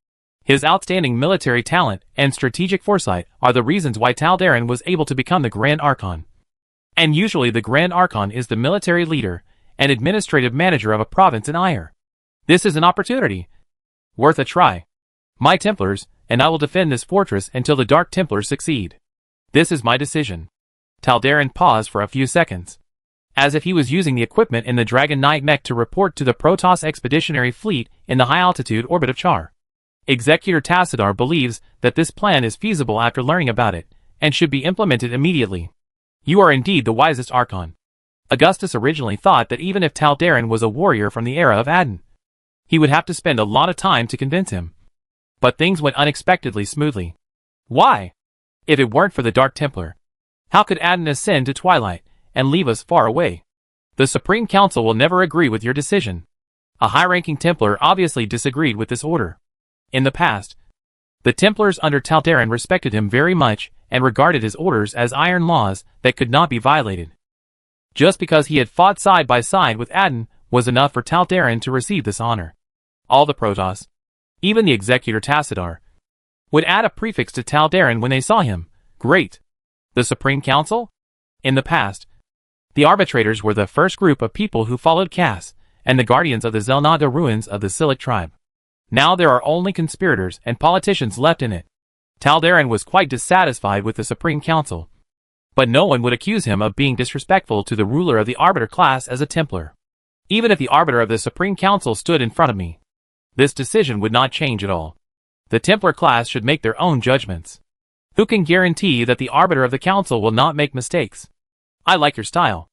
His outstanding military talent and strategic foresight are the reasons why Tal'Darin was able to become the Grand Archon. And usually the Grand Archon is the military leader and administrative manager of a province in Ire. This is an opportunity worth a try. My Templars, and I will defend this fortress until the Dark Templars succeed. This is my decision. Tal'Darin paused for a few seconds, as if he was using the equipment in the Dragon Knight mech to report to the Protoss Expeditionary Fleet in the high-altitude orbit of Char. Executor Tassadar believes that this plan is feasible after learning about it, and should be implemented immediately. You are indeed the wisest Archon. Augustus originally thought that even if Tal'Darin was a warrior from the era of Aden, he would have to spend a lot of time to convince him. But things went unexpectedly smoothly. Why? If it weren't for the Dark Templar, how could Aden ascend to Twilight and leave us far away? The Supreme Council will never agree with your decision. A high-ranking Templar obviously disagreed with this order. In the past, the Templars under Tal'Darin respected him very much and regarded his orders as iron laws that could not be violated. Just because he had fought side by side with Aden was enough for Tal'Darin to receive this honor. All the Protoss, even the Executor Tassadar, would add a prefix to Tal'Darin when they saw him. Great. The Supreme Council? In the past, the Arbitrators were the first group of people who followed Cass, and the guardians of the Zelnaga ruins of the Silic tribe. Now there are only conspirators and politicians left in it. Tal'Darin was quite dissatisfied with the Supreme Council, but no one would accuse him of being disrespectful to the ruler of the Arbiter class as a Templar. Even if the Arbiter of the Supreme Council stood in front of me, this decision would not change at all. The Templar class should make their own judgments. Who can guarantee that the Arbiter of the Council will not make mistakes? I like your style.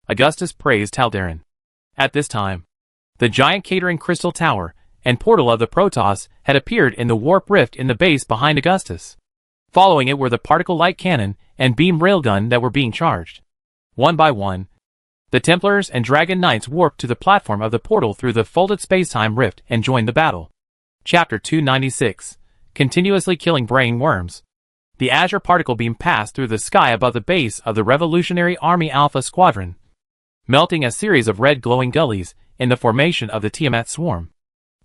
Augustus praised Tal'Darin. At this time, the giant catering crystal tower and portal of the Protoss had appeared in the warp rift in the base behind Augustus. Following it were the particle light cannon and beam railgun that were being charged. One by one, the Templars and Dragon Knights warped to the platform of the portal through the folded spacetime rift and joined the battle. Chapter 296. Continuously killing brain worms. The Azure particle beam passed through the sky above the base of the Revolutionary Army Alpha Squadron, melting a series of red glowing gullies in the formation of the Tiamat Swarm.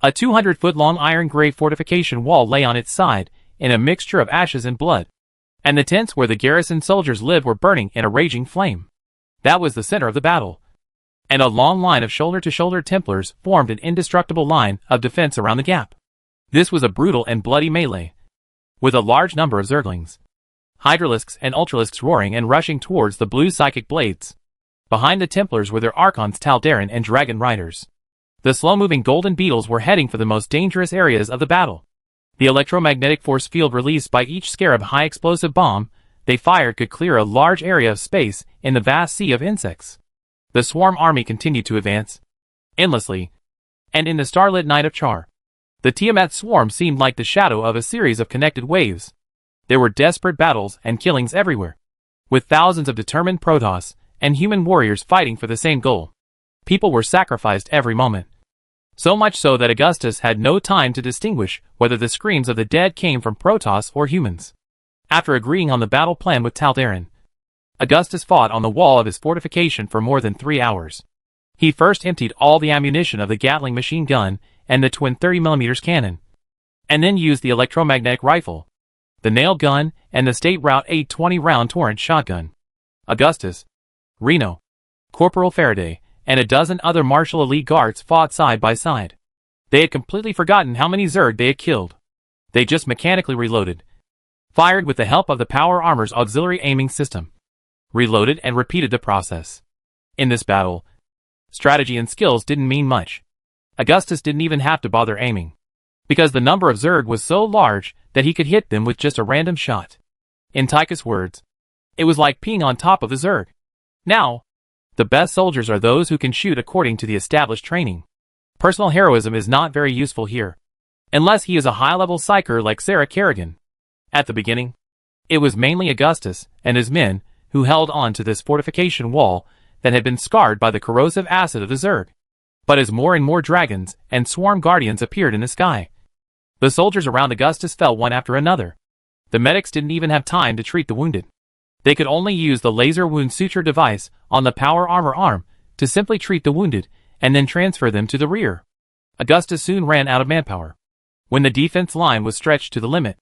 A 200-foot-long iron-gray fortification wall lay on its side in a mixture of ashes and blood, and the tents where the garrison soldiers lived were burning in a raging flame. That was the center of the battle, and a long line of shoulder-to-shoulder Templars formed an indestructible line of defense around the gap. This was a brutal and bloody melee, with a large number of Zerglings, Hydralisks and Ultralisks roaring and rushing towards the blue psychic blades. Behind the Templars were their Archons Taldaran and Dragon Riders. The slow-moving golden beetles were heading for the most dangerous areas of the battle. The electromagnetic force field released by each Scarab high-explosive bomb they fired could clear a large area of space in the vast sea of insects. The swarm army continued to advance endlessly, and in the starlit night of Char, the Tiamat swarm seemed like the shadow of a series of connected waves. There were desperate battles and killings everywhere, with thousands of determined Protoss and human warriors fighting for the same goal. People were sacrificed every moment. So much so that Augustus had no time to distinguish whether the screams of the dead came from Protoss or humans. After agreeing on the battle plan with Taldaran, Augustus fought on the wall of his fortification for more than 3 hours. He first emptied all the ammunition of the Gatling machine gun and the twin 30mm cannon, and then used the electromagnetic rifle, the nail gun, and the State Route 820-round Torrent shotgun. Augustus, Reno, Corporal Faraday, and a dozen other martial elite guards fought side by side. They had completely forgotten how many Zerg they had killed. They just mechanically reloaded, fired with the help of the Power Armor's auxiliary aiming system, reloaded and repeated the process. In this battle, strategy and skills didn't mean much. Augustus didn't even have to bother aiming, because the number of Zerg was so large that he could hit them with just a random shot. In Tychus' words, it was like peeing on top of the Zerg. Now, the best soldiers are those who can shoot according to the established training. Personal heroism is not very useful here, unless he is a high-level psyker like Sarah Kerrigan. At the beginning, it was mainly Augustus and his men who held on to this fortification wall that had been scarred by the corrosive acid of the Zerg. But as more and more dragons and swarm guardians appeared in the sky, the soldiers around Augustus fell one after another. The medics didn't even have time to treat the wounded. They could only use the laser wound suture device on the power armor arm to simply treat the wounded and then transfer them to the rear. Augustus soon ran out of manpower. When the defense line was stretched to the limit,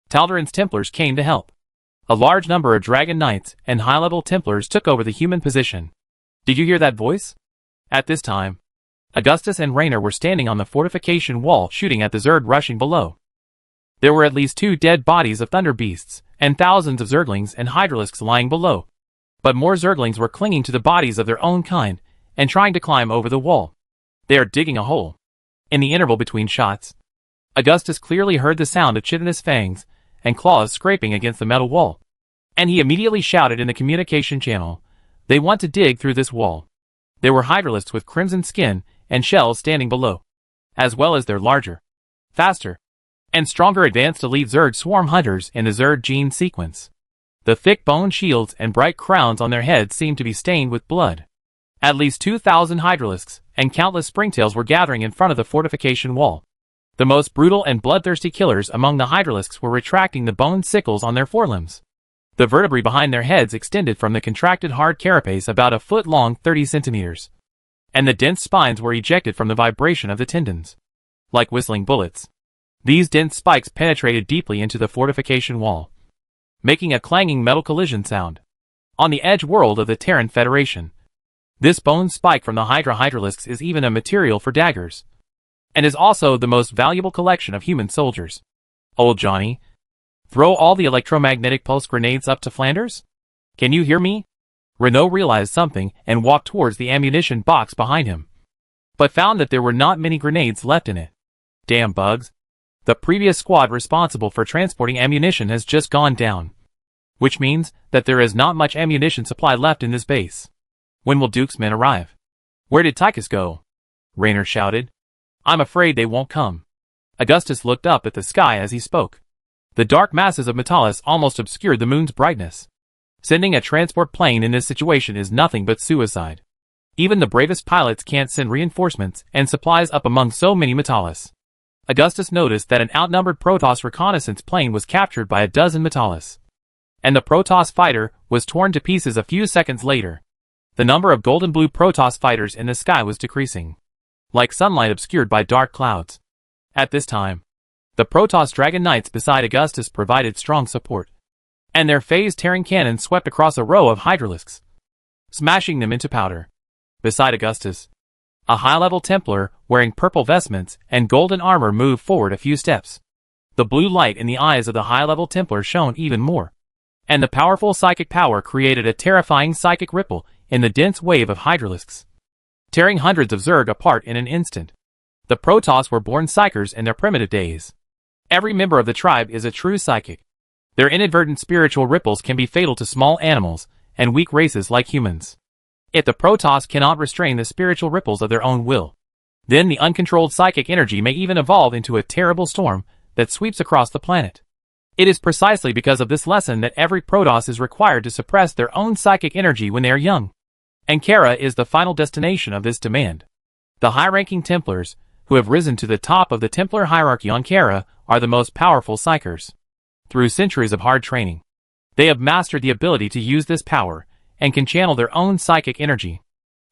Taldaran's Templars came to help. A large number of Dragon Knights and high-level Templars took over the human position. Did you hear that voice? At this time, Augustus and Raynor were standing on the fortification wall shooting at the Zerg rushing below. There were at least 2 dead bodies of Thunder Beasts and thousands of Zerglings and Hydralisks lying below. But more Zerglings were clinging to the bodies of their own kind and trying to climb over the wall. They are digging a hole. In the interval between shots, Augustus clearly heard the sound of chitinous fangs and claws scraping against the metal wall, and he immediately shouted in the communication channel, "They want to dig through this wall." There were Hydralisks with crimson skin and shells standing below, as well as their larger, faster, and stronger advanced elite Zerg swarm hunters in the Zerg gene sequence. The thick bone shields and bright crowns on their heads seemed to be stained with blood. At least 2,000 Hydralisks and countless Springtails were gathering in front of the fortification wall. The most brutal and bloodthirsty killers among the Hydralisks were retracting the bone sickles on their forelimbs. The vertebrae behind their heads extended from the contracted hard carapace about a foot long, 30 centimeters, and the dense spines were ejected from the vibration of the tendons. Like whistling bullets, these dense spikes penetrated deeply into the fortification wall, making a clanging metal collision sound. On the edge world of the Terran Federation, this bone spike from the Hydralisks is even a material for daggers, and is also the most valuable collection of human soldiers. Old Johnny, throw all the electromagnetic pulse grenades up to Flanders? Can you hear me? Renault realized something and walked towards the ammunition box behind him, but found that there were not many grenades left in it. Damn bugs. The previous squad responsible for transporting ammunition has just gone down, which means that there is not much ammunition supply left in this base. When will Duke's men arrive? Where did Tychus go? Raynor shouted. I'm afraid they won't come. Augustus looked up at the sky as he spoke. The dark masses of Metalis almost obscured the moon's brightness. Sending a transport plane in this situation is nothing but suicide. Even the bravest pilots can't send reinforcements and supplies up among so many Metalis. Augustus noticed that an outnumbered Protoss reconnaissance plane was captured by a dozen Metalis, and the Protoss fighter was torn to pieces a few seconds later. The number of golden blue Protoss fighters in the sky was decreasing, like sunlight obscured by dark clouds. At this time, the Protoss Dragon Knights beside Augustus provided strong support, and their phase-tearing cannons swept across a row of Hydralisks, smashing them into powder. Beside Augustus, a high-level Templar wearing purple vestments and golden armor moved forward a few steps. The blue light in the eyes of the high-level Templar shone even more, and the powerful psychic power created a terrifying psychic ripple in the dense wave of hydralisks, tearing hundreds of Zerg apart in an instant. The Protoss were born psychers in their primitive days. Every member of the tribe is a true psychic. Their inadvertent spiritual ripples can be fatal to small animals and weak races like humans. If the Protoss cannot restrain the spiritual ripples of their own will, then the uncontrolled psychic energy may even evolve into a terrible storm that sweeps across the planet. It is precisely because of this lesson that every Protoss is required to suppress their own psychic energy when they are young. And Char is the final destination of this demand. The high-ranking Templars, who have risen to the top of the Templar hierarchy on Char, are the most powerful psychers. Through centuries of hard training, they have mastered the ability to use this power and can channel their own psychic energy.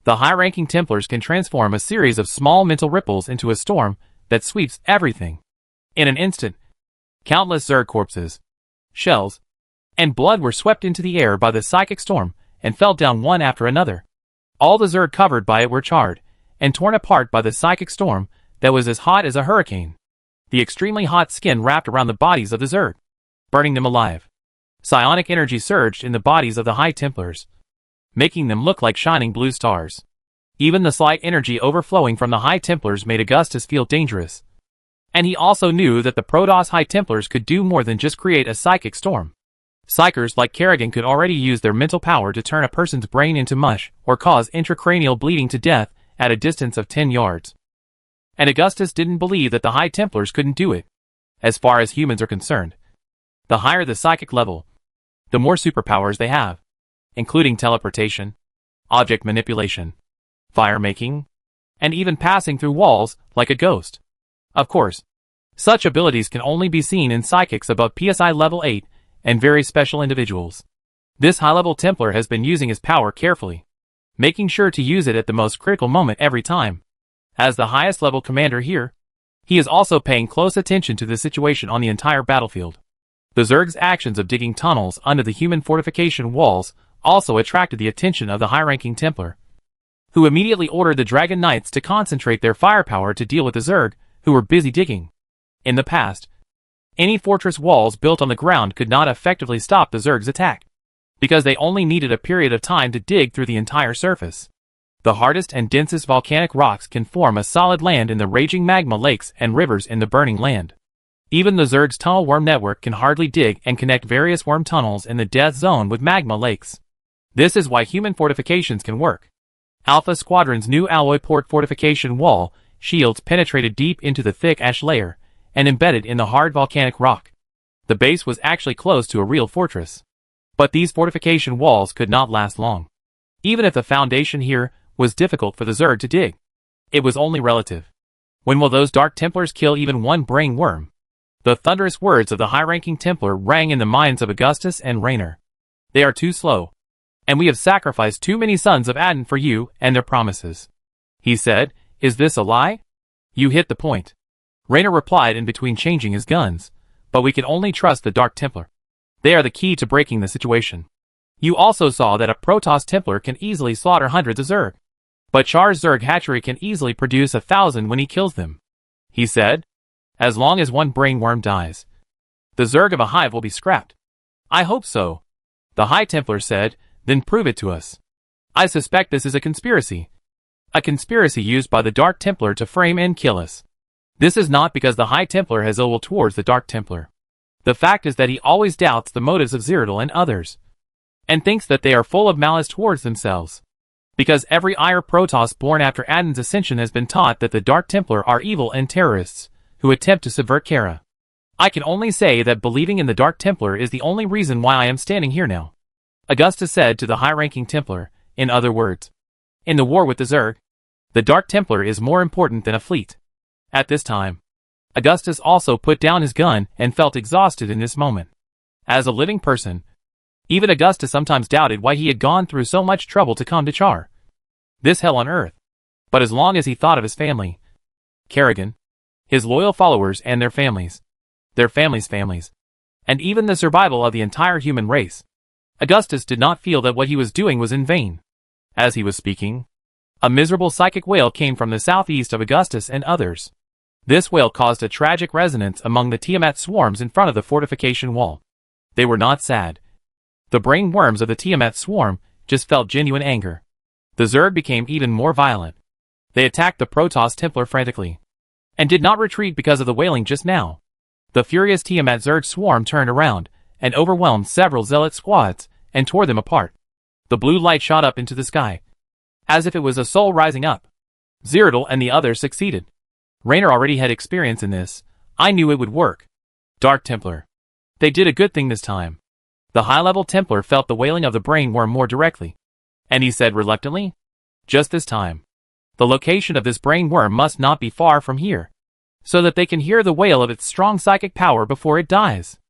The high-ranking Templars can transform a series of small mental ripples into a storm that sweeps everything. In an instant, countless Zerg corpses, shells, and blood were swept into the air by the psychic storm and fell down one after another. All the Zerg covered by it were charred and torn apart by the psychic storm that was as hot as a hurricane. The extremely hot skin wrapped around the bodies of the Zerg, burning them alive. Psionic energy surged in the bodies of the High Templars, making them look like shining blue stars. Even the slight energy overflowing from the High Templars made Augustus feel dangerous. And he also knew that the Protoss High Templars could do more than just create a psychic storm. Psychers like Kerrigan could already use their mental power to turn a person's brain into mush or cause intracranial bleeding to death at a distance of 10 yards. And Augustus didn't believe that the High Templars couldn't do it. As far as humans are concerned, the higher the psychic level, the more superpowers they have, including teleportation, object manipulation, fire-making, and even passing through walls like a ghost. Of course, such abilities can only be seen in psychics above PSI level 8 and very special individuals. This high-level Templar has been using his power carefully, making sure to use it at the most critical moment every time. As the highest level commander here, he is also paying close attention to the situation on the entire battlefield. The Zerg's actions of digging tunnels under the human fortification walls also attracted the attention of the high-ranking Templar, who immediately ordered the Dragon Knights to concentrate their firepower to deal with the Zerg, who were busy digging. In the past, any fortress walls built on the ground could not effectively stop the Zerg's attack, because they only needed a period of time to dig through the entire surface. The hardest and densest volcanic rocks can form a solid land in the raging magma lakes and rivers in the burning land. Even the Zerg's tunnel worm network can hardly dig and connect various worm tunnels in the death zone with magma lakes. This is why human fortifications can work. Alpha Squadron's new alloy port fortification wall shields penetrated deep into the thick ash layer and embedded in the hard volcanic rock. The base was actually close to a real fortress. But these fortification walls could not last long. Even if the foundation here was difficult for the Zerg to dig, it was only relative. When will those Dark Templars kill even one brainworm? The thunderous words of the high-ranking Templar rang in the minds of Augustus and Raynor. They are too slow, and we have sacrificed too many sons of Adon for you and their promises. He said, "Is this a lie?" "You hit the point," Raynor replied in between changing his guns, "but we can only trust the Dark Templar. They are the key to breaking the situation. You also saw that a Protoss Templar can easily slaughter hundreds of Zerg. But Char's Zerg hatchery can easily produce 1,000 when he kills them," he said. "As long as one brainworm dies, the Zerg of a hive will be scrapped." "I hope so," the High Templar said, "then prove it to us. I suspect this is a conspiracy. A conspiracy used by the Dark Templar to frame and kill us. This is not because the High Templar has ill will towards the Dark Templar. The fact is that he always doubts the motives of Cyrodiil and others, and thinks that they are full of malice towards themselves. Because every Ire Protoss born after Adon's ascension has been taught that the Dark Templar are evil and terrorists who attempt to subvert Char. I can only say that believing in the Dark Templar is the only reason why I am standing here now," Augustus said to the high-ranking Templar. "In other words, in the war with the Zerg, the Dark Templar is more important than a fleet." At this time, Augustus also put down his gun and felt exhausted in this moment. As a living person, even Augustus sometimes doubted why he had gone through so much trouble to come to Char, this hell on earth. But as long as he thought of his family, Kerrigan, his loyal followers and their families, and even the survival of the entire human race, Augustus did not feel that what he was doing was in vain. As he was speaking, a miserable psychic wail came from the southeast of Augustus and others. This wail caused a tragic resonance among the Tiamat swarms in front of the fortification wall. They were not sad. The brain worms of the Tiamat swarm just felt genuine anger. The Zerg became even more violent. They attacked the Protoss Templar frantically, and did not retreat because of the wailing just now. The furious Tiamat Zerg swarm turned around, and overwhelmed several zealot squads, and tore them apart. The blue light shot up into the sky, as if it was a soul rising up. Zeratul and the others succeeded. Raynor already had experience in this. I knew it would work. Dark Templar. They did a good thing this time. The high-level Templar felt the wailing of the brainworm more directly, and he said reluctantly, "Just this time. The location of this brainworm must not be far from here, so that they can hear the wail of its strong psychic power before it dies."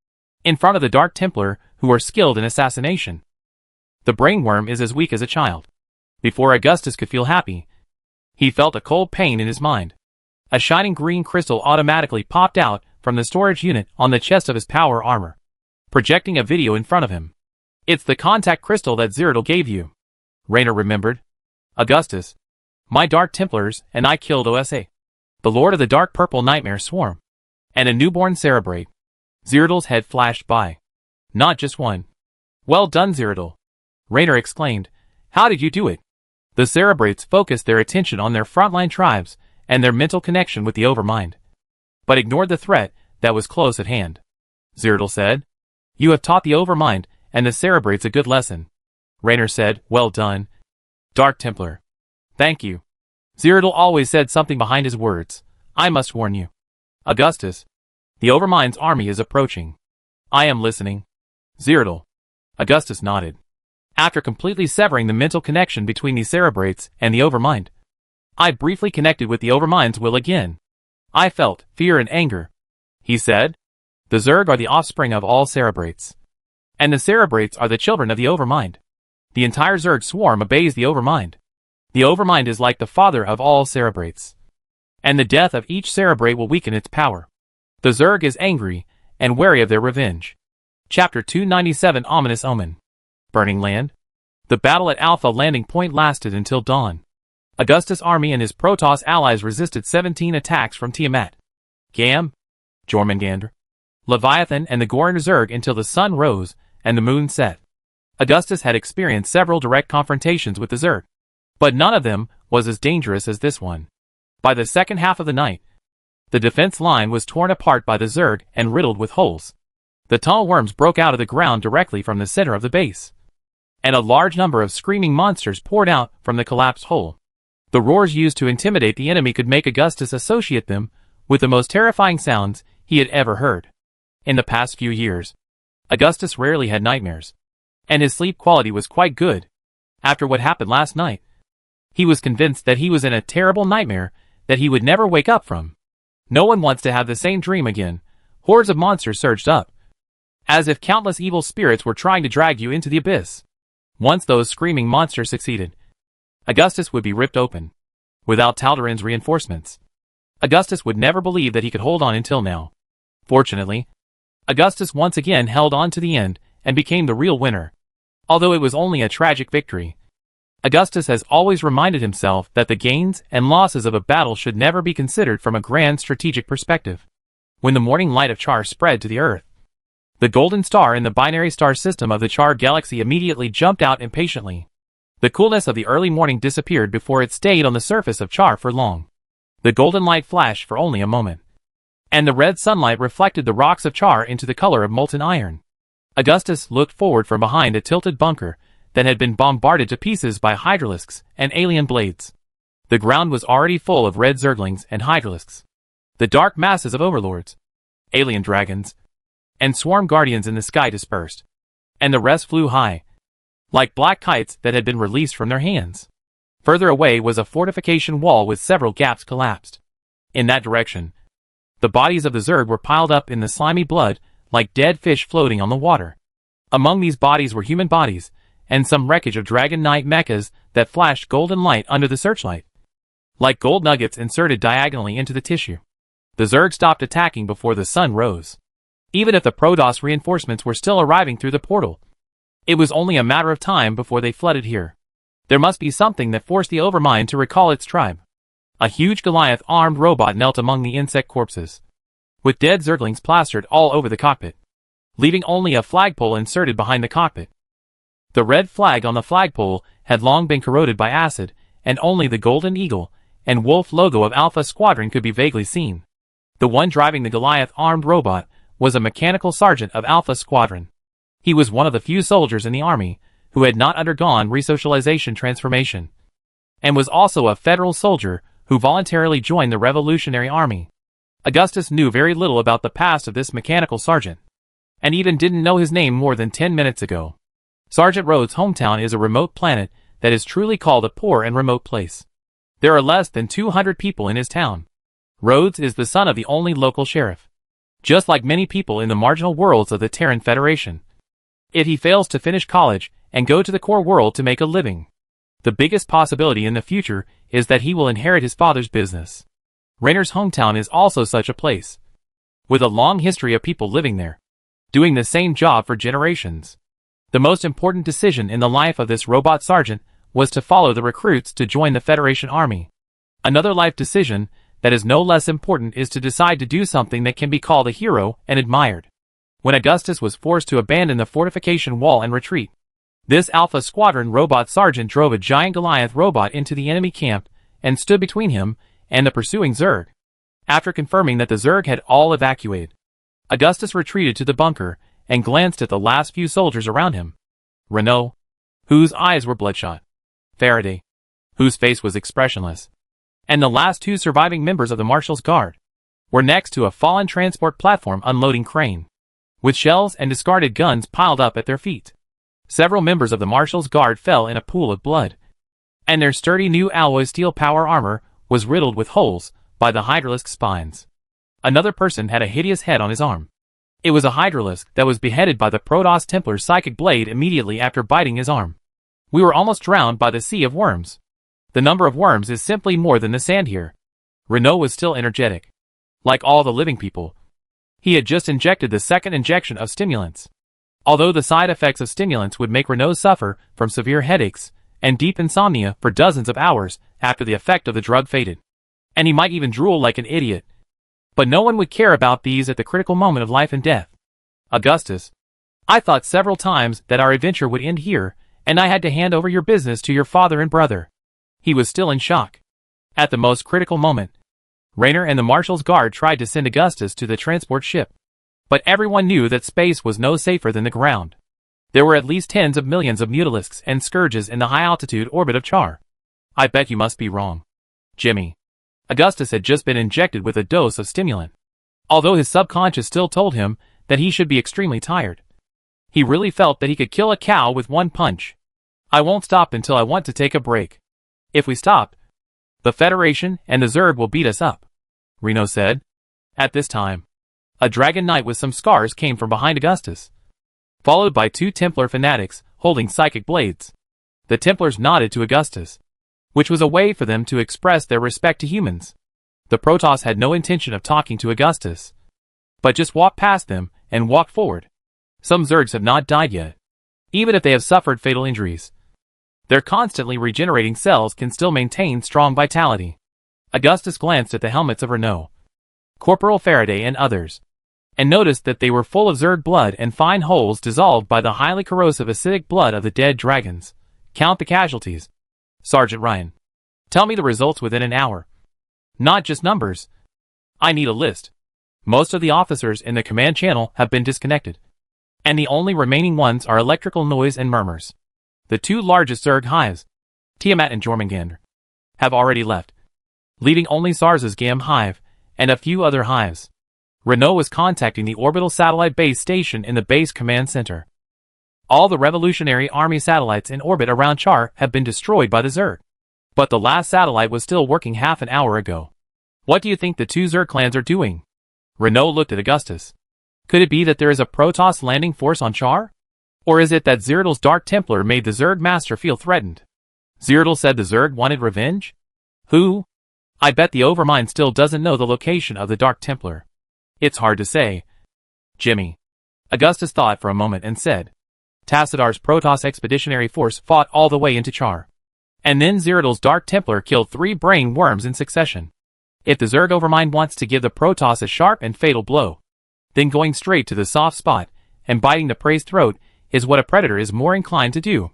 In front of the Dark Templar, who are skilled in assassination. The brainworm is as weak as a child. Before Augustus could feel happy, he felt a cold pain in his mind. A shining green crystal automatically popped out from the storage unit on the chest of his power armor, projecting a video in front of him. "It's the contact crystal that Zeratul gave you," Raynor remembered. "Augustus, my Dark Templars and I killed Osa, the Lord of the Dark Purple Nightmare Swarm, and a newborn Cerebrate." Zeratul's head flashed by. "Not just one." "Well done, Zeratul," Raynor exclaimed. "How did you do it?" The Cerebrates focused their attention on their frontline tribes and their mental connection with the Overmind, but ignored the threat that was close at hand. Zeratul said, "You have taught the Overmind and the Cerebrates a good lesson." Raynor said, "Well done, Dark Templar." "Thank you." Zeratul always said something behind his words. "I must warn you, Augustus, the Overmind's army is approaching." "I am listening." Zeratul. Augustus nodded. After completely severing the mental connection between the Cerebrates and the Overmind, I briefly connected with the Overmind's will again. I felt fear and anger. He said, "The Zerg are the offspring of all Cerebrates, and the Cerebrates are the children of the Overmind. The entire Zerg swarm obeys the Overmind. The Overmind is like the father of all Cerebrates, and the death of each Cerebrate will weaken its power. The Zerg is angry and wary of their revenge." Chapter 297 Ominous Omen. Burning Land. The battle at Alpha Landing Point lasted until dawn. Augustus' army and his Protoss allies resisted 17 attacks from Tiamat, Gam, Jormungandr, Leviathan and the Goran Zerg until the sun rose and the moon set. Augustus had experienced several direct confrontations with the Zerg, but none of them was as dangerous as this one. By the second half of the night, the defense line was torn apart by the Zerg and riddled with holes. The tunnel worms broke out of the ground directly from the center of the base, and a large number of screaming monsters poured out from the collapsed hole. The roars used to intimidate the enemy could make Augustus associate them with the most terrifying sounds he had ever heard. In the past few years, Augustus rarely had nightmares, and his sleep quality was quite good. After what happened last night, he was convinced that he was in a terrible nightmare that he would never wake up from. No one wants to have the same dream again. Hordes of monsters surged up, as if countless evil spirits were trying to drag you into the abyss. Once those screaming monsters succeeded, Augustus would be ripped open. Without Taldarin's reinforcements, Augustus would never believe that he could hold on until now. Fortunately, Augustus once again held on to the end and became the real winner. Although it was only a tragic victory, Augustus has always reminded himself that the gains and losses of a battle should never be considered from a grand strategic perspective. When the morning light of Char spread to the Earth, the golden star in the binary star system of the Char galaxy immediately jumped out impatiently. The coolness of the early morning disappeared before it stayed on the surface of Char for long. The golden light flashed for only a moment, and the red sunlight reflected the rocks of Char into the color of molten iron. Augustus looked forward from behind a tilted bunker that had been bombarded to pieces by hydralisks and alien blades. The ground was already full of red zerglings and hydralisks, the dark masses of overlords, alien dragons, and swarm guardians in the sky dispersed, and the rest flew high, like black kites that had been released from their hands. Further away was a fortification wall with several gaps collapsed. In that direction, the bodies of the Zerg were piled up in the slimy blood like dead fish floating on the water. Among these bodies were human bodies, and some wreckage of Dragon Knight mechas that flashed golden light under the searchlight, like gold nuggets inserted diagonally into the tissue. The Zerg stopped attacking before the sun rose. Even if the Protoss reinforcements were still arriving through the portal, it was only a matter of time before they flooded here. There must be something that forced the Overmind to recall its tribe. A huge Goliath-armed robot knelt among the insect corpses, with dead Zerglings plastered all over the cockpit, leaving only a flagpole inserted behind the cockpit. The red flag on the flagpole had long been corroded by acid, and only the golden eagle and wolf logo of Alpha Squadron could be vaguely seen. The one driving the Goliath-armed robot was a mechanical sergeant of Alpha Squadron. He was one of the few soldiers in the army who had not undergone resocialization transformation, and was also a federal soldier who voluntarily joined the Revolutionary Army. Augustus knew very little about the past of this mechanical sergeant, and even didn't know his name more than 10 minutes ago. Sergeant Rhodes' hometown is a remote planet that is truly called a poor and remote place. There are less than 200 people in his town. Rhodes is the son of the only local sheriff. Just like many people in the marginal worlds of the Terran Federation, if he fails to finish college and go to the core world to make a living, the biggest possibility in the future is that he will inherit his father's business. Rainer's hometown is also such a place, with a long history of people living there, doing the same job for generations. The most important decision in the life of this robot sergeant was to follow the recruits to join the Federation Army. Another life decision that is no less important is to decide to do something that can be called a hero and admired. When Augustus was forced to abandon the fortification wall and retreat, this Alpha Squadron robot sergeant drove a giant Goliath robot into the enemy camp and stood between him and the pursuing Zerg. After confirming that the Zerg had all evacuated, Augustus retreated to the bunker and glanced at the last few soldiers around him. Renault, whose eyes were bloodshot, Faraday, whose face was expressionless, and the last two surviving members of the Marshal's Guard were next to a fallen transport platform unloading crane, with shells and discarded guns piled up at their feet. Several members of the Marshal's Guard fell in a pool of blood, and their sturdy new alloy steel power armor was riddled with holes by the Hydralisk spines. Another person had a hideous head on his arm. It was a Hydralisk that was beheaded by the Protoss Templar's psychic blade immediately after biting his arm. We were almost drowned by the sea of worms. The number of worms is simply more than the sand here. Renault was still energetic. Like all the living people, he had just injected the second injection of stimulants. Although the side effects of stimulants would make Renault suffer from severe headaches and deep insomnia for dozens of hours after the effect of the drug faded, and he might even drool like an idiot. But no one would care about these at the critical moment of life and death. Augustus, I thought several times that our adventure would end here, and I had to hand over your business to your father and brother. He was still in shock. At the most critical moment, Rainer and the Marshal's Guard tried to send Augustus to the transport ship, but everyone knew that space was no safer than the ground. There were at least tens of millions of mutalisks and scourges in the high-altitude orbit of Char. I bet you must be wrong, Jimmy. Augustus had just been injected with a dose of stimulant. Although his subconscious still told him that he should be extremely tired, he really felt that he could kill a cow with one punch. I won't stop until I want to take a break. If we stop, the Federation and the Zerg will beat us up, Renault said. At this time, a dragon knight with some scars came from behind Augustus, followed by two Templar fanatics holding psychic blades. The Templars nodded to Augustus, which was a way for them to express their respect to humans. The Protoss had no intention of talking to Augustus, but just walked past them and walked forward. Some Zergs have not died yet, even if they have suffered fatal injuries. Their constantly regenerating cells can still maintain strong vitality. Augustus glanced at the helmets of Renault, Corporal Faraday and others, and noticed that they were full of Zerg blood and fine holes dissolved by the highly corrosive acidic blood of the dead dragons. Count the casualties, Sergeant Ryan. Tell me the results within an hour. Not just numbers. I need a list. Most of the officers in the command channel have been disconnected, and the only remaining ones are electrical noise and murmurs. The two largest Zerg hives, Tiamat and Jormungandr, have already left, leaving only Sars's Gam hive and a few other hives. Renault was contacting the orbital satellite base station in the base command center. All the Revolutionary Army satellites in orbit around Char have been destroyed by the Zerg, but the last satellite was still working half an hour ago. What do you think the two Zerg clans are doing? Renault looked at Augustus. Could it be that there is a Protoss landing force on Char? Or is it that Zerdal's Dark Templar made the Zerg master feel threatened? Zerdal said the Zerg wanted revenge? Who? I bet the Overmind still doesn't know the location of the Dark Templar. It's hard to say, Jimmy. Augustus thought for a moment and said, Tacidar's Protoss expeditionary force fought all the way into Char, and then Zerdal's Dark Templar killed 3 brain worms in succession. If the Zerg Overmind wants to give the Protoss a sharp and fatal blow, then going straight to the soft spot and biting the prey's throat is what a predator is more inclined to do.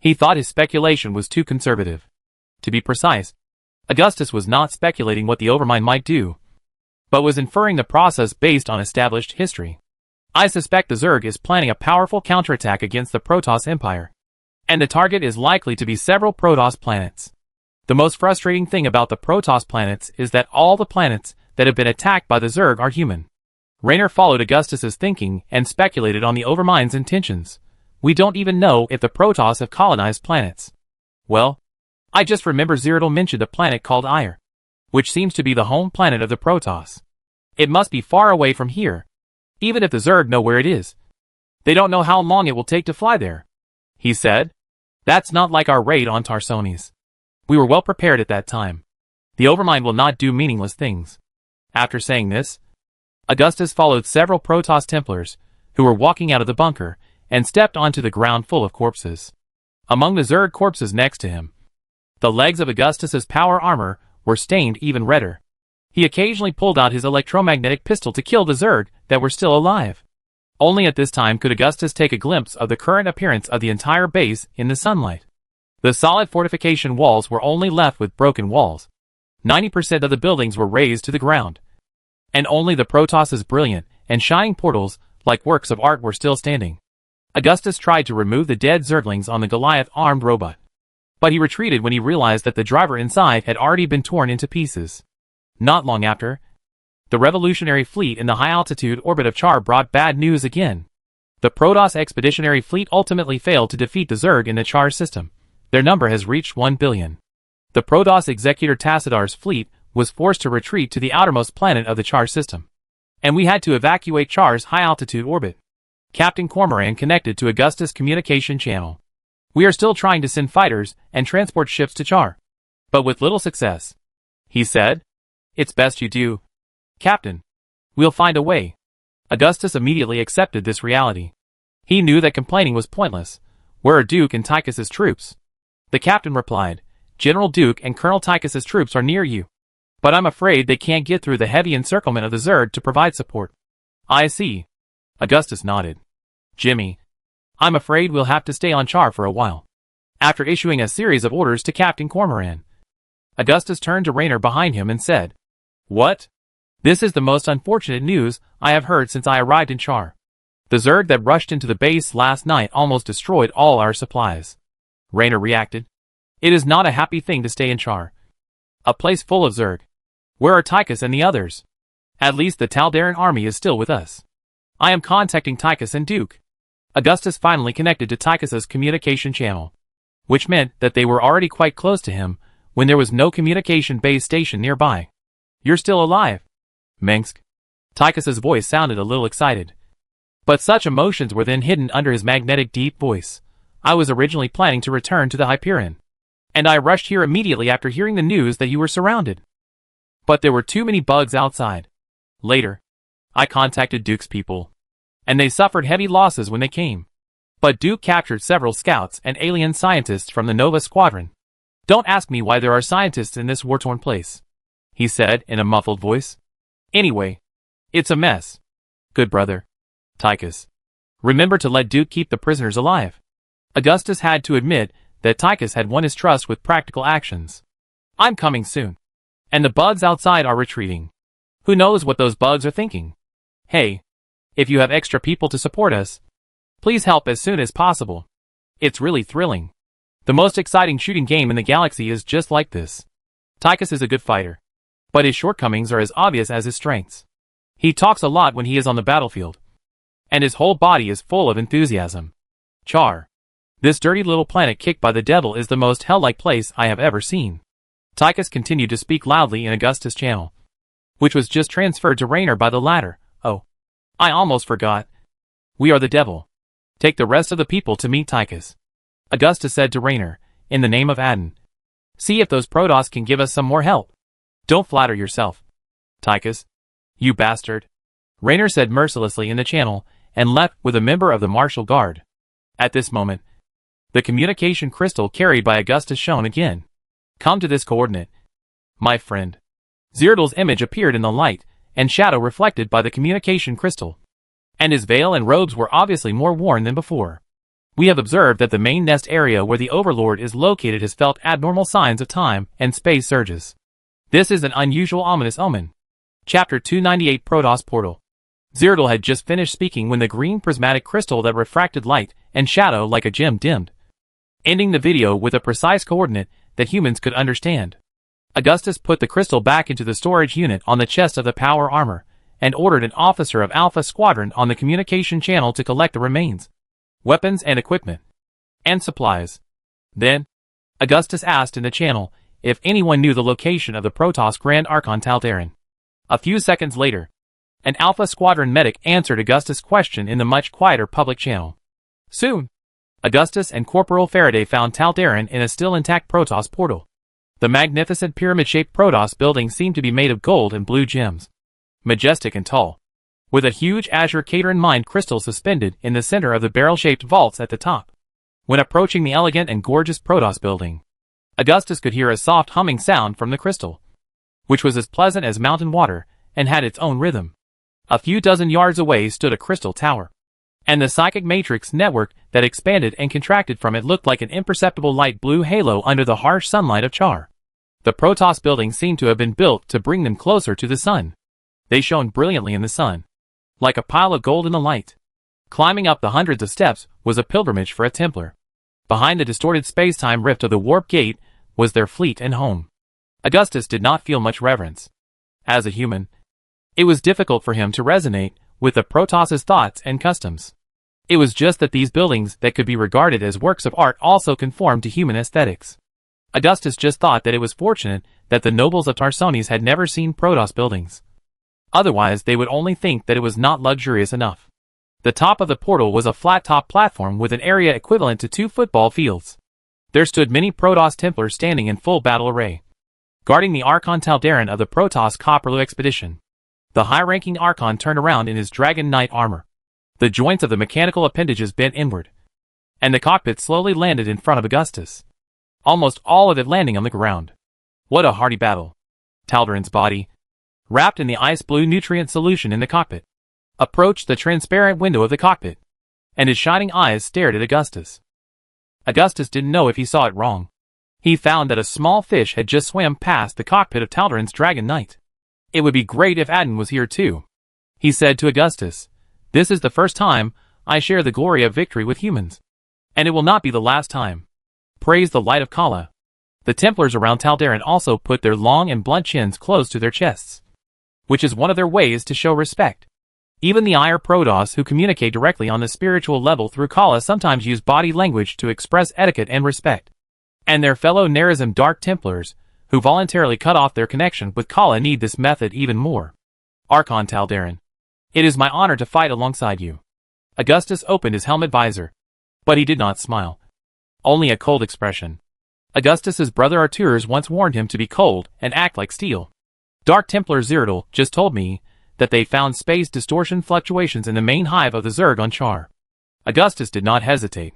He thought his speculation was too conservative. To be precise, Augustus was not speculating what the Overmind might do, but was inferring the process based on established history. I suspect the Zerg is planning a powerful counterattack against the Protoss Empire, and the target is likely to be several Protoss planets. The most frustrating thing about the Protoss planets is that all the planets that have been attacked by the Zerg are human. Raynor followed Augustus's thinking and speculated on the Overmind's intentions. We don't even know if the Protoss have colonized planets. Well, I just remember Zerg mentioned a planet called Ire, which seems to be the home planet of the Protoss. It must be far away from here. Even if the Zerg know where it is, they don't know how long it will take to fly there, he said. That's not like our raid on Tarsones. We were well prepared at that time. The Overmind will not do meaningless things. After saying this, Augustus followed several Protoss Templars, who were walking out of the bunker, and stepped onto the ground full of corpses. Among the Zerg corpses next to him, the legs of Augustus's power armor were stained even redder. He occasionally pulled out his electromagnetic pistol to kill the Zerg that were still alive. Only at this time could Augustus take a glimpse of the current appearance of the entire base in the sunlight. The solid fortification walls were only left with broken walls. 90% of the buildings were razed to the ground, and only the Protoss's brilliant and shining portals, like works of art, were still standing. Augustus tried to remove the dead Zerglings on the Goliath-armed robot, but he retreated when he realized that the driver inside had already been torn into pieces. Not long after, the revolutionary fleet in the high-altitude orbit of Char brought bad news again. The Protoss expeditionary fleet ultimately failed to defeat the Zerg in the Char system. Their number has reached 1 billion. The Protoss executor Tassidar's fleet was forced to retreat to the outermost planet of the Char system, and we had to evacuate Char's high-altitude orbit. Captain Cormoran connected to Augustus' communication channel. We are still trying to send fighters and transport ships to Char, but with little success, he said. It's best you do, Captain. We'll find a way. Augustus immediately accepted this reality. He knew that complaining was pointless. Where are Duke and Tychus's troops? The captain replied, General Duke and Colonel Tychus's troops are near you, but I'm afraid they can't get through the heavy encirclement of the Zerg to provide support. I see. Augustus nodded. Jimmy, I'm afraid we'll have to stay on Char for a while. After issuing a series of orders to Captain Cormoran, Augustus turned to Raynor behind him and said, What? This is the most unfortunate news I have heard since I arrived in Char. The Zerg that rushed into the base last night almost destroyed all our supplies. Raynor reacted. It is not a happy thing to stay in Char, a place full of Zerg. Where are Tychus and the others? At least the Taldaran army is still with us. I am contacting Tychus and Duke. Augustus finally connected to Tychus's communication channel, which meant that they were already quite close to him when there was no communication base station nearby. You're still alive, Mengsk. Tychus's voice sounded a little excited, but such emotions were then hidden under his magnetic deep voice. I was originally planning to return to the Hyperion, and I rushed here immediately after hearing the news that you were surrounded. But there were too many bugs outside. Later, I contacted Duke's people, and they suffered heavy losses when they came. But Duke captured several scouts and alien scientists from the Nova Squadron. Don't ask me why there are scientists in this war-torn place, he said in a muffled voice. Anyway, it's a mess. Good brother, Tychus. Remember to let Duke keep the prisoners alive. Augustus had to admit that Tychus had won his trust with practical actions. I'm coming soon. And the bugs outside are retreating. Who knows what those bugs are thinking? Hey, if you have extra people to support us, please help as soon as possible. It's really thrilling. The most exciting shooting game in the galaxy is just like this. Tychus is a good fighter, but his shortcomings are as obvious as his strengths. He talks a lot when he is on the battlefield, and his whole body is full of enthusiasm. Char. This dirty little planet kicked by the devil is the most hell-like place I have ever seen. Tychus continued to speak loudly in Augustus' channel, which was just transferred to Raynor by the latter. Oh, I almost forgot. We are the devil. Take the rest of the people to meet Tychus, Augustus said to Raynor, in the name of Adden. See if those Protoss can give us some more help. Don't flatter yourself, Tychus. You bastard. Raynor said mercilessly in the channel, and left with a member of the Martial Guard. At this moment, the communication crystal carried by Augustus shone again. Come to this coordinate, my friend. Zerdal's image appeared in the light and shadow reflected by the communication crystal, and his veil and robes were obviously more worn than before. We have observed that the main nest area where the Overlord is located has felt abnormal signs of time and space surges. This is an unusual ominous omen. Chapter 298 Protoss Portal. Zerg had just finished speaking when the green prismatic crystal that refracted light and shadow like a gem dimmed, ending the video with a precise coordinate that humans could understand. Augustus put the crystal back into the storage unit on the chest of the power armor, and ordered an officer of Alpha Squadron on the communication channel to collect the remains, weapons and equipment, and supplies. Then, Augustus asked in the channel if anyone knew the location of the Protoss Grand Archon Terran. A few seconds later, an Alpha Squadron medic answered Augustus' question in the much quieter public channel. Soon, Augustus and Corporal Faraday found Terran in a still intact Protoss portal. The magnificent pyramid-shaped Protoss building seemed to be made of gold and blue gems, majestic and tall, with a huge azure Cateran mind crystal suspended in the center of the barrel-shaped vaults at the top. When approaching the elegant and gorgeous Protoss building, Augustus could hear a soft humming sound from the crystal, which was as pleasant as mountain water and had its own rhythm. A few dozen yards away stood a crystal tower, and the psychic matrix network that expanded and contracted from it looked like an imperceptible light blue halo under the harsh sunlight of Char. The Protoss building seemed to have been built to bring them closer to the sun. They shone brilliantly in the sun, like a pile of gold in the light. Climbing up the hundreds of steps was a pilgrimage for a Templar. Behind the distorted space-time rift of the warp gate was their fleet and home. Augustus did not feel much reverence. As a human, it was difficult for him to resonate with the Protoss's thoughts and customs. It was just that these buildings that could be regarded as works of art also conformed to human aesthetics. Augustus just thought that it was fortunate that the nobles of Tarsones had never seen Protoss buildings. Otherwise they would only think that it was not luxurious enough. The top of the portal was a flat-top platform with an area equivalent to 2 football fields. There stood many Protoss Templars standing in full battle array, guarding the Archon Terran of the Protoss Copperloo expedition. The high-ranking Archon turned around in his Dragon Knight armor. The joints of the mechanical appendages bent inward, and the cockpit slowly landed in front of Augustus, almost all of it landing on the ground. What a hearty battle! Taldarin's body, wrapped in the ice-blue nutrient solution in the cockpit, approached the transparent window of the cockpit, and his shining eyes stared at Augustus. Augustus didn't know if he saw it wrong. He found that a small fish had just swam past the cockpit of Taldarin's Dragon Knight. It would be great if Adden was here too, he said to Augustus. This is the first time I share the glory of victory with humans, and it will not be the last time. Praise the light of Kala. The Templars around Taldarin also put their long and blunt chins close to their chests, which is one of their ways to show respect. Even the Iyer Protoss who communicate directly on the spiritual level through Kala sometimes use body language to express etiquette and respect. And their fellow Nerazim Dark Templars, who voluntarily cut off their connection with Kala, need this method even more. Archon Taldarin, it is my honor to fight alongside you. Augustus opened his helmet visor, but he did not smile. Only a cold expression. Augustus's brother Arturus once warned him to be cold and act like steel. Dark Templar Zerg just told me that they found space distortion fluctuations in the main hive of the Zerg on Char. Augustus did not hesitate.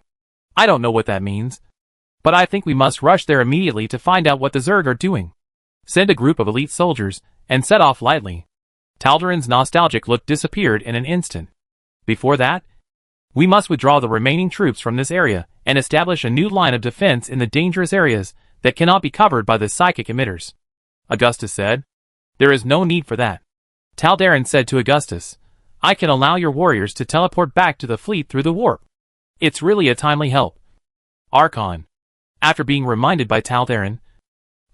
I don't know what that means, but I think we must rush there immediately to find out what the Zerg are doing. Send a group of elite soldiers and set off lightly. Taldarin's nostalgic look disappeared in an instant. Before that, we must withdraw the remaining troops from this area and establish a new line of defense in the dangerous areas that cannot be covered by the psychic emitters. Augustus said. There is no need for that. Taldarin said to Augustus, I can allow your warriors to teleport back to the fleet through the warp. It's really a timely help. Archon. After being reminded by Taldarin,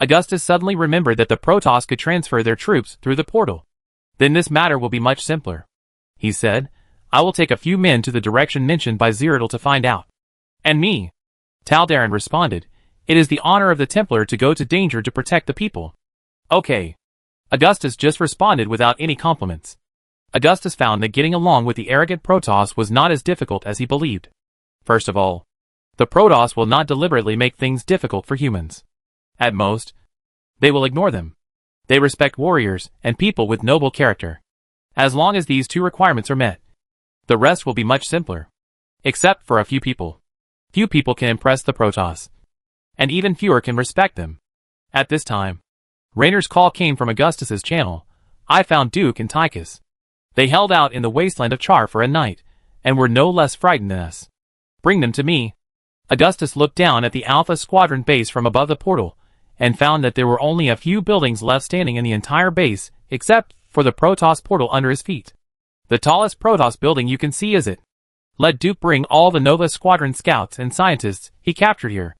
Augustus suddenly remembered that the Protoss could transfer their troops through the portal. Then this matter will be much simpler. He said, I will take a few men to the direction mentioned by Zerg to find out. And me. Taldarin responded, it is the honor of the Templar to go to danger to protect the people. Okay. Augustus just responded without any compliments. Augustus found that getting along with the arrogant Protoss was not as difficult as he believed. First of all, the Protoss will not deliberately make things difficult for humans. At most, they will ignore them. They respect warriors and people with noble character. As long as these 2 requirements are met, the rest will be much simpler. Except for a few people. Few people can impress the Protoss, and even fewer can respect them. At this time, Raynor's call came from Augustus's channel. I found Duke and Tychus. They held out in the wasteland of Char for a night, and were no less frightened than us. Bring them to me. Augustus looked down at the Alpha Squadron base from above the portal, and found that there were only a few buildings left standing in the entire base, except for the Protoss portal under his feet. The tallest Protoss building you can see is it. Let Duke bring all the Nova Squadron scouts and scientists he captured here.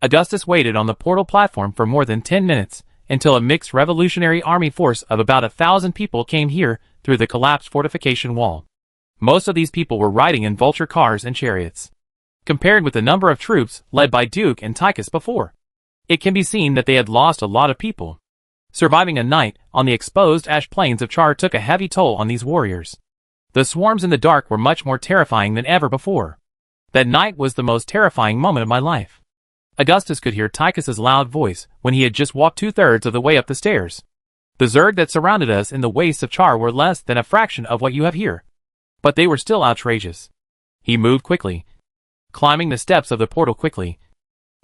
Augustus waited on the portal platform for more than 10 minutes, until a mixed Revolutionary Army force of about 1,000 people came here through the collapsed fortification wall. Most of these people were riding in vulture cars and chariots. Compared with the number of troops led by Duke and Tychus before, it can be seen that they had lost a lot of people. Surviving a night on the exposed ash plains of Char took a heavy toll on these warriors. The swarms in the dark were much more terrifying than ever before. That night was the most terrifying moment of my life. Augustus could hear Tychus's loud voice when he had just walked 2/3 of the way up the stairs. The Zerg that surrounded us in the wastes of Char were less than a fraction of what you have here. But they were still outrageous. He moved quickly, climbing the steps of the portal quickly.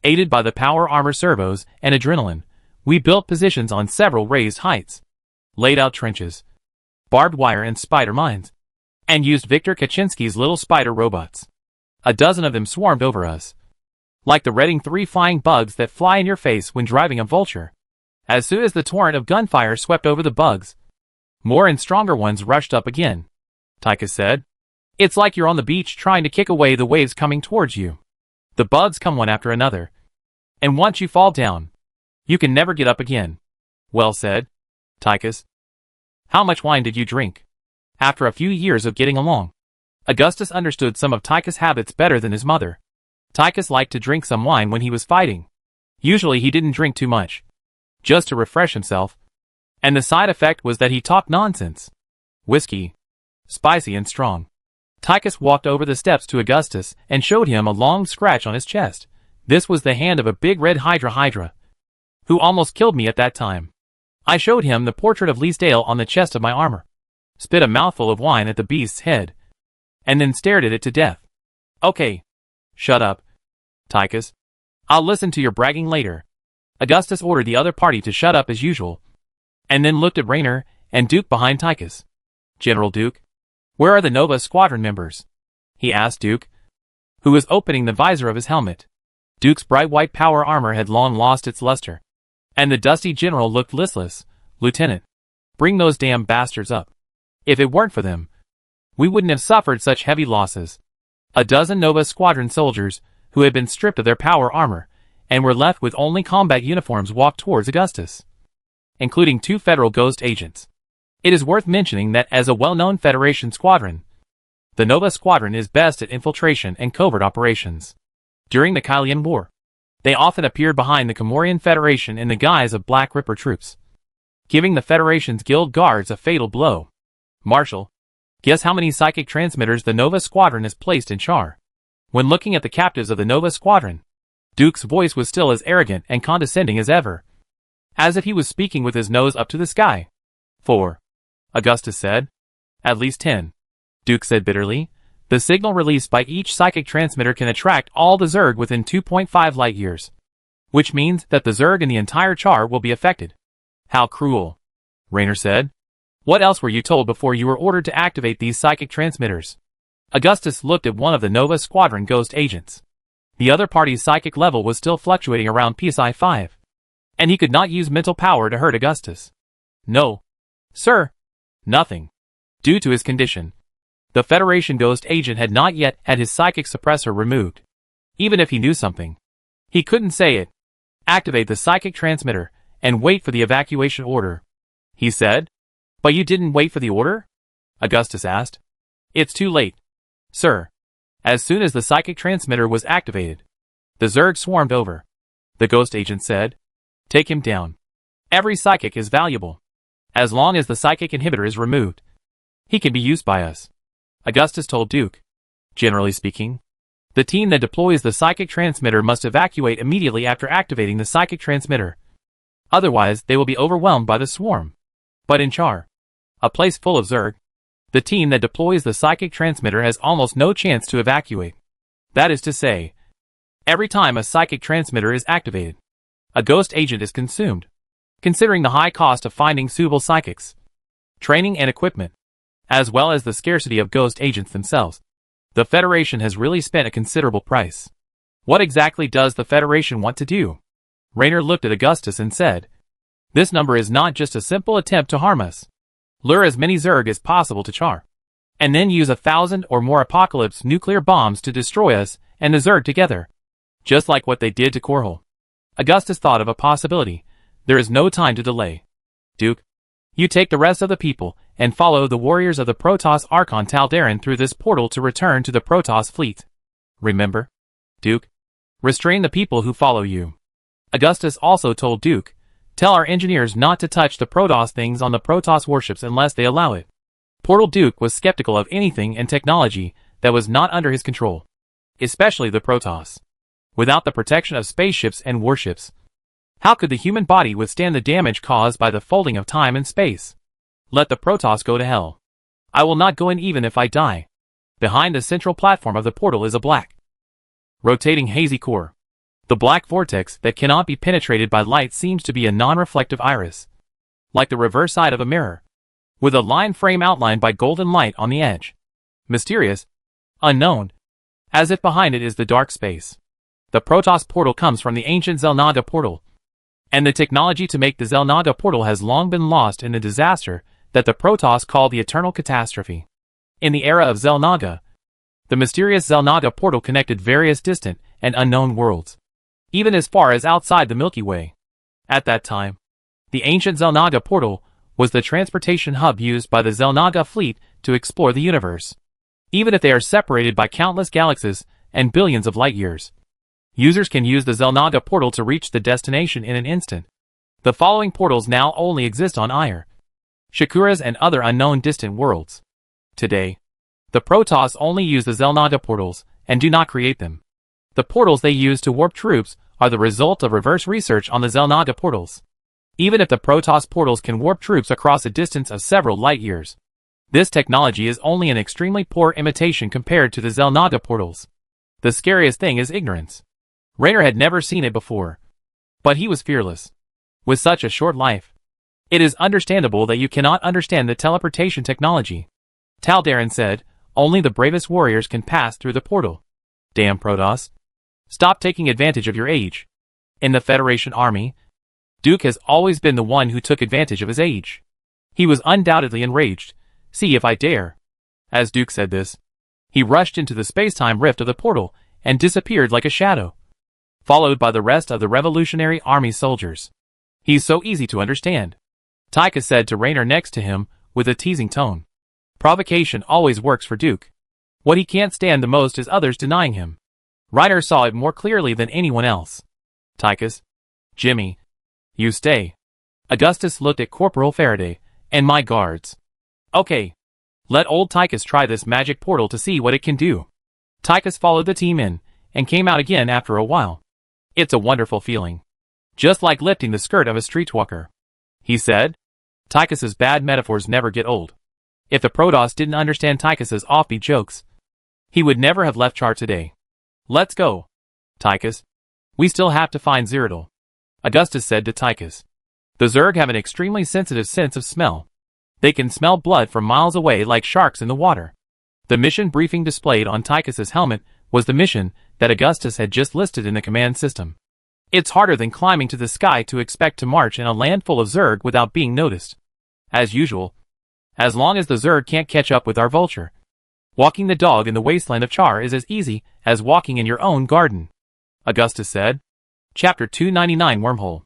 Aided by the power armor servos and adrenaline, we built positions on several raised heights, laid out trenches, barbed wire and spider mines, and used Viktor Kaczynski's little spider robots. A dozen of them swarmed over us, like the Redding 3 flying bugs that fly in your face when driving a vulture. As soon as the torrent of gunfire swept over the bugs, more and stronger ones rushed up again. Tychus said, "It's like you're on the beach trying to kick away the waves coming towards you. The bugs come one after another, and once you fall down, you can never get up again." "Well said, Tychus. How much wine did you drink?" After a few years of getting along, Augustus understood some of Tychus' habits better than his mother. Tychus liked to drink some wine when he was fighting. Usually he didn't drink too much, just to refresh himself, and the side effect was that he talked nonsense. Whiskey, spicy and strong. Tychus walked over the steps to Augustus and showed him a long scratch on his chest. This was the hand of a big red Hydra, who almost killed me at that time. I showed him the portrait of Leesdale on the chest of my armor, spit a mouthful of wine at the beast's head, and then stared at it to death. "Okay, shut up, Tychus. I'll listen to your bragging later." Augustus ordered the other party to shut up as usual, and then looked at Raynor and Duke behind Tychus. "General Duke, where are the Nova Squadron members?" he asked Duke, who was opening the visor of his helmet. Duke's bright white power armor had long lost its luster, and the dusty general looked listless. "Lieutenant, bring those damn bastards up. If it weren't for them, we wouldn't have suffered such heavy losses." A dozen Nova Squadron soldiers, who had been stripped of their power armor, and were left with only combat uniforms, walked towards Augustus, including 2 Federal Ghost agents. It is worth mentioning that as a well-known Federation squadron, the Nova Squadron is best at infiltration and covert operations. During the Kylian War, they often appeared behind the Comorian Federation in the guise of Black Ripper troops, giving the Federation's guild guards a fatal blow. "Marshal, guess how many psychic transmitters the Nova Squadron has placed in Char?" When looking at the captives of the Nova Squadron, Duke's voice was still as arrogant and condescending as ever, as if he was speaking with his nose up to the sky. "4, Augustus said. "At least 10, Duke said bitterly. "The signal released by each psychic transmitter can attract all the Zerg within 2.5 light years, which means that the Zerg in the entire Char will be affected." "How cruel," Raynor said. "What else were you told before you were ordered to activate these psychic transmitters?" Augustus looked at one of the Nova Squadron Ghost agents. The other party's psychic level was still fluctuating around PSI 5, and he could not use mental power to hurt Augustus. "No, sir, nothing." Due to his condition, the Federation Ghost agent had not yet had his psychic suppressor removed. Even if he knew something, he couldn't say it. "Activate the psychic transmitter and wait for the evacuation order," he said. "But you didn't wait for the order?" Augustus asked. "It's too late, sir." As soon as the psychic transmitter was activated, the Zerg swarmed over. The Ghost agent said, "Take him down. Every psychic is valuable. As long as the psychic inhibitor is removed, he can be used by us." Augustus told Duke, "Generally speaking, the team that deploys the psychic transmitter must evacuate immediately after activating the psychic transmitter. Otherwise, they will be overwhelmed by the swarm. But in Char, a place full of Zerg, the team that deploys the psychic transmitter has almost no chance to evacuate. That is to say, every time a psychic transmitter is activated, a Ghost agent is consumed. Considering the high cost of finding suitable psychics, training and equipment, as well as the scarcity of Ghost agents themselves, The Federation has really spent a considerable price. What exactly does the Federation want to do? Raynor looked at Augustus and said, "This number is not just a simple attempt to harm us. Lure as many Zerg as possible to Char, and then use 1,000 or more apocalypse nuclear bombs to destroy us and the Zerg together. Just like what they did to Korhal." Augustus thought of a possibility. "There is no time to delay. Duke, you take the rest of the people and follow the warriors of the Protoss Archon Taldarin through this portal to return to the Protoss fleet. Remember, Duke, restrain the people who follow you." Augustus also told Duke, "Tell our engineers not to touch the Protoss things on the Protoss warships unless they allow it." Portal Duke was skeptical of anything and technology that was not under his control, especially the Protoss. Without the protection of spaceships and warships, how could the human body withstand the damage caused by the folding of time and space? Let the Protoss go to hell. I will not go in even if I die. Behind the central platform of the portal is a black, rotating hazy core. The black vortex that cannot be penetrated by light seems to be a non-reflective iris, like the reverse side of a mirror, with a line frame outlined by golden light on the edge. Mysterious, unknown, as if behind it is the dark space. The Protoss portal comes from the ancient Xel'Naga portal, and the technology to make the Xel'Naga portal has long been lost in the disaster that the Protoss call the Eternal Catastrophe. In the era of Xel'Naga, the mysterious Xel'Naga portal connected various distant and unknown worlds, even as far as outside the Milky Way. At that time, the ancient Xel'Naga portal was the transportation hub used by the Xel'Naga fleet to explore the universe. Even if they are separated by countless galaxies and billions of light years, users can use the Xel'Naga portal to reach the destination in an instant. The following portals now only exist on Aiur, Shakuras and other unknown distant worlds. Today, the Protoss only use the Xel'Naga portals and do not create them. The portals they use to warp troops are the result of reverse research on the Xel'Naga portals. Even if the Protoss portals can warp troops across a distance of several light years, this technology is only an extremely poor imitation compared to the Xel'Naga portals. The scariest thing is ignorance. Raynor had never seen it before, but he was fearless. With such a short life, it is understandable that you cannot understand the teleportation technology. Taldarin said, "Only the bravest warriors can pass through the portal." Damn Protoss. Stop taking advantage of your age. In the Federation army, Duke has always been the one who took advantage of his age. He was undoubtedly enraged. "See if I dare." As Duke said this, he rushed into the space-time rift of the portal and disappeared like a shadow, followed by the rest of the Revolutionary Army soldiers. "He's so easy to understand," Tyka said to Raynor next to him with a teasing tone. Provocation always works for Duke. What he can't stand the most is others denying him. Raynor saw it more clearly than anyone else. "Tychus, Jimmy, you stay." Augustus looked at Corporal Faraday and my guards. "Okay. Let old Tychus try this magic portal to see what it can do." Tychus followed the team in and came out again after a while. "It's a wonderful feeling. Just like lifting the skirt of a streetwalker," he said. Tychus's bad metaphors never get old. If the Protoss didn't understand Tychus's offbeat jokes, he would never have left Char today. "Let's go, Tychus. We still have to find Cyrodiil," Augustus said to Tychus. "The Zerg have an extremely sensitive sense of smell. They can smell blood from miles away like sharks in the water." The mission briefing displayed on Tychus's helmet was the mission that Augustus had just listed in the command system. It's harder than climbing to the sky to expect to march in a land full of Zerg without being noticed. As usual, as long as the Zerg can't catch up with our vulture, walking the dog in the wasteland of Char is as easy as walking in your own garden, Augustus said. Chapter 299 Wormhole.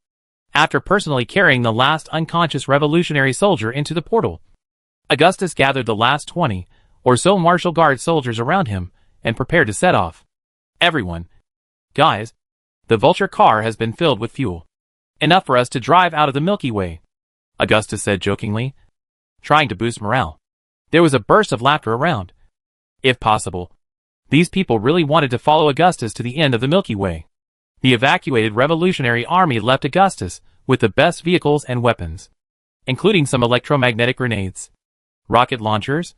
After personally carrying the last unconscious revolutionary soldier into the portal, Augustus gathered the last 20 or so Martial Guard soldiers around him and prepared to set off. "Everyone, guys, the vulture car has been filled with fuel. Enough for us to drive out of the Milky Way," Augustus said jokingly, trying to boost morale. There was a burst of laughter around. If possible, these people really wanted to follow Augustus to the end of the Milky Way. The evacuated Revolutionary Army left Augustus with the best vehicles and weapons, including some electromagnetic grenades, rocket launchers,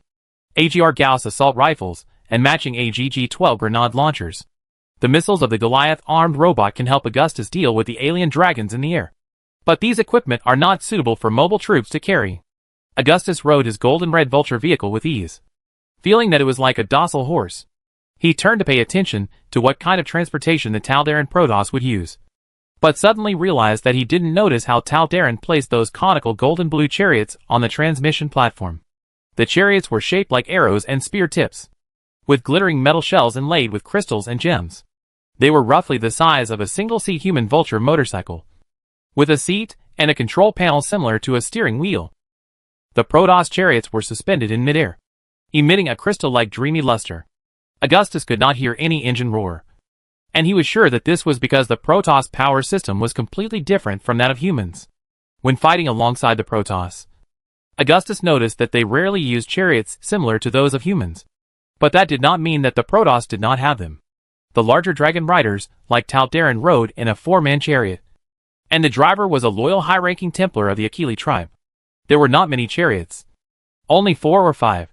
AGR Gauss assault rifles, and matching AGG-12 grenade launchers. The missiles of the Goliath armed robot can help Augustus deal with the alien dragons in the air. But these equipment are not suitable for mobile troops to carry. Augustus rode his golden red vulture vehicle with ease, feeling that it was like a docile horse. He turned to pay attention to what kind of transportation the Taldaran Protoss would use, but suddenly realized that he didn't notice how Taldaran placed those conical golden blue chariots on the transmission platform. The chariots were shaped like arrows and spear tips, with glittering metal shells inlaid with crystals and gems. They were roughly the size of a single-seat human vulture motorcycle, with a seat and a control panel similar to a steering wheel. The Protoss chariots were suspended in midair, emitting a crystal-like dreamy luster. Augustus could not hear any engine roar, and he was sure that this was because the Protoss power system was completely different from that of humans. When fighting alongside the Protoss, Augustus noticed that they rarely used chariots similar to those of humans. But that did not mean that the Protoss did not have them. The larger dragon riders, like Taldaran, rode in a 4-man chariot, and the driver was a loyal high-ranking Templar of the Achille tribe. There were not many chariots, only 4 or 5,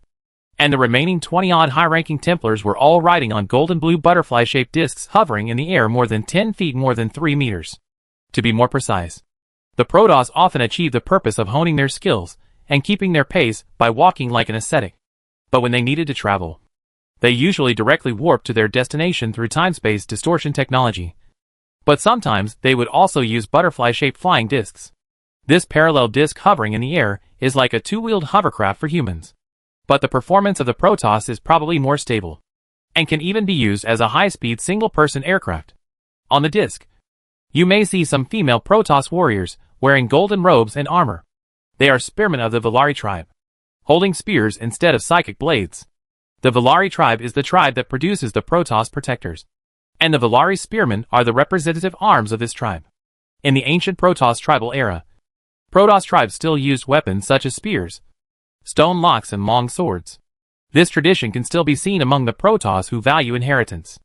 and the remaining 20-odd high-ranking Templars were all riding on golden-blue butterfly-shaped discs hovering in the air more than 10 feet, more than 3 meters. To be more precise, the Protoss often achieved the purpose of honing their skills and keeping their pace by walking like an ascetic. But when they needed to travel, they usually directly warped to their destination through time-space distortion technology. But sometimes they would also use butterfly-shaped flying discs. This parallel disc hovering in the air is like a 2-wheeled hovercraft for humans. But the performance of the Protoss is probably more stable, and can even be used as a high-speed single-person aircraft. On the disc, you may see some female Protoss warriors wearing golden robes and armor. They are spearmen of the Velari tribe, holding spears instead of psychic blades. The Velari tribe is the tribe that produces the Protoss protectors, and the Velari spearmen are the representative arms of this tribe. In the ancient Protoss tribal era, Protoss tribes still used weapons such as spears, stone locks, and long swords. This tradition can still be seen among the Protoss who value inheritance.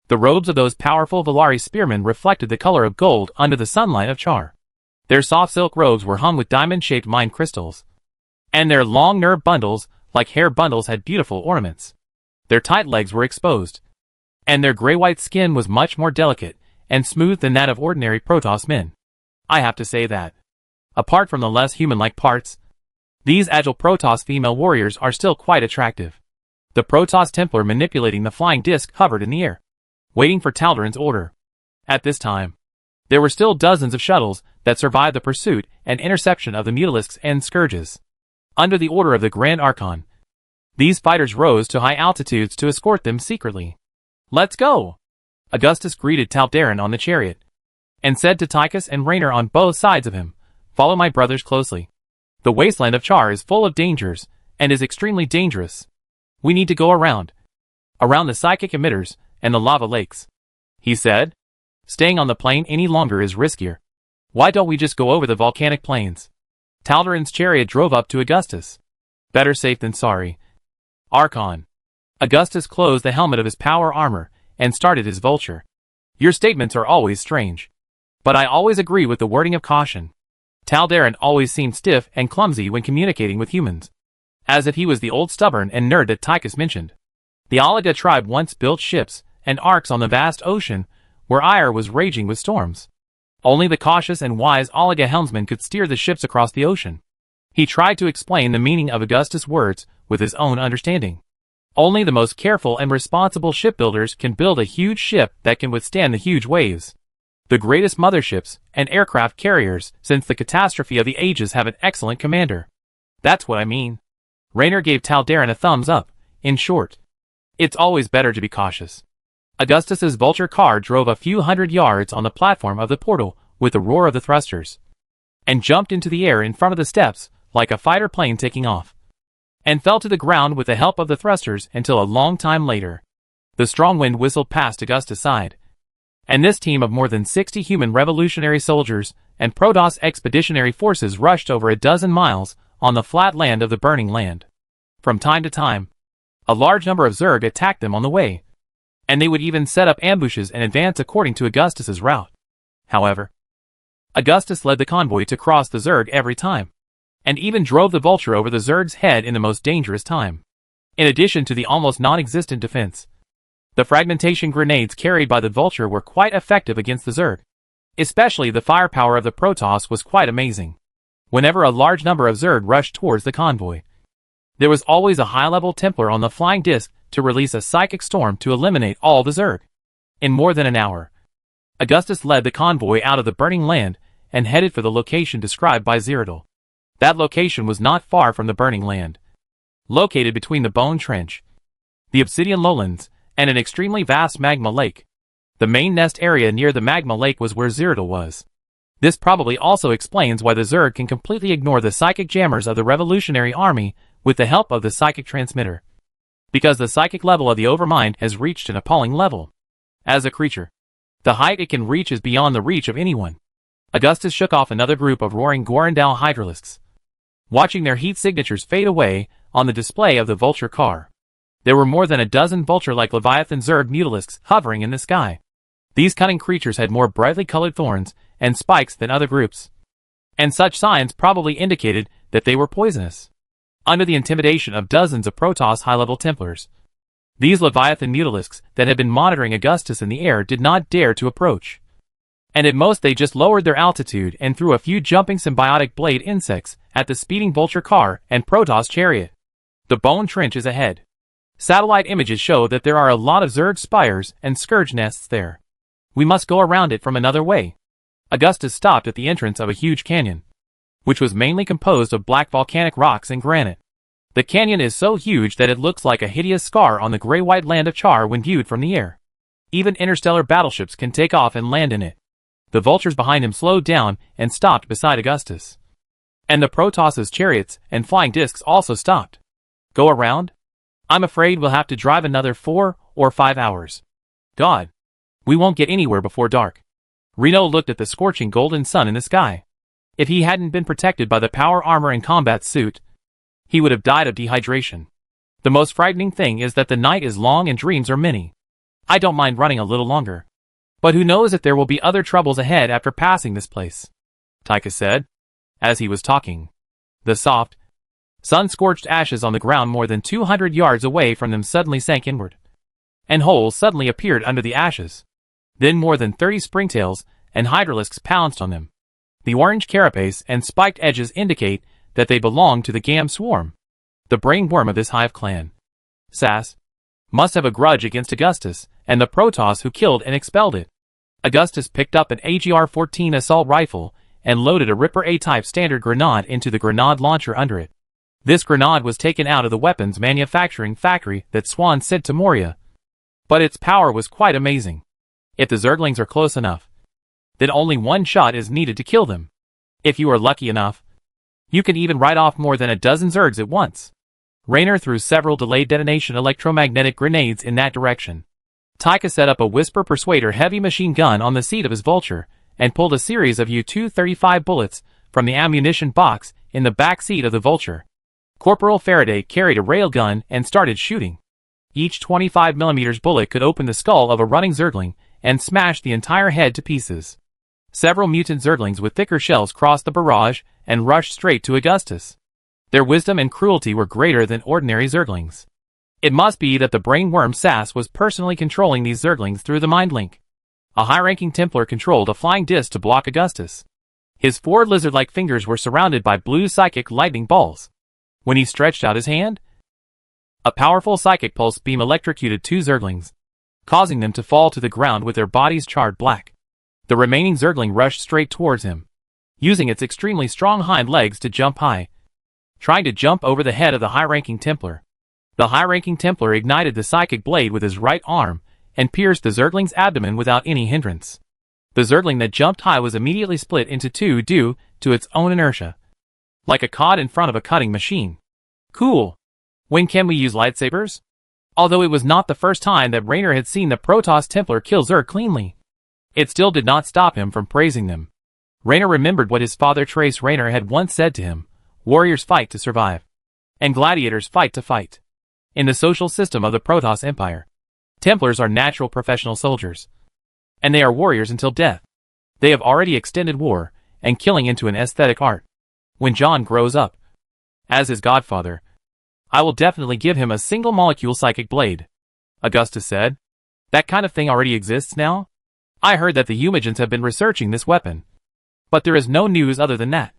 The robes of those powerful Velari spearmen reflected the color of gold under the sunlight of Char. Their soft silk robes were hung with diamond-shaped mind crystals, and their long nerve bundles, like hair bundles, had beautiful ornaments. Their tight legs were exposed, and their gray-white skin was much more delicate and smooth than that of ordinary Protoss men. I have to say that, apart from the less human-like parts, these agile Protoss female warriors are still quite attractive. The Protoss Templar manipulating the flying disc hovered in the air, waiting for Taldaran's order. At this time, there were still dozens of shuttles that survived the pursuit and interception of the Mutalisks and Scourges. Under the order of the Grand Archon, these fighters rose to high altitudes to escort them secretly. "Let's go!" Augustus greeted Taldaran on the chariot, and said to Tychus and Raynor on both sides of him, "Follow my brothers closely. The wasteland of Char is full of dangers, and is extremely dangerous. We need to go around the psychic emitters and the lava lakes," he said. "Staying on the plain any longer is riskier. Why don't we just go over the volcanic plains?" Taldaran's chariot drove up to Augustus. "Better safe than sorry, Archon." Augustus closed the helmet of his power armor and started his vulture. "Your statements are always strange, but I always agree with the wording of caution." Taldaran always seemed stiff and clumsy when communicating with humans, as if he was the old stubborn and nerd that Tychus mentioned. The Antiga tribe once built ships and arcs on the vast ocean where ire was raging with storms. Only the cautious and wise Antiga helmsman could steer the ships across the ocean. He tried to explain the meaning of Augustus' words with his own understanding. Only the most careful and responsible shipbuilders can build a huge ship that can withstand the huge waves. The greatest motherships and aircraft carriers since the catastrophe of the ages have an excellent commander. That's what I mean. Raynor gave Taldaran a thumbs up. In short, it's always better to be cautious. Augustus's vulture car drove a few hundred yards on the platform of the portal with the roar of the thrusters, and jumped into the air in front of the steps like a fighter plane taking off, and fell to the ground with the help of the thrusters until a long time later. The strong wind whistled past Augustus' side, and this team of more than 60 human revolutionary soldiers and Protoss expeditionary forces rushed over a dozen miles on the flat land of the burning land. From time to time, a large number of Zerg attacked them on the way, and they would even set up ambushes and advance according to Augustus's route. However, Augustus led the convoy to cross the Zerg every time, and even drove the vulture over the Zerg's head in the most dangerous time. In addition to the almost non-existent defense, the fragmentation grenades carried by the vulture were quite effective against the Zerg. Especially the firepower of the Protoss was quite amazing. Whenever a large number of Zerg rushed towards the convoy, there was always a high-level Templar on the flying disc to release a psychic storm to eliminate all the Zerg. In more than an hour, Augustus led the convoy out of the burning land and headed for the location described by Zerg. That location was not far from the burning land, located between the Bone Trench, the Obsidian Lowlands, and an extremely vast magma lake. The main nest area near the magma lake was where Zerg was. This probably also explains why the Zerg can completely ignore the psychic jammers of the Revolutionary Army with the help of the psychic transmitter. Because the psychic level of the Overmind has reached an appalling level. As a creature, the height it can reach is beyond the reach of anyone. Augustus shook off another group of roaring Gorendau hydralisks, watching their heat signatures fade away on the display of the vulture car. There were more than a dozen vulture-like Leviathan Zerg mutalisks hovering in the sky. These cunning creatures had more brightly colored thorns and spikes than other groups, and such signs probably indicated that they were poisonous. Under the intimidation of dozens of Protoss high-level Templars, these Leviathan mutalisks that had been monitoring Augustus in the air did not dare to approach. And at most they just lowered their altitude and threw a few jumping symbiotic blade insects at the speeding vulture car and Protoss chariot. The Bone Trench is ahead. Satellite images show that there are a lot of Zerg spires and scourge nests there. We must go around it from another way. Augustus stopped at the entrance of a huge canyon, which was mainly composed of black volcanic rocks and granite. The canyon is so huge that it looks like a hideous scar on the gray-white land of Char when viewed from the air. Even interstellar battleships can take off and land in it. The vultures behind him slowed down and stopped beside Augustus. And the Protoss's chariots and flying discs also stopped. Go around? I'm afraid we'll have to drive another 4 or 5 hours. God, we won't get anywhere before dark. Reno looked at the scorching golden sun in the sky. If he hadn't been protected by the power armor and combat suit, he would have died of dehydration. The most frightening thing is that the night is long and dreams are many. I don't mind running a little longer. But who knows if there will be other troubles ahead after passing this place, Tychus said, as he was talking. The soft, sun-scorched ashes on the ground more than 200 yards away from them suddenly sank inward, and holes suddenly appeared under the ashes. Then more than 30 springtails and hydralisks pounced on them. The orange carapace and spiked edges indicate that they belong to the Gam swarm, the brainworm of this hive clan. Sass must have a grudge against Augustus and the Protoss who killed and expelled it. Augustus picked up an AGR-14 assault rifle and loaded a Ripper A-type standard grenade into the grenade launcher under it. This grenade was taken out of the weapons manufacturing factory that Swan sent to Moria, but its power was quite amazing. If the Zerglings are close enough, then only one shot is needed to kill them. If you are lucky enough, you can even write off more than a dozen Zergs at once. Raynor threw several delayed detonation electromagnetic grenades in that direction. Tychus set up a Whisper Persuader heavy machine gun on the seat of his Vulture and pulled a series of U-235 bullets from the ammunition box in the back seat of the Vulture. Corporal Faraday carried a railgun and started shooting. Each 25mm bullet could open the skull of a running Zergling and smash the entire head to pieces. Several mutant Zerglings with thicker shells crossed the barrage and rushed straight to Augustus. Their wisdom and cruelty were greater than ordinary Zerglings. It must be that the brainworm Sass was personally controlling these Zerglings through the mind link. A high-ranking Templar controlled a flying disc to block Augustus. His 4 lizard-like fingers were surrounded by blue psychic lightning balls. When he stretched out his hand, a powerful psychic pulse beam electrocuted 2 Zerglings, causing them to fall to the ground with their bodies charred black. The remaining Zergling rushed straight towards him, using its extremely strong hind legs to jump high, trying to jump over the head of the high-ranking Templar. The high-ranking Templar ignited the psychic blade with his right arm and pierced the Zergling's abdomen without any hindrance. The Zergling that jumped high was immediately split into 2 due to its own inertia, like a cod in front of a cutting machine. Cool. When can we use lightsabers? Although it was not the first time that Raynor had seen the Protoss Templar kill Zerg cleanly, it still did not stop him from praising them. Raynor remembered what his father Trace Raynor had once said to him: warriors fight to survive, and gladiators fight to fight. In the social system of the Protoss Empire, Templars are natural professional soldiers, and they are warriors until death. They have already extended war and killing into an aesthetic art. When John grows up, as his godfather, I will definitely give him a single-molecule psychic blade, Augustus said. That kind of thing already exists now? I heard that the Humagents have been researching this weapon, but there is no news other than that.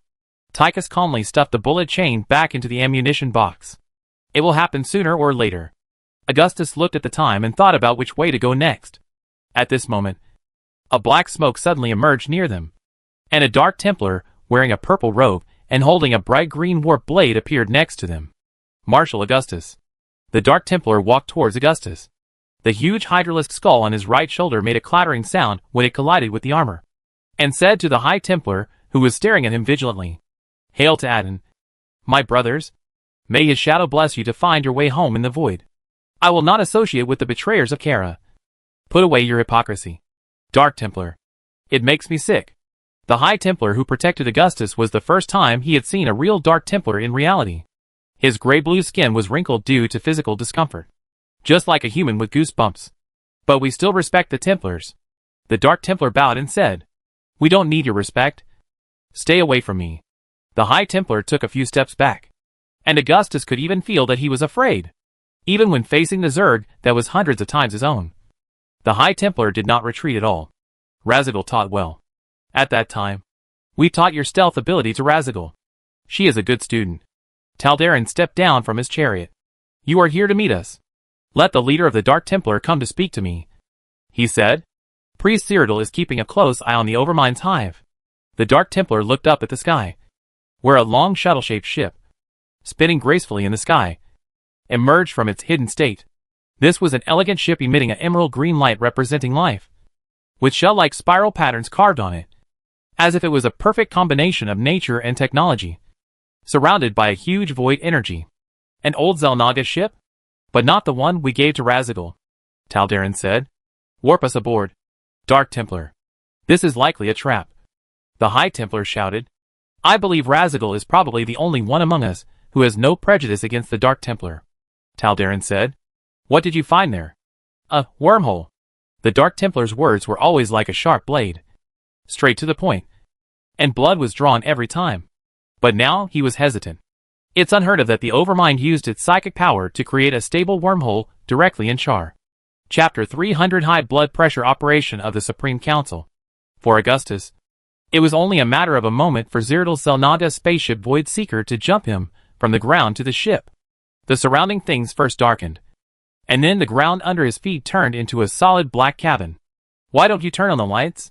Tychus calmly stuffed the bullet chain back into the ammunition box. It will happen sooner or later. Augustus looked at the time and thought about which way to go next. At this moment, a black smoke suddenly emerged near them, and a dark Templar, wearing a purple robe and holding a bright green warp blade, appeared next to them. Marshal Augustus. The Dark Templar walked towards Augustus. The huge hydralisk skull on his right shoulder made a clattering sound when it collided with the armor, and said to the High Templar, who was staring at him vigilantly, "Hail to Aten, my brothers. May his shadow bless you to find your way home in the void. I will not associate with the betrayers of Kara. Put away your hypocrisy, Dark Templar. It makes me sick." The High Templar who protected Augustus was the first time he had seen a real Dark Templar in reality. His gray-blue skin was wrinkled due to physical discomfort, just like a human with goosebumps. "But we still respect the Templars." The Dark Templar bowed and said, "We don't need your respect. Stay away from me." The High Templar took a few steps back, and Augustus could even feel that he was afraid, even when facing the Zerg that was hundreds of times his own. The High Templar did not retreat at all. "Razigal taught well. At that time, we taught your stealth ability to Razigal. She is a good student." Taldarin stepped down from his chariot. "You are here to meet us. Let the leader of the Dark Templar come to speak to me," he said. "Priest Cyrodiil is keeping a close eye on the Overmind's hive." The Dark Templar looked up at the sky, where a long shuttle-shaped ship, spinning gracefully in the sky, emerged from its hidden state. This was an elegant ship emitting an emerald green light representing life, with shell-like spiral patterns carved on it, as if it was a perfect combination of nature and technology, surrounded by a huge void energy. "An old Xel'Naga ship? But not the one we gave to Razigal," Taldarin said. "Warp us aboard, Dark Templar. This is likely a trap." The High Templar shouted, "I believe Razigal is probably the only one among us who has no prejudice against the Dark Templar." Taldarin said, "What did you find there?" "A wormhole." The Dark Templar's words were always like a sharp blade, straight to the point, and blood was drawn every time. But now he was hesitant. It's unheard of that the Overmind used its psychic power to create a stable wormhole directly in Char. Chapter 300 High Blood Pressure Operation of the Supreme Council. For Augustus, it was only a matter of a moment for Cyrodiil's Xel'Naga spaceship Void Seeker to jump him from the ground to the ship. The surrounding things first darkened, and then the ground under his feet turned into a solid black cabin. "Why don't you turn on the lights?"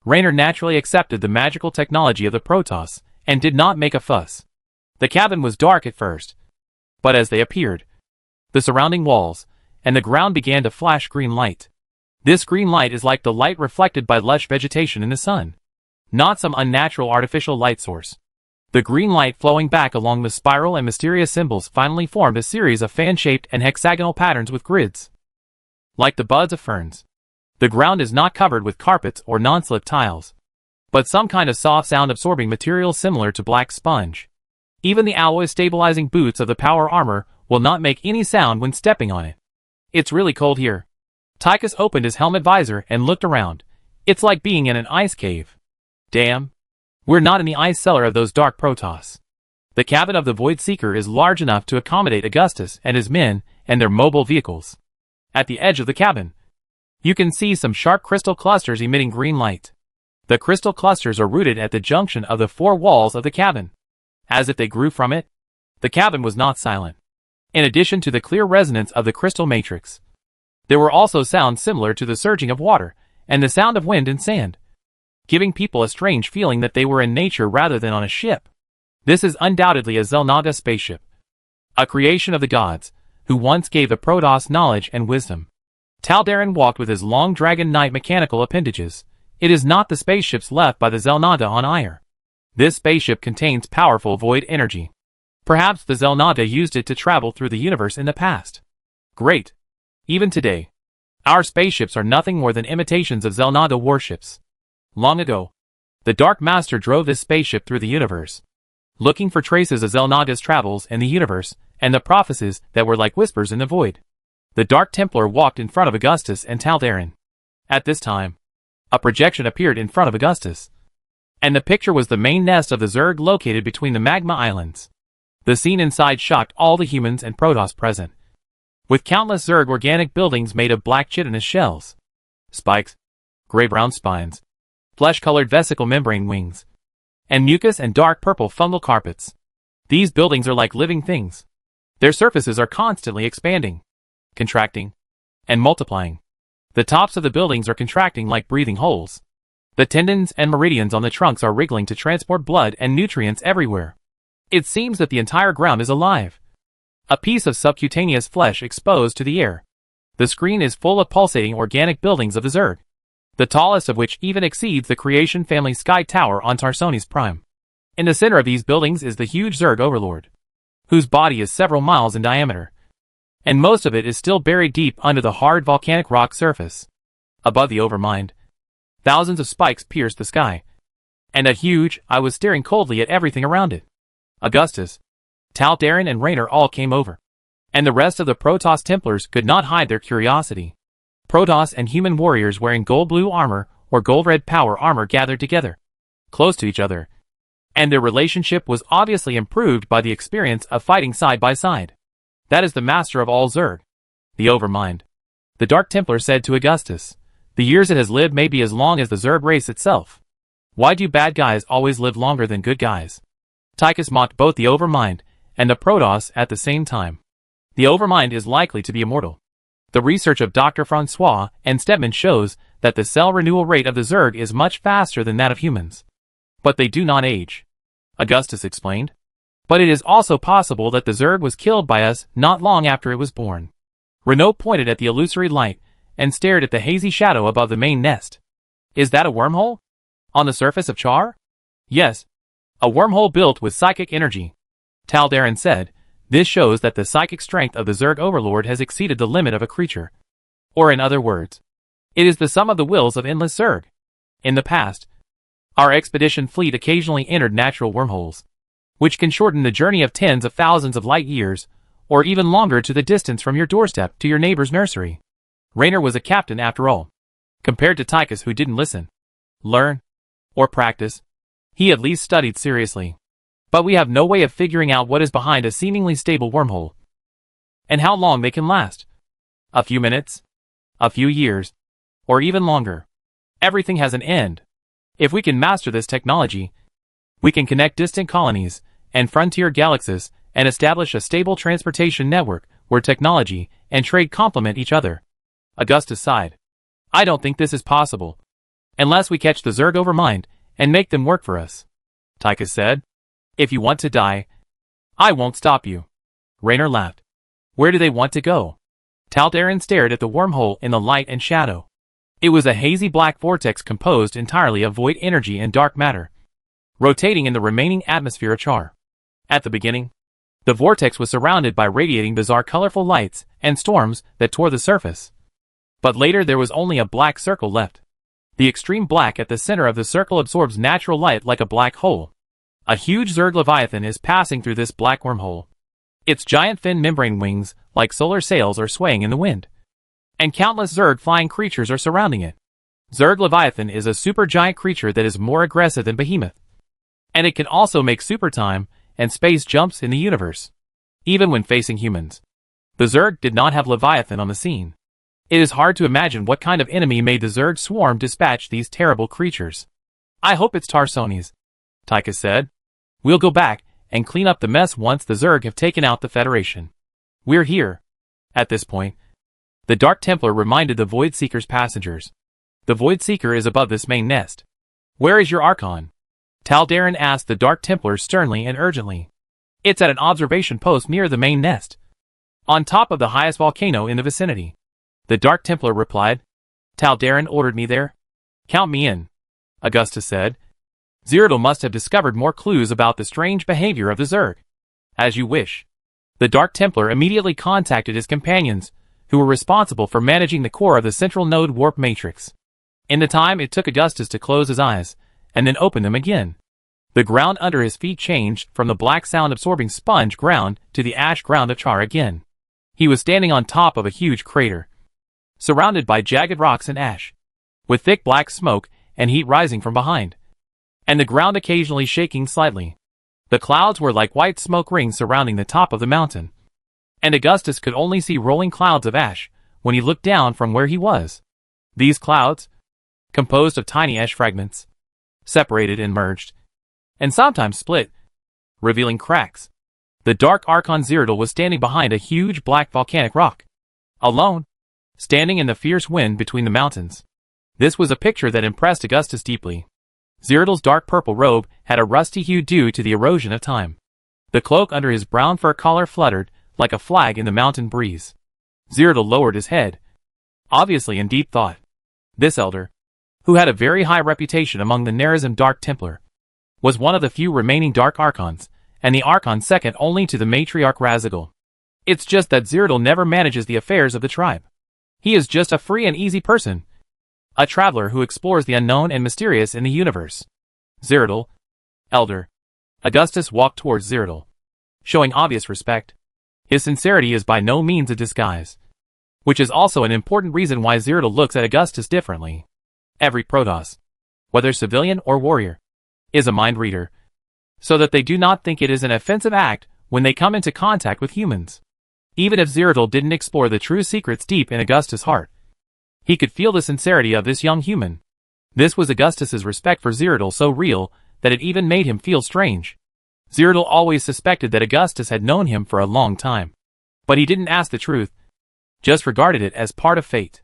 Raynor naturally accepted the magical technology of the Protoss, and did not make a fuss. The cabin was dark at first, but as they appeared, the surrounding walls and the ground began to flash green light. This green light is like the light reflected by lush vegetation in the sun, not some unnatural artificial light source. The green light flowing back along the spiral and mysterious symbols finally formed a series of fan-shaped and hexagonal patterns with grids, like the buds of ferns. The ground is not covered with carpets or non-slip tiles, but some kind of soft sound-absorbing material similar to black sponge. Even the alloy-stabilizing boots of the power armor will not make any sound when stepping on it. "It's really cold here." Tychus opened his helmet visor and looked around. "It's like being in an ice cave." "Damn. We're not in the ice cellar of those dark Protoss." The cabin of the Void Seeker is large enough to accommodate Augustus and his men and their mobile vehicles. At the edge of the cabin, you can see some sharp crystal clusters emitting green light. The crystal clusters are rooted at the junction of the four walls of the cabin, as if they grew from it. The cabin was not silent. In addition to the clear resonance of the crystal matrix, there were also sounds similar to the surging of water and the sound of wind and sand, giving people a strange feeling that they were in nature rather than on a ship. This is undoubtedly a Xel'Naga spaceship, a creation of the gods, who once gave the Protoss knowledge and wisdom. Taldarin walked with his long Dragon Knight mechanical appendages. It is not the spaceships left by the Xel'Naga on Aiur. This spaceship contains powerful void energy. Perhaps the Xel'Naga used it to travel through the universe in the past. Great. Even today, our spaceships are nothing more than imitations of Xel'Naga warships. Long ago, the Dark Master drove this spaceship through the universe, looking for traces of Xel'Naga's travels in the universe and the prophecies that were like whispers in the void. The Dark Templar walked in front of Augustus and Taldarin. At this time, a projection appeared in front of Augustus, and the picture was the main nest of the Zerg located between the Magma Islands. The scene inside shocked all the humans and Protoss present, with countless Zerg organic buildings made of black chitinous shells, spikes, gray-brown spines, flesh-colored vesicle membrane wings, and mucus and dark purple fungal carpets. These buildings are like living things. Their surfaces are constantly expanding, contracting, and multiplying. The tops of the buildings are contracting like breathing holes. The tendons and meridians on the trunks are wriggling to transport blood and nutrients everywhere. It seems that the entire ground is alive. A piece of subcutaneous flesh exposed to the air. The screen is full of pulsating organic buildings of the Zerg, the tallest of which even exceeds the Creation family sky tower on Tarsoni's Prime. In the center of these buildings is the huge Zerg overlord, whose body is several miles in diameter, and most of it is still buried deep under the hard volcanic rock surface. Above the overmind, thousands of spikes pierced the sky, and a huge eye was staring coldly at everything around it. Augustus, Taldarin and Raynor all came over, and the rest of the Protoss Templars could not hide their curiosity. Protoss and human warriors wearing gold-blue armor or gold-red power armor gathered together, close to each other, and their relationship was obviously improved by the experience of fighting side by side. That is the master of all Zerg, the Overmind. The Dark Templar said to Augustus, the years it has lived may be as long as the Zerg race itself. Why do bad guys always live longer than good guys? Tychus mocked both the Overmind and the Protoss at the same time. The Overmind is likely to be immortal. The research of Dr. Francois and Stedman shows that the cell renewal rate of the Zerg is much faster than that of humans. But they do not age, Augustus explained. But it is also possible that the Zerg was killed by us not long after it was born. Renault pointed at the illusory light and stared at the hazy shadow above the main nest. Is that a wormhole? On the surface of Char? Yes. A wormhole built with psychic energy. Taldarin said, this shows that the psychic strength of the Zerg overlord has exceeded the limit of a creature. Or in other words, it is the sum of the wills of endless Zerg. In the past, our expedition fleet occasionally entered natural wormholes, which can shorten the journey of tens of thousands of light years, or even longer to the distance from your doorstep to your neighbor's nursery. Raynor was a captain after all. Compared to Tychus, who didn't listen, learn, or practice, he at least studied seriously. But we have no way of figuring out what is behind a seemingly stable wormhole, and how long they can last. A few minutes, a few years, or even longer. Everything has an end. If we can master this technology, we can connect distant colonies and frontier galaxies and establish a stable transportation network where technology and trade complement each other. Augustus sighed. I don't think this is possible, unless we catch the Zerg Overmind and make them work for us. Tychus said. If you want to die, I won't stop you. Raynor laughed. Where do they want to go? Taldarin stared at the wormhole in the light and shadow. It was a hazy black vortex composed entirely of void energy and dark matter, rotating in the remaining atmosphere of Char. At the beginning, the vortex was surrounded by radiating bizarre colorful lights and storms that tore the surface. But later there was only a black circle left. The extreme black at the center of the circle absorbs natural light like a black hole. A huge Zerg Leviathan is passing through this black wormhole. Its giant fin membrane wings, like solar sails, are swaying in the wind, and countless Zerg flying creatures are surrounding it. Zerg Leviathan is a supergiant creature that is more aggressive than Behemoth, and it can also make super time and space jumps in the universe, even when facing humans. The Zerg did not have Leviathan on the scene. It is hard to imagine what kind of enemy made the Zerg swarm dispatch these terrible creatures. I hope it's Tarsoni's, Tychus said. We'll go back and clean up the mess once the Zerg have taken out the Federation. We're here. At this point, the Dark Templar reminded the Void Seeker's passengers. The Void Seeker is above this main nest. Where is your Archon? Taldarin asked the Dark Templar sternly and urgently. It's at an observation post near the main nest, on top of the highest volcano in the vicinity. The Dark Templar replied. Taldarin ordered me there. Count me in, Augustus said. Zerto must have discovered more clues about the strange behavior of the Zerg. As you wish. The Dark Templar immediately contacted his companions, who were responsible for managing the core of the central node warp matrix. In the time it took Augustus to close his eyes, and then open them again, the ground under his feet changed from the black sound-absorbing sponge ground to the ash ground of Char again. He was standing on top of a huge crater, surrounded by jagged rocks and ash, with thick black smoke and heat rising from behind, and the ground occasionally shaking slightly. The clouds were like white smoke rings surrounding the top of the mountain, and Augustus could only see rolling clouds of ash when he looked down from where he was. These clouds, composed of tiny ash fragments, separated and merged, and sometimes split, revealing cracks. The Dark Archon Zeratul was standing behind a huge black volcanic rock. alone, standing in the fierce wind between the mountains. This was a picture that impressed Augustus deeply. Zeratl's dark purple robe had a rusty hue due to the erosion of time. The cloak under his brown fur collar fluttered like a flag in the mountain breeze. Zeratl lowered his head, obviously in deep thought. This elder, who had a very high reputation among the Nerazim Dark Templar, was one of the few remaining Dark Archons, and the Archon second only to the matriarch Razigal. It's just that Zeratl never manages the affairs of the tribe. He is just a free and easy person, a traveler who explores the unknown and mysterious in the universe. Zeratl, elder. Augustus walked towards Zeratl, showing obvious respect. His sincerity is by no means a disguise, which is also an important reason why Zeratl looks at Augustus differently. Every Protoss, whether civilian or warrior, is a mind reader, so that they do not think it is an offensive act when they come into contact with humans. Even if Zeratl didn't explore the true secrets deep in Augustus' heart, he could feel the sincerity of this young human. This was Augustus's respect for Zeratl so real that it even made him feel strange. Zeratl always suspected that Augustus had known him for a long time, but he didn't ask the truth, just regarded it as part of fate.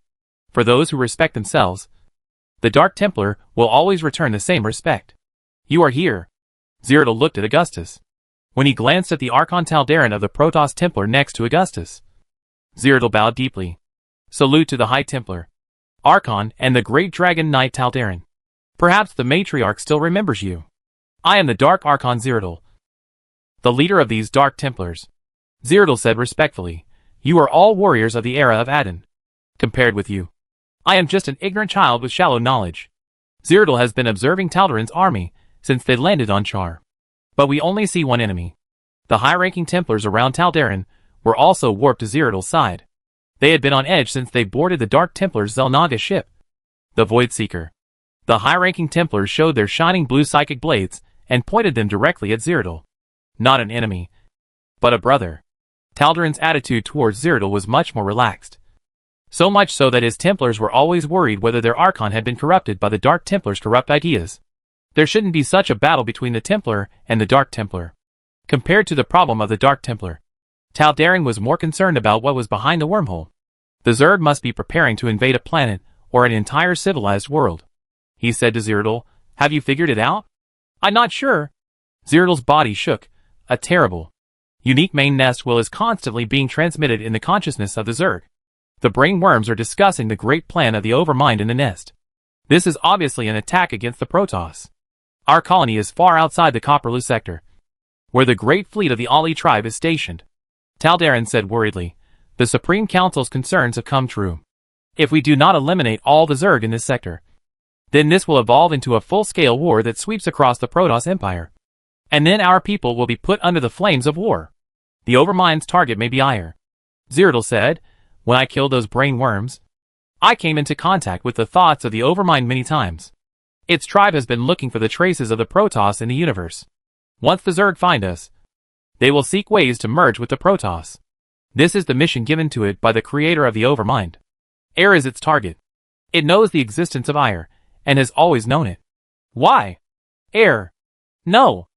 For those who respect themselves, the Dark Templar will always return the same respect. You are here. Zeratl looked at Augustus. When he glanced at the Archon Taldaran of the Protoss Templar next to Augustus, Zeratl bowed deeply. Salute to the High Templar, Archon, and the Great Dragon Knight Taldaran. Perhaps the matriarch still remembers you. I am the Dark Archon Zeratl, the leader of these Dark Templars. Zeratl said respectfully, you are all warriors of the era of Aden. Compared with you, I am just an ignorant child with shallow knowledge. Zeratl has been observing Taldaran's army since they landed on Char. But we only see one enemy. The high-ranking Templars around Taldaran were also warped to Zeratl's side. They had been on edge since they boarded the Dark Templar's Zelnaga ship, the Void Seeker. The high-ranking Templars showed their shining blue psychic blades and pointed them directly at Zeratl. Not an enemy, but a brother. Taldaran's attitude towards Zeratl was much more relaxed. So much so that his Templars were always worried whether their Archon had been corrupted by the Dark Templar's corrupt ideas. There shouldn't be such a battle between the Templar and the Dark Templar. Compared to the problem of the Dark Templar, Taldaran was more concerned about what was behind the wormhole. The Zerg must be preparing to invade a planet or an entire civilized world. He said to Zeratl, have you figured it out? I'm not sure. Zeratl's body shook. A terrible, unique main nest will is constantly being transmitted in the consciousness of the Zerg. The brainworms are discussing the great plan of the Overmind in the nest. This is obviously an attack against the Protoss. Our colony is far outside the Copperloo sector, where the great fleet of the Ali tribe is stationed. Taldaran said worriedly, the Supreme Council's concerns have come true. If we do not eliminate all the Zerg in this sector, then this will evolve into a full-scale war that sweeps across the Protoss Empire. And then our people will be put under the flames of war. The Overmind's target may be Ire. Zeratl said, when I killed those brain worms, I came into contact with the thoughts of the Overmind many times. Its tribe has been looking for the traces of the Protoss in the universe. Once the Zerg find us, they will seek ways to merge with the Protoss. This is the mission given to it by the creator of the Overmind. Air is its target. It knows the existence of Ire, and has always known it. Why? Air. No.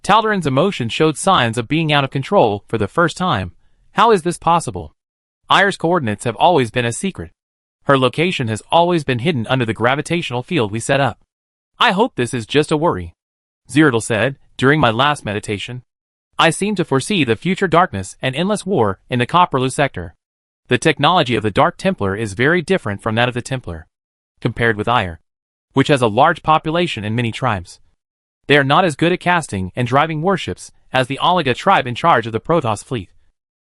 Taldaran's emotion showed signs of being out of control for the first time. How is this possible? Ire's coordinates have always been a secret. Her location has always been hidden under the gravitational field we set up. I hope this is just a worry. Zeratl said, during my last meditation, I seem to foresee the future darkness and endless war in the Copperloo sector. The technology of the Dark Templar is very different from that of the Templar, compared with Ire, which has a large population and many tribes. They are not as good at casting and driving warships as the Oliga tribe in charge of the Protoss fleet,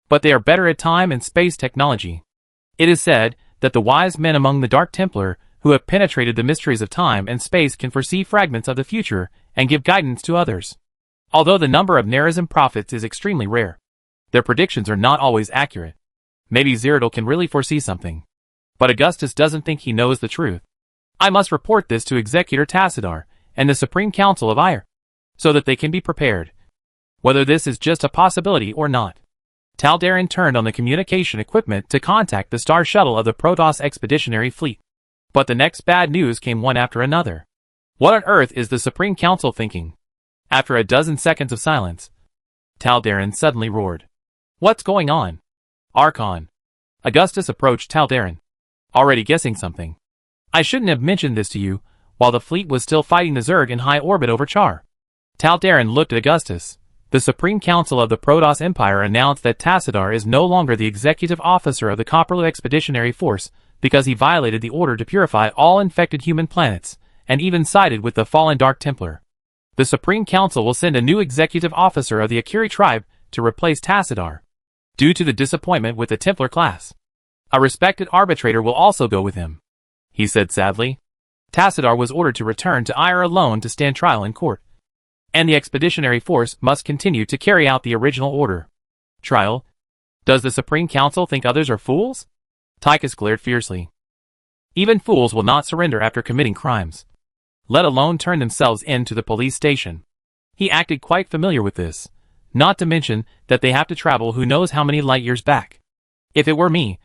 but they are better at time and space technology. It is said that the wise men among the Dark Templar who have penetrated the mysteries of time and space can foresee fragments of the future and give guidance to others. Although the number of Nerazim prophets is extremely rare, their predictions are not always accurate. Maybe Zeratl can really foresee something, but Augustus doesn't think he knows the truth. I must report this to Executor Tassadar and the Supreme Council of Ire, so that they can be prepared, whether this is just a possibility or not. Taldaran turned on the communication equipment to contact the Star Shuttle of the Protoss Expeditionary Fleet. But the next bad news came one after another. What on earth is the Supreme Council thinking? After a dozen seconds of silence, Taldaran suddenly roared. What's going on? Archon. Augustus approached Taldarin, already guessing something. I shouldn't have mentioned this to you, while the fleet was still fighting the Zerg in high orbit over Char. Taldarin looked at Augustus. The Supreme Council of the Protoss Empire announced that Tassadar is no longer the executive officer of the Copperloot Expeditionary Force because he violated the order to purify all infected human planets, and even sided with the fallen Dark Templar. The Supreme Council will send a new executive officer of the Akiri tribe to replace Tassadar, due to the disappointment with the Templar class. A respected arbitrator will also go with him, he said sadly. Tassadar was ordered to return to Ire alone to stand trial in court, and the expeditionary force must continue to carry out the original order. Trial? Does the Supreme Council think others are fools? Tychus glared fiercely. Even fools will not surrender after committing crimes, let alone turn themselves in to the police station. He acted quite familiar with this, not to mention that they have to travel who knows how many light years back. If it were me,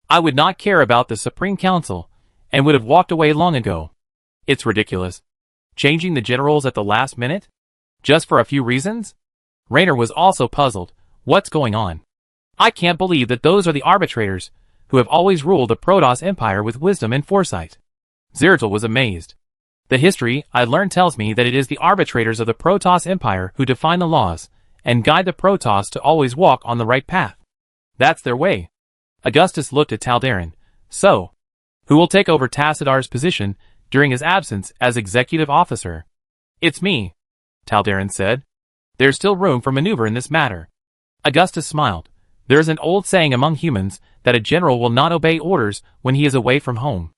I would not care about the Supreme Council, and would have walked away long ago. It's ridiculous. Changing the generals at the last minute? Just for a few reasons? Raynor was also puzzled. What's going on? I can't believe that those are the arbitrators, who have always ruled the Protoss Empire with wisdom and foresight. Zertal was amazed. The history I learned tells me that it is the arbitrators of the Protoss Empire who define the laws, and guide the Protoss to always walk on the right path. That's their way. Augustus looked at Taldarin. So, who will take over Tassadar's position during his absence as executive officer? It's me, Taldarin said. There's still room for maneuver in this matter. Augustus smiled. There is an old saying among humans that a general will not obey orders when he is away from home.